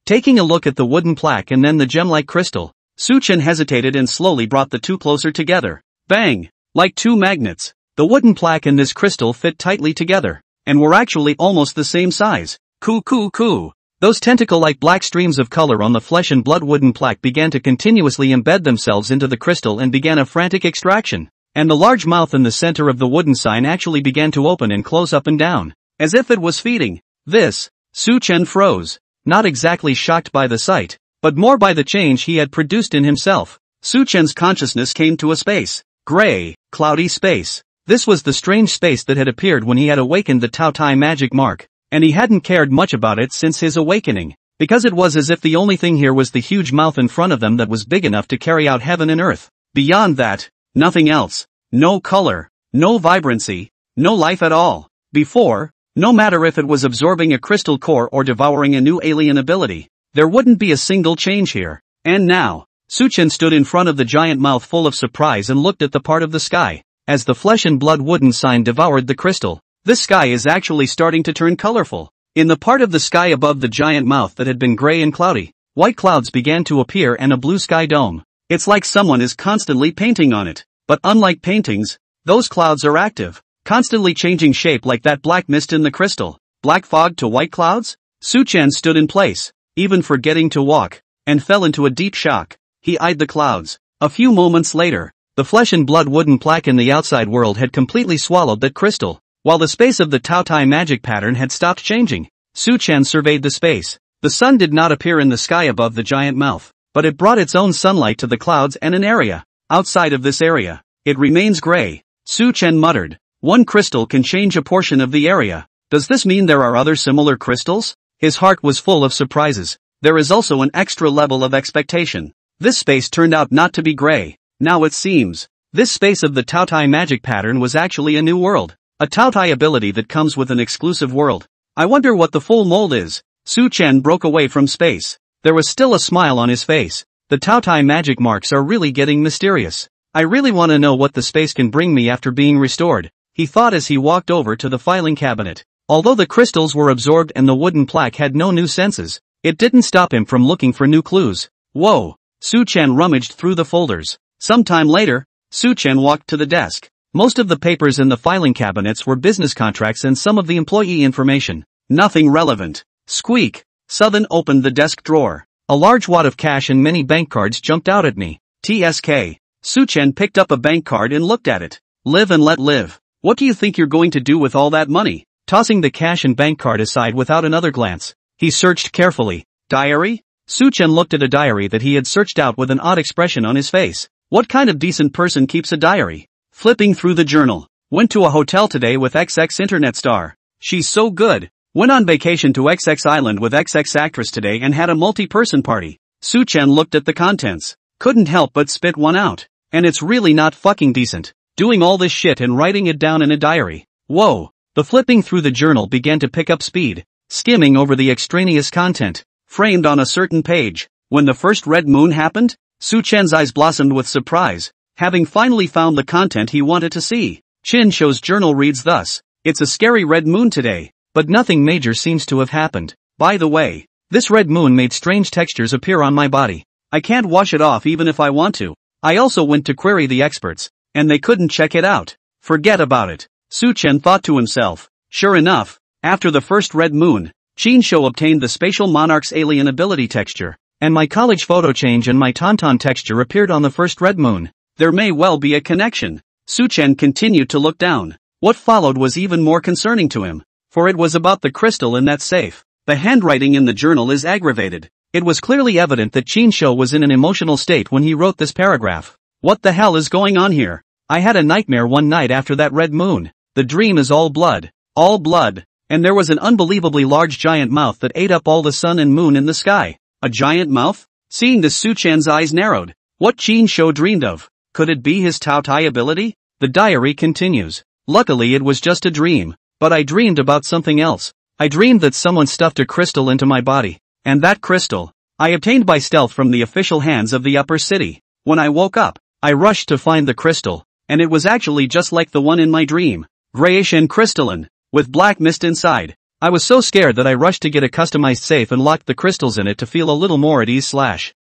Taking a look at the wooden plaque and then the gem-like crystal, Su Chen hesitated and slowly brought the two closer together. Bang! Like two magnets. The wooden plaque and this crystal fit tightly together, and were actually almost the same size. Coo. Those tentacle-like black streams of color on the flesh and blood wooden plaque began to continuously embed themselves into the crystal and began a frantic extraction. And the large mouth in the center of the wooden sign actually began to open and close up and down, as if it was feeding. This, Su Chen froze, not exactly shocked by the sight, but more by the change he had produced in himself. Su Chen's consciousness came to a space. Gray, cloudy space. This was the strange space that had appeared when he had awakened the Taotai magic mark, and he hadn't cared much about it since his awakening, because it was as if the only thing here was the huge mouth in front of them that was big enough to carry out heaven and earth. Beyond that, nothing else. No color, no vibrancy, no life at all. Before, no matter if it was absorbing a crystal core or devouring a new alien ability, there wouldn't be a single change here. And now, Su Chen stood in front of the giant mouth full of surprise and looked at the part of the sky. As the flesh and blood wooden sign devoured the crystal, this sky is actually starting to turn colorful. In the part of the sky above the giant mouth that had been gray and cloudy, white clouds began to appear and a blue sky dome. It's like someone is constantly painting on it. But unlike paintings, those clouds are active, constantly changing shape like that black mist in the crystal. Black fog to white clouds? Su Chen stood in place, even forgetting to walk, and fell into a deep shock. He eyed the clouds. A few moments later, the flesh and blood wooden plaque in the outside world had completely swallowed that crystal, while the space of the Taotai magic pattern had stopped changing. Su Chen surveyed the space. The sun did not appear in the sky above the giant mouth, but it brought its own sunlight to the clouds and an area. Outside of this area, it remains gray. Su Chen muttered. One crystal can change a portion of the area. Does this mean there are other similar crystals? His heart was full of surprises. There is also an extra level of expectation. This space turned out not to be gray. Now it seems. This space of the Taotai magic pattern was actually a new world. A Taotai ability that comes with an exclusive world. I wonder what the full mold is. Su Chen broke away from space. There was still a smile on his face. The Taotai magic marks are really getting mysterious. I really want to know what the space can bring me after being restored, he thought as he walked over to the filing cabinet. Although the crystals were absorbed and the wooden plaque had no new senses, it didn't stop him from looking for new clues. Whoa! Su Chen rummaged through the folders. Sometime later, Su Chen walked to the desk. Most of the papers in the filing cabinets were business contracts and some of the employee information. Nothing relevant. Squeak! Southern opened the desk drawer. A large wad of cash and many bank cards jumped out at me. TSK. Su Chen picked up a bank card and looked at it. Live and let live. What do you think you're going to do with all that money? Tossing the cash and bank card aside without another glance, he searched carefully. Diary? Su Chen looked at a diary that he had searched out with an odd expression on his face. What kind of decent person keeps a diary? Flipping through the journal. Went to a hotel today with XX internet star. She's so good. Went on vacation to XX Island with XX actress today and had a multi-person party. Su Chen looked at the contents. Couldn't help but spit one out. And it's really not fucking decent. Doing all this shit and writing it down in a diary. Whoa. The flipping through the journal began to pick up speed, skimming over the extraneous content, framed on a certain page. When the first red moon happened, Su Chen's eyes blossomed with surprise, having finally found the content he wanted to see. Chin Shou's journal reads thus. It's a scary red moon today. But nothing major seems to have happened. By the way, this red moon made strange textures appear on my body. I can't wash it off even if I want to. I also went to query the experts, and they couldn't check it out. Forget about it. Su Chen thought to himself. Sure enough, after the first red moon, Chin Shou obtained the Spatial Monarch's alien ability texture, and my college photo change and my tauntaun texture appeared on the first red moon. There may well be a connection. Su Chen continued to look down. What followed was even more concerning to him. For it was about the crystal in that safe. The handwriting in the journal is aggravated. It was clearly evident that Chin Shou was in an emotional state when he wrote this paragraph. What the hell is going on here? I had a nightmare one night after that red moon. The dream is all blood. All blood. And there was an unbelievably large giant mouth that ate up all the sun and moon in the sky. A giant mouth? Seeing this, Su Chen's eyes narrowed. What Qin Shou dreamed of? Could it be his Tao Tai ability? The diary continues. Luckily it was just a dream. But I dreamed about something else. I dreamed that someone stuffed a crystal into my body. And that crystal, I obtained by stealth from the official hands of the upper city. When I woke up, I rushed to find the crystal. And it was actually just like the one in my dream. Grayish and crystalline, with black mist inside. I was so scared that I rushed to get a customized safe and locked the crystals in it to feel a little more at ease.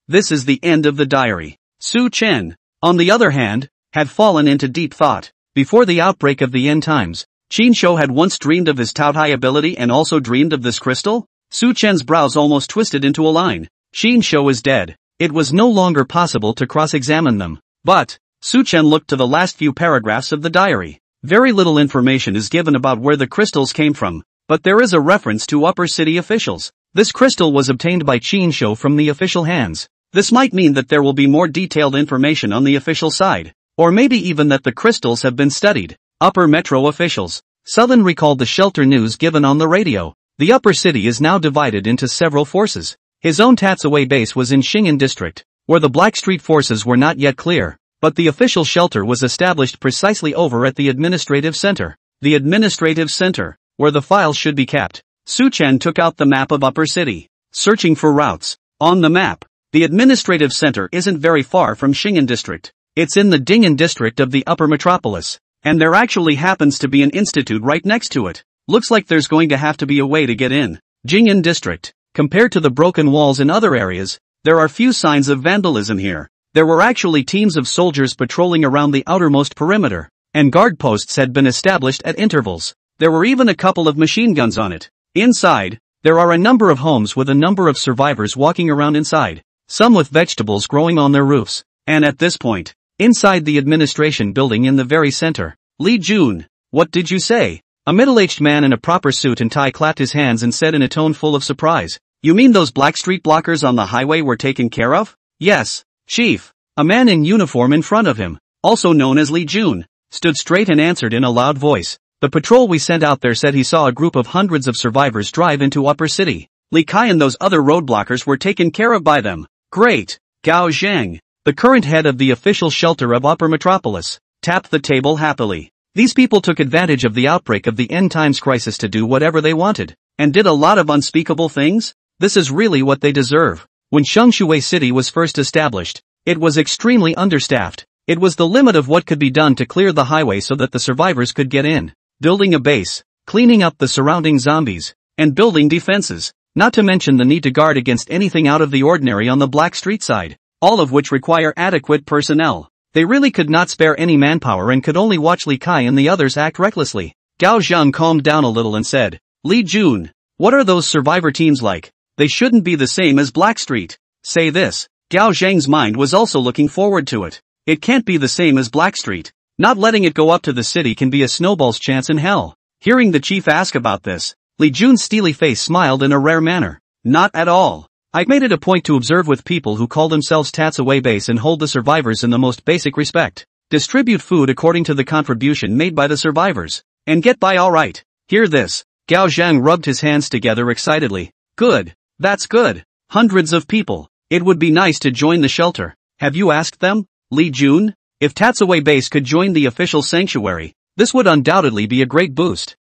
This is the end of the diary. Su Chen, on the other hand, had fallen into deep thought. Before the outbreak of the end times, Qin Shou had once dreamed of his Tao Tai ability and also dreamed of this crystal? Su Chen's brows almost twisted into a line. Qin Shou is dead. It was no longer possible to cross-examine them. But, Su Chen looked to the last few paragraphs of the diary. Very little information is given about where the crystals came from, but there is a reference to upper city officials. This crystal was obtained by Qin Shou from the official hands. This might mean that there will be more detailed information on the official side. Or maybe even that the crystals have been studied. Upper Metro officials. Southern recalled the shelter news given on the radio. The upper city is now divided into several forces. His own Tatsue base was in Xing'an district, where the Blackstreet forces were not yet clear. But the official shelter was established precisely over at the administrative center. The administrative center, where the files should be kept. Su Chen took out the map of upper city, searching for routes. On the map, the administrative center isn't very far from Xing'an district. It's in the Ding'an district of the upper metropolis. And there actually happens to be an institute right next to it. Looks like there's going to have to be a way to get in. Jing'an district. Compared to the broken walls in other areas, there are few signs of vandalism here. There were actually teams of soldiers patrolling around the outermost perimeter, and guard posts had been established at intervals. There were even a couple of machine guns on it. Inside, there are a number of homes with a number of survivors walking around inside, some with vegetables growing on their roofs. And at this point, inside the administration building in the very center, Li Jun, what did you say? A middle-aged man in a proper suit and tie clapped his hands and said in a tone full of surprise, "You mean those Blackstreet blockers on the highway were taken care of?" "Yes, Chief." A man in uniform in front of him, also known as Li Jun, stood straight and answered in a loud voice. "The patrol we sent out there said he saw a group of hundreds of survivors drive into Upper City. Li Kai and those other roadblockers were taken care of by them." "Great." Gao Zhang, the current head of the official shelter of Upper Metropolis, tapped the table happily. These people took advantage of the outbreak of the end times crisis to do whatever they wanted, and did a lot of unspeakable things. This is really what they deserve. When Shengshui City was first established, it was extremely understaffed. It was the limit of what could be done to clear the highway so that the survivors could get in. Building a base, cleaning up the surrounding zombies, and building defenses, not to mention the need to guard against anything out of the ordinary on the Black Street side, all of which require adequate personnel. They really could not spare any manpower and could only watch Li Kai and the others act recklessly. Gao Zhang calmed down a little and said, "Li Jun, what are those survivor teams like? They shouldn't be the same as Blackstreet." Say this. Gao Zhang's mind was also looking forward to it. It can't be the same as Blackstreet. Not letting it go up to the city can be a snowball's chance in hell. Hearing the chief ask about this, Li Jun's steely face smiled in a rare manner. "Not at all. I've made it a point to observe with people who call themselves Tatsue base and hold the survivors in the most basic respect. Distribute food according to the contribution made by the survivors, and get by alright. Hear this." Gao Zhang rubbed his hands together excitedly. "Good. That's good. Hundreds of people. It would be nice to join the shelter. Have you asked them, Li Jun? If Tatsue base could join the official sanctuary, this would undoubtedly be a great boost."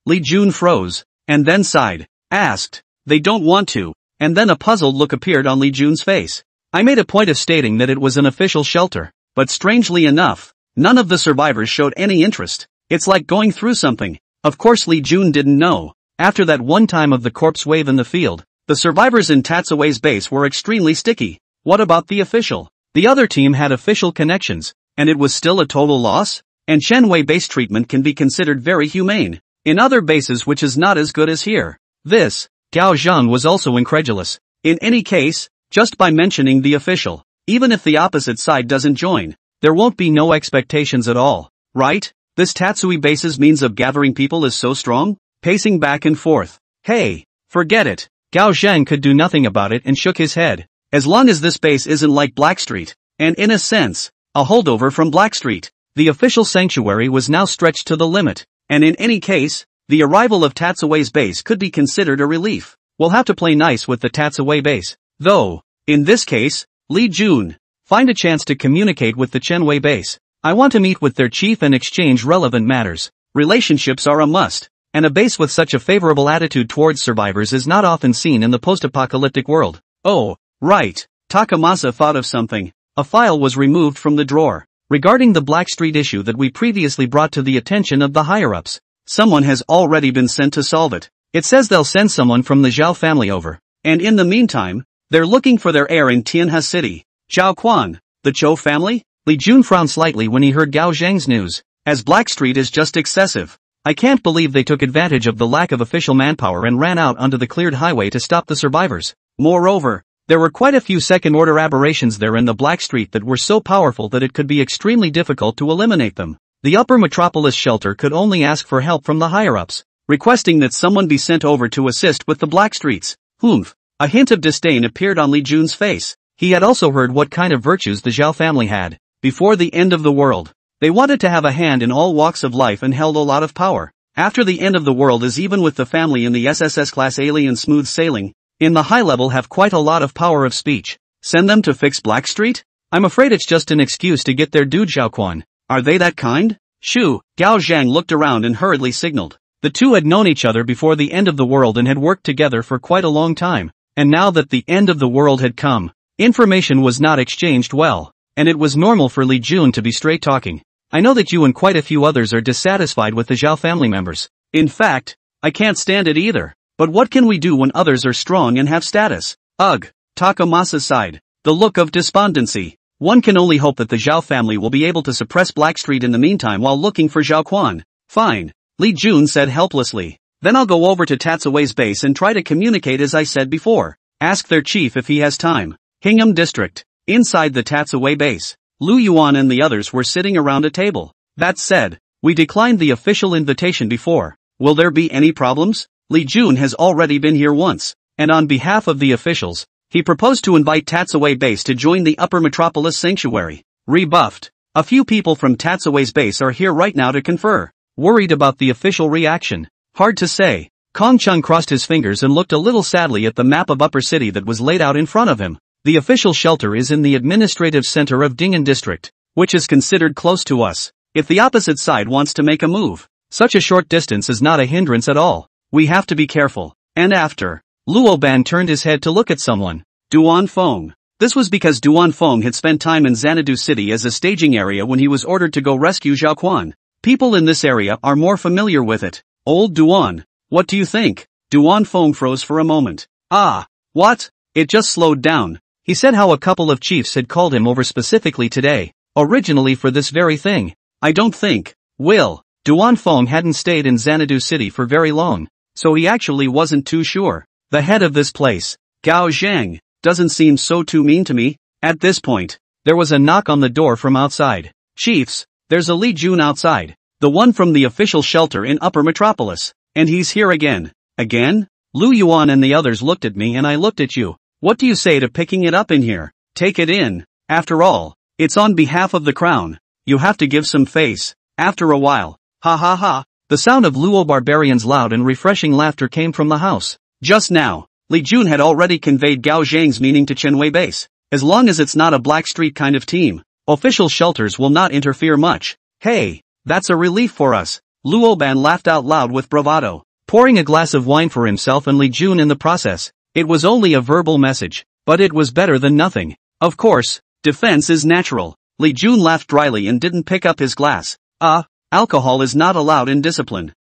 Li Jun froze, and then sighed. Asked. "They don't want to." And then a puzzled look appeared on Li Jun's face. "I made a point of stating that it was an official shelter, but strangely enough, none of the survivors showed any interest. It's like going through something." Of course Li Jun didn't know. After that one time of the corpse wave in the field, the survivors in Tatsue's base were extremely sticky. What about the official? The other team had official connections, and it was still a total loss? And Shenwei base treatment can be considered very humane in other bases, which is not as good as here. This, Gao Zhang was also incredulous. In any case, just by mentioning the official, even if the opposite side doesn't join, there won't be no expectations at all, right? This Tatsui base's means of gathering people is so strong? Pacing back and forth. Hey, forget it. Gao Zhang could do nothing about it and shook his head. As long as this base isn't like Blackstreet, and in a sense, a holdover from Blackstreet, The official sanctuary was now stretched to the limit, and in any case, the arrival of Tatsue's base could be considered a relief. We'll have to play nice with the Tatsue base. Though, in this case, Li Jun, find a chance to communicate with the Chenwei base. I want to meet with their chief and exchange relevant matters. Relationships are a must, and a base with such a favorable attitude towards survivors is not often seen in the post-apocalyptic world. Oh, right. Takamasa thought of something. A file was removed from the drawer. Regarding the Blackstreet issue that we previously brought to the attention of the higher-ups. Someone has already been sent to solve it. It says they'll send someone from the Zhao family over. And in the meantime, they're looking for their heir in Tianhe City. Zhao Quan, the Zhou family? Li Jun frowned slightly when he heard Gao Zhang's news. As Blackstreet is just excessive. I can't believe they took advantage of the lack of official manpower and ran out onto the cleared highway to stop the survivors. Moreover, there were quite a few second-order aberrations there in the Blackstreet that were so powerful that it could be extremely difficult to eliminate them. The upper metropolis shelter could only ask for help from the higher-ups, requesting that someone be sent over to assist with the Blackstreets. Humph. A hint of disdain appeared on Li Jun's face. He had also heard what kind of virtues the Zhao family had. Before the end of the world, they wanted to have a hand in all walks of life and held a lot of power. After the end of the world is even with the family in the SSS-class alien smooth sailing, in the high level have quite a lot of power of speech. Send them to fix Blackstreet? I'm afraid it's just an excuse to get their dude Zhaoquan. Are they that kind? Shoo, Gao Zhang looked around and hurriedly signaled. The two had known each other before the end of the world and had worked together for quite a long time, and now that the end of the world had come, information was not exchanged well, and it was normal for Li Jun to be straight talking. I know that you and quite a few others are dissatisfied with the Zhao family members. In fact, I can't stand it either. But what can we do when others are strong and have status? Ugh, Takamasa sighed. The look of despondency. One can only hope that the Zhao family will be able to suppress Blackstreet in the meantime while looking for Zhao Quan. Fine, Li Jun said helplessly. Then I'll go over to Tatsue's base and try to communicate as I said before. Ask their chief if he has time. Hingham District. Inside the Tatsue base, Lu Yuan and the others were sitting around a table. That said, we declined the official invitation before. Will there be any problems? Li Jun has already been here once, and on behalf of the officials, he proposed to invite Tatsue base to join the Upper Metropolis Sanctuary. Rebuffed. A few people from Tatsue's base are here right now to confer. Worried about the official reaction. Hard to say. Kong Chun crossed his fingers and looked a little sadly at the map of Upper City that was laid out in front of him. The official shelter is in the administrative center of Dingen District, which is considered close to us. If the opposite side wants to make a move, such a short distance is not a hindrance at all. We have to be careful. And after, Luo Ban turned his head to look at someone. Duan Feng. This was because Duan Feng had spent time in Xanadu City as a staging area when he was ordered to go rescue Zhao Quan. People in this area are more familiar with it. Old Duan, what do you think? Duan Feng froze for a moment. Ah, what? It just slowed down. He said how a couple of chiefs had called him over specifically today, originally for this very thing. I don't think, Will, Duan Feng hadn't stayed in Xanadu City for very long, so he actually wasn't too sure. The head of this place, Gao Zhang, doesn't seem so too mean to me. At this point, there was a knock on the door from outside. Chiefs, there's a Li Jun outside, the one from the official shelter in Upper Metropolis, and he's here again. Again? Lu Yuan and the others looked at me and I looked at you. What do you say to picking it up in here? Take it in. After all, it's on behalf of the crown. You have to give some face. After a while. Ha ha ha. The sound of Luo Barbarian's loud and refreshing laughter came from the house. Just now, Li Jun had already conveyed Gao Zhang's meaning to Chenwei base. As long as it's not a Blackstreet kind of team, official shelters will not interfere much. Hey, that's a relief for us. Luo Ban laughed out loud with bravado, pouring a glass of wine for himself and Li Jun in the process. It was only a verbal message, but it was better than nothing. Of course, defense is natural. Li Jun laughed dryly and didn't pick up his glass. Alcohol is not allowed in discipline.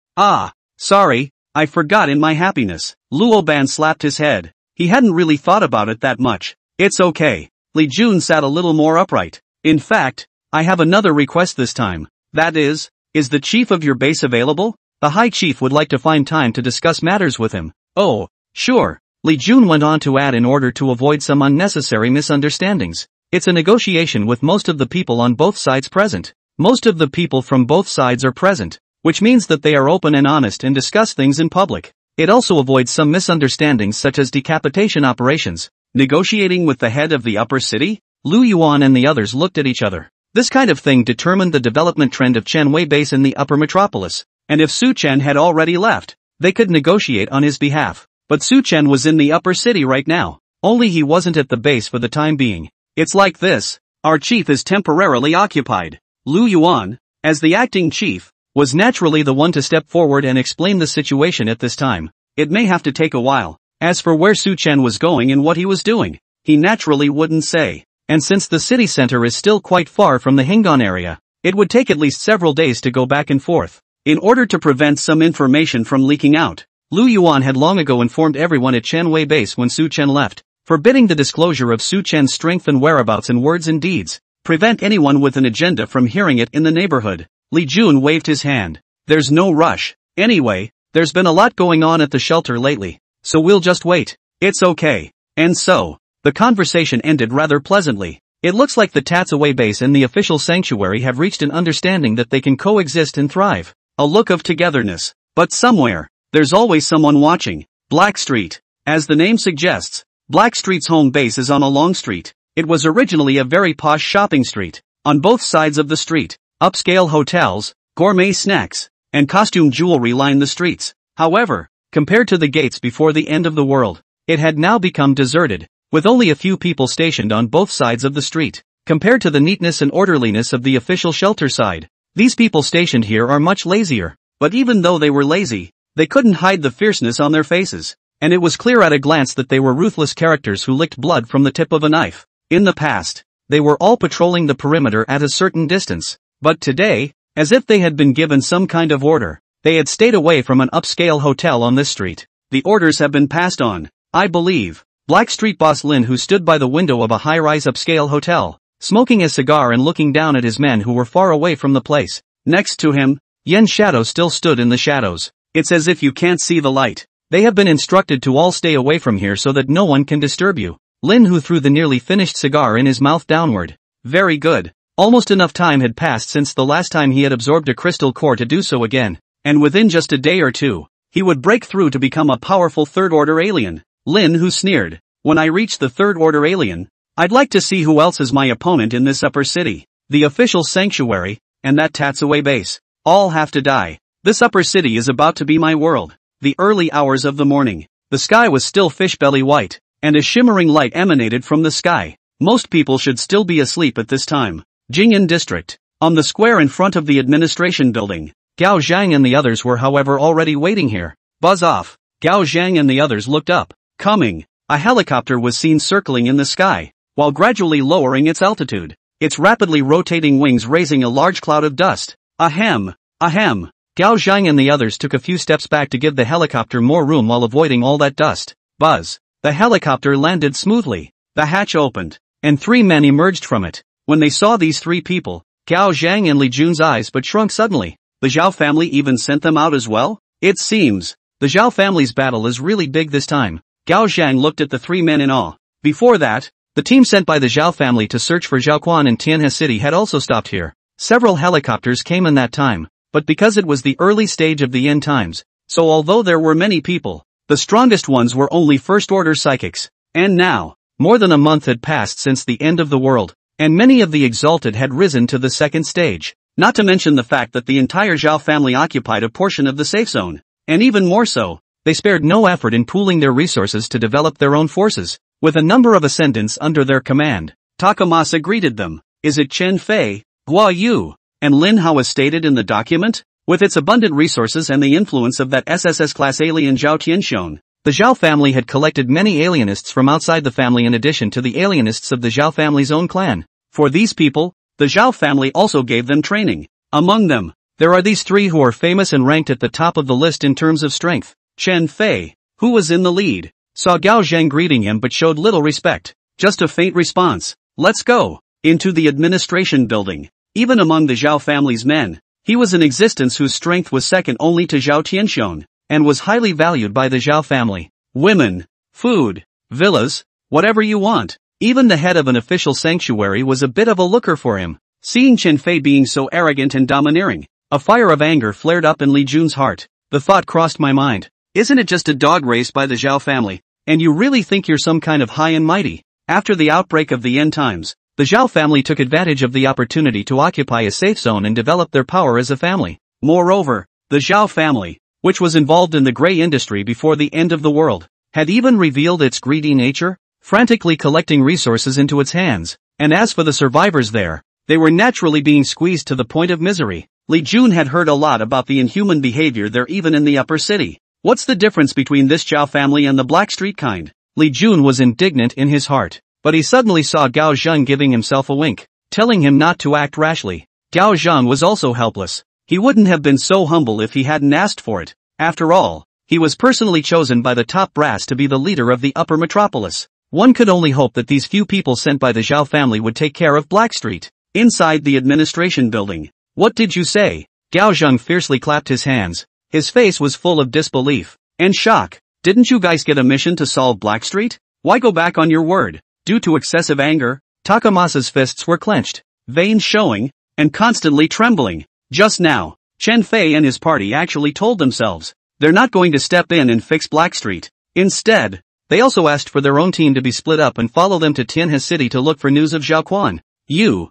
Sorry, I forgot in my happiness. Luo Ban slapped his head. He hadn't really thought about it that much. It's okay. Li Jun sat a little more upright. In fact, I have another request this time. That is the chief of your base available? The high chief would like to find time to discuss matters with him. Oh, sure. Li Jun went on to add in order to avoid some unnecessary misunderstandings. It's a negotiation with most of the people on both sides present. Most of the people from both sides are present, which means that they are open and honest and discuss things in public. It also avoids some misunderstandings such as decapitation operations. Negotiating with the head of the upper city? Lu Yuan and the others looked at each other. This kind of thing determined the development trend of Chanwei Base in the upper metropolis, and if Su Chen had already left, they could negotiate on his behalf. But Su Chen was in the upper city right now, only he wasn't at the base for the time being. It's like this, our chief is temporarily occupied. Lu Yuan, as the acting chief, was naturally the one to step forward and explain the situation at this time. It may have to take a while. As for where Su Chen was going and what he was doing, he naturally wouldn't say. And since the city center is still quite far from the Hingon area, it would take at least several days to go back and forth. In order to prevent some information from leaking out, Lu Yuan had long ago informed everyone at Chanwei Base when Su Chen left, forbidding the disclosure of Su Chen's strength and whereabouts in words and deeds. Prevent anyone with an agenda from hearing it in the neighborhood. Li Jun waved his hand. There's no rush. Anyway, there's been a lot going on at the shelter lately, so we'll just wait. It's okay. And so, the conversation ended rather pleasantly. It looks like the Tatsaway Base and the official sanctuary have reached an understanding that they can coexist and thrive. A look of togetherness. But somewhere, there's always someone watching. Black Street. As the name suggests, Black Street's home base is on a long street. It was originally a very posh shopping street. On both sides of the street, upscale hotels, gourmet snacks, and costume jewelry line the streets. However, compared to the gates before the end of the world, it had now become deserted, with only a few people stationed on both sides of the street. Compared to the neatness and orderliness of the official shelter side, these people stationed here are much lazier. But even though they were lazy, they couldn't hide the fierceness on their faces, and it was clear at a glance that they were ruthless characters who licked blood from the tip of a knife. In the past, they were all patrolling the perimeter at a certain distance, but today, as if they had been given some kind of order, they had stayed away from an upscale hotel on this street. The orders have been passed on, I believe. Black Street boss Lin, who stood by the window of a high-rise upscale hotel, smoking a cigar and looking down at his men who were far away from the place. Next to him, Yen's shadow still stood in the shadows. It's as if you can't see the light. They have been instructed to all stay away from here so that no one can disturb you. Lin, who threw the nearly finished cigar in his mouth downward. Very good. Almost enough time had passed since the last time he had absorbed a crystal core to do so again, and within just a day or two, he would break through to become a powerful third-order alien. Lin, who sneered, when I reach the third-order alien, I'd like to see who else is my opponent in this upper city. The official sanctuary, and that Tatsaway base, all have to die. This upper city is about to be my world. The early hours of the morning. The sky was still fish-belly white, and a shimmering light emanated from the sky. Most people should still be asleep at this time. Jing'an District. On the square in front of the administration building, Gao Zhang and the others were however already waiting here. Buzz off. Gao Zhang and the others looked up. Coming. A helicopter was seen circling in the sky, while gradually lowering its altitude. Its rapidly rotating wings raising a large cloud of dust. Ahem. Ahem. Gao Zhang and the others took a few steps back to give the helicopter more room while avoiding all that dust. Buzz. The helicopter landed smoothly. The hatch opened, and 3 men emerged from it. When they saw these 3 people, Gao Zhang and Li Jun's eyes but shrunk suddenly. The Zhao family even sent them out as well? It seems. The Zhao family's battle is really big this time. Gao Zhang looked at the 3 men in awe. Before that, the team sent by the Zhao family to search for Zhao Quan in Tianhe City had also stopped here. Several helicopters came in that time, but because it was the early stage of the end times, so although there were many people, the strongest ones were only first-order psychics. And now, more than a month had passed since the end of the world, and many of the exalted had risen to the second stage. Not to mention the fact that the entire Zhao family occupied a portion of the safe zone. And even more so, they spared no effort in pooling their resources to develop their own forces. With a number of ascendants under their command, Takamasa greeted them. Is it Chen Fei, Hua Yu, and Lin Hao as stated in the document? With its abundant resources and the influence of that SSS-class alien Zhao Tianxiong, the Zhao family had collected many alienists from outside the family in addition to the alienists of the Zhao family's own clan. For these people, the Zhao family also gave them training. Among them, there are these 3 who are famous and ranked at the top of the list in terms of strength. Chen Fei, who was in the lead, saw Gao Zhang greeting him but showed little respect. Just a faint response. Let's go. Into the administration building. Even among the Zhao family's men, he was an existence whose strength was second only to Zhao Tianxiong, and was highly valued by the Zhao family. Women, food, villas, whatever you want. Even the head of an official sanctuary was a bit of a looker for him. Seeing Chen Fei being so arrogant and domineering, a fire of anger flared up in Li Jun's heart. The thought crossed my mind. Isn't it just a dog race by the Zhao family? And you really think you're some kind of high and mighty? After the outbreak of the end times, the Zhao family took advantage of the opportunity to occupy a safe zone and develop their power as a family. Moreover, the Zhao family, which was involved in the gray industry before the end of the world, had even revealed its greedy nature, frantically collecting resources into its hands. And as for the survivors there, they were naturally being squeezed to the point of misery. Li Jun had heard a lot about the inhuman behavior there even in the upper city. What's the difference between this Zhao family and the Blackstreet kind? Li Jun was indignant in his heart, but he suddenly saw Gao Zheng giving himself a wink, telling him not to act rashly. Gao Zheng was also helpless. He wouldn't have been so humble if he hadn't asked for it. After all, he was personally chosen by the top brass to be the leader of the upper metropolis. One could only hope that these few people sent by the Zhao family would take care of Blackstreet. Inside the administration building. What did you say? Gao Zheng fiercely clapped his hands. His face was full of disbelief and shock. Didn't you guys get a mission to solve Blackstreet? Why go back on your word? Due to excessive anger, Takamasa's fists were clenched, veins showing, and constantly trembling. Just now, Chen Fei and his party actually told themselves they're not going to step in and fix Blackstreet. Instead, they also asked for their own team to be split up and follow them to Tianhe City to look for news of Zhao Quan. You.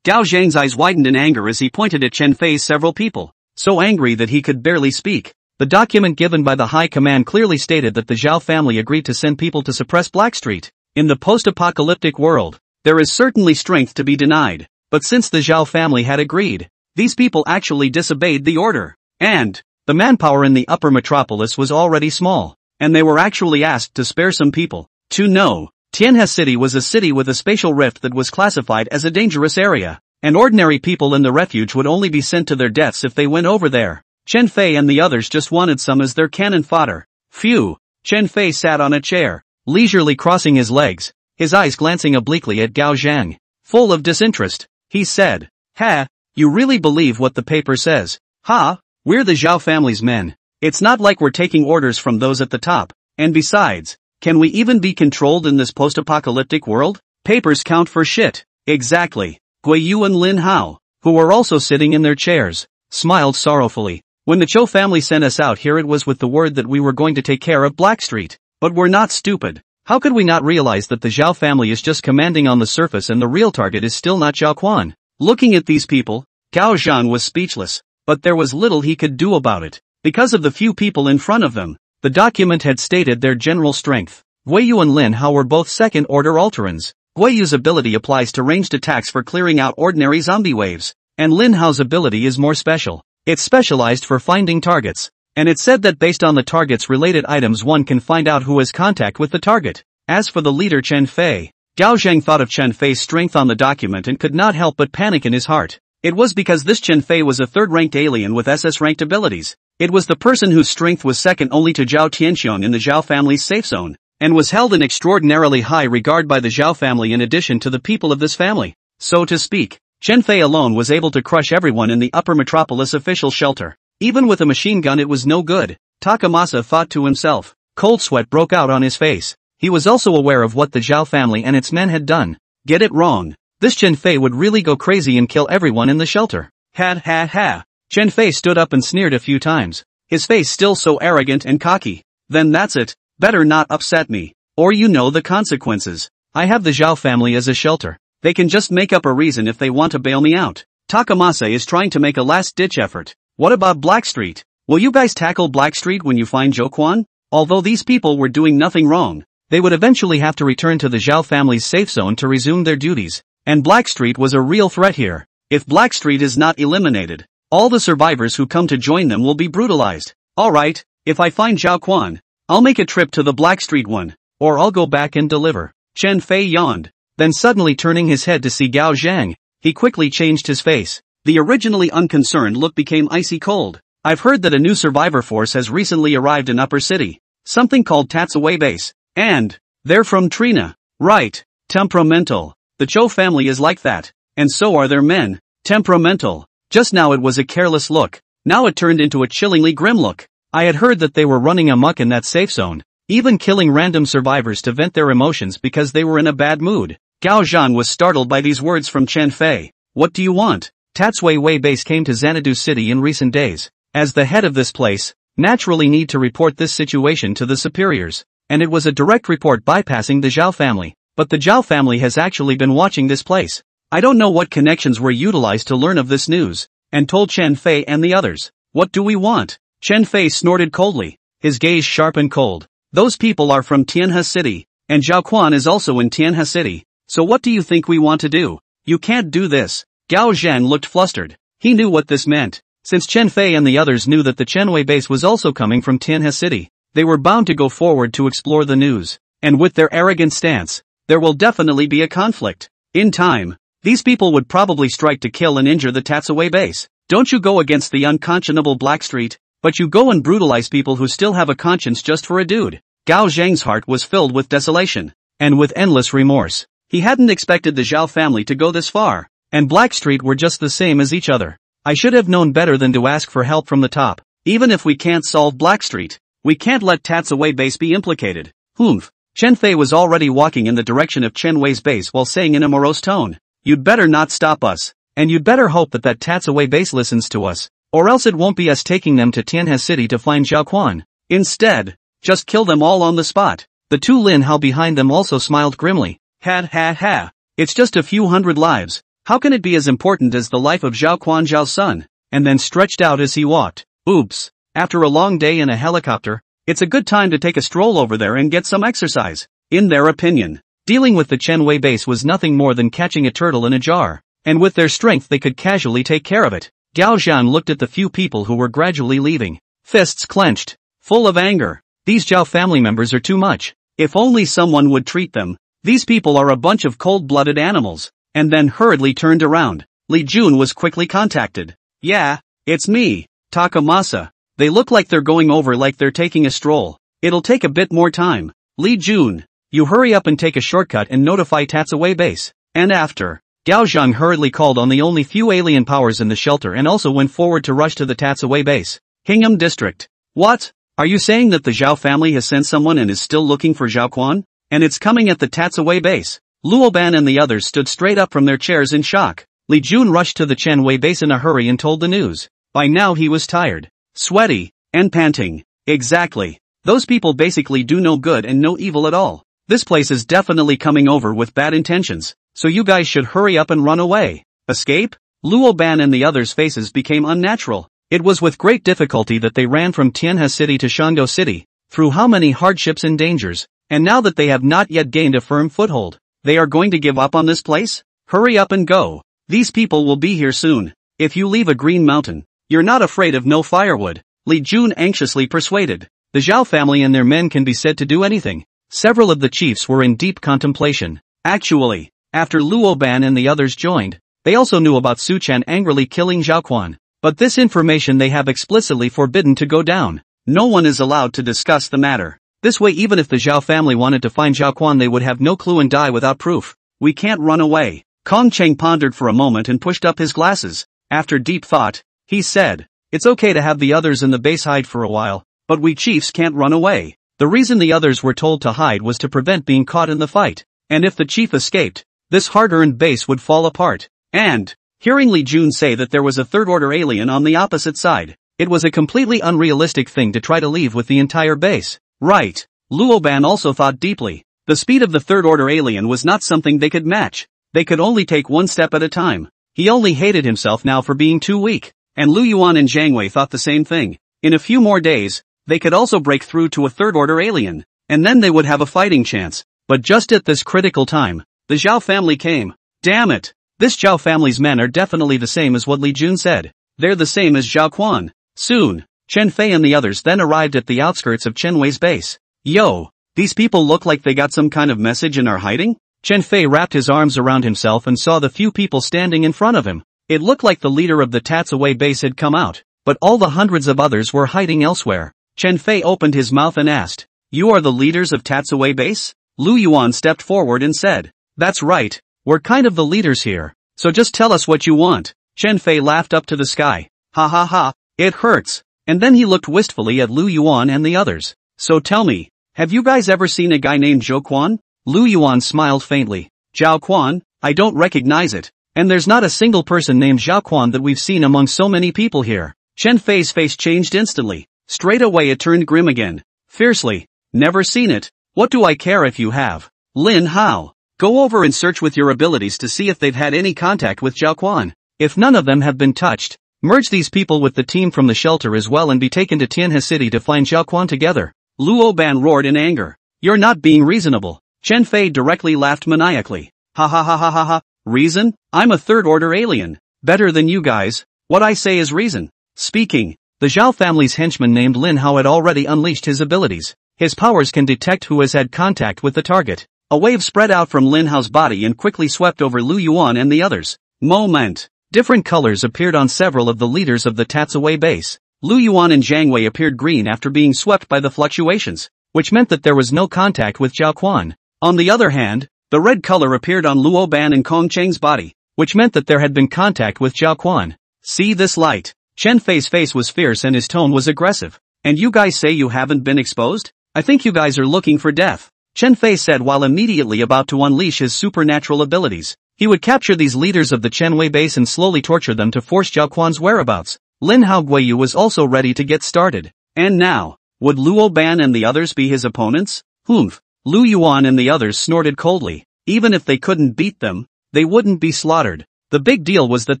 Gao Zheng's eyes widened in anger as he pointed at Chen Fei's several people, so angry that he could barely speak. The document given by the High Command clearly stated that the Zhao family agreed to send people to suppress Blackstreet. In the post-apocalyptic world, there is certainly strength to be denied, but since the Zhao family had agreed, these people actually disobeyed the order. And the manpower in the upper metropolis was already small, and they were actually asked to spare some people. To know, Tianhe City was a city with a spatial rift that was classified as a dangerous area, and ordinary people in the refuge would only be sent to their deaths if they went over there. Chen Fei and the others just wanted some as their cannon fodder. Phew! Chen Fei sat on a chair, leisurely crossing his legs, his eyes glancing obliquely at Gao Zheng. Full of disinterest, he said, "Ha, you really believe what the paper says? Ha, we're the Zhao family's men. It's not like we're taking orders from those at the top, and besides, can we even be controlled in this post-apocalyptic world? Papers count for shit." Exactly. Gui Yu and Lin Hao, who were also sitting in their chairs, smiled sorrowfully. When the Zhou family sent us out here it was with the word that we were going to take care of Blackstreet. But we're not stupid. How could we not realize that the Zhao family is just commanding on the surface and the real target is still not Zhao Quan? Looking at these people, Gao Zheng was speechless, but there was little he could do about it. Because of the few people in front of them, the document had stated their general strength. Gui Yu and Lin Hao were both second-order Alterans. Gui Yu's ability applies to ranged attacks for clearing out ordinary zombie waves, and Lin Hao's ability is more special. It's specialized for finding targets, and it said that based on the target's related items one can find out who has contact with the target. As for the leader Chen Fei, Gao Zheng thought of Chen Fei's strength on the document and could not help but panic in his heart. It was because this Chen Fei was a third-ranked alien with SS-ranked abilities. It was the person whose strength was second only to Zhao Tianxiong in the Zhao family's safe zone, and was held in extraordinarily high regard by the Zhao family in addition to the people of this family. So to speak, Chen Fei alone was able to crush everyone in the upper metropolis official shelter. Even with a machine gun it was no good, Takamasa thought to himself. Cold sweat broke out on his face. He was also aware of what the Zhao family and its men had done. Get it wrong. This Chen Fei would really go crazy and kill everyone in the shelter. Ha. Chen Fei stood up and sneered a few times, his face still so arrogant and cocky. Then that's it. Better not upset me, or you know the consequences. I have the Zhao family as a shelter. They can just make up a reason if they want to bail me out. Takamasa is trying to make a last-ditch effort. What about Blackstreet? Will you guys tackle Blackstreet when you find Zhou Quan? Although these people were doing nothing wrong, they would eventually have to return to the Zhao family's safe zone to resume their duties. And Blackstreet was a real threat here. If Blackstreet is not eliminated, all the survivors who come to join them will be brutalized. Alright, if I find Zhao Quan, I'll make a trip to the Blackstreet one, or I'll go back and deliver. Chen Fei yawned. Then suddenly turning his head to see Gao Zheng, he quickly changed his face. The originally unconcerned look became icy cold. I've heard that a new survivor force has recently arrived in Upper City. Something called Tatsaway Base. And they're from Trina. Right. Temperamental. The Zhou family is like that. And so are their men. Temperamental. Just now it was a careless look. Now it turned into a chillingly grim look. I had heard that they were running amok in that safe zone, even killing random survivors to vent their emotions because they were in a bad mood. Gao Zheng was startled by these words from Chen Fei. What do you want? Tatsui Wei Base came to Xanadu City in recent days. As the head of this place, naturally need to report this situation to the superiors. And it was a direct report bypassing the Zhao family. but the Zhao family has actually been watching this place. I don't know what connections were utilized to learn of this news, and told Chen Fei and the others. What do we want? Chen Fei snorted coldly, his gaze sharp and cold. Those people are from Tianhe City, and Zhao Quan is also in Tianhe City. So what do you think we want to do? You can't do this. Gao Zhan looked flustered. He knew what this meant. Since Chen Fei and the others knew that the Chenwei base was also coming from Tianhe City, they were bound to go forward to explore the news. And with their arrogant stance, there will definitely be a conflict. In time, these people would probably strike to kill and injure the Tatsui base. Don't you go against the unconscionable Blackstreet, but you go and brutalize people who still have a conscience just for a dude. Gao Zhang's heart was filled with desolation, and with endless remorse. He hadn't expected the Zhao family to go this far, and Blackstreet were just the same as each other. I should have known better than to ask for help from the top. Even if we can't solve Blackstreet, we can't let Tatsui base be implicated. Humph. Chen Fei was already walking in the direction of Chen Wei's base while saying in a morose tone, "You'd better not stop us, and you'd better hope that Tatsui base listens to us, or else it won't be us taking them to Tianhe City to find Zhao Quan. Instead, just kill them all on the spot." The two Lin Hao behind them also smiled grimly. Ha. It's just a few hundred lives. How can it be as important as the life of Zhao Quan Zhao's son? And then stretched out as he walked. Oops. After a long day in a helicopter, it's a good time to take a stroll over there and get some exercise. In their opinion, dealing with the Chenwei base was nothing more than catching a turtle in a jar, and with their strength they could casually take care of it. Gao Zhan looked at the few people who were gradually leaving, fists clenched, full of anger. These Zhao family members are too much. If only someone would treat them. These people are a bunch of cold-blooded animals. And then hurriedly turned around. Li Jun was quickly contacted. Yeah, it's me, Takamasa. They look like they're going over like they're taking a stroll. It'll take a bit more time. Li Jun, you hurry up and take a shortcut and notify Tatsui base. And after, Gao Zhang hurriedly called on the only few alien powers in the shelter and also went forward to rush to the Tatsui base. Hingham District. What? Are you saying that the Zhao family has sent someone and is still looking for Zhao Quan? And it's coming at the Tatsui base? Luoban and the others stood straight up from their chairs in shock. Li Jun rushed to the Chenwei base in a hurry and told the news. By now he was tired, sweaty, and panting. Exactly. Those people basically do no good and no evil at all. This place is definitely coming over with bad intentions, so you guys should hurry up and run away. Escape? Luoban and the others' faces became unnatural. It was with great difficulty that they ran from Tianhe City to Shangdou City, through how many hardships and dangers, and now that they have not yet gained a firm foothold, they are going to give up on this place? Hurry up and go. These people will be here soon. If you leave a green mountain, you're not afraid of no firewood. Li Jun anxiously persuaded. The Zhao family and their men can be said to do anything. Several of the chiefs were in deep contemplation. Actually, after Luoban and the others joined, they also knew about Su Chen angrily killing Zhao Quan. But this information they have explicitly forbidden to go down. No one is allowed to discuss the matter. This way even if the Zhao family wanted to find Zhao Quan they would have no clue and die without proof. We can't run away. Kong Cheng pondered for a moment and pushed up his glasses. After deep thought, he said, it's okay to have the others in the base hide for a while, but we chiefs can't run away. The reason the others were told to hide was to prevent being caught in the fight. And if the chief escaped, this hard-earned base would fall apart. And, hearing Li Jun say that there was a third-order alien on the opposite side, it was a completely unrealistic thing to try to leave with the entire base. Right. Luoban also thought deeply. The speed of the third-order alien was not something they could match. They could only take one step at a time. He only hated himself now for being too weak. And Lu Yuan and Zhang Wei thought the same thing. In a few more days, they could also break through to a third-order alien. And then they would have a fighting chance. But just at this critical time, the Zhao family came. Damn it. This Zhao family's men are definitely the same as what Li Jun said. They're the same as Zhao Quan. Soon, Chen Fei and the others then arrived at the outskirts of Chen Wei's base. Yo, these people look like they got some kind of message and are hiding? Chen Fei wrapped his arms around himself and saw the few people standing in front of him. It looked like the leader of the Tatsui base had come out, but all the hundreds of others were hiding elsewhere. Chen Fei opened his mouth and asked, "You are the leaders of Tatsui base?" Lu Yuan stepped forward and said, "That's right, we're kind of the leaders here, so just tell us what you want." Chen Fei laughed up to the sky. Ha ha ha, it hurts. And then he looked wistfully at Lu Yuan and the others. So tell me, have you guys ever seen a guy named Zhao Quan? Lu Yuan smiled faintly. Zhao Quan? I don't recognize it. And there's not a single person named Zhao Quan that we've seen among so many people here. Chen Fei's face changed instantly. Straight away it turned grim again. Fiercely. Never seen it. What do I care if you have? Lin Hao. Go over and search with your abilities to see if they've had any contact with Zhao Quan. If none of them have been touched, merge these people with the team from the shelter as well and be taken to Tianhe City to find Zhao Quan together. Luo Ban roared in anger. You're not being reasonable. Chen Fei directly laughed maniacally. Ha ha ha ha ha ha. Reason? I'm a third-order alien. Better than you guys. What I say is reason. Speaking, the Zhao family's henchman named Lin Hao had already unleashed his abilities. His powers can detect who has had contact with the target. A wave spread out from Lin Hao's body and quickly swept over Lu Yuan and the others. Moment. Different colors appeared on several of the leaders of the Tatsui base. Lu Yuan and Zhang Wei appeared green after being swept by the fluctuations, which meant that there was no contact with Zhao Quan. On the other hand, the red color appeared on Luo Ban and Kong Cheng's body, which meant that there had been contact with Zhao Quan. See this light? Chen Fei's face was fierce and his tone was aggressive. And you guys say you haven't been exposed? I think you guys are looking for death. Chen Fei said while immediately about to unleash his supernatural abilities. He would capture these leaders of the Chenwei base and slowly torture them to force Zhao Quan's whereabouts. Lin Hao Guiyu was also ready to get started. And now, would Luo Ban and the others be his opponents? Humph. Lu Yuan and the others snorted coldly. Even if they couldn't beat them, they wouldn't be slaughtered. The big deal was that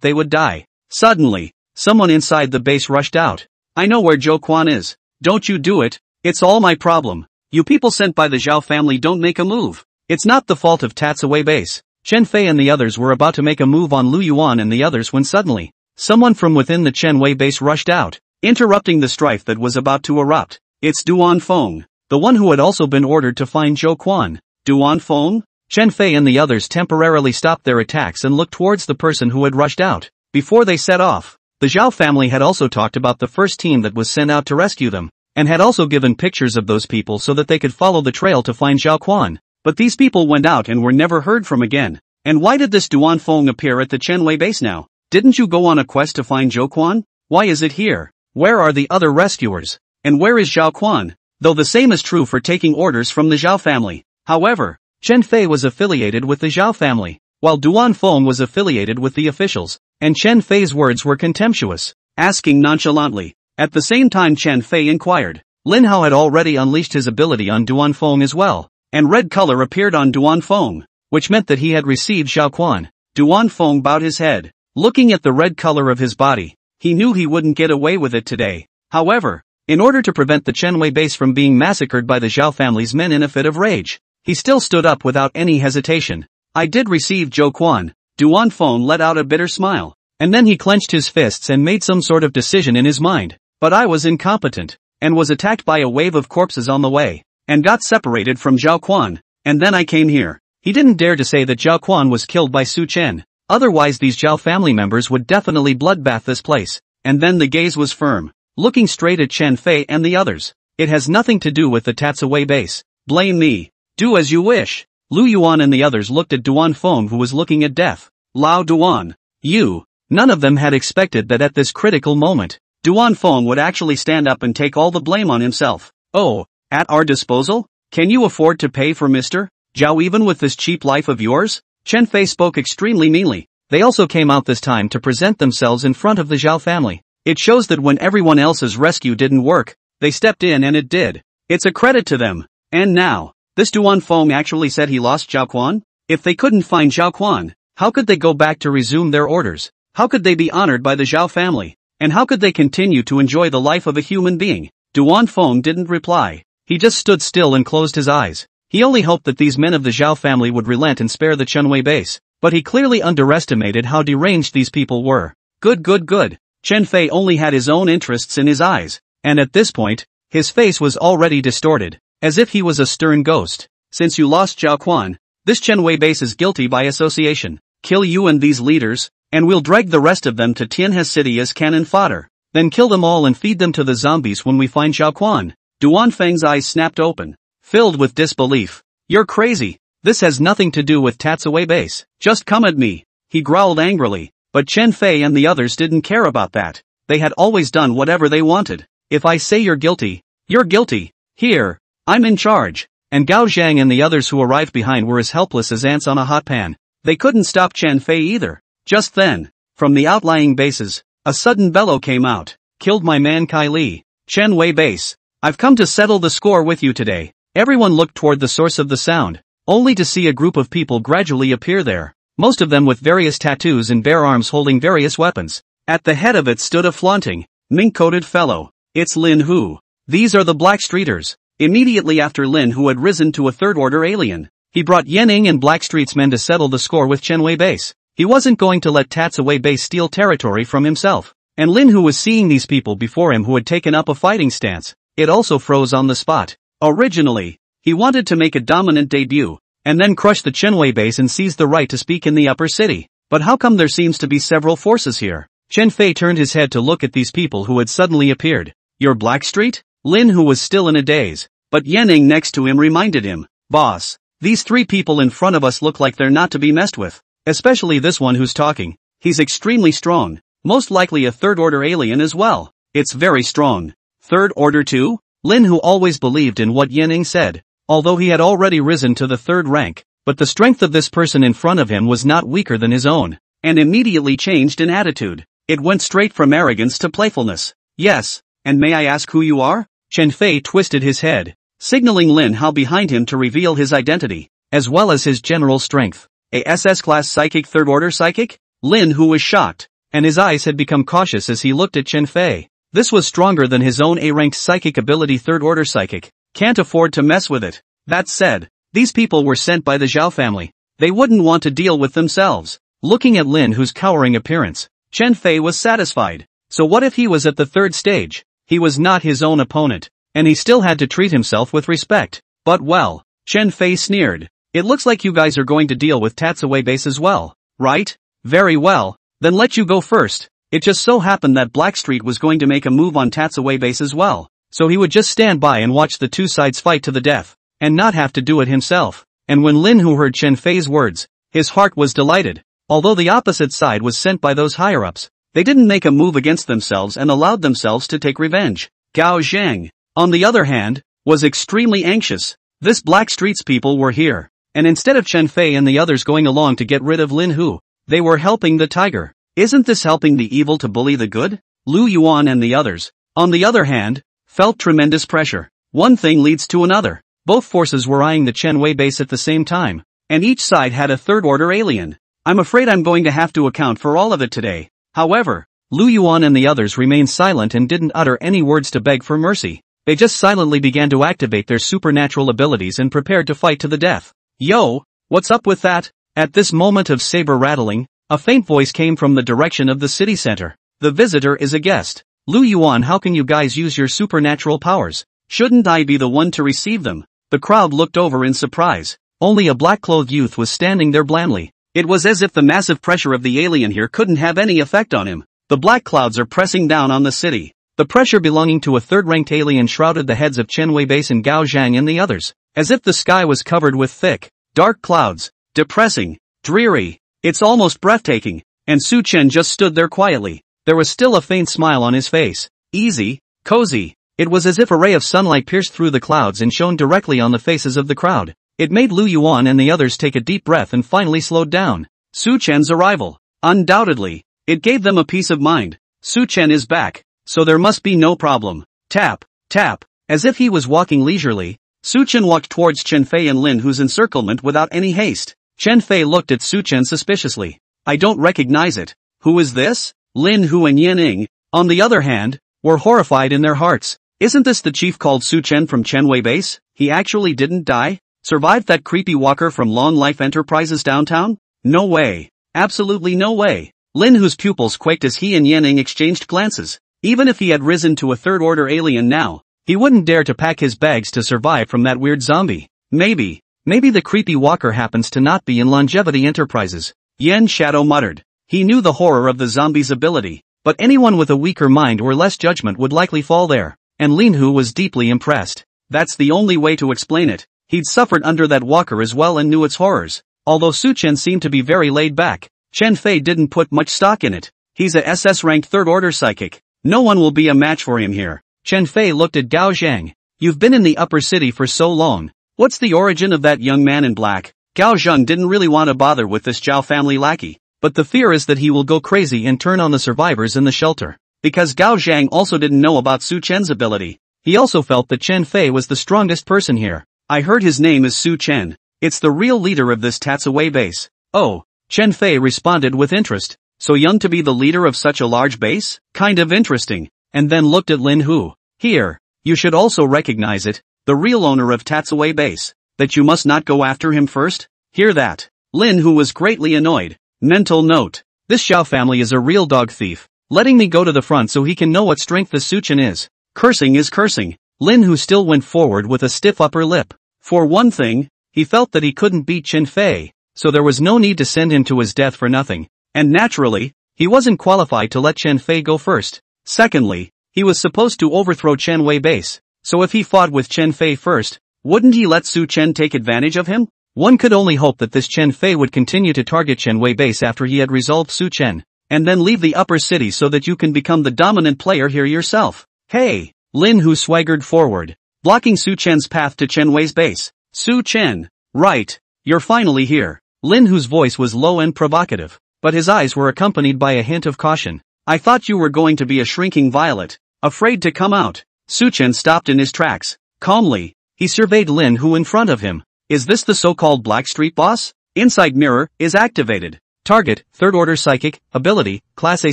they would die. Suddenly, someone inside the base rushed out. I know where Zhao Quan is. Don't you do it. It's all my problem. You people sent by the Zhao family don't make a move. It's not the fault of Tatsui base. Chen Fei and the others were about to make a move on Lu Yuan and the others when suddenly, someone from within the Chenwei base rushed out, interrupting the strife that was about to erupt. It's Duan Feng, the one who had also been ordered to find Zhao Quan. Duan Feng? Chen Fei and the others temporarily stopped their attacks and looked towards the person who had rushed out. Before they set off, the Zhao family had also talked about the first team that was sent out to rescue them, and had also given pictures of those people so that they could follow the trail to find Zhao Quan. But these people went out and were never heard from again. And why did this Duan Feng appear at the Chenwei base now? Didn't you go on a quest to find Zhao Quan? Why is it here? Where are the other rescuers? And where is Zhao Quan? Though the same is true for taking orders from the Zhao family. However, Chen Fei was affiliated with the Zhao family, while Duan Feng was affiliated with the officials, and Chen Fei's words were contemptuous, asking nonchalantly. At the same time Chen Fei inquired. Lin Hao had already unleashed his ability on Duan Feng as well, and red color appeared on Duan Feng, which meant that he had received Zhao Quan. Duan Feng bowed his head, looking at the red color of his body. He knew he wouldn't get away with it today. However, in order to prevent the Chenwei base from being massacred by the Zhao family's men in a fit of rage, he still stood up without any hesitation. I did receive Zhao Quan. Duan Feng let out a bitter smile, and then he clenched his fists and made some sort of decision in his mind. But I was incompetent, and was attacked by a wave of corpses on the way, and got separated from Zhao Quan, and then I came here. He didn't dare to say that Zhao Quan was killed by Su Chen, otherwise these Zhao family members would definitely bloodbath this place. And then the gaze was firm, looking straight at Chen Fei and the others. It has nothing to do with the Tatsui base. Blame me. Do as you wish. Lu Yuan and the others looked at Duan Feng who was looking at death. Lao Duan. You. None of them had expected that at this critical moment, Duan Feng would actually stand up and take all the blame on himself. Oh, at our disposal? Can you afford to pay for Mr. Zhao even with this cheap life of yours? Chen Fei spoke extremely meanly. They also came out this time to present themselves in front of the Zhao family. It shows that when everyone else's rescue didn't work, they stepped in and it did. It's a credit to them. And now, this Duan Feng actually said he lost Zhao Quan? If they couldn't find Zhao Quan, how could they go back to resume their orders? How could they be honored by the Zhao family? And how could they continue to enjoy the life of a human being? Duan Feng didn't reply. He just stood still and closed his eyes. He only hoped that these men of the Zhao family would relent and spare the Chenwei base. But he clearly underestimated how deranged these people were. Good. Chen Fei only had his own interests in his eyes. And at this point, his face was already distorted, as if he was a stern ghost. Since you lost Zhao Quan, this Chenwei base is guilty by association. Kill you and these leaders, and we'll drag the rest of them to Tianhe City as cannon fodder. Then kill them all and feed them to the zombies when we find Zhao Quan. Duan Feng's eyes snapped open, filled with disbelief. You're crazy. This has nothing to do with Tatsui base. Just come at me. He growled angrily, but Chen Fei and the others didn't care about that. They had always done whatever they wanted. If I say you're guilty, you're guilty. Here, I'm in charge. And Gao Zhang and the others who arrived behind were as helpless as ants on a hot pan. They couldn't stop Chen Fei either. Just then, from the outlying bases, a sudden bellow came out. Killed my man Kai Li. Chen Wei base. I've come to settle the score with you today. Everyone looked toward the source of the sound. only to see a group of people gradually appear there, most of them with various tattoos and bare arms holding various weapons. At the head of it stood a flaunting, mink-coated fellow. It's Lin Hu. These are the Black Streeters. Immediately after Lin Hu had risen to a third-order alien, he brought Yanning and Blackstreet's men to settle the score with Chenwei Base. He wasn't going to let Tatsaway Base steal territory from himself. And Lin Hu was seeing these people before him who had taken up a fighting stance. It also froze on the spot. Originally, he wanted to make a dominant debut, and then crush the Chenwei Base and seize the right to speak in the upper city. But how come there seems to be several forces here? Chen Fei turned his head to look at these people who had suddenly appeared. You're Blackstreet? Lin Hu was still in a daze, but Yanning next to him reminded him, Boss, these three people in front of us look like they're not to be messed with. Especially this one who's talking. He's extremely strong, most likely a third-order alien as well. It's very strong. Third order too? Lin Hu always believed in what Yanning said, although he had already risen to the third rank, but the strength of this person in front of him was not weaker than his own, and immediately changed in attitude. It went straight from arrogance to playfulness. Yes, and may I ask who you are? Chen Fei twisted his head, signaling Lin Hao behind him to reveal his identity, as well as his general strength. A SS-class psychic third-order psychic? Lin Hu was shocked, and his eyes had become cautious as he looked at Chen Fei. This was stronger than his own A-ranked psychic ability third-order psychic. Can't afford to mess with it. That said, these people were sent by the Zhao family. They wouldn't want to deal with themselves. Looking at Lin Hu's cowering appearance, Chen Fei was satisfied. So what if he was at the third stage? He was not his own opponent, and he still had to treat himself with respect. But well, Chen Fei sneered. It looks like you guys are going to deal with Tatsaway Base as well, right? Very well, then let you go first. It just so happened that Blackstreet was going to make a move on Tatsaway Base as well, so he would just stand by and watch the two sides fight to the death, and not have to do it himself. And when Lin Hu heard Chen Fei's words, his heart was delighted. Although the opposite side was sent by those higher-ups, they didn't make a move against themselves and allowed themselves to take revenge. Gao Zhang, on the other hand, was extremely anxious. This Blackstreet's people were here, and instead of Chen Fei and the others going along to get rid of Lin Hu, they were helping the tiger. Isn't this helping the evil to bully the good? Lu Yuan and the others, on the other hand, felt tremendous pressure. One thing leads to another. Both forces were eyeing the Chenwei Base at the same time, and each side had a third-order alien. I'm afraid I'm going to have to account for all of it today. However, Lu Yuan and the others remained silent and didn't utter any words to beg for mercy. They just silently began to activate their supernatural abilities and prepared to fight to the death. Yo, what's up with that? At this moment of saber rattling, a faint voice came from the direction of the city center. The visitor is a guest. Lu Yuan, how can you guys use your supernatural powers? Shouldn't I be the one to receive them? The crowd looked over in surprise. Only a black-clothed youth was standing there blandly. It was as if the massive pressure of the alien here couldn't have any effect on him. The black clouds are pressing down on the city. The pressure belonging to a third-ranked alien shrouded the heads of Chenwei Base and Gao Zhang and the others, as if the sky was covered with thick, dark clouds. Depressing. Dreary. It's almost breathtaking. And Su Chen just stood there quietly. There was still a faint smile on his face. Easy. Cozy. It was as if a ray of sunlight pierced through the clouds and shone directly on the faces of the crowd. It made Lu Yuan and the others take a deep breath and finally slowed down. Su Chen's arrival. Undoubtedly. It gave them a peace of mind. Su Chen is back, so there must be no problem. Tap, tap. As if he was walking leisurely, Su Chen walked towards Chen Fei and Lin Hu's encirclement without any haste. Chen Fei looked at Su Chen suspiciously. I don't recognize it. Who is this? Lin Hu and Yanning, on the other hand, were horrified in their hearts. Isn't this the chief called Su Chen from Chenwei Base? He actually didn't die? Survived that creepy walker from Long Life Enterprises downtown? No way. Absolutely no way. Lin Hu's pupils quaked as he and Yanning exchanged glances. Even if he had risen to a third-order alien now, he wouldn't dare to pack his bags to survive from that weird zombie. Maybe the creepy walker happens to not be in Longevity Enterprises. Yen Shadow muttered. He knew the horror of the zombie's ability, but anyone with a weaker mind or less judgment would likely fall there. And Lin Hu was deeply impressed. That's the only way to explain it. He'd suffered under that walker as well and knew its horrors. Although Su Chen seemed to be very laid back, Chen Fei didn't put much stock in it. He's a SS-ranked third-order psychic. No one will be a match for him here. Chen Fei looked at Gao Zhang. You've been in the upper city for so long. What's the origin of that young man in black? Gao Zhang didn't really want to bother with this Zhao family lackey, but the fear is that he will go crazy and turn on the survivors in the shelter. Because Gao Zhang also didn't know about Su Chen's ability, he also felt that Chen Fei was the strongest person here. I heard his name is Su Chen. It's the real leader of this Tatsue base. Oh, Chen Fei responded with interest. So young to be the leader of such a large base? Kind of interesting. And then looked at Lin Hu. Here, you should also recognize it, the real owner of Tatsue base. That you must not go after him first? Hear that? Lin Hu was greatly annoyed. Mental note. This Zhao family is a real dog thief, letting me go to the front so he can know what strength the Suchen is. Cursing is cursing. Lin Hu still went forward with a stiff upper lip. For one thing, he felt that he couldn't beat Chen Fei, so there was no need to send him to his death for nothing. And naturally, he wasn't qualified to let Chen Fei go first. Secondly, he was supposed to overthrow Chen Wei base, so if he fought with Chen Fei first, wouldn't he let Su Chen take advantage of him? One could only hope that this Chen Fei would continue to target Chen Wei base after he had resolved Su Chen, and then leave the upper city so that you can become the dominant player here yourself. Hey! Lin Hu swaggered forward, blocking Su Chen's path to Chen Wei's base. Su Chen! Right, you're finally here. Lin Hu's voice was low and provocative, but his eyes were accompanied by a hint of caution. I thought you were going to be a shrinking violet, afraid to come out. Su Chen stopped in his tracks. Calmly, he surveyed Lin Hu in front of him. Is this the so-called Black Street boss? Inside mirror is activated. Target, third order psychic, ability, class A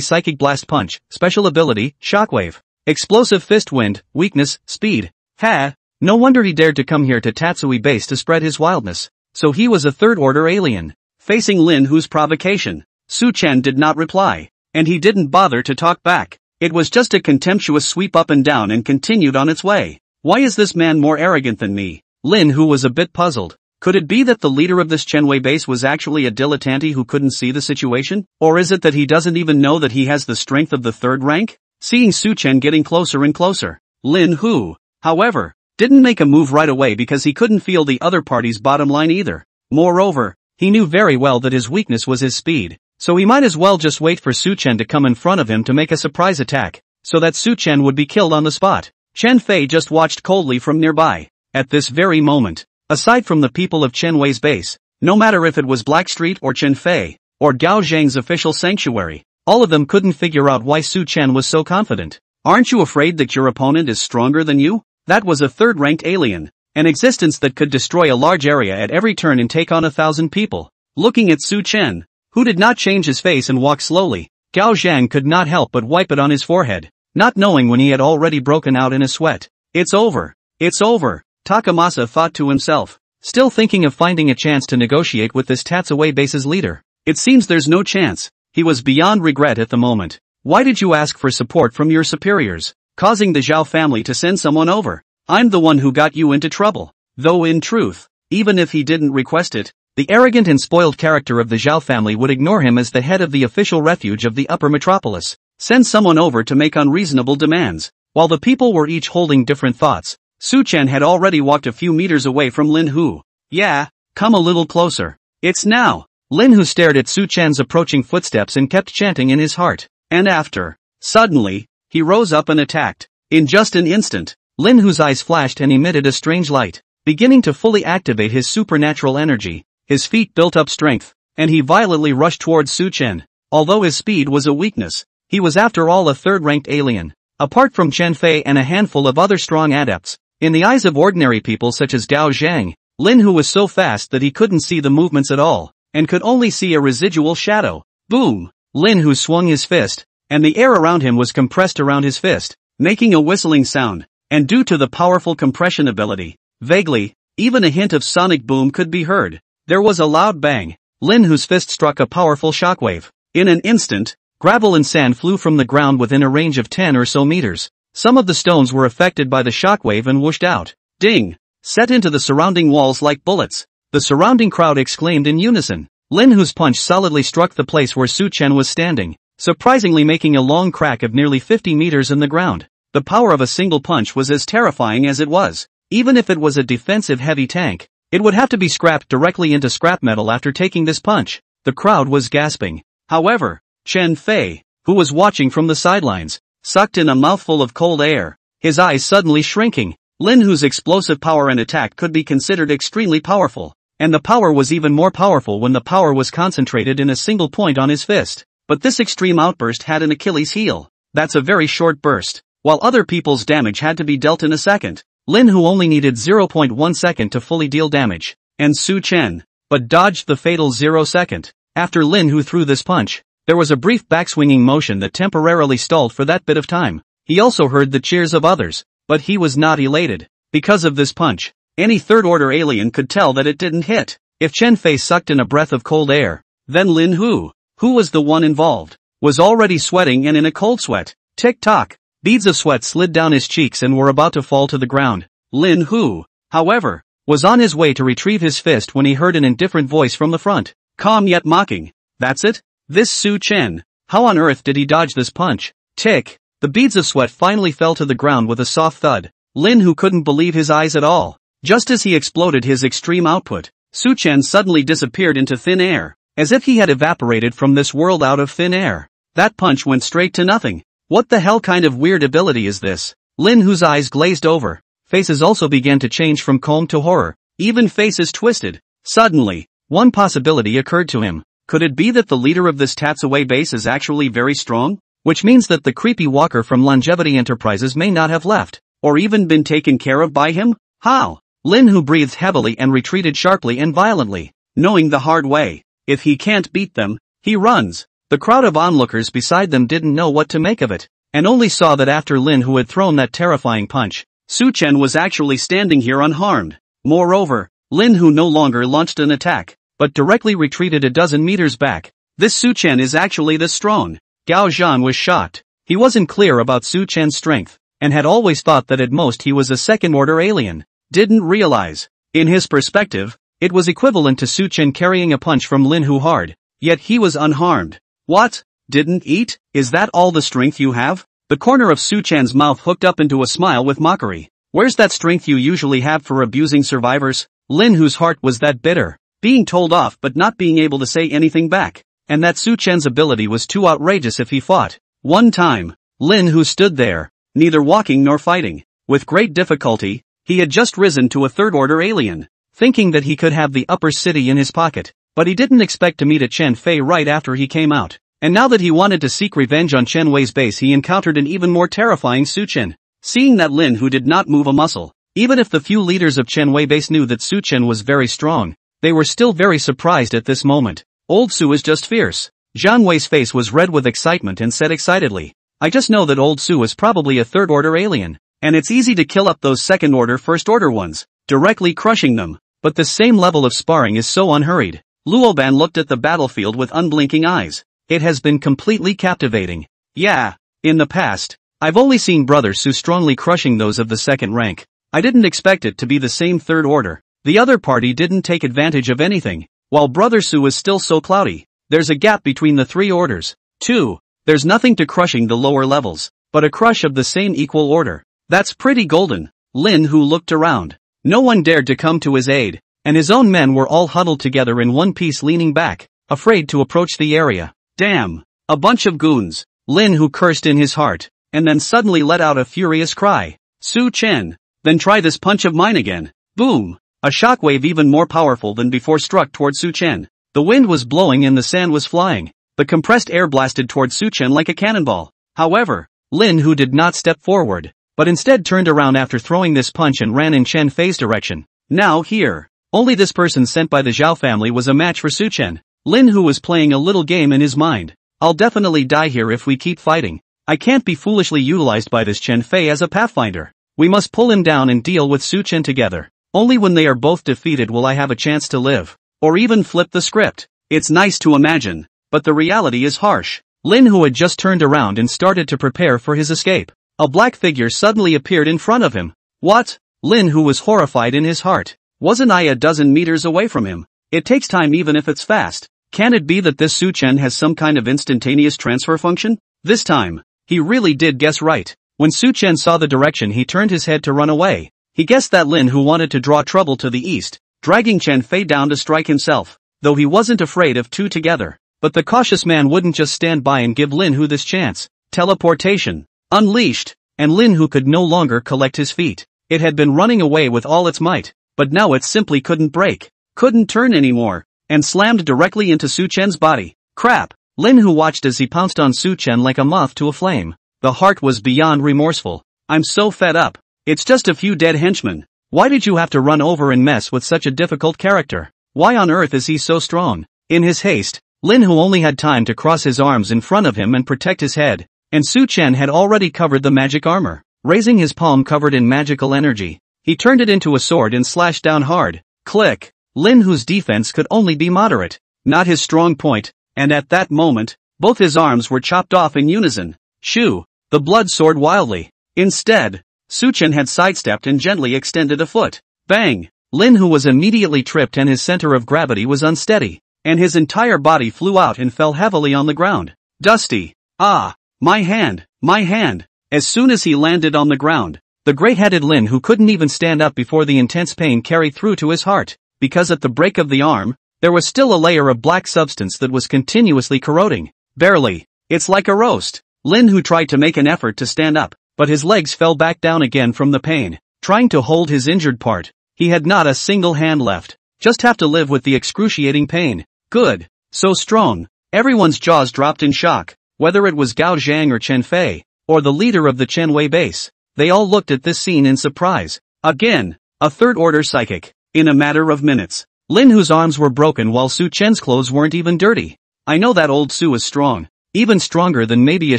psychic blast punch, special ability, shockwave. Explosive fist wind, weakness, speed. Ha! No wonder he dared to come here to Tatsui base to spread his wildness. So he was a third order alien. Facing Lin Hu's provocation, Su Chen did not reply, and he didn't bother to talk back. It was just a contemptuous sweep up and down and continued on its way. Why is this man more arrogant than me? Lin Hu was a bit puzzled. Could it be that the leader of this Chen Wei base was actually a dilettante who couldn't see the situation? Or is it that he doesn't even know that he has the strength of the third rank? Seeing Su Chen getting closer and closer, Lin Hu, however, didn't make a move right away because he couldn't feel the other party's bottom line either. Moreover, he knew very well that his weakness was his speed, so he might as well just wait for Su Chen to come in front of him to make a surprise attack, so that Su Chen would be killed on the spot. Chen Fei just watched coldly from nearby. At this very moment, aside from the people of Chen Wei's base, no matter if it was Blackstreet or Chen Fei, or Gao Zhang's official sanctuary, all of them couldn't figure out why Su Chen was so confident. Aren't you afraid that your opponent is stronger than you? That was a third-ranked alien, an existence that could destroy a large area at every turn and take on 1,000 people. Looking at Su Chen, who did not change his face and walk slowly, Gao Zhang could not help but wipe it on his forehead, not knowing when he had already broken out in a sweat. It's over. It's over, Takamasa thought to himself, still thinking of finding a chance to negotiate with this Tatsue base's leader. It seems there's no chance. He was beyond regret at the moment. Why did you ask for support from your superiors, causing the Zhao family to send someone over? I'm the one who got you into trouble. Though in truth, even if he didn't request it, the arrogant and spoiled character of the Zhao family would ignore him as the head of the official refuge of the upper metropolis. Send someone over to make unreasonable demands. While the people were each holding different thoughts, Su Chen had already walked a few meters away from Lin Hu. Yeah, come a little closer. It's now. Lin Hu stared at Su Chen's approaching footsteps and kept chanting in his heart. And after, suddenly, he rose up and attacked. In just an instant, Lin Hu's eyes flashed and emitted a strange light, beginning to fully activate his supernatural energy. His feet built up strength, and he violently rushed towards Su Chen. Although his speed was a weakness, he was after all a third-ranked alien. Apart from Chen Fei and a handful of other strong adepts, in the eyes of ordinary people such as Gao Zhang, Lin Hu was so fast that he couldn't see the movements at all, and could only see a residual shadow. Boom! Lin Hu swung his fist, and the air around him was compressed around his fist, making a whistling sound, and due to the powerful compression ability, vaguely, even a hint of sonic boom could be heard. There was a loud bang. Lin Hu's fist struck a powerful shockwave. In an instant, gravel and sand flew from the ground within a range of 10 or so meters. Some of the stones were affected by the shockwave and whooshed out. Ding! Set into the surrounding walls like bullets. The surrounding crowd exclaimed in unison. Lin Hu's punch solidly struck the place where Su Chen was standing, surprisingly making a long crack of nearly 50 meters in the ground. The power of a single punch was as terrifying as it was. Even if it was a defensive heavy tank, it would have to be scrapped directly into scrap metal after taking this punch. The crowd was gasping. However, Chen Fei, who was watching from the sidelines, sucked in a mouthful of cold air, his eyes suddenly shrinking. Lin Hu's explosive power and attack could be considered extremely powerful, and the power was even more powerful when the power was concentrated in a single point on his fist. But this extreme outburst had an Achilles heel. That's a very short burst. While other people's damage had to be dealt in a second, Lin Hu only needed 0.1 second to fully deal damage. and Su Chen, but dodged the fatal 0 second. After Lin Hu threw this punch, there was a brief backswinging motion that temporarily stalled for that bit of time. He also heard the cheers of others, but he was not elated. Because of this punch, any third-order alien could tell that it didn't hit. If Chen Fei sucked in a breath of cold air, then Lin Hu, who was the one involved, was already sweating and in a cold sweat. Tick-tock. Beads of sweat slid down his cheeks and were about to fall to the ground. Lin Hu, however, was on his way to retrieve his fist when he heard an indifferent voice from the front. Calm yet mocking. That's it? This Su Chen. How on earth did he dodge this punch? Tick. The beads of sweat finally fell to the ground with a soft thud. Lin Hu couldn't believe his eyes at all. Just as he exploded his extreme output, Su Chen suddenly disappeared into thin air, as if he had evaporated from this world out of thin air. That punch went straight to nothing. What the hell kind of weird ability is this? Lin Hu's eyes glazed over. Faces also began to change from calm to horror. Even faces twisted. Suddenly, one possibility occurred to him. Could it be that the leader of this Tatsue base is actually very strong? Which means that the creepy walker from Longevity Enterprises may not have left, or even been taken care of by him? How? Lin Hu breathed heavily and retreated sharply and violently, knowing the hard way. If he can't beat them, he runs. The crowd of onlookers beside them didn't know what to make of it, and only saw that after Lin Hu had thrown that terrifying punch, Su Chen was actually standing here unharmed. Moreover, Lin Hu no longer launched an attack, but directly retreated a dozen meters back. This Su Chen is actually this strong. Gao Zhan was shocked. He wasn't clear about Su Chen's strength, and had always thought that at most he was a second-order alien. Didn't realize, in his perspective, it was equivalent to Su Chen carrying a punch from Lin Hu hard, yet he was unharmed. What? Didn't eat? Is that all the strength you have? The corner of Su Chen's mouth hooked up into a smile with mockery. Where's that strength you usually have for abusing survivors? Lin Hu's heart was that bitter, being told off but not being able to say anything back, and that Su Chen's ability was too outrageous if he fought. One time, Lin Hu stood there, neither walking nor fighting. With great difficulty, he had just risen to a third-order alien, thinking that he could have the upper city in his pocket, but he didn't expect to meet a Chen Fei right after he came out. And now that he wanted to seek revenge on Chen Wei's base, he encountered an even more terrifying Su Chen. Seeing that Lin Hu did not move a muscle, even if the few leaders of Chen Wei base knew that Su Chen was very strong, they were still very surprised at this moment. Old Su is just fierce. Zhang Wei's face was red with excitement and said excitedly, I just know that Old Su is probably a third-order alien, and it's easy to kill up those second-order, first-order ones, directly crushing them, but the same level of sparring is so unhurried. Luoban looked at the battlefield with unblinking eyes. It has been completely captivating. Yeah, in the past, I've only seen Brother Su strongly crushing those of the second rank. I didn't expect it to be the same third order. The other party didn't take advantage of anything, while Brother Su is still so cloudy. There's a gap between the three orders. 2. There's nothing to crushing the lower levels, but a crush of the same equal order. That's pretty golden. Lin Hu looked around. No one dared to come to his aid, and his own men were all huddled together in one piece leaning back, afraid to approach the area. Damn! A bunch of goons. Lin Hu cursed in his heart, and then suddenly let out a furious cry. Su Chen! Then try this punch of mine again. Boom! A shockwave even more powerful than before struck toward Su Chen. The wind was blowing and the sand was flying. The compressed air blasted toward Su Chen like a cannonball. However, Lin Hu did not step forward, but instead turned around after throwing this punch and ran in Chen Fei's direction. Now here, only this person sent by the Zhao family was a match for Su Chen. Lin Hu was playing a little game in his mind. I'll definitely die here if we keep fighting. I can't be foolishly utilized by this Chen Fei as a pathfinder. We must pull him down and deal with Su Chen together. Only when they are both defeated will I have a chance to live. Or even flip the script. It's nice to imagine, but the reality is harsh. Lin Hu had just turned around and started to prepare for his escape. A black figure suddenly appeared in front of him. What? Lin Hu was horrified in his heart. Wasn't I a dozen meters away from him? It takes time even if it's fast. Can it be that this Su Chen has some kind of instantaneous transfer function? This time, he really did guess right. When Su Chen saw the direction, he turned his head to run away. He guessed that Lin Hu wanted to draw trouble to the east, dragging Chen Fei down to strike himself, though he wasn't afraid of two together. But the cautious man wouldn't just stand by and give Lin Hu this chance. Teleportation unleashed, and Lin Hu could no longer collect his feet. It had been running away with all its might, but now it simply couldn't break, couldn't turn anymore, and slammed directly into Su Chen's body. Crap! Lin Hu watched as he pounced on Su Chen like a moth to a flame. The heart was beyond remorseful. I'm so fed up. It's just a few dead henchmen. Why did you have to run over and mess with such a difficult character? Why on earth is he so strong? In his haste, Lin Hu only had time to cross his arms in front of him and protect his head, and Su Chen had already covered the magic armor. Raising his palm covered in magical energy, he turned it into a sword and slashed down hard. Click! Lin Hu's defense could only be moderate, not his strong point, and at that moment, both his arms were chopped off in unison. Shoo! The blood soared wildly. Instead, Su Chen had sidestepped and gently extended a foot. Bang! Lin Hu was immediately tripped and his center of gravity was unsteady, and his entire body flew out and fell heavily on the ground. Dusty! Ah! My hand! My hand! As soon as he landed on the ground, the gray-headed Lin Hu couldn't even stand up before the intense pain carried through to his heart, because at the break of the arm, there was still a layer of black substance that was continuously corroding. Barely. It's like a roast. Lin Hu tried to make an effort to stand up, but his legs fell back down again from the pain. Trying to hold his injured part, he had not a single hand left. Just have to live with the excruciating pain. Good. So strong. Everyone's jaws dropped in shock, whether it was Gao Zhang or Chen Fei, or the leader of the Chen Wei base. They all looked at this scene in surprise. Again, a third-order psychic. In a matter of minutes, Lin Hu's arms were broken while Su Chen's clothes weren't even dirty. I know that old Su is strong, even stronger than maybe a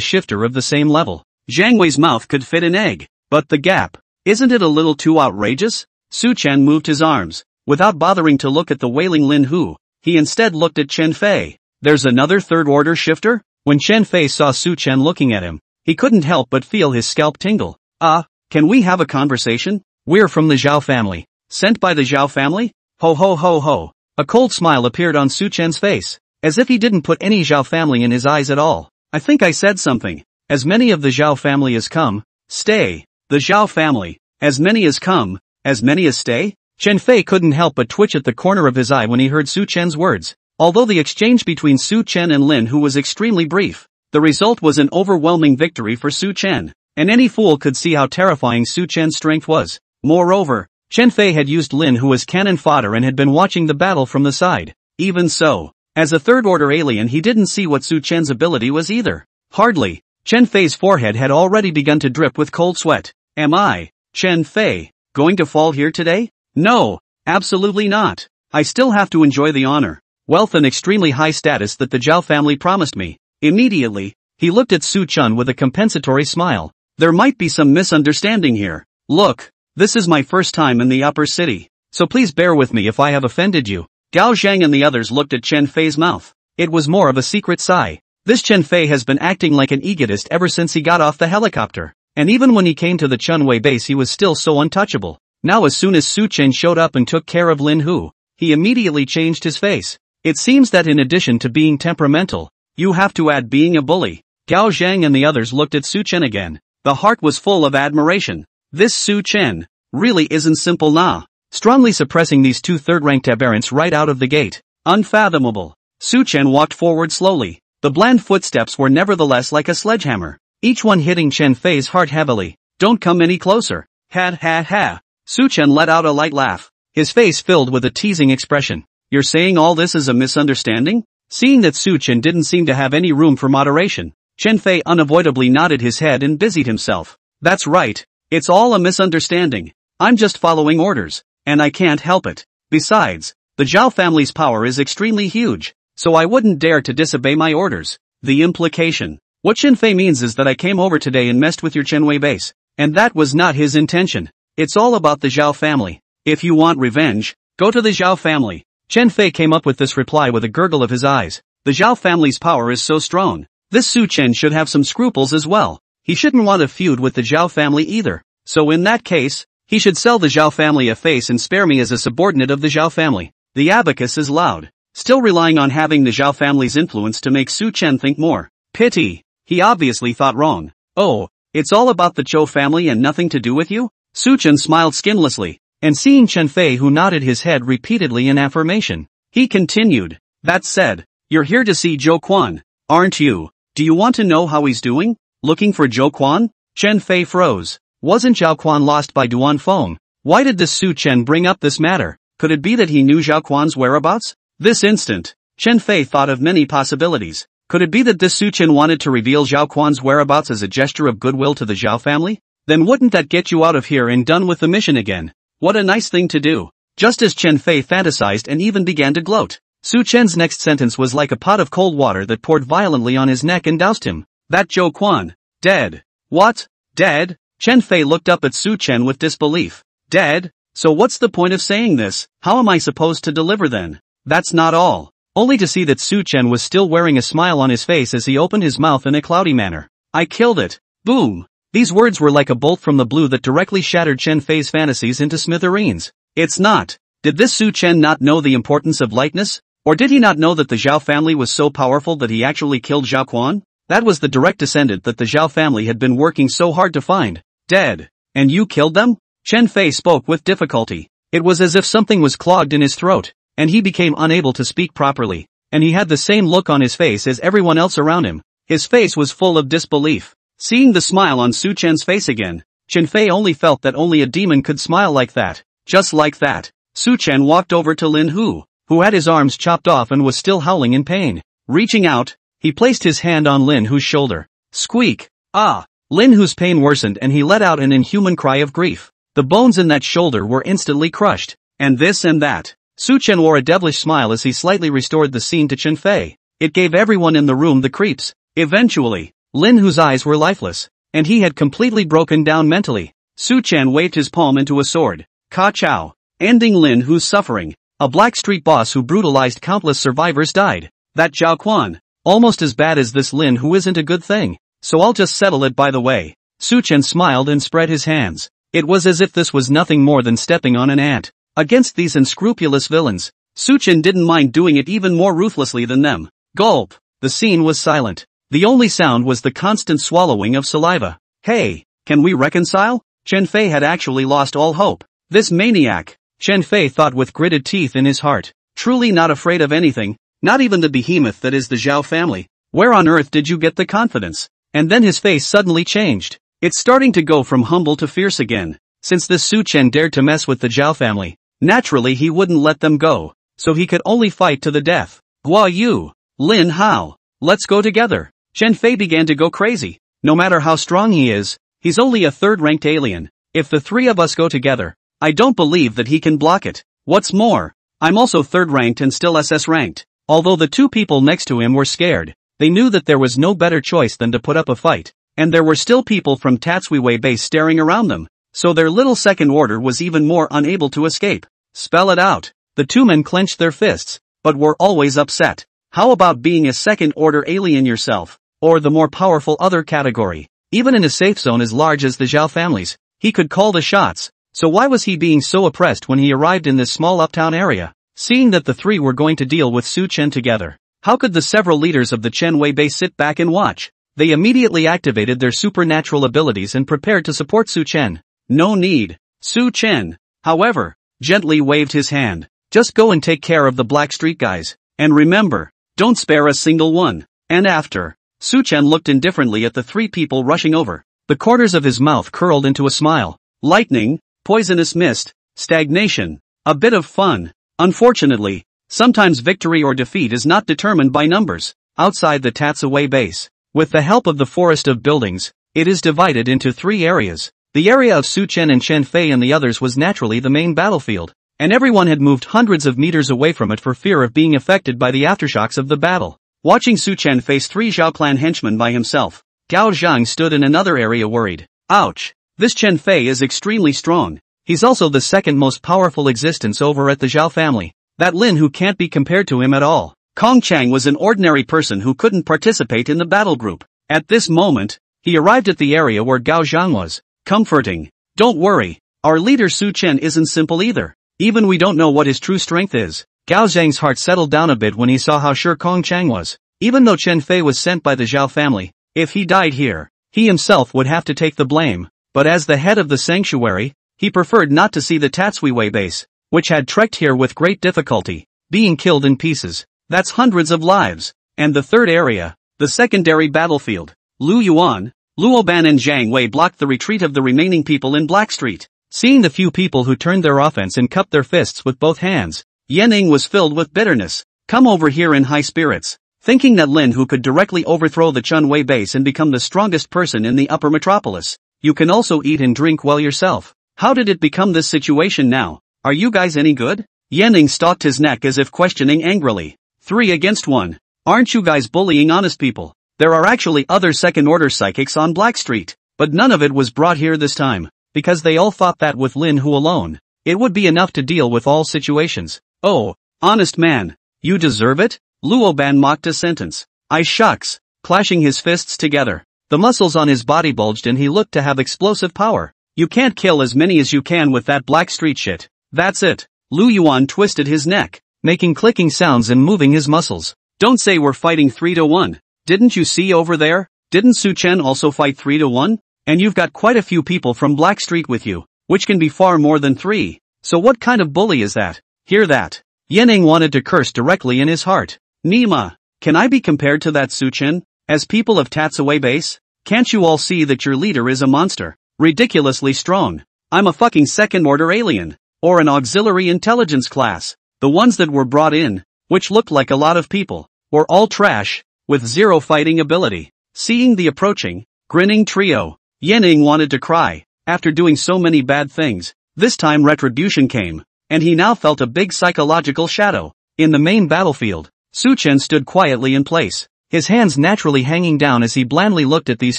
shifter of the same level. Zhang Wei's mouth could fit an egg, but the gap, isn't it a little too outrageous? Su Chen moved his arms, without bothering to look at the wailing Lin Hu. He instead looked at Chen Fei. There's another third-order shifter? When Chen Fei saw Su Chen looking at him, he couldn't help but feel his scalp tingle. Can we have a conversation? We're from the Zhao family. Sent by the Zhao family? Ho ho ho ho. A cold smile appeared on Su Chen's face, as if he didn't put any Zhao family in his eyes at all. I think I said something. As many of the Zhao family as come, stay. The Zhao family. As many as come, as many as stay? Chen Fei couldn't help but twitch at the corner of his eye when he heard Su Chen's words. Although the exchange between Su Chen and Lin Hu was extremely brief, the result was an overwhelming victory for Su Chen, and any fool could see how terrifying Su Chen's strength was. Moreover, Chen Fei had used Lin Hu as cannon fodder and had been watching the battle from the side. Even so, as a third-order alien he didn't see what Su Chen's ability was either. Hardly. Chen Fei's forehead had already begun to drip with cold sweat. Am I, Chen Fei, going to fall here today? No, absolutely not. I still have to enjoy the honor, wealth and extremely high status that the Zhao family promised me. Immediately, he looked at Su Chen with a compensatory smile. There might be some misunderstanding here. Look, this is my first time in the upper city, so please bear with me if I have offended you. Gao Zhang and the others looked at Chen Fei's mouth. It was more of a secret sigh. This Chen Fei has been acting like an egotist ever since he got off the helicopter, and even when he came to the Chen Wei base he was still so untouchable. Now as soon as Su Chen showed up and took care of Lin Hu, he immediately changed his face. It seems that in addition to being temperamental, you have to add being a bully. Gao Zhang and the others looked at Su Chen again. The heart was full of admiration. This Su Chen really isn't simple nah. Strongly suppressing these two third-ranked aberrants right out of the gate. Unfathomable. Su Chen walked forward slowly. The bland footsteps were nevertheless like a sledgehammer, each one hitting Chen Fei's heart heavily. Don't come any closer. Ha ha ha. Su Chen let out a light laugh, his face filled with a teasing expression. You're saying all this is a misunderstanding? Seeing that Su Chen didn't seem to have any room for moderation, Chen Fei unavoidably nodded his head and busied himself. That's right. It's all a misunderstanding. I'm just following orders, and I can't help it. Besides, the Zhao family's power is extremely huge, so I wouldn't dare to disobey my orders. The implication. What Chen Fei means is that I came over today and messed with your Chen Wei base, and that was not his intention. It's all about the Zhao family. If you want revenge, go to the Zhao family. Chen Fei came up with this reply with a gurgle of his eyes. The Zhao family's power is so strong. This Su Chen should have some scruples as well. He shouldn't want a feud with the Zhao family either. So in that case, he should sell the Zhao family a face and spare me as a subordinate of the Zhao family. The abacus is loud, still relying on having the Zhao family's influence to make Su Chen think more. Pity. He obviously thought wrong. Oh, it's all about the Zhou family and nothing to do with you? Su Chen smiled skinlessly, and seeing Chen Fei who nodded his head repeatedly in affirmation, he continued. That said, you're here to see Zhou Quan, aren't you? Do you want to know how he's doing? Looking for Zhou Quan? Chen Fei froze. Wasn't Zhao Quan lost by Duan Feng? Why did this Su Chen bring up this matter? Could it be that he knew Zhao Quan's whereabouts? This instant, Chen Fei thought of many possibilities. Could it be that this Su Chen wanted to reveal Zhao Quan's whereabouts as a gesture of goodwill to the Zhao family? Then wouldn't that get you out of here and done with the mission again? What a nice thing to do. Just as Chen Fei fantasized and even began to gloat. Su Chen's next sentence was like a pot of cold water that poured violently on his neck and doused him. That Zhou Quan. Dead. What? Dead? Chen Fei looked up at Su Chen with disbelief. Dead? So what's the point of saying this? How am I supposed to deliver then? That's not all. Only to see that Su Chen was still wearing a smile on his face as he opened his mouth in a cloudy manner. I killed it. Boom. These words were like a bolt from the blue that directly shattered Chen Fei's fantasies into smithereens. It's not. Did this Su Chen not know the importance of lightness? Or did he not know that the Zhao family was so powerful that he actually killed Zhao Quan? That was the direct descendant that the Zhao family had been working so hard to find. Dead. And you killed them? Chen Fei spoke with difficulty. It was as if something was clogged in his throat, and he became unable to speak properly. And he had the same look on his face as everyone else around him. His face was full of disbelief. Seeing the smile on Su Chen's face again, Chen Fei only felt that only a demon could smile like that. Just like that, Su Chen walked over to Lin Hu, who had his arms chopped off and was still howling in pain. Reaching out, he placed his hand on Lin Hu's shoulder. Squeak! Ah! Lin Hu's pain worsened and he let out an inhuman cry of grief. The bones in that shoulder were instantly crushed. And this and that. Su Chen wore a devilish smile as he slightly restored the scene to Chen Fei. It gave everyone in the room the creeps. Eventually, Lin Hu's eyes were lifeless, and he had completely broken down mentally. Su Chen waved his palm into a sword. Ka Chao. Ending Lin Hu's suffering. A black street boss who brutalized countless survivors died. That Zhao Quan. Almost as bad as this Lin Hu isn't a good thing. So I'll just settle it by the way. Su Chen smiled and spread his hands. It was as if this was nothing more than stepping on an ant. Against these unscrupulous villains, Su Chen didn't mind doing it even more ruthlessly than them. Gulp. The scene was silent. The only sound was the constant swallowing of saliva. Hey, can we reconcile? Chen Fei had actually lost all hope. This maniac, Chen Fei thought with gritted teeth in his heart, truly not afraid of anything, not even the behemoth that is the Zhao family. Where on earth did you get the confidence? And then his face suddenly changed. It's starting to go from humble to fierce again. Since this Su Chen dared to mess with the Zhao family, naturally he wouldn't let them go, so he could only fight to the death. Guo Yu, Lin Hao, let's go together. Chen Fei began to go crazy. No matter how strong he is, he's only a third-ranked alien. If the three of us go together, I don't believe that he can block it. What's more, I'm also third-ranked and still SS-ranked. Although the two people next to him were scared, they knew that there was no better choice than to put up a fight. And there were still people from Tatsuiwei base staring around them, so their little second order was even more unable to escape. Spell it out. The two men clenched their fists, but were always upset. How about being a second-order alien yourself? Or the more powerful other category? Even in a safe zone as large as the Zhao families, he could call the shots. So why was he being so oppressed when he arrived in this small uptown area? Seeing that the three were going to deal with Su Chen together, how could the several leaders of the Chen Wei base sit back and watch? They immediately activated their supernatural abilities and prepared to support Su Chen. No need. Su Chen, however, gently waved his hand. Just go and take care of the Black Street guys. And remember, don't spare a single one. And after, Su Chen looked indifferently at the three people rushing over. The corners of his mouth curled into a smile. Lightning, poisonous mist, stagnation, a bit of fun. Unfortunately, sometimes victory or defeat is not determined by numbers. Outside the Tatsuiwei base, with the help of the forest of buildings, it is divided into three areas. The area of Su Chen and Chen Fei and the others was naturally the main battlefield, and everyone had moved hundreds of meters away from it for fear of being affected by the aftershocks of the battle. Watching Su Chen face three Zhao clan henchmen by himself, Gao Zhang stood in another area worried. Ouch! This Chen Fei is extremely strong. He's also the second most powerful existence over at the Zhao family. That Lin Hu can't be compared to him at all. Kong Chang was an ordinary person who couldn't participate in the battle group. At this moment, he arrived at the area where Gao Zhang was. Comforting. Don't worry, our leader Su Chen isn't simple either. Even we don't know what his true strength is. Gao Zhang's heart settled down a bit when he saw how sure Kong Chang was. Even though Chen Fei was sent by the Zhao family, if he died here, he himself would have to take the blame. But as the head of the sanctuary, he preferred not to see the Tatsuiwei base, which had trekked here with great difficulty, being killed in pieces. That's hundreds of lives. And the third area, the secondary battlefield. Lu Yuan, Luoban and Zhang Wei blocked the retreat of the remaining people in Black Street. Seeing the few people who turned their offense and cupped their fists with both hands, Yanning was filled with bitterness. Come over here in high spirits, thinking that Lin Hu could directly overthrow the Chun Wei base and become the strongest person in the upper metropolis. You can also eat and drink well yourself. How did it become this situation now? Are you guys any good? Yanning stalked his neck as if questioning angrily. 3 against 1. Aren't you guys bullying honest people? There are actually other second-order psychics on Black Street, but none of it was brought here this time, because they all thought that with Lin Hu alone, it would be enough to deal with all situations. Oh, honest man, you deserve it? Luoban mocked a sentence. I shucks, clashing his fists together. The muscles on his body bulged and he looked to have explosive power. You can't kill as many as you can with that Black Street shit. That's it. Lu Yuan twisted his neck, making clicking sounds and moving his muscles. Don't say we're fighting 3-1. Didn't you see over there? Didn't Su Chen also fight 3-1? And you've got quite a few people from Black Street with you, which can be far more than 3. So what kind of bully is that? Hear that? Yanning wanted to curse directly in his heart. Nima, can I be compared to that Su Chen? As people of Tatsue Base? Can't you all see that your leader is a monster? Ridiculously strong. I'm a fucking second-order alien. Or an auxiliary intelligence class. The ones that were brought in, which looked like a lot of people, were all trash, with zero fighting ability. Seeing the approaching, grinning trio, Yanning wanted to cry. After doing so many bad things, this time retribution came, and he now felt a big psychological shadow. In the main battlefield, Su Chen stood quietly in place, his hands naturally hanging down as he blandly looked at these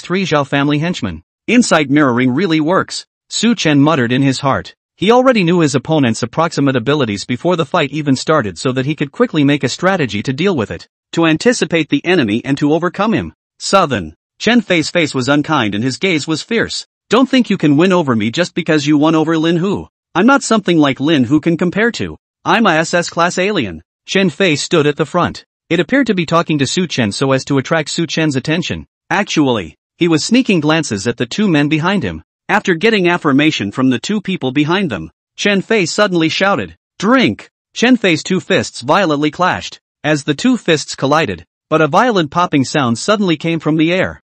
3 Zhao family henchmen. Insight mirroring really works, Su Chen muttered in his heart. He already knew his opponent's approximate abilities before the fight even started so that he could quickly make a strategy to deal with it, to anticipate the enemy and to overcome him. Southern. Chen Fei's face was unkind and his gaze was fierce. Don't think you can win over me just because you won over Lin Hu. I'm not something like Lin Hu can compare to. I'm a SS class alien. Chen Fei stood at the front. It appeared to be talking to Su Chen so as to attract Su Chen's attention. Actually, he was sneaking glances at the 2 men behind him. After getting affirmation from the 2 people behind them, Chen Fei suddenly shouted, "Drink!" Chen Fei's 2 fists violently clashed, as the 2 fists collided, but a violent popping sound suddenly came from the air.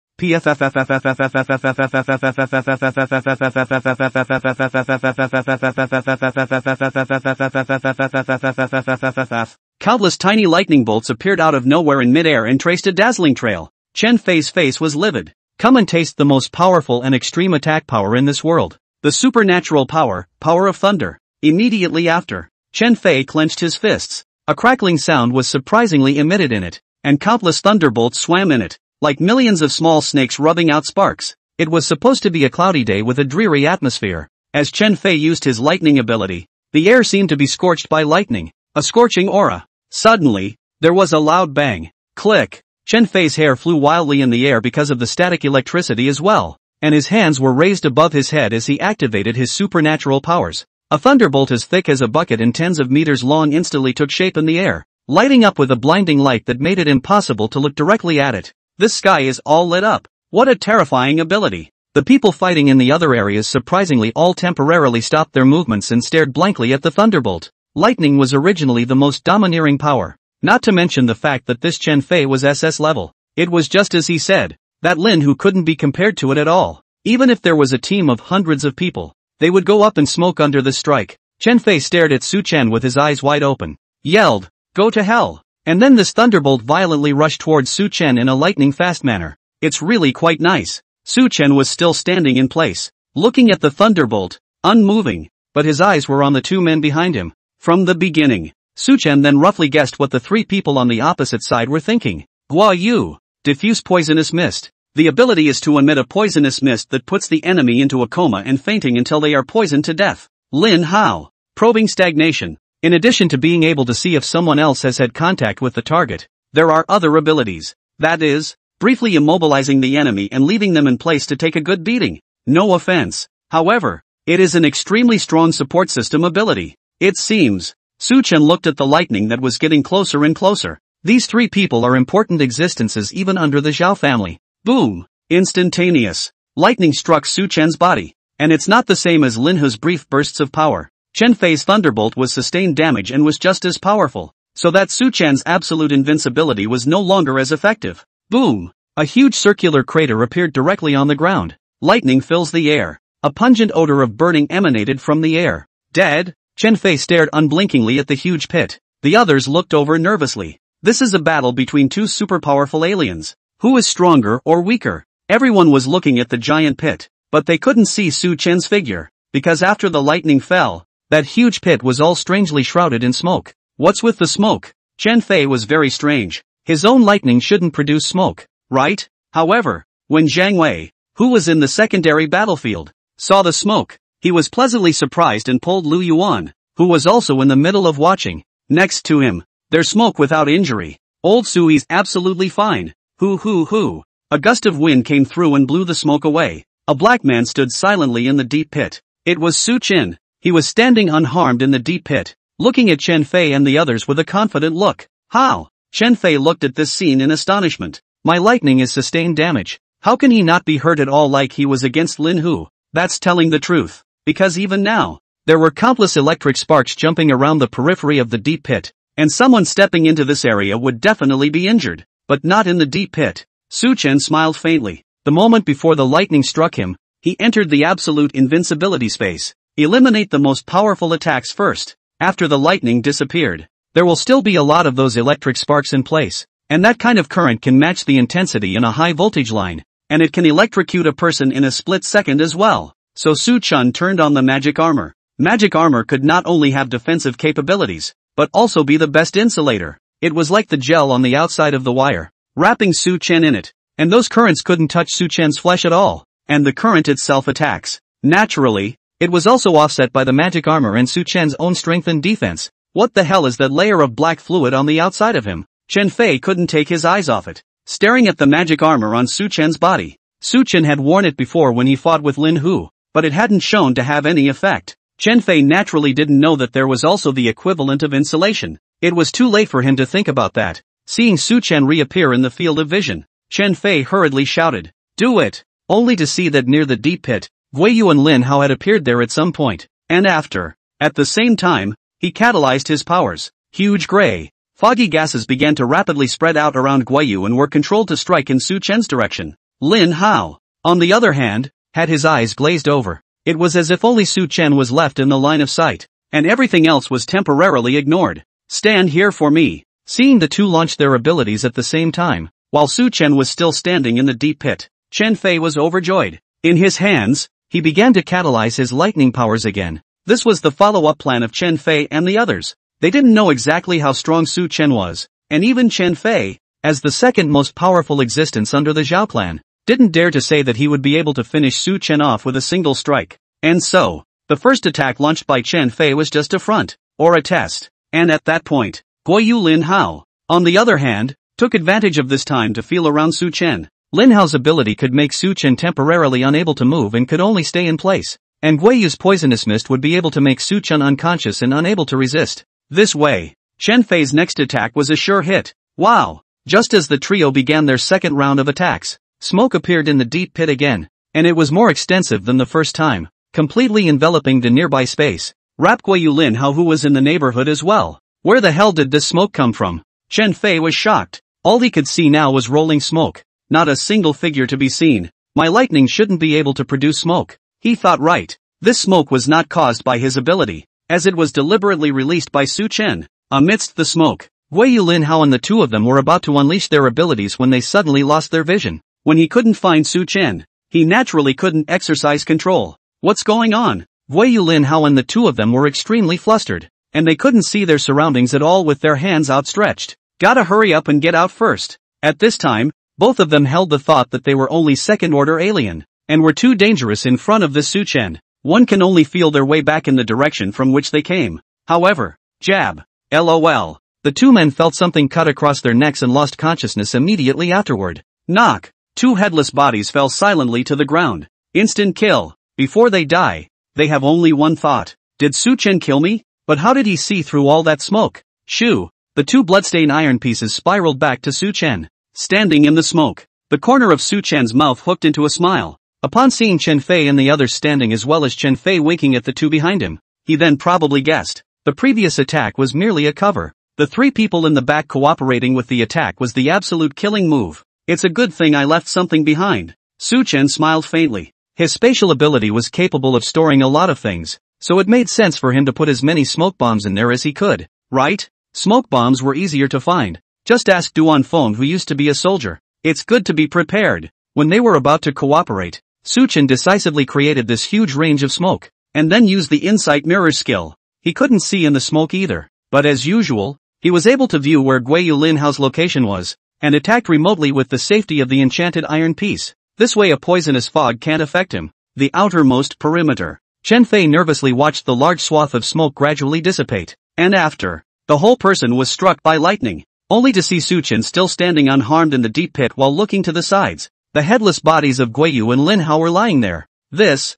Countless tiny lightning bolts appeared out of nowhere in midair and traced a dazzling trail. Chen Fei's face was livid. Come and taste the most powerful and extreme attack power in this world. The supernatural power, power of thunder. Immediately after, Chen Fei clenched his fists. A crackling sound was surprisingly emitted in it, and countless thunderbolts swam in it, like millions of small snakes rubbing out sparks. It was supposed to be a cloudy day with a dreary atmosphere. As Chen Fei used his lightning ability, the air seemed to be scorched by lightning, a scorching aura. Suddenly, there was a loud bang. Click. Chen Fei's hair flew wildly in the air because of the static electricity as well, and his hands were raised above his head as he activated his supernatural powers. A thunderbolt as thick as a bucket and tens of meters long instantly took shape in the air, lighting up with a blinding light that made it impossible to look directly at it. This sky is all lit up. What a terrifying ability. The people fighting in the other areas surprisingly all temporarily stopped their movements and stared blankly at the thunderbolt. Lightning was originally the most domineering power. Not to mention the fact that this Chen Fei was SS level. It was just as he said, that Lin Hu couldn't be compared to it at all. Even if there was a team of hundreds of people, they would go up in smoke under this strike. Chen Fei stared at Su Chen with his eyes wide open. Yelled, "Go to hell!" And then this thunderbolt violently rushed towards Su Chen in a lightning-fast manner. It's really quite nice. Su Chen was still standing in place, looking at the thunderbolt, unmoving, but his eyes were on the 2 men behind him. From the beginning, Su Chen then roughly guessed what the 3 people on the opposite side were thinking. Guo Yu, diffuse poisonous mist. The ability is to emit a poisonous mist that puts the enemy into a coma and fainting until they are poisoned to death. Lin Hao, probing stagnation. In addition to being able to see if someone else has had contact with the target, there are other abilities. That is, briefly immobilizing the enemy and leaving them in place to take a good beating. No offense. However, it is an extremely strong support system ability. It seems. Su Chen looked at the lightning that was getting closer and closer. These 3 people are important existences even under the Zhao family. Boom! Instantaneous. Lightning struck Su Chen's body. And it's not the same as Lin Hu's brief bursts of power. Chen Fei's thunderbolt was sustained damage and was just as powerful, so that Su Chen's absolute invincibility was no longer as effective. Boom! A huge circular crater appeared directly on the ground. Lightning fills the air. A pungent odor of burning emanated from the air. Dead? Chen Fei stared unblinkingly at the huge pit. The others looked over nervously. This is a battle between 2 superpowerful aliens. Who is stronger or weaker? Everyone was looking at the giant pit, but they couldn't see Su Chen's figure. because after the lightning fell, that huge pit was all strangely shrouded in smoke. What's with the smoke? Chen Fei was very strange. His own lightning shouldn't produce smoke, right? However, when Zhang Wei, who was in the secondary battlefield, saw the smoke, he was pleasantly surprised and pulled Lu Yuan, who was also in the middle of watching, next to him. There's smoke without injury. Old Sui's absolutely fine. Hoo. A gust of wind came through and blew the smoke away. A black man stood silently in the deep pit. It was Su Chen. He was standing unharmed in the deep pit, looking at Chen Fei and the others with a confident look. How? Chen Fei looked at this scene in astonishment. My lightning is sustained damage. How can he not be hurt at all like he was against Lin Hu? That's telling the truth. Because even now, there were countless electric sparks jumping around the periphery of the deep pit, and someone stepping into this area would definitely be injured, but not in the deep pit. Su Chen smiled faintly. The moment before the lightning struck him, he entered the absolute invincibility space. Eliminate the most powerful attacks first. After the lightning disappeared, there will still be a lot of those electric sparks in place, and that kind of current can match the intensity in a high voltage line, and it can electrocute a person in a split second as well. So Su Chen turned on the magic armor. Magic armor could not only have defensive capabilities, but also be the best insulator. It was like the gel on the outside of the wire, wrapping Su Chen in it, and those currents couldn't touch Su Chen's flesh at all, and the current itself attacks. Naturally, it was also offset by the magic armor and Su Chen's own strength and defense. What the hell is that layer of black fluid on the outside of him? Chen Fei couldn't take his eyes off it, staring at the magic armor on Su Chen's body. Su Chen had worn it before when he fought with Lin Hu, but it hadn't shown to have any effect. Chen Fei naturally didn't know that there was also the equivalent of insulation. It was too late for him to think about that. Seeing Su Chen reappear in the field of vision, Chen Fei hurriedly shouted, "Do it!" Only to see that near the deep pit, Guiyu and Lin Hao had appeared there at some point, and after. At the same time, he catalyzed his powers. Huge gray, foggy gases began to rapidly spread out around Guiyu and were controlled to strike in Su Chen's direction. Lin Hao, on the other hand, had his eyes glazed over. It was as if only Su Chen was left in the line of sight, and everything else was temporarily ignored. Stand here for me. Seeing the two launch their abilities at the same time, while Su Chen was still standing in the deep pit, Chen Fei was overjoyed. In his hands, he began to catalyze his lightning powers again. This was the follow-up plan of Chen Fei and the others. They didn't know exactly how strong Su Chen was, and even Chen Fei, as the second most powerful existence under the Zhao clan, didn't dare to say that he would be able to finish Su Chen off with a single strike. And so, the first attack launched by Chen Fei was just a front, or a test, and at that point, Guiyu Lin Hao, on the other hand, took advantage of this time to feel around Su Chen. Lin Hao's ability could make Su Chen temporarily unable to move and could only stay in place, and Guiyu's poisonous mist would be able to make Su Chen unconscious and unable to resist. This way, Chen Fei's next attack was a sure hit. Wow! Just as the trio began their second round of attacks, smoke appeared in the deep pit again, and it was more extensive than the first time, completely enveloping the nearby space. Rap Guiyu Lin Hao, who was in the neighborhood as well. Where the hell did this smoke come from? Chen Fei was shocked. All he could see now was rolling smoke. Not a single figure to be seen. My lightning shouldn't be able to produce smoke. He thought right. This smoke was not caused by his ability, as it was deliberately released by Su Chen. Amidst the smoke, Guiyu Lin Hao and the two of them were about to unleash their abilities when they suddenly lost their vision. When he couldn't find Su Chen, he naturally couldn't exercise control. What's going on? Guiyu Lin Hao and the two of them were extremely flustered, and they couldn't see their surroundings at all with their hands outstretched. Gotta hurry up and get out first. At this time, both of them held the thought that they were only second-order alien, and were too dangerous in front of this Su Chen. One can only feel their way back in the direction from which they came. However, jab. LOL. The two men felt something cut across their necks and lost consciousness immediately afterward. Knock. Two headless bodies fell silently to the ground. Instant kill. Before they die, they have only one thought. Did Su Chen kill me? But how did he see through all that smoke? Shoo. The two bloodstained iron pieces spiraled back to Su Chen, standing in the smoke. The corner of Su Chen's mouth hooked into a smile. Upon seeing Chen Fei and the others standing as well as Chen Fei winking at the two behind him, he then probably guessed. The previous attack was merely a cover. The three people in the back cooperating with the attack was the absolute killing move. It's a good thing I left something behind. Su Chen smiled faintly. His spatial ability was capable of storing a lot of things, so it made sense for him to put as many smoke bombs in there as he could, right? Smoke bombs were easier to find. Just ask Duan Feng, who used to be a soldier. It's good to be prepared. When they were about to cooperate, Su Chen decisively created this huge range of smoke. and then used the insight mirror skill. He couldn't see in the smoke either, but as usual, he was able to view where Guiyu Linhao's location was, and attacked remotely with the safety of the enchanted iron piece. This way a poisonous fog can't affect him. The outermost perimeter. Chen Fei nervously watched the large swath of smoke gradually dissipate, and after, the whole person was struck by lightning, only to see Su Chen still standing unharmed in the deep pit while looking to the sides. The headless bodies of Guiyu and Lin Hao were lying there. This.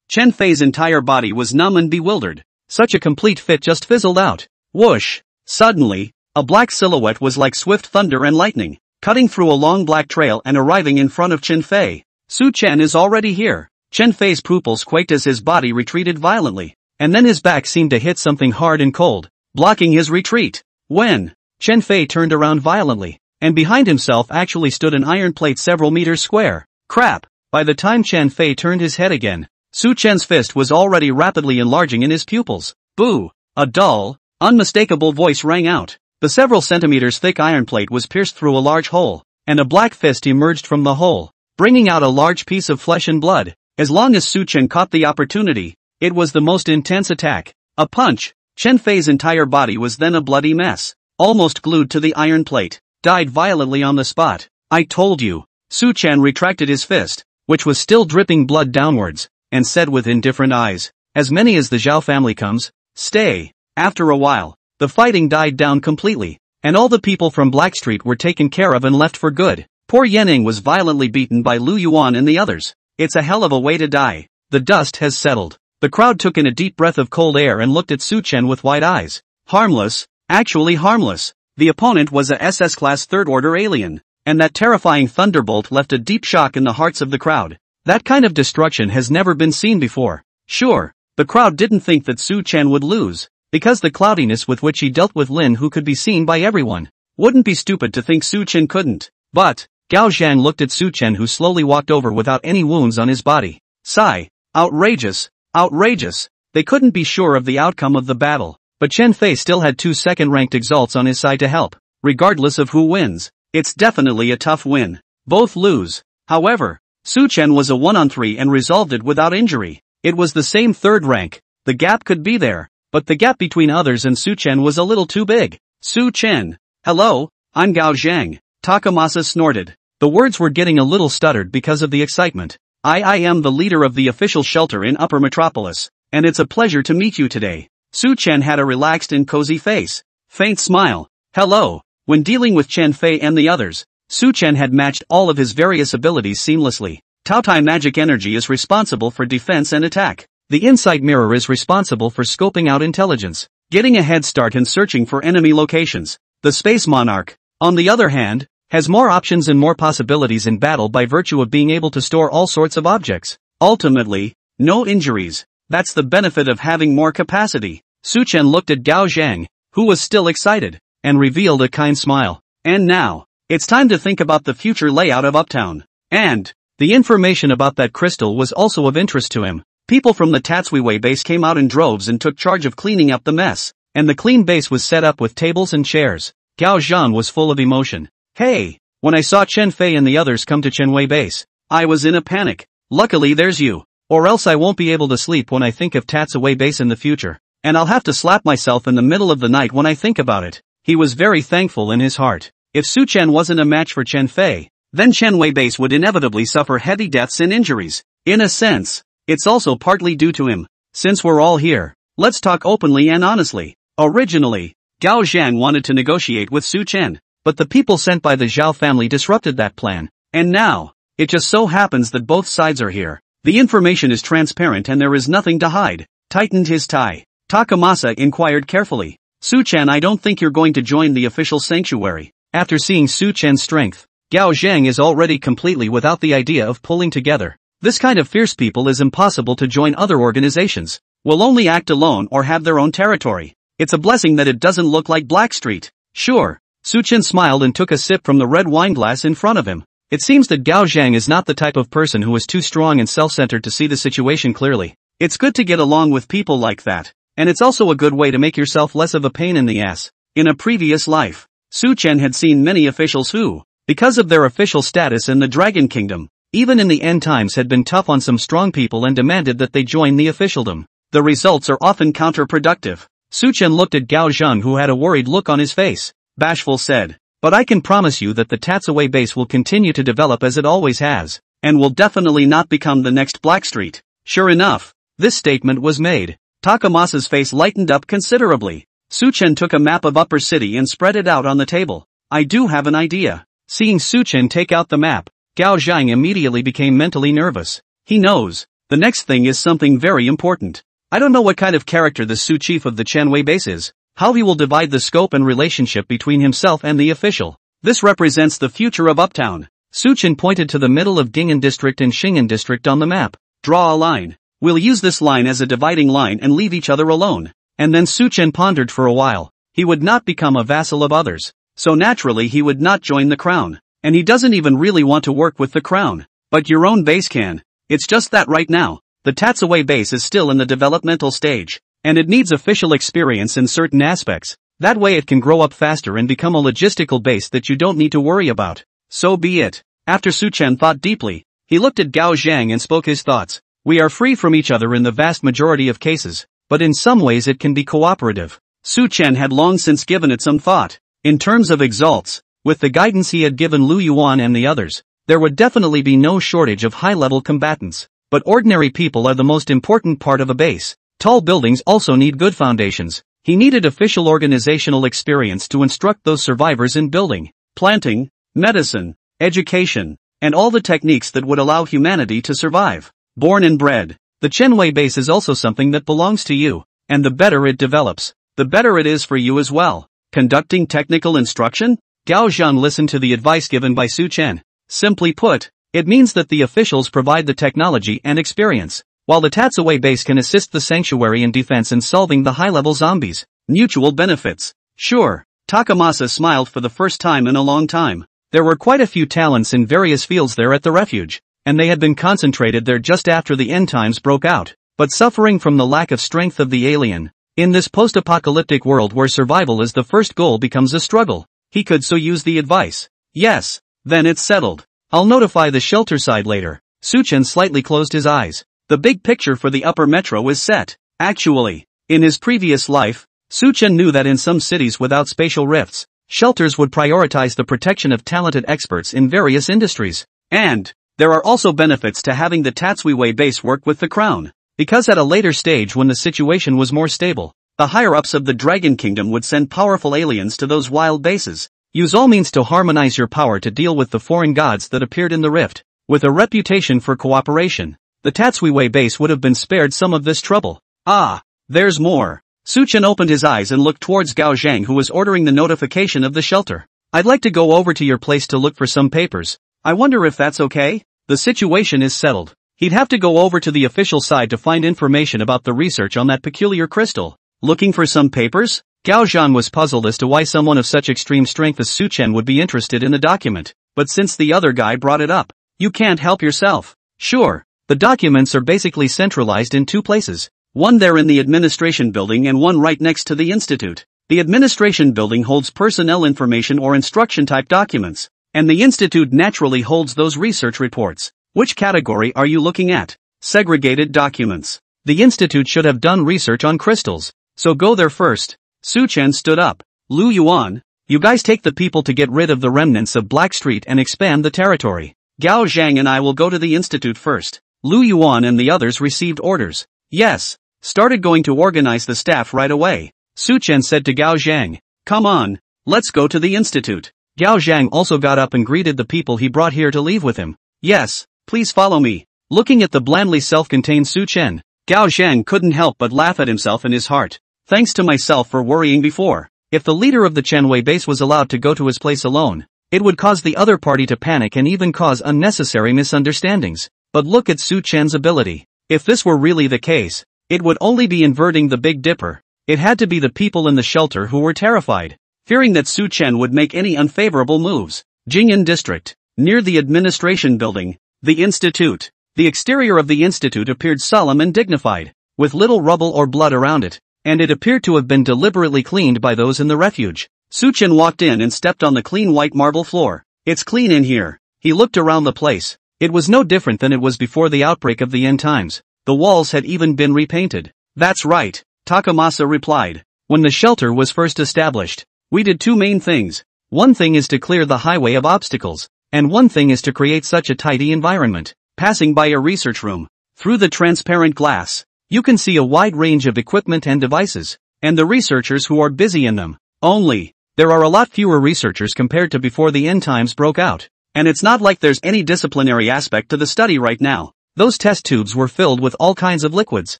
Chen Fei's entire body was numb and bewildered. Such a complete fit just fizzled out. Whoosh! Suddenly, a black silhouette was like swift thunder and lightning, cutting through a long black trail and arriving in front of Chen Fei. Su Chen is already here. Chen Fei's pupils quaked as his body retreated violently, and then his back seemed to hit something hard and cold, blocking his retreat. When Chen Fei turned around violently, and behind himself actually stood an iron plate several meters square. Crap! By the time Chen Fei turned his head again, Su Chen's fist was already rapidly enlarging in his pupils. Boo! A dull, unmistakable voice rang out. The several centimeters thick iron plate was pierced through a large hole, and a black fist emerged from the hole, bringing out a large piece of flesh and blood. As long as Su Chen caught the opportunity, it was the most intense attack. A punch. Chen Fei's entire body was then a bloody mess, almost glued to the iron plate, died violently on the spot. I told you. Su Chen retracted his fist, which was still dripping blood downwards, and said with indifferent eyes, as many as the Zhao family comes, stay. After a while, the fighting died down completely, and all the people from Blackstreet were taken care of and left for good. Poor Yanning was violently beaten by Lu Yuan and the others. It's a hell of a way to die. The dust has settled. The crowd took in a deep breath of cold air and looked at Su Chen with wide eyes. Harmless, actually harmless. The opponent was a SS-class third-order alien, and that terrifying thunderbolt left a deep shock in the hearts of the crowd. That kind of destruction has never been seen before. Sure, the crowd didn't think that Su Chen would lose, because the cloudiness with which he dealt with Lin Hu could be seen by everyone. Wouldn't be stupid to think Su Chen couldn't. But Gao Zhang looked at Su Chen, who slowly walked over without any wounds on his body. Sigh. Outrageous. Outrageous. They couldn't be sure of the outcome of the battle, but Chen Fei still had 2 second-ranked exalts on his side to help. Regardless of who wins, it's definitely a tough win. Both lose. However, Su Chen was a 1-on-3 and resolved it without injury. It was the same third rank. The gap could be there, but the gap between others and Su Chen was a little too big. Su Chen. Hello, I'm Gao Zhang. Takamasa snorted. The words were getting a little stuttered because of the excitement. I am the leader of the official shelter in Upper Metropolis, and it's a pleasure to meet you today. Su Chen had a relaxed and cozy face. Faint smile. Hello. When dealing with Chen Fei and the others, Su Chen had matched all of his various abilities seamlessly. Taotai magic energy is responsible for defense and attack. The insight mirror is responsible for scoping out intelligence, getting a head start and searching for enemy locations. The Space Monarch, on the other hand, has more options and more possibilities in battle by virtue of being able to store all sorts of objects. Ultimately, no injuries. That's the benefit of having more capacity. Su Chen looked at Gao Zhang, who was still excited, and revealed a kind smile. And now, it's time to think about the future layout of Uptown. And the information about that crystal was also of interest to him. People from the Tatsuiwei base came out in droves and took charge of cleaning up the mess, and the clean base was set up with tables and chairs. Gao Zhan was full of emotion. Hey, when I saw Chen Fei and the others come to Chenwei base, I was in a panic. Luckily there's you, or else I won't be able to sleep when I think of Tatsuiwei base in the future, and I'll have to slap myself in the middle of the night when I think about it. He was very thankful in his heart. If Su Chen wasn't a match for Chen Fei, then Chenwei base would inevitably suffer heavy deaths and injuries. In a sense, it's also partly due to him. Since we're all here, let's talk openly and honestly. Originally, Gao Zhang wanted to negotiate with Su Chen, but the people sent by the Zhao family disrupted that plan. And now, it just so happens that both sides are here. The information is transparent and there is nothing to hide. Tightened his tie. Takamasa inquired carefully. Su Chen, I don't think you're going to join the official sanctuary. After seeing Su Chen's strength, Gao Zhang is already completely without the idea of pulling together. This kind of fierce people is impossible to join other organizations. Will only act alone or have their own territory. It's a blessing that it doesn't look like Blackstreet. Sure. Su Chen smiled and took a sip from the red wine glass in front of him. It seems that Gao Zhang is not the type of person who is too strong and self-centered to see the situation clearly. It's good to get along with people like that, and it's also a good way to make yourself less of a pain in the ass. In a previous life, Su Chen had seen many officials who, because of their official status in the Dragon Kingdom, even in the end times had been tough on some strong people and demanded that they join the officialdom. The results are often counterproductive. Suchen looked at Gao Zhang, who had a worried look on his face. Bashful said, "But I can promise you that the Tatsue base will continue to develop as it always has, and will definitely not become the next Blackstreet." Sure enough, this statement was made. Takamasa's face lightened up considerably. Suchen took a map of Upper City and spread it out on the table. "I do have an idea." Seeing Suchen take out the map, Gao Zhang immediately became mentally nervous. He knows, the next thing is something very important. I don't know what kind of character the Su chief of the Chenwei base is, how he will divide the scope and relationship between himself and the official. This represents the future of Uptown. Suchen pointed to the middle of Gingan District and Shingen District on the map. "Draw a line. We'll use this line as a dividing line and leave each other alone." And then Suchen pondered for a while. He would not become a vassal of others, so naturally he would not join the crown. And he doesn't even really want to work with the crown. But your own base can. It's just that right now, the Tatsue base is still in the developmental stage, and it needs official experience in certain aspects. That way it can grow up faster and become a logistical base that you don't need to worry about. So be it. After Suchen thought deeply, he looked at Gao Zhang and spoke his thoughts. "We are free from each other in the vast majority of cases, but in some ways it can be cooperative." Suchen had long since given it some thought. In terms of exalts, with the guidance he had given Lu Yuan and the others, there would definitely be no shortage of high-level combatants. But ordinary people are the most important part of a base. Tall buildings also need good foundations. He needed official organizational experience to instruct those survivors in building, planting, medicine, education, and all the techniques that would allow humanity to survive. Born and bred, the Chenwei base is also something that belongs to you, and the better it develops, the better it is for you as well. Conducting technical instruction? Gao Zhang listened to the advice given by Suchen. Simply put, it means that the officials provide the technology and experience, while the Tatsue base can assist the sanctuary in defense and solving the high-level zombies. Mutual benefits. Sure, Takamasa smiled for the first time in a long time. There were quite a few talents in various fields there at the refuge, and they had been concentrated there just after the end times broke out, but suffering from the lack of strength of the alien. In this post-apocalyptic world where survival is the first goal becomes a struggle, he could so use the advice. Yes, then it's settled. I'll notify the shelter side later. Suchen slightly closed his eyes. The big picture for the upper metro is set. Actually, in his previous life, Suchen knew that in some cities without spatial rifts, shelters would prioritize the protection of talented experts in various industries. And there are also benefits to having the Tatsue base work with the crown, because at a later stage when the situation was more stable, the higher-ups of the Dragon Kingdom would send powerful aliens to those wild bases. Use all means to harmonize your power to deal with the foreign gods that appeared in the rift. With a reputation for cooperation, the Tatsue base would have been spared some of this trouble. Ah, there's more. Suchen opened his eyes and looked towards Gao Zhang, who was ordering the notification of the shelter. "I'd like to go over to your place to look for some papers. I wonder if that's okay?" The situation is settled. He'd have to go over to the official side to find information about the research on that peculiar crystal. Looking for some papers? Gao Zhang was puzzled as to why someone of such extreme strength as Suchen would be interested in the document, but since the other guy brought it up, you can't help yourself. Sure, the documents are basically centralized in two places. One there in the administration building and one right next to the institute. The administration building holds personnel information or instruction type documents, and the institute naturally holds those research reports. Which category are you looking at? Segregated documents. The institute should have done research on crystals, so go there first. Suchen stood up. Lu Yuan, you guys take the people to get rid of the remnants of Blackstreet and expand the territory. Gao Zhang and I will go to the institute first. Lu Yuan and the others received orders. Yes, started going to organize the staff right away. Suchen said to Gao Zhang, "Come on, let's go to the institute." Gao Zhang also got up and greeted the people he brought here to leave with him. "Yes, please follow me." Looking at the blandly self-contained Suchen, Gao Zhang couldn't help but laugh at himself in his heart. Thanks to myself for worrying before. If the leader of the Chenwei base was allowed to go to his place alone, it would cause the other party to panic and even cause unnecessary misunderstandings. But look at Suchen's ability. If this were really the case, it would only be inverting the Big Dipper. It had to be the people in the shelter who were terrified, fearing that Suchen would make any unfavorable moves. Jingyan District, near the administration building, the institute. The exterior of the institute appeared solemn and dignified, with little rubble or blood around it, and it appeared to have been deliberately cleaned by those in the refuge. Suchen walked in and stepped on the clean white marble floor. "It's clean in here." He looked around the place. It was no different than it was before the outbreak of the end times. The walls had even been repainted. That's right, Takamasa replied. When the shelter was first established, we did two main things. One thing is to clear the highway of obstacles, and one thing is to create such a tidy environment. Passing by a research room, through the transparent glass, you can see a wide range of equipment and devices, and the researchers who are busy in them. Only, there are a lot fewer researchers compared to before the end times broke out. And it's not like there's any disciplinary aspect to the study right now. Those test tubes were filled with all kinds of liquids,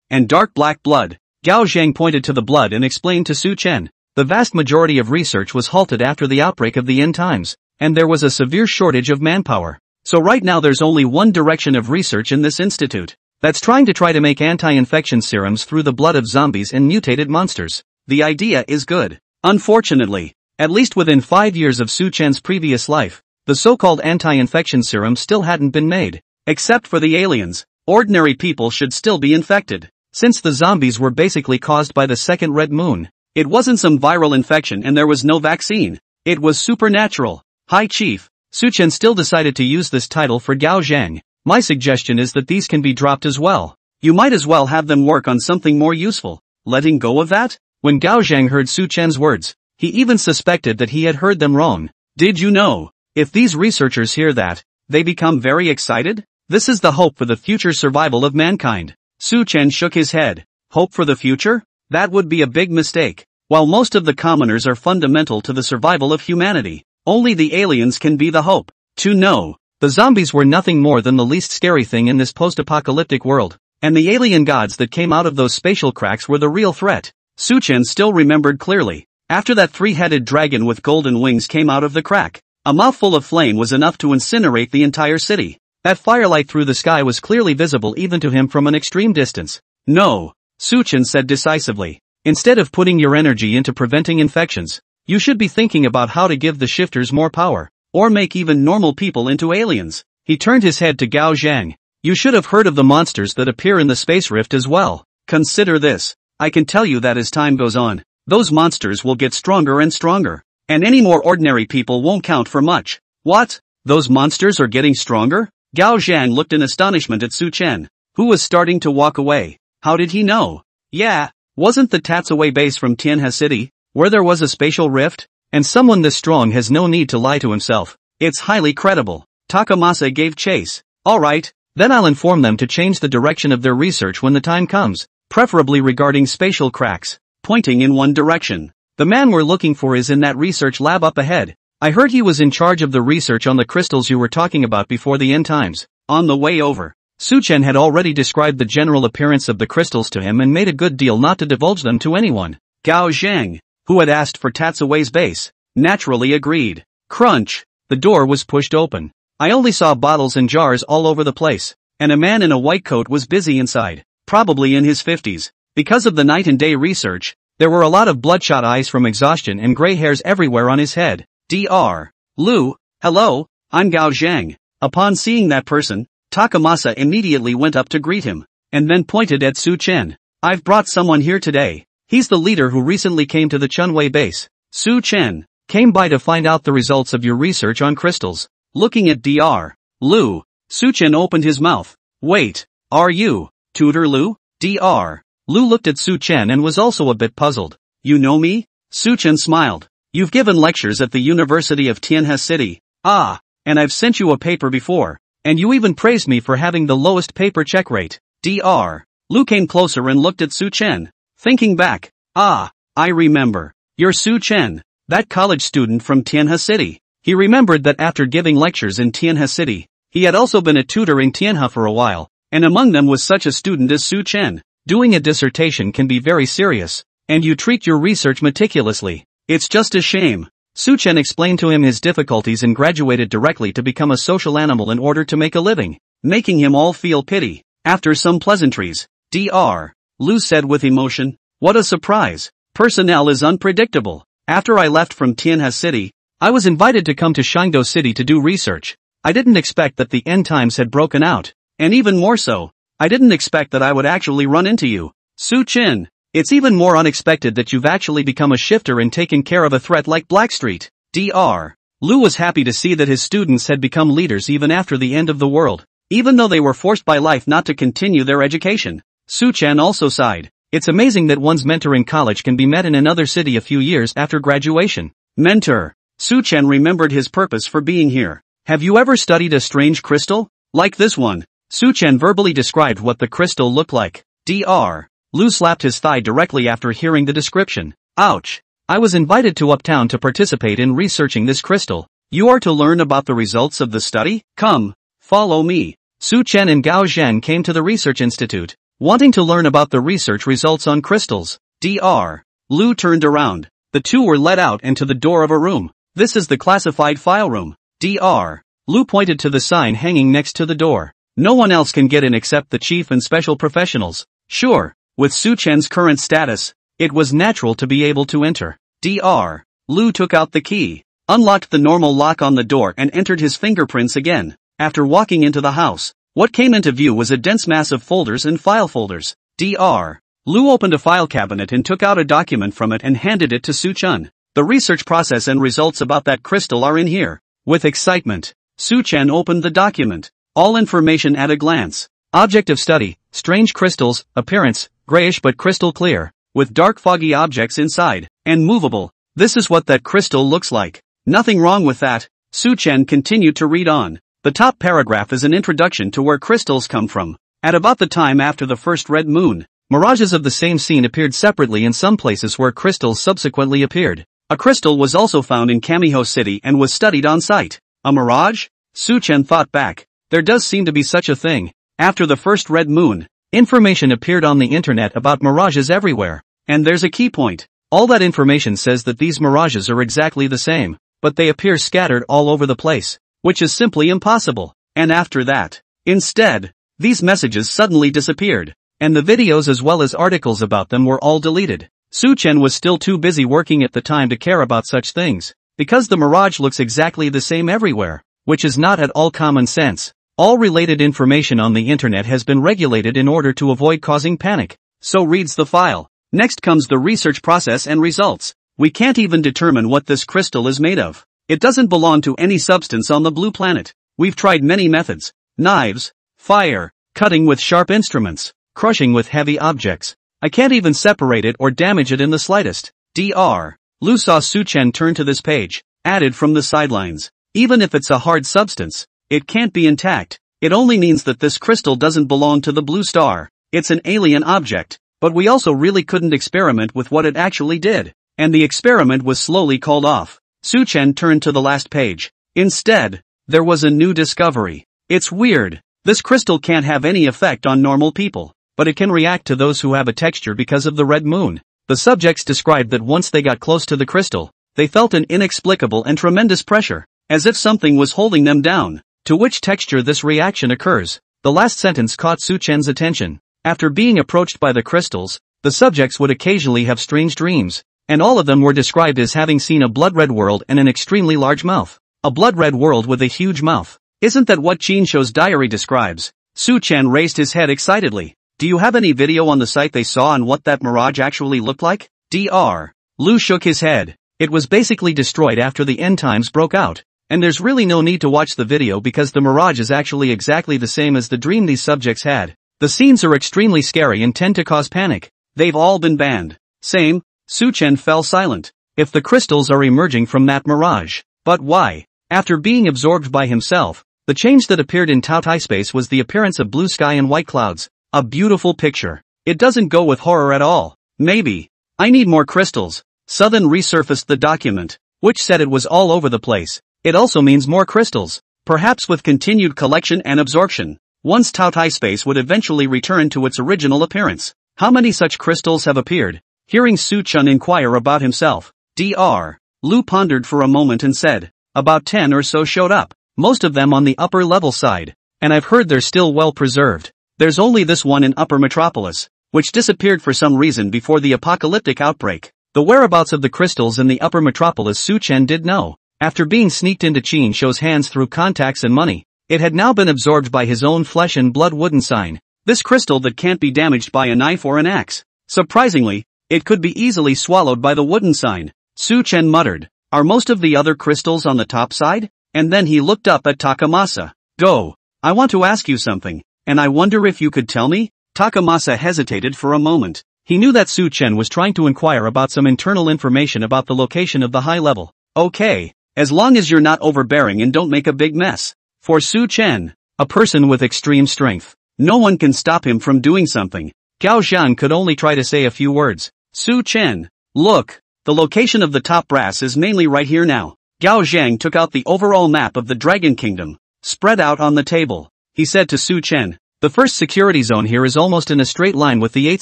and dark black blood. Gao Zhang pointed to the blood and explained to Su Chen. The vast majority of research was halted after the outbreak of the end times, and there was a severe shortage of manpower. So right now there's only one direction of research in this institute. That's trying to make anti-infection serums through the blood of zombies and mutated monsters. The idea is good. Unfortunately, at least within 5 years of Su Chen's previous life, the so-called anti-infection serum still hadn't been made. Except for the aliens, ordinary people should still be infected. Since the zombies were basically caused by the second red moon, it wasn't some viral infection and there was no vaccine. It was supernatural. High Chief, Su Chen still decided to use this title for Gao Zhang. My suggestion is that these can be dropped as well. You might as well have them work on something more useful. Letting go of that? When Gao Zhang heard Su Chen's words, he even suspected that he had heard them wrong. Did you know? If these researchers hear that, they become very excited? This is the hope for the future survival of mankind. Su Chen shook his head. Hope for the future? That would be a big mistake. While most of the commoners are fundamental to the survival of humanity, only the aliens can be the hope. No, the zombies were nothing more than the least scary thing in this post-apocalyptic world, and the alien gods that came out of those spatial cracks were the real threat. Su Chen still remembered clearly. After that three-headed dragon with golden wings came out of the crack, a mouthful of flame was enough to incinerate the entire city. That firelight through the sky was clearly visible even to him from an extreme distance. No, Su Chen said decisively. Instead of putting your energy into preventing infections, you should be thinking about how to give the shifters more power, or make even normal people into aliens. He turned his head to Gao Zhang. You should have heard of the monsters that appear in the space rift as well. Consider this. I can tell you that as time goes on, those monsters will get stronger and stronger. And any more ordinary people won't count for much. What? Those monsters are getting stronger? Gao Zhang looked in astonishment at Su Chen, who was starting to walk away. How did he know? Yeah, wasn't the Tatsue base from Tianhe City, where there was a spatial rift? And someone this strong has no need to lie to himself. It's highly credible. Takamasa gave chase. Alright, then I'll inform them to change the direction of their research when the time comes, preferably regarding spatial cracks, pointing in one direction. The man we're looking for is in that research lab up ahead. I heard he was in charge of the research on the crystals you were talking about before the end times. On the way over, Su Chen had already described the general appearance of the crystals to him and made a good deal not to divulge them to anyone. Gao Zhang, who had asked for Tatsue's base, naturally agreed. Crunch! The door was pushed open. I only saw bottles and jars all over the place, and a man in a white coat was busy inside, probably in his 50s. Because of the night and day research, there were a lot of bloodshot eyes from exhaustion and gray hairs everywhere on his head. Dr. Lu, hello, I'm Gao Zhang. Upon seeing that person, Takamasa immediately went up to greet him, and then pointed at Su Chen. I've brought someone here today. He's the leader who recently came to the Chunwei base. Su Chen came by to find out the results of your research on crystals. Looking at Dr. Lu, Su Chen opened his mouth. Wait, are you Tutor Lu? Dr. Lu looked at Su Chen and was also a bit puzzled. You know me? Su Chen smiled. You've given lectures at the University of Tianhe City. Ah, and I've sent you a paper before, and you even praised me for having the lowest paper check rate. Dr. Lu came closer and looked at Su Chen. Thinking back, ah, I remember. You're Su Chen, that college student from Tianhe City. He remembered that after giving lectures in Tianhe City, he had also been a tutor in Tianhe for a while, and among them was such a student as Su Chen. Doing a dissertation can be very serious, and you treat your research meticulously. It's just a shame. Su Chen explained to him his difficulties and graduated directly to become a social animal in order to make a living, making him all feel pity. After some pleasantries, Dr. Lu said with emotion, what a surprise. Personnel is unpredictable. After I left from Tianhe City, I was invited to come to Shangdo City to do research. I didn't expect that the end times had broken out, and even more so, I didn't expect that I would actually run into you. Su Chen, it's even more unexpected that you've actually become a shifter and taken care of a threat like Blackstreet. Dr. Lu was happy to see that his students had become leaders even after the end of the world, even though they were forced by life not to continue their education. Su-chan also sighed. It's amazing that one's mentor in college can be met in another city a few years after graduation. Mentor. Su-chan remembered his purpose for being here. Have you ever studied a strange crystal? Like this one. Su-chan verbally described what the crystal looked like. Dr. Lu slapped his thigh directly after hearing the description. Ouch. I was invited to Uptown to participate in researching this crystal. You are to learn about the results of the study? Come. Follow me. Su-chen and Gao Zhen came to the research institute, wanting to learn about the research results on crystals. Dr. Lu turned around. The two were led out and to the door of a room. This is the classified file room. Dr. Lu pointed to the sign hanging next to the door. No one else can get in except the chief and special professionals. Sure, with Su-chen's current status, it was natural to be able to enter. Dr. Lu took out the key, unlocked the normal lock on the door and entered his fingerprints again. After walking into the house, what came into view was a dense mass of folders and file folders. Dr. Lu opened a file cabinet and took out a document from it and handed it to Su-chen. The research process and results about that crystal are in here. With excitement, Su-chen opened the document. All information at a glance. Object of study, strange crystals, appearance, grayish but crystal clear, with dark foggy objects inside, and movable. This is what that crystal looks like. Nothing wrong with that. Su-chen continued to read on. The top paragraph is an introduction to where crystals come from. At about the time after the first red moon, mirages of the same scene appeared separately in some places where crystals subsequently appeared. A crystal was also found in Kamiho City and was studied on site. A mirage? Su-chen thought back. There does seem to be such a thing. After the first red moon, information appeared on the internet about mirages everywhere. And there's a key point. All that information says that these mirages are exactly the same, but they appear scattered all over the place, which is simply impossible. And after that, instead, these messages suddenly disappeared, and the videos as well as articles about them were all deleted. Su-chen was still too busy working at the time to care about such things, because the mirage looks exactly the same everywhere, which is not at all common sense. All related information on the internet has been regulated in order to avoid causing panic. So reads the file. Next comes the research process and results. We can't even determine what this crystal is made of. It doesn't belong to any substance on the blue planet. We've tried many methods. Knives, fire, cutting with sharp instruments, crushing with heavy objects. I can't even separate it or damage it in the slightest. Dr. Lu saw Su-chen turn to this page, added from the sidelines. Even if it's a hard substance, it can't be intact. It only means that this crystal doesn't belong to the blue star. It's an alien object. But we also really couldn't experiment with what it actually did. And the experiment was slowly called off. Su-chen turned to the last page. Instead, there was a new discovery. It's weird. This crystal can't have any effect on normal people, but it can react to those who have a texture because of the red moon. The subjects described that once they got close to the crystal, they felt an inexplicable and tremendous pressure, as if something was holding them down. To which texture this reaction occurs? The last sentence caught Su-chen's attention. After being approached by the crystals, the subjects would occasionally have strange dreams, and all of them were described as having seen a blood-red world and an extremely large mouth. A blood-red world with a huge mouth. Isn't that what Chinsho's diary describes? Su-chen raised his head excitedly. Do you have any video on the site they saw on what that mirage actually looked like? Dr. Lu shook his head. It was basically destroyed after the end times broke out. And there's really no need to watch the video because the mirage is actually exactly the same as the dream these subjects had. The scenes are extremely scary and tend to cause panic. They've all been banned. Same. Su-chen fell silent. If the crystals are emerging from that mirage. But why? After being absorbed by himself, the change that appeared in Taotai space was the appearance of blue sky and white clouds. A beautiful picture. It doesn't go with horror at all. Maybe. I need more crystals. Southern resurfaced the document, which said it was all over the place. It also means more crystals. Perhaps with continued collection and absorption, once Taotai space would eventually return to its original appearance. How many such crystals have appeared? Hearing Su-chen inquire about himself, Dr. Lu pondered for a moment and said, about 10 or so showed up, most of them on the upper level side, and I've heard they're still well preserved. There's only this one in Upper Metropolis, which disappeared for some reason before the apocalyptic outbreak. The whereabouts of the crystals in the Upper Metropolis Su-chen did know. After being sneaked into Chinsho's hands through contacts and money, it had now been absorbed by his own flesh and blood wooden sign. This crystal that can't be damaged by a knife or an axe. Surprisingly, it could be easily swallowed by the wooden sign. Su-chen muttered, Are most of the other crystals on the top side? And then he looked up at Takamasa. Go. I want to ask you something, and I wonder if you could tell me? Takamasa hesitated for a moment. He knew that Su Chen was trying to inquire about some internal information about the location of the high level. Okay, as long as you're not overbearing and don't make a big mess. For Su Chen, a person with extreme strength, no one can stop him from doing something. Gao Zhang could only try to say a few words. Su Chen, look, the location of the top brass is mainly right here now. Gao Zhang took out the overall map of the Dragon Kingdom, spread out on the table. He said to Su Chen, the first security zone here is almost in a straight line with the 8th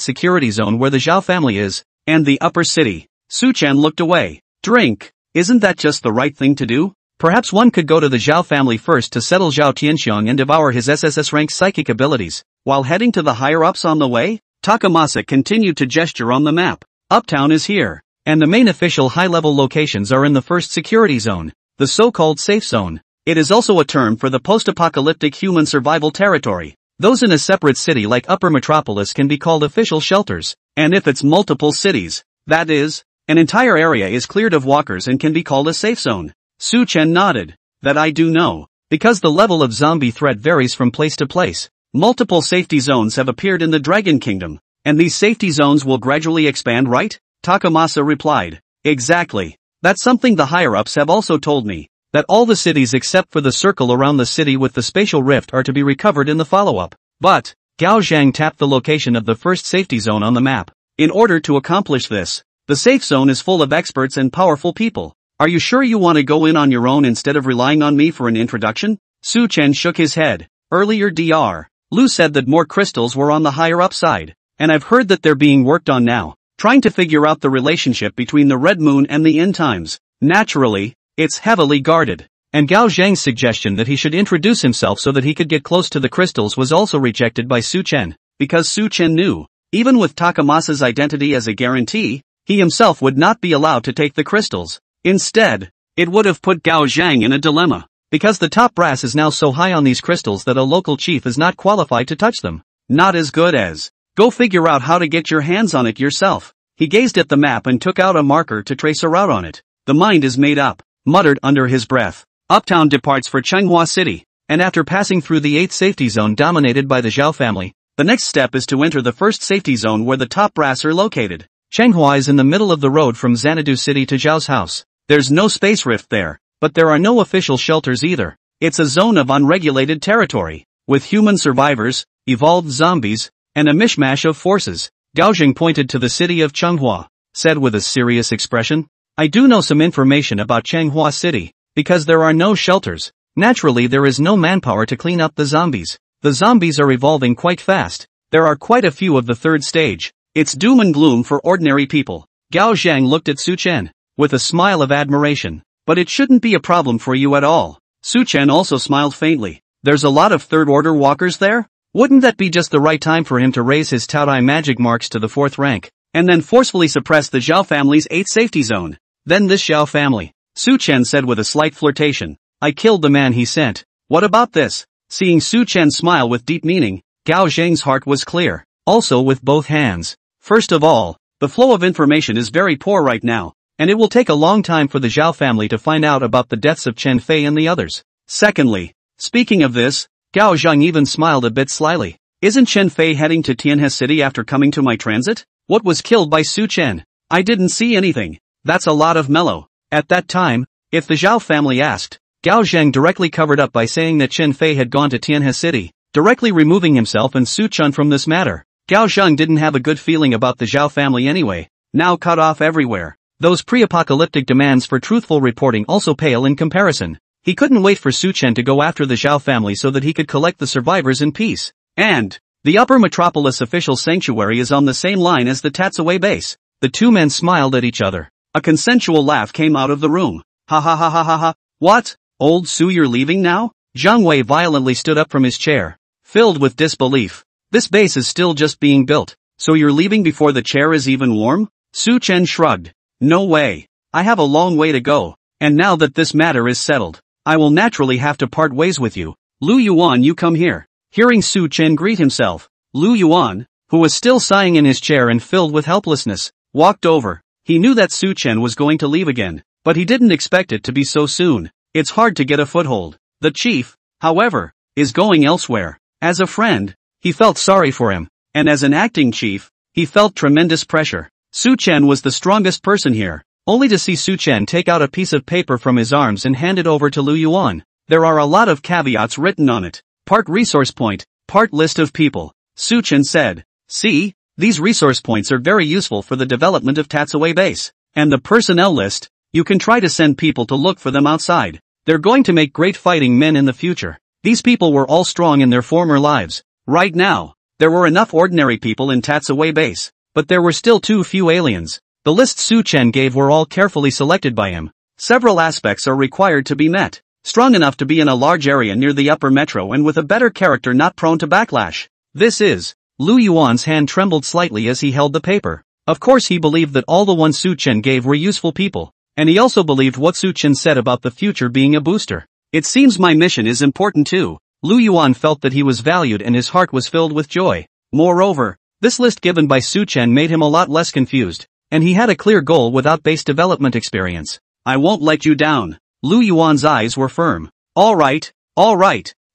security zone where the Zhao family is, and the upper city. Su Chen looked away. Drink, isn't that just the right thing to do? Perhaps one could go to the Zhao family first to settle Zhao Tianxiang and devour his SSS rank psychic abilities, while heading to the higher-ups on the way? Takamasa continued to gesture on the map. Uptown is here, and the main official high-level locations are in the first security zone, the so-called safe zone. It is also a term for the post-apocalyptic human survival territory. Those in a separate city like Upper Metropolis can be called official shelters, and if it's multiple cities, that is, an entire area is cleared of walkers and can be called a safe zone. Su Chen nodded. That I do know, because the level of zombie threat varies from place to place. Multiple safety zones have appeared in the Dragon Kingdom, and these safety zones will gradually expand, right? Takamasa replied. Exactly. That's something the higher-ups have also told me, that all the cities except for the circle around the city with the spatial rift are to be recovered in the follow-up. But, Gao Zhang tapped the location of the first safety zone on the map. In order to accomplish this, the safe zone is full of experts and powerful people. Are you sure you want to go in on your own instead of relying on me for an introduction? Su Chen shook his head. Earlier Dr. Lu said that more crystals were on the higher up side, and I've heard that they're being worked on now, trying to figure out the relationship between the Red Moon and the end times. Naturally, it's heavily guarded, and Gao Zhang's suggestion that he should introduce himself so that he could get close to the crystals was also rejected by Su Chen, because Su Chen knew, even with Takamasa's identity as a guarantee, he himself would not be allowed to take the crystals. Instead, it would have put Gao Zhang in a dilemma, because the top brass is now so high on these crystals that a local chief is not qualified to touch them. Not as good as, go figure out how to get your hands on it yourself. He gazed at the map and took out a marker to trace a route on it. The mind is made up, muttered under his breath. Uptown departs for Changhua City, and after passing through the 8th safety zone dominated by the Zhao family, the next step is to enter the first safety zone where the top brass are located. Changhua is in the middle of the road from Xanadu City to Zhao's house. There's no space rift there, but there are no official shelters either. It's a zone of unregulated territory, with human survivors, evolved zombies, and a mishmash of forces. Gaojing pointed to the city of Changhua, said with a serious expression, I do know some information about Changhua City, because there are no shelters. Naturally there is no manpower to clean up the zombies. The zombies are evolving quite fast. There are quite a few of the third stage. It's doom and gloom for ordinary people. Gao Zhang looked at Su Chen, with a smile of admiration. But it shouldn't be a problem for you at all. Su Chen also smiled faintly. There's a lot of third-order walkers there? Wouldn't that be just the right time for him to raise his Taodai magic marks to the 4th rank, and then forcefully suppress the Zhao family's 8th safety zone? Then this Zhao family, Su Chen said with a slight flirtation. I killed the man he sent. What about this? Seeing Su Chen smile with deep meaning, Gao Zhang's heart was clear. Also with both hands. First of all, the flow of information is very poor right now, and it will take a long time for the Zhao family to find out about the deaths of Chen Fei and the others. Secondly, speaking of this, Gao Zhang even smiled a bit slyly. Isn't Chen Fei heading to Tianhe City after coming to my transit? What was killed by Su Chen? I didn't see anything. That's a lot of mellow. At that time, if the Zhao family asked, Gao Zhang directly covered up by saying that Chen Fei had gone to Tianhe City, directly removing himself and Su Chen from this matter. Gao Zhang didn't have a good feeling about the Zhao family anyway, now cut off everywhere. Those pre-apocalyptic demands for truthful reporting also pale in comparison. He couldn't wait for Su Chen to go after the Zhao family so that he could collect the survivors in peace. And, the Upper Metropolis official sanctuary is on the same line as the Tatsue base. The two men smiled at each other. A consensual laugh came out of the room. Ha ha ha ha ha ha. What? Old Su, you're leaving now? Zhang Wei violently stood up from his chair, filled with disbelief. This base is still just being built, so you're leaving before the chair is even warm? Su Chen shrugged. No way. I have a long way to go, and now that this matter is settled, I will naturally have to part ways with you. Lu Yuan, you come here. Hearing Su Chen greet himself, Lu Yuan, who was still sighing in his chair and filled with helplessness, walked over. He knew that Su Chen was going to leave again. but he didn't expect it to be so soon. It's hard to get a foothold. The chief, however, is going elsewhere. As a friend, he felt sorry for him, and as an acting chief, he felt tremendous pressure. Su-chen was the strongest person here, only to see Su-chen take out a piece of paper from his arms and hand it over to Lu Yuan. There are a lot of caveats written on it. Part resource point, part list of people. Su-chen said, "See, these resource points are very useful for the development of Tatsue base. And the personnel list, you can try to send people to look for them outside. They're going to make great fighting men in the future. These people were all strong in their former lives. Right now, there were enough ordinary people in Tatsue base, but there were still too few aliens. The lists Su-chen gave were all carefully selected by him. Several aspects are required to be met. Strong enough to be in a large area near the upper metro and with a better character not prone to backlash. This is." Lu Yuan's hand trembled slightly as he held the paper. Of course he believed that all the ones Su-chen gave were useful people, and he also believed what Su-chen said about the future being a booster. "It seems my mission is important too." Lu Yuan felt that he was valued and his heart was filled with joy. Moreover, this list given by Su-chen made him a lot less confused, and he had a clear goal without base development experience. "I won't let you down." Lu Yuan's eyes were firm. All right.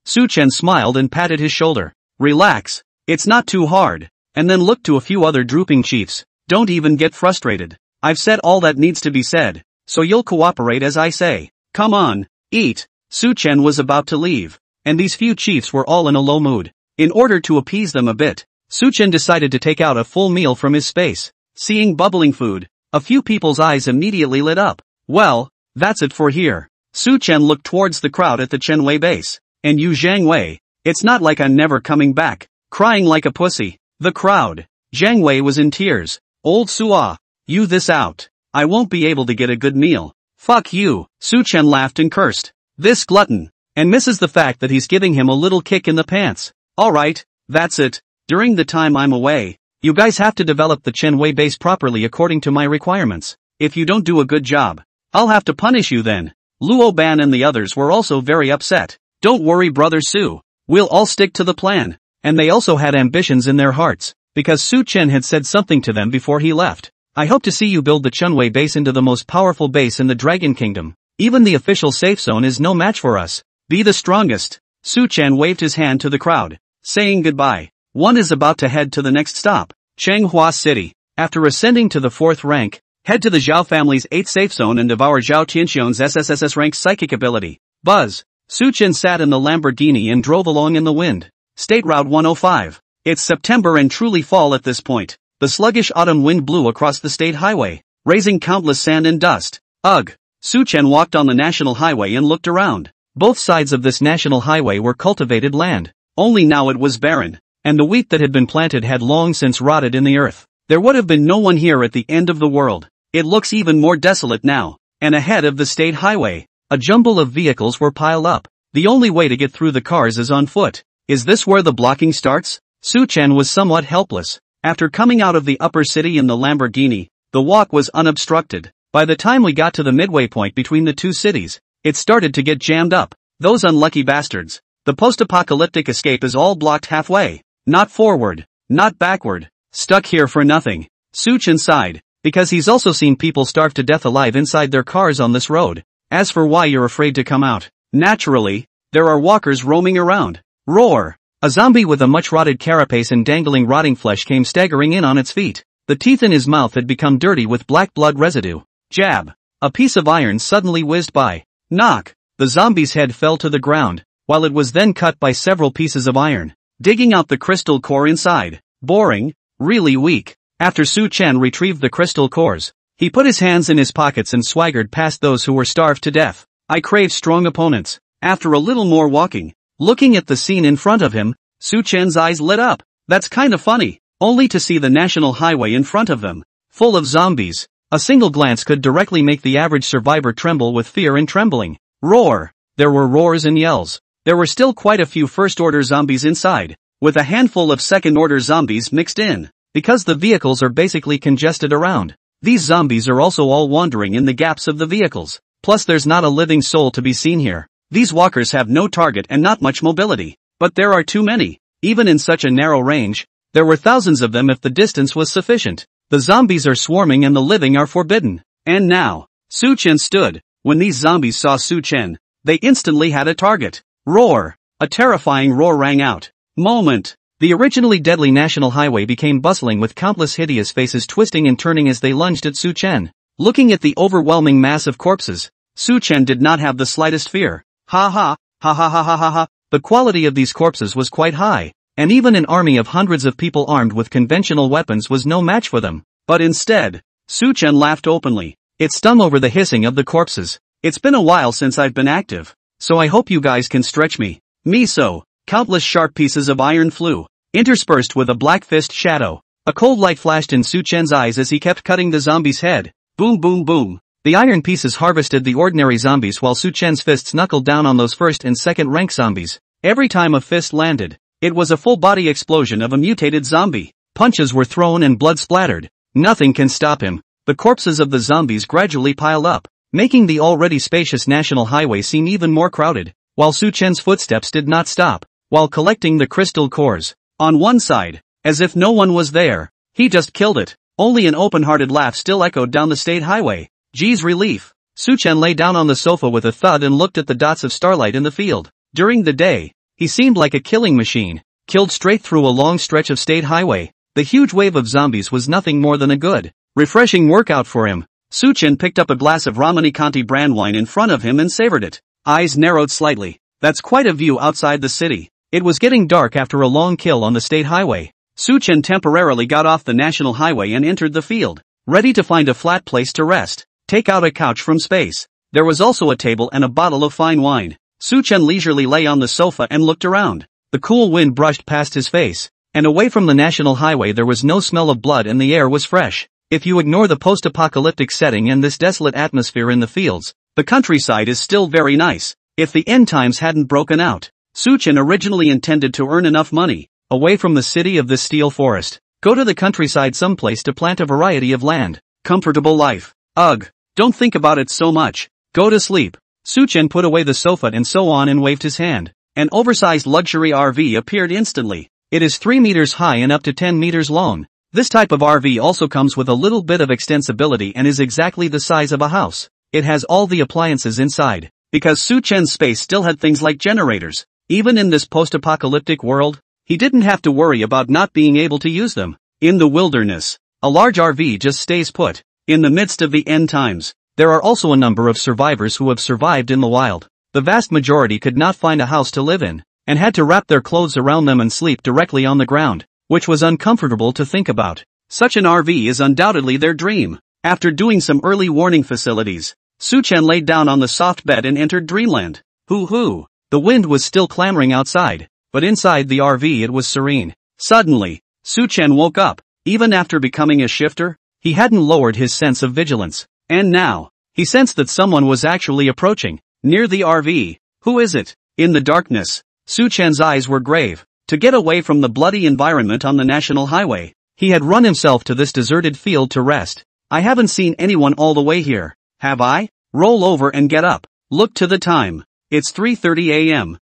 Su-chen smiled and patted his shoulder. "Relax. It's not too hard." And then looked to a few other drooping chiefs. "Don't even get frustrated. I've said all that needs to be said, so you'll cooperate as I say. Come on, eat." Su-chen was about to leave, and these few chiefs were all in a low mood. In order to appease them a bit, Su-chen decided to take out a full meal from his space. Seeing bubbling food, a few people's eyes immediately lit up. "Well, that's it for here." Su-chen looked towards the crowd at the Chenwei base. "And you Zhang Wei, it's not like I'm never coming back." Crying like a pussy. The crowd. Zhang Wei was in tears. "Old Sua, you this out. I won't be able to get a good meal." "Fuck you." Su-chen laughed and cursed. "This glutton." And misses the fact that he's giving him a little kick in the pants. "Alright, that's it. During the time I'm away, you guys have to develop the Chenwei base properly according to my requirements. If you don't do a good job, I'll have to punish you then." Luo Ban and the others were also very upset. "Don't worry brother Su. We'll all stick to the plan." And they also had ambitions in their hearts, because Su-chen had said something to them before he left. "I hope to see you build the Chenwei base into the most powerful base in the Dragon Kingdom. Even the official safe zone is no match for us. Be the strongest." Su-chen waved his hand to the crowd, saying goodbye. One is about to head to the next stop, Changhua City. After ascending to the 4th rank, head to the Zhao family's 8th safe zone and devour Zhao Tianxiong's SSSS rank psychic ability. Buzz. Su-chen sat in the Lamborghini and drove along in the wind. State Route 105. It's September and truly fall at this point. The sluggish autumn wind blew across the state highway, raising countless sand and dust. Ugh. Su-chen walked on the national highway and looked around. Both sides of this national highway were cultivated land. Only now it was barren, and the wheat that had been planted had long since rotted in the earth. There would have been no one here at the end of the world. It looks even more desolate now. And ahead of the state highway, a jumble of vehicles were piled up. The only way to get through the cars is on foot. Is this where the blocking starts? Su-chen was somewhat helpless. After coming out of the upper city in the Lamborghini, the walk was unobstructed. By the time we got to the midway point between the two cities, it started to get jammed up. Those unlucky bastards. The post-apocalyptic escape is all blocked halfway. Not forward, not backward. Stuck here for nothing. Su-chen sighed, because he's also seen people starve to death alive inside their cars on this road. As for why you're afraid to come out, naturally, there are walkers roaming around. Roar! A zombie with a much rotted carapace and dangling rotting flesh came staggering in on its feet. The teeth in his mouth had become dirty with black blood residue. Jab! A piece of iron suddenly whizzed by. Knock! The zombie's head fell to the ground, while it was then cut by several pieces of iron, digging out the crystal core inside. Boring, really weak. After Su-chen retrieved the crystal cores, he put his hands in his pockets and swaggered past those who were starved to death. I crave strong opponents. After a little more walking, looking at the scene in front of him, Su-chen's eyes lit up. That's kinda funny, only to see the national highway in front of them, full of zombies. A single glance could directly make the average survivor tremble with fear and trembling. Roar! There were roars and yells. There were still quite a few first-order zombies inside, with a handful of second-order zombies mixed in, because the vehicles are basically congested around. These zombies are also all wandering in the gaps of the vehicles. Plus there's not a living soul to be seen here. These walkers have no target and not much mobility. But there are too many. Even in such a narrow range, there were thousands of them if the distance was sufficient. The zombies are swarming and the living are forbidden. And now, Su Chen stood. When these zombies saw Su Chen, they instantly had a target. Roar! A terrifying roar rang out. Moment! The originally deadly national highway became bustling with countless hideous faces twisting and turning as they lunged at Su Chen. Looking at the overwhelming mass of corpses, Su Chen did not have the slightest fear. Ha ha, ha ha ha ha ha ha. The quality of these corpses was quite high, and even an army of hundreds of people armed with conventional weapons was no match for them. But instead, Su Chen laughed openly. It stung over the hissing of the corpses. It's been a while since I've been active, so I hope you guys can stretch me. So, countless sharp pieces of iron flew, interspersed with a black fist shadow. A cold light flashed in Su Chen's eyes as he kept cutting the zombie's head. Boom boom boom. The iron pieces harvested the ordinary zombies while Su Chen's fists knuckled down on those first and second rank zombies. Every time a fist landed, it was a full body explosion of a mutated zombie. Punches were thrown and blood splattered. Nothing can stop him. The corpses of the zombies gradually piled up, making the already spacious national highway seem even more crowded, while Su Chen's footsteps did not stop, while collecting the crystal cores. On one side, as if no one was there, he just killed it. Only an open-hearted laugh still echoed down the state highway. Geez, relief. Su Chen lay down on the sofa with a thud and looked at the dots of starlight in the field. During the day, he seemed like a killing machine, killed straight through a long stretch of state highway. The huge wave of zombies was nothing more than a good, refreshing workout for him. Su Chen picked up a glass of Ramani Conti brand wine in front of him and savored it. Eyes narrowed slightly. That's quite a view outside the city. It was getting dark after a long kill on the state highway. Su Chen temporarily got off the national highway and entered the field, ready to find a flat place to rest. Take out a couch from space. There was also a table and a bottle of fine wine. Su Chen leisurely lay on the sofa and looked around. The cool wind brushed past his face, and away from the national highway there was no smell of blood and the air was fresh. If you ignore the post-apocalyptic setting and this desolate atmosphere in the fields, the countryside is still very nice. If the end times hadn't broken out, Su Chen originally intended to earn enough money, away from the city of this steel forest, go to the countryside someplace to plant a variety of land. Comfortable life. Ugh, don't think about it so much. Go to sleep. Su Chen put away the sofa and so on and waved his hand. An oversized luxury RV appeared instantly. It is 3 meters high and up to 10 meters long. This type of RV also comes with a little bit of extensibility and is exactly the size of a house. It has all the appliances inside. Because Su Chen's space still had things like generators, even in this post-apocalyptic world, he didn't have to worry about not being able to use them. In the wilderness, a large RV just stays put. In the midst of the end times, there are also a number of survivors who have survived in the wild. The vast majority could not find a house to live in, and had to wrap their clothes around them and sleep directly on the ground, which was uncomfortable to think about. Such an RV is undoubtedly their dream. After doing some early warning facilities, Su Chen laid down on the soft bed and entered dreamland. Hoo-hoo. The wind was still clamoring outside, but inside the RV it was serene. Suddenly, Su Chen woke up. Even after becoming a shifter, he hadn't lowered his sense of vigilance. And now, he sensed that someone was actually approaching, near the RV. Who is it? In the darkness, Su Chen's eyes were grave. To get away from the bloody environment on the national highway, he had run himself to this deserted field to rest. I haven't seen anyone all the way here, have I? Roll over and get up. Look to the time. It's 3:30 a.m.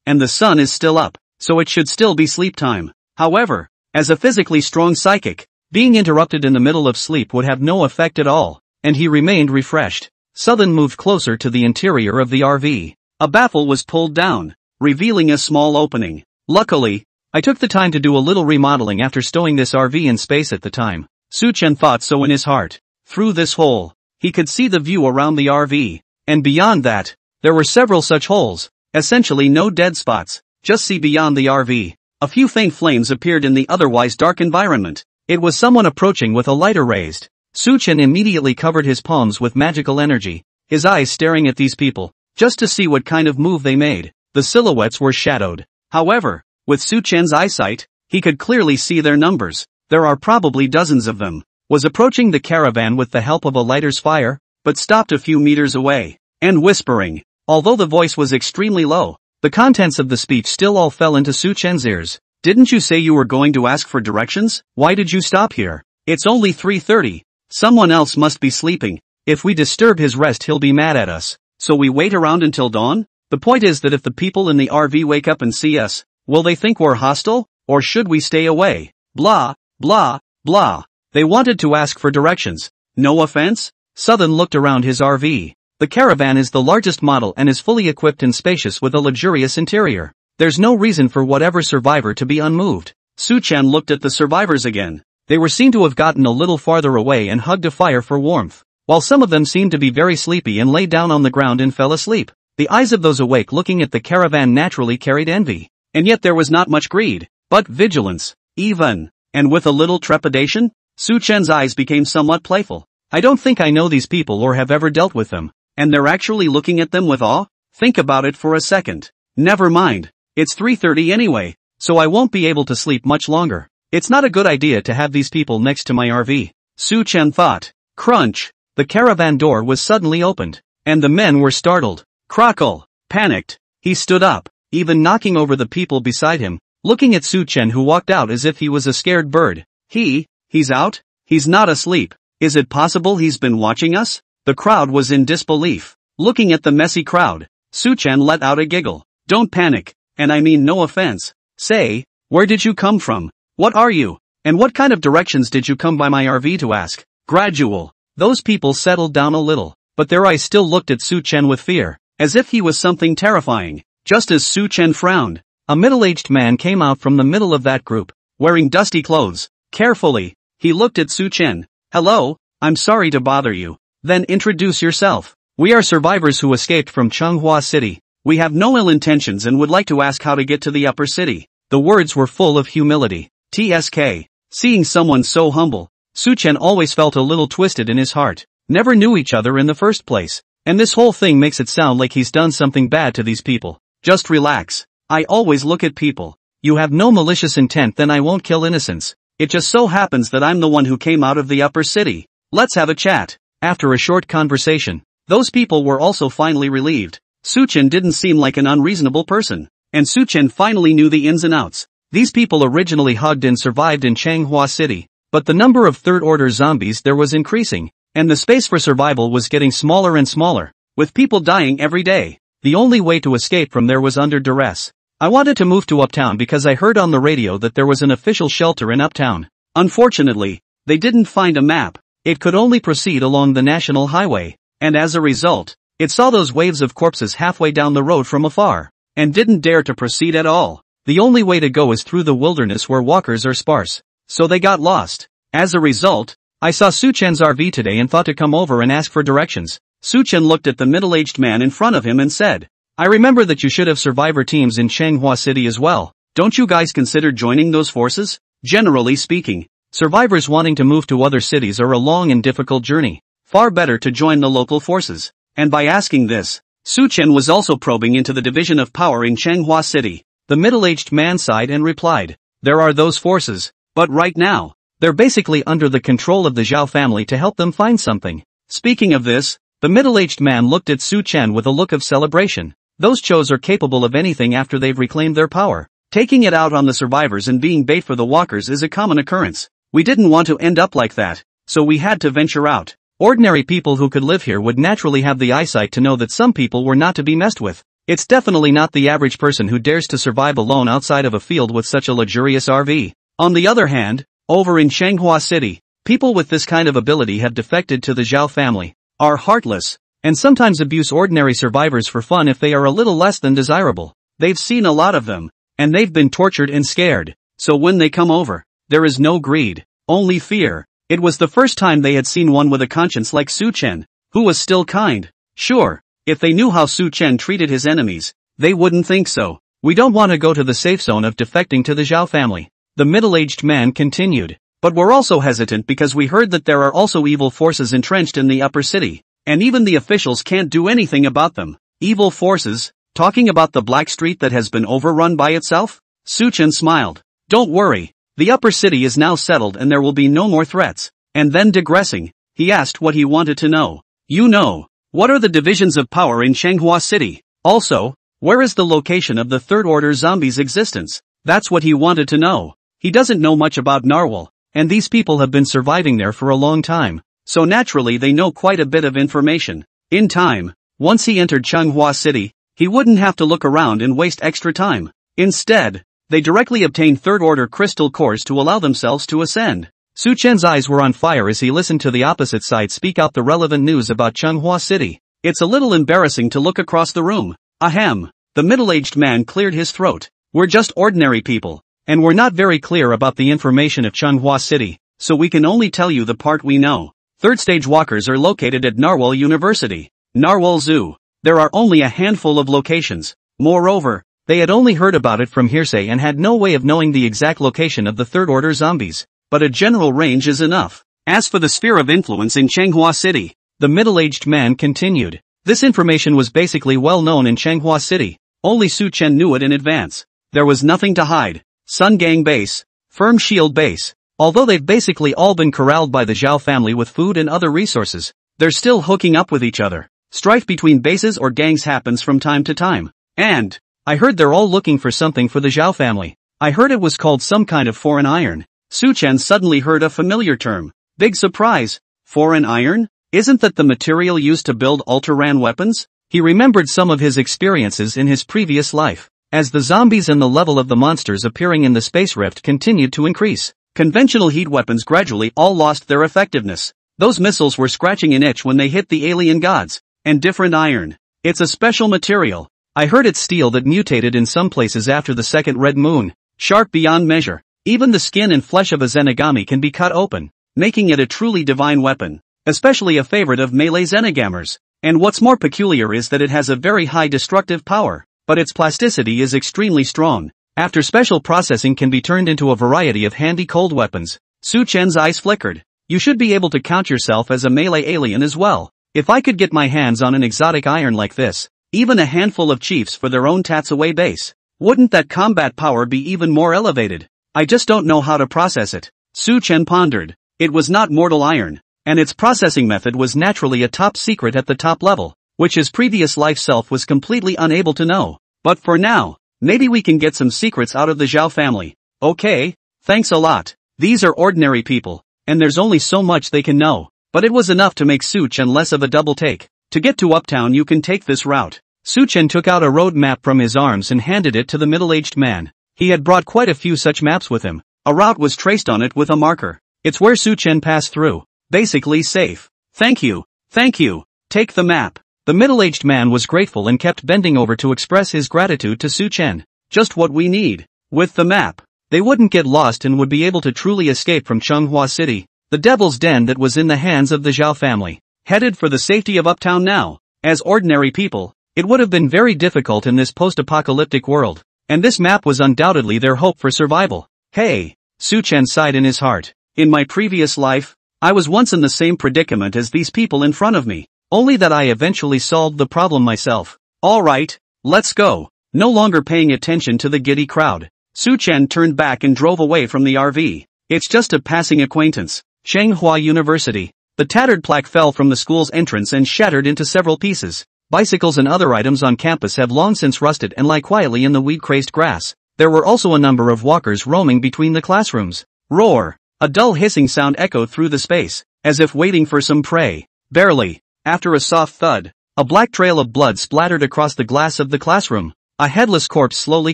And the sun is still up, so it should still be sleep time. However, as a physically strong psychic, being interrupted in the middle of sleep would have no effect at all, and he remained refreshed. Southern moved closer to the interior of the RV. A baffle was pulled down, revealing a small opening. Luckily, I took the time to do a little remodeling after stowing this RV in space at the time. Su Chen thought so in his heart. Through this hole, he could see the view around the RV, and beyond that, there were several such holes, essentially no dead spots. Just see beyond the RV. A few faint flames appeared in the otherwise dark environment. It was someone approaching with a lighter raised. Su Chen immediately covered his palms with magical energy, his eyes staring at these people, just to see what kind of move they made. The silhouettes were shadowed. However, with Su Chen's eyesight, he could clearly see their numbers. There are probably dozens of them. Was approaching the caravan with the help of a lighter's fire, but stopped a few meters away, and whispering. Although the voice was extremely low, the contents of the speech still all fell into Su Chen's ears. Didn't you say you were going to ask for directions? Why did you stop here? It's only 3:30. Someone else must be sleeping. If we disturb his rest he'll be mad at us. So we wait around until dawn? The point is that if the people in the RV wake up and see us, will they think we're hostile? Or should we stay away? Blah, blah, blah. They wanted to ask for directions. No offense? Southern looked around his RV. The caravan is the largest model and is fully equipped and spacious with a luxurious interior. There's no reason for whatever survivor to be unmoved. Su-chan looked at the survivors again. They were seen to have gotten a little farther away and hugged a fire for warmth, while some of them seemed to be very sleepy and lay down on the ground and fell asleep. The eyes of those awake looking at the caravan naturally carried envy. And yet there was not much greed, but vigilance, even. And with a little trepidation, Su-chan's eyes became somewhat playful. I don't think I know these people or have ever dealt with them. And they're actually looking at them with awe? Think about it for a second. Never mind. It's 3:30 anyway, so I won't be able to sleep much longer. It's not a good idea to have these people next to my RV. Su-chan thought. Crunch. The caravan door was suddenly opened, and the men were startled. Crackle. Panicked. He stood up, even knocking over the people beside him, looking at Su-chan who walked out as if he was a scared bird. He's out? He's not asleep. Is it possible he's been watching us? The crowd was in disbelief. Looking at the messy crowd, Su-chan let out a giggle. Don't panic, and I mean no offense. Say, where did you come from? What are you? And what kind of directions did you come by my RV to ask? Gradual. Those people settled down a little, but their eyes still looked at Su-chan with fear, as if he was something terrifying. Just as Su-chan frowned, a middle-aged man came out from the middle of that group, wearing dusty clothes. Carefully, he looked at Su-chan. Hello, I'm sorry to bother you. Then introduce yourself. We are survivors who escaped from Manhwa City. We have no ill intentions and would like to ask how to get to the upper city. The words were full of humility. TSK. Seeing someone so humble, Su-chan always felt a little twisted in his heart. Never knew each other in the first place. And this whole thing makes it sound like he's done something bad to these people. Just relax. I always look at people. You have no malicious intent, then I won't kill innocents. It just so happens that I'm the one who came out of the upper city. Let's have a chat. After a short conversation, those people were also finally relieved. Su-chan didn't seem like an unreasonable person. And Su-chan finally knew the ins and outs. These people originally hugged and survived in Manhwa City, but the number of third-order zombies there was increasing, and the space for survival was getting smaller and smaller, with people dying every day. The only way to escape from there was under duress. I wanted to move to Uptown because I heard on the radio that there was an official shelter in Uptown. Unfortunately, they didn't find a map. It could only proceed along the national highway, and as a result, it saw those waves of corpses halfway down the road from afar, and didn't dare to proceed at all. The only way to go is through the wilderness where walkers are sparse. So they got lost. As a result, I saw Su-chan's RV today and thought to come over and ask for directions. Su-chan looked at the middle-aged man in front of him and said, I remember that you should have survivor teams in Manhwa City as well. Don't you guys consider joining those forces? Generally speaking, survivors wanting to move to other cities are a long and difficult journey. Far better to join the local forces. And by asking this, Su-chan was also probing into the division of power in Manhwa City. The middle-aged man sighed and replied, there are those forces, but right now, they're basically under the control of the Zhao family to help them find something. Speaking of this, the middle-aged man looked at Su-chan with a look of celebration. Those Chos are capable of anything after they've reclaimed their power. Taking it out on the survivors and being bait for the walkers is a common occurrence. We didn't want to end up like that, so we had to venture out. Ordinary people who could live here would naturally have the eyesight to know that some people were not to be messed with. It's definitely not the average person who dares to survive alone outside of a field with such a luxurious RV. On the other hand, over in Manhwa City, people with this kind of ability have defected to the Zhao family, are heartless, and sometimes abuse ordinary survivors for fun if they are a little less than desirable. They've seen a lot of them, and they've been tortured and scared, so when they come over, there is no greed, only fear. It was the first time they had seen one with a conscience like Su-chan, who was still kind. Sure, if they knew how Su-chan treated his enemies, they wouldn't think so. We don't want to go to the safe zone of defecting to the Zhao family. The middle-aged man continued. But we're also hesitant because we heard that there are also evil forces entrenched in the upper city, and even the officials can't do anything about them. Evil forces? Talking about the Black Street that has been overrun by itself? Su-chan smiled. Don't worry. The upper city is now settled and there will be no more threats. And then digressing, he asked what he wanted to know. You know, what are the divisions of power in Manhwa City? Also, where is the location of the third-order zombies' existence? That's what he wanted to know. He doesn't know much about Narwhal, and these people have been surviving there for a long time, so naturally they know quite a bit of information. In time, once he entered Manhwa City, he wouldn't have to look around and waste extra time. Instead, they directly obtained third-order crystal cores to allow themselves to ascend. Su Chen's eyes were on fire as he listened to the opposite side speak out the relevant news about Changhua City. It's a little embarrassing to look across the room. Ahem. The middle-aged man cleared his throat. We're just ordinary people, and we're not very clear about the information of Changhua City, so we can only tell you the part we know. Third-stage walkers are located at Narwhal University. Narwhal Zoo. There are only a handful of locations. Moreover, they had only heard about it from hearsay and had no way of knowing the exact location of the third-order zombies. But a general range is enough. As for the sphere of influence in Changhua City, the middle-aged man continued. This information was basically well known in Changhua City. Only Su Chen knew it in advance. There was nothing to hide. Sun Gang Base. Firm Shield Base. Although they've basically all been corralled by the Zhao family with food and other resources, they're still hooking up with each other. Strife between bases or gangs happens from time to time. And I heard they're all looking for something for the Zhao family. I heard it was called some kind of foreign iron. Su Chen suddenly heard a familiar term. Big surprise. Foreign iron? Isn't that the material used to build ultra-ran weapons? He remembered some of his experiences in his previous life. As the zombies and the level of the monsters appearing in the space rift continued to increase, conventional heat weapons gradually all lost their effectiveness. Those missiles were scratching an itch when they hit the alien gods. And different iron. It's a special material. I heard it's steel that mutated in some places after the second red moon. Sharp beyond measure. Even the skin and flesh of a Zenigami can be cut open, making it a truly divine weapon, especially a favorite of melee Zenigamers. And what's more peculiar is that it has a very high destructive power, but its plasticity is extremely strong. After special processing can be turned into a variety of handy cold weapons. Su Chen's eyes flickered. You should be able to count yourself as a melee alien as well. If I could get my hands on an exotic iron like this, even a handful of chiefs for their own Tatsaway base, wouldn't that combat power be even more elevated? I just don't know how to process it. Su Chen pondered. It was not mortal iron, and its processing method was naturally a top secret at the top level, which his previous life self was completely unable to know. But for now, maybe we can get some secrets out of the Zhao family. Okay, thanks a lot. These are ordinary people, and there's only so much they can know. But it was enough to make Su Chen less of a double take. To get to Uptown you can take this route. Su Chen took out a road map from his arms and handed it to the middle-aged man. He had brought quite a few such maps with him. A route was traced on it with a marker. It's where Su Chen passed through. Basically safe. Thank you. Thank you. Take the map. The middle-aged man was grateful and kept bending over to express his gratitude to Su Chen. Just what we need. With the map, they wouldn't get lost and would be able to truly escape from Changhua City, the devil's den that was in the hands of the Zhao family. Headed for the safety of Uptown now. As ordinary people, it would have been very difficult in this post-apocalyptic world. And this map was undoubtedly their hope for survival. Hey, Su Chen sighed in his heart. In my previous life, I was once in the same predicament as these people in front of me, only that I eventually solved the problem myself. Alright, let's go. No longer paying attention to the giddy crowd, Su Chen turned back and drove away from the RV. It's just a passing acquaintance. Changhua University. The tattered plaque fell from the school's entrance and shattered into several pieces. Bicycles and other items on campus have long since rusted and lie quietly in the weed-crazed grass. There were also a number of walkers roaming between the classrooms. Roar! A dull hissing sound echoed through the space, as if waiting for some prey. Barely. After a soft thud, a black trail of blood splattered across the glass of the classroom. A headless corpse slowly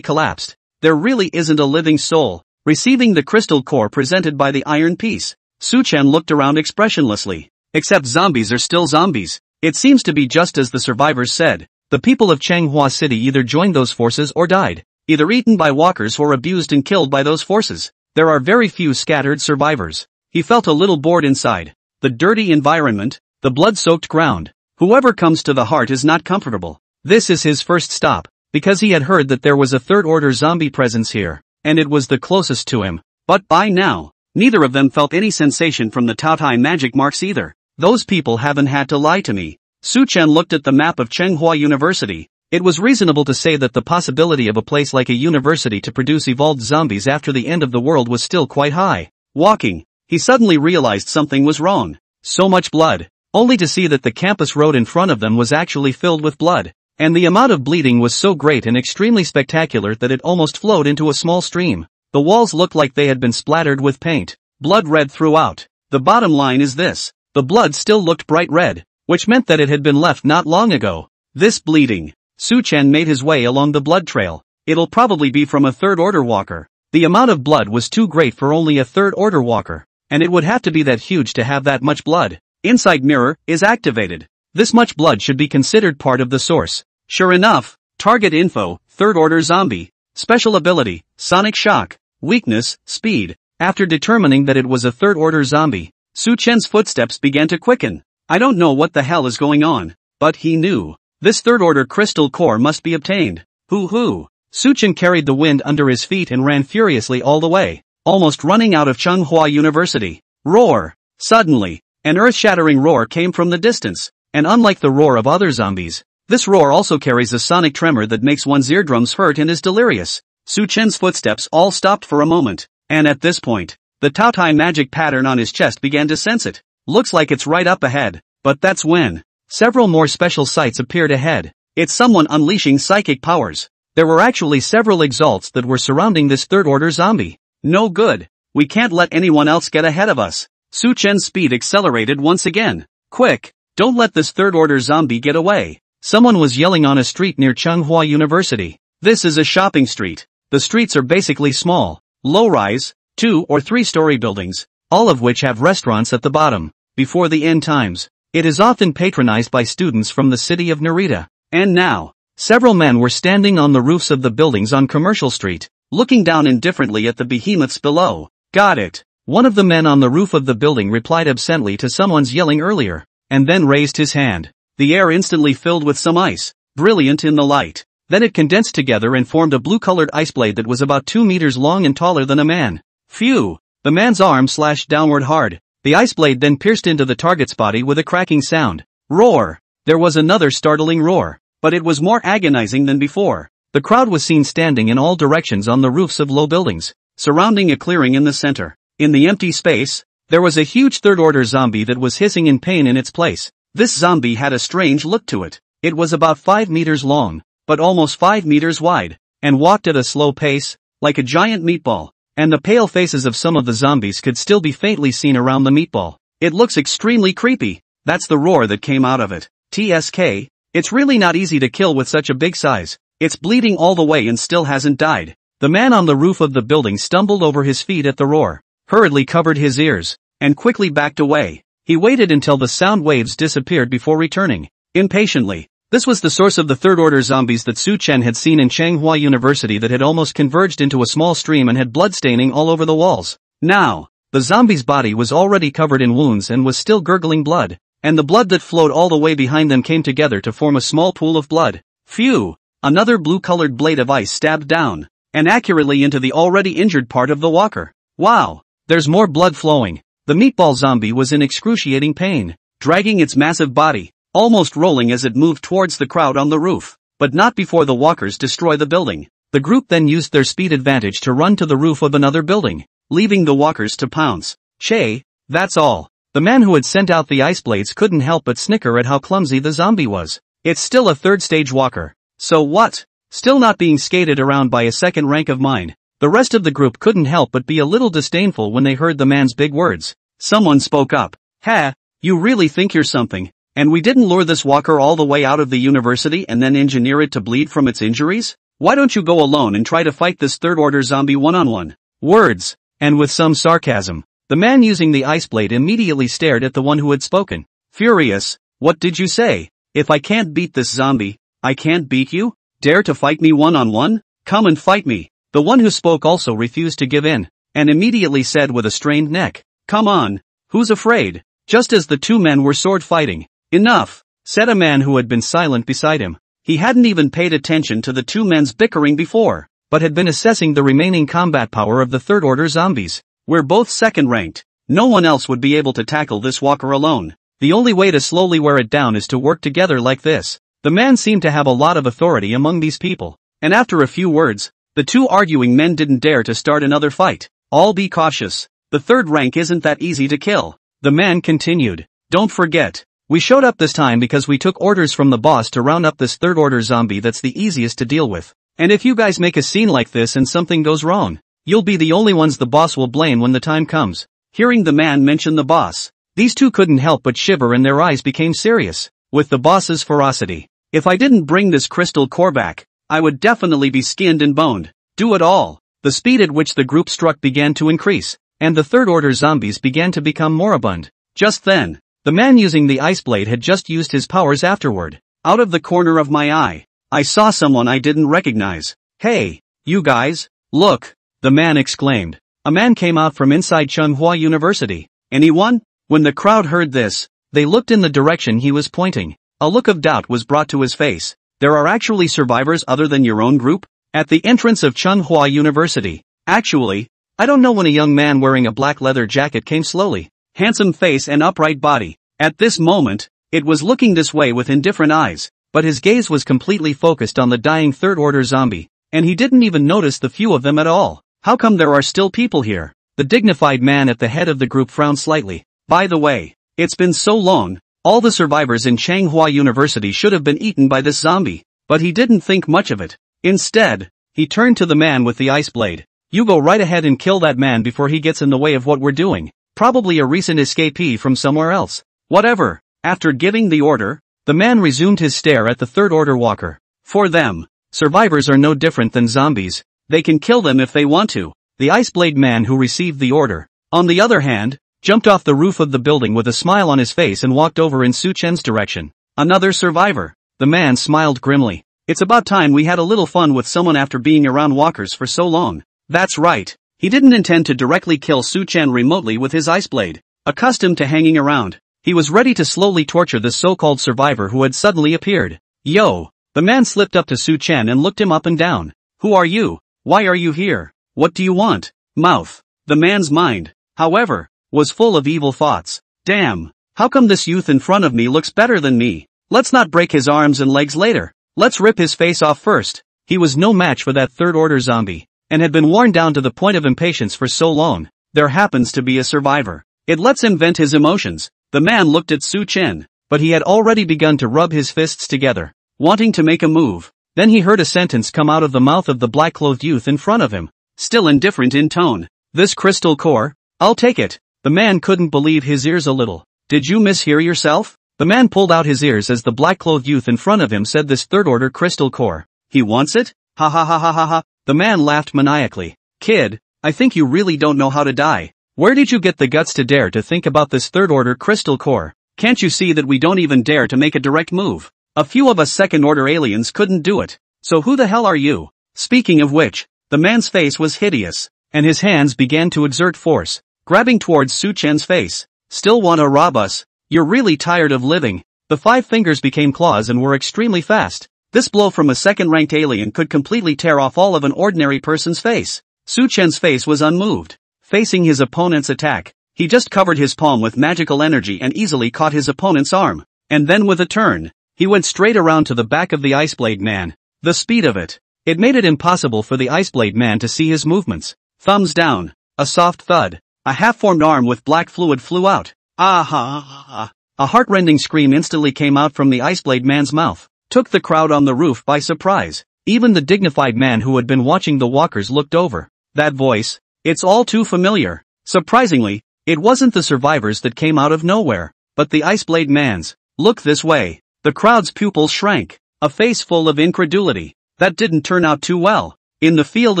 collapsed. There really isn't a living soul. Receiving the crystal core presented by the iron piece, Su Chen looked around expressionlessly. Except zombies are still zombies. It seems to be just as the survivors said. The people of Changhua City either joined those forces or died, either eaten by walkers or abused and killed by those forces. There are very few scattered survivors. He felt a little bored inside. The dirty environment, the blood-soaked ground. Whoever comes to the heart is not comfortable. This is his first stop, because he had heard that there was a third-order zombie presence here, and it was the closest to him. But by now, neither of them felt any sensation from the Taotai magic marks either. Those people haven't had to lie to me. Su Chen looked at the map of Changhua University. It was reasonable to say that the possibility of a place like a university to produce evolved zombies after the end of the world was still quite high. Walking, he suddenly realized something was wrong. So much blood, only to see that the campus road in front of them was actually filled with blood. And the amount of bleeding was so great and extremely spectacular that it almost flowed into a small stream. The walls looked like they had been splattered with paint. Blood red throughout. The bottom line is this. The blood still looked bright red, which meant that it had been left not long ago. This bleeding. Su Chen made his way along the blood trail. It'll probably be from a third-order walker. The amount of blood was too great for only a third-order walker. and it would have to be that huge to have that much blood. Insight mirror is activated. This much blood should be considered part of the source. Sure enough, target info, third order zombie, special ability, sonic shock, weakness, speed. After determining that it was a third order zombie, Su Chen's footsteps began to quicken. I don't know what the hell is going on, but he knew. This third order crystal core must be obtained. Hoo. Su Chen carried the wind under his feet and ran furiously all the way, almost running out of Tsinghua University. Roar! Suddenly, an earth-shattering roar came from the distance, and unlike the roar of other zombies, this roar also carries a sonic tremor that makes one's eardrums hurt and is delirious. Su Chen's footsteps all stopped for a moment, and at this point, the Taotai magic pattern on his chest began to sense it. Looks like it's right up ahead, but that's when several more special sights appeared ahead. It's someone unleashing psychic powers. There were actually several exalts that were surrounding this third order zombie. No good. We can't let anyone else get ahead of us. Su Chen's speed accelerated once again. Quick, don't let this third order zombie get away. Someone was yelling on a street near Tsinghua University. This is a shopping street. The streets are basically small, low-rise, 2- or 3-story buildings, all of which have restaurants at the bottom. Before the end times, it is often patronized by students from the city of Narita. And now, several men were standing on the roofs of the buildings on Commercial Street, looking down indifferently at the behemoths below. Got it. One of the men on the roof of the building replied absently to someone's yelling earlier, and then raised his hand. The air instantly filled with some ice, brilliant in the light. Then it condensed together and formed a blue-colored ice blade that was about 2 meters long and taller than a man. Phew! The man's arm slashed downward hard. The ice blade then pierced into the target's body with a cracking sound. Roar! There was another startling roar, but it was more agonizing than before. The crowd was seen standing in all directions on the roofs of low buildings, surrounding a clearing in the center. In the empty space, there was a huge third-order zombie that was hissing in pain in its place. This zombie had a strange look to it. It was about 5 meters long, but almost 5 meters wide, and walked at a slow pace, like a giant meatball, and the pale faces of some of the zombies could still be faintly seen around the meatball. It looks extremely creepy. That's the roar that came out of it. TSK, it's really not easy to kill with such a big size. It's bleeding all the way and still hasn't died. The man on the roof of the building stumbled over his feet at the roar, hurriedly covered his ears, and quickly backed away. He waited until the sound waves disappeared before returning, impatiently. This was the source of the third-order zombies that Su Chen had seen in Tsinghua University that had almost converged into a small stream and had blood staining all over the walls. Now, the zombie's body was already covered in wounds and was still gurgling blood, and the blood that flowed all the way behind them came together to form a small pool of blood. Phew! Another blue-colored blade of ice stabbed down, and accurately into the already injured part of the walker. Wow! There's more blood flowing. The meatball zombie was in excruciating pain, dragging its massive body, almost rolling as it moved towards the crowd on the roof, but not before the walkers destroy the building. The group then used their speed advantage to run to the roof of another building, leaving the walkers to pounce. Che, that's all. The man who had sent out the ice blades couldn't help but snicker at how clumsy the zombie was. It's still a third-stage walker. So what? Still not being skated around by a second rank of mine. The rest of the group couldn't help but be a little disdainful when they heard the man's big words. Someone spoke up. Ha, you really think you're something, and we didn't lure this walker all the way out of the university and then engineer it to bleed from its injuries? Why don't you go alone and try to fight this third-order zombie one-on-one? Words, and with some sarcasm. The man using the ice blade immediately stared at the one who had spoken. Furious, what did you say? If I can't beat this zombie, I can't beat you? Dare to fight me one-on-one? Come and fight me. The one who spoke also refused to give in, and immediately said with a strained neck, come on, who's afraid? Just as the two men were sword fighting. Enough, said a man who had been silent beside him. He hadn't even paid attention to the two men's bickering before, but had been assessing the remaining combat power of the third-order zombies. We're both second-ranked. No one else would be able to tackle this walker alone. The only way to slowly wear it down is to work together like this. The man seemed to have a lot of authority among these people, and after a few words, the two arguing men didn't dare to start another fight. All be cautious. The third rank isn't that easy to kill. The man continued. Don't forget, we showed up this time because we took orders from the boss to round up this third-order zombie that's the easiest to deal with. And if you guys make a scene like this and something goes wrong, you'll be the only ones the boss will blame when the time comes. Hearing the man mention the boss, these two couldn't help but shiver and their eyes became serious. With the boss's ferocity, if I didn't bring this crystal core back, I would definitely be skinned and boned. Do it all. The speed at which the group struck began to increase. and the third-order zombies began to become moribund. Just then, the man using the ice blade had just used his powers afterward. Out of the corner of my eye, I saw someone I didn't recognize. "Hey, you guys, look!" the man exclaimed. A man came out from inside Manhwa University. "Anyone?" When the crowd heard this, they looked in the direction he was pointing. A look of doubt was brought to his face. "There are actually survivors other than your own group?" At the entrance of Manhwa University. "Actually, I don't know," when a young man wearing a black leather jacket came slowly. Handsome face and upright body. At this moment, it was looking this way with indifferent eyes, but his gaze was completely focused on the dying third-order zombie, and he didn't even notice the few of them at all. "How come there are still people here?" The dignified man at the head of the group frowned slightly. "By the way, it's been so long, all the survivors in Manhwa University should have been eaten by this zombie." But he didn't think much of it. Instead, he turned to the man with the ice blade. "You go right ahead and kill that man before he gets in the way of what we're doing. Probably a recent escapee from somewhere else." "Whatever." After giving the order, the man resumed his stare at the third-order walker. For them, survivors are no different than zombies. They can kill them if they want to. The ice blade man who received the order, on the other hand, jumped off the roof of the building with a smile on his face and walked over in Su Chen's direction. "Another survivor." The man smiled grimly. "It's about time we had a little fun with someone after being around walkers for so long." That's right. He didn't intend to directly kill Su Chen remotely with his ice blade. Accustomed to hanging around, he was ready to slowly torture the so-called survivor who had suddenly appeared. "Yo!" The man slipped up to Su Chen and looked him up and down. "Who are you? Why are you here? What do you want?" Mouth. The man's mind, however, was full of evil thoughts. "Damn, how come this youth in front of me looks better than me? Let's not break his arms and legs later. Let's rip his face off first." He was no match for that third-order zombie, and had been worn down to the point of impatience for so long. There happens to be a survivor. It lets him vent his emotions. The man looked at Su Chen, but he had already begun to rub his fists together, wanting to make a move. Then he heard a sentence come out of the mouth of the black-clothed youth in front of him, still indifferent in tone. "This crystal core? I'll take it." The man couldn't believe his ears a little. "Did you mishear yourself?" The man pulled out his ears as the black-clothed youth in front of him said this third-order crystal core. "He wants it? Ha ha ha ha ha ha." The man laughed maniacally. "Kid, I think you really don't know how to die. Where did you get the guts to dare to think about this third-order crystal core? Can't you see that we don't even dare to make a direct move? A few of us second-order aliens couldn't do it. So who the hell are you?" Speaking of which, the man's face was hideous, and his hands began to exert force, grabbing towards Su Chen's face. "Still wanna rob us? You're really tired of living." The 5 fingers became claws and were extremely fast. This blow from a second-ranked alien could completely tear off all of an ordinary person's face. Su Chen's face was unmoved. Facing his opponent's attack, he just covered his palm with magical energy and easily caught his opponent's arm. And then with a turn, he went straight around to the back of the ice blade man. The speed of it made it impossible for the ice blade man to see his movements. Thumbs down. A soft thud. A half-formed arm with black fluid flew out. "Ah!" A heart-rending scream instantly came out from the ice blade man's mouth. Took the crowd on the roof by surprise. Even the dignified man who had been watching the walkers looked over. That voice, it's all too familiar. Surprisingly, it wasn't the survivors that came out of nowhere, but the ice blade man's. "Look this way." The crowd's pupils shrank, a face full of incredulity. That didn't turn out too well. In the field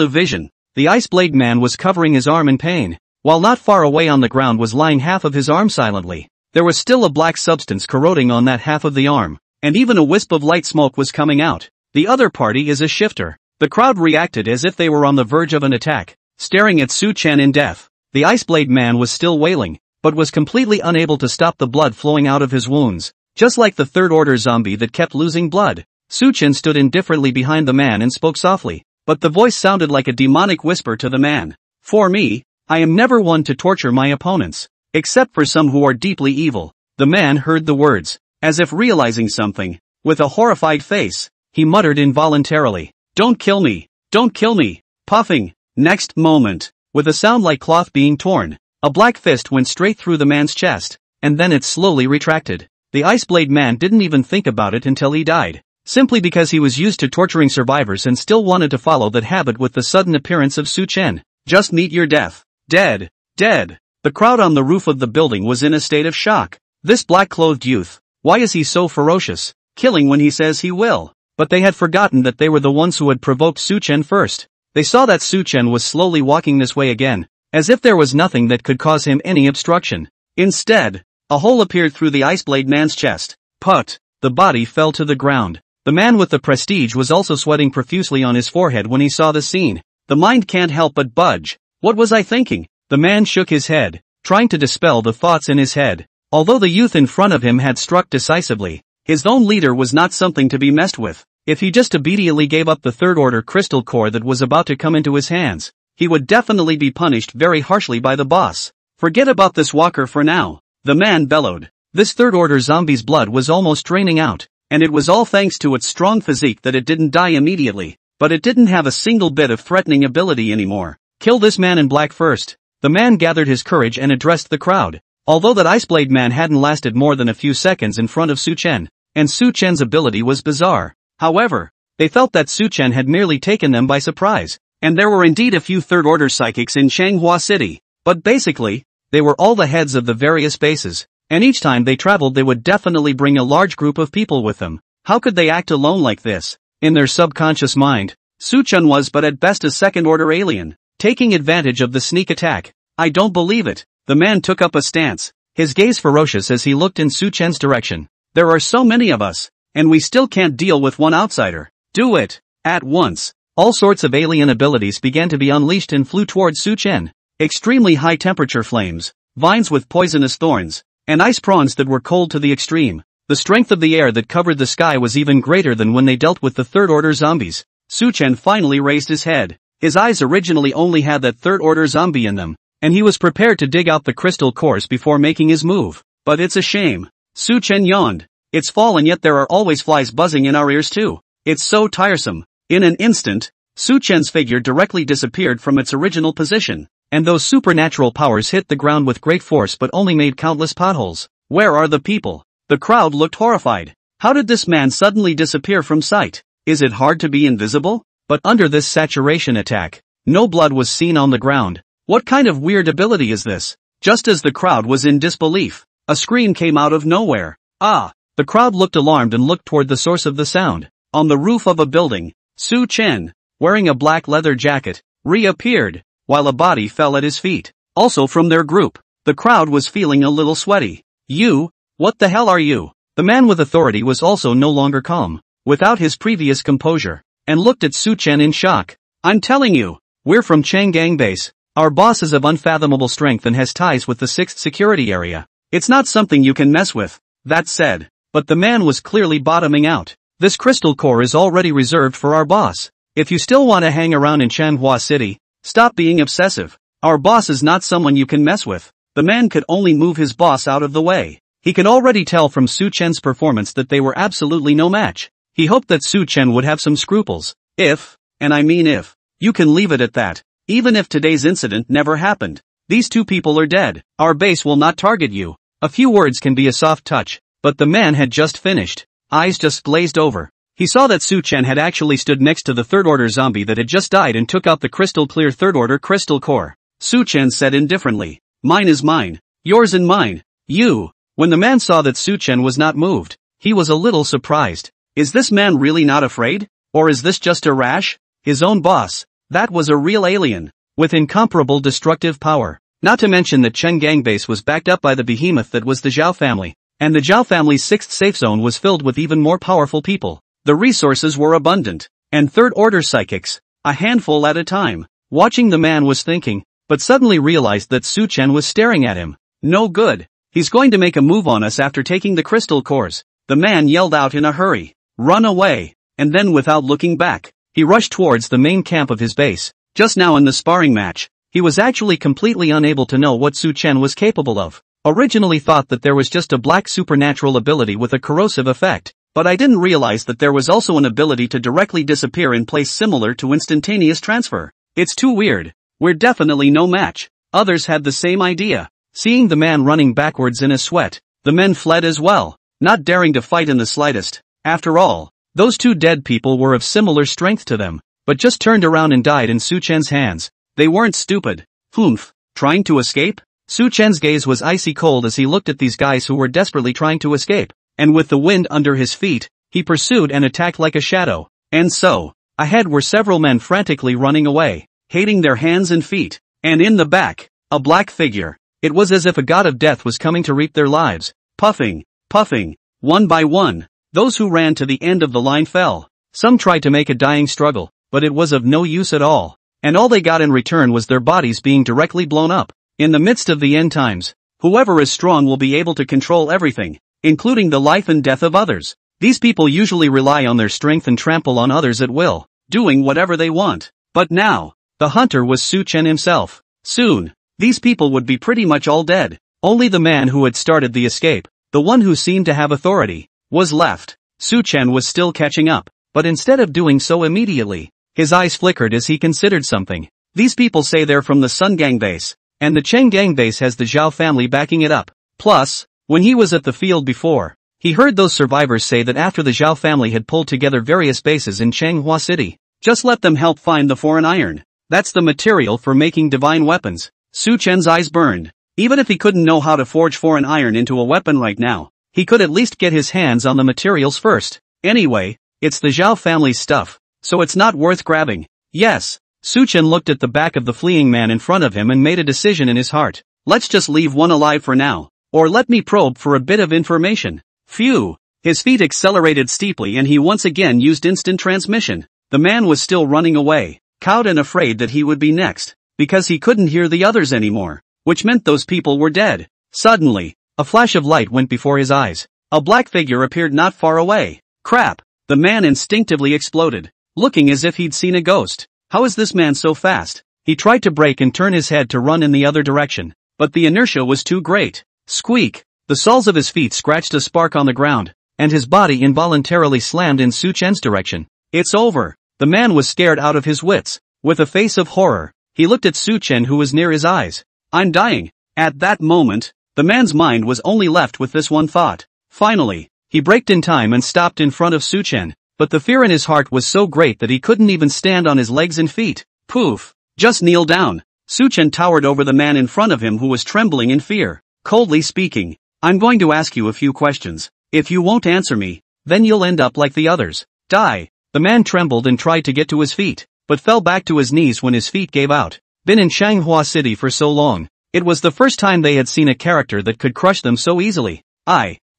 of vision, the ice blade man was covering his arm in pain, while not far away on the ground was lying half of his arm silently. There was still a black substance corroding on that half of the arm, and even a wisp of light smoke was coming out. The other party is a shifter. The crowd reacted as if they were on the verge of an attack, staring at Su Chen in death. The ice blade man was still wailing, but was completely unable to stop the blood flowing out of his wounds. Just like the third-order zombie that kept losing blood, Su Chen stood indifferently behind the man and spoke softly, but the voice sounded like a demonic whisper to the man. "For me, I am never one to torture my opponents, except for some who are deeply evil." The man heard the words, as if realizing something. With a horrified face, he muttered involuntarily, "Don't kill me! Don't kill me!" Puffing. Next moment, with a sound like cloth being torn, a black fist went straight through the man's chest, and then it slowly retracted. The ice blade man didn't even think about it until he died, simply because he was used to torturing survivors and still wanted to follow that habit with the sudden appearance of Su Chen. "Just meet your death. Dead. Dead." The crowd on the roof of the building was in a state of shock. This black-clothed youth, why is he so ferocious, killing when he says he will? But they had forgotten that they were the ones who had provoked Su Chen first. They saw that Su Chen was slowly walking this way again, as if there was nothing that could cause him any obstruction. Instead, a hole appeared through the Iceblade man's chest. Put! The body fell to the ground. The man with the prestige was also sweating profusely on his forehead when he saw the scene. The mind can't help but budge. What was I thinking? The man shook his head, trying to dispel the thoughts in his head. Although the youth in front of him had struck decisively, his own leader was not something to be messed with. If he just immediately gave up the third-order crystal core that was about to come into his hands, he would definitely be punished very harshly by the boss. Forget about this walker for now, the man bellowed. This third-order zombie's blood was almost draining out, and it was all thanks to its strong physique that it didn't die immediately, but it didn't have a single bit of threatening ability anymore. Kill this man in black first. The man gathered his courage and addressed the crowd. Although that Iceblade man hadn't lasted more than a few seconds in front of Su Chen, and Su Chen's ability was bizarre. However, they felt that Su Chen had merely taken them by surprise, and there were indeed a few third-order psychics in Changhua City, but basically, they were all the heads of the various bases, and each time they traveled they would definitely bring a large group of people with them. How could they act alone like this? In their subconscious mind, Su Chen was but at best a second-order alien, taking advantage of the sneak attack. I don't believe it. The man took up a stance, his gaze ferocious as he looked in Su Chen's direction. There are so many of us, and we still can't deal with one outsider. Do it! At once, all sorts of alien abilities began to be unleashed and flew towards Su Chen. Extremely high-temperature flames, vines with poisonous thorns, and ice prawns that were cold to the extreme. The strength of the air that covered the sky was even greater than when they dealt with the third-order zombies. Su Chen finally raised his head. His eyes originally only had that third-order zombie in them, and he was prepared to dig out the crystal cores before making his move. But it's a shame. Su Chen yawned. It's fall and yet there are always flies buzzing in our ears too. It's so tiresome. In an instant, Su Chen's figure directly disappeared from its original position, and those supernatural powers hit the ground with great force but only made countless potholes. Where are the people? The crowd looked horrified. How did this man suddenly disappear from sight? Is it hard to be invisible? But under this saturation attack, no blood was seen on the ground. What kind of weird ability is this? Just as the crowd was in disbelief, a scream came out of nowhere. Ah! The crowd looked alarmed and looked toward the source of the sound. On the roof of a building, Su Chen, wearing a black leather jacket, reappeared, while a body fell at his feet. Also from their group, the crowd was feeling a little sweaty. You? What the hell are you? The man with authority was also no longer calm, without his previous composure, and looked at Su Chen in shock. I'm telling you, we're from Changgang Base. Our boss is of unfathomable strength and has ties with the 6th security area. It's not something you can mess with. That said, but the man was clearly bottoming out. This crystal core is already reserved for our boss. If you still want to hang around in Changhua City, stop being obsessive. Our boss is not someone you can mess with. The man could only move his boss out of the way. He could already tell from Su Chen's performance that they were absolutely no match. He hoped that Su Chen would have some scruples. If, and I mean if, you can leave it at that. Even if today's incident never happened, these two people are dead. Our base will not target you. A few words can be a soft touch, but the man had just finished. Eyes just glazed over. He saw that Su Chen had actually stood next to the third-order zombie that had just died and took out the crystal-clear third-order crystal core. Su Chen said indifferently, "Mine is mine. Yours and mine. You." When the man saw that Su Chen was not moved, he was a little surprised. Is this man really not afraid? Or is this just a rash? His own boss. That was a real alien, with incomparable destructive power. Not to mention that Changgang Base was backed up by the behemoth that was the Zhao family, and the Zhao family's 6th safe zone was filled with even more powerful people. The resources were abundant, and third-order psychics, a handful at a time. Watching the man was thinking, but suddenly realized that Su Chen was staring at him. No good. He's going to make a move on us after taking the crystal cores. The man yelled out in a hurry, "Run away!" And then without looking back, he rushed towards the main camp of his base. Just now in the sparring match, he was actually completely unable to know what Su Chen was capable of. Originally thought that there was just a black supernatural ability with a corrosive effect, but I didn't realize that there was also an ability to directly disappear in place similar to instantaneous transfer. It's too weird. We're definitely no match. Others had the same idea. Seeing the man running backwards in a sweat, the men fled as well, not daring to fight in the slightest. After all, those two dead people were of similar strength to them, but just turned around and died in Su Chen's hands. They weren't stupid. Humph, trying to escape? Su Chen's gaze was icy cold as he looked at these guys who were desperately trying to escape, and with the wind under his feet, he pursued and attacked like a shadow. And so, ahead were several men frantically running away, hating their hands and feet. And in the back, a black figure. It was as if a god of death was coming to reap their lives. Puffing, puffing, one by one. Those who ran to the end of the line fell. Some tried to make a dying struggle, but it was of no use at all. And all they got in return was their bodies being directly blown up. In the midst of the end times, whoever is strong will be able to control everything, including the life and death of others. These people usually rely on their strength and trample on others at will, doing whatever they want. But now, the hunter was Su Chen himself. Soon, these people would be pretty much all dead. Only the man who had started the escape, the one who seemed to have authority, was left. Su Chen was still catching up, but instead of doing so immediately, his eyes flickered as he considered something. These people say they're from the Sun Gang base, and the Cheng Gang base has the Zhao family backing it up. Plus, when he was at the field before, he heard those survivors say that after the Zhao family had pulled together various bases in Changhua City, just let them help find the foreign iron. That's the material for making divine weapons. Su Chen's eyes burned. Even if he couldn't know how to forge foreign iron into a weapon right now, he could at least get his hands on the materials first. Anyway, it's the Zhao family's stuff, so it's not worth grabbing. Yes. Su Chen looked at the back of the fleeing man in front of him and made a decision in his heart. Let's just leave one alive for now, or let me probe for a bit of information. Phew! His feet accelerated steeply and he once again used instant transmission. The man was still running away, cowed and afraid that he would be next, because he couldn't hear the others anymore, which meant those people were dead. Suddenly, a flash of light went before his eyes. A black figure appeared not far away. Crap! The man instinctively exploded, looking as if he'd seen a ghost. How is this man so fast? He tried to brake and turn his head to run in the other direction, but the inertia was too great. Squeak! The soles of his feet scratched a spark on the ground, and his body involuntarily slammed in Su Chen's direction. It's over. The man was scared out of his wits. With a face of horror, he looked at Su Chen who was near his eyes. I'm dying. At that moment, the man's mind was only left with this one thought. Finally, he braked in time and stopped in front of Su Chen. But the fear in his heart was so great that he couldn't even stand on his legs and feet. Poof! Just kneel down. Su Chen towered over the man in front of him who was trembling in fear. Coldly speaking, I'm going to ask you a few questions. If you won't answer me, then you'll end up like the others. Die! The man trembled and tried to get to his feet, but fell back to his knees when his feet gave out. Been in Changhua City for so long. It was the first time they had seen a character that could crush them so easily.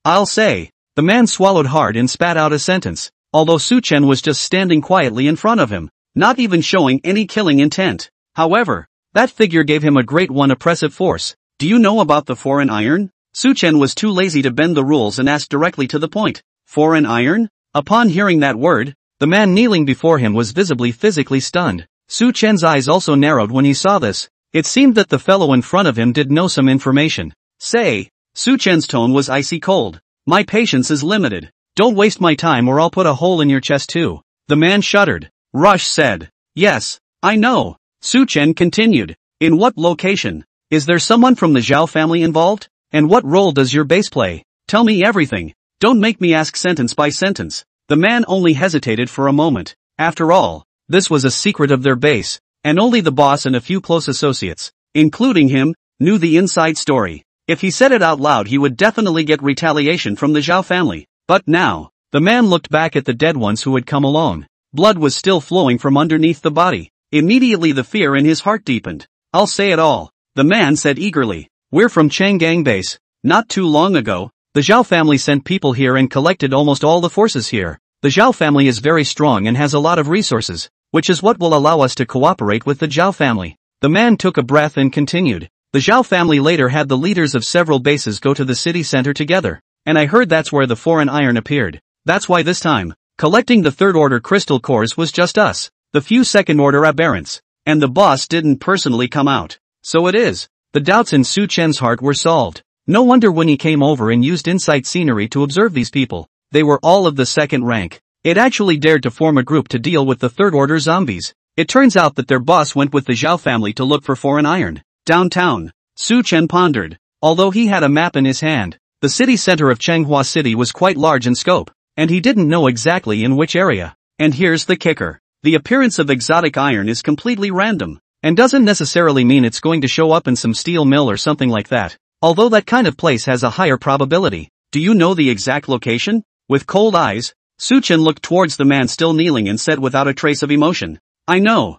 I'll say. The man swallowed hard and spat out a sentence. Although Su Chen was just standing quietly in front of him, not even showing any killing intent. However, that figure gave him a great oppressive force. Do you know about the foreign iron? Su Chen was too lazy to bend the rules and asked directly to the point. Foreign iron? Upon hearing that word, the man kneeling before him was visibly physically stunned. Su Chen's eyes also narrowed when he saw this. It seemed that the fellow in front of him did know some information. Say, Su Chen's tone was icy cold. My patience is limited. Don't waste my time or I'll put a hole in your chest too. The man shuddered. Rush said. Yes, I know. Su Chen continued. In what location? Is there someone from the Zhao family involved? And what role does your base play? Tell me everything. Don't make me ask sentence by sentence. The man only hesitated for a moment. After all, this was a secret of their base, and only the boss and a few close associates, including him, knew the inside story. If he said it out loud he would definitely get retaliation from the Zhao family. But now, the man looked back at the dead ones who had come along. Blood was still flowing from underneath the body. Immediately the fear in his heart deepened. I'll say it all, the man said eagerly. We're from Changgang base. Not too long ago, the Zhao family sent people here and collected almost all the forces here. The Zhao family is very strong and has a lot of resources, which is what will allow us to cooperate with the Zhao family. The man took a breath and continued. The Zhao family later had the leaders of several bases go to the city center together. And I heard that's where the foreign iron appeared. That's why this time, collecting the third order crystal cores was just us, the few second order aberrants, and the boss didn't personally come out. So it is. The doubts in Su Chen's heart were solved. No wonder when he came over and used insight scenery to observe these people. They were all of the second rank. It actually dared to form a group to deal with the third order zombies. It turns out that their boss went with the Zhao family to look for foreign iron. Downtown, Su Chen pondered. Although he had a map in his hand, the city center of Changhua City was quite large in scope, and he didn't know exactly in which area. And here's the kicker. The appearance of exotic iron is completely random, and doesn't necessarily mean it's going to show up in some steel mill or something like that. Although that kind of place has a higher probability. Do you know the exact location? With cold eyes, Su Chen looked towards the man still kneeling and said without a trace of emotion. I know.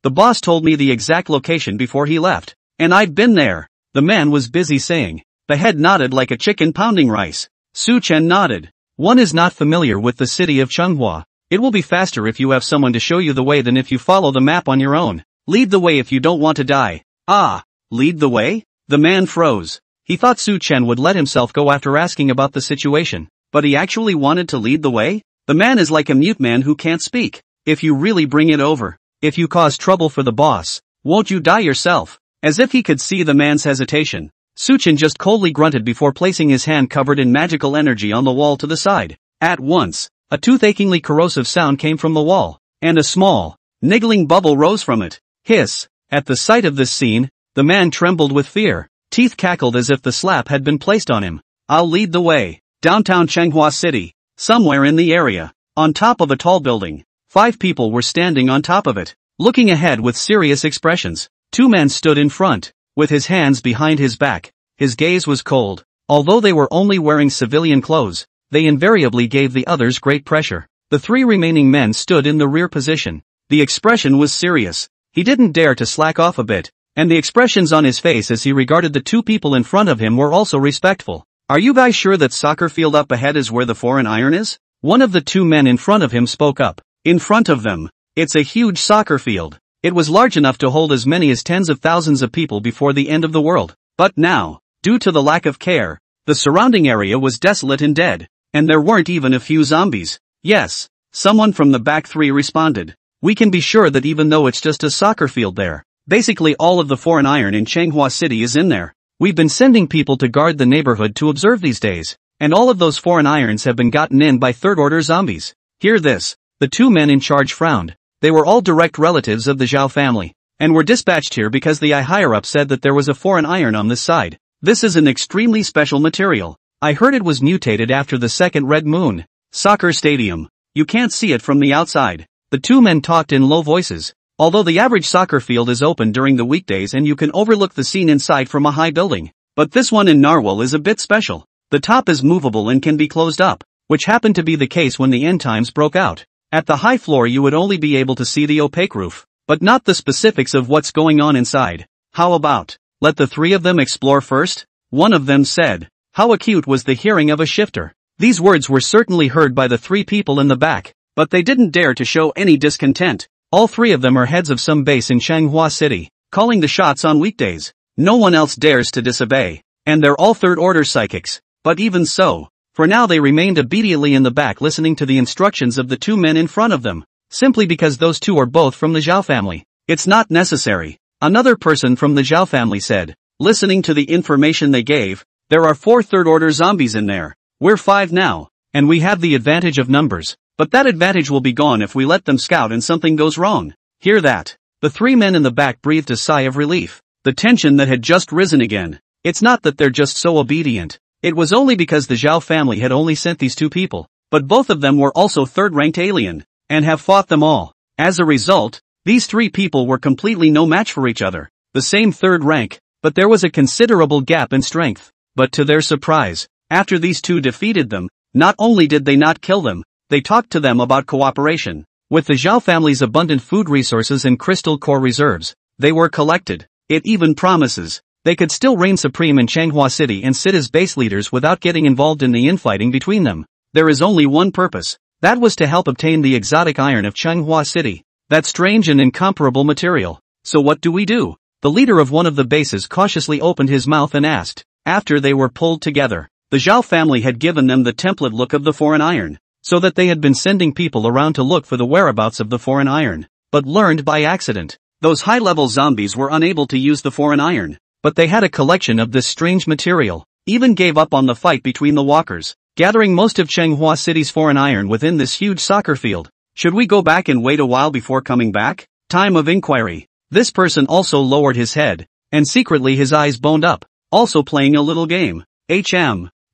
The boss told me the exact location before he left. And I'd been there. The man was busy saying. The head nodded like a chicken pounding rice. Su Chen nodded. One is not familiar with the city of Changhua. It will be faster if you have someone to show you the way than if you follow the map on your own. Lead the way if you don't want to die. Ah, lead the way? The man froze. He thought Su Chen would let himself go after asking about the situation. But he actually wanted to lead the way? The man is like a mute man who can't speak. If you really bring it over. If you cause trouble for the boss, won't you die yourself? As if he could see the man's hesitation, Su Chen just coldly grunted before placing his hand covered in magical energy on the wall to the side. At once, a toothacheingly corrosive sound came from the wall, and a small, niggling bubble rose from it. Hiss! At the sight of this scene, the man trembled with fear. Teeth cackled as if the slap had been placed on him. I'll lead the way. Downtown Changhua City. Somewhere in the area. On top of a tall building. 5 people were standing on top of it, looking ahead with serious expressions. 2 men stood in front, with his hands behind his back. His gaze was cold. Although they were only wearing civilian clothes, they invariably gave the others great pressure. The 3 remaining men stood in the rear position. The expression was serious. He didn't dare to slack off a bit, and the expressions on his face as he regarded the 2 people in front of him were also respectful. Are you guys sure that soccer field up ahead is where the foreign iron is? One of the 2 men in front of him spoke up. In front of them. It's a huge soccer field. It was large enough to hold as many as tens of thousands of people before the end of the world. But now, due to the lack of care, the surrounding area was desolate and dead. And there weren't even a few zombies. Yes, someone from the back 3 responded. We can be sure that even though it's just a soccer field there, basically all of the foreign iron in Changhua City is in there. We've been sending people to guard the neighborhood to observe these days, and all of those foreign irons have been gotten in by third-order zombies. Hear this. The 2 men in charge frowned. They were all direct relatives of the Zhao family, and were dispatched here because the higher-up said that there was a foreign iron on this side. This is an extremely special material. I heard it was mutated after the second red moon. Soccer stadium. You can't see it from the outside. The 2 men talked in low voices. Although the average soccer field is open during the weekdays and you can overlook the scene inside from a high building. But this one in Narwhal is a bit special. The top is movable and can be closed up, which happened to be the case when the end times broke out. At the high floor you would only be able to see the opaque roof, but not the specifics of what's going on inside. How about, let the 3 of them explore first? One of them said. How acute was the hearing of a shifter? These words were certainly heard by the 3 people in the back, but they didn't dare to show any discontent. All 3 of them are heads of some base in Changhua City, calling the shots on weekdays. No one else dares to disobey, and they're all third-order psychics. But even so, for now they remained obediently in the back listening to the instructions of the 2 men in front of them, simply because those 2 are both from the Zhao family. It's not necessary. Another person from the Zhao family said, listening to the information they gave, there are 4 third-order zombies in there. We're 5 now, and we have the advantage of numbers, but that advantage will be gone if we let them scout and something goes wrong. Hear that? The 3 men in the back breathed a sigh of relief. The tension that had just risen again. It's not that they're just so obedient. It was only because the Zhao family had only sent these 2 people, but both of them were also third-ranked alien, and have fought them all. As a result, these 3 people were completely no match for each other. The same third rank, but there was a considerable gap in strength. But to their surprise, after these 2 defeated them, not only did they not kill them, they talked to them about cooperation. With the Zhao family's abundant food resources and crystal core reserves, they were collected. It even promises they could still reign supreme in Changhua City and sit as base leaders without getting involved in the infighting between them. There is only one purpose. That was to help obtain the exotic iron of Changhua City. That strange and incomparable material. So what do we do? The leader of one of the bases cautiously opened his mouth and asked. After they were pulled together, the Zhao family had given them the template look of the foreign iron, so that they had been sending people around to look for the whereabouts of the foreign iron, but learned by accident. Those high-level zombies were unable to use the foreign iron, but they had a collection of this strange material, even gave up on the fight between the walkers, gathering most of Changhua City's foreign iron within this huge soccer field. Should we go back and wait a while before coming back? Time of inquiry. This person also lowered his head, and secretly his eyes boned up, also playing a little game.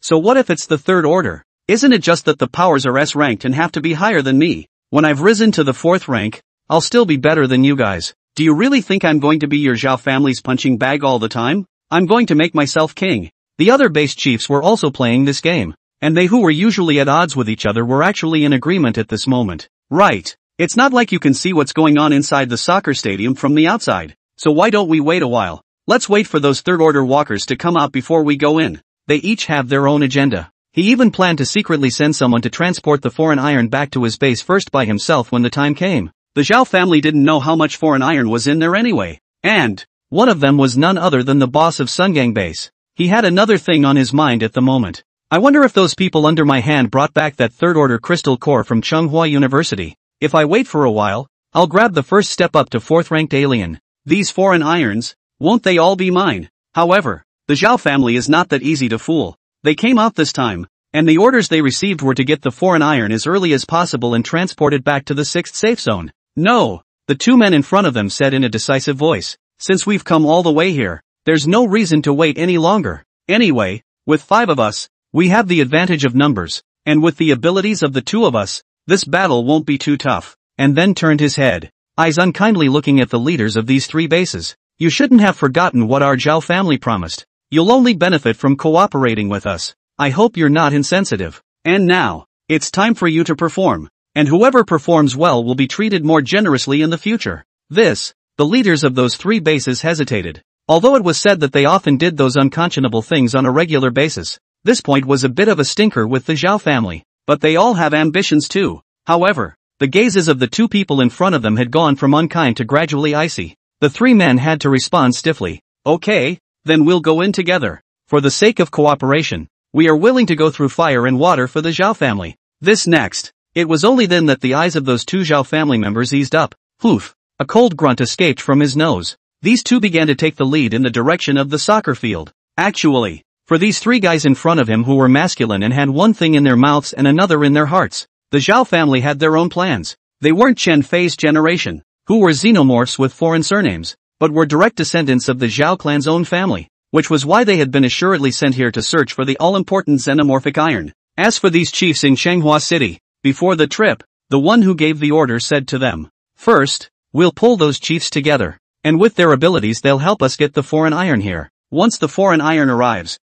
So what if it's the third order? Isn't it just that the powers are S-ranked and have to be higher than me? When I've risen to the 4th rank, I'll still be better than you guys. Do you really think I'm going to be your Zhao family's punching bag all the time? I'm going to make myself king. The other base chiefs were also playing this game, and they who were usually at odds with each other were actually in agreement at this moment. Right. It's not like you can see what's going on inside the soccer stadium from the outside. So why don't we wait a while? Let's wait for those third-order walkers to come out before we go in. They each have their own agenda. He even planned to secretly send someone to transport the foreign iron back to his base first by himself when the time came. The Zhao family didn't know how much foreign iron was in there anyway. And one of them was none other than the boss of Sungang base. He had another thing on his mind at the moment. I wonder if those people under my hand brought back that third-order crystal core from Tsinghua University. If I wait for a while, I'll grab the first step up to 4th-ranked alien. These foreign irons, won't they all be mine? However, the Zhao family is not that easy to fool. They came out this time, and the orders they received were to get the foreign iron as early as possible and transport it back to the 6th safe zone. No, the two men in front of them said in a decisive voice. Since we've come all the way here, there's no reason to wait any longer. Anyway, with 5 of us, we have the advantage of numbers, and with the abilities of the 2 of us, this battle won't be too tough. And then turned his head, eyes unkindly looking at the leaders of these 3 bases. You shouldn't have forgotten what our Zhao family promised. You'll only benefit from cooperating with us. I hope you're not insensitive. And now, it's time for you to perform. And whoever performs well will be treated more generously in the future. The leaders of those 3 bases hesitated. Although it was said that they often did those unconscionable things on a regular basis, this point was a bit of a stinker with the Zhao family. But they all have ambitions too. However, the gazes of the 2 people in front of them had gone from unkind to gradually icy. The 3 men had to respond stiffly. Okay, then we'll go in together. For the sake of cooperation, we are willing to go through fire and water for the Zhao family. This next. It was only then that the eyes of those 2 Zhao family members eased up. Poof! A cold grunt escaped from his nose. These 2 began to take the lead in the direction of the soccer field. Actually, for these 3 guys in front of him who were masculine and had one thing in their mouths and another in their hearts, the Zhao family had their own plans. They weren't Chen Fei's generation, who were xenomorphs with foreign surnames, but were direct descendants of the Zhao clan's own family, which was why they had been assuredly sent here to search for the all-important xenomorphic iron. As for these chiefs in Tsinghua City, before the trip, the one who gave the order said to them, "First, we'll pull those chiefs together, and with their abilities they'll help us get the foreign iron here. Once the foreign iron arrives,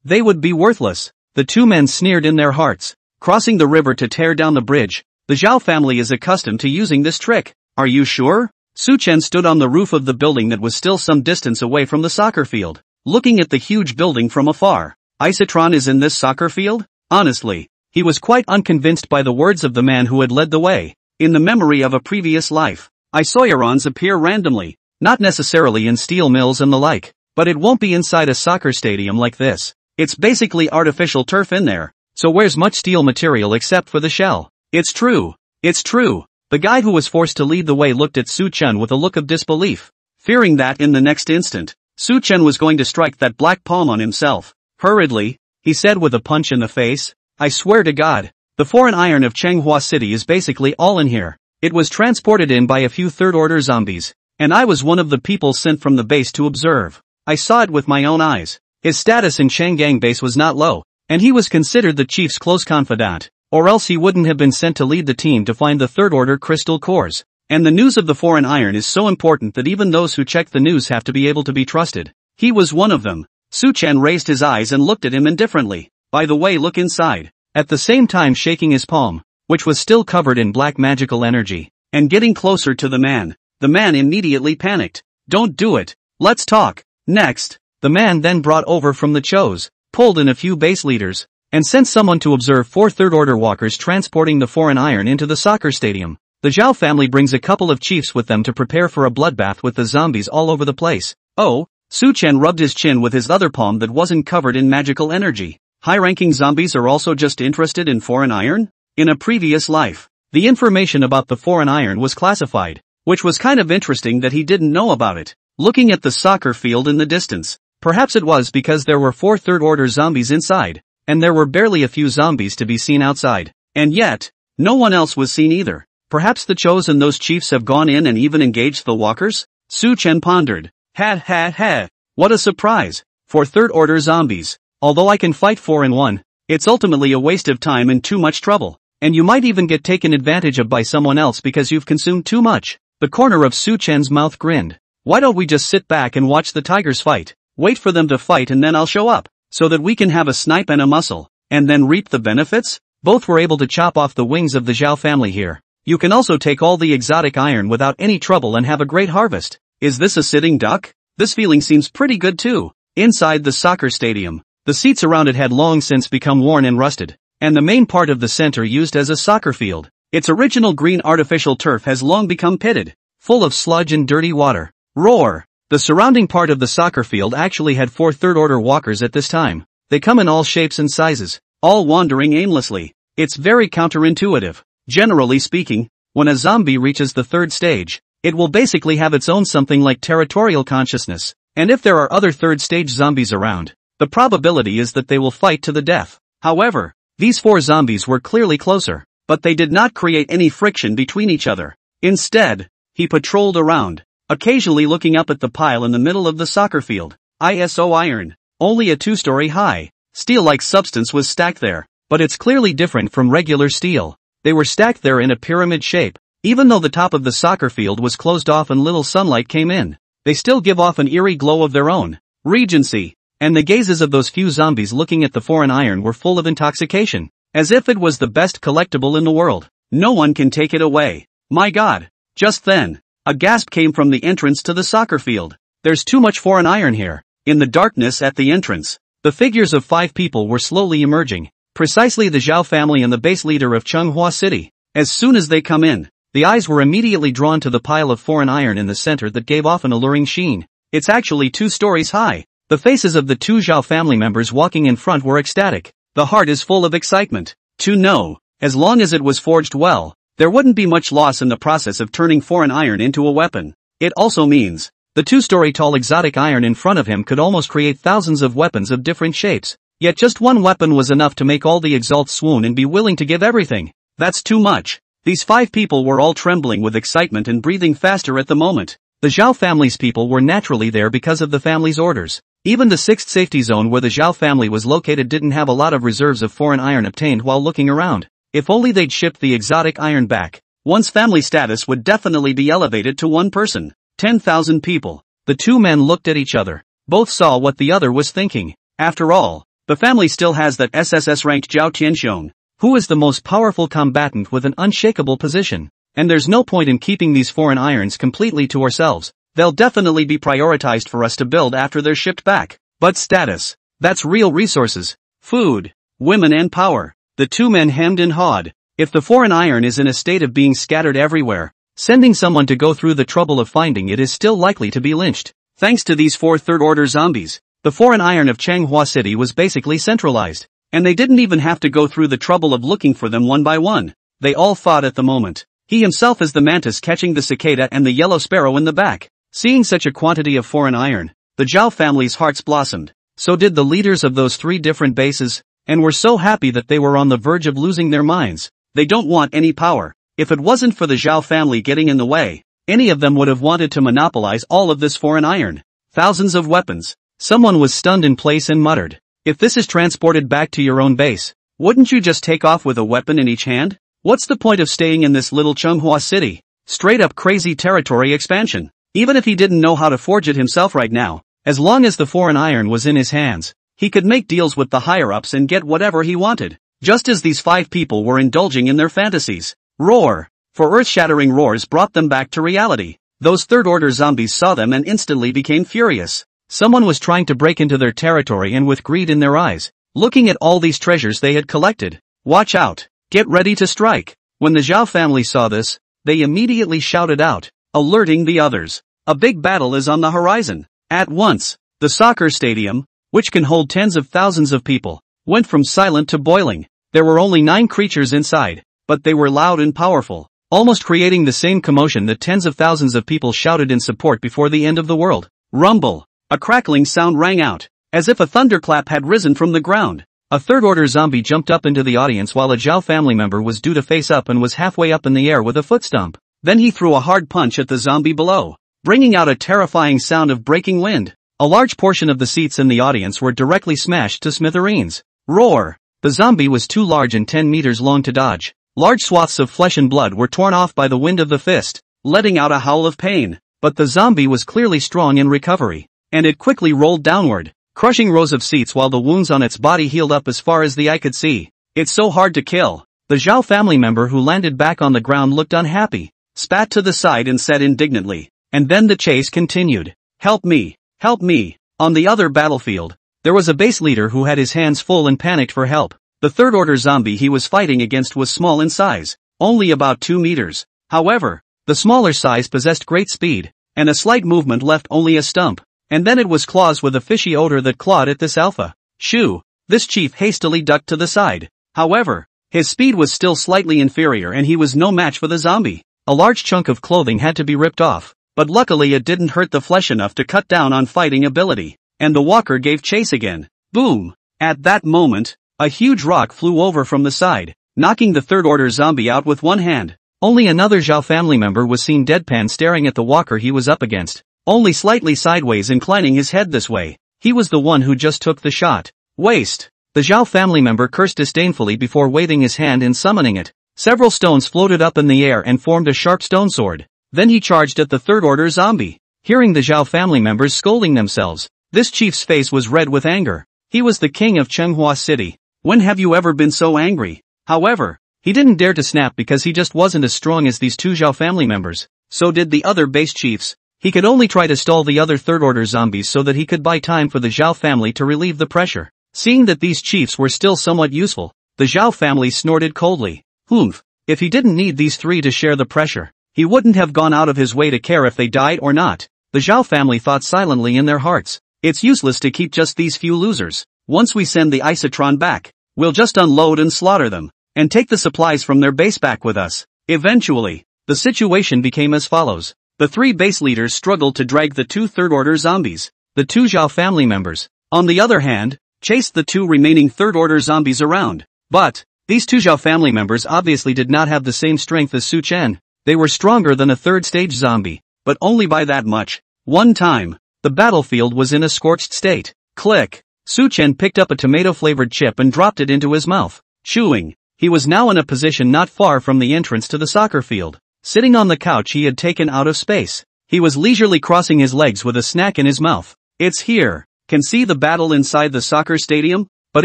they would be worthless." The 2 men sneered in their hearts. Crossing the river to tear down the bridge, the Zhao family is accustomed to using this trick. Are you sure? Su Chen stood on the roof of the building that was still some distance away from the soccer field, looking at the huge building from afar. Isotron is in this soccer field? Honestly, he was quite unconvinced by the words of the man who had led the way. In the memory of a previous life, Isoirons appear randomly, not necessarily in steel mills and the like, but it won't be inside a soccer stadium like this. It's basically artificial turf in there, so where's much steel material except for the shell? It's true. The guy who was forced to lead the way looked at Su Chen with a look of disbelief, fearing that in the next instant, Su Chen was going to strike that black palm on himself. Hurriedly, he said with a punch in the face, "I swear to God, the foreign iron of Tsinghua City is basically all in here. It was transported in by a few third-order zombies, and I was one of the people sent from the base to observe. I saw it with my own eyes." His status in Changgang base was not low, and he was considered the chief's close confidant, or else he wouldn't have been sent to lead the team to find the third-order crystal cores. And the news of the foreign iron is so important that even those who check the news have to be able to be trusted. He was one of them. Su Chen raised his eyes and looked at him indifferently. "By the way, look inside," at the same time shaking his palm, which was still covered in black magical energy, and getting closer to the man. The man immediately panicked. "Don't do it. Let's talk." Next, the man then brought over from the Chos, pulled in a few base leaders, and sent someone to observe 4 third-order walkers transporting the foreign iron into the soccer stadium. The Zhao family brings a couple of chiefs with them to prepare for a bloodbath with the zombies all over the place. Oh, Su Chen rubbed his chin with his other palm that wasn't covered in magical energy. High-ranking zombies are also just interested in foreign iron? In a previous life, the information about the foreign iron was classified, which was kind of interesting that he didn't know about it. Looking at the soccer field in the distance, perhaps it was because there were 4 third-order zombies inside, and there were barely a few zombies to be seen outside. And yet, no one else was seen either. Perhaps the Chos and those chiefs have gone in and even engaged the walkers? Su Chen pondered. Ha. What a surprise. 4 third-order zombies. Although I can fight 4 in 1, it's ultimately a waste of time and too much trouble. And you might even get taken advantage of by someone else because you've consumed too much. The corner of Su Chen's mouth grinned. Why don't we just sit back and watch the tigers fight? Wait for them to fight and then I'll show up, so that we can have a snipe and a muscle, and then reap the benefits? Both were able to chop off the wings of the Zhao family here. You can also take all the exotic iron without any trouble and have a great harvest. Is this a sitting duck? This feeling seems pretty good too. Inside the soccer stadium, the seats around it had long since become worn and rusted, and the main part of the center used as a soccer field. Its original green artificial turf has long become pitted, full of sludge and dirty water. Roar! The surrounding part of the soccer field actually had 4 third-order walkers at this time. They come in all shapes and sizes, all wandering aimlessly. It's very counterintuitive. Generally speaking, when a zombie reaches the 3rd stage, it will basically have its own something like territorial consciousness, and if there are other 3rd stage zombies around, the probability is that they will fight to the death. However, these 4 zombies were clearly closer, but they did not create any friction between each other. Instead, he patrolled around, occasionally looking up at the pile in the middle of the soccer field. ISO iron, only a 2-story high, steel-like substance was stacked there, but it's clearly different from regular steel. They were stacked there in a pyramid shape. Even though the top of the soccer field was closed off and little sunlight came in, they still give off an eerie glow of their own. Regency. And the gazes of those few zombies looking at the foreign iron were full of intoxication, as if it was the best collectible in the world. No one can take it away. My God. Just then, a gasp came from the entrance to the soccer field. There's too much foreign iron here. In the darkness at the entrance, the figures of 5 people were slowly emerging. Precisely the Zhao family and the base leader of Changhua City. As soon as they come in, the eyes were immediately drawn to the pile of foreign iron in the center that gave off an alluring sheen. It's actually 2 stories high. The faces of the 2 Zhao family members walking in front were ecstatic. The heart is full of excitement. To know, as long as it was forged well, there wouldn't be much loss in the process of turning foreign iron into a weapon. It also means, the 2-story tall exotic iron in front of him could almost create thousands of weapons of different shapes. Yet just one weapon was enough to make all the exalts swoon and be willing to give everything. That's too much. These 5 people were all trembling with excitement and breathing faster at the moment. The Zhao family's people were naturally there because of the family's orders. Even the 6th safety zone where the Zhao family was located didn't have a lot of reserves of foreign iron obtained while looking around. If only they'd shipped the exotic iron back, one's family status would definitely be elevated to 1 person. 10,000 people. The 2 men looked at each other. Both saw what the other was thinking. After all, the family still has that SSS-ranked Zhao Tianxiong, who is the most powerful combatant with an unshakable position. And there's no point in keeping these foreign irons completely to ourselves. They'll definitely be prioritized for us to build after they're shipped back. But status, that's real resources, food, women and power. The 2 men hemmed and hawed. If the foreign iron is in a state of being scattered everywhere, sending someone to go through the trouble of finding it is still likely to be lynched. Thanks to these 4 third-order zombies, the foreign iron of Changhua City was basically centralized, and they didn't even have to go through the trouble of looking for them one by one. They all fought at the moment. He himself is the mantis catching the cicada and the yellow sparrow in the back. Seeing such a quantity of foreign iron, the Zhao family's hearts blossomed. So did the leaders of those 3 different bases, and were so happy that they were on the verge of losing their minds. They don't want any power. If it wasn't for the Zhao family getting in the way, any of them would have wanted to monopolize all of this foreign iron. Thousands of weapons. Someone was stunned in place and muttered, "If this is transported back to your own base, wouldn't you just take off with a weapon in each hand? What's the point of staying in this little Changhua City?" Straight up crazy territory expansion. Even if he didn't know how to forge it himself right now, as long as the foreign iron was in his hands, he could make deals with the higher-ups and get whatever he wanted. Just as these 5 people were indulging in their fantasies. Roar! For earth-shattering roars brought them back to reality. Those third-order zombies saw them and instantly became furious. Someone was trying to break into their territory and with greed in their eyes, looking at all these treasures they had collected. Watch out! Get ready to strike! When the Zhao family saw this, they immediately shouted out, alerting the others. A big battle is on the horizon. At once, the soccer stadium, which can hold tens of thousands of people, went from silent to boiling. There were only 9 creatures inside, but they were loud and powerful, almost creating the same commotion that tens of thousands of people shouted in support before the end of the world. Rumble! A crackling sound rang out, as if a thunderclap had risen from the ground. A third-order zombie jumped up into the audience while a Zhao family member was due to face up and was halfway up in the air with a foot stomp. Then he threw a hard punch at the zombie below, bringing out a terrifying sound of breaking wind. A large portion of the seats in the audience were directly smashed to smithereens. Roar! The zombie was too large and 10 meters long to dodge. Large swaths of flesh and blood were torn off by the wind of the fist, letting out a howl of pain. But the zombie was clearly strong in recovery, and it quickly rolled downward, crushing rows of seats while the wounds on its body healed up as far as the eye could see. It's so hard to kill. The Zhao family member who landed back on the ground looked unhappy, spat to the side and said indignantly, and then the chase continued. Help me! Help me! On the other battlefield, there was a base leader who had his hands full and panicked for help. The third-order zombie he was fighting against was small in size, only about 2 meters. However, the smaller size possessed great speed, and a slight movement left only a stump, and then it was claws with a fishy odor that clawed at this alpha. Shoo! This chief hastily ducked to the side. However, his speed was still slightly inferior and he was no match for the zombie. A large chunk of clothing had to be ripped off, but luckily it didn't hurt the flesh enough to cut down on fighting ability, and the walker gave chase again. Boom! At that moment, a huge rock flew over from the side, knocking the third-order zombie out with one hand. Only another Zhao family member was seen deadpan staring at the walker he was up against, only slightly sideways inclining his head this way. He was the one who just took the shot. Waste! The Zhao family member cursed disdainfully before waving his hand and summoning it. Several stones floated up in the air and formed a sharp stone sword. Then he charged at the third-order zombie. Hearing the Zhao family members scolding themselves, this chief's face was red with anger. He was the king of Chenghua City. When have you ever been so angry? However, he didn't dare to snap because he just wasn't as strong as these two Zhao family members. So did the other base chiefs. He could only try to stall the other third-order zombies so that he could buy time for the Zhao family to relieve the pressure. Seeing that these chiefs were still somewhat useful, the Zhao family snorted coldly. Humph! If he didn't need these three to share the pressure, he wouldn't have gone out of his way to care if they died or not. The Zhao family thought silently in their hearts. It's useless to keep just these few losers. Once we send the Isotron back, we'll just unload and slaughter them, and take the supplies from their base back with us. Eventually, the situation became as follows. The three base leaders struggled to drag the two third-order zombies. The two Zhao family members, on the other hand, chased the two remaining third-order zombies around. But these two Zhao family members obviously did not have the same strength as Su Chen. They were stronger than a third-stage zombie, but only by that much. One time, the battlefield was in a scorched state. Click! Su Chen picked up a tomato-flavored chip and dropped it into his mouth. Chewing, he was now in a position not far from the entrance to the soccer field. Sitting on the couch he had taken out of space, he was leisurely crossing his legs with a snack in his mouth. It's here. Can see the battle inside the soccer stadium? But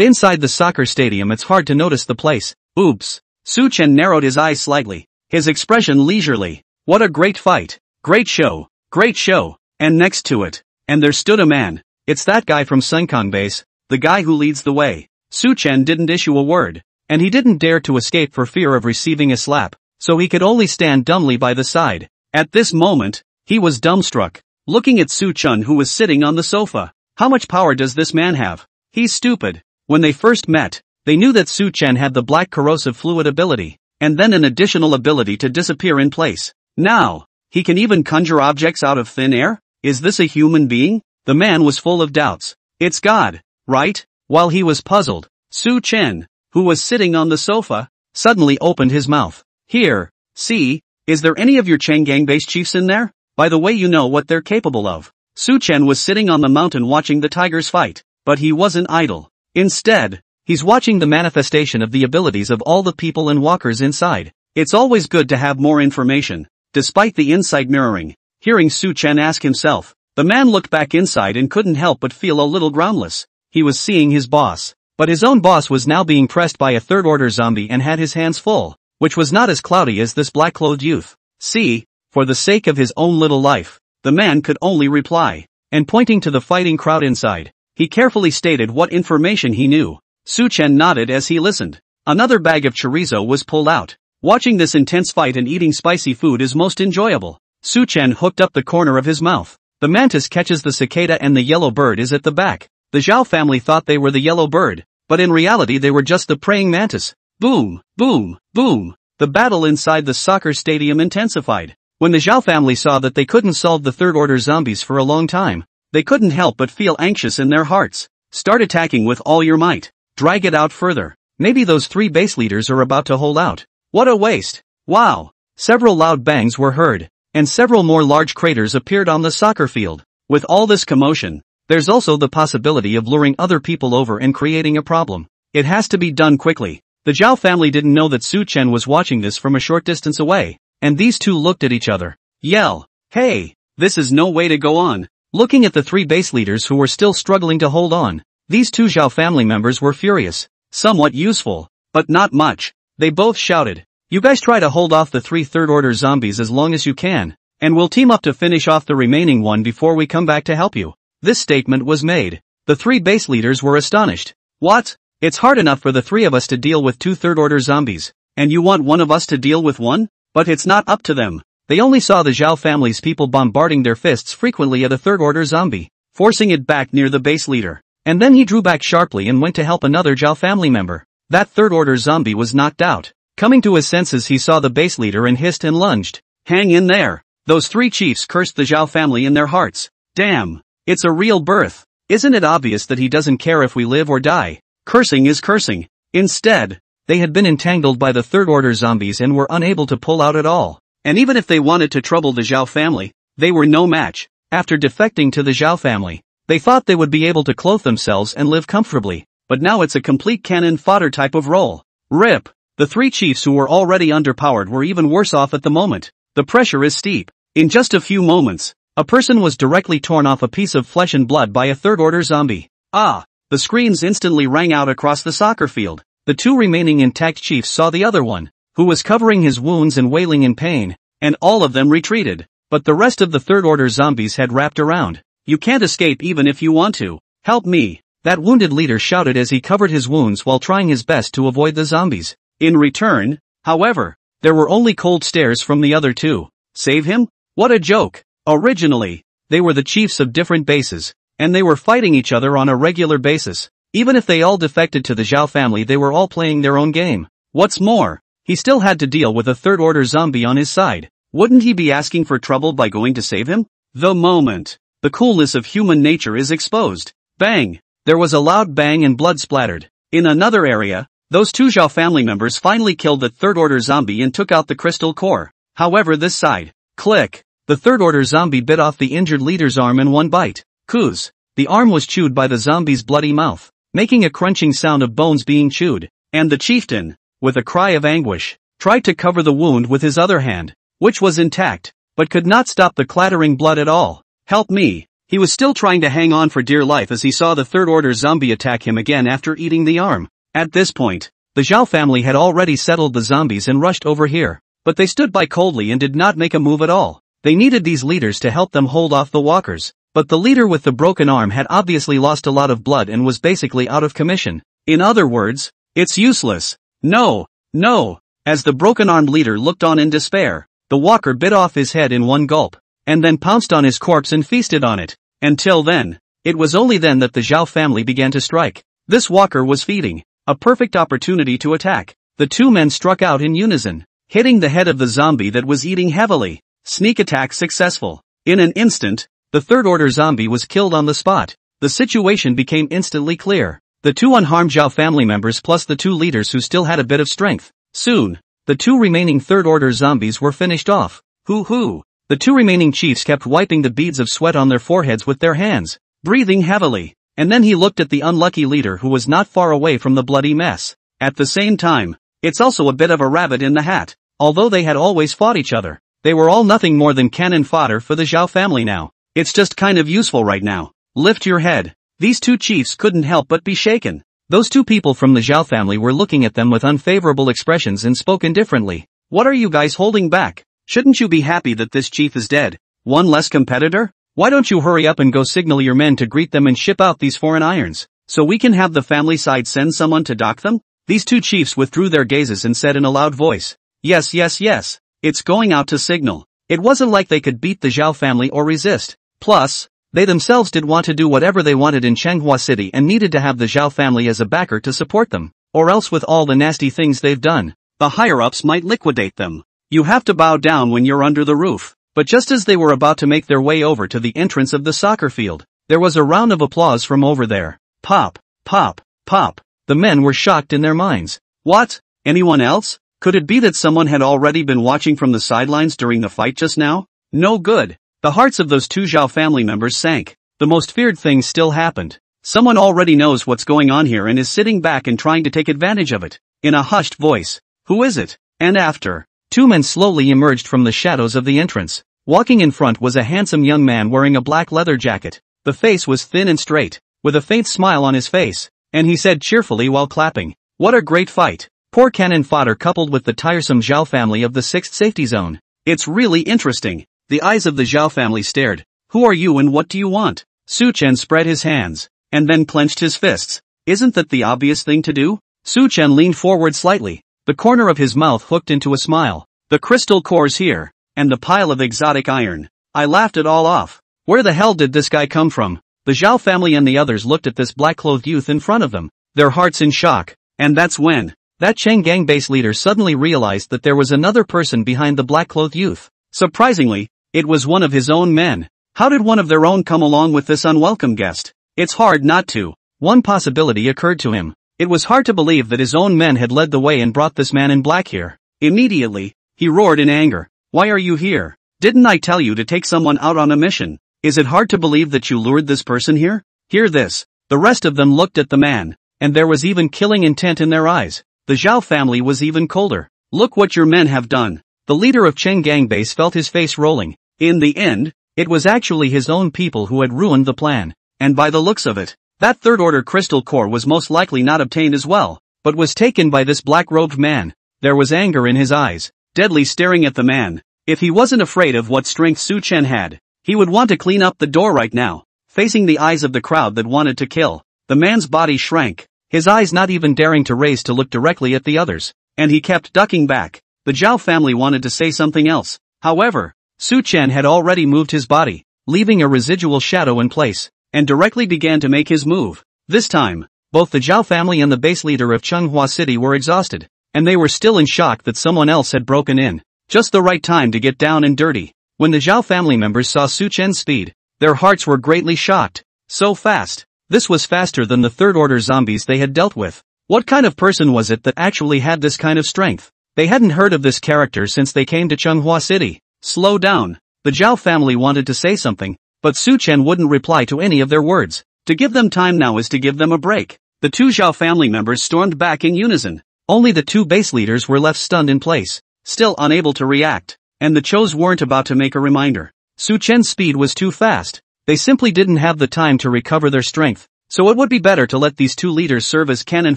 inside the soccer stadium it's hard to notice the place. Oops. Su Chen narrowed his eyes slightly, his expression leisurely. What a great fight. Great show. Great show. And next to it, and there stood a man. It's that guy from Sunkong base, the guy who leads the way. Su Chen didn't issue a word, and he didn't dare to escape for fear of receiving a slap, so he could only stand dumbly by the side. At this moment, he was dumbstruck, looking at Su Chen who was sitting on the sofa. How much power does this man have? He's stupid. When they first met, they knew that Su Chen had the black corrosive fluid ability, and then an additional ability to disappear in place. Now, he can even conjure objects out of thin air? Is this a human being? The man was full of doubts. It's God, right? While he was puzzled, Su Chen, who was sitting on the sofa, suddenly opened his mouth. Here, see, is there any of your Chang'an base chiefs in there? By the way, you know what they're capable of. Su Chen was sitting on the mountain watching the tigers fight, but he wasn't idle. Instead, he's watching the manifestation of the abilities of all the people and walkers inside. It's always good to have more information. Despite the inside mirroring, hearing Su Chen ask himself, the man looked back inside and couldn't help but feel a little groundless. He was seeing his boss, but his own boss was now being pressed by a third-order zombie and had his hands full, which was not as cloudy as this black-clothed youth. See, for the sake of his own little life, the man could only reply, and pointing to the fighting crowd inside, he carefully stated what information he knew. Su Chen nodded as he listened. Another bag of chorizo was pulled out. Watching this intense fight and eating spicy food is most enjoyable. Su Chen hooked up the corner of his mouth. The mantis catches the cicada and the yellow bird is at the back. The Zhao family thought they were the yellow bird, but in reality they were just the praying mantis. Boom, boom, boom. The battle inside the soccer stadium intensified. When the Zhao family saw that they couldn't solve the third-order zombies for a long time, they couldn't help but feel anxious in their hearts. Start attacking with all your might. Drag it out further. Maybe those three base leaders are about to hold out. What a waste. Wow. Several loud bangs were heard, and several more large craters appeared on the soccer field. With all this commotion, there's also the possibility of luring other people over and creating a problem. It has to be done quickly. The Zhao family didn't know that Su Chen was watching this from a short distance away, and these two looked at each other. Yell. Hey, this is no way to go on. Looking at the three base leaders who were still struggling to hold on, these two Zhao family members were furious. Somewhat useful, but not much. They both shouted. You guys try to hold off the 3 third-order zombies as long as you can, and we'll team up to finish off the remaining one before we come back to help you. This statement was made. The 3 base leaders were astonished. What? It's hard enough for the 3 of us to deal with 2 third-order zombies, and you want one of us to deal with one? But it's not up to them. They only saw the Zhao family's people bombarding their fists frequently at a third-order zombie, forcing it back near the base leader. And then he drew back sharply and went to help another Zhao family member. That third-order zombie was knocked out. Coming to his senses, he saw the base leader and hissed and lunged. Hang in there. Those 3 chiefs cursed the Zhao family in their hearts. Damn. It's a real birth. Isn't it obvious that he doesn't care if we live or die? Cursing is cursing. Instead, they had been entangled by the third-order zombies and were unable to pull out at all. And even if they wanted to trouble the Zhao family, they were no match. After defecting to the Zhao family, they thought they would be able to clothe themselves and live comfortably, but now it's a complete cannon fodder type of role. RIP. The 3 chiefs who were already underpowered were even worse off at the moment. The pressure is steep. In just a few moments, a person was directly torn off a piece of flesh and blood by a third-order zombie. Ah! The screams instantly rang out across the soccer field. The 2 remaining intact chiefs saw the other one, who was covering his wounds and wailing in pain, and all of them retreated. But the rest of the third-order zombies had wrapped around. You can't escape even if you want to. Help me! That wounded leader shouted as he covered his wounds while trying his best to avoid the zombies. In return, however, there were only cold stares from the other 2. Save him? What a joke! Originally, they were the chiefs of different bases, and they were fighting each other on a regular basis. Even if they all defected to the Zhao family, they were all playing their own game. What's more, he still had to deal with a third-order zombie on his side. Wouldn't he be asking for trouble by going to save him? The moment the coolness of human nature is exposed. Bang! There was a loud bang and blood splattered. In another area, those 2 Zhao family members finally killed the third-order zombie and took out the crystal core. However, this side, click, the third-order zombie bit off the injured leader's arm in one bite. Kuz. The arm was chewed by the zombie's bloody mouth, making a crunching sound of bones being chewed, and the chieftain, with a cry of anguish, tried to cover the wound with his other hand, which was intact, but could not stop the clattering blood at all. Help me! He was still trying to hang on for dear life as he saw the third-order zombie attack him again after eating the arm. At this point, the Zhao family had already settled the zombies and rushed over here, but they stood by coldly and did not make a move at all. They needed these leaders to help them hold off the walkers, but the leader with the broken arm had obviously lost a lot of blood and was basically out of commission. In other words, it's useless. No, no. As the broken-armed leader looked on in despair, the walker bit off his head in one gulp, and then pounced on his corpse and feasted on it. Until then, it was only then that the Zhao family began to strike. This walker was feeding, a perfect opportunity to attack. The 2 men struck out in unison, hitting the head of the zombie that was eating heavily. Sneak attack successful. In an instant, the third-order zombie was killed on the spot. The situation became instantly clear. The 2 unharmed Zhao family members plus the 2 leaders who still had a bit of strength. Soon, the 2 remaining third-order zombies were finished off. Hoo-hoo! The 2 remaining chiefs kept wiping the beads of sweat on their foreheads with their hands, breathing heavily, and then he looked at the unlucky leader who was not far away from the bloody mess. At the same time, it's also a bit of a rabbit in the hat. Although they had always fought each other, they were all nothing more than cannon fodder for the Zhao family now. It's just kind of useful right now. Lift your head. These 2 chiefs couldn't help but be shaken. Those 2 people from the Zhao family were looking at them with unfavorable expressions and spoke indifferently. What are you guys holding back? Shouldn't you be happy that this chief is dead? One less competitor? Why don't you hurry up and go signal your men to greet them and ship out these foreign irons, so we can have the family side send someone to dock them? These 2 chiefs withdrew their gazes and said in a loud voice, yes, yes, yes. It's going out to signal. It wasn't like they could beat the Zhao family or resist. Plus, they themselves did want to do whatever they wanted in Changhua City and needed to have the Zhao family as a backer to support them. Or else with all the nasty things they've done, the higher-ups might liquidate them. You have to bow down when you're under the roof. But just as they were about to make their way over to the entrance of the soccer field, there was a round of applause from over there. Pop, pop, pop. The men were shocked in their minds. What? Anyone else? Could it be that someone had already been watching from the sidelines during the fight just now? No good. The hearts of those 2 Zhao family members sank. The most feared thing still happened. Someone already knows what's going on here and is sitting back and trying to take advantage of it. In a hushed voice. Who is it? And after, 2 men slowly emerged from the shadows of the entrance. Walking in front was a handsome young man wearing a black leather jacket. The face was thin and straight, with a faint smile on his face, and he said cheerfully while clapping, "What a great fight! poor cannon fodder coupled with the tiresome Zhao family of the 6th safety zone. It's really interesting. The eyes of the Zhao family stared. Who are you and what do you want? Su Chen spread his hands, and then clenched his fists. Isn't that the obvious thing to do? Su Chen leaned forward slightly, the corner of his mouth hooked into a smile. The crystal cores here, and the pile of exotic iron. I laughed it all off. Where the hell did this guy come from? The Zhao family and the others looked at this black-clothed youth in front of them, their hearts in shock. And that's when that Cheng gang base leader suddenly realized that there was another person behind the black-clothed youth. Surprisingly, it was one of his own men. How did one of their own come along with this unwelcome guest? It's hard not to. One possibility occurred to him. It was hard to believe that his own men had led the way and brought this man in black here. Immediately, he roared in anger. Why are you here? Didn't I tell you to take someone out on a mission? Is it hard to believe that you lured this person here? Hear this. The rest of them looked at the man, and there was even killing intent in their eyes. The Zhao family was even colder. Look what your men have done. The leader of Cheng gang base felt his face rolling. In the end, it was actually his own people who had ruined the plan. And by the looks of it, that third-order crystal core was most likely not obtained as well, but was taken by this black-robed man. There was anger in his eyes, deadly staring at the man. If he wasn't afraid of what strength Su Chen had, he would want to clean up the door right now. Facing the eyes of the crowd that wanted to kill, the man's body shrank, his eyes not even daring to raise to look directly at the others, and he kept ducking back. The Zhao family wanted to say something else. However, Su Chen had already moved his body, leaving a residual shadow in place, and directly began to make his move. This time, both the Zhao family and the base leader of Changhua City were exhausted, and they were still in shock that someone else had broken in. Just the right time to get down and dirty. When the Zhao family members saw Su Chen's speed, their hearts were greatly shocked. So fast. This was faster than the third-order zombies they had dealt with. What kind of person was it that actually had this kind of strength? They hadn't heard of this character since they came to Changhua City. Slow down. The Zhao family wanted to say something, but Su Chen wouldn't reply to any of their words. To give them time now is to give them a break. The two Zhao family members stormed back in unison. Only the two base leaders were left stunned in place, still unable to react, and the Chos weren't about to make a reminder. Su Chen's speed was too fast. They simply didn't have the time to recover their strength, so it would be better to let these two leaders serve as cannon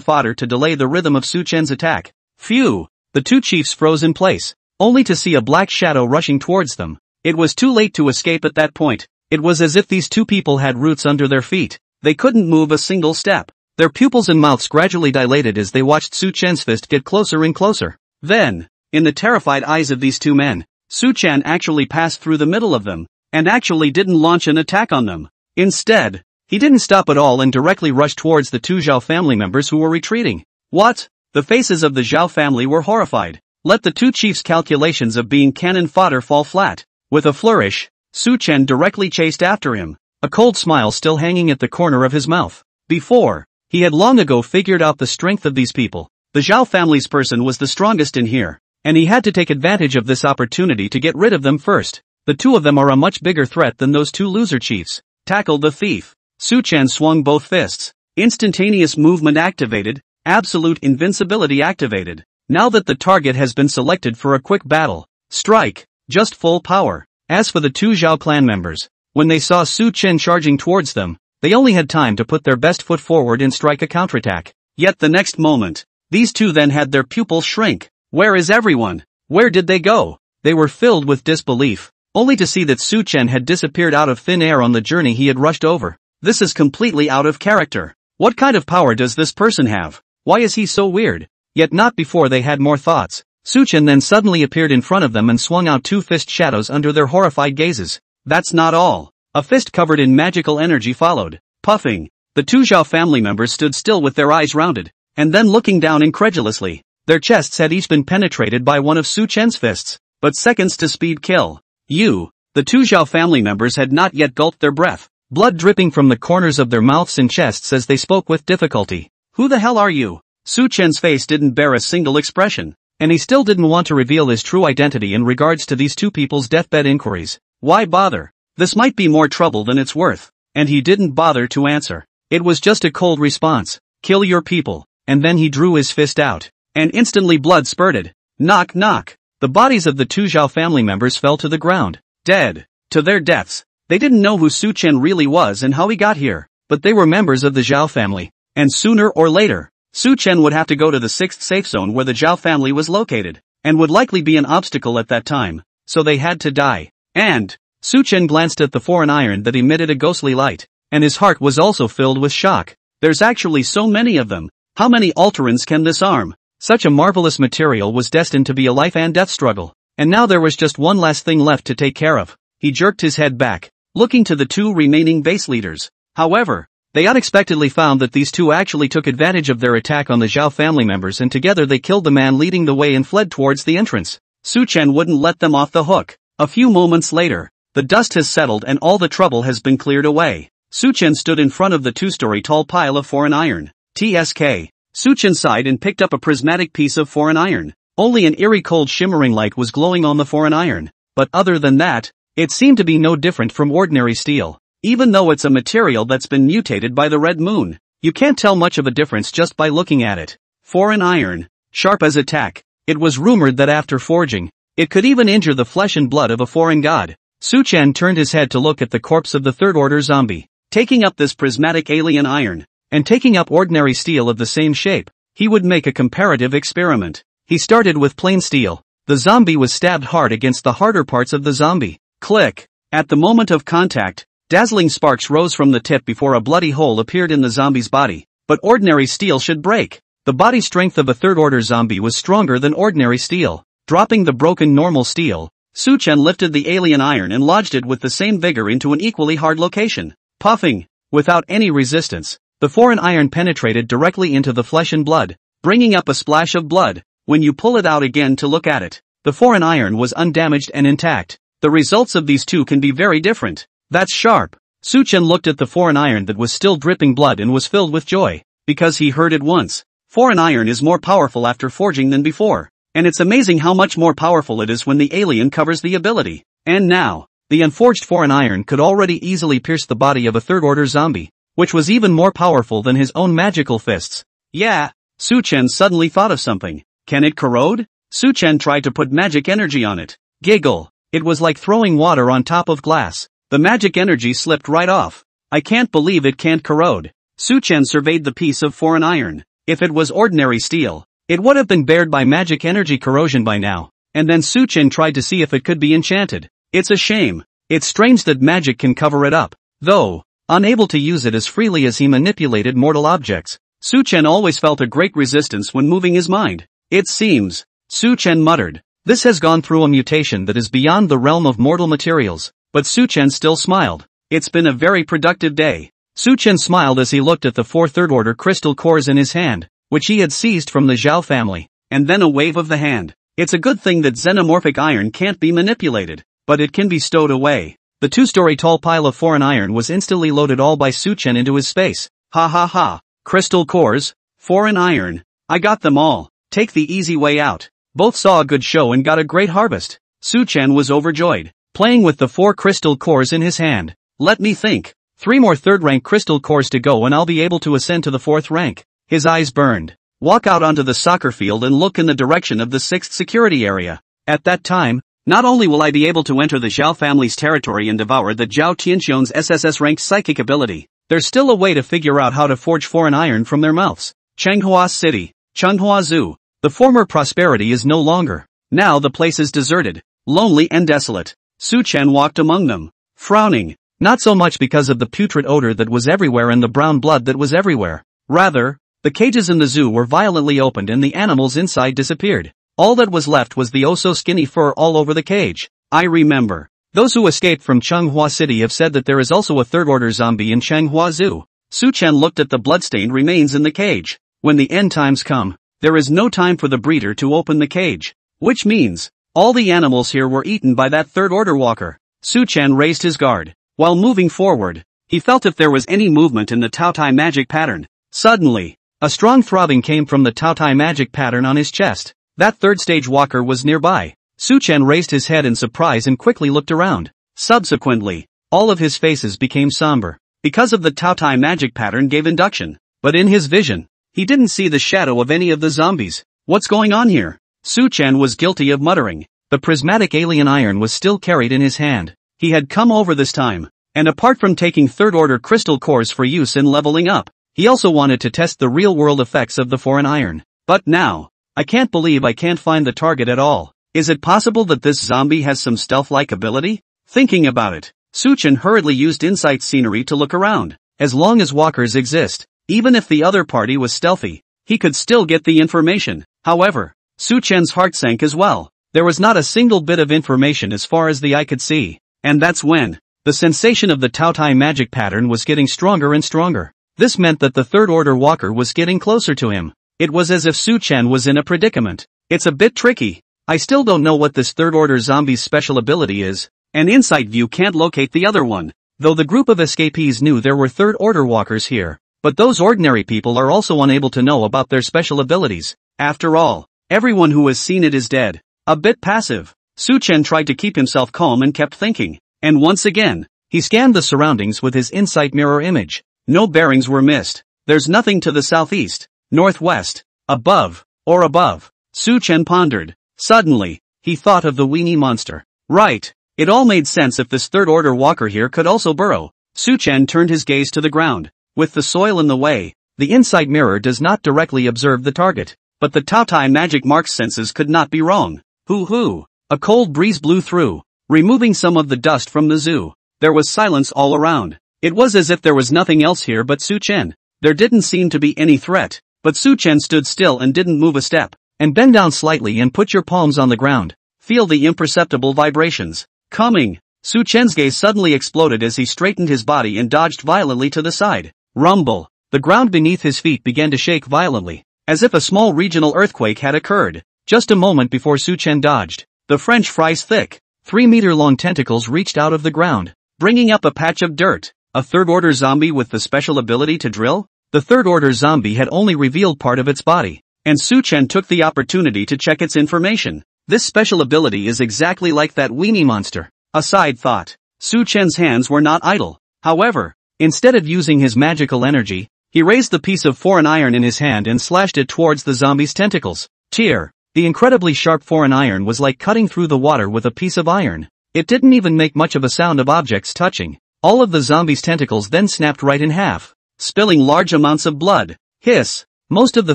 fodder to delay the rhythm of Su Chen's attack. Phew! The two chiefs froze in place, only to see a black shadow rushing towards them. It was too late to escape at that point. It was as if these two people had roots under their feet. They couldn't move a single step. Their pupils and mouths gradually dilated as they watched Su Chen's fist get closer and closer. Then, in the terrified eyes of these two men, Su Chen actually passed through the middle of them, and actually didn't launch an attack on them. Instead, he didn't stop at all and directly rushed towards the two Zhao family members who were retreating. What? The faces of the Zhao family were horrified. Let the two chiefs' calculations of being cannon fodder fall flat. With a flourish, Su Chen directly chased after him, a cold smile still hanging at the corner of his mouth. Before, he had long ago figured out the strength of these people. The Zhao family's person was the strongest in here, and he had to take advantage of this opportunity to get rid of them first. The two of them are a much bigger threat than those two loser chiefs. Tackle the thief. Su Chen swung both fists. Instantaneous movement activated, absolute invincibility activated. Now that the target has been selected for a quick battle, strike, just full power. As for the two Zhao clan members, when they saw Su Chen charging towards them, they only had time to put their best foot forward and strike a counterattack. Yet the next moment, these two then had their pupils shrink. Where is everyone? Where did they go? They were filled with disbelief, only to see that Su Chen had disappeared out of thin air on the journey he had rushed over. This is completely out of character. What kind of power does this person have? Why is he so weird? Yet not before they had more thoughts. Su Chen then suddenly appeared in front of them and swung out two fist shadows under their horrified gazes. That's not all. A fist covered in magical energy followed. Puffing, the two Zhao family members stood still with their eyes rounded, and then looking down incredulously. Their chests had each been penetrated by one of Su Chen's fists, but seconds to speed kill. The two Zhao family members had not yet gulped their breath, blood dripping from the corners of their mouths and chests as they spoke with difficulty. Who the hell are you? Su Chen's face didn't bear a single expression, and he still didn't want to reveal his true identity in regards to these two people's deathbed inquiries. Why bother? This might be more trouble than it's worth. And he didn't bother to answer. It was just a cold response. Kill your people. And then he drew his fist out. And instantly blood spurted. Knock knock. The bodies of the two Zhao family members fell to the ground. Dead. To their deaths. They didn't know who Su Chen really was and how he got here. But they were members of the Zhao family. And sooner or later, Su Chen would have to go to the 6th safe zone where the Zhao family was located, and would likely be an obstacle at that time, so they had to die. And Su Chen glanced at the foreign iron that emitted a ghostly light, and his heart was also filled with shock. There's actually so many of them. How many Alterans can this arm? Such a marvelous material was destined to be a life and death struggle, and now there was just one last thing left to take care of. He jerked his head back, looking to the 2 remaining base leaders. However, they unexpectedly found that these 2 actually took advantage of their attack on the Zhao family members, and together they killed the man leading the way and fled towards the entrance. Su Chen wouldn't let them off the hook. A few moments later, the dust has settled and all the trouble has been cleared away. Su Chen stood in front of the 2-story tall pile of foreign iron. TSK. Su Chen sighed and picked up a prismatic piece of foreign iron. Only an eerie cold shimmering light was glowing on the foreign iron. But other than that, it seemed to be no different from ordinary steel. Even though it's a material that's been mutated by the red moon, you can't tell much of a difference just by looking at it. Foreign iron, sharp as a tack. It was rumored that after forging, it could even injure the flesh and blood of a foreign god. Su Chen turned his head to look at the corpse of the 3rd order zombie. Taking up this prismatic alien iron, and taking up ordinary steel of the same shape, he would make a comparative experiment. He started with plain steel. The zombie was stabbed hard against the harder parts of the zombie. Click! At the moment of contact, dazzling sparks rose from the tip before a bloody hole appeared in the zombie's body. But ordinary steel should break. The body strength of a 3rd order zombie was stronger than ordinary steel. Dropping the broken normal steel, Su Chen lifted the alien iron and lodged it with the same vigor into an equally hard location. Puffing, without any resistance, the foreign iron penetrated directly into the flesh and blood, bringing up a splash of blood. When you pull it out again to look at it, the foreign iron was undamaged and intact. The results of these 2 can be very different. That's sharp. Su Chen looked at the foreign iron that was still dripping blood and was filled with joy, because he heard it once. Foreign iron is more powerful after forging than before, and it's amazing how much more powerful it is when the alien covers the ability. And now, the unforged foreign iron could already easily pierce the body of a 3rd order zombie, which was even more powerful than his own magical fists. Yeah, Su Chen suddenly thought of something. Can it corrode? Su Chen tried to put magic energy on it. Giggle. It was like throwing water on top of glass. The magic energy slipped right off. I can't believe it can't corrode. Su Chen surveyed the piece of foreign iron. If it was ordinary steel, it would have been bared by magic energy corrosion by now. And then Su Chen tried to see if it could be enchanted. It's a shame. It's strange that magic can cover it up. Though, unable to use it as freely as he manipulated mortal objects, Su Chen always felt a great resistance when moving his mind. It seems, Su Chen muttered, this has gone through a mutation that is beyond the realm of mortal materials. But Su Chen still smiled. It's been a very productive day. Su Chen smiled as he looked at the 4 3rd order crystal cores in his hand, which he had seized from the Zhao family, and then a wave of the hand. It's a good thing that xenomorphic iron can't be manipulated, but it can be stowed away. The 2-story tall pile of foreign iron was instantly loaded all by Su Chen into his space. Ha ha ha. Crystal cores, foreign iron. I got them all. Take the easy way out. Both saw a good show and got a great harvest. Su Chen was overjoyed, playing with the 4 crystal cores in his hand. Let me think. 3 more 3rd rank crystal cores to go and I'll be able to ascend to the 4th rank. His eyes burned. Walk out onto the soccer field and look in the direction of the 6th security area. At that time, not only will I be able to enter the Zhao family's territory and devour the Zhao Tianxiong's SSS ranked psychic ability, there's still a way to figure out how to forge foreign iron from their mouths. Changhua City, Changhua Zoo. The former prosperity is no longer. Now the place is deserted, lonely and desolate. Su Chen walked among them, frowning, not so much because of the putrid odor that was everywhere and the brown blood that was everywhere. Rather, the cages in the zoo were violently opened and the animals inside disappeared. All that was left was the oh-so-skinny fur all over the cage. I remember. Those who escaped from Changhua City have said that there is also a 3rd order zombie in Changhua Zoo. Su Chen looked at the bloodstained remains in the cage. When the end times come, there is no time for the breeder to open the cage. Which means, all the animals here were eaten by that 3rd order walker. Su Chen raised his guard. While moving forward, he felt if there was any movement in the Taotai magic pattern. Suddenly, a strong throbbing came from the Taotai magic pattern on his chest. That 3rd stage walker was nearby. Su Chen raised his head in surprise and quickly looked around. Subsequently, all of his faces became somber, because of the Taotai magic pattern gave induction. But in his vision, he didn't see the shadow of any of the zombies. What's going on here? Su Chen was guilty of muttering. The prismatic alien iron was still carried in his hand. He had come over this time, and apart from taking 3rd order crystal cores for use in leveling up, He also wanted to test the real-world effects of the foreign iron. But now, I can't believe I can't find the target at all. Is it possible that this zombie has some stealth-like ability? Thinking about it, Suchin hurriedly used insight scenery to look around. As long as walkers exist, even if the other party was stealthy, he could still get the information. However, Suchen's heart sank as well. There was not a single bit of information as far as the eye could see. And that's when the sensation of the Taotai magic pattern was getting stronger and stronger. This meant that the third-order walker was getting closer to him. It was as if Suchen was in a predicament. It's a bit tricky. I still don't know what this third-order zombie's special ability is. An insight view can't locate the other one. Though the group of escapees knew there were third-order walkers here, but those ordinary people are also unable to know about their special abilities. After all, everyone who has seen it is dead. A bit passive, Suchen tried to keep himself calm and kept thinking. And once again, he scanned the surroundings with his insight mirror image. No bearings were missed. There's nothing to the southeast, northwest, above, or above. Suchen pondered. Suddenly, he thought of the weenie monster. Right. It all made sense if this third-order walker here could also burrow. Suchen turned his gaze to the ground. With the soil in the way, the insight mirror does not directly observe the target. But the Taotai magic mark's senses could not be wrong. Hoo-hoo. A cold breeze blew through, removing some of the dust from the zoo. There was silence all around. It was as if there was nothing else here but Suchen. There didn't seem to be any threat, but Suchen stood still and didn't move a step. And bend down slightly and put your palms on the ground. Feel the imperceptible vibrations. Coming. Suchen's gaze suddenly exploded as he straightened his body and dodged violently to the side. Rumble. The ground beneath his feet began to shake violently, as if a small regional earthquake had occurred. Just a moment before Suchen dodged, the French fry's thick, 3-meter-long tentacles reached out of the ground, bringing up a patch of dirt. A third-order zombie with the special ability to drill? The third-order zombie had only revealed part of its body, and Suchen took the opportunity to check its information. This special ability is exactly like that weenie monster. A side thought. Suchen's hands were not idle. However, instead of using his magical energy, he raised the piece of foreign iron in his hand and slashed it towards the zombie's tentacles. Tear. The incredibly sharp foreign iron was like cutting through the water with a piece of iron. It didn't even make much of a sound of objects touching. All of the zombie's tentacles then snapped right in half, spilling large amounts of blood. Hiss. Most of the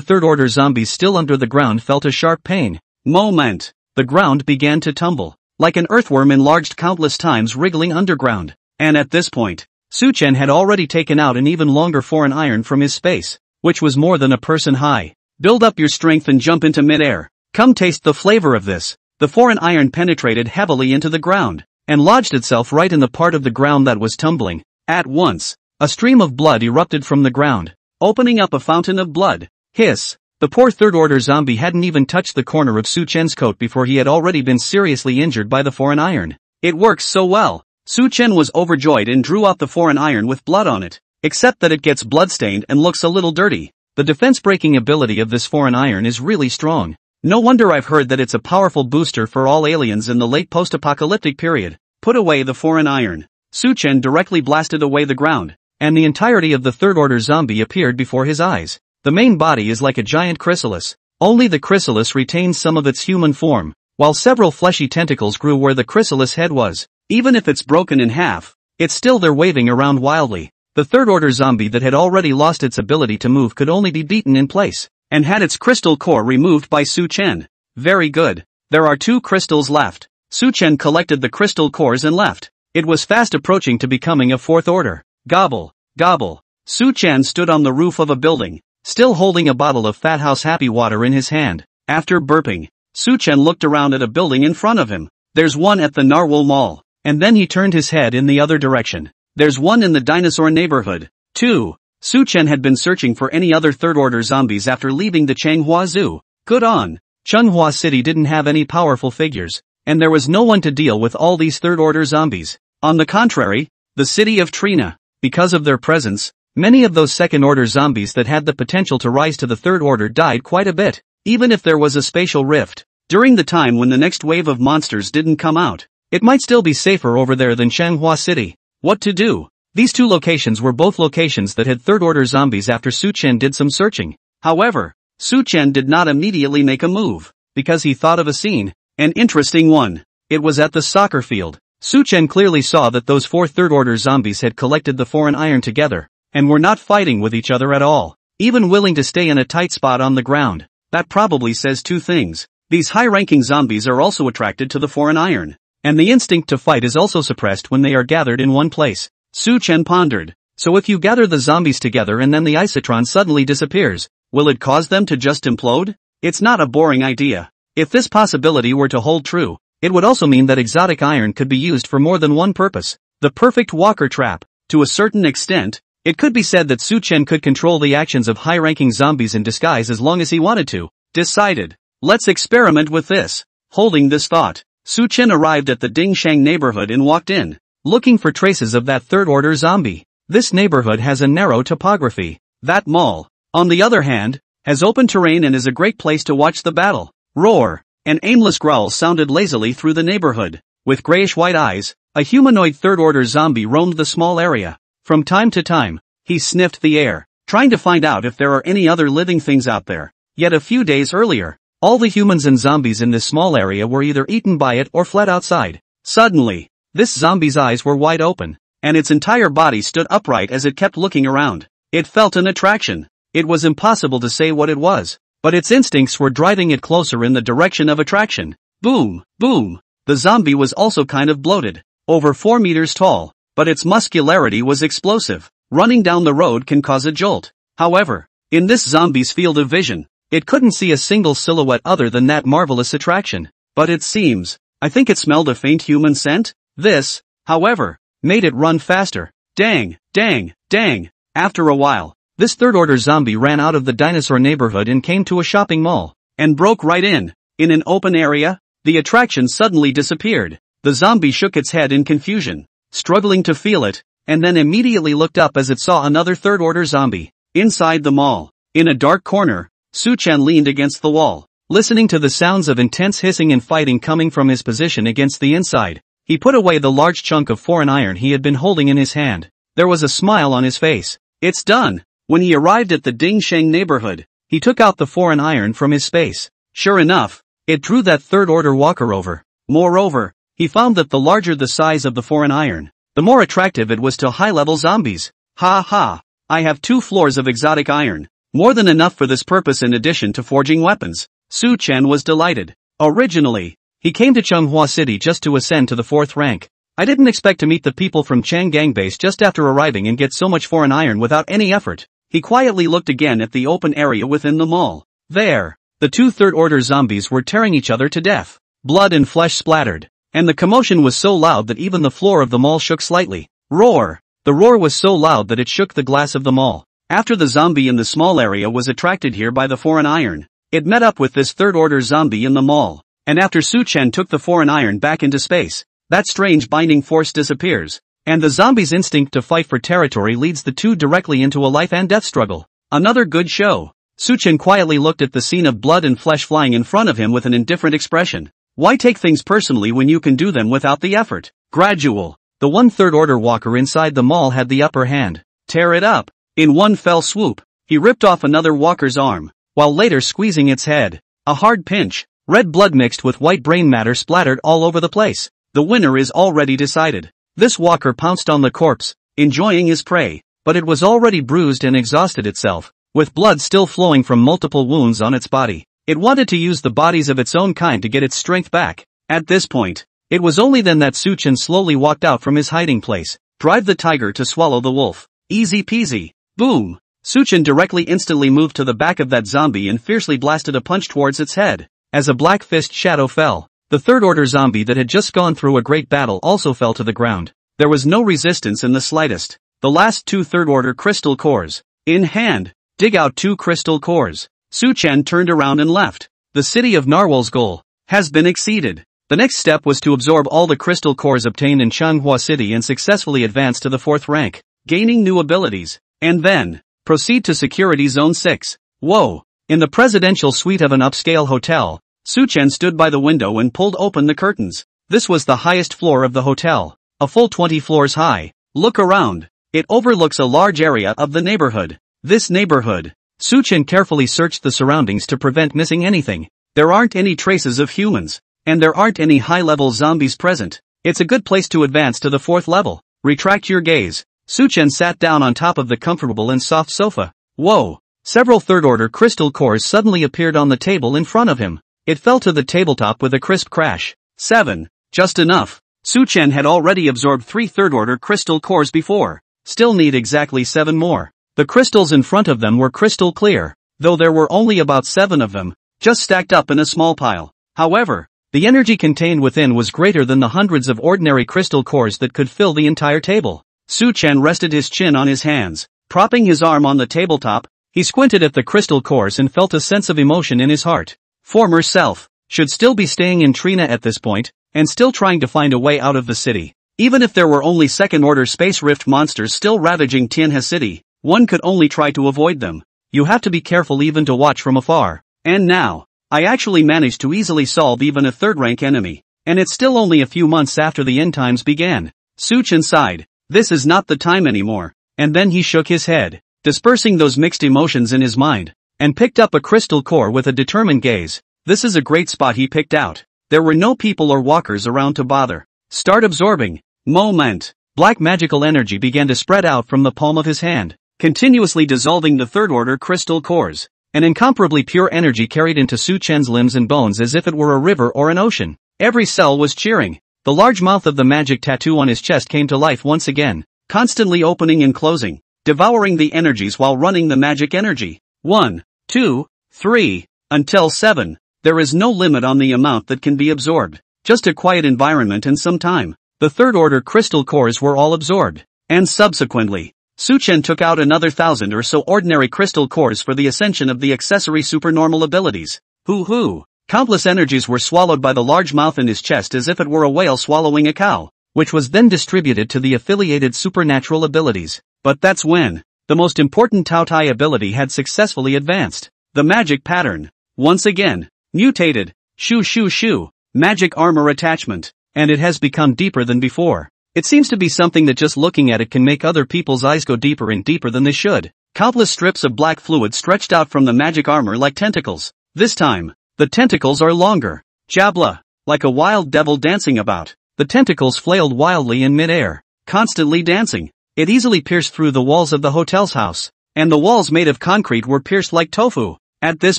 third-order zombies still under the ground felt a sharp pain. Moment. The ground began to tumble, like an earthworm enlarged countless times wriggling underground. And at this point, Suchen had already taken out an even longer foreign iron from his space, which was more than a person high. Build up your strength and jump into midair. Come taste the flavor of this. The foreign iron penetrated heavily into the ground, and lodged itself right in the part of the ground that was tumbling. At once, a stream of blood erupted from the ground, opening up a fountain of blood. Hiss. The poor third-order zombie hadn't even touched the corner of Suchen's coat before he had already been seriously injured by the foreign iron. It works so well. Suchen was overjoyed and drew out the foreign iron with blood on it, except that it gets bloodstained and looks a little dirty. The defense-breaking ability of this foreign iron is really strong. No wonder I've heard that it's a powerful booster for all aliens in the late post-apocalyptic period. Put away the foreign iron. Suchen directly blasted away the ground, and the entirety of the third-order zombie appeared before his eyes. The main body is like a giant chrysalis. Only the chrysalis retains some of its human form, while several fleshy tentacles grew where the chrysalis head was. Even if it's broken in half, it's still there waving around wildly. The third-order zombie that had already lost its ability to move could only be beaten in place, and had its crystal core removed by Suchen. Very good. There are 2 crystals left. Suchen collected the crystal cores and left. It was fast approaching to becoming a 4th order. Gobble, gobble. Suchen stood on the roof of a building, still holding a bottle of Fat House Happy Water in his hand. After burping, Suchen looked around at a building in front of him. There's one at the Narwhal Mall. And then he turned his head in the other direction. There's one in the dinosaur neighborhood. 2. Suchen had been searching for any other third-order zombies after leaving the Changhua Zoo. Good on. Changhua City didn't have any powerful figures, and there was no one to deal with all these third-order zombies. On the contrary, the city of Trina, because of their presence, many of those second-order zombies that had the potential to rise to the third order died quite a bit, even if there was a spatial rift. During the time when the next wave of monsters didn't come out, it might still be safer over there than Changhua City. What to do? These 2 locations were both locations that had third-order zombies after Suchen did some searching. However, Suchen did not immediately make a move, because he thought of a scene. An interesting one. It was at the soccer field. Suchen clearly saw that those 4 third-order zombies had collected the foreign iron together, and were not fighting with each other at all, even willing to stay in a tight spot on the ground. That probably says two things. These high-ranking zombies are also attracted to the foreign iron, and the instinct to fight is also suppressed when they are gathered in one place. Su Chen pondered. So if you gather the zombies together and then the isotron suddenly disappears, will it cause them to just implode? It's not a boring idea. If this possibility were to hold true, it would also mean that exotic iron could be used for more than one purpose. The perfect walker trap. To a certain extent, it could be said that Su Chen could control the actions of high-ranking zombies in disguise as long as he wanted to. Decided. Let's experiment with this. Holding this thought, Su Chen arrived at the Dingshang neighborhood and walked in, looking for traces of that third-order zombie. This neighborhood has a narrow topography. That mall, on the other hand, has open terrain and is a great place to watch the battle. Roar! An aimless growl sounded lazily through the neighborhood. With grayish-white eyes, a humanoid third-order zombie roamed the small area. From time to time, he sniffed the air, trying to find out if there are any other living things out there. Yet a few days earlier, all the humans and zombies in this small area were either eaten by it or fled outside. Suddenly, this zombie's eyes were wide open, and its entire body stood upright as it kept looking around. It felt an attraction. It was impossible to say what it was, but its instincts were driving it closer in the direction of attraction. Boom, boom. The zombie was also kind of bloated, over 4 meters tall, but its muscularity was explosive. Running down the road can cause a jolt. However, in this zombie's field of vision, it couldn't see a single silhouette other than that marvelous attraction. But it seems, I think it smelled a faint human scent. This, however, made it run faster. Dang, dang, dang. After a while, this third-order zombie ran out of the dinosaur neighborhood and came to a shopping mall, and broke right in. In an open area, the attraction suddenly disappeared. The zombie shook its head in confusion, struggling to feel it, and then immediately looked up as it saw another third-order zombie. Inside the mall, in a dark corner, Su Chen leaned against the wall, listening to the sounds of intense hissing and fighting coming from his position against the inside. He put away the large chunk of foreign iron he had been holding in his hand. There was a smile on his face. It's done. When he arrived at the Dingsheng neighborhood, he took out the foreign iron from his space. Sure enough, it drew that third-order walker over. Moreover, he found that the larger the size of the foreign iron, the more attractive it was to high-level zombies. Ha ha! I have 2 floors of exotic iron, more than enough for this purpose in addition to forging weapons. Su Chen was delighted. Originally, he came to Changhua City just to ascend to the 4th rank. I didn't expect to meet the people from Changgang Base just after arriving and get so much foreign iron without any effort. He quietly looked again at the open area within the mall. There, the 2 third-order zombies were tearing each other to death. Blood and flesh splattered, and the commotion was so loud that even the floor of the mall shook slightly. Roar! The roar was so loud that it shook the glass of the mall. After the zombie in the small area was attracted here by the foreign iron, it met up with this third-order zombie in the mall, and after Su Chen took the foreign iron back into space, that strange binding force disappears, and the zombie's instinct to fight for territory leads the 2 directly into a life-and-death struggle. Another good show. Su Chen quietly looked at the scene of blood and flesh flying in front of him with an indifferent expression. Why take things personally when you can do them without the effort? Gradual. The 1 third-order walker inside the mall had the upper hand. Tear it up. In one fell swoop, he ripped off another walker's arm, while later squeezing its head. A hard pinch. Red blood mixed with white brain matter splattered all over the place. The winner is already decided. This walker pounced on the corpse, enjoying his prey, but it was already bruised and exhausted itself, with blood still flowing from multiple wounds on its body. It wanted to use the bodies of its own kind to get its strength back. At this point, it was only then that Su Chen slowly walked out from his hiding place. Drive the tiger to swallow the wolf. Easy peasy. Boom! Su Chen instantly moved to the back of that zombie and fiercely blasted a punch towards its head. As a black fist shadow fell, the third-order zombie that had just gone through a great battle also fell to the ground. There was no resistance in the slightest. The last 2 third-order crystal cores. In hand, dig out 2 crystal cores. Su Chen turned around and left. The city of Narwhal's goal has been exceeded. The next step was to absorb all the crystal cores obtained in Changhua City and successfully advance to the 4th rank, gaining new abilities, and then proceed to Security Zone 6. Whoa! In the presidential suite of an upscale hotel, Su Chen stood by the window and pulled open the curtains. This was the highest floor of the hotel, a full 20 floors high. Look around. It overlooks a large area of the neighborhood. This neighborhood. Su Chen carefully searched the surroundings to prevent missing anything. There aren't any traces of humans, and there aren't any high-level zombies present. It's a good place to advance to the 4th level. Retract your gaze. Su Chen sat down on top of the comfortable and soft sofa. Whoa! Several third-order crystal cores suddenly appeared on the table in front of him. It fell to the tabletop with a crisp crash. 7. Just enough. Su Chen had already absorbed 3 third-order crystal cores before. Still need exactly 7 more. The crystals in front of them were crystal clear, though there were only about 7 of them, just stacked up in a small pile. However, the energy contained within was greater than the hundreds of ordinary crystal cores that could fill the entire table. Su Chen rested his chin on his hands, propping his arm on the tabletop. He squinted at the crystal cores and felt a sense of emotion in his heart. Former self should still be staying in Trina at this point, and still trying to find a way out of the city. Even if there were only second-order space rift monsters still ravaging Tianhe City, one could only try to avoid them. You have to be careful even to watch from afar. And now, I actually managed to easily solve even a third-rank enemy, and it's still only a few months after the end times began. Su Chen sighed. This is not the time anymore. And then he shook his head, dispersing those mixed emotions in his mind, and picked up a crystal core with a determined gaze. This is a great spot he picked out. There were no people or walkers around to bother. Start absorbing. Moment. Black magical energy began to spread out from the palm of his hand, continuously dissolving the third-order crystal cores. An incomparably pure energy carried into Su Chen's limbs and bones as if it were a river or an ocean. Every cell was cheering. The large mouth of the magic tattoo on his chest came to life once again, constantly opening and closing, devouring the energies while running the magic energy. 1, 2, 3, until 7. There is no limit on the amount that can be absorbed. Just a quiet environment and some time. The third-order crystal cores were all absorbed. And subsequently, Su Chen took out another 1,000 or so ordinary crystal cores for the ascension of the accessory supernormal abilities. Hoo-hoo! Countless energies were swallowed by the large mouth in his chest as if it were a whale swallowing a cow, which was then distributed to the affiliated supernatural abilities. But that's when the most important Tao Tai ability had successfully advanced. The magic pattern. Once again, mutated. Shoo shoo shoo. Magic armor attachment. And it has become deeper than before. It seems to be something that just looking at it can make other people's eyes go deeper and deeper than they should. Countless strips of black fluid stretched out from the magic armor like tentacles. This time, the tentacles are longer. Jabla. Like a wild devil dancing about. The tentacles flailed wildly in mid-air, constantly dancing. It easily pierced through the walls of the hotel's house. And the walls made of concrete were pierced like tofu. At this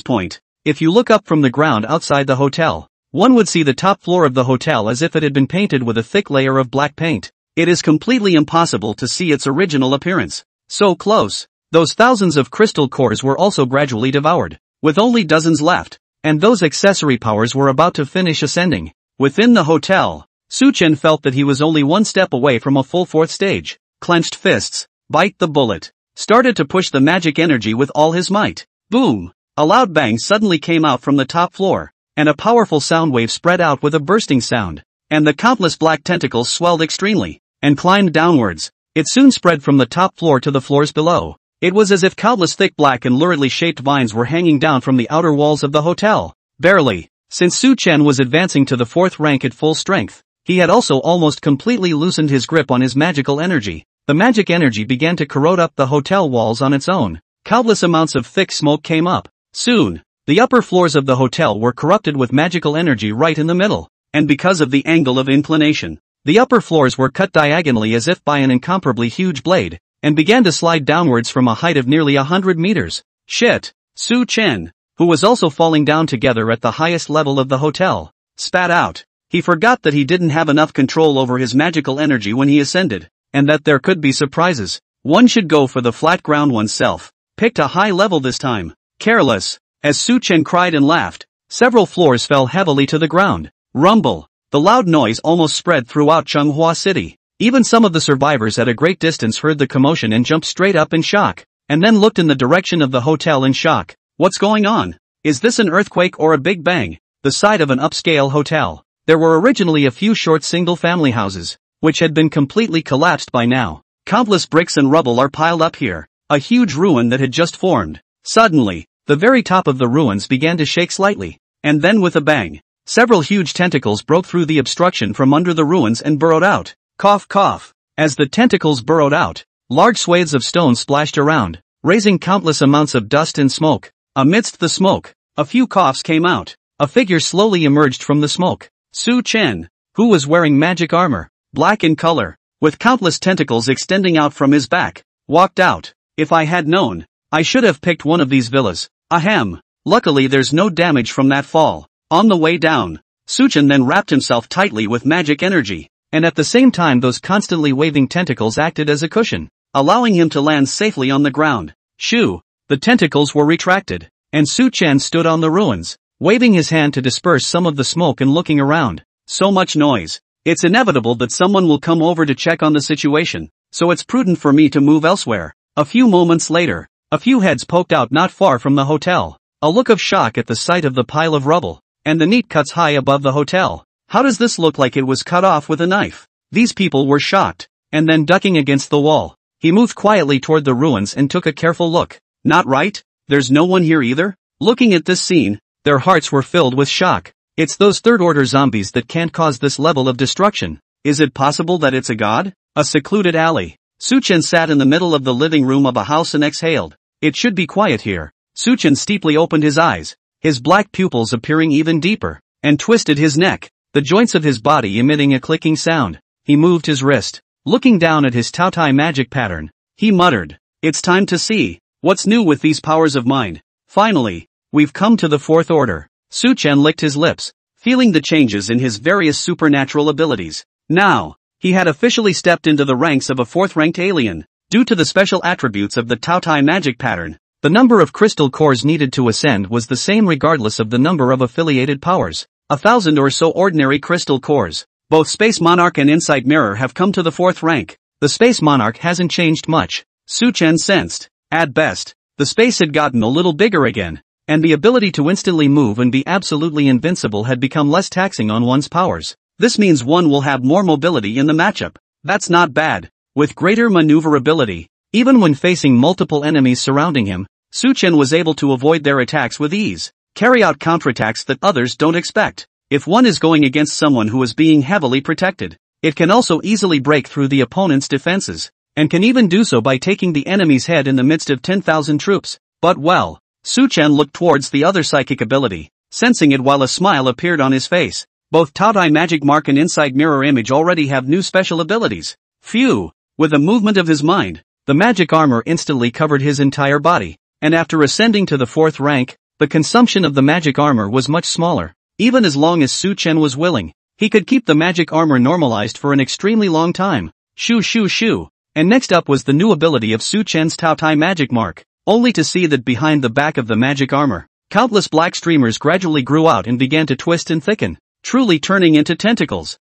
point, if you look up from the ground outside the hotel, one would see the top floor of the hotel as if it had been painted with a thick layer of black paint. It is completely impossible to see its original appearance. So close. Those thousands of crystal cores were also gradually devoured, with only dozens left, and those accessory powers were about to finish ascending. Within the hotel, Su Chen felt that he was only one step away from a full 4th stage. Clenched fists, bite the bullet, started to push the magic energy with all his might. Boom! A loud bang suddenly came out from the top floor, and a powerful sound wave spread out with a bursting sound, and the countless black tentacles swelled extremely, and climbed downwards. It soon spread from the top floor to the floors below. It was as if countless thick black and luridly shaped vines were hanging down from the outer walls of the hotel. Barely, since Su Chen was advancing to the 4th rank at full strength, he had also almost completely loosened his grip on his magical energy. The magic energy began to corrode up the hotel walls on its own. Countless amounts of thick smoke came up. Soon, the upper floors of the hotel were corrupted with magical energy right in the middle, and because of the angle of inclination, the upper floors were cut diagonally as if by an incomparably huge blade, and began to slide downwards from a height of nearly 100 meters. Shit! Su Chen, who was also falling down together at the highest level of the hotel, spat out. He forgot that he didn't have enough control over his magical energy when he ascended, and that there could be surprises. One should go for the flat ground oneself. Picked a high level this time. Careless. As Su Chen cried and laughed, several floors fell heavily to the ground. Rumble. The loud noise almost spread throughout Changhua City. Even some of the survivors at a great distance heard the commotion and jumped straight up in shock, and then looked in the direction of the hotel in shock. What's going on? Is this an earthquake or a big bang? The side of an upscale hotel. There were originally a few short single-family houses, which had been completely collapsed by now. Countless bricks and rubble are piled up here. A huge ruin that had just formed. Suddenly, the very top of the ruins began to shake slightly, and then with a bang, several huge tentacles broke through the obstruction from under the ruins and burrowed out. Cough cough. As the tentacles burrowed out, large swathes of stone splashed around, raising countless amounts of dust and smoke. Amidst the smoke, a few coughs came out. A figure slowly emerged from the smoke. Su Chen, who was wearing magic armor, black in color, with countless tentacles extending out from his back, walked out. If I had known, I should have picked one of these villas. Ahem. Luckily there's no damage from that fall. On the way down, Suchin then wrapped himself tightly with magic energy, and at the same time those constantly waving tentacles acted as a cushion, allowing him to land safely on the ground. Shoo! The tentacles were retracted, and Suchin stood on the ruins, waving his hand to disperse some of the smoke and looking around. So much noise. It's inevitable that someone will come over to check on the situation, so it's prudent for me to move elsewhere. A few moments later, a few heads poked out not far from the hotel, a look of shock at the sight of the pile of rubble, and the neat cuts high above the hotel. How does this look like it was cut off with a knife? These people were shocked, and then ducking against the wall, he moved quietly toward the ruins and took a careful look. Not right? There's no one here either? Looking at this scene, their hearts were filled with shock. It's those third-order zombies that can't cause this level of destruction. Is it possible that it's a god? A secluded alley. Suchin sat in the middle of the living room of a house and exhaled. It should be quiet here. Suchin steeply opened his eyes, his black pupils appearing even deeper, and twisted his neck, the joints of his body emitting a clicking sound. He moved his wrist, looking down at his Taotai magic pattern. He muttered, "It's time to see what's new with these powers of mine. Finally, we've come to the fourth order." Suchin licked his lips, feeling the changes in his various supernatural abilities. Now, he had officially stepped into the ranks of a fourth-ranked alien. Due to the special attributes of the Taotai magic pattern, the number of crystal cores needed to ascend was the same regardless of the number of affiliated powers. 1,000 or so ordinary crystal cores. Both Space Monarch and Insight Mirror have come to the fourth rank. The Space Monarch hasn't changed much, Suchin sensed. At best, the space had gotten a little bigger again, and the ability to instantly move and be absolutely invincible had become less taxing on one's powers. This means one will have more mobility in the matchup. That's not bad. With greater maneuverability, even when facing multiple enemies surrounding him, Suchin was able to avoid their attacks with ease, carry out counterattacks that others don't expect. If one is going against someone who is being heavily protected, it can also easily break through the opponent's defenses, and can even do so by taking the enemy's head in the midst of 10,000 troops. But well, Suchin looked towards the other psychic ability, sensing it while a smile appeared on his face. Both Taotai Magic Mark and Inside Mirror Image already have new special abilities. Phew! With a movement of his mind, the magic armor instantly covered his entire body, and after ascending to the fourth rank, the consumption of the magic armor was much smaller. Even as long as Suchin was willing, he could keep the magic armor normalized for an extremely long time. Shoo shoo shoo. And next up was the new ability of Suchin's Taotai Magic Mark, only to see that behind the back of the magic armor, countless black streamers gradually grew out and began to twist and thicken, truly turning into tentacles.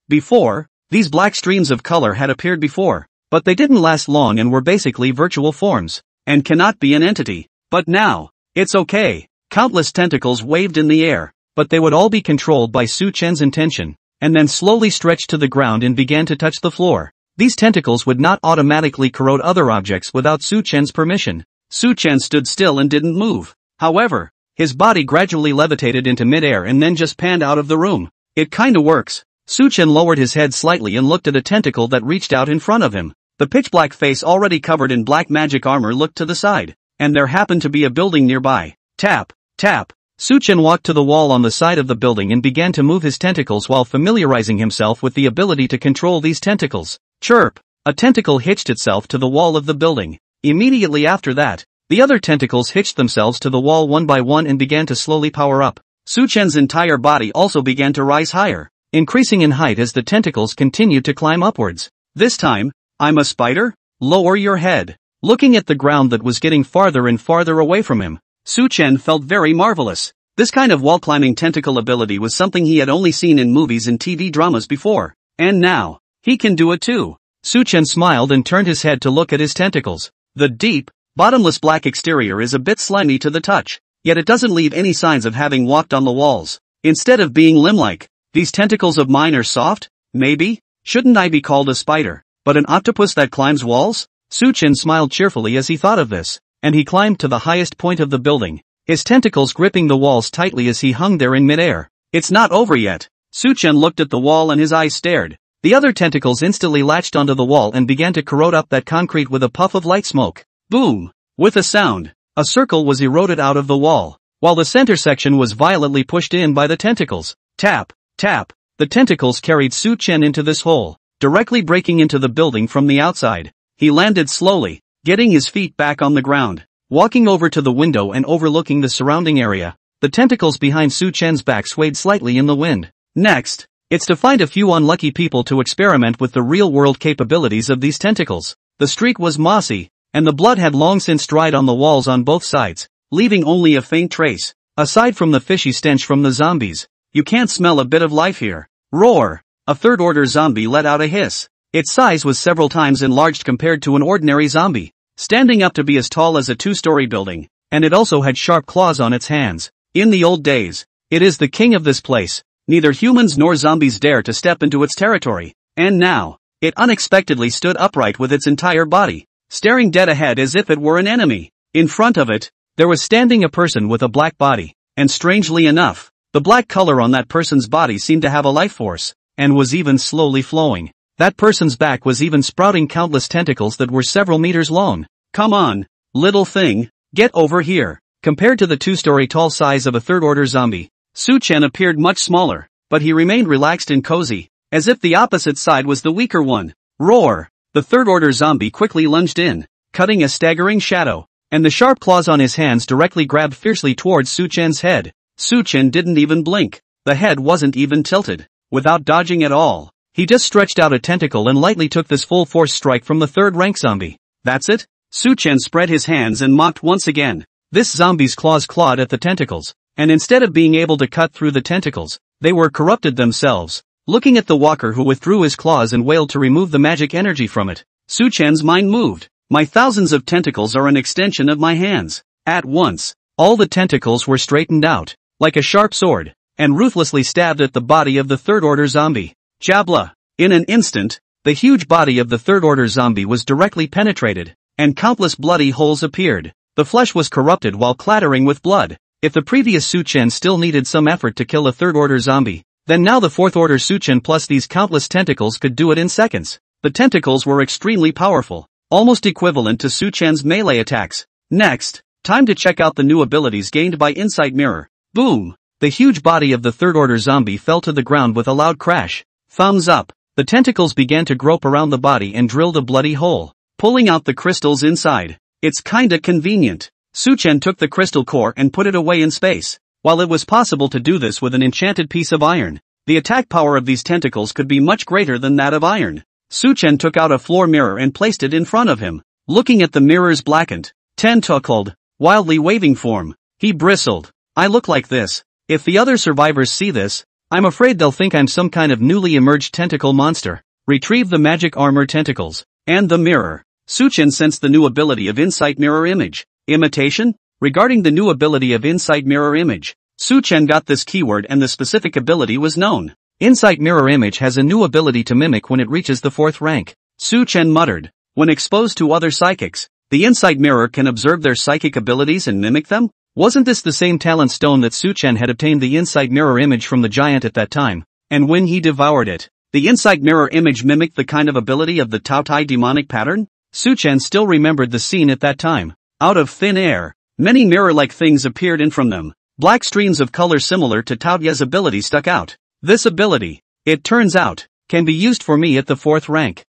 Before, these black streams of color had appeared before, but they didn't last long and were basically virtual forms, and cannot be an entity. But now, it's okay. Countless tentacles waved in the air, but they would all be controlled by Suchin's intention, and then slowly stretched to the ground and began to touch the floor. These tentacles would not automatically corrode other objects without Suchin's permission. Suchin stood still and didn't move. However, his body gradually levitated into midair and then just panned out of the room. It kinda works. Suchin lowered his head slightly and looked at a tentacle that reached out in front of him. The pitch-black face already covered in black magic armor looked to the side, and there happened to be a building nearby. Tap, tap. Suchin walked to the wall on the side of the building and began to move his tentacles while familiarizing himself with the ability to control these tentacles. Chirp! A tentacle hitched itself to the wall of the building. Immediately after that, the other tentacles hitched themselves to the wall one by one and began to slowly power up. Suchin's entire body also began to rise higher, increasing in height as the tentacles continued to climb upwards. This time, I'm a spider? Lower your head. Looking at the ground that was getting farther and farther away from him, Suchin felt very marvelous. This kind of wall-climbing tentacle ability was something he had only seen in movies and TV dramas before, and now, he can do it too. Suchin smiled and turned his head to look at his tentacles. The deep, bottomless black exterior is a bit slimy to the touch, yet it doesn't leave any signs of having walked on the walls. Instead of being limb-like, these tentacles of mine are soft? Maybe? Shouldn't I be called a spider, but an octopus that climbs walls? Suchin smiled cheerfully as he thought of this, and he climbed to the highest point of the building, his tentacles gripping the walls tightly as he hung there in midair. It's not over yet. Suchin looked at the wall and his eyes stared. The other tentacles instantly latched onto the wall and began to corrode up that concrete with a puff of light smoke. Boom! With a sound, a circle was eroded out of the wall, while the center section was violently pushed in by the tentacles. Tap, tap. The tentacles carried Suchin into this hole, directly breaking into the building from the outside. He landed slowly, getting his feet back on the ground, walking over to the window and overlooking the surrounding area. The tentacles behind Su Chen's back swayed slightly in the wind. Next, it's to find a few unlucky people to experiment with the real-world capabilities of these tentacles. The street was mossy, and the blood had long since dried on the walls on both sides, leaving only a faint trace. Aside from the fishy stench from the zombies, you can't smell a bit of life here. Roar! A third-order zombie let out a hiss. Its size was several times enlarged compared to an ordinary zombie, standing up to be as tall as a two-story building, and it also had sharp claws on its hands. In the old days, it is the king of this place. Neither humans nor zombies dare to step into its territory, and now, it unexpectedly stood upright with its entire body, staring dead ahead as if it were an enemy. In front of it, there was standing a person with a black body, and strangely enough, the black color on that person's body seemed to have a life force, and was even slowly flowing. That person's back was even sprouting countless tentacles that were several meters long. Come on, little thing, get over here. Compared to the two-story tall size of a third-order zombie, Su Chen appeared much smaller, but he remained relaxed and cozy, as if the opposite side was the weaker one. Roar! The third-order zombie quickly lunged in, cutting a staggering shadow, and the sharp claws on his hands directly grabbed fiercely towards Su Chen's head. Su Chen didn't even blink. The head wasn't even tilted. Without dodging at all, he just stretched out a tentacle and lightly took this full-force strike from the third-rank zombie. That's it? Su Chen spread his hands and mocked once again. This zombie's claws clawed at the tentacles, and instead of being able to cut through the tentacles, they were corrupted themselves. Looking at the walker who withdrew his claws and wailed to remove the magic energy from it, Su Chen's mind moved. My thousands of tentacles are an extension of my hands. At once, all the tentacles were straightened out, like a sharp sword, and ruthlessly stabbed at the body of the third-order zombie. Jabla! In an instant, the huge body of the third-order zombie was directly penetrated, and countless bloody holes appeared. The flesh was corrupted while clattering with blood. If the previous Su Chen still needed some effort to kill a third-order zombie, then now the fourth-order Su Chen plus these countless tentacles could do it in seconds. The tentacles were extremely powerful, almost equivalent to Su Chen's melee attacks. Next, time to check out the new abilities gained by Insight Mirror. Boom! The huge body of the third-order zombie fell to the ground with a loud crash. Thumbs up. The tentacles began to grope around the body and drilled a bloody hole, pulling out the crystals inside. It's kinda convenient. Su Chen took the crystal core and put it away in space. While it was possible to do this with an enchanted piece of iron, the attack power of these tentacles could be much greater than that of iron. Su Chen took out a floor mirror and placed it in front of him. Looking at the mirror's blackened, tentacled, wildly waving form, he bristled. I look like this. If the other survivors see this, I'm afraid they'll think I'm some kind of newly emerged tentacle monster. Retrieve the magic armor tentacles, and the mirror. Su Chen sensed the new ability of Insight Mirror Image. Imitation? Regarding the new ability of Insight Mirror Image, Su Chen got this keyword and the specific ability was known. Insight Mirror Image has a new ability to mimic when it reaches the 4th rank. Su Chen muttered. When exposed to other psychics, the Insight Mirror can observe their psychic abilities and mimic them? Wasn't this the same talent stone that Su Chen had obtained the Insight Mirror Image from the giant at that time? And when he devoured it, the Insight Mirror Image mimicked the kind of ability of the Tao Tai demonic pattern? Su Chen still remembered the scene at that time. Out of thin air, many mirror-like things appeared in from them. Black streams of color similar to Tao Tai's ability stuck out. This ability, it turns out, can be used for me at the 4th rank.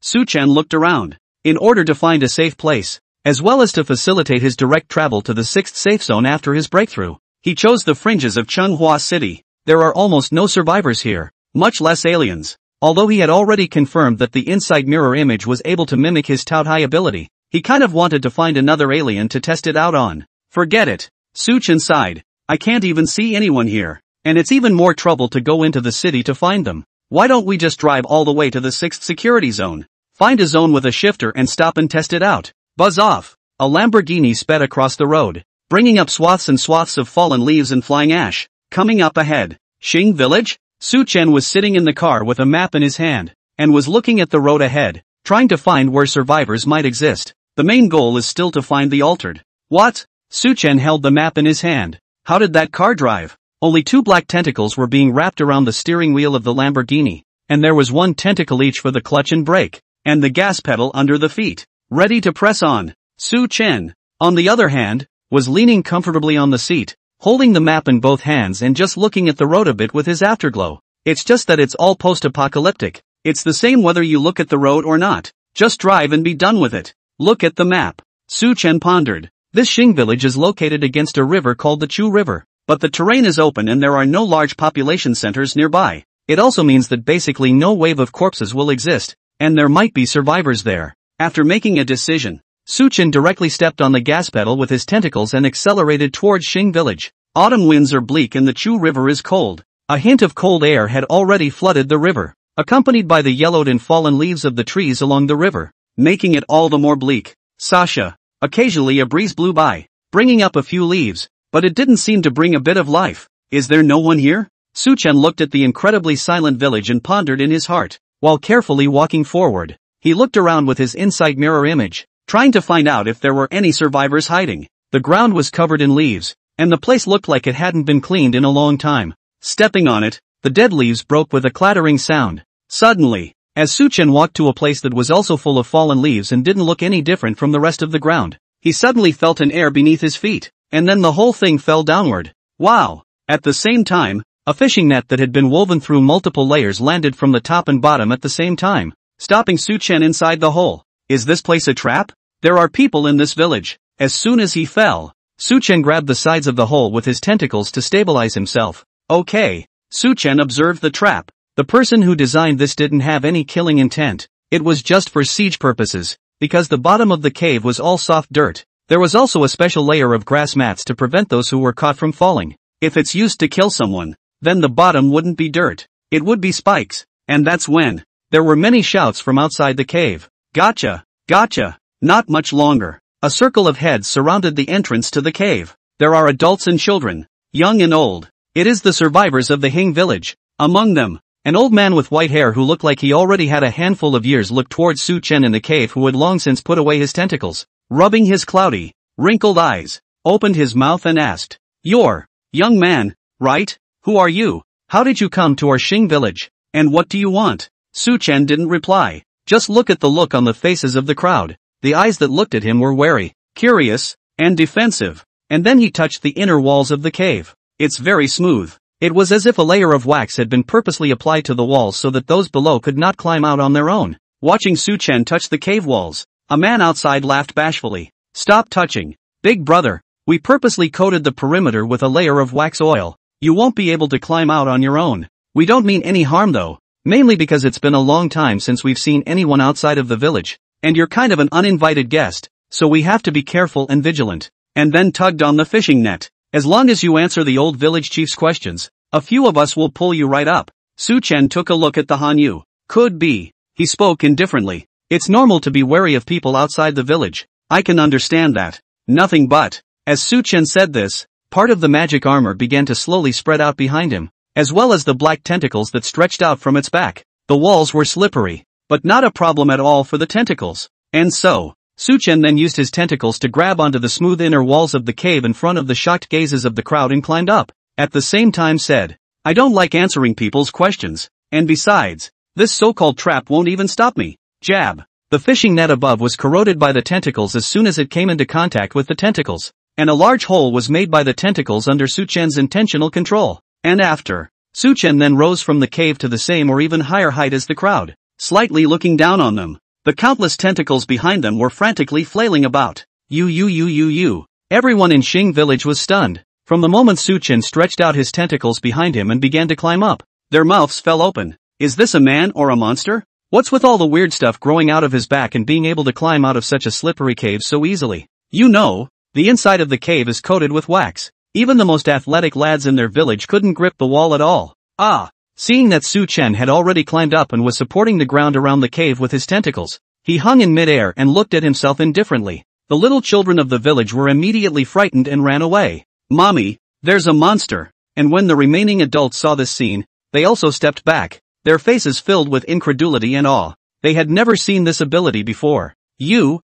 Su Chen looked around. In order to find a safe place, as well as to facilitate his direct travel to the 6th safe zone after his breakthrough, he chose the fringes of Changhua City. There are almost no survivors here, much less aliens. Although he had already confirmed that the Insight Mirror Image was able to mimic his Tao Tai ability, he kind of wanted to find another alien to test it out on. Forget it. Su Chen sighed. I can't even see anyone here, and it's even more trouble to go into the city to find them. Why don't we just drive all the way to the 6th security zone? Find a zone with a shifter and stop and test it out. Buzz off. A Lamborghini sped across the road, bringing up swaths and swaths of fallen leaves and flying ash. Coming up ahead, Xing Village? Su Chen was sitting in the car with a map in his hand, and was looking at the road ahead, trying to find where survivors might exist. The main goal is still to find the altered. What? Su Chen held the map in his hand. How did that car drive? Only 2 black tentacles were being wrapped around the steering wheel of the Lamborghini, and there was 1 tentacle each for the clutch and brake, and the gas pedal under the feet, ready to press on. Su Chen, on the other hand, was leaning comfortably on the seat, holding the map in both hands and just looking at the road a bit with his afterglow. It's just that it's all post-apocalyptic. It's the same whether you look at the road or not. Just drive and be done with it. Look at the map. Su Chen pondered. This Xing village is located against a river called the Chu River, but the terrain is open and there are no large population centers nearby. It also means that basically no wave of corpses will exist, and there might be survivors there. After making a decision, Su Chen directly stepped on the gas pedal with his tentacles and accelerated towards Xing village. Autumn winds are bleak and the Chu River is cold. A hint of cold air had already flooded the river, accompanied by the yellowed and fallen leaves of the trees along the river, making it all the more bleak. Sasha. Occasionally a breeze blew by, bringing up a few leaves, but it didn't seem to bring a bit of life. Is there no one here? Su Chen looked at the incredibly silent village and pondered in his heart. While carefully walking forward, he looked around with his inside mirror image, trying to find out if there were any survivors hiding. The ground was covered in leaves, and the place looked like it hadn't been cleaned in a long time. Stepping on it, the dead leaves broke with a clattering sound. Suddenly, as Su Chen walked to a place that was also full of fallen leaves and didn't look any different from the rest of the ground, he suddenly felt an air beneath his feet, and then the whole thing fell downward. Wow! At the same time, a fishing net that had been woven through multiple layers landed from the top and bottom at the same time, stopping Su Chen inside the hole. Is this place a trap? There are people in this village. As soon as he fell, Su Chen grabbed the sides of the hole with his tentacles to stabilize himself. Okay. Su Chen observed the trap. The person who designed this didn't have any killing intent. It was just for siege purposes, because the bottom of the cave was all soft dirt. There was also a special layer of grass mats to prevent those who were caught from falling. If it's used to kill someone, then the bottom wouldn't be dirt. It would be spikes. And that's when there were many shouts from outside the cave. Gotcha! Gotcha! Not much longer. A circle of heads surrounded the entrance to the cave. There are adults and children, young and old. It is the survivors of the Hing village. Among them, an old man with white hair who looked like he already had a handful of years looked towards Su Chen in the cave, who had long since put away his tentacles. Rubbing his cloudy, wrinkled eyes, opened his mouth and asked, "You're, young man, right? Who are you? How did you come to our Xing village? And what do you want?" Su Chen didn't reply. Just look at the look on the faces of the crowd. The eyes that looked at him were wary, curious, and defensive. And then he touched the inner walls of the cave. It's very smooth. It was as if a layer of wax had been purposely applied to the walls so that those below could not climb out on their own. Watching Su Chen touch the cave walls, a man outside laughed bashfully. "Stop touching, big brother. We purposely coated the perimeter with a layer of wax oil. You won't be able to climb out on your own. We don't mean any harm though, mainly because it's been a long time since we've seen anyone outside of the village, and you're kind of an uninvited guest, so we have to be careful and vigilant." And then tugged on the fishing net. "As long as you answer the old village chief's questions, a few of us will pull you right up." Su Chen took a look at the Hanyu. "Could be." He spoke indifferently. "It's normal to be wary of people outside the village. I can understand that. Nothing but." As Su Chen said this, part of the magic armor began to slowly spread out behind him, as well as the black tentacles that stretched out from its back. The walls were slippery, but not a problem at all for the tentacles. And so, Su Chen then used his tentacles to grab onto the smooth inner walls of the cave in front of the shocked gazes of the crowd and climbed up. At the same time said, "I don't like answering people's questions, and besides, this so-called trap won't even stop me." Jab. The fishing net above was corroded by the tentacles as soon as it came into contact with the tentacles, and a large hole was made by the tentacles under Su Chen's intentional control. And after, Su Chen then rose from the cave to the same or even higher height as the crowd, slightly looking down on them. The countless tentacles behind them were frantically flailing about. You. Everyone in Xing village was stunned. From the moment Su Chen stretched out his tentacles behind him and began to climb up, their mouths fell open. Is this a man or a monster? What's with all the weird stuff growing out of his back and being able to climb out of such a slippery cave so easily? You know, the inside of the cave is coated with wax. Even the most athletic lads in their village couldn't grip the wall at all. Ah! Seeing that Su Chen had already climbed up and was supporting the ground around the cave with his tentacles, he hung in midair and looked at himself indifferently. The little children of the village were immediately frightened and ran away. "Mommy, there's a monster." And when the remaining adults saw this scene, they also stepped back, their faces filled with incredulity and awe. They had never seen this ability before. You,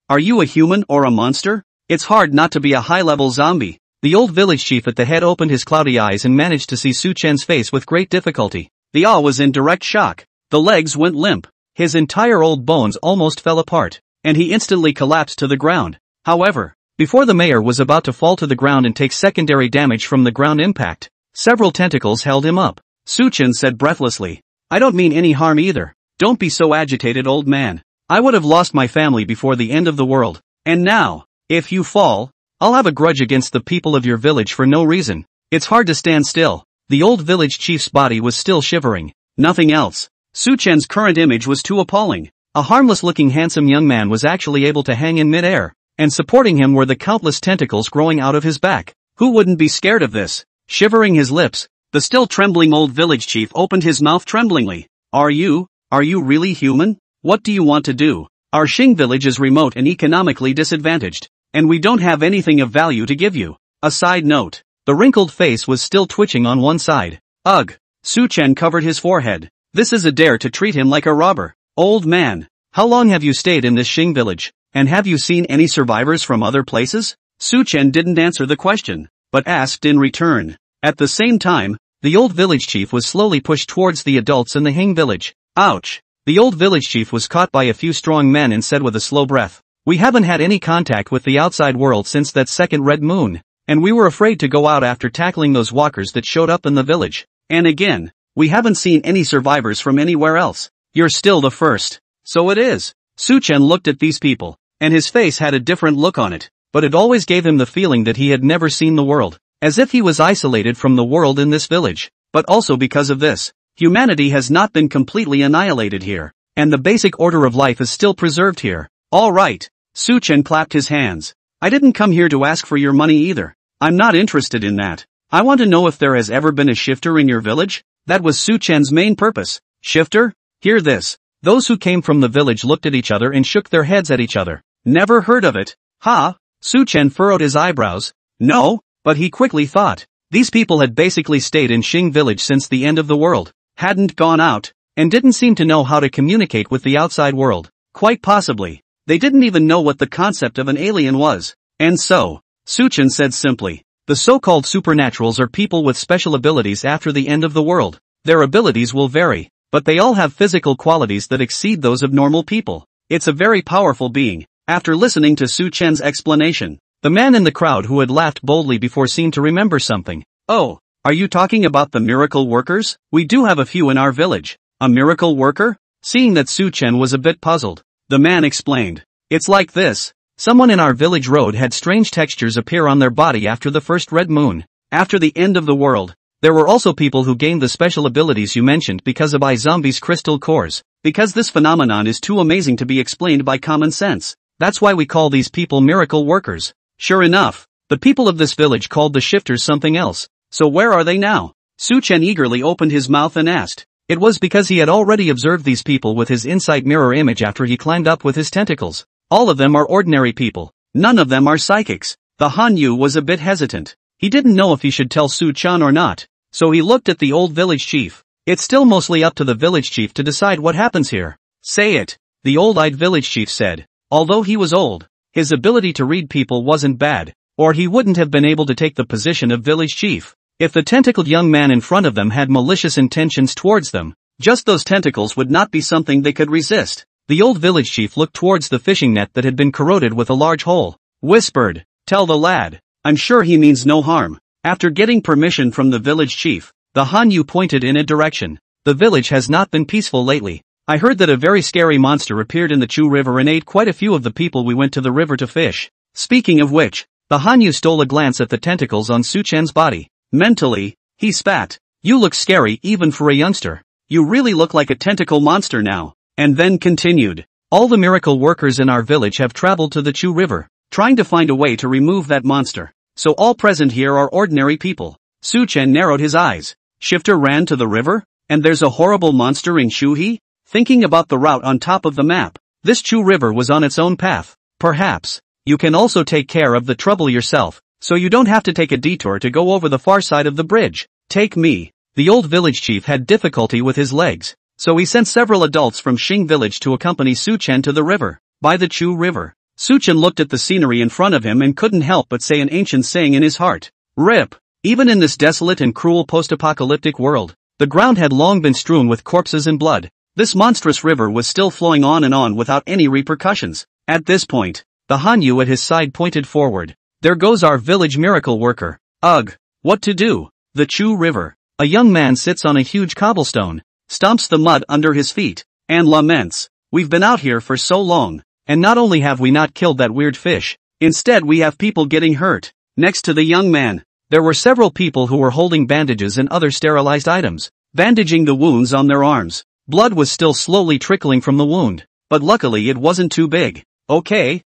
are you a human or a monster? It's hard not to be a high-level zombie. The old village chief at the head opened his cloudy eyes and managed to see Su Chen's face with great difficulty. The awe was in direct shock. The legs went limp. His entire old bones almost fell apart, and he instantly collapsed to the ground. However, before the mayor was about to fall to the ground and take secondary damage from the ground impact, several tentacles held him up. Su Chen said breathlessly, I don't mean any harm either. Don't be so agitated, old man. I would have lost my family before the end of the world. And now, if you fall, I'll have a grudge against the people of your village for no reason. It's hard to stand still. The old village chief's body was still shivering. Nothing else. Suchen's current image was too appalling. A harmless-looking handsome young man was actually able to hang in mid-air, and supporting him were the countless tentacles growing out of his back. Who wouldn't be scared of this? Shivering his lips, the still trembling old village chief opened his mouth tremblingly. Are you really human? What do you want to do? Our Xing village is remote and economically disadvantaged, and we don't have anything of value to give you. A side note. The wrinkled face was still twitching on one side. Ugh. Suchen covered his forehead. This is a dare to treat him like a robber. Old man, how long have you stayed in this Xing village, and have you seen any survivors from other places? Suchen didn't answer the question, but asked in return. At the same time, the old village chief was slowly pushed towards the adults in the Xing village. Ouch! The old village chief was caught by a few strong men and said with a slow breath, "We haven't had any contact with the outside world since that second red moon, and we were afraid to go out after tackling those walkers that showed up in the village. And again, we haven't seen any survivors from anywhere else. You're still the first." So it is. Suchen looked at these people, and his face had a different look on it, but it always gave him the feeling that he had never seen the world, as if he was isolated from the world in this village. But also because of this, humanity has not been completely annihilated here, and the basic order of life is still preserved here. All right. Suchen clapped his hands. I didn't come here to ask for your money either. I'm not interested in that. I want to know if there has ever been a shifter in your village? That was Suchen's main purpose. Shifter? Hear this. Those who came from the village looked at each other and shook their heads at each other. Never heard of it. Ha? Suchen furrowed his eyebrows. No, but he quickly thought. These people had basically stayed in Xing village since the end of the world, hadn't gone out, and didn't seem to know how to communicate with the outside world. Quite possibly, they didn't even know what the concept of an alien was. And so, Suchen said simply, the so-called supernaturals are people with special abilities after the end of the world. Their abilities will vary, but they all have physical qualities that exceed those of normal people. It's a very powerful being. After listening to Suchen's explanation, the man in the crowd who had laughed boldly before seemed to remember something. Oh, are you talking about the miracle workers? We do have a few in our village. A miracle worker? Seeing that Suchen was a bit puzzled, the man explained. It's like this. Someone in our village road had strange textures appear on their body after the first red moon. After the end of the world, there were also people who gained the special abilities you mentioned because of iZombie's crystal cores. Because this phenomenon is too amazing to be explained by common sense. That's why we call these people miracle workers. Sure enough, the people of this village called the shifters something else. So where are they now? Suchen eagerly opened his mouth and asked. It was because he had already observed these people with his insight mirror image after he climbed up with his tentacles. All of them are ordinary people. None of them are psychics. The Hanyu was a bit hesitant. He didn't know if he should tell Suchen or not, so he looked at the old village chief. It's still mostly up to the village chief to decide what happens here. Say it, the old-eyed village chief said. Although he was old, his ability to read people wasn't bad, or he wouldn't have been able to take the position of village chief. If the tentacled young man in front of them had malicious intentions towards them, just those tentacles would not be something they could resist. The old village chief looked towards the fishing net that had been corroded with a large hole. Whispered, tell the lad. I'm sure he means no harm. After getting permission from the village chief, the Hanyu pointed in a direction. The village has not been peaceful lately. I heard that a very scary monster appeared in the Chu River and ate quite a few of the people we went to the river to fish. Speaking of which, the Hanyu stole a glance at the tentacles on Suchen's body. Mentally, he spat. You look scary even for a youngster. You really look like a tentacle monster now. And then continued. All the miracle workers in our village have traveled to the Chu River, trying to find a way to remove that monster. So all present here are ordinary people. Suchen narrowed his eyes. Shifter ran to the river? And there's a horrible monster in Shuhe? Thinking about the route on top of the map, this Chu River was on its own path. Perhaps, you can also take care of the trouble yourself, so you don't have to take a detour to go over the far side of the bridge. Take me. The old village chief had difficulty with his legs, so he sent several adults from Xing village to accompany Suchen to the river. By the Chu River, Suchen looked at the scenery in front of him and couldn't help but say an ancient saying in his heart. Rip. Even in this desolate and cruel post-apocalyptic world, the ground had long been strewn with corpses and blood. This monstrous river was still flowing on and on without any repercussions. At this point, the Hanyu at his side pointed forward. There goes our village miracle worker. Ugh. What to do? The Chu River. A young man sits on a huge cobblestone. stomps the mud under his feet, and laments. We've been out here for so long, and not only have we not killed that weird fish, instead we have people getting hurt. Next to the young man, there were several people who were holding bandages and other sterilized items, bandaging the wounds on their arms. Blood was still slowly trickling from the wound, but luckily it wasn't too big. Okay,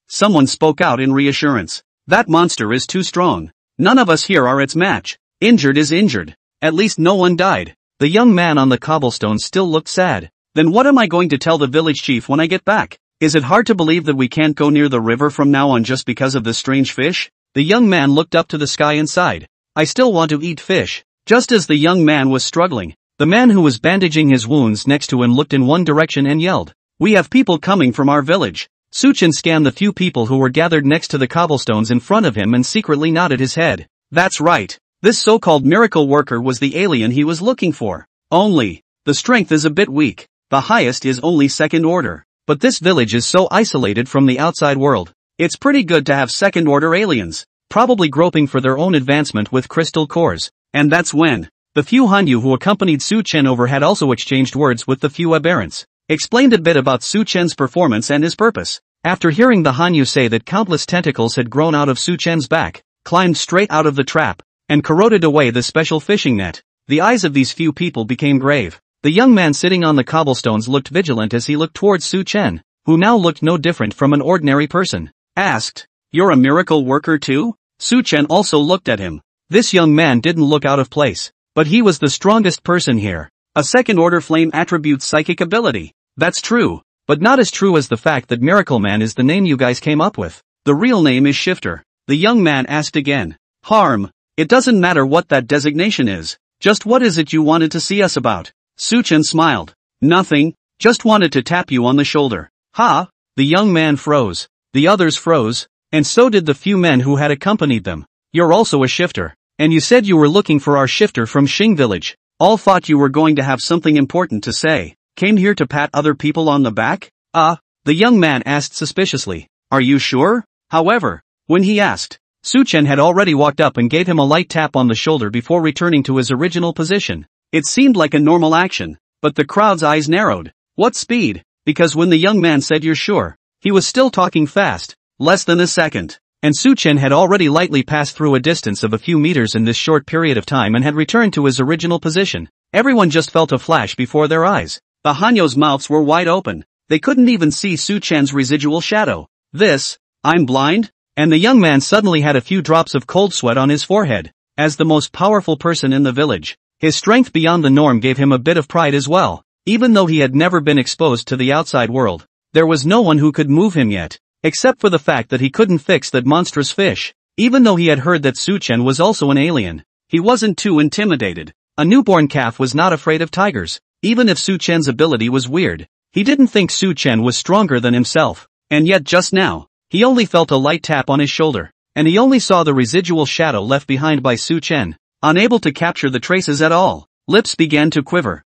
someone spoke out in reassurance. That monster is too strong. None of us here are its match. Injured is injured. At least no one died. The young man on the cobblestone still looked sad. Then what am I going to tell the village chief when I get back? Is it hard to believe that we can't go near the river from now on just because of this strange fish? The young man looked up to the sky and sighed. I still want to eat fish. Just as the young man was struggling, the man who was bandaging his wounds next to him looked in one direction and yelled, "We have people coming from our village." Suchin scanned the few people who were gathered next to the cobblestones in front of him and secretly nodded his head. That's right. This so-called miracle worker was the alien he was looking for. Only, the strength is a bit weak. The highest is only second order. But this village is so isolated from the outside world. It's pretty good to have second order aliens, probably groping for their own advancement with crystal cores. And that's when the few Hanyu who accompanied Su Chen over had also exchanged words with the few aberrants, explained a bit about Su Chen's performance and his purpose. After hearing the Hanyu say that countless tentacles had grown out of Su Chen's back, climbed straight out of the trap, and corroded away the special fishing net, the eyes of these few people became grave. The young man sitting on the cobblestones looked vigilant as he looked towards Su Chen, who now looked no different from an ordinary person. Asked, "You're a miracle worker too?" Su Chen also looked at him. This young man didn't look out of place, but he was the strongest person here. A second-order flame attributes psychic ability. That's true, but not as true as the fact that Miracle Man is the name you guys came up with. The real name is Shifter. The young man asked again. Harm. It doesn't matter what that designation is. Just what is it you wanted to see us about? Su Chen smiled. Nothing, just wanted to tap you on the shoulder. Ha! The young man froze. The others froze, and so did the few men who had accompanied them. You're also a shifter, and you said you were looking for our shifter from Xing village. All thought you were going to have something important to say. Came here to pat other people on the back? The young man asked suspiciously. Are you sure? However, when he asked, Su Chen had already walked up and gave him a light tap on the shoulder before returning to his original position. It seemed like a normal action, but the crowd's eyes narrowed. What speed? Because when the young man said you're sure, he was still talking fast, less than a second, and Su Chen had already lightly passed through a distance of a few meters in this short period of time and had returned to his original position. Everyone just felt a flash before their eyes. The Hanyo's mouths were wide open. They couldn't even see Su Chen's residual shadow. I'm blind? And the young man suddenly had a few drops of cold sweat on his forehead. As the most powerful person in the village, his strength beyond the norm gave him a bit of pride as well. Even though he had never been exposed to the outside world, there was no one who could move him yet, except for the fact that he couldn't fix that monstrous fish. Even though he had heard that Su Chen was also an alien, he wasn't too intimidated. A newborn calf was not afraid of tigers. Even if Su Chen's ability was weird, he didn't think Su Chen was stronger than himself. And yet just now, he only felt a light tap on his shoulder, and he only saw the residual shadow left behind by Su Chen. Unable to capture the traces at all, lips began to quiver.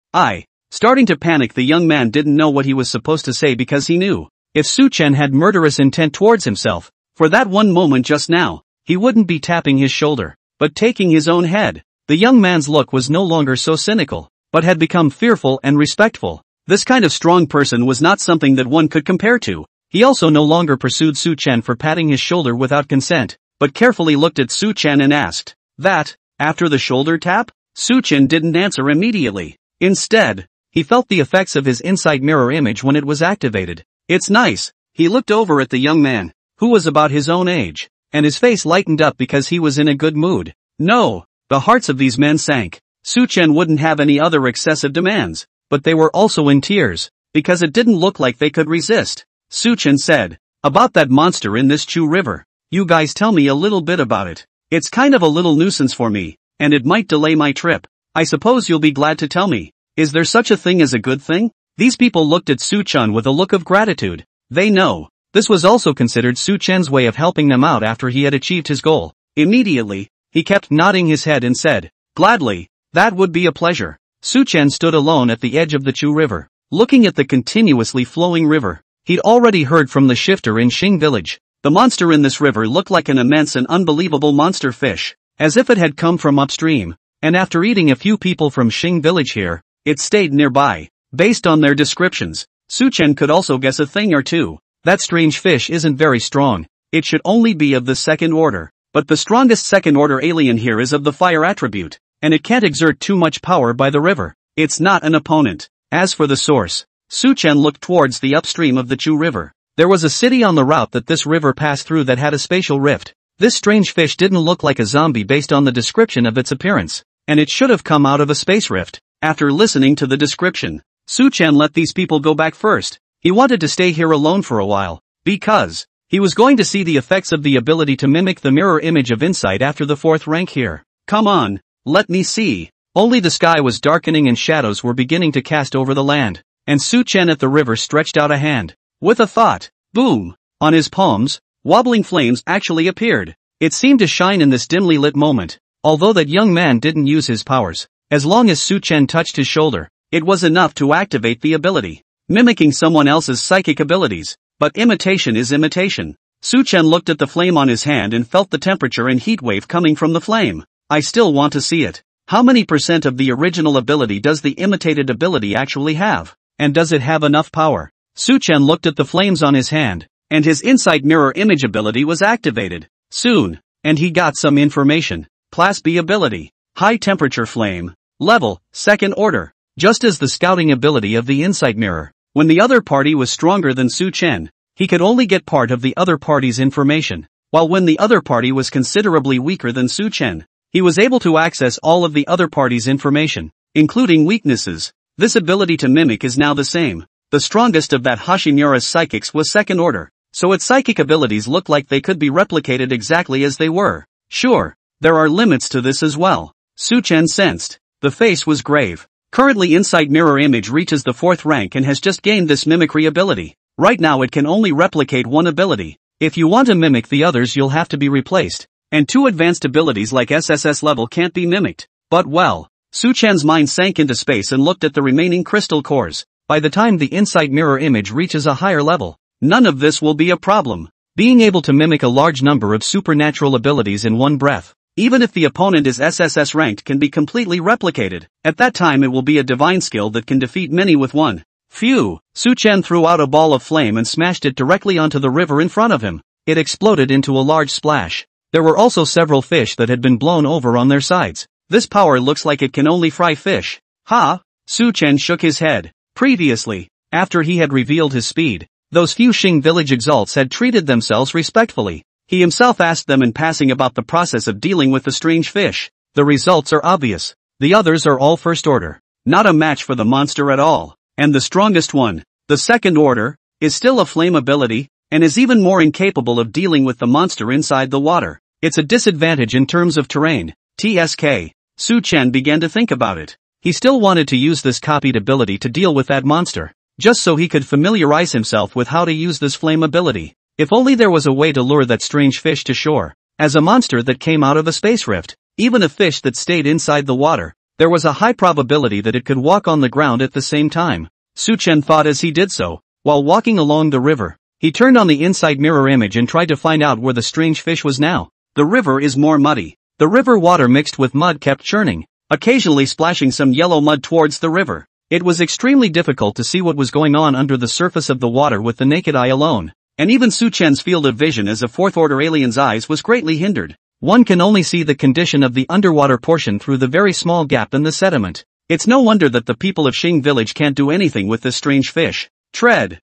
Starting to panic, the young man didn't know what he was supposed to say because he knew, if Su Chen had murderous intent towards himself, for that one moment just now, he wouldn't be tapping his shoulder, but taking his own head. The young man's look was no longer so cynical, but had become fearful and respectful. This kind of strong person was not something that one could compare to. He also no longer pursued Su Chen for patting his shoulder without consent, but carefully looked at Su Chen and asked, "That, after the shoulder tap?" Su Chen didn't answer immediately. Instead, he felt the effects of his insight mirror image when it was activated. It's nice. He looked over at the young man, who was about his own age, and his face lightened up because he was in a good mood. No, the hearts of these men sank. Su Chen wouldn't have any other excessive demands, but they were also in tears, because it didn't look like they could resist. Su Chen said, "About that monster in this Chu River, you guys tell me a little bit about it. It's kind of a little nuisance for me, and it might delay my trip. I suppose you'll be glad to tell me. Is there such a thing as a good thing?" These people looked at Su Chen with a look of gratitude. They know, this was also considered Su Chen's way of helping them out after he had achieved his goal. Immediately, he kept nodding his head and said, "Gladly, that would be a pleasure." Su Chen stood alone at the edge of the Chu River, looking at the continuously flowing river. He'd already heard from the shifter in Xing village. The monster in this river looked like an immense and unbelievable monster fish, as if it had come from upstream. And after eating a few people from Xing village here, it stayed nearby. Based on their descriptions, Su-chen could also guess a thing or two. That strange fish isn't very strong. It should only be of the second order. But the strongest second order alien here is of the fire attribute, and it can't exert too much power by the river. It's not an opponent. As for the source, Su-chen looked towards the upstream of the Chu River. There was a city on the route that this river passed through that had a spatial rift. This strange fish didn't look like a zombie based on the description of its appearance, and it should have come out of a space rift. After listening to the description, Su-chen let these people go back first. He wanted to stay here alone for a while, because he was going to see the effects of the ability to mimic the mirror image of insight after the 4th rank here. Come on, let me see. Only the sky was darkening and shadows were beginning to cast over the land, and Su-chen at the river stretched out a hand. With a thought, boom! On his palms, wobbling flames actually appeared. It seemed to shine in this dimly lit moment. Although that young man didn't use his powers, as long as Su-chen touched his shoulder, it was enough to activate the ability. Mimicking someone else's psychic abilities. But imitation is imitation. Su-chen looked at the flame on his hand and felt the temperature and heat wave coming from the flame. I still want to see it. How many % of the original ability does the imitated ability actually have? And does it have enough power? Su-chen looked at the flames on his hand, and his insight mirror image ability was activated. Soon, and he got some information. Class B ability. High temperature flame. Level, 2nd order. Just as the scouting ability of the insight mirror. When the other party was stronger than Su-chen, he could only get part of the other party's information, while when the other party was considerably weaker than Su-chen, he was able to access all of the other party's information, including weaknesses. This ability to mimic is now the same. The strongest of that Hashimura's psychics was 2nd order, so its psychic abilities looked like they could be replicated exactly as they were. Sure, there are limits to this as well. Su-chen sensed. The face was grave. Currently insight mirror image reaches the 4th rank and has just gained this mimicry ability. Right now it can only replicate one ability. If you want to mimic the others you'll have to be replaced. And 2 advanced abilities like SSS level can't be mimicked. But well, Su-chen's mind sank into space and looked at the remaining crystal cores. By the time the insight mirror image reaches a higher level, none of this will be a problem. Being able to mimic a large number of supernatural abilities in one breath, even if the opponent is SSS ranked, can be completely replicated. At that time it will be a divine skill that can defeat many with one. Phew! Su-chen threw out a ball of flame and smashed it directly onto the river in front of him. It exploded into a large splash. There were also several fish that had been blown over on their sides. This power looks like it can only fry fish. Ha! Su-chen shook his head. Previously, after he had revealed his speed, those few Xing village exalts had treated themselves respectfully. He himself asked them in passing about the process of dealing with the strange fish. The results are obvious. The others are all 1st order. Not a match for the monster at all. And the strongest one, the 2nd order, is still a flame ability, and is even more incapable of dealing with the monster inside the water. It's a disadvantage in terms of terrain. TSK. Su-chen began to think about it. He still wanted to use this copied ability to deal with that monster, just so he could familiarize himself with how to use this flame ability. If only there was a way to lure that strange fish to shore, as a monster that came out of a space rift, even a fish that stayed inside the water, there was a high probability that it could walk on the ground at the same time. Su-chen thought as he did so. While walking along the river, he turned on the inside mirror image and tried to find out where the strange fish was now. The river is more muddy. The river water mixed with mud kept churning, occasionally splashing some yellow mud towards the river. It was extremely difficult to see what was going on under the surface of the water with the naked eye alone. And even Su-chen's field of vision as a 4th order alien's eyes was greatly hindered. One can only see the condition of the underwater portion through the very small gap in the sediment. It's no wonder that the people of Xing village can't do anything with this strange fish. Tread.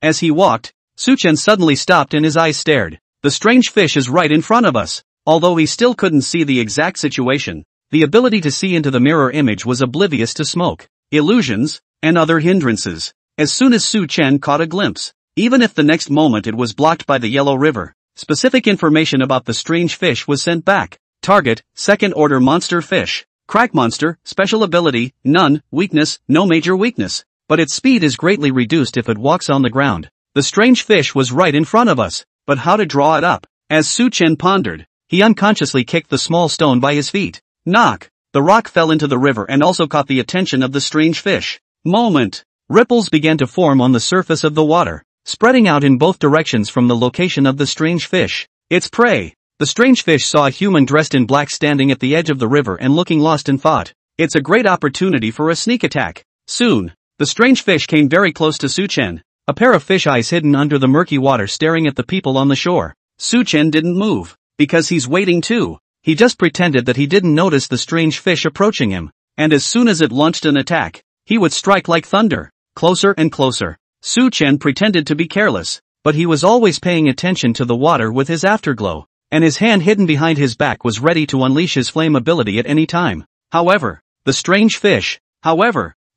As he walked, Su-chen suddenly stopped and his eyes stared. The strange fish is right in front of us. Although he still couldn't see the exact situation, the ability to see into the mirror image was oblivious to smoke, illusions, and other hindrances. As soon as Su-chen caught a glimpse, even if the next moment it was blocked by the yellow river, specific information about the strange fish was sent back. Target, 2nd order monster fish. Crack monster, special ability, none, weakness, no major weakness. But its speed is greatly reduced if it walks on the ground. The strange fish was right in front of us, but how to draw it up? As Su-chen pondered, he unconsciously kicked the small stone by his feet. Knock! The rock fell into the river and also caught the attention of the strange fish. Moment! Ripples began to form on the surface of the water, spreading out in both directions from the location of the strange fish. Its prey. The strange fish saw a human dressed in black standing at the edge of the river and looking lost in thought. It's a great opportunity for a sneak attack. Soon, the strange fish came very close to Su-chen, a pair of fish eyes hidden under the murky water staring at the people on the shore. Su-chen didn't move, because he's waiting too. He just pretended that he didn't notice the strange fish approaching him, and as soon as it launched an attack, he would strike like thunder, closer and closer. Su-chen pretended to be careless, but he was always paying attention to the water with his afterglow, and his hand hidden behind his back was ready to unleash his flame ability at any time. However, the strange fish,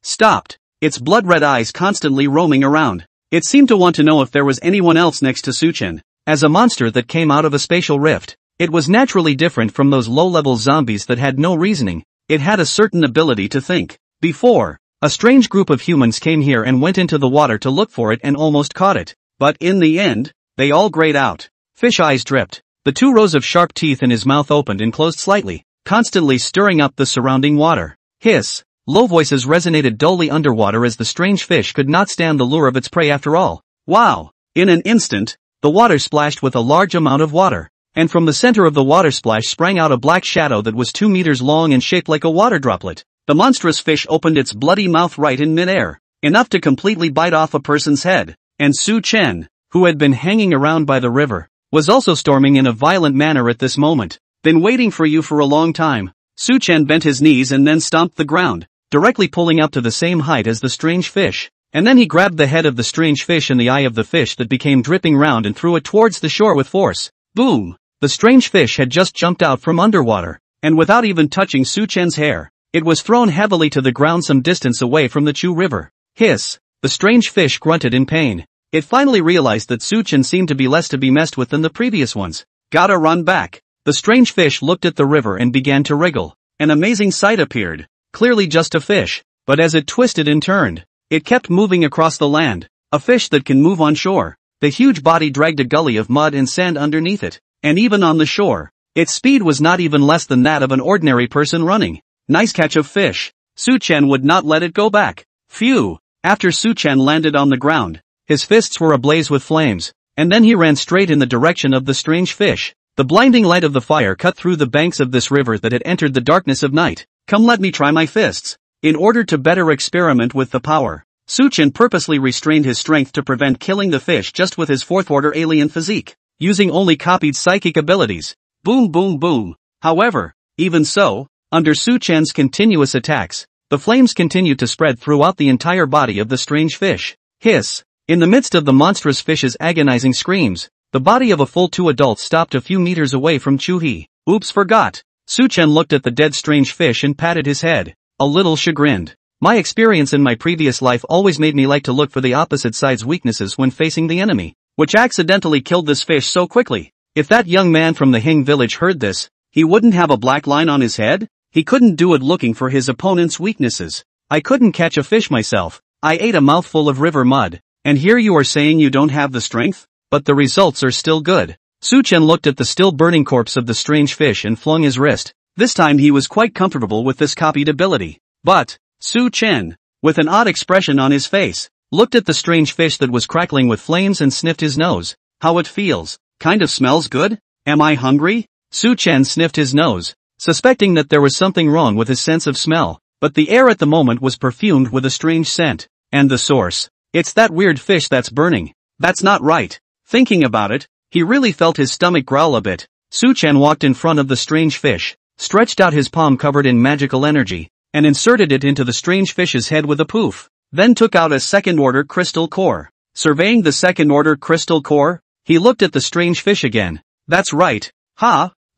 stopped, its blood-red eyes constantly roaming around. It seemed to want to know if there was anyone else next to Su-chen. As a monster that came out of a spatial rift, it was naturally different from those low-level zombies that had no reasoning. It had a certain ability to think. Before, a strange group of humans came here and went into the water to look for it and almost caught it. But in the end, they all grayed out. Fish eyes dripped. The 2 rows of sharp teeth in his mouth opened and closed slightly, constantly stirring up the surrounding water. Hiss. Low voices resonated dully underwater as the strange fish could not stand the lure of its prey after all. Wow! In an instant, the water splashed with a large amount of water, and from the center of the water splash sprang out a black shadow that was 2 meters long and shaped like a water droplet. The monstrous fish opened its bloody mouth right in midair, enough to completely bite off a person's head, and Su-chen, who had been hanging around by the river, was also storming in a violent manner at this moment. Been waiting for you for a long time. Su-chen bent his knees and then stomped the ground, directly pulling up to the same height as the strange fish, and then he grabbed the head of the strange fish and the eye of the fish that became dripping round and threw it towards the shore with force. Boom! The strange fish had just jumped out from underwater, and without even touching Su-chen's hair, it was thrown heavily to the ground some distance away from the Chu River. Hiss! The strange fish grunted in pain. It finally realized that Su-chen seemed to be less to be messed with than the previous ones. Gotta run back. The strange fish looked at the river and began to wriggle. An amazing sight appeared. Clearly just a fish, but as it twisted and turned, it kept moving across the land. A fish that can move on shore. The huge body dragged a gully of mud and sand underneath it, and even on the shore, its speed was not even less than that of an ordinary person running. Nice catch of fish. Su-chen would not let it go back. Phew! After Su-chen landed on the ground, his fists were ablaze with flames, and then he ran straight in the direction of the strange fish. The blinding light of the fire cut through the banks of this river that had entered the darkness of night. Come, let me try my fists. In order to better experiment with the power, Su-chen purposely restrained his strength to prevent killing the fish just with his 4th-order alien physique, using only copied psychic abilities. Boom boom boom. However, even so, under Su-chen's continuous attacks, the flames continued to spread throughout the entire body of the strange fish. Hiss! In the midst of the monstrous fish's agonizing screams, the body of a full 2 adults stopped a few meters away from Chu-hee. Oops, forgot. Su-chen looked at the dead strange fish and patted his head, a little chagrined. My experience in my previous life always made me like to look for the opposite side's weaknesses when facing the enemy, which accidentally killed this fish so quickly. If that young man from the Hing village heard this, he wouldn't have a black line on his head? He couldn't do it looking for his opponent's weaknesses. I couldn't catch a fish myself. I ate a mouthful of river mud, and here you are saying you don't have the strength? But the results are still good. Su-chen looked at the still burning corpse of the strange fish and flung his wrist. This time he was quite comfortable with this copied ability. But, Su-chen, with an odd expression on his face, looked at the strange fish that was crackling with flames and sniffed his nose. How it feels. Kind of smells good? Am I hungry? Su-chen sniffed his nose, suspecting that there was something wrong with his sense of smell, but the air at the moment was perfumed with a strange scent. And the source? It's that weird fish that's burning. That's not right. Thinking about it, he really felt his stomach growl a bit. Su-chen walked in front of the strange fish, stretched out his palm covered in magical energy, and inserted it into the strange fish's head with a poof. Then took out a 2nd-order crystal core. Surveying the 2nd-order crystal core, he looked at the strange fish again. That's right.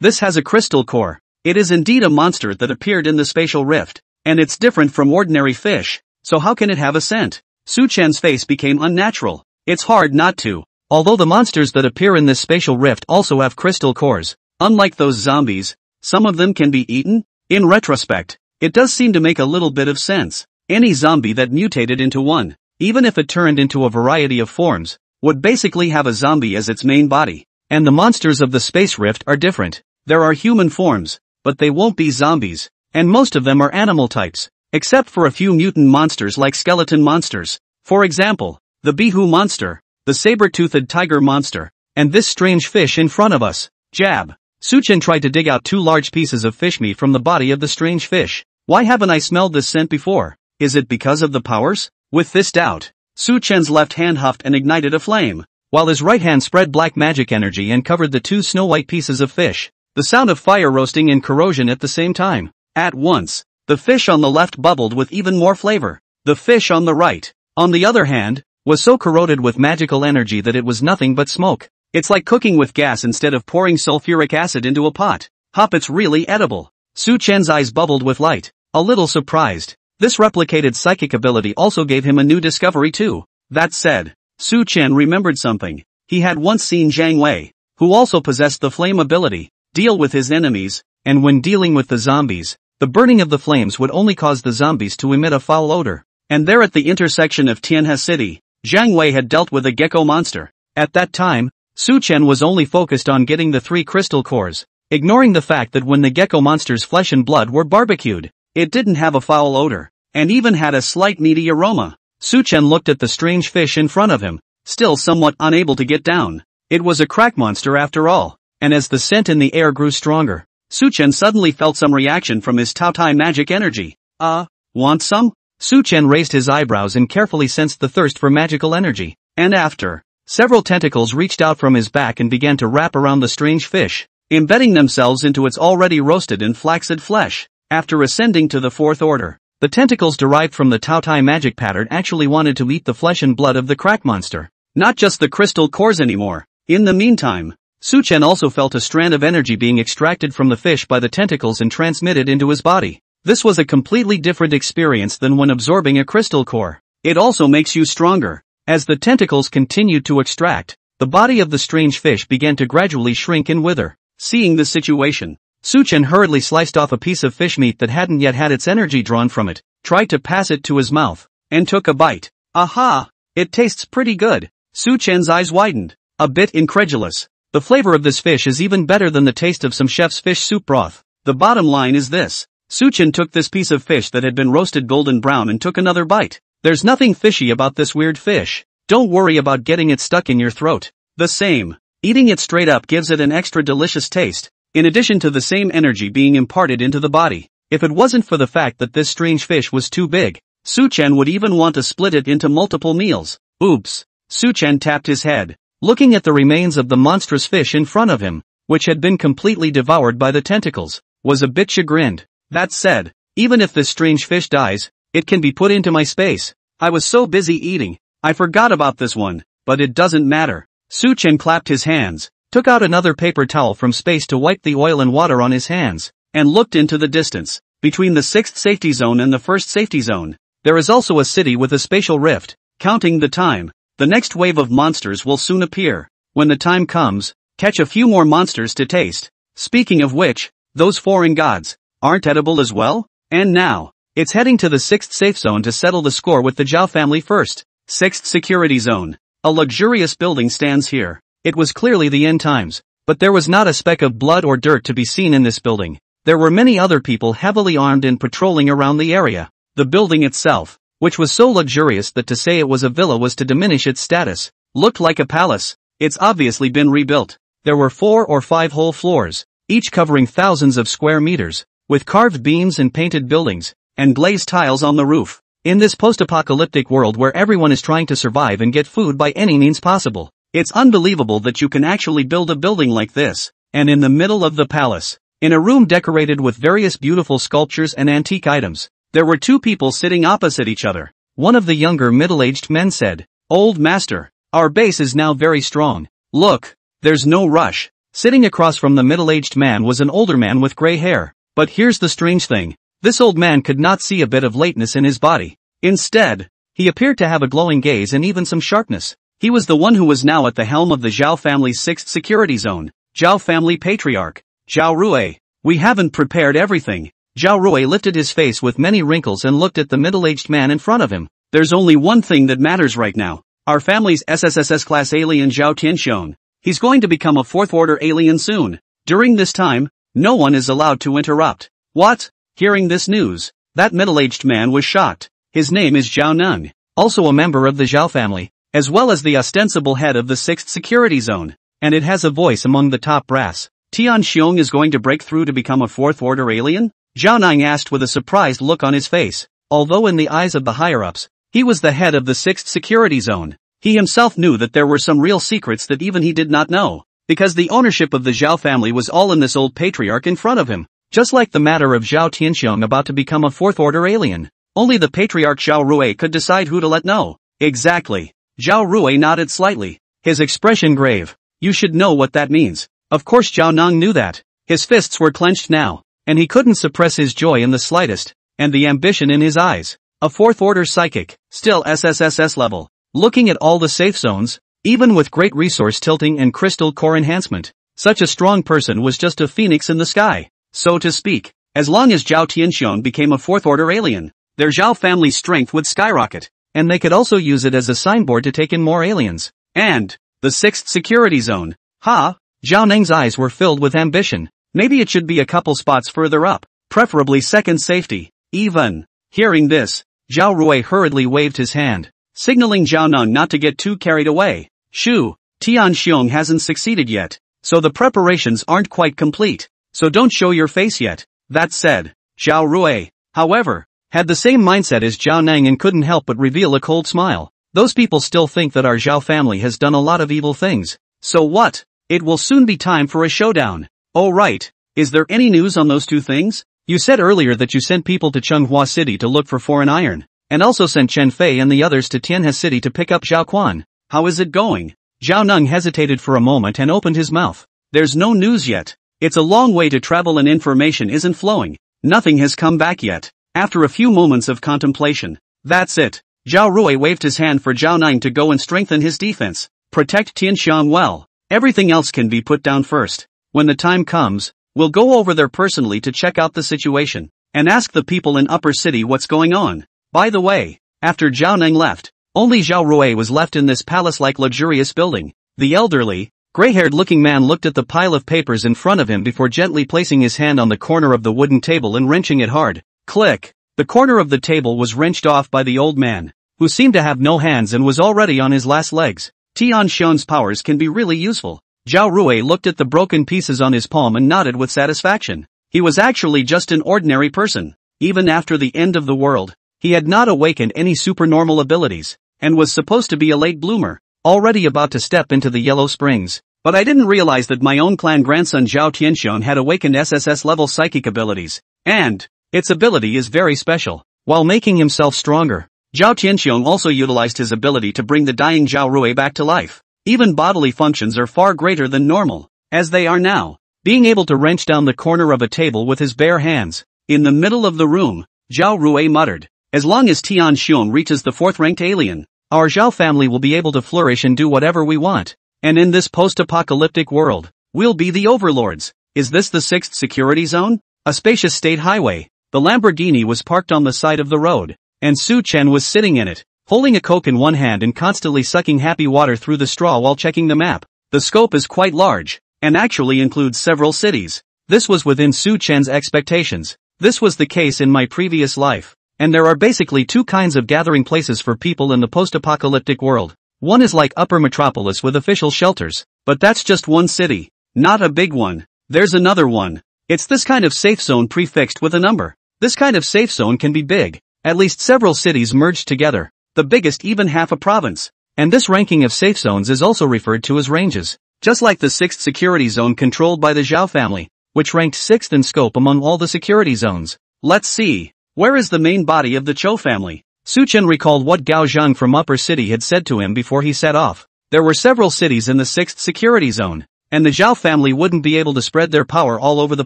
This has a crystal core. It is indeed a monster that appeared in the spatial rift, and it's different from ordinary fish, so how can it have a scent? Su-chen's face became unnatural. It's hard not to. Although the monsters that appear in this spatial rift also have crystal cores, unlike those zombies, some of them can be eaten. In retrospect, it does seem to make a little bit of sense. Any zombie that mutated into one, even if it turned into a variety of forms, would basically have a zombie as its main body. And the monsters of the space rift are different. There are human forms, but they won't be zombies, and most of them are animal types, except for a few mutant monsters like skeleton monsters. For example, the Bihu monster, the saber-toothed tiger monster, and this strange fish in front of us. Jab. Su-chen tried to dig out 2 large pieces of fish meat from the body of the strange fish. Why haven't I smelled this scent before? Is it because of the powers? With this doubt, Su Chen's left hand huffed and ignited a flame, while his right hand spread black magic energy and covered the two snow-white pieces of fish. The sound of fire roasting and corrosion at the same time. At once, the fish on the left bubbled with even more flavor. The fish on the right, on the other hand, was so corroded with magical energy that it was nothing but smoke. It's like cooking with gas instead of pouring sulfuric acid into a pot. Hop, it's really edible. Su Chen's eyes bubbled with light, a little surprised. This replicated psychic ability also gave him a new discovery too. That said, Su Chen remembered something. He had once seen Zhang Wei, who also possessed the flame ability, deal with his enemies, and when dealing with the zombies, the burning of the flames would only cause the zombies to emit a foul odor. And there at the intersection of Tianhe City, Zhang Wei had dealt with a gecko monster. At that time, Su Chen was only focused on getting the 3 crystal cores, ignoring the fact that when the gecko monster's flesh and blood were barbecued, it didn't have a foul odor, and even had a slight meaty aroma. Su Chen looked at the strange fish in front of him, still somewhat unable to get down. It was a crack monster after all, and as the scent in the air grew stronger, Su Chen suddenly felt some reaction from his Tao Tai magic energy. Want some? Su Chen raised his eyebrows and carefully sensed the thirst for magical energy, and after, several tentacles reached out from his back and began to wrap around the strange fish, embedding themselves into its already roasted and flaccid flesh. After ascending to the 4th order, the tentacles derived from the Tao Tai magic pattern actually wanted to eat the flesh and blood of the crack monster, not just the crystal cores anymore. In the meantime, Su Chen also felt a strand of energy being extracted from the fish by the tentacles and transmitted into his body. This was a completely different experience than when absorbing a crystal core. It also makes you stronger. As the tentacles continued to extract, the body of the strange fish began to gradually shrink and wither. Seeing the situation, Su Chen hurriedly sliced off a piece of fish meat that hadn't yet had its energy drawn from it, tried to pass it to his mouth, and took a bite. Aha! It tastes pretty good. Su Chen's eyes widened, a bit incredulous. The flavor of this fish is even better than the taste of some chef's fish soup broth. The bottom line is this. Su Chen took this piece of fish that had been roasted golden brown and took another bite. There's nothing fishy about this weird fish. Don't worry about getting it stuck in your throat. The same. Eating it straight up gives it an extra delicious taste, in addition to the same energy being imparted into the body. If it wasn't for the fact that this strange fish was too big, Su Chen would even want to split it into multiple meals. Oops. Su Chen tapped his head, looking at the remains of the monstrous fish in front of him, which had been completely devoured by the tentacles, was a bit chagrined. That said, even if this strange fish dies, it can be put into my space. I was so busy eating, I forgot about this one, but it doesn't matter. Su Chen clapped his hands, took out another paper towel from space to wipe the oil and water on his hands, and looked into the distance. Between the 6th safety zone and the 1st safety zone, there is also a city with a spatial rift. Counting the time, the next wave of monsters will soon appear. When the time comes, catch a few more monsters to taste. Speaking of which, those foreign gods aren't edible as well? And now, it's heading to the 6th safe zone to settle the score with the Zhao family first. 6th security zone. A luxurious building stands here. It was clearly the end times, but there was not a speck of blood or dirt to be seen in this building. There were many other people heavily armed and patrolling around the area. The building itself, which was so luxurious that to say it was a villa was to diminish its status, looked like a palace. It's obviously been rebuilt. There were 4 or 5 whole floors, each covering thousands of square meters, with carved beams and painted buildings, and glazed tiles on the roof. In this post-apocalyptic world where everyone is trying to survive and get food by any means possible, it's unbelievable that you can actually build a building like this. And in the middle of the palace, in a room decorated with various beautiful sculptures and antique items, there were 2 people sitting opposite each other. One of the younger middle-aged men said, "Old master, our base is now very strong. Look, there's no rush." Sitting across from the middle-aged man was an older man with gray hair. But here's the strange thing. This old man could not see a bit of lateness in his body. Instead, he appeared to have a glowing gaze and even some sharpness. He was the one who was now at the helm of the Zhao family's 6th security zone. Zhao family patriarch, Zhao Rui. "We haven't prepared everything." Zhao Rui lifted his face with many wrinkles and looked at the middle-aged man in front of him. "There's only one thing that matters right now. Our family's SSSS class alien Zhao Tianxiong. He's going to become a 4th order alien soon. During this time, no one is allowed to interrupt." What? Hearing this news, that middle-aged man was shocked. His name is Zhao Neng, also a member of the Zhao family, as well as the ostensible head of the 6th security zone, and it has a voice among the top brass. "Tianxiong is going to break through to become a 4th order alien? Zhao Nang asked with a surprised look on his face. Although in the eyes of the higher-ups, he was the head of the 6th security zone, he himself knew that there were some real secrets that even he did not know, because the ownership of the Zhao family was all in this old patriarch in front of him. Just like the matter of Zhao Tianxiong about to become a 4th-order alien. Only the patriarch Zhao Rui could decide who to let know. Exactly. Zhao Rui nodded slightly, his expression grave. You should know what that means. Of course Zhao Nang knew that. His fists were clenched now, and he couldn't suppress his joy in the slightest, and the ambition in his eyes. A 4th-order psychic, still SSSS level. Looking at all the safe zones, even with great resource tilting and crystal core enhancement, such a strong person was just a phoenix in the sky, so to speak. As long as Zhao Tianxiong became a 4th-order alien, their Zhao family's strength would skyrocket, and they could also use it as a signboard to take in more aliens. And the 6th security zone. Zhao Nang's eyes were filled with ambition. Maybe it should be a couple spots further up, preferably second safety. Even hearing this, Zhao Rui hurriedly waved his hand, signaling Zhao Nang not to get too carried away. Tianxiong hasn't succeeded yet, so the preparations aren't quite complete, so don't show your face yet. That said, Zhao Rui, however, had the same mindset as Zhao Nang and couldn't help but reveal a cold smile. Those people still think that our Zhao family has done a lot of evil things. So what? It will soon be time for a showdown. Oh right, is there any news on those two things? You said earlier that you sent people to Changhua City to look for foreign iron, and also sent Chen Fei and the others to Tianhe City to pick up Zhao Quan. How is it going? Zhao Nang hesitated for a moment and opened his mouth. There's no news yet. It's a long way to travel and information isn't flowing. Nothing has come back yet. After a few moments of contemplation, that's it. Zhao Rui waved his hand for Zhao Nang to go and strengthen his defense. Protect Tianxiong well. Everything else can be put down first. When the time comes, we'll go over there personally to check out the situation, and ask the people in Upper City what's going on. By the way, after Zhao Nang left, only Zhao Rui was left in this palace-like luxurious building. The elderly, gray-haired looking man looked at the pile of papers in front of him before gently placing his hand on the corner of the wooden table and wrenching it hard. Click! The corner of the table was wrenched off by the old man, who seemed to have no hands and was already on his last legs. Tianxiong's powers can be really useful. Zhao Rui looked at the broken pieces on his palm and nodded with satisfaction. He was actually just an ordinary person. Even after the end of the world, he had not awakened any supernormal abilities, and was supposed to be a late bloomer, already about to step into the Yellow Springs. But I didn't realize that my own clan grandson Zhao Tianxiong had awakened SSS level psychic abilities, and its ability is very special. While making himself stronger, Zhao Tianxiong also utilized his ability to bring the dying Zhao Rui back to life. Even bodily functions are far greater than normal, as they are now. Being able to wrench down the corner of a table with his bare hands. In the middle of the room, Zhao Rui muttered, as long as Tianxiong reaches the 4th-ranked alien, our Zhao family will be able to flourish and do whatever we want. And in this post-apocalyptic world, we'll be the overlords. Is this the 6th security zone? A spacious state highway. The Lamborghini was parked on the side of the road, and Su Chen was sitting in it, holding a Coke in one hand and constantly sucking happy water through the straw while checking the map. The scope is quite large, and actually includes several cities. This was within Su Chen's expectations. This was the case in my previous life, and there are basically two kinds of gathering places for people in the post-apocalyptic world. One is like Upper Metropolis with official shelters, but that's just one city, not a big one. There's another one. It's this kind of safe zone prefixed with a number. This kind of safe zone can be big, at least several cities merged together. The biggest even half a province. And this ranking of safe zones is also referred to as ranges. Just like the 6th security zone controlled by the Zhao family, which ranked 6th in scope among all the security zones. Let's see. Where is the main body of the Zhou family? Su Chen recalled what Gao Zhang from Upper City had said to him before he set off. There were several cities in the 6th security zone, and the Zhao family wouldn't be able to spread their power all over the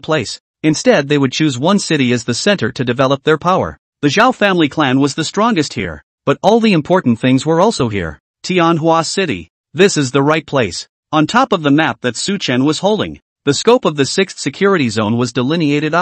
place. Instead they would choose one city as the center to develop their power. The Zhao family clan was the strongest here. But all the important things were also here. Tianhua City. This is the right place. On top of the map that Su Chen was holding, the scope of the 6th security zone was delineated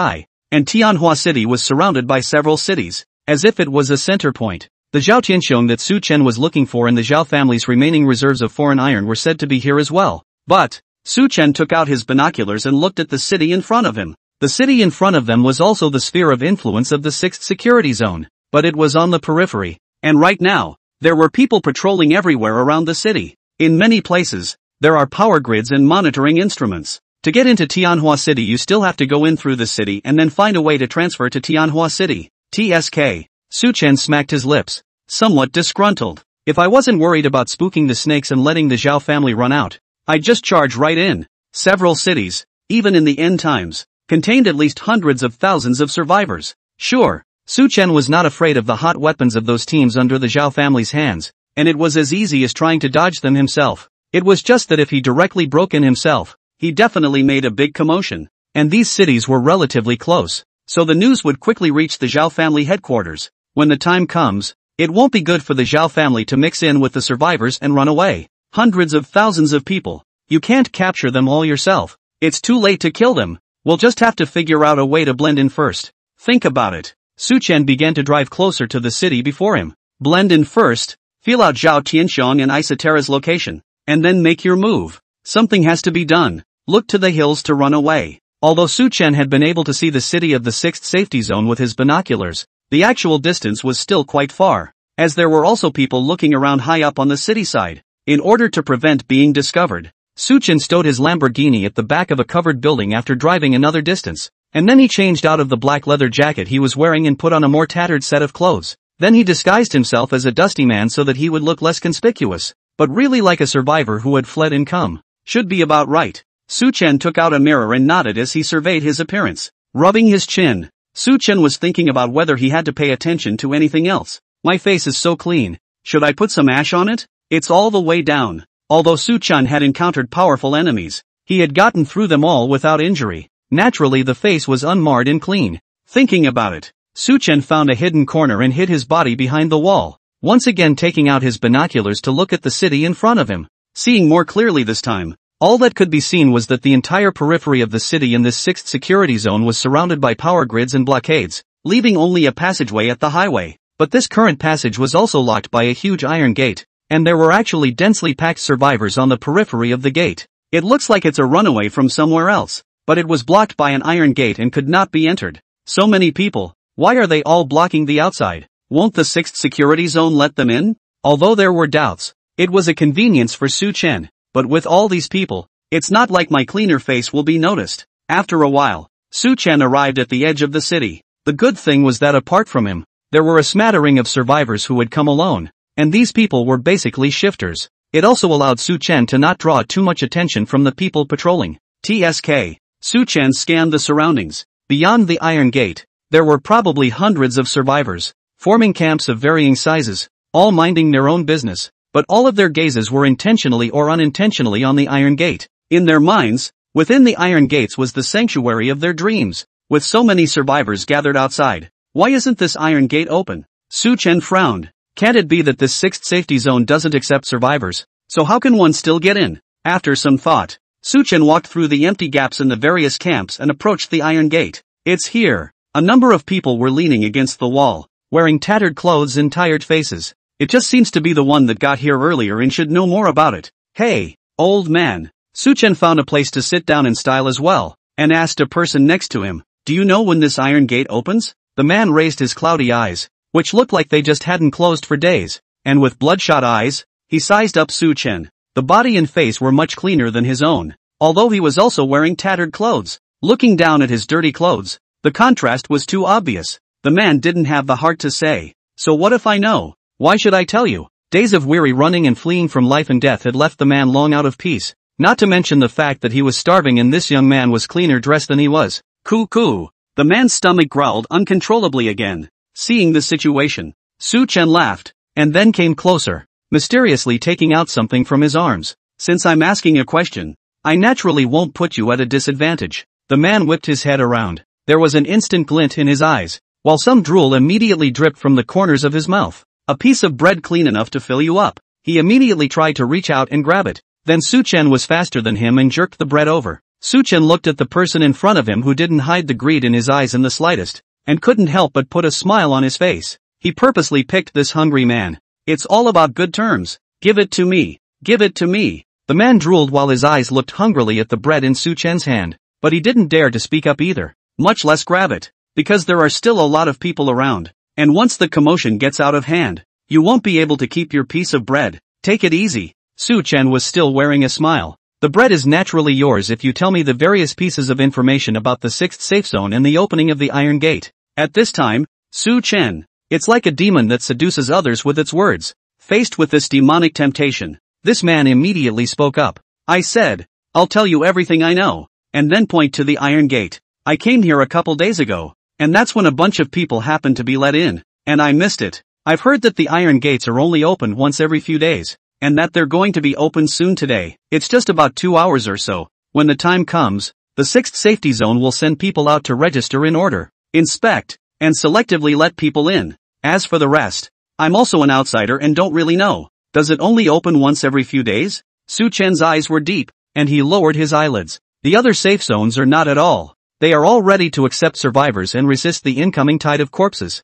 and Tianhua City was surrounded by several cities, as if it was a center point. The Zhao Tianxiong that Su Chen was looking for and the Zhao family's remaining reserves of foreign iron were said to be here as well. But Su Chen took out his binoculars and looked at the city in front of him. The city in front of them was also the sphere of influence of the 6th security zone, but it was on the periphery. And right now, there were people patrolling everywhere around the city. In many places, there are power grids and monitoring instruments. To get into Tianhua City you still have to go in through the city and then find a way to transfer to Tianhua City. TSK. Su Chen smacked his lips, somewhat disgruntled. If I wasn't worried about spooking the snakes and letting the Zhao family run out, I'd just charge right in. Several cities, even in the end times, contained at least hundreds of thousands of survivors. Sure, Su Chen was not afraid of the hot weapons of those teams under the Zhao family's hands, and it was as easy as trying to dodge them himself. It was just that if he directly broke in himself, he definitely made a big commotion, and these cities were relatively close, so the news would quickly reach the Zhao family headquarters. When the time comes, it won't be good for the Zhao family to mix in with the survivors and run away. Hundreds of thousands of people. You can't capture them all yourself. It's too late to kill them. We'll just have to figure out a way to blend in first. Think about it. Su Chen began to drive closer to the city before him. Blend in first, feel out Zhao Tianxiong and Isotera's location, and then make your move. Something has to be done. Look to the hills to run away. Although Su Chen had been able to see the city of the 6th safety zone with his binoculars, the actual distance was still quite far, as there were also people looking around high up on the city side. In order to prevent being discovered, Su Chen stowed his Lamborghini at the back of a covered building after driving another distance, and then he changed out of the black leather jacket he was wearing and put on a more tattered set of clothes. Then he disguised himself as a dusty man so that he would look less conspicuous, but really like a survivor who had fled and come. Should be about right. Su Chen took out a mirror and nodded as he surveyed his appearance. Rubbing his chin, Su Chen was thinking about whether he had to pay attention to anything else. My face is so clean. Should I put some ash on it? It's all the way down. Although Su Chen had encountered powerful enemies, he had gotten through them all without injury. Naturally the face was unmarred and clean. Thinking about it, Su Chen found a hidden corner and hid his body behind the wall, once again taking out his binoculars to look at the city in front of him. Seeing more clearly this time, all that could be seen was that the entire periphery of the city in this 6th security zone was surrounded by power grids and blockades, leaving only a passageway at the highway. But this current passage was also locked by a huge iron gate, and there were actually densely packed survivors on the periphery of the gate. It looks like it's a runaway from somewhere else, but it was blocked by an iron gate and could not be entered. So many people, why are they all blocking the outside? Won't the 6th security zone let them in? Although there were doubts, it was a convenience for Su Chen, but with all these people, it's not like my cleaner face will be noticed. After a while, Su Chen arrived at the edge of the city. The good thing was that apart from him, there were a smattering of survivors who had come alone, and these people were basically shifters. It also allowed Su Chen to not draw too much attention from the people patrolling. TSK. Su Chen scanned the surroundings. Beyond the iron gate, there were probably hundreds of survivors, forming camps of varying sizes, all minding their own business, but all of their gazes were intentionally or unintentionally on the iron gate. In their minds, within the iron gates was the sanctuary of their dreams. With so many survivors gathered outside, why isn't this iron gate open? Su Chen frowned. Can't it be that this 6th safety zone doesn't accept survivors? So how can one still get in? After some thought, Su Chen walked through the empty gaps in the various camps and approached the iron gate. It's here. A number of people were leaning against the wall, wearing tattered clothes and tired faces. It just seems to be the one that got here earlier and should know more about it. Hey, old man. Su Chen found a place to sit down in style as well, and asked a person next to him, do you know when this iron gate opens? The man raised his cloudy eyes, which looked like they just hadn't closed for days, and with bloodshot eyes, he sized up Su Chen. The body and face were much cleaner than his own, although he was also wearing tattered clothes. Looking down at his dirty clothes, the contrast was too obvious. The man didn't have the heart to say, so what if I know? Why should I tell you? Days of weary running and fleeing from life and death had left the man long out of peace, not to mention the fact that he was starving and this young man was cleaner dressed than he was. Coo. The man's stomach growled uncontrollably again. Seeing the situation, Su Chen laughed, and then came closer, mysteriously taking out something from his arms. Since I'm asking a question, I naturally won't put you at a disadvantage. The man whipped his head around. There was an instant glint in his eyes, while some drool immediately dripped from the corners of his mouth. A piece of bread clean enough to fill you up. He immediately tried to reach out and grab it. Then Su Chen was faster than him and jerked the bread over. Su Chen looked at the person in front of him who didn't hide the greed in his eyes in the slightest, and couldn't help but put a smile on his face. He purposely picked this hungry man. It's all about good terms. Give it to me. Give it to me. The man drooled while his eyes looked hungrily at the bread in Su Chen's hand, but he didn't dare to speak up either, much less grab it, because there are still a lot of people around, and once the commotion gets out of hand, you won't be able to keep your piece of bread. Take it easy. Su Chen was still wearing a smile. The bread is naturally yours if you tell me the various pieces of information about the 6th safe zone and the opening of the iron gate. At this time, Su Chen, it's like a demon that seduces others with its words. Faced with this demonic temptation, this man immediately spoke up. I said, I'll tell you everything I know, and then point to the iron gate. I came here a couple days ago, and that's when a bunch of people happened to be let in, and I missed it. I've heard that the iron gates are only open once every few days, and that they're going to be open soon today. It's just about 2 hours or so. When the time comes, the 6th safety zone will send people out to register in order, inspect, and selectively let people in. As for the rest, I'm also an outsider and don't really know. Does it only open once every few days? Su Chen's eyes were deep, and he lowered his eyelids. The other safe zones are not at all. They are all ready to accept survivors and resist the incoming tide of corpses.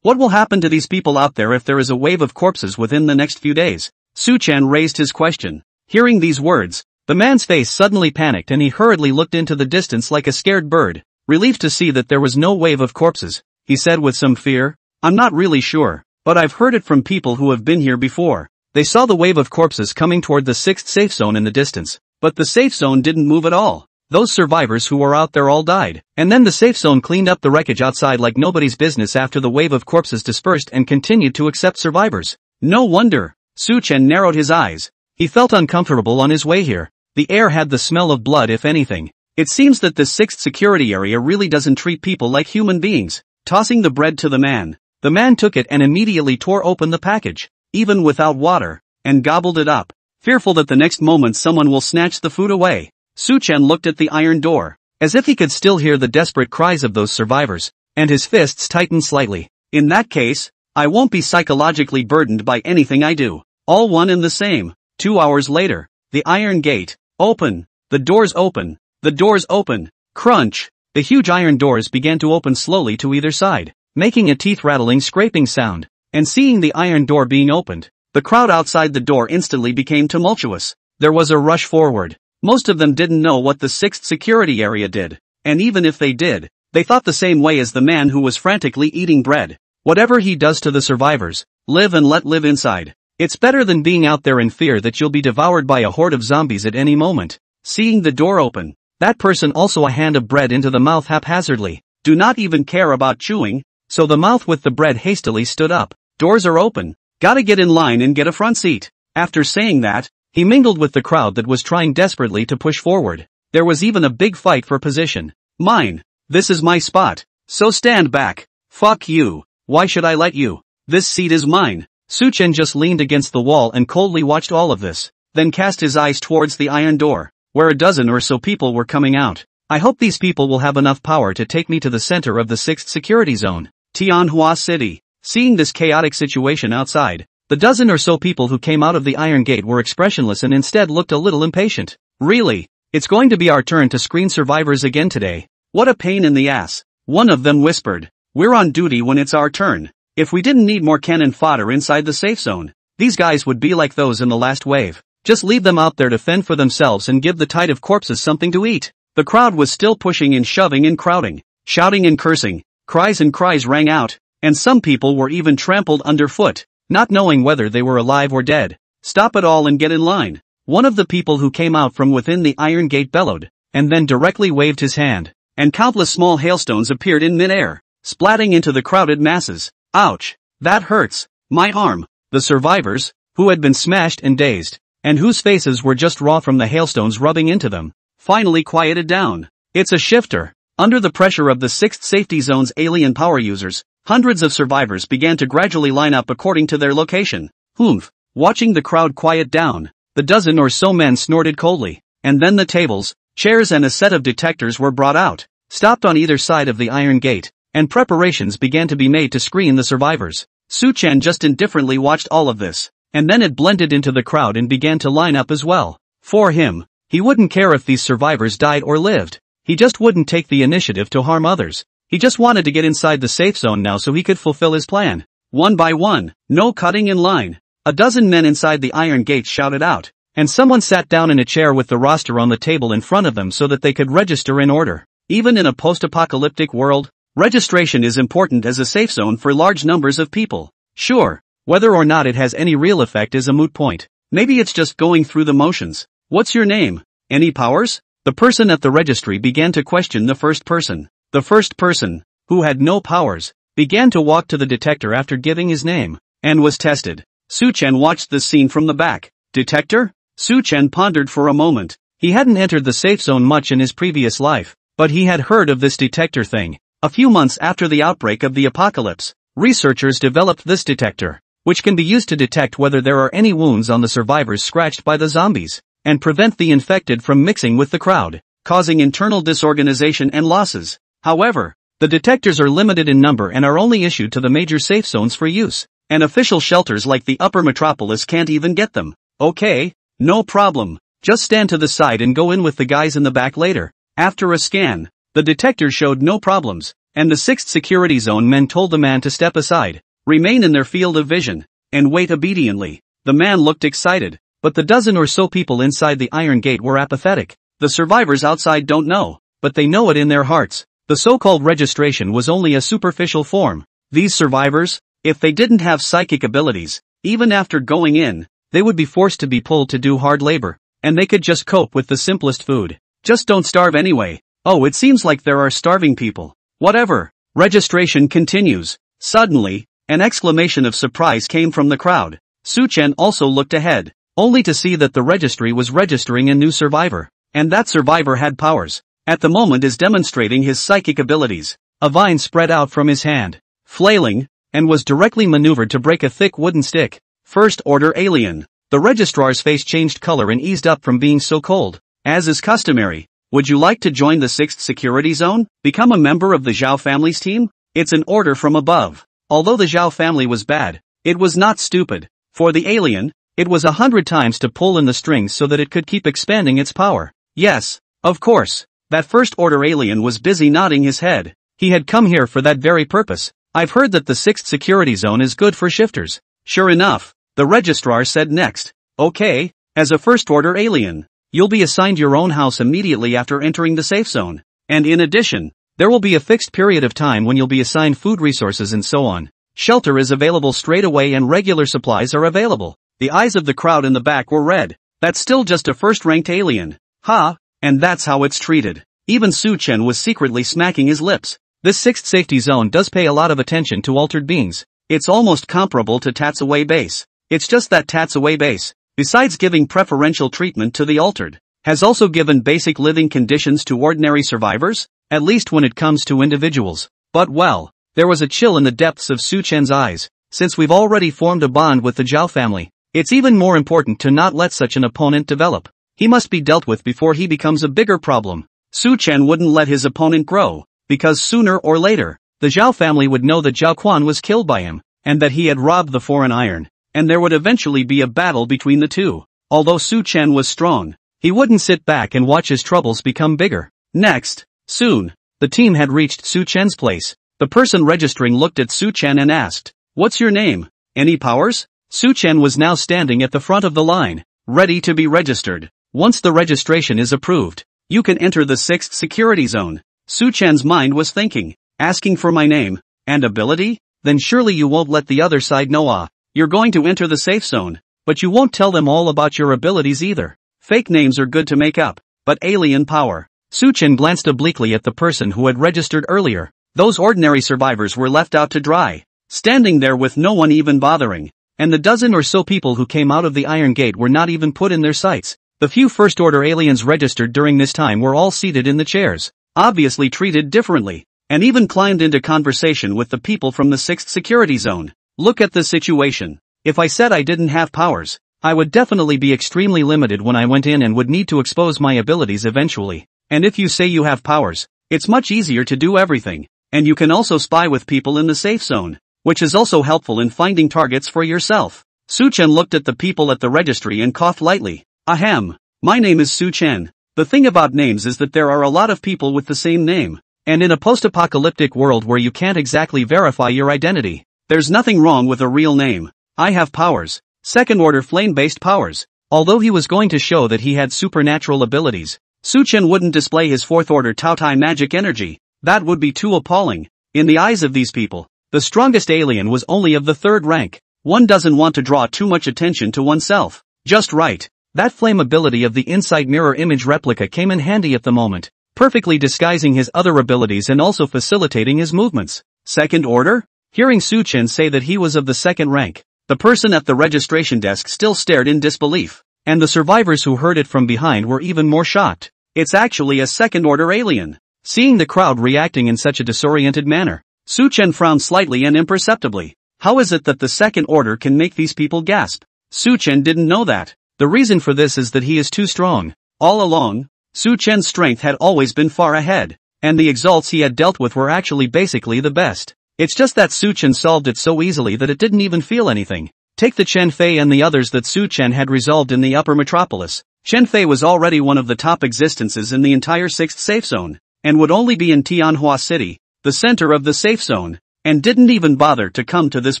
What will happen to these people out there if there is a wave of corpses within the next few days? Su Chen raised his question. Hearing these words, the man's face suddenly panicked and he hurriedly looked into the distance like a scared bird, relieved to see that there was no wave of corpses. He said with some fear, I'm not really sure, but I've heard it from people who have been here before. They saw the wave of corpses coming toward the 6th safe zone in the distance, but the safe zone didn't move at all. Those survivors who were out there all died, and then the safe zone cleaned up the wreckage outside like nobody's business after the wave of corpses dispersed and continued to accept survivors. No wonder. Su Chen narrowed his eyes. He felt uncomfortable on his way here. The air had the smell of blood if anything. It seems that the 6th security area really doesn't treat people like human beings. Tossing the bread to the man took it and immediately tore open the package, even without water, and gobbled it up, fearful that the next moment someone will snatch the food away. Su Chen looked at the iron door, as if he could still hear the desperate cries of those survivors, and his fists tightened slightly. In that case, I won't be psychologically burdened by anything I do. All one and the same. 2 hours later, the iron gate, open, the doors open, crunch. The huge iron doors began to open slowly to either side, making a teeth-rattling scraping sound, and seeing the iron door being opened, the crowd outside the door instantly became tumultuous. There was a rush forward. Most of them didn't know what the 6th security area did, and even if they did, they thought the same way as the man who was frantically eating bread. Whatever he does to the survivors, live and let live inside. It's better than being out there in fear that you'll be devoured by a horde of zombies at any moment. Seeing the door open, that person also a hand of bread into the mouth haphazardly, do not even care about chewing, so the mouth with the bread hastily stood up. Doors are open, gotta get in line and get a front seat. After saying that, he mingled with the crowd that was trying desperately to push forward. There was even a big fight for position. Mine. This is my spot. So stand back. Fuck you. Why should I let you? This seat is mine. Su Chen just leaned against the wall and coldly watched all of this, then cast his eyes towards the iron door, where a dozen or so people were coming out. I hope these people will have enough power to take me to the center of the 6th security zone, Tianhua City. Seeing this chaotic situation outside, the dozen or so people who came out of the iron gate were expressionless and instead looked a little impatient. Really? It's going to be our turn to screen survivors again today. What a pain in the ass. One of them whispered. We're on duty when it's our turn. If we didn't need more cannon fodder inside the safe zone, these guys would be like those in the last wave. Just leave them out there to fend for themselves and give the tide of corpses something to eat. The crowd was still pushing and shoving and crowding, shouting and cursing. Cries and cries rang out, and some people were even trampled underfoot, not knowing whether they were alive or dead. Stop it all and get in line. One of the people who came out from within the iron gate bellowed, and then directly waved his hand, and countless small hailstones appeared in midair, splatting into the crowded masses. Ouch! That hurts! My arm! The survivors, who had been smashed and dazed, and whose faces were just raw from the hailstones rubbing into them, finally quieted down. It's a shifter. Under the pressure of the 6th safety zone's alien power users, hundreds of survivors began to gradually line up according to their location. Humph! Watching the crowd quiet down, the dozen or so men snorted coldly, and then the tables, chairs and a set of detectors were brought out, stopped on either side of the iron gate, and preparations began to be made to screen the survivors. Su Chen just indifferently watched all of this, and then it blended into the crowd and began to line up as well. For him, he wouldn't care if these survivors died or lived. He just wouldn't take the initiative to harm others. He just wanted to get inside the safe zone now so he could fulfill his plan. One by one, no cutting in line. A dozen men inside the iron gate shouted out, and someone sat down in a chair with the roster on the table in front of them so that they could register in order. Even in a post-apocalyptic world, registration is important as a safe zone for large numbers of people. Sure, whether or not it has any real effect is a moot point. Maybe it's just going through the motions. What's your name? Any powers? The person at the registry began to question the first person. The first person, who had no powers, began to walk to the detector after giving his name, and was tested. Su-chen watched this scene from the back. Detector? Su-chen pondered for a moment. He hadn't entered the safe zone much in his previous life, but he had heard of this detector thing. A few months after the outbreak of the apocalypse, researchers developed this detector, which can be used to detect whether there are any wounds on the survivors scratched by the zombies, and prevent the infected from mixing with the crowd, causing internal disorganization and losses. However, the detectors are limited in number and are only issued to the major safe zones for use, and official shelters like the upper metropolis can't even get them. Okay, no problem. Just stand to the side and go in with the guys in the back later. After a scan, the detector showed no problems, and the 6th security zone men told the man to step aside, remain in their field of vision, and wait obediently. The man looked excited, but the dozen or so people inside the iron gate were apathetic. The survivors outside don't know, but they know it in their hearts. The so-called registration was only a superficial form. These survivors, if they didn't have psychic abilities, even after going in, they would be forced to be pulled to do hard labor, and they could just cope with the simplest food. Just don't starve anyway. Oh, it seems like there are starving people. Whatever. Registration continues. Suddenly, an exclamation of surprise came from the crowd. Su-chen also looked ahead, only to see that the registry was registering a new survivor, and that survivor had powers. At the moment is demonstrating his psychic abilities. A vine spread out from his hand, flailing, and was directly maneuvered to break a thick wooden stick. First order alien. The registrar's face changed color and eased up from being so cold. As is customary, would you like to join the 6th security zone? Become a member of the Zhao family's team? It's an order from above. Although the Zhao family was bad, it was not stupid. For the alien, it was 100 times to pull in the strings so that it could keep expanding its power. Yes, of course. That first order alien was busy nodding his head. He had come here for that very purpose. I've heard that the 6th security zone is good for shifters. Sure enough, the registrar said next. Okay, as a first order alien, you'll be assigned your own house immediately after entering the safe zone. And in addition, there will be a fixed period of time when you'll be assigned food resources and so on. Shelter is available straight away and regular supplies are available. The eyes of the crowd in the back were red. That's still just a first-ranked alien. Ha, and that's how it's treated. Even Su-chen was secretly smacking his lips. This 6th safety zone does pay a lot of attention to altered beings. It's almost comparable to Tatsaway Base. It's just that Tatsaway Base, besides giving preferential treatment to the altered, has also given basic living conditions to ordinary survivors, at least when it comes to individuals. But well, there was a chill in the depths of Su-chen's eyes. Since we've already formed a bond with the Zhao family, it's even more important to not let such an opponent develop. He must be dealt with before he becomes a bigger problem. Su-chen wouldn't let his opponent grow, because sooner or later, the Zhao family would know that Zhao Quan was killed by him, and that he had robbed the foreign iron, and there would eventually be a battle between the two. Although Su-chen was strong, he wouldn't sit back and watch his troubles become bigger. Next, soon, the team had reached Su-chen's place. The person registering looked at Su-chen and asked, "What's your name? Any powers?" Su-chen was now standing at the front of the line, ready to be registered. Once the registration is approved, you can enter the 6th security zone. Su-chen's mind was thinking, asking for my name and ability? Then surely you won't let the other side know. You're going to enter the safe zone, but you won't tell them all about your abilities either. Fake names are good to make up, but alien power. Su-chen glanced obliquely at the person who had registered earlier. Those ordinary survivors were left out to dry, standing there with no one even bothering, and the dozen or so people who came out of the Iron Gate were not even put in their sights. The few first-order aliens registered during this time were all seated in the chairs, obviously treated differently, and even climbed into conversation with the people from the 6th security zone. Look at the situation. If I said I didn't have powers, I would definitely be extremely limited when I went in and would need to expose my abilities eventually. And if you say you have powers, it's much easier to do everything. And you can also spy with people in the safe zone, which is also helpful in finding targets for yourself. Su-chen looked at the people at the registry and coughed lightly. Ahem. My name is Su-chen. The thing about names is that there are a lot of people with the same name. And in a post-apocalyptic world where you can't exactly verify your identity, there's nothing wrong with a real name. I have powers. Second-order flame-based powers. Although he was going to show that he had supernatural abilities, Su-chen wouldn't display his fourth-order Taotai magic energy. That would be too appalling. In the eyes of these people, the strongest alien was only of the 3rd rank. One doesn't want to draw too much attention to oneself. Just right. That flame ability of the inside mirror image replica came in handy at the moment, perfectly disguising his other abilities and also facilitating his movements. Second order? Hearing Su Chen say that he was of the second rank, the person at the registration desk still stared in disbelief, and the survivors who heard it from behind were even more shocked. It's actually a second-order alien. Seeing the crowd reacting in such a disoriented manner, Su Chen frowned slightly and imperceptibly. How is it that the second order can make these people gasp? Su Chen didn't know that. The reason for this is that he is too strong. All along, Su Chen's strength had always been far ahead, and the exalts he had dealt with were actually basically the best. It's just that Su Chen solved it so easily that it didn't even feel anything. Take the Chen Fei and the others that Su Chen had resolved in the upper metropolis. Chen Fei was already one of the top existences in the entire 6th safe zone, and would only be in Tianhua City, the center of the safe zone, and didn't even bother to come to this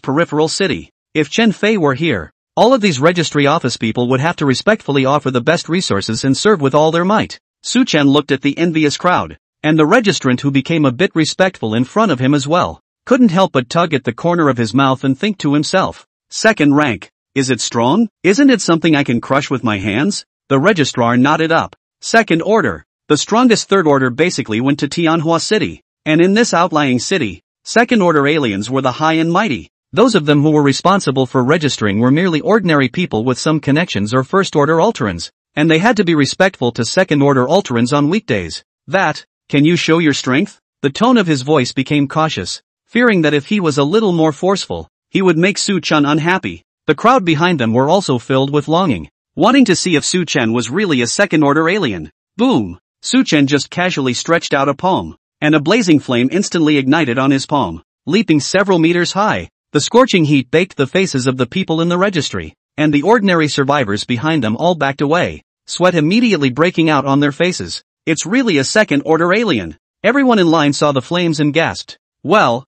peripheral city. If Chen Fei were here, all of these registry office people would have to respectfully offer the best resources and serve with all their might. Su Chen looked at the envious crowd, and the registrant who became a bit respectful in front of him as well, couldn't help but tug at the corner of his mouth and think to himself, second rank, is it strong? Isn't it something I can crush with my hands? The registrar nodded up. Second order. The strongest third order basically went to Tianhua City, and in this outlying city, second order aliens were the high and mighty. Those of them who were responsible for registering were merely ordinary people with some connections or first order Ulterans, and they had to be respectful to second order Ulterans on weekdays. Can you show your strength? The tone of his voice became cautious, fearing that if he was a little more forceful, he would make Su Chen unhappy. The crowd behind them were also filled with longing, wanting to see if Su Chen was really a second-order alien. Boom! Su Chen just casually stretched out a palm, and a blazing flame instantly ignited on his palm, leaping several meters high. The scorching heat baked the faces of the people in the registry, and the ordinary survivors behind them all backed away, sweat immediately breaking out on their faces. It's really a second-order alien. Everyone in line saw the flames and gasped. Well,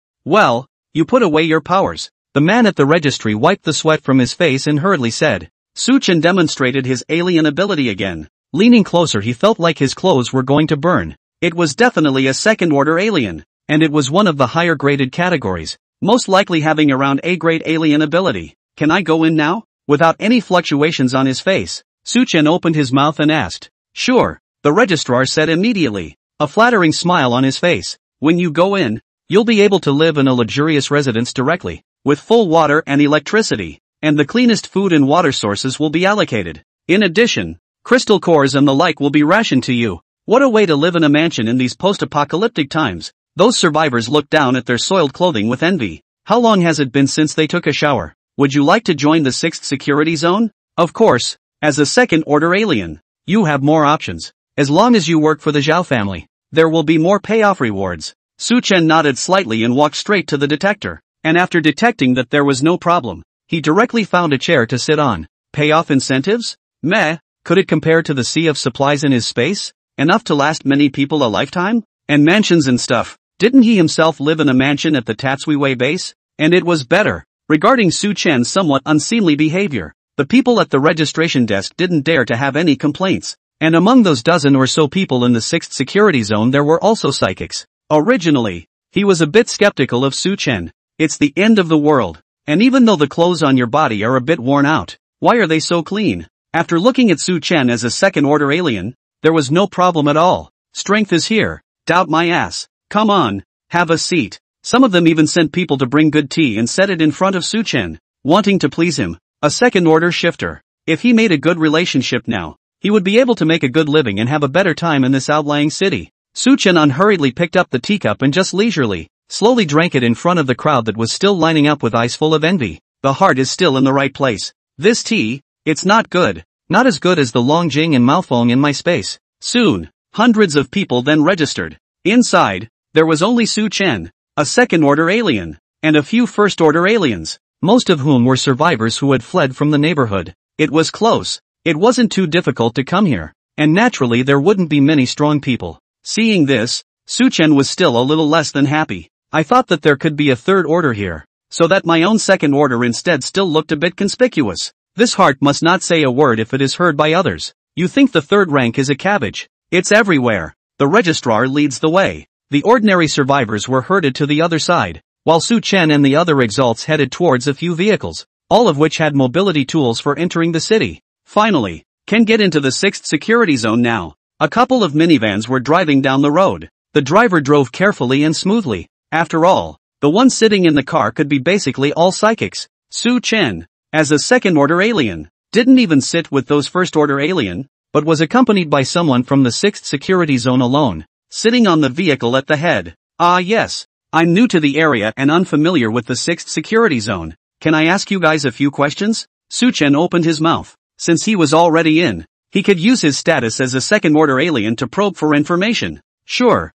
you put away your powers. The man at the registry wiped the sweat from his face and hurriedly said. Su Chen demonstrated his alien ability again. Leaning closer, he felt like his clothes were going to burn. It was definitely a second-order alien, and it was one of the higher-graded categories, most likely having around A-grade alien ability. Can I go in now? Without any fluctuations on his face, Su Chen opened his mouth and asked. Sure, the registrar said immediately, a flattering smile on his face. When you go in, you'll be able to live in a luxurious residence directly, with full water and electricity, and the cleanest food and water sources will be allocated. In addition, crystal cores and the like will be rationed to you. What a way to live in a mansion in these post-apocalyptic times. Those survivors looked down at their soiled clothing with envy. How long has it been since they took a shower? Would you like to join the 6th security zone? Of course, as a second-order alien, you have more options. As long as you work for the Zhao family, there will be more payoff rewards. Su Chen nodded slightly and walked straight to the detector. And after detecting that there was no problem, he directly found a chair to sit on. Payoff incentives? Meh, could it compare to the sea of supplies in his space? Enough to last many people a lifetime? And mansions and stuff. Didn't he himself live in a mansion at the Tatsuiwei base? And it was better. Regarding Su Chen's somewhat unseemly behavior, the people at the registration desk didn't dare to have any complaints. And among those dozen or so people in the 6th security zone there were also psychics. Originally, he was a bit skeptical of Su Chen. It's the end of the world, and even though the clothes on your body are a bit worn out, why are they so clean? After looking at Su Chen as a second-order alien, there was no problem at all. Strength is here. Doubt my ass. Come on, have a seat. Some of them even sent people to bring good tea and set it in front of Su Chen, wanting to please him. A second-order shifter. If he made a good relationship now, he would be able to make a good living and have a better time in this outlying city. Su Chen unhurriedly picked up the teacup and just leisurely, slowly drank it in front of the crowd that was still lining up with eyes full of envy. The heart is still in the right place. This tea, it's not good. Not as good as the Longjing and Maofeng in my space. Soon, hundreds of people then registered. Inside, there was only Su Chen, a second-order alien, and a few first-order aliens, most of whom were survivors who had fled from the neighborhood. It was close. It wasn't too difficult to come here, and naturally there wouldn't be many strong people. Seeing this, Su Chen was still a little less than happy. I thought that there could be a third order here, so that my own second order instead still looked a bit conspicuous. This heart must not say a word if it is heard by others. You think the third rank is a cabbage? It's everywhere. The registrar leads the way. The ordinary survivors were herded to the other side, while Su Chen and the other exalts headed towards a few vehicles, all of which had mobility tools for entering the city. Finally, Can get into the 6th security zone now. A couple of minivans were driving down the road. The driver drove carefully and smoothly. After all, the one sitting in the car could be basically all psychics. Su Chen, as a second-order alien, didn't even sit with those first-order alien, but was accompanied by someone from the 6th security zone alone, sitting on the vehicle at the head. Ah yes, I'm new to the area and unfamiliar with the 6th security zone. Can I ask you guys a few questions? Su Chen opened his mouth. Since he was already in, he could use his status as a second-order alien to probe for information. Sure.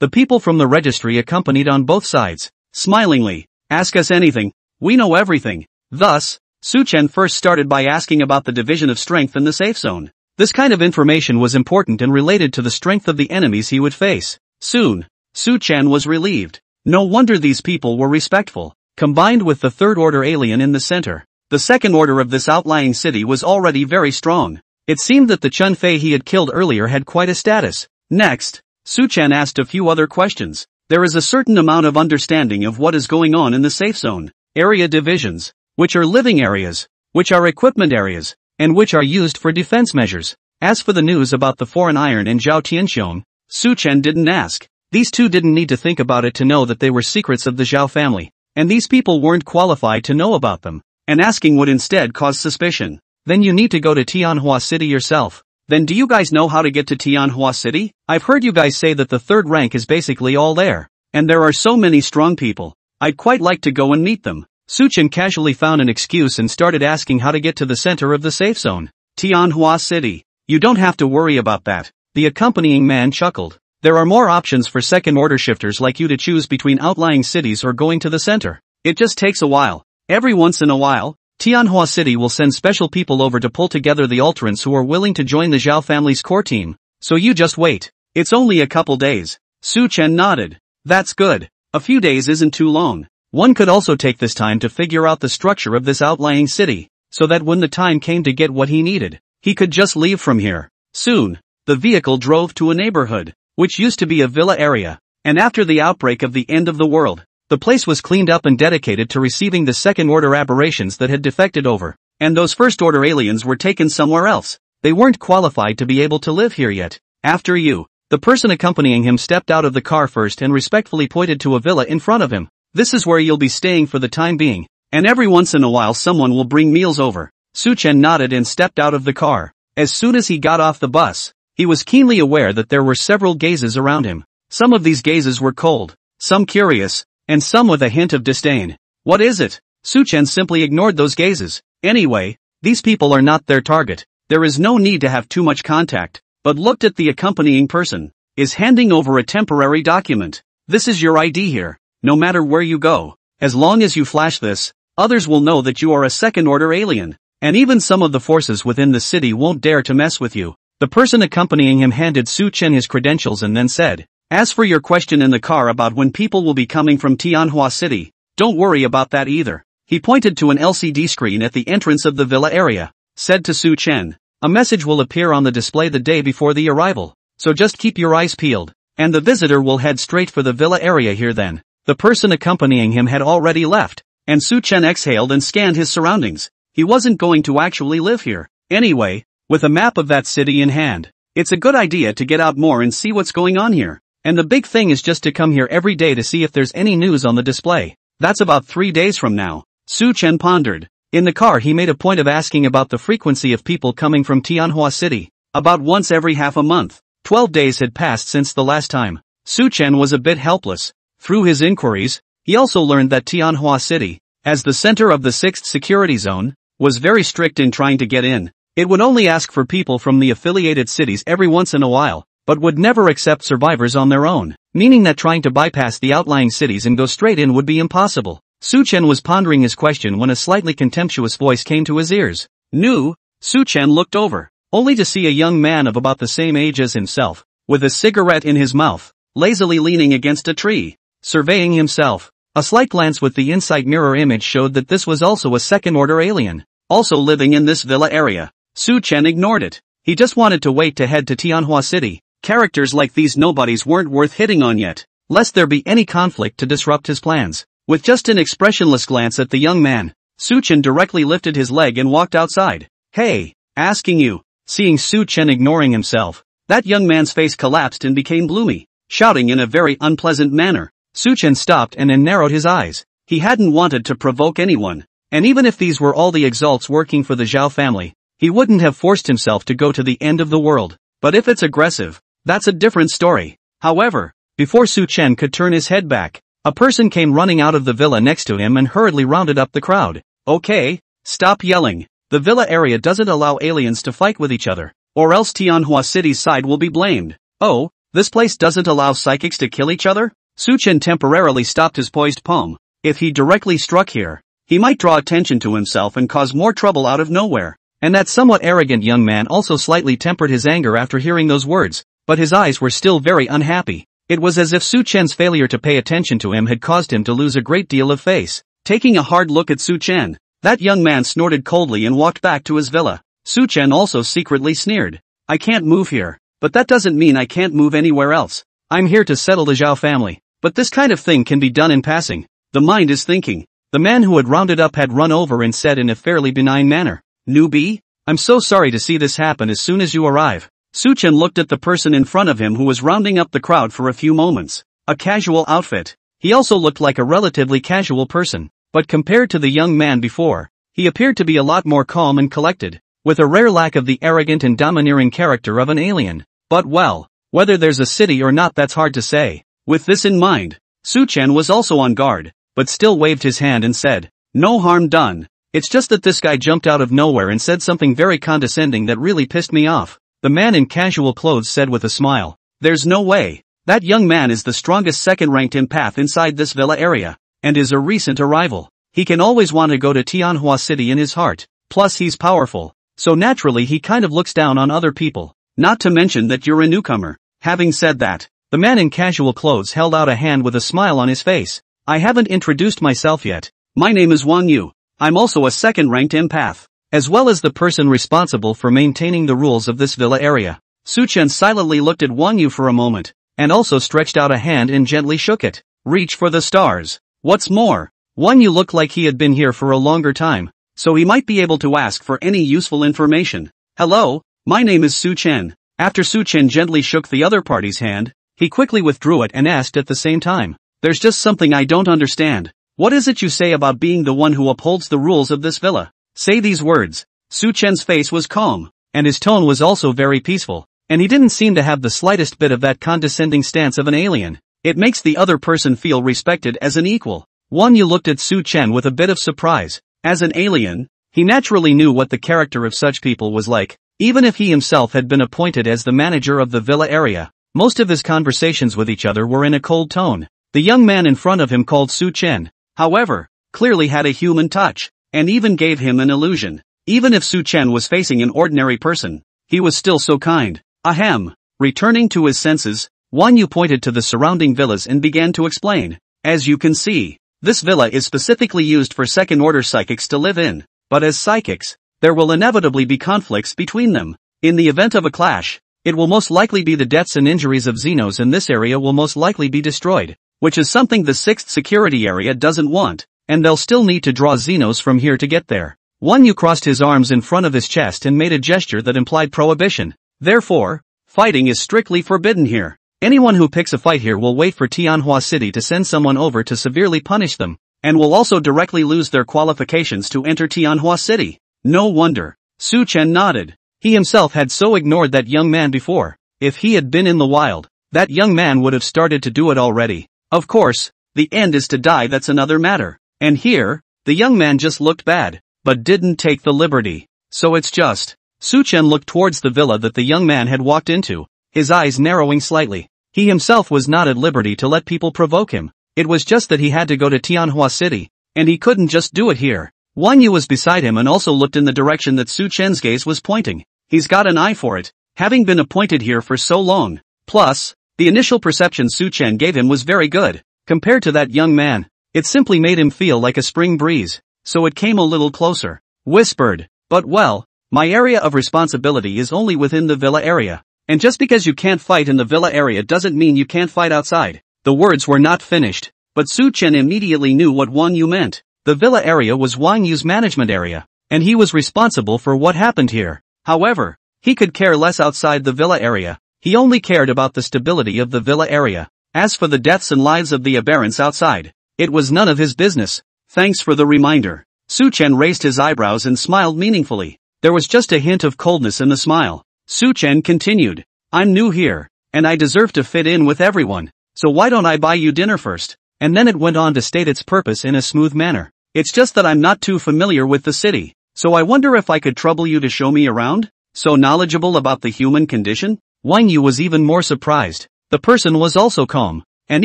The people from the registry accompanied on both sides, smilingly. Ask us anything. We know everything. Thus, Su Chen first started by asking about the division of strength in the safe zone. This kind of information was important and related to the strength of the enemies he would face. Soon, Su Chen was relieved. No wonder these people were respectful. Combined with the third-order alien in the center, the second order of this outlying city was already very strong. It seemed that the Chun Fei he had killed earlier had quite a status. Next, Su Chen asked a few other questions. There is a certain amount of understanding of what is going on in the safe zone. Area divisions, which are living areas, which are equipment areas, and which are used for defense measures. As for the news about the foreign iron and Zhao Tianxiong, Su Chen didn't ask. These two didn't need to think about it to know that they were secrets of the Zhao family, and these people weren't qualified to know about them, and asking would instead cause suspicion. Then you need to go to Tianhua City yourself. Then do you guys know how to get to Tianhua City? I've heard you guys say that the third rank is basically all there, and there are so many strong people. I'd quite like to go and meet them. Su Chen casually found an excuse and started asking how to get to the center of the safe zone. Tianhua City. You don't have to worry about that. The accompanying man chuckled. There are more options for second-order shifters like you to choose between outlying cities or going to the center. It just takes a while. Every once in a while, Tianhua City will send special people over to pull together the Ultrans who are willing to join the Zhao family's core team. So you just wait. It's only a couple days. Su Chen nodded. That's good. A few days isn't too long. One could also take this time to figure out the structure of this outlying city, so that when the time came to get what he needed, he could just leave from here. Soon, the vehicle drove to a neighborhood, which used to be a villa area, and after the outbreak of the end of the world, the place was cleaned up and dedicated to receiving the second-order aberrations that had defected over, and those first-order aliens were taken somewhere else. They weren't qualified to be able to live here yet. After you, the person accompanying him stepped out of the car first and respectfully pointed to a villa in front of him. This is where you'll be staying for the time being, and every once in a while someone will bring meals over. Su Chen nodded and stepped out of the car. As soon as he got off the bus, he was keenly aware that there were several gazes around him. Some of these gazes were cold, some curious, and some with a hint of disdain. What is it? Su Chen simply ignored those gazes. Anyway, these people are not their target. There is no need to have too much contact, but looked at the accompanying person, is handing over a temporary document. This is your ID here. No matter where you go, as long as you flash this, others will know that you are a second-order alien, and even some of the forces within the city won't dare to mess with you. The person accompanying him handed Su Chen his credentials and then said, as for your question in the car about when people will be coming from Tianhua City, don't worry about that either. He pointed to an LCD screen at the entrance of the villa area, said to Su Chen, a message will appear on the display the day before the arrival, so just keep your eyes peeled, and the visitor will head straight for the villa area here then. The person accompanying him had already left, and Su Chen exhaled and scanned his surroundings. He wasn't going to actually live here. Anyway, with a map of that city in hand, it's a good idea to get out more and see what's going on here. And the big thing is just to come here every day to see if there's any news on the display. That's about 3 days from now. Su Chen pondered. In the car he made a point of asking about the frequency of people coming from Tianhua City. About once every half a month. 12 days had passed since the last time. Su Chen was a bit helpless. Through his inquiries, he also learned that Tianhua City, as the center of the 6th security zone, was very strict in trying to get in. It would only ask for people from the affiliated cities every once in a while, but would never accept survivors on their own, meaning that trying to bypass the outlying cities and go straight in would be impossible. Su Chen was pondering his question when a slightly contemptuous voice came to his ears. New? Su Chen looked over, only to see a young man of about the same age as himself, with a cigarette in his mouth, lazily leaning against a tree, surveying himself. A slight glance with the insight mirror image showed that this was also a second-order alien, also living in this villa area. Su Chen ignored it. He just wanted to wait to head to Tianhua City. Characters like these nobodies weren't worth hitting on yet, lest there be any conflict to disrupt his plans. With just an expressionless glance at the young man, Su Chen directly lifted his leg and walked outside. Hey, Asking you. Seeing Su Chen ignoring himself, that young man's face collapsed and became gloomy, shouting in a very unpleasant manner. Su Chen stopped and then narrowed his eyes. He hadn't wanted to provoke anyone, and even if these were all the exalts working for the Zhao family, he wouldn't have forced himself to go to the end of the world. But if it's aggressive, that's a different story. However, before Su Chen could turn his head back, a person came running out of the villa next to him and hurriedly rounded up the crowd. Okay, stop yelling. The villa area doesn't allow aliens to fight with each other, or else Tianhua City's side will be blamed. Oh, this place doesn't allow psychics to kill each other? Su Chen temporarily stopped his poised palm. If he directly struck here, he might draw attention to himself and cause more trouble out of nowhere. And that somewhat arrogant young man also slightly tempered his anger after hearing those words, but his eyes were still very unhappy. It was as if Su Chen's failure to pay attention to him had caused him to lose a great deal of face. Taking a hard look at Su Chen, that young man snorted coldly and walked back to his villa. Su Chen also secretly sneered. I can't move here, but that doesn't mean I can't move anywhere else. I'm here to settle the Zhao family, but this kind of thing can be done in passing. The mind is thinking. The man who had rounded up had run over and said in a fairly benign manner, Newbie? I'm so sorry to see this happen as soon as you arrive. Su Chen looked at the person in front of him who was rounding up the crowd for a few moments. A casual outfit. He also looked like a relatively casual person, but compared to the young man before, he appeared to be a lot more calm and collected, with a rare lack of the arrogant and domineering character of an alien. But well, whether there's a city or not, that's hard to say. With this in mind, Su Chen was also on guard, but still waved his hand and said, no harm done. It's just that this guy jumped out of nowhere and said something very condescending that really pissed me off. The man in casual clothes said with a smile. There's no way. That young man is the strongest second-ranked empath inside this villa area, and is a recent arrival. He can always want to go to Tianhua City in his heart. Plus he's powerful, so naturally he kind of looks down on other people. Not to mention that you're a newcomer. Having said that, the man in casual clothes held out a hand with a smile on his face. I haven't introduced myself yet. My name is Wang Yu. I'm also a second-ranked empath, as well as the person responsible for maintaining the rules of this villa area. Su Chen silently looked at Wang Yu for a moment, and also stretched out a hand and gently shook it. Reach for the stars. What's more, Wang Yu looked like he had been here for a longer time, so he might be able to ask for any useful information. Hello, my name is Su Chen. After Su Chen gently shook the other party's hand, he quickly withdrew it and asked at the same time. There's just something I don't understand. What is it you say about being the one who upholds the rules of this villa? Say these words. Su Chen's face was calm, and his tone was also very peaceful, and he didn't seem to have the slightest bit of that condescending stance of an alien. It makes the other person feel respected as an equal. Wang Yu looked at Su Chen with a bit of surprise. As an alien, he naturally knew what the character of such people was like. Even if he himself had been appointed as the manager of the villa area, most of his conversations with each other were in a cold tone. The young man in front of him called Su Chen, however, clearly had a human touch, and even gave him an illusion. Even if Su Chen was facing an ordinary person, he was still so kind. Ahem. Returning to his senses, Wang Yu pointed to the surrounding villas and began to explain. As you can see, this villa is specifically used for second-order psychics to live in, but as psychics, there will inevitably be conflicts between them. In the event of a clash, it will most likely be the deaths and injuries of Xenos, and this area will most likely be destroyed, which is something the 6th security area doesn't want, and they'll still need to draw Xenos from here to get there. Wang Yu crossed his arms in front of his chest and made a gesture that implied prohibition. Therefore, fighting is strictly forbidden here. Anyone who picks a fight here will wait for Tianhua City to send someone over to severely punish them, and will also directly lose their qualifications to enter Tianhua City. No wonder. Su Chen nodded. He himself had so ignored that young man before. If he had been in the wild, that young man would have started to do it already. Of course, the end is to die, that's another matter. And here, the young man just looked bad, but didn't take the liberty. So it's just. Su Chen looked towards the villa that the young man had walked into, his eyes narrowing slightly. He himself was not at liberty to let people provoke him. It was just that he had to go to Tianhua City, and he couldn't just do it here. Wang Yu was beside him and also looked in the direction that Su Chen's gaze was pointing. He's got an eye for it, having been appointed here for so long. Plus, the initial perception Su Chen gave him was very good. Compared to that young man, it simply made him feel like a spring breeze, so it came a little closer. Whispered, but well, my area of responsibility is only within the villa area, and just because you can't fight in the villa area doesn't mean you can't fight outside. The words were not finished, but Su Chen immediately knew what Wang Yu meant. The villa area was Wang Yu's management area, and he was responsible for what happened here. However, he could care less outside the villa area. He only cared about the stability of the villa area. As for the deaths and lives of the aberrants outside, it was none of his business. Thanks for the reminder. Su Chen raised his eyebrows and smiled meaningfully. There was just a hint of coldness in the smile. Su Chen continued, I'm new here, and I deserve to fit in with everyone, so why don't I buy you dinner first? And then it went on to state its purpose in a smooth manner. It's just that I'm not too familiar with the city, so I wonder if I could trouble you to show me around? So knowledgeable about the human condition? Wang Yu was even more surprised. The person was also calm, and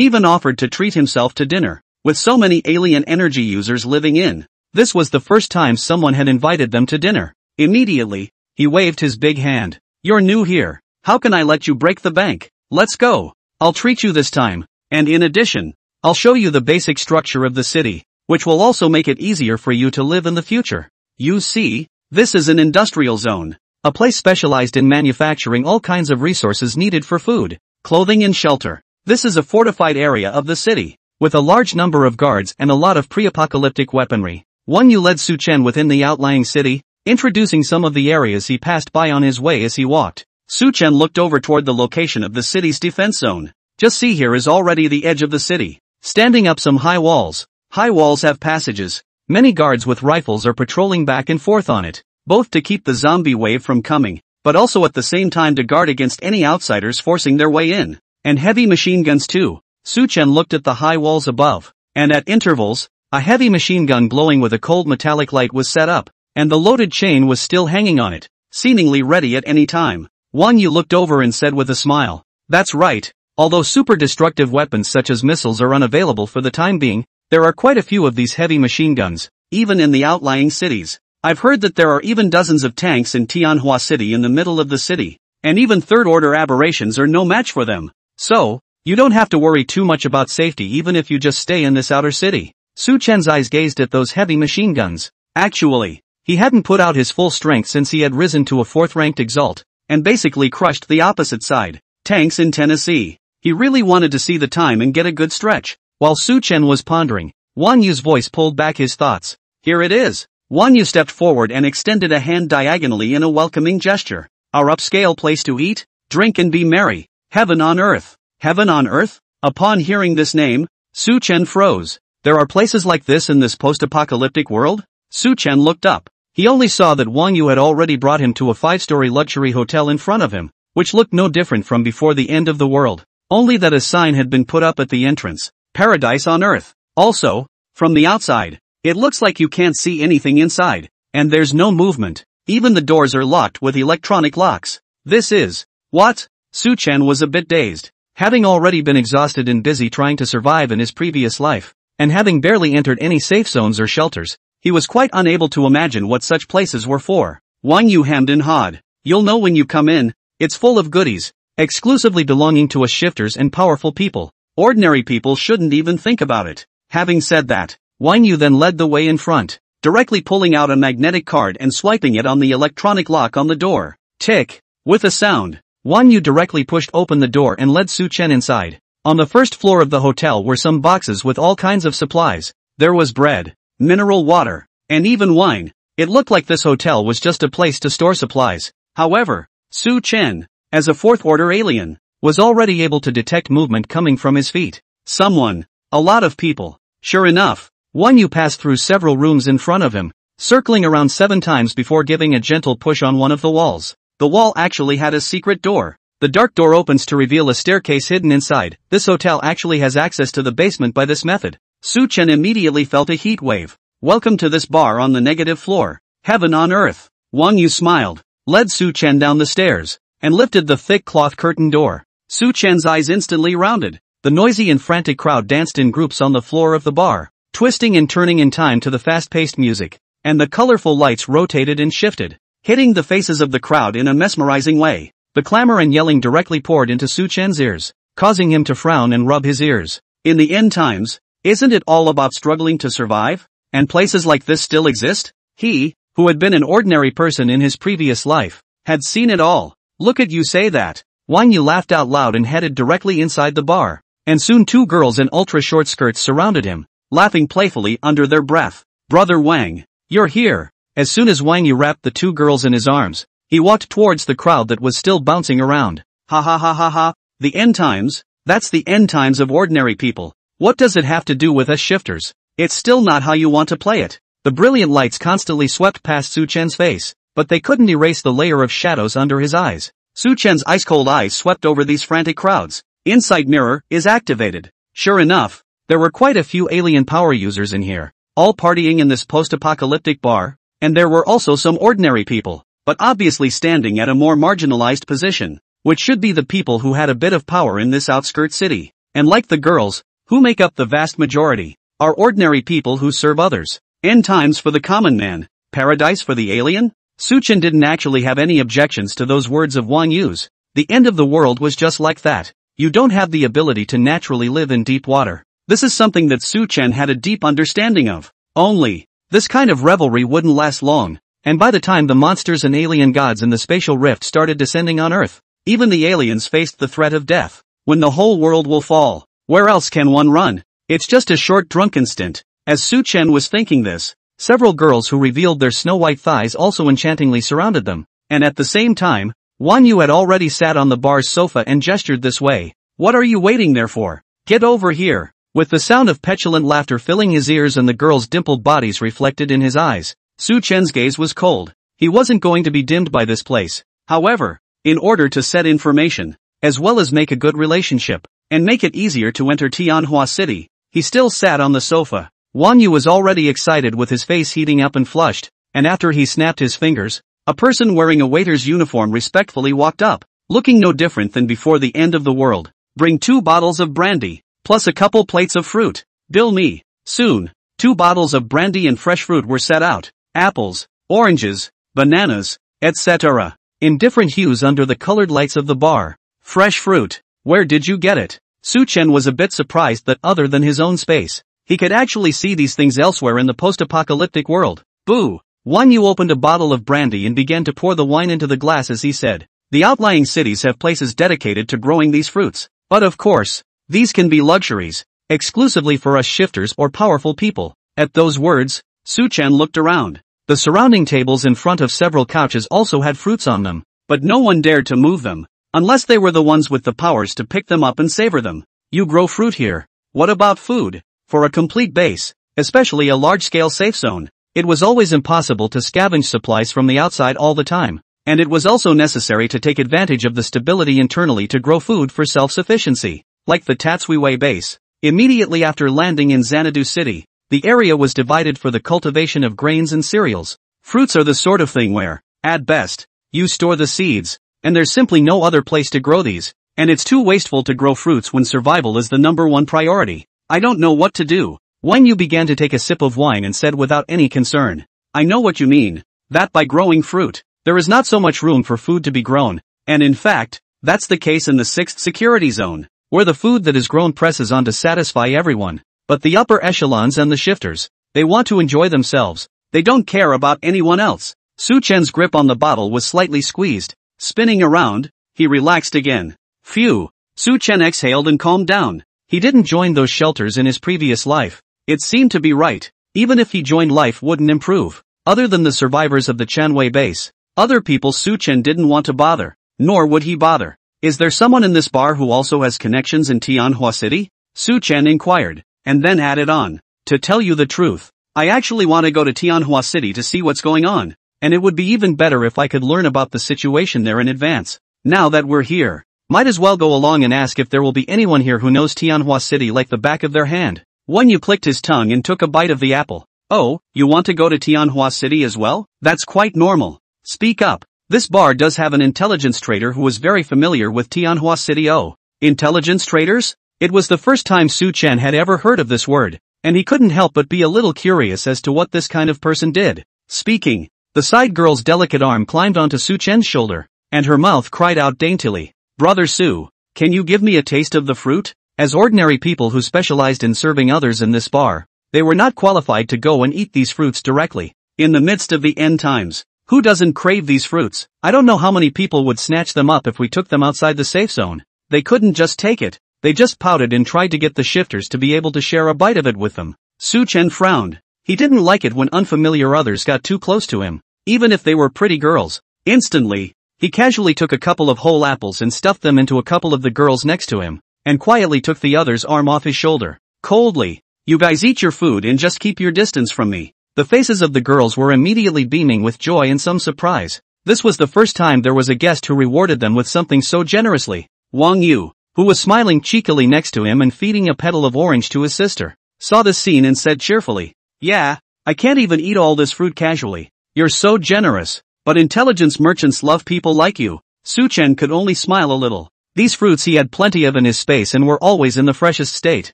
even offered to treat himself to dinner. With so many alien energy users living in, this was the first time someone had invited them to dinner. Immediately, he waved his big hand. You're new here. How can I let you break the bank? Let's go. I'll treat you this time, and in addition, I'll show you the basic structure of the city, which will also make it easier for you to live in the future. You see, this is an industrial zone, a place specialized in manufacturing all kinds of resources needed for food, clothing and shelter. This is a fortified area of the city, with a large number of guards and a lot of pre-apocalyptic weaponry. Wang Yu led Su Chen within the outlying city, introducing some of the areas he passed by on his way as he walked. Su Chen looked over toward the location of the city's defense zone. Just see, here is already the edge of the city, standing up some high walls. High walls have passages. Many guards with rifles are patrolling back and forth on it, both to keep the zombie wave from coming, but also at the same time to guard against any outsiders forcing their way in. And heavy machine guns too. Su Chen looked at the high walls above, and at intervals, a heavy machine gun glowing with a cold metallic light was set up, and the loaded chain was still hanging on it, seemingly ready at any time. Wang Yu looked over and said with a smile, that's right, although super destructive weapons such as missiles are unavailable for the time being, there are quite a few of these heavy machine guns, even in the outlying cities. I've heard that there are even dozens of tanks in Tianhua City in the middle of the city, and even third-order aberrations are no match for them. So, you don't have to worry too much about safety even if you just stay in this outer city. Su Chen's eyes gazed at those heavy machine guns. Actually, he hadn't put out his full strength since he had risen to a 4th-ranked exalt, and basically crushed the opposite side, tanks in Tennessee. He really wanted to see the time and get a good stretch. While Su Chen was pondering, Wang Yu's voice pulled back his thoughts. Here it is. Wang Yu stepped forward and extended a hand diagonally in a welcoming gesture. Our upscale place to eat, drink and be merry. Heaven on earth. Heaven on earth? Upon hearing this name, Su Chen froze. There are places like this in this post-apocalyptic world? Su Chen looked up. He only saw that Wang Yu had already brought him to a 5-story luxury hotel in front of him, which looked no different from before the end of the world. Only that a sign had been put up at the entrance. Paradise on earth. Also, from the outside, it looks like you can't see anything inside, and there's no movement. Even the doors are locked with electronic locks. This is... what? Su Chen was a bit dazed. Having already been exhausted and busy trying to survive in his previous life, and having barely entered any safe zones or shelters, he was quite unable to imagine what such places were for. Wang Yu hemmed and hawed. You'll know when you come in, it's full of goodies, exclusively belonging to us shifters and powerful people. Ordinary people shouldn't even think about it. Having said that, Wang Yu then led the way in front, directly pulling out a magnetic card and swiping it on the electronic lock on the door. Tick! With a sound, Wang Yu directly pushed open the door and led Su Chen inside. On the first floor of the hotel were some boxes with all kinds of supplies. There was bread, mineral water, and even wine. It looked like this hotel was just a place to store supplies. However, Su Chen, as a 4th-order alien, was already able to detect movement coming from his feet. Someone. A lot of people. Sure enough, Wang Yu passed through several rooms in front of him, circling around 7 times before giving a gentle push on one of the walls. The wall actually had a secret door. The dark door opens to reveal a staircase hidden inside. This hotel actually has access to the basement by this method. Su Chen immediately felt a heat wave. Welcome to this bar on the negative floor. Heaven on earth. Wang Yu smiled, led Su Chen down the stairs, and lifted the thick cloth curtain door. Su Chen's eyes instantly rounded. The noisy and frantic crowd danced in groups on the floor of the bar, twisting and turning in time to the fast-paced music, and the colorful lights rotated and shifted, hitting the faces of the crowd in a mesmerizing way. The clamor and yelling directly poured into Su Chen's ears, causing him to frown and rub his ears. In the end times, isn't it all about struggling to survive? And places like this still exist? He, who had been an ordinary person in his previous life, had seen it all. Look at you say that. Wang Yu laughed out loud and headed directly inside the bar, and soon 2 girls in ultra-short skirts surrounded him, laughing playfully under their breath. Brother Wang, you're here. As soon as Wang Yu wrapped the 2 girls in his arms, He walked towards the crowd that was still bouncing around. Ha ha ha ha ha, the end times? That's the end times of ordinary people. What does it have to do with us shifters? It's still not how you want to play it. The brilliant lights constantly swept past Su Chen's face, but they couldn't erase the layer of shadows under his eyes. Su Chen's ice-cold eyes swept over these frantic crowds. Insight mirror is activated. Sure enough, there were quite a few alien power users in here, all partying in this post-apocalyptic bar, and there were also some ordinary people, but obviously standing at a more marginalized position, which should be the people who had a bit of power in this outskirt city, and like the girls, who make up the vast majority, are ordinary people who serve others. End times for the common man, paradise for the alien? Su Chen didn't actually have any objections to those words of Wang Yu's. The end of the world was just like that. You don't have the ability to naturally live in deep water. This is something that Su Chen had a deep understanding of. Only, this kind of revelry wouldn't last long, and by the time the monsters and alien gods in the spatial rift started descending on Earth, even the aliens faced the threat of death. When the whole world will fall, where else can one run? It's just a short drunken stint. As Su Chen was thinking this, several girls who revealed their snow-white thighs also enchantingly surrounded them, and at the same time, Wang Yu had already sat on the bar's sofa and gestured this way. What are you waiting there for? Get over here. With the sound of petulant laughter filling his ears and the girls' dimpled bodies reflected in his eyes, Su Chen's gaze was cold. He wasn't going to be dimmed by this place. However, in order to set information, as well as make a good relationship, and make it easier to enter Tianhua City, he still sat on the sofa. Wang Yu was already excited with his face heating up and flushed, and after he snapped his fingers, a person wearing a waiter's uniform respectfully walked up, looking no different than before the end of the world. Bring 2 bottles of brandy, plus a couple plates of fruit. Bill me. Soon, 2 bottles of brandy and fresh fruit were set out. Apples, oranges, bananas, etc. in different hues under the colored lights of the bar. Fresh fruit. Where did you get it? Su Chen was a bit surprised that other than his own space, he could actually see these things elsewhere in the post-apocalyptic world. Boo! Wang Yu opened a bottle of brandy and began to pour the wine into the glass as he said, the outlying cities have places dedicated to growing these fruits. But of course, these can be luxuries, exclusively for us shifters or powerful people. At those words, Su Chen looked around. The surrounding tables in front of several couches also had fruits on them, but no one dared to move them, unless they were the ones with the powers to pick them up and savor them. You grow fruit here. What about food? For a complete base, especially a large-scale safe zone, it was always impossible to scavenge supplies from the outside all the time, and it was also necessary to take advantage of the stability internally to grow food for self-sufficiency. Like the Tatsuiwei base, immediately after landing in Xanadu City, the area was divided for the cultivation of grains and cereals. Fruits are the sort of thing where, at best, you store the seeds, and there's simply no other place to grow these, and it's too wasteful to grow fruits when survival is the #1 priority. I don't know what to do. Wang Yu began to take a sip of wine and said without any concern, I know what you mean, that by growing fruit, there is not so much room for food to be grown, and in fact, that's the case in the 6th security zone, where the food that is grown presses on to satisfy everyone. But the upper echelons and the shifters, they want to enjoy themselves, they don't care about anyone else. Su Chen's grip on the bottle was slightly squeezed. Spinning around, he relaxed again. Phew. Su Chen exhaled and calmed down. He didn't join those shelters in his previous life. It seemed to be right. Even if he joined, life wouldn't improve. Other than the survivors of the Chanwei base, other people Su Chen didn't want to bother. Nor would he bother. Is there someone in this bar who also has connections in Tianhua City? Su Chen inquired, and then added on. To tell you the truth, I actually want to go to Tianhua City to see what's going on, and it would be even better if I could learn about the situation there in advance. Now that we're here, might as well go along and ask if there will be anyone here who knows Tianhua City like the back of their hand. Wang Yu clicked his tongue and took a bite of the apple. Oh, you want to go to Tianhua City as well? That's quite normal. Speak up. This bar does have an intelligence trader who is very familiar with Tianhua City. Oh, intelligence traders? It was the first time Su Chen had ever heard of this word, and he couldn't help but be a little curious as to what this kind of person did. Speaking, the side girl's delicate arm climbed onto Su Chen's shoulder, and her mouth cried out daintily, Brother Su, can you give me a taste of the fruit? As ordinary people who specialized in serving others in this bar, they were not qualified to go and eat these fruits directly. In the midst of the end times, who doesn't crave these fruits? I don't know how many people would snatch them up if we took them outside the safe zone. They couldn't just take it. They just pouted and tried to get the shifters to be able to share a bite of it with them. Su Chen frowned. He didn't like it when unfamiliar others got too close to him, even if they were pretty girls. Instantly, he casually took a couple of whole apples and stuffed them into a couple of the girls next to him, and quietly took the other's arm off his shoulder. Coldly, "You guys eat your food and just keep your distance from me." The faces of the girls were immediately beaming with joy and some surprise. This was the first time there was a guest who rewarded them with something so generously. Wang Yu, who was smiling cheekily next to him and feeding a petal of orange to his sister, saw this scene and said cheerfully, "Yeah, I can't even eat all this fruit casually. You're so generous. But intelligence merchants love people like you." Su Chen could only smile a little. These fruits he had plenty of in his space and were always in the freshest state.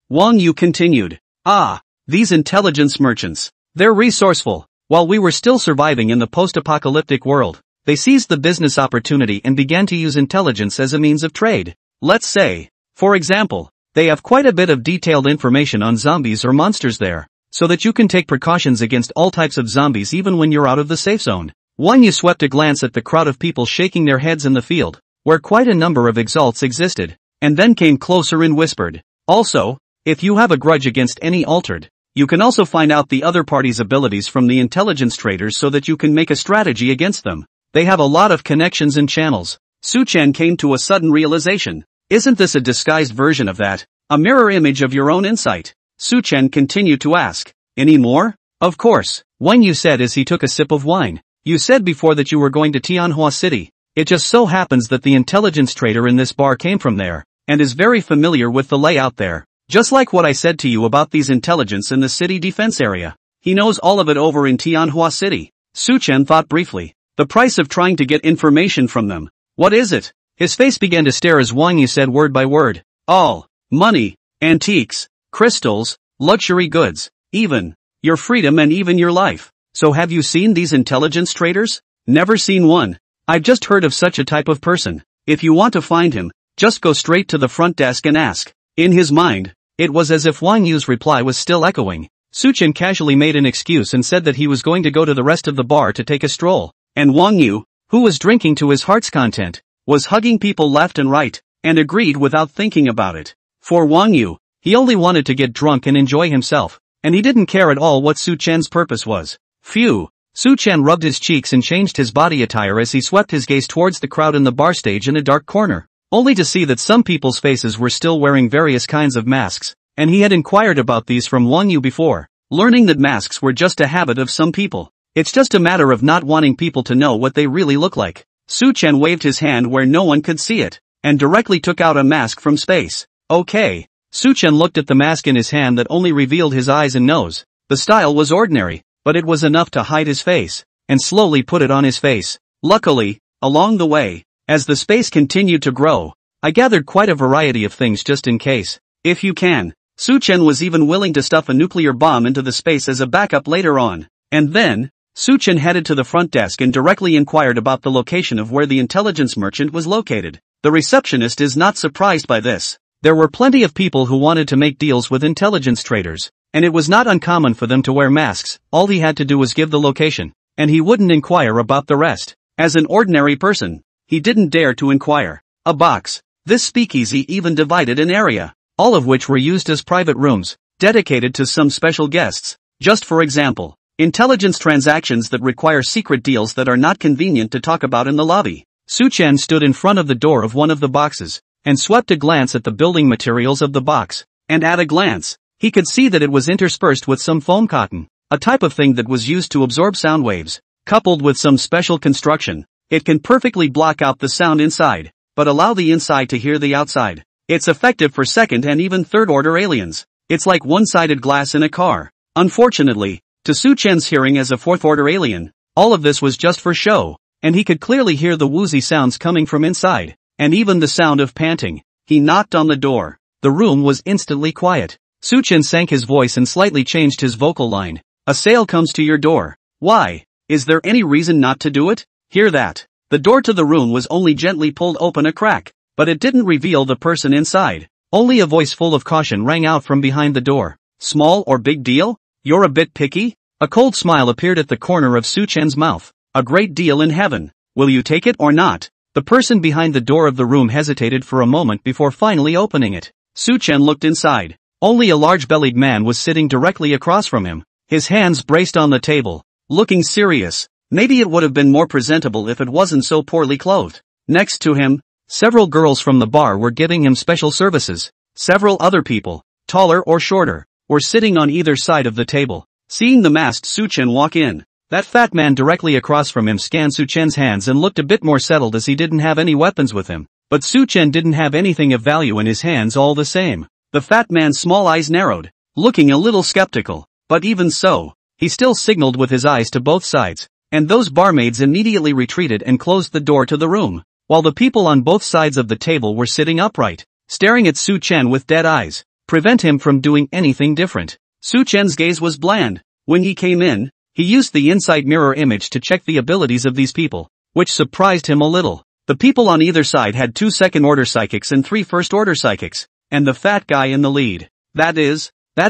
Wang Yu continued, "Ah, these intelligence merchants. They're resourceful. While we were still surviving in the post-apocalyptic world, they seized the business opportunity and began to use intelligence as a means of trade. Let's say, for example, they have quite a bit of detailed information on zombies or monsters there, so that you can take precautions against all types of zombies even when you're out of the safe zone." Wang Yu swept a glance at the crowd of people shaking their heads in the field, where quite a number of exalts existed, and then came closer and whispered, "Also, if you have a grudge against any altered, you can also find out the other party's abilities from the intelligence traders so that you can make a strategy against them. They have a lot of connections and channels." Su Chen came to a sudden realization. "Isn't this a disguised version of that? A mirror image of your own insight?" Su Chen continued to ask, "Any more?" "Of course," Wang Yu said as he took a sip of wine. "You said before that you were going to Tianhua City. It just so happens that the intelligence trader in this bar came from there, and is very familiar with the layout there. Just like what I said to you about these intelligence in the city defense area. He knows all of it over in Tianhua City." Su Chen thought briefly. The price of trying to get information from them. What is it? His face began to stare as Wang Yu said word by word. "All. Money, antiques, crystals, luxury goods, even your freedom and even your life." "So have you seen these intelligence traders?" "Never seen one. I've just heard of such a type of person. If you want to find him, just go straight to the front desk and ask." In his mind, it was as if Wang Yu's reply was still echoing. Su Chen casually made an excuse and said that he was going to go to the rest of the bar to take a stroll, and Wang Yu, who was drinking to his heart's content, was hugging people left and right, and agreed without thinking about it. For Wang Yu, he only wanted to get drunk and enjoy himself, and he didn't care at all what Su Chen's purpose was. Phew. Su Chen rubbed his cheeks and changed his body attire as he swept his gaze towards the crowd in the bar stage in a dark corner, only to see that some people's faces were still wearing various kinds of masks, and he had inquired about these from Wang Yu before, learning that masks were just a habit of some people. It's just a matter of not wanting people to know what they really look like. Su Chen waved his hand where no one could see it, and directly took out a mask from space. "Okay." Su Chen looked at the mask in his hand that only revealed his eyes and nose. The style was ordinary, but it was enough to hide his face, and slowly put it on his face. Luckily, along the way, as the space continued to grow, I gathered quite a variety of things just in case. If you can. Su Chen was even willing to stuff a nuclear bomb into the space as a backup later on. And then, Su Chen headed to the front desk and directly inquired about the location of where the intelligence merchant was located. The receptionist is not surprised by this. There were plenty of people who wanted to make deals with intelligence traders, and it was not uncommon for them to wear masks. All he had to do was give the location, and he wouldn't inquire about the rest. As an ordinary person, he didn't dare to inquire. A box. This speakeasy even divided an area, all of which were used as private rooms, dedicated to some special guests. Just for example, intelligence transactions that require secret deals that are not convenient to talk about in the lobby. Su Chen stood in front of the door of one of the boxes, and swept a glance at the building materials of the box, and at a glance, he could see that it was interspersed with some foam cotton, a type of thing that was used to absorb sound waves. Coupled with some special construction, it can perfectly block out the sound inside, but allow the inside to hear the outside. It's effective for second and even third-order aliens. It's like one-sided glass in a car. Unfortunately, to Su Chen's hearing as a fourth-order alien, all of this was just for show, and he could clearly hear the woozy sounds coming from inside, and even the sound of panting. He knocked on the door. The room was instantly quiet. Su Chen sank his voice and slightly changed his vocal line. "A sale comes to your door. Why? Is there any reason not to do it?" Hear that? The door to the room was only gently pulled open a crack, but it didn't reveal the person inside. Only a voice full of caution rang out from behind the door. "Small or big deal? You're a bit picky?" A cold smile appeared at the corner of Su Chen's mouth. "A great deal in heaven. Will you take it or not?" The person behind the door of the room hesitated for a moment before finally opening it. Su Chen looked inside. Only a large-bellied man was sitting directly across from him, his hands braced on the table, looking serious. Maybe it would have been more presentable if it wasn't so poorly clothed. Next to him, several girls from the bar were giving him special services. Several other people, taller or shorter, were sitting on either side of the table. Seeing the masked Su-chen walk in, that fat man directly across from him scanned Su-chen's hands and looked a bit more settled as he didn't have any weapons with him. But Su-chen didn't have anything of value in his hands all the same. The fat man's small eyes narrowed, looking a little skeptical. But even so, he still signaled with his eyes to both sides, and those barmaids immediately retreated and closed the door to the room, while the people on both sides of the table were sitting upright, staring at Su-chen with dead eyes, prevent him from doing anything different. Su-chen's gaze was bland. When he came in, he used the inside mirror image to check the abilities of these people, which surprised him a little. The people on either side had 2 second-order psychics and 3 first-order psychics, and the fat guy in the lead. That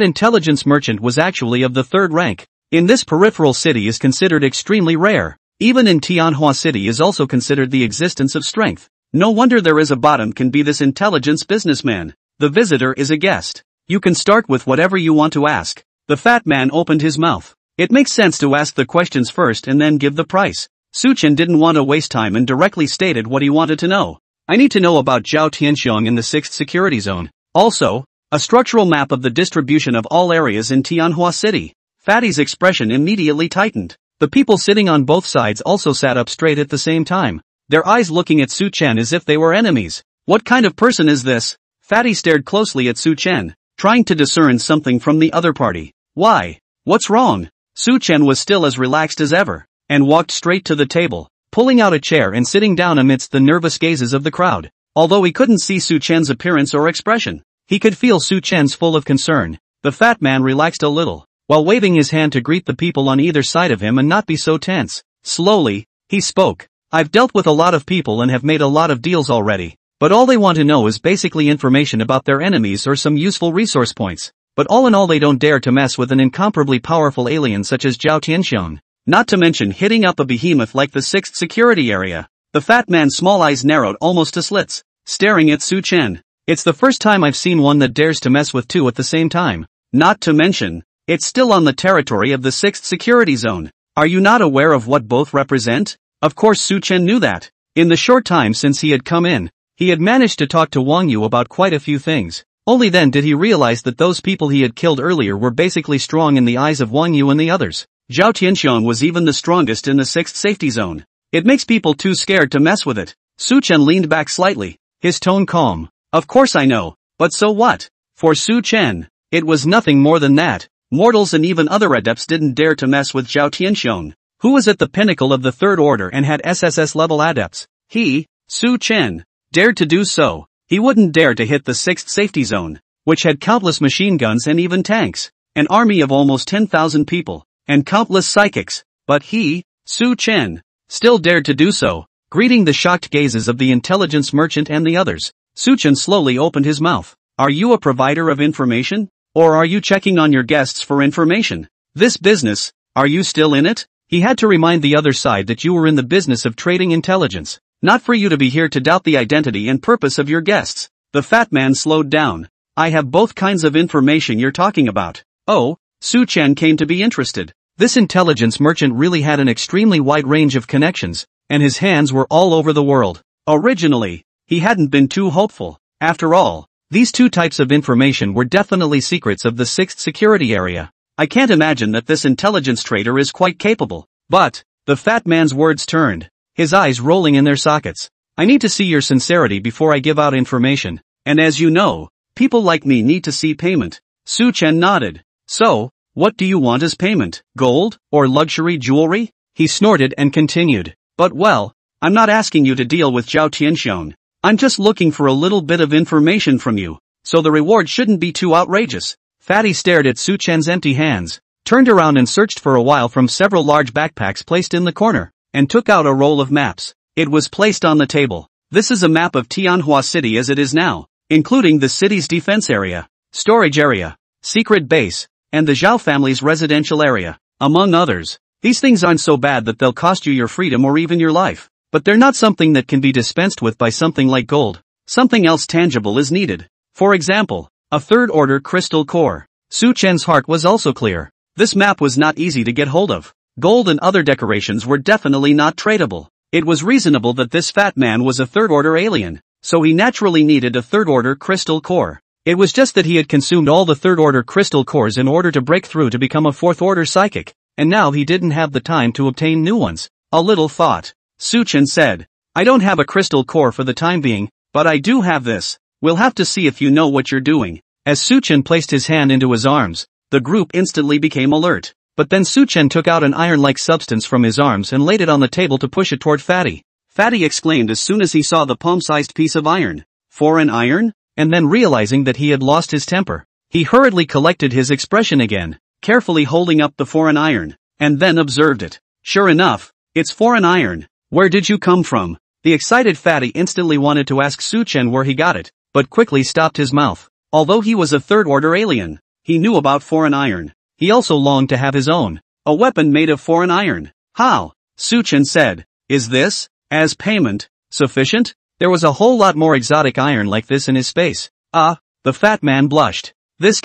intelligence merchant was actually of the 3rd rank. In this peripheral city is considered extremely rare. Even in Tianhua City is also considered the existence of strength. No wonder there is a bottom can be this intelligence businessman. The visitor is a guest. You can start with whatever you want to ask. The fat man opened his mouth. It makes sense to ask the questions first and then give the price. Su-chen didn't want to waste time and directly stated what he wanted to know. I need to know about Zhao Tianxiong in the 6th security zone. Also, a structural map of the distribution of all areas in Tianhua City. Fatty's expression immediately tightened. The people sitting on both sides also sat up straight at the same time, their eyes looking at Su-chen as if they were enemies. What kind of person is this? Fatty stared closely at Su-chen, trying to discern something from the other party. Why? What's wrong? Su-chen was still as relaxed as ever, and walked straight to the table, pulling out a chair and sitting down amidst the nervous gazes of the crowd. Although he couldn't see Su-chen's appearance or expression, he could feel Su-chen's full of concern. The fat man relaxed a little, while waving his hand to greet the people on either side of him and not be so tense. Slowly, he spoke. I've dealt with a lot of people and have made a lot of deals already, but all they want to know is basically information about their enemies or some useful resource points. But all in all they don't dare to mess with an incomparably powerful alien such as Zhao Tianxiong. Not to mention hitting up a behemoth like the 6th security area. The fat man's small eyes narrowed almost to slits, staring at Su-chen. It's the first time I've seen one that dares to mess with 2 at the same time. Not to mention, it's still on the territory of the 6th security zone. Are you not aware of what both represent? Of course Su-chen knew that. In the short time since he had come in, he had managed to talk to Wang Yu about quite a few things. Only then did he realize that those people he had killed earlier were basically strong in the eyes of Wang Yu and the others. Zhao Tianxiong was even the strongest in the 6th safety zone. It makes people too scared to mess with it. Su-chen leaned back slightly, his tone calm. Of course I know, but so what? For Su-chen, it was nothing more than that. Mortals and even other adepts didn't dare to mess with Zhao Tianxiong, who was at the pinnacle of the 3rd order and had SSS level adepts. He, Su-chen, dared to do so. He wouldn't dare to hit the 6th safety zone, which had countless machine guns and even tanks, an army of almost 10,000 people, and countless psychics, but he, Su-chen, still dared to do so. Greeting the shocked gazes of the intelligence merchant and the others, Su-chen slowly opened his mouth. Are you a provider of information? Or are you checking on your guests for information? This business, are you still in it? He had to remind the other side that you were in the business of trading intelligence. Not for you to be here to doubt the identity and purpose of your guests. The fat man slowed down. I have both kinds of information you're talking about. Oh, Su-chen came to be interested. This intelligence merchant really had an extremely wide range of connections, and his hands were all over the world. Originally, he hadn't been too hopeful. After all, these 2 types of information were definitely secrets of the 6th security area. I can't imagine that this intelligence trader is quite capable. But, the fat man's words turned, his eyes rolling in their sockets. I need to see your sincerity before I give out information, and as you know, people like me need to see payment. Su-chen nodded. So, what do you want as payment? Gold, or luxury jewelry? He snorted and continued. But well, I'm not asking you to deal with Zhao Tianxiong. I'm just looking for a little bit of information from you, so the reward shouldn't be too outrageous. Fatty stared at Su-chen's empty hands, turned around and searched for a while from several large backpacks placed in the corner, and took out a roll of maps. It was placed on the table. This is a map of Tianhua City as it is now, including the city's defense area, storage area, secret base, and the Zhao family's residential area, among others. These things aren't so bad that they'll cost you your freedom or even your life, but they're not something that can be dispensed with by something like gold. Something else tangible is needed. For example, a 3rd order crystal core. Su-chen's heart was also clear. This map was not easy to get hold of. Gold and other decorations were definitely not tradable. It was reasonable that this fat man was a third-order alien, so he naturally needed a third-order crystal core. It was just that he had consumed all the third-order crystal cores in order to break through to become a fourth-order psychic, and now he didn't have the time to obtain new ones. A little thought. Suchen said, I don't have a crystal core for the time being, but I do have this. We'll have to see if you know what you're doing. As Suchen placed his hand into his arms, the group instantly became alert. But then Suchen took out an iron-like substance from his arms and laid it on the table to push it toward Fatty. Fatty exclaimed as soon as he saw the palm-sized piece of iron. Foreign iron? And then realizing that he had lost his temper, he hurriedly collected his expression again, carefully holding up the foreign iron, and then observed it. Sure enough, it's foreign iron. Where did you come from? The excited Fatty instantly wanted to ask Suchen where he got it, but quickly stopped his mouth. Although he was a third-order alien, he knew about foreign iron. He also longed to have his own, a weapon made of foreign iron. How? Suchen said. Is this, as payment, sufficient? There was a whole lot more exotic iron like this in his space. The fat man blushed. This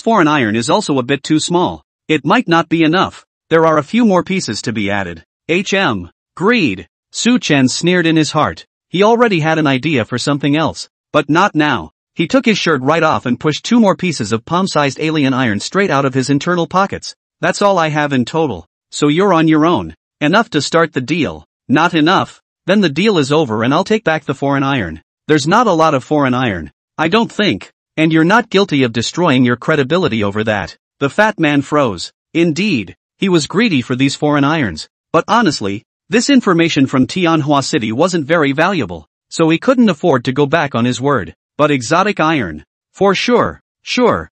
foreign iron is also a bit too small. It might not be enough. There are a few more pieces to be added. Greed. Suchen sneered in his heart. He already had an idea for something else. But not now. He took his shirt right off and pushed 2 more pieces of palm-sized alien iron straight out of his internal pockets. That's all I have in total. So you're on your own. Enough to start the deal. Not enough? Then the deal is over and I'll take back the foreign iron. There's not a lot of foreign iron. I don't think. And you're not guilty of destroying your credibility over that. The fat man froze. Indeed, he was greedy for these foreign irons. But honestly, this information from Tianhua City wasn't very valuable, so he couldn't afford to go back on his word. But exotic iron. For sure. Sure.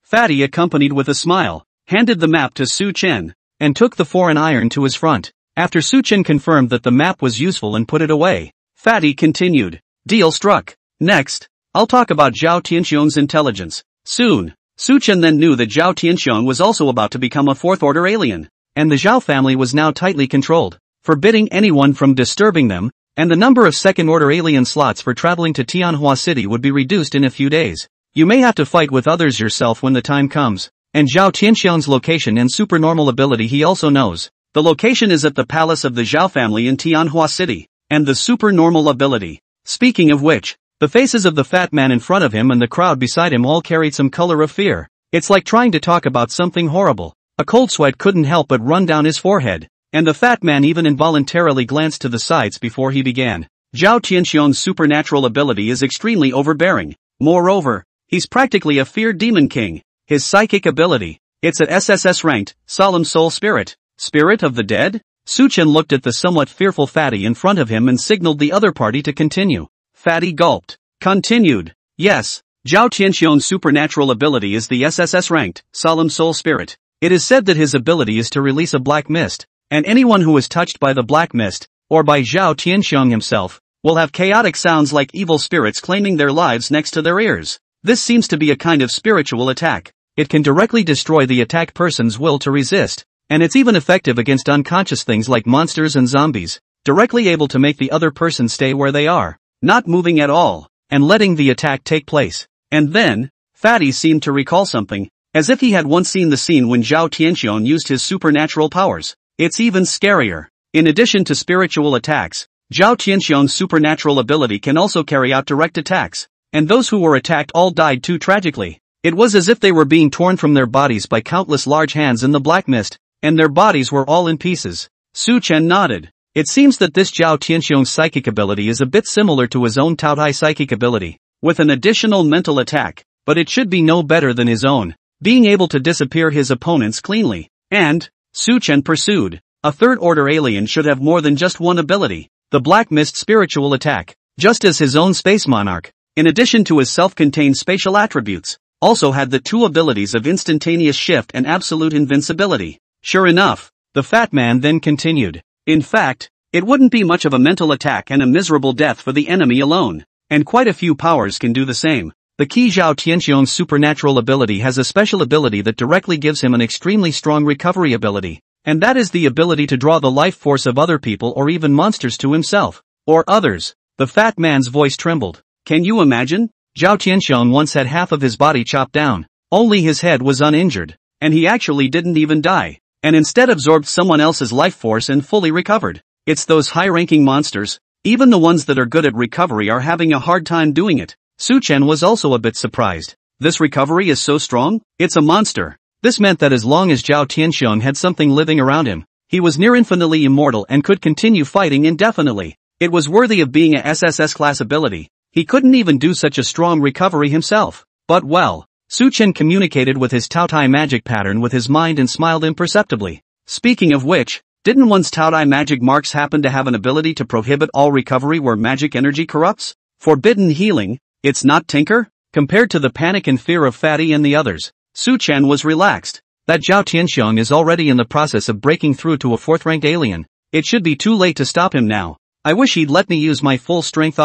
Fatty, accompanied with a smile, handed the map to Suchen, and took the foreign iron to his front. After Suchen confirmed that the map was useful and put it away, Fatty continued. Deal struck. Next, I'll talk about Zhao Tianxiong's intelligence. Soon, Suchen then knew that Zhao Tianxiong was also about to become a fourth-order alien, and the Zhao family was now tightly controlled, forbidding anyone from disturbing them, and the number of second-order alien slots for traveling to Tianhua City would be reduced in a few days. You may have to fight with others yourself when the time comes. And Zhao Tianxiong's location and supernormal ability he also knows. The location is at the palace of the Zhao family in Tianhua City, and the supernormal ability. Speaking of which, the faces of the fat man in front of him and the crowd beside him all carried some color of fear. It's like trying to talk about something horrible. A cold sweat couldn't help but run down his forehead, and the fat man even involuntarily glanced to the sides before he began. Zhao Tianxiong's supernatural ability is extremely overbearing. Moreover, he's practically a feared demon king. His psychic ability, it's at SSS ranked, Solemn Soul Spirit. Spirit of the dead? Suchen looked at the somewhat fearful Fatty in front of him and signaled the other party to continue. Fatty gulped. Continued. Yes, Zhao Tianxiong's supernatural ability is the SSS ranked, Solemn Soul Spirit. It is said that his ability is to release a black mist, and anyone who is touched by the black mist, or by Zhao Tianxiong himself, will have chaotic sounds like evil spirits claiming their lives next to their ears. This seems to be a kind of spiritual attack. It can directly destroy the attacked person's will to resist, and it's even effective against unconscious things like monsters and zombies, directly able to make the other person stay where they are, not moving at all, and letting the attack take place. And then, Fatty seemed to recall something, as if he had once seen the scene when Zhao Tianxiong used his supernatural powers. It's even scarier. In addition to spiritual attacks, Zhao Tianxiong's supernatural ability can also carry out direct attacks. And those who were attacked all died too tragically. It was as if they were being torn from their bodies by countless large hands in the black mist, and their bodies were all in pieces. Suchen nodded. It seems that this Zhao Tianxiong's psychic ability is a bit similar to his own Taotai psychic ability, with an additional mental attack, but it should be no better than his own, being able to disappear his opponents cleanly. And, Suchen pursued, a third-order alien should have more than just one ability, the black mist spiritual attack, just as his own space monarch, in addition to his self-contained spatial attributes, also had the 2 abilities of instantaneous shift and absolute invincibility. Sure enough, the fat man then continued. In fact, it wouldn't be much of a mental attack and a miserable death for the enemy alone, and quite a few powers can do the same. The key Zhao Tianxiong's supernatural ability has a special ability that directly gives him an extremely strong recovery ability, and that is the ability to draw the life force of other people or even monsters to himself, or others. The fat man's voice trembled. Can you imagine? Zhao Tianxiong once had half of his body chopped down. Only his head was uninjured, and he actually didn't even die. and instead absorbed someone else's life force and fully recovered. It's those high-ranking monsters. Even the ones that are good at recovery are having a hard time doing it. Su Chen was also a bit surprised. This recovery is so strong? It's a monster. This meant that as long as Zhao Tianxiong had something living around him, he was near infinitely immortal and could continue fighting indefinitely. It was worthy of being a SSS class ability. He couldn't even do such a strong recovery himself. But well, Su Chen communicated with his Taotai magic pattern with his mind and smiled imperceptibly. Speaking of which, didn't one's Taotai magic marks happen to have an ability to prohibit all recovery where magic energy corrupts? Forbidden healing, it's not Tinker? Compared to the panic and fear of Fatty and the others, Su Chen was relaxed. That Zhao Tianxiong is already in the process of breaking through to a 4th-ranked alien. It should be too late to stop him now. I wish he'd let me use my full strength.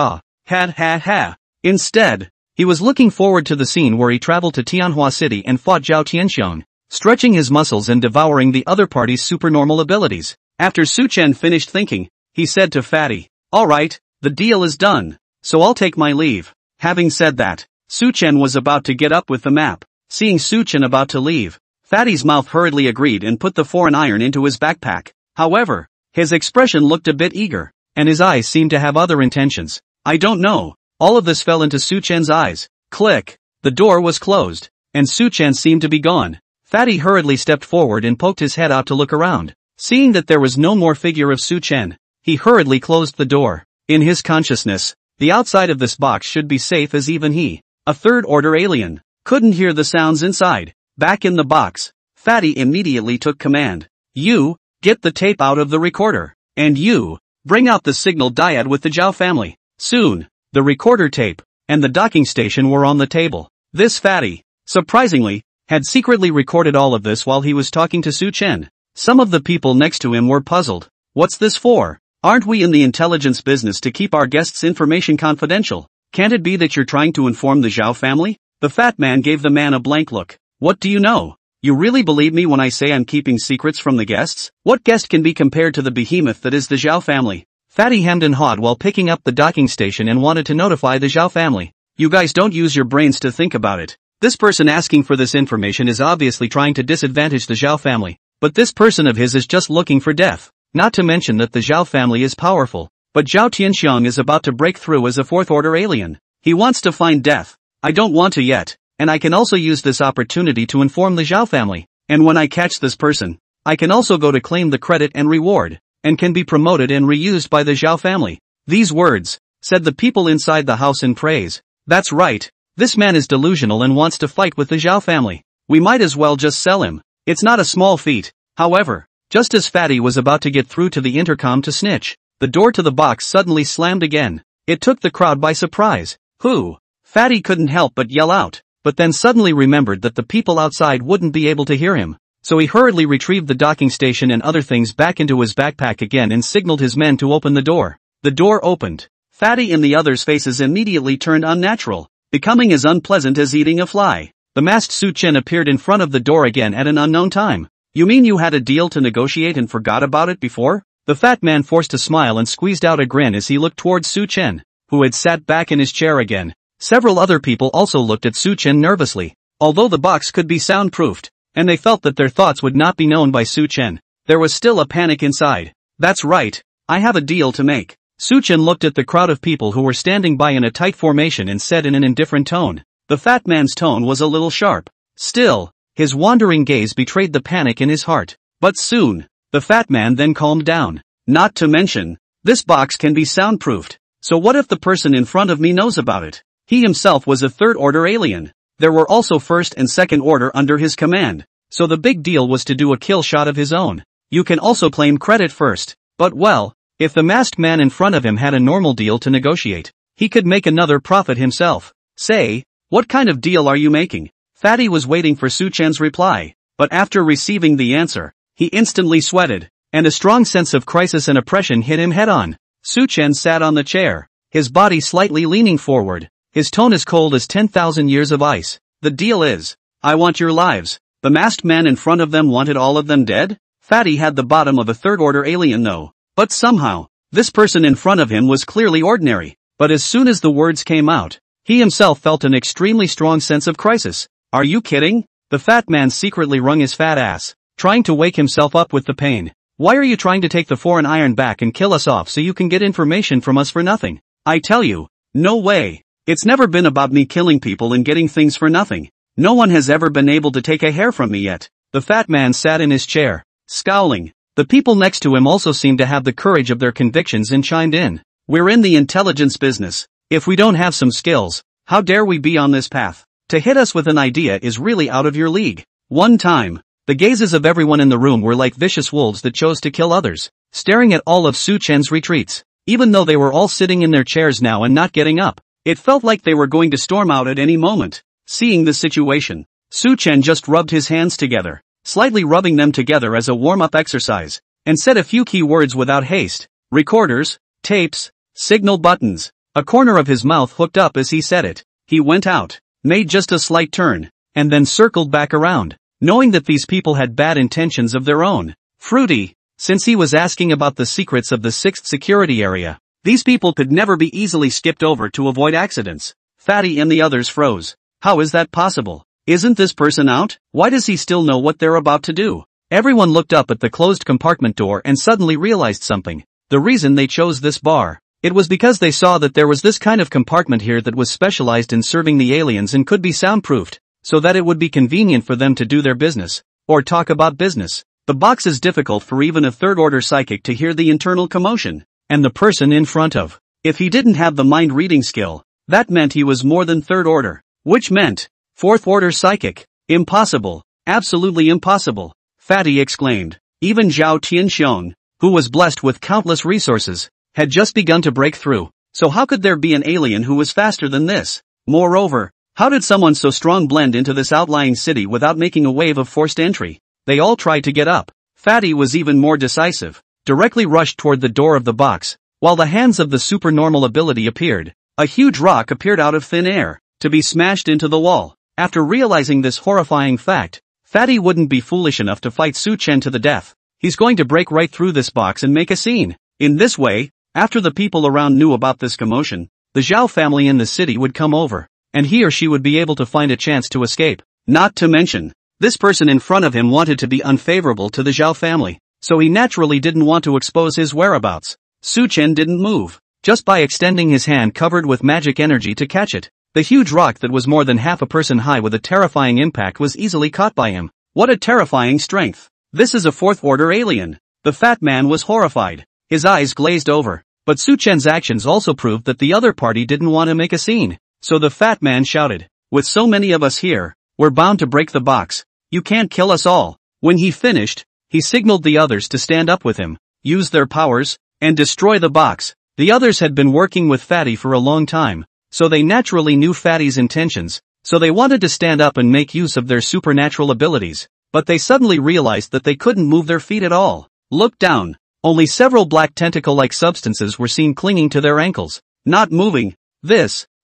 Instead, he was looking forward to the scene where he traveled to Tianhua City and fought Zhao Tianxiong, stretching his muscles and devouring the other party's supernormal abilities. After Su Chen finished thinking, he said to Fatty, "Alright, the deal is done, so I'll take my leave." Having said that, Su Chen was about to get up with the map. Seeing Su Chen about to leave, Fatty's mouth hurriedly agreed and put the foreign iron into his backpack. However, his expression looked a bit eager, and his eyes seemed to have other intentions. I don't know. All of this fell into Su Chen's eyes. Click. The door was closed, and Su Chen seemed to be gone. Fatty hurriedly stepped forward and poked his head out to look around. Seeing that there was no more figure of Su Chen, he hurriedly closed the door. In his consciousness, the outside of this box should be safe as even he, a third-order alien, couldn't hear the sounds inside. Back in the box, Fatty immediately took command. You, get the tape out of the recorder. And you, bring out the signal dyad with the Zhao family. Soon, the recorder tape and the docking station were on the table. This Fatty, surprisingly, had secretly recorded all of this while he was talking to Su Chen. Some of the people next to him were puzzled. What's this for? Aren't we in the intelligence business to keep our guests' information confidential? Can't it be that you're trying to inform the Zhao family? The fat man gave the man a blank look. What do you know? You really believe me when I say I'm keeping secrets from the guests? What guest can be compared to the behemoth that is the Zhao family? Fatty hemmed and hawed while picking up the docking station and wanted to notify the Zhao family. You guys don't use your brains to think about it. This person asking for this information is obviously trying to disadvantage the Zhao family, but this person of his is just looking for death. Not to mention that the Zhao family is powerful, but Zhao Tianxiong is about to break through as a 4th-order alien. He wants to find death. I don't want to yet, and I can also use this opportunity to inform the Zhao family, and when I catch this person, I can also go to claim the credit and reward, and can be promoted and reused by the Zhao family. These words, said the people inside the house in praise. That's right, this man is delusional and wants to fight with the Zhao family. We might as well just sell him. It's not a small feat. However, just as Fatty was about to get through to the intercom to snitch, the door to the box suddenly slammed again. It took the crowd by surprise. Who? Fatty couldn't help but yell out, but then suddenly remembered that the people outside wouldn't be able to hear him. So he hurriedly retrieved the docking station and other things back into his backpack again and signaled his men to open the door. The door opened. Fatty and the others' faces immediately turned unnatural, becoming as unpleasant as eating a fly. The masked Su Chen appeared in front of the door again at an unknown time. You mean you had a deal to negotiate and forgot about it before? The fat man forced a smile and squeezed out a grin as he looked towards Su Chen, who had sat back in his chair again. Several other people also looked at Su Chen nervously. Although the box could be soundproofed, and they felt that their thoughts would not be known by Su Chen, there was still a panic inside. That's right, I have a deal to make. Su Chen looked at the crowd of people who were standing by in a tight formation and said in an indifferent tone. The fat man's tone was a little sharp. Still, his wandering gaze betrayed the panic in his heart. But soon, the fat man then calmed down. Not to mention, this box can be soundproofed. So what if the person in front of me knows about it? He himself was a third-order alien. There were also first and second order under his command. So the big deal was to do a kill shot of his own. You can also claim credit first. But well, if the masked man in front of him had a normal deal to negotiate, he could make another profit himself. Say, what kind of deal are you making? Fatty was waiting for Su Chen's reply, but after receiving the answer, he instantly sweated, and a strong sense of crisis and oppression hit him head-on. Su Chen sat on the chair, his body slightly leaning forward, his tone as cold as 10,000 years of ice. The deal is, I want your lives. The masked man in front of them wanted all of them dead? Fatty had the bottom of a third-order alien though. But somehow, this person in front of him was clearly ordinary. But as soon as the words came out, he himself felt an extremely strong sense of crisis. Are you kidding? The fat man secretly wrung his fat ass. trying to wake himself up with the pain. Why are you trying to take the foreign iron back and kill us off so you can get information from us for nothing? I tell you, no way. It's never been about me killing people and getting things for nothing. No one has ever been able to take a hair from me yet. The fat man sat in his chair, scowling. The people next to him also seemed to have the courage of their convictions and chimed in. We're in the intelligence business. If we don't have some skills, how dare we be on this path? To hit us with an idea is really out of your league. One time, the gazes of everyone in the room were like vicious wolves that chose to kill others, staring at all of Su Chen's retreats. Even though they were all sitting in their chairs now and not getting up, it felt like they were going to storm out at any moment. Seeing the situation, Su Chen just rubbed his hands together, slightly rubbing them together as a warm-up exercise, and said a few key words without haste. Recorders, tapes, signal buttons. A corner of his mouth hooked up as he said it. He went out, made just a slight turn, and then circled back around, knowing that these people had bad intentions of their own. Fruity, since he was asking about the secrets of the 6th security area, these people could never be easily skipped over to avoid accidents. Fatty and the others froze. How is that possible? Isn't this person out? Why does he still know what they're about to do? Everyone looked up at the closed compartment door and suddenly realized something. The reason they chose this bar, it was because they saw that there was this kind of compartment here that was specialized in serving the aliens and could be soundproofed, so that it would be convenient for them to do their business, or talk about business. The box is difficult for even a third-order psychic to hear the internal commotion, and the person in front of. If he didn't have the mind-reading skill, that meant he was more than third-order, which meant fourth-order psychic. Impossible, absolutely impossible, Fatty exclaimed. Even Zhao Tianxiong, who was blessed with countless resources, had just begun to break through, so how could there be an alien who was faster than this? Moreover, how did someone so strong blend into this outlying city without making a wave of forced entry? They all tried to get up. Fatty was even more decisive, directly rushed toward the door of the box, while the hands of the supernormal ability appeared. A huge rock appeared out of thin air, to be smashed into the wall. After realizing this horrifying fact, Fatty wouldn't be foolish enough to fight Su Chen to the death. He's going to break right through this box and make a scene. In this way, after the people around knew about this commotion, the Zhao family in the city would come over, and he or she would be able to find a chance to escape. Not to mention, this person in front of him wanted to be unfavorable to the Zhao family, so he naturally didn't want to expose his whereabouts. Su Chen didn't move, just by extending his hand covered with magic energy to catch it. The huge rock that was more than half a person high with a terrifying impact was easily caught by him. What a terrifying strength! This is a fourth-order alien. The fat man was horrified. His eyes glazed over. But Su Chen's actions also proved that the other party didn't want to make a scene. So the fat man shouted, "With so many of us here, we're bound to break the box. You can't kill us all." When he finished, he signaled the others to stand up with him, use their powers, and destroy the box. The others had been working with Fatty for a long time, so they naturally knew Fatty's intentions, so they wanted to stand up and make use of their supernatural abilities, but they suddenly realized that they couldn't move their feet at all. Look down. Only several black tentacle-like substances were seen clinging to their ankles, not moving.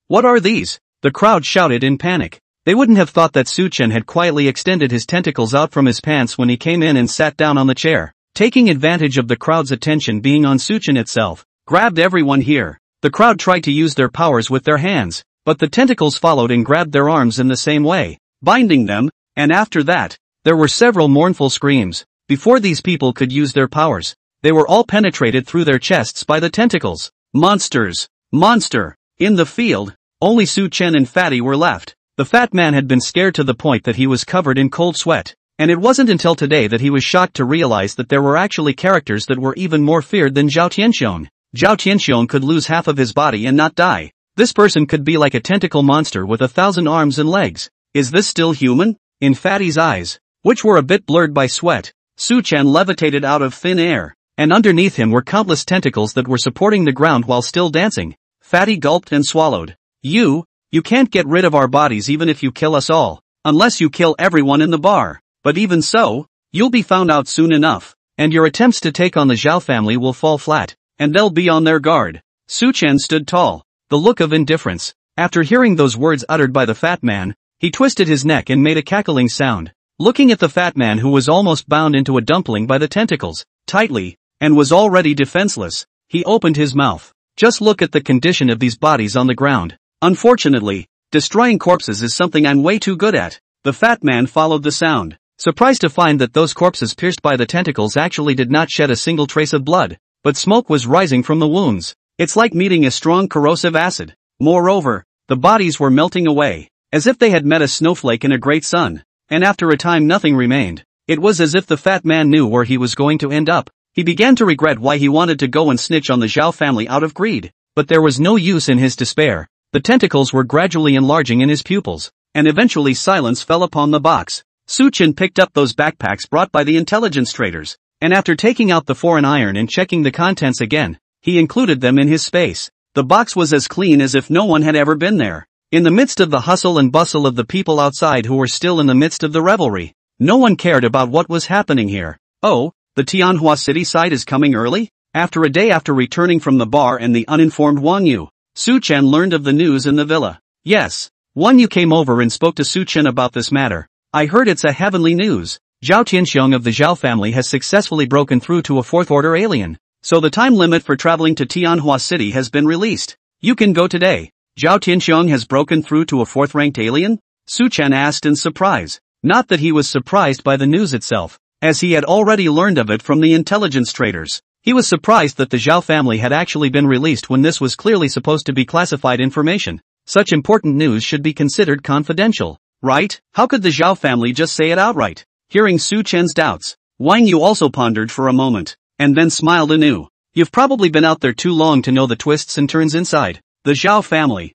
What are these? The crowd shouted in panic. They wouldn't have thought that Su Chen had quietly extended his tentacles out from his pants when he came in and sat down on the chair. Taking advantage of the crowd's attention being on Su Chen itself, grabbed everyone here. The crowd tried to use their powers with their hands, but the tentacles followed and grabbed their arms in the same way, binding them, and after that, there were several mournful screams. Before these people could use their powers, they were all penetrated through their chests by the tentacles. Monsters! Monster! In the field, only Su Chen and Fatty were left. The fat man had been scared to the point that he was covered in cold sweat, and it wasn't until today that he was shocked to realize that there were actually characters that were even more feared than Zhao Tianxiong. Zhao Tianxiong could lose half of his body and not die. This person could be like a tentacle monster with 1,000 arms and legs. Is this still human? In Fatty's eyes, which were a bit blurred by sweat, Su Chen levitated out of thin air, and underneath him were countless tentacles that were supporting the ground while still dancing. Fatty gulped and swallowed. You can't get rid of our bodies even if you kill us all, unless you kill everyone in the bar. But even so, you'll be found out soon enough, and your attempts to take on the Zhao family will fall flat, and they'll be on their guard. Su Chen stood tall, the look of indifference. After hearing those words uttered by the fat man, he twisted his neck and made a cackling sound, looking at the fat man who was almost bound into a dumpling by the tentacles, tightly, and was already defenseless. He opened his mouth. Just look at the condition of these bodies on the ground. Unfortunately, destroying corpses is something I'm way too good at. The fat man followed the sound. surprised to find that those corpses pierced by the tentacles actually did not shed a single trace of blood, but smoke was rising from the wounds. It's like meeting a strong corrosive acid. Moreover, the bodies were melting away, as if they had met a snowflake in a great sun, and after a time nothing remained. It was as if the fat man knew where he was going to end up. He began to regret why he wanted to go and snitch on the Zhao family out of greed, but there was no use in his despair. The tentacles were gradually enlarging in his pupils, and eventually silence fell upon the box. Su Chen picked up those backpacks brought by the intelligence traders, and after taking out the foreign iron and checking the contents again, he included them in his space. The box was as clean as if no one had ever been there. In the midst of the hustle and bustle of the people outside who were still in the midst of the revelry, no one cared about what was happening here. Oh, the Tianhua city side is coming early? After a day after returning from the bar and the uninformed Wang Yu, Su Chen learned of the news in the villa. Yes, Wang Yu came over and spoke to Su Chen about this matter. I heard it's a heavenly news. Zhao Tianxiong of the Zhao family has successfully broken through to a fourth-order alien, so the time limit for traveling to Tianhua City has been released. You can go today. Zhao Tianxiong has broken through to a fourth-ranked alien? Su Chen asked in surprise. Not that he was surprised by the news itself, as he had already learned of it from the intelligence traders. He was surprised that the Zhao family had actually been released when this was clearly supposed to be classified information. Such important news should be considered confidential, right? How could the Zhao family just say it outright? Hearing Su Chen's doubts, Wang Yu also pondered for a moment, and then smiled anew. You've probably been out there too long to know the twists and turns inside. The Zhao family,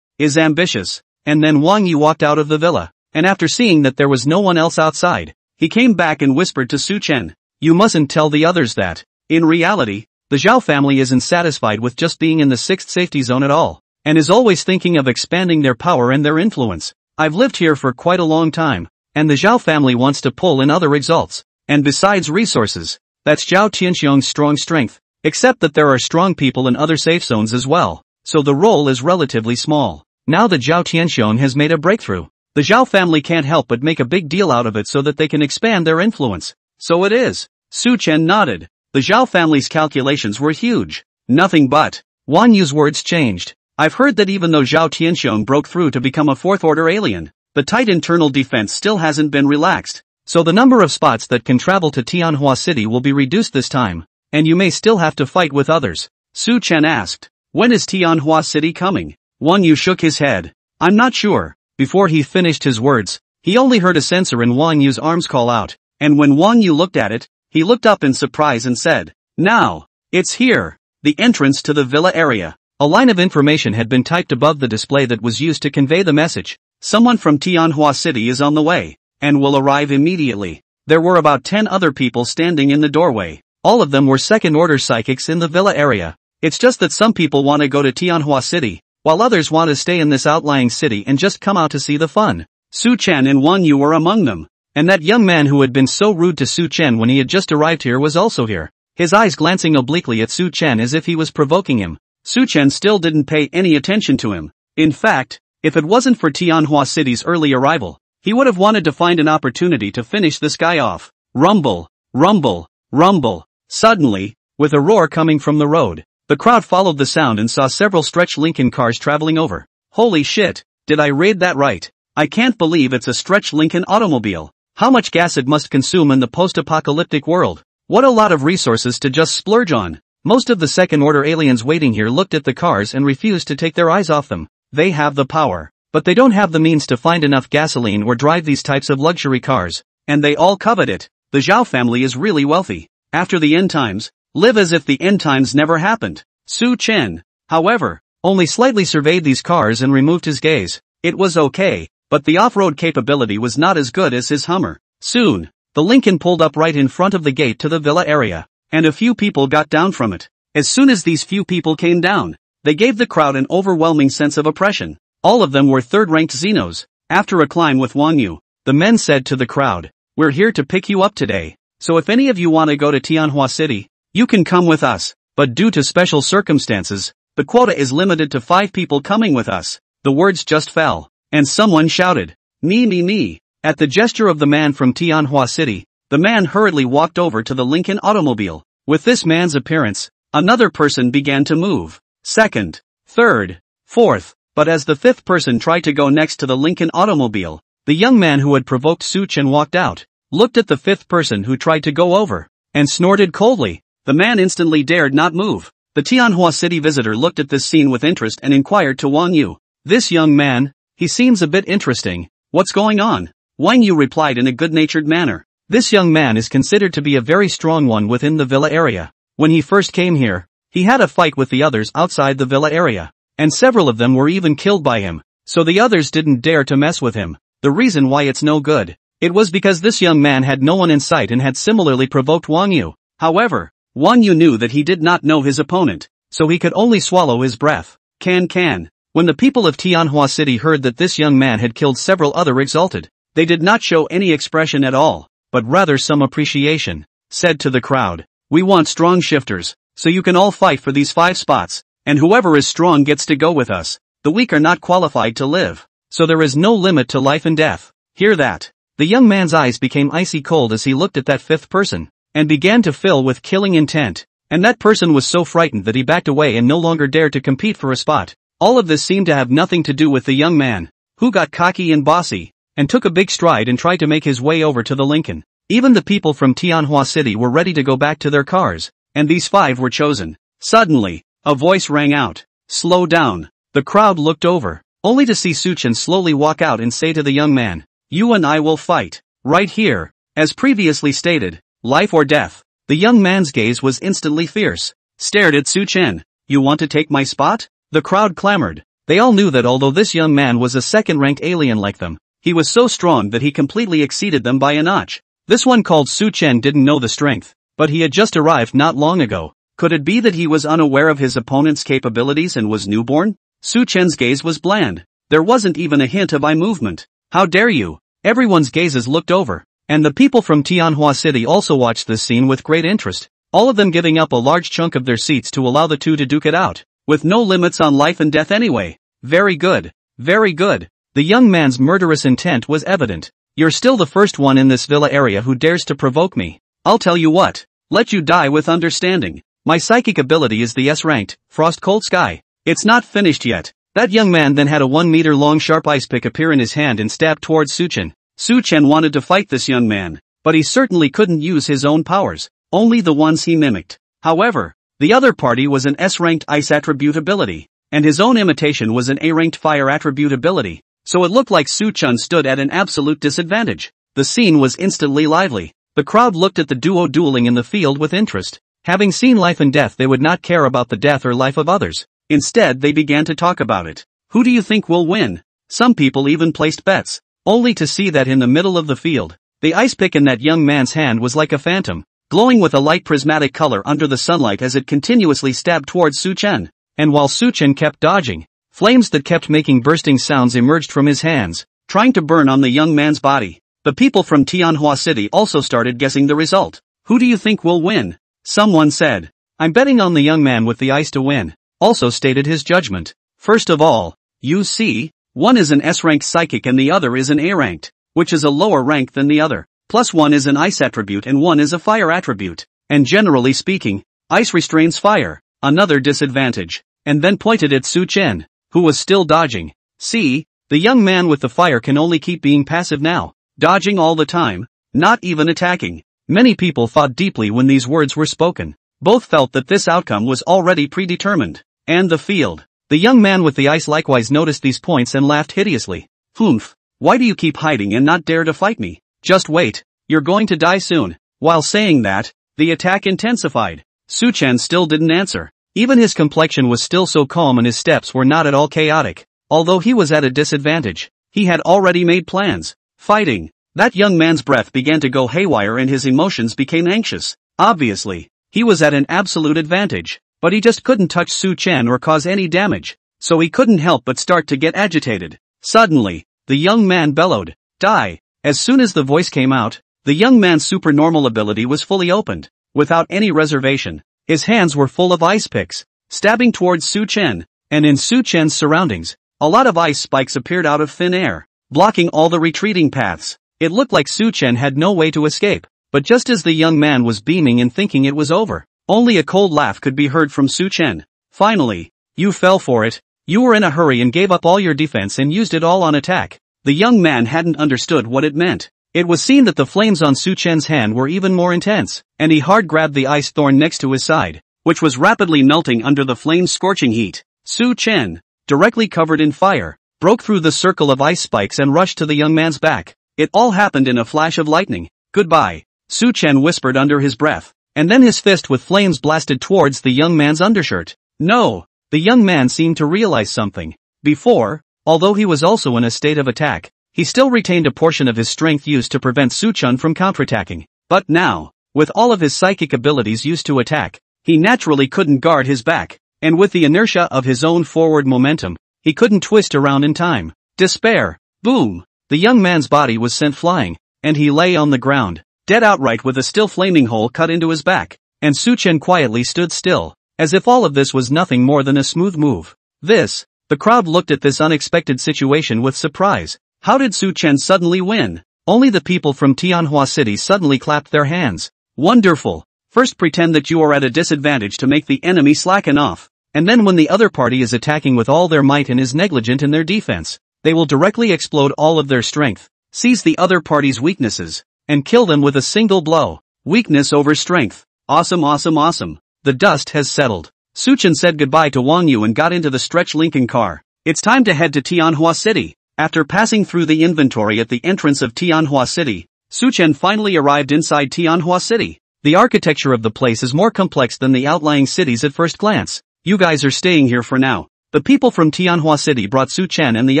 is ambitious. And then Wang Yu walked out of the villa, and after seeing that there was no one else outside, he came back and whispered to Su Chen, you mustn't tell the others that. In reality, the Zhao family isn't satisfied with just being in the 6th safety zone at all, and is always thinking of expanding their power and their influence. I've lived here for quite a long time, and the Zhao family wants to pull in other results, and besides resources, that's Zhao Tianxiong's strong strength, except that there are strong people in other safe zones as well, so the role is relatively small. Now that Zhao Tianxiong has made a breakthrough, the Zhao family can't help but make a big deal out of it so that they can expand their influence. So it is. Su Chen nodded. The Zhao family's calculations were huge. Nothing but. Wang Yu's words changed. I've heard that even though Zhao Tianxiong broke through to become a fourth-order alien, the tight internal defense still hasn't been relaxed. So the number of spots that can travel to Tianhua City will be reduced this time, and you may still have to fight with others. Su Chen asked, when is Tianhua City coming? Wang Yu shook his head. I'm not sure. Before he finished his words, he only heard a sensor in Wang Yu's arms call out, and when Wang Yu looked at it, he looked up in surprise and said, now, it's here, the entrance to the villa area. A line of information had been typed above the display that was used to convey the message. Someone from Tianhua City is on the way, and will arrive immediately. There were about 10 other people standing in the doorway. All of them were second-order psychics in the villa area. It's just that some people want to go to Tianhua City, while others want to stay in this outlying city and just come out to see the fun. Su Chen and Wang Yu were among them. And that young man who had been so rude to Su Chen when he had just arrived here was also here, his eyes glancing obliquely at Su Chen as if he was provoking him. Su Chen still didn't pay any attention to him. In fact, if it wasn't for Tianhua City's early arrival, he would have wanted to find an opportunity to finish this guy off. Rumble, rumble, rumble. Suddenly, with a roar coming from the road, the crowd followed the sound and saw several stretch Lincoln cars traveling over. Holy shit, did I read that right? I can't believe it's a stretch Lincoln automobile. How much gas it must consume in the post-apocalyptic world. What a lot of resources to just splurge on. Most of the second-order aliens waiting here looked at the cars and refused to take their eyes off them. They have the power, but they don't have the means to find enough gasoline or drive these types of luxury cars, and they all covet it. The Zhao family is really wealthy. After the end times, live as if the end times never happened. Su Chen, however, only slightly surveyed these cars and removed his gaze. It was okay, but the off-road capability was not as good as his Hummer. Soon, the Lincoln pulled up right in front of the gate to the villa area, and a few people got down from it. As soon as these few people came down, they gave the crowd an overwhelming sense of oppression. All of them were third-ranked Xenos. After a climb with Wang Yu, the men said to the crowd, we're here to pick you up today, so if any of you want to go to Tianhua City, you can come with us, but due to special circumstances, the quota is limited to 5 people coming with us. The words just fell, and someone shouted, me. At the gesture of the man from Tianhua City, the man hurriedly walked over to the Lincoln automobile. With this man's appearance, another person began to move. Second, third, fourth, but as the 5th person tried to go next to the Lincoln automobile, The young man who had provoked Su Chen walked out, looked at the fifth person who tried to go over, and snorted coldly. The man instantly dared not move. The Tianhua city visitor looked at this scene with interest and inquired to Wang Yu. This young man, he seems a bit interesting. What's going on? Wang Yu replied in a good-natured manner. This young man is considered to be a very strong one within the villa area. When he first came here, he had a fight with the others outside the villa area, and several of them were even killed by him, so the others didn't dare to mess with him. The reason why it's no good, it was because this young man had no one in sight and had similarly provoked Wang Yu. However, Wang Yu knew that he did not know his opponent, so he could only swallow his breath. Can. When the people of Tianhua City heard that this young man had killed several other exalted, they did not show any expression at all, but rather some appreciation, said to the crowd, "We want strong shifters, so you can all fight for these 5 spots, and whoever is strong gets to go with us. The weak are not qualified to live, so there is no limit to life and death." Hear that? The young man's eyes became icy cold as he looked at that fifth person, and began to fill with killing intent, and that person was so frightened that he backed away and no longer dared to compete for a spot. All of this seemed to have nothing to do with the young man, who got cocky and bossy, and took a big stride and tried to make his way over to the Lincoln. Even the people from Tianhua City were ready to go back to their cars, and these 5 were chosen. Suddenly, a voice rang out, "Slow down." The crowd looked over, only to see Su Chen slowly walk out and say to the young man, "You and I will fight, right here." As previously stated, life or death. The young man's gaze was instantly fierce, stared at Su Chen. "You want to take my spot?" The crowd clamored. They all knew that although this young man was a second-ranked alien like them, he was so strong that he completely exceeded them by a notch. This one called Su Chen didn't know the strength, but he had just arrived not long ago. Could it be that he was unaware of his opponent's capabilities and was newborn? Su Chen's gaze was bland. There wasn't even a hint of eye movement. "How dare you?" Everyone's gazes looked over, and the people from Tianhua City also watched this scene with great interest, all of them giving up a large chunk of their seats to allow the two to duke it out, with no limits on life and death anyway. Very good. Very good. The young man's murderous intent was evident. "You're still the first one in this villa area who dares to provoke me. I'll tell you what. Let you die with understanding. My psychic ability is the S-ranked, Frost Cold Sky. It's not finished yet." That young man then had a 1-meter-long sharp ice pick appear in his hand and stab towards Su Chen. Su Chen wanted to fight this young man, but he certainly couldn't use his own powers, only the ones he mimicked. However, the other party was an S-ranked ice attribute ability, and his own imitation was an A-ranked fire attribute ability, so it looked like Su Chen stood at an absolute disadvantage. The scene was instantly lively. The crowd looked at the duo dueling in the field with interest. Having seen life and death, they would not care about the death or life of others. Instead, they began to talk about it. Who do you think will win? Some people even placed bets, only to see that in the middle of the field, the ice pick in that young man's hand was like a phantom, glowing with a light prismatic color under the sunlight as it continuously stabbed towards Su Chen. And while Su Chen kept dodging, flames that kept making bursting sounds emerged from his hands, trying to burn on the young man's body. The people from Tianhua City also started guessing the result. Who do you think will win? Someone said, "I'm betting on the young man with the ice to win." Also stated his judgment. First of all, you see, one is an S-ranked psychic and the other is an A-ranked, which is a lower rank than the other. Plus one is an ice attribute and one is a fire attribute. And generally speaking, ice restrains fire, another disadvantage. And then pointed at Su Chen, who was still dodging. See, the young man with the fire can only keep being passive now, dodging all the time, not even attacking. Many people thought deeply when these words were spoken. Both felt that this outcome was already predetermined. And the field. The young man with the ice likewise noticed these points and laughed hideously. "Humph, why do you keep hiding and not dare to fight me? Just wait, you're going to die soon." While saying that, the attack intensified. Su Chen still didn't answer. Even his complexion was still so calm and his steps were not at all chaotic. Although he was at a disadvantage, he had already made plans. Fighting. That young man's breath began to go haywire and his emotions became anxious. Obviously, he was at an absolute advantage. But he just couldn't touch Su Chen or cause any damage, so he couldn't help but start to get agitated. Suddenly, the young man bellowed, "Die!" As soon as the voice came out, the young man's supernormal ability was fully opened, without any reservation. His hands were full of ice picks, stabbing towards Su Chen, and in Su Chen's surroundings, a lot of ice spikes appeared out of thin air, blocking all the retreating paths. It looked like Su Chen had no way to escape, but just as the young man was beaming and thinking it was over, only a cold laugh could be heard from Su Chen. "Finally, you fell for it. You were in a hurry and gave up all your defense and used it all on attack. The young man hadn't understood what it meant. It was seen that the flames on Su Chen's hand were even more intense, and he hard grabbed the ice thorn next to his side, which was rapidly melting under the flame's scorching heat. Su Chen, directly covered in fire, broke through the circle of ice spikes and rushed to the young man's back. It all happened in a flash of lightning. Goodbye, Su Chen whispered under his breath, and then his fist with flames blasted towards the young man's undershirt. No! The young man seemed to realize something. Before, although he was also in a state of attack, he still retained a portion of his strength used to prevent Su Chen from counterattacking. But now, with all of his psychic abilities used to attack, he naturally couldn't guard his back, and with the inertia of his own forward momentum, he couldn't twist around in time. Despair! Boom! The young man's body was sent flying, and he lay on the ground, dead outright with a still flaming hole cut into his back, and Su Chen quietly stood still, as if all of this was nothing more than a smooth move. The crowd looked at this unexpected situation with surprise. How did Su Chen suddenly win? Only the people from Tianhua City suddenly clapped their hands. Wonderful! First pretend that you are at a disadvantage to make the enemy slacken off, and then when the other party is attacking with all their might and is negligent in their defense, they will directly explode all of their strength, seize the other party's weaknesses, and kill them with a single blow. Weakness over strength. Awesome, awesome, awesome. The dust has settled. Su Chen said goodbye to Wang Yu and got into the stretch Lincoln car. It's time to head to Tianhua City. After passing through the inventory at the entrance of Tianhua City, Su Chen finally arrived inside Tianhua City. The architecture of the place is more complex than the outlying cities at first glance. You guys are staying here for now. The people from Tianhua City brought Su Chen and the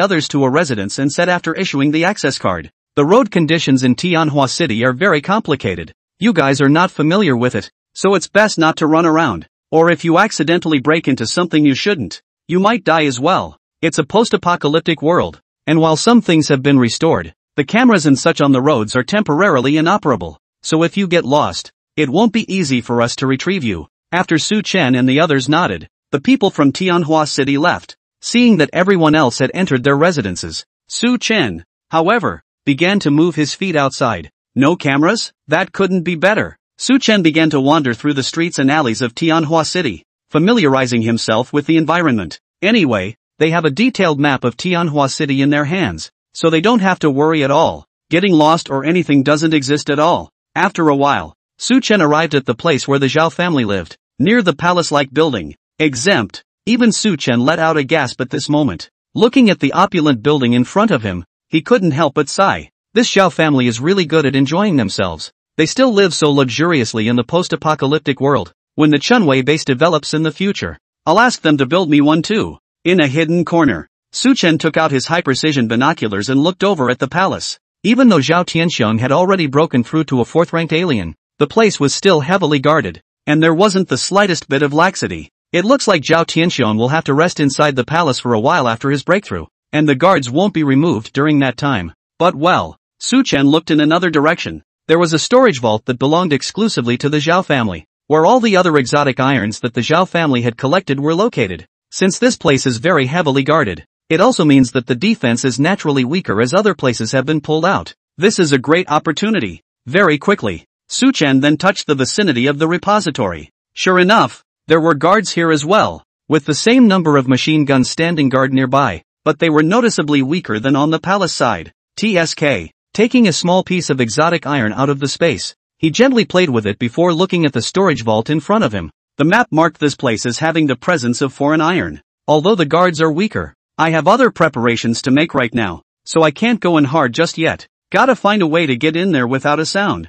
others to a residence and said after issuing the access card. The road conditions in Tianhua City are very complicated. You guys are not familiar with it, so it's best not to run around. Or if you accidentally break into something you shouldn't, you might die as well. It's a post-apocalyptic world, and while some things have been restored, the cameras and such on the roads are temporarily inoperable. So if you get lost, it won't be easy for us to retrieve you. After Su Chen and the others nodded, the people from Tianhua City left, seeing that everyone else had entered their residences. Su Chen, however, began to move his feet outside. No cameras? That couldn't be better. Su Chen began to wander through the streets and alleys of Tianhua City, familiarizing himself with the environment. Anyway, they have a detailed map of Tianhua City in their hands, so they don't have to worry at all. Getting lost or anything doesn't exist at all. After a while, Su Chen arrived at the place where the Zhao family lived, near the palace-like building. Exempt. Even Su Chen let out a gasp at this moment. Looking at the opulent building in front of him, he couldn't help but sigh. This Zhao family is really good at enjoying themselves. They still live so luxuriously in the post-apocalyptic world. When the Chunwei base develops in the future, I'll ask them to build me one too. In a hidden corner, Su Chen took out his high-precision binoculars and looked over at the palace. Even though Zhao Tianxiong had already broken through to a fourth-ranked alien, the place was still heavily guarded, and there wasn't the slightest bit of laxity. It looks like Zhao Tianxiong will have to rest inside the palace for a while after his breakthrough, and the guards won't be removed during that time. But well, Su Chen looked in another direction. There was a storage vault that belonged exclusively to the Zhao family, where all the other exotic irons that the Zhao family had collected were located. Since this place is very heavily guarded, it also means that the defense is naturally weaker as other places have been pulled out. This is a great opportunity. Very quickly, Su Chen then touched the vicinity of the repository. Sure enough, there were guards here as well, with the same number of machine guns standing guard nearby, but they were noticeably weaker than on the palace side. TSK. Taking a small piece of exotic iron out of the space, he gently played with it before looking at the storage vault in front of him. The map marked this place as having the presence of foreign iron. Although the guards are weaker, I have other preparations to make right now, so I can't go in hard just yet. Gotta find a way to get in there without a sound.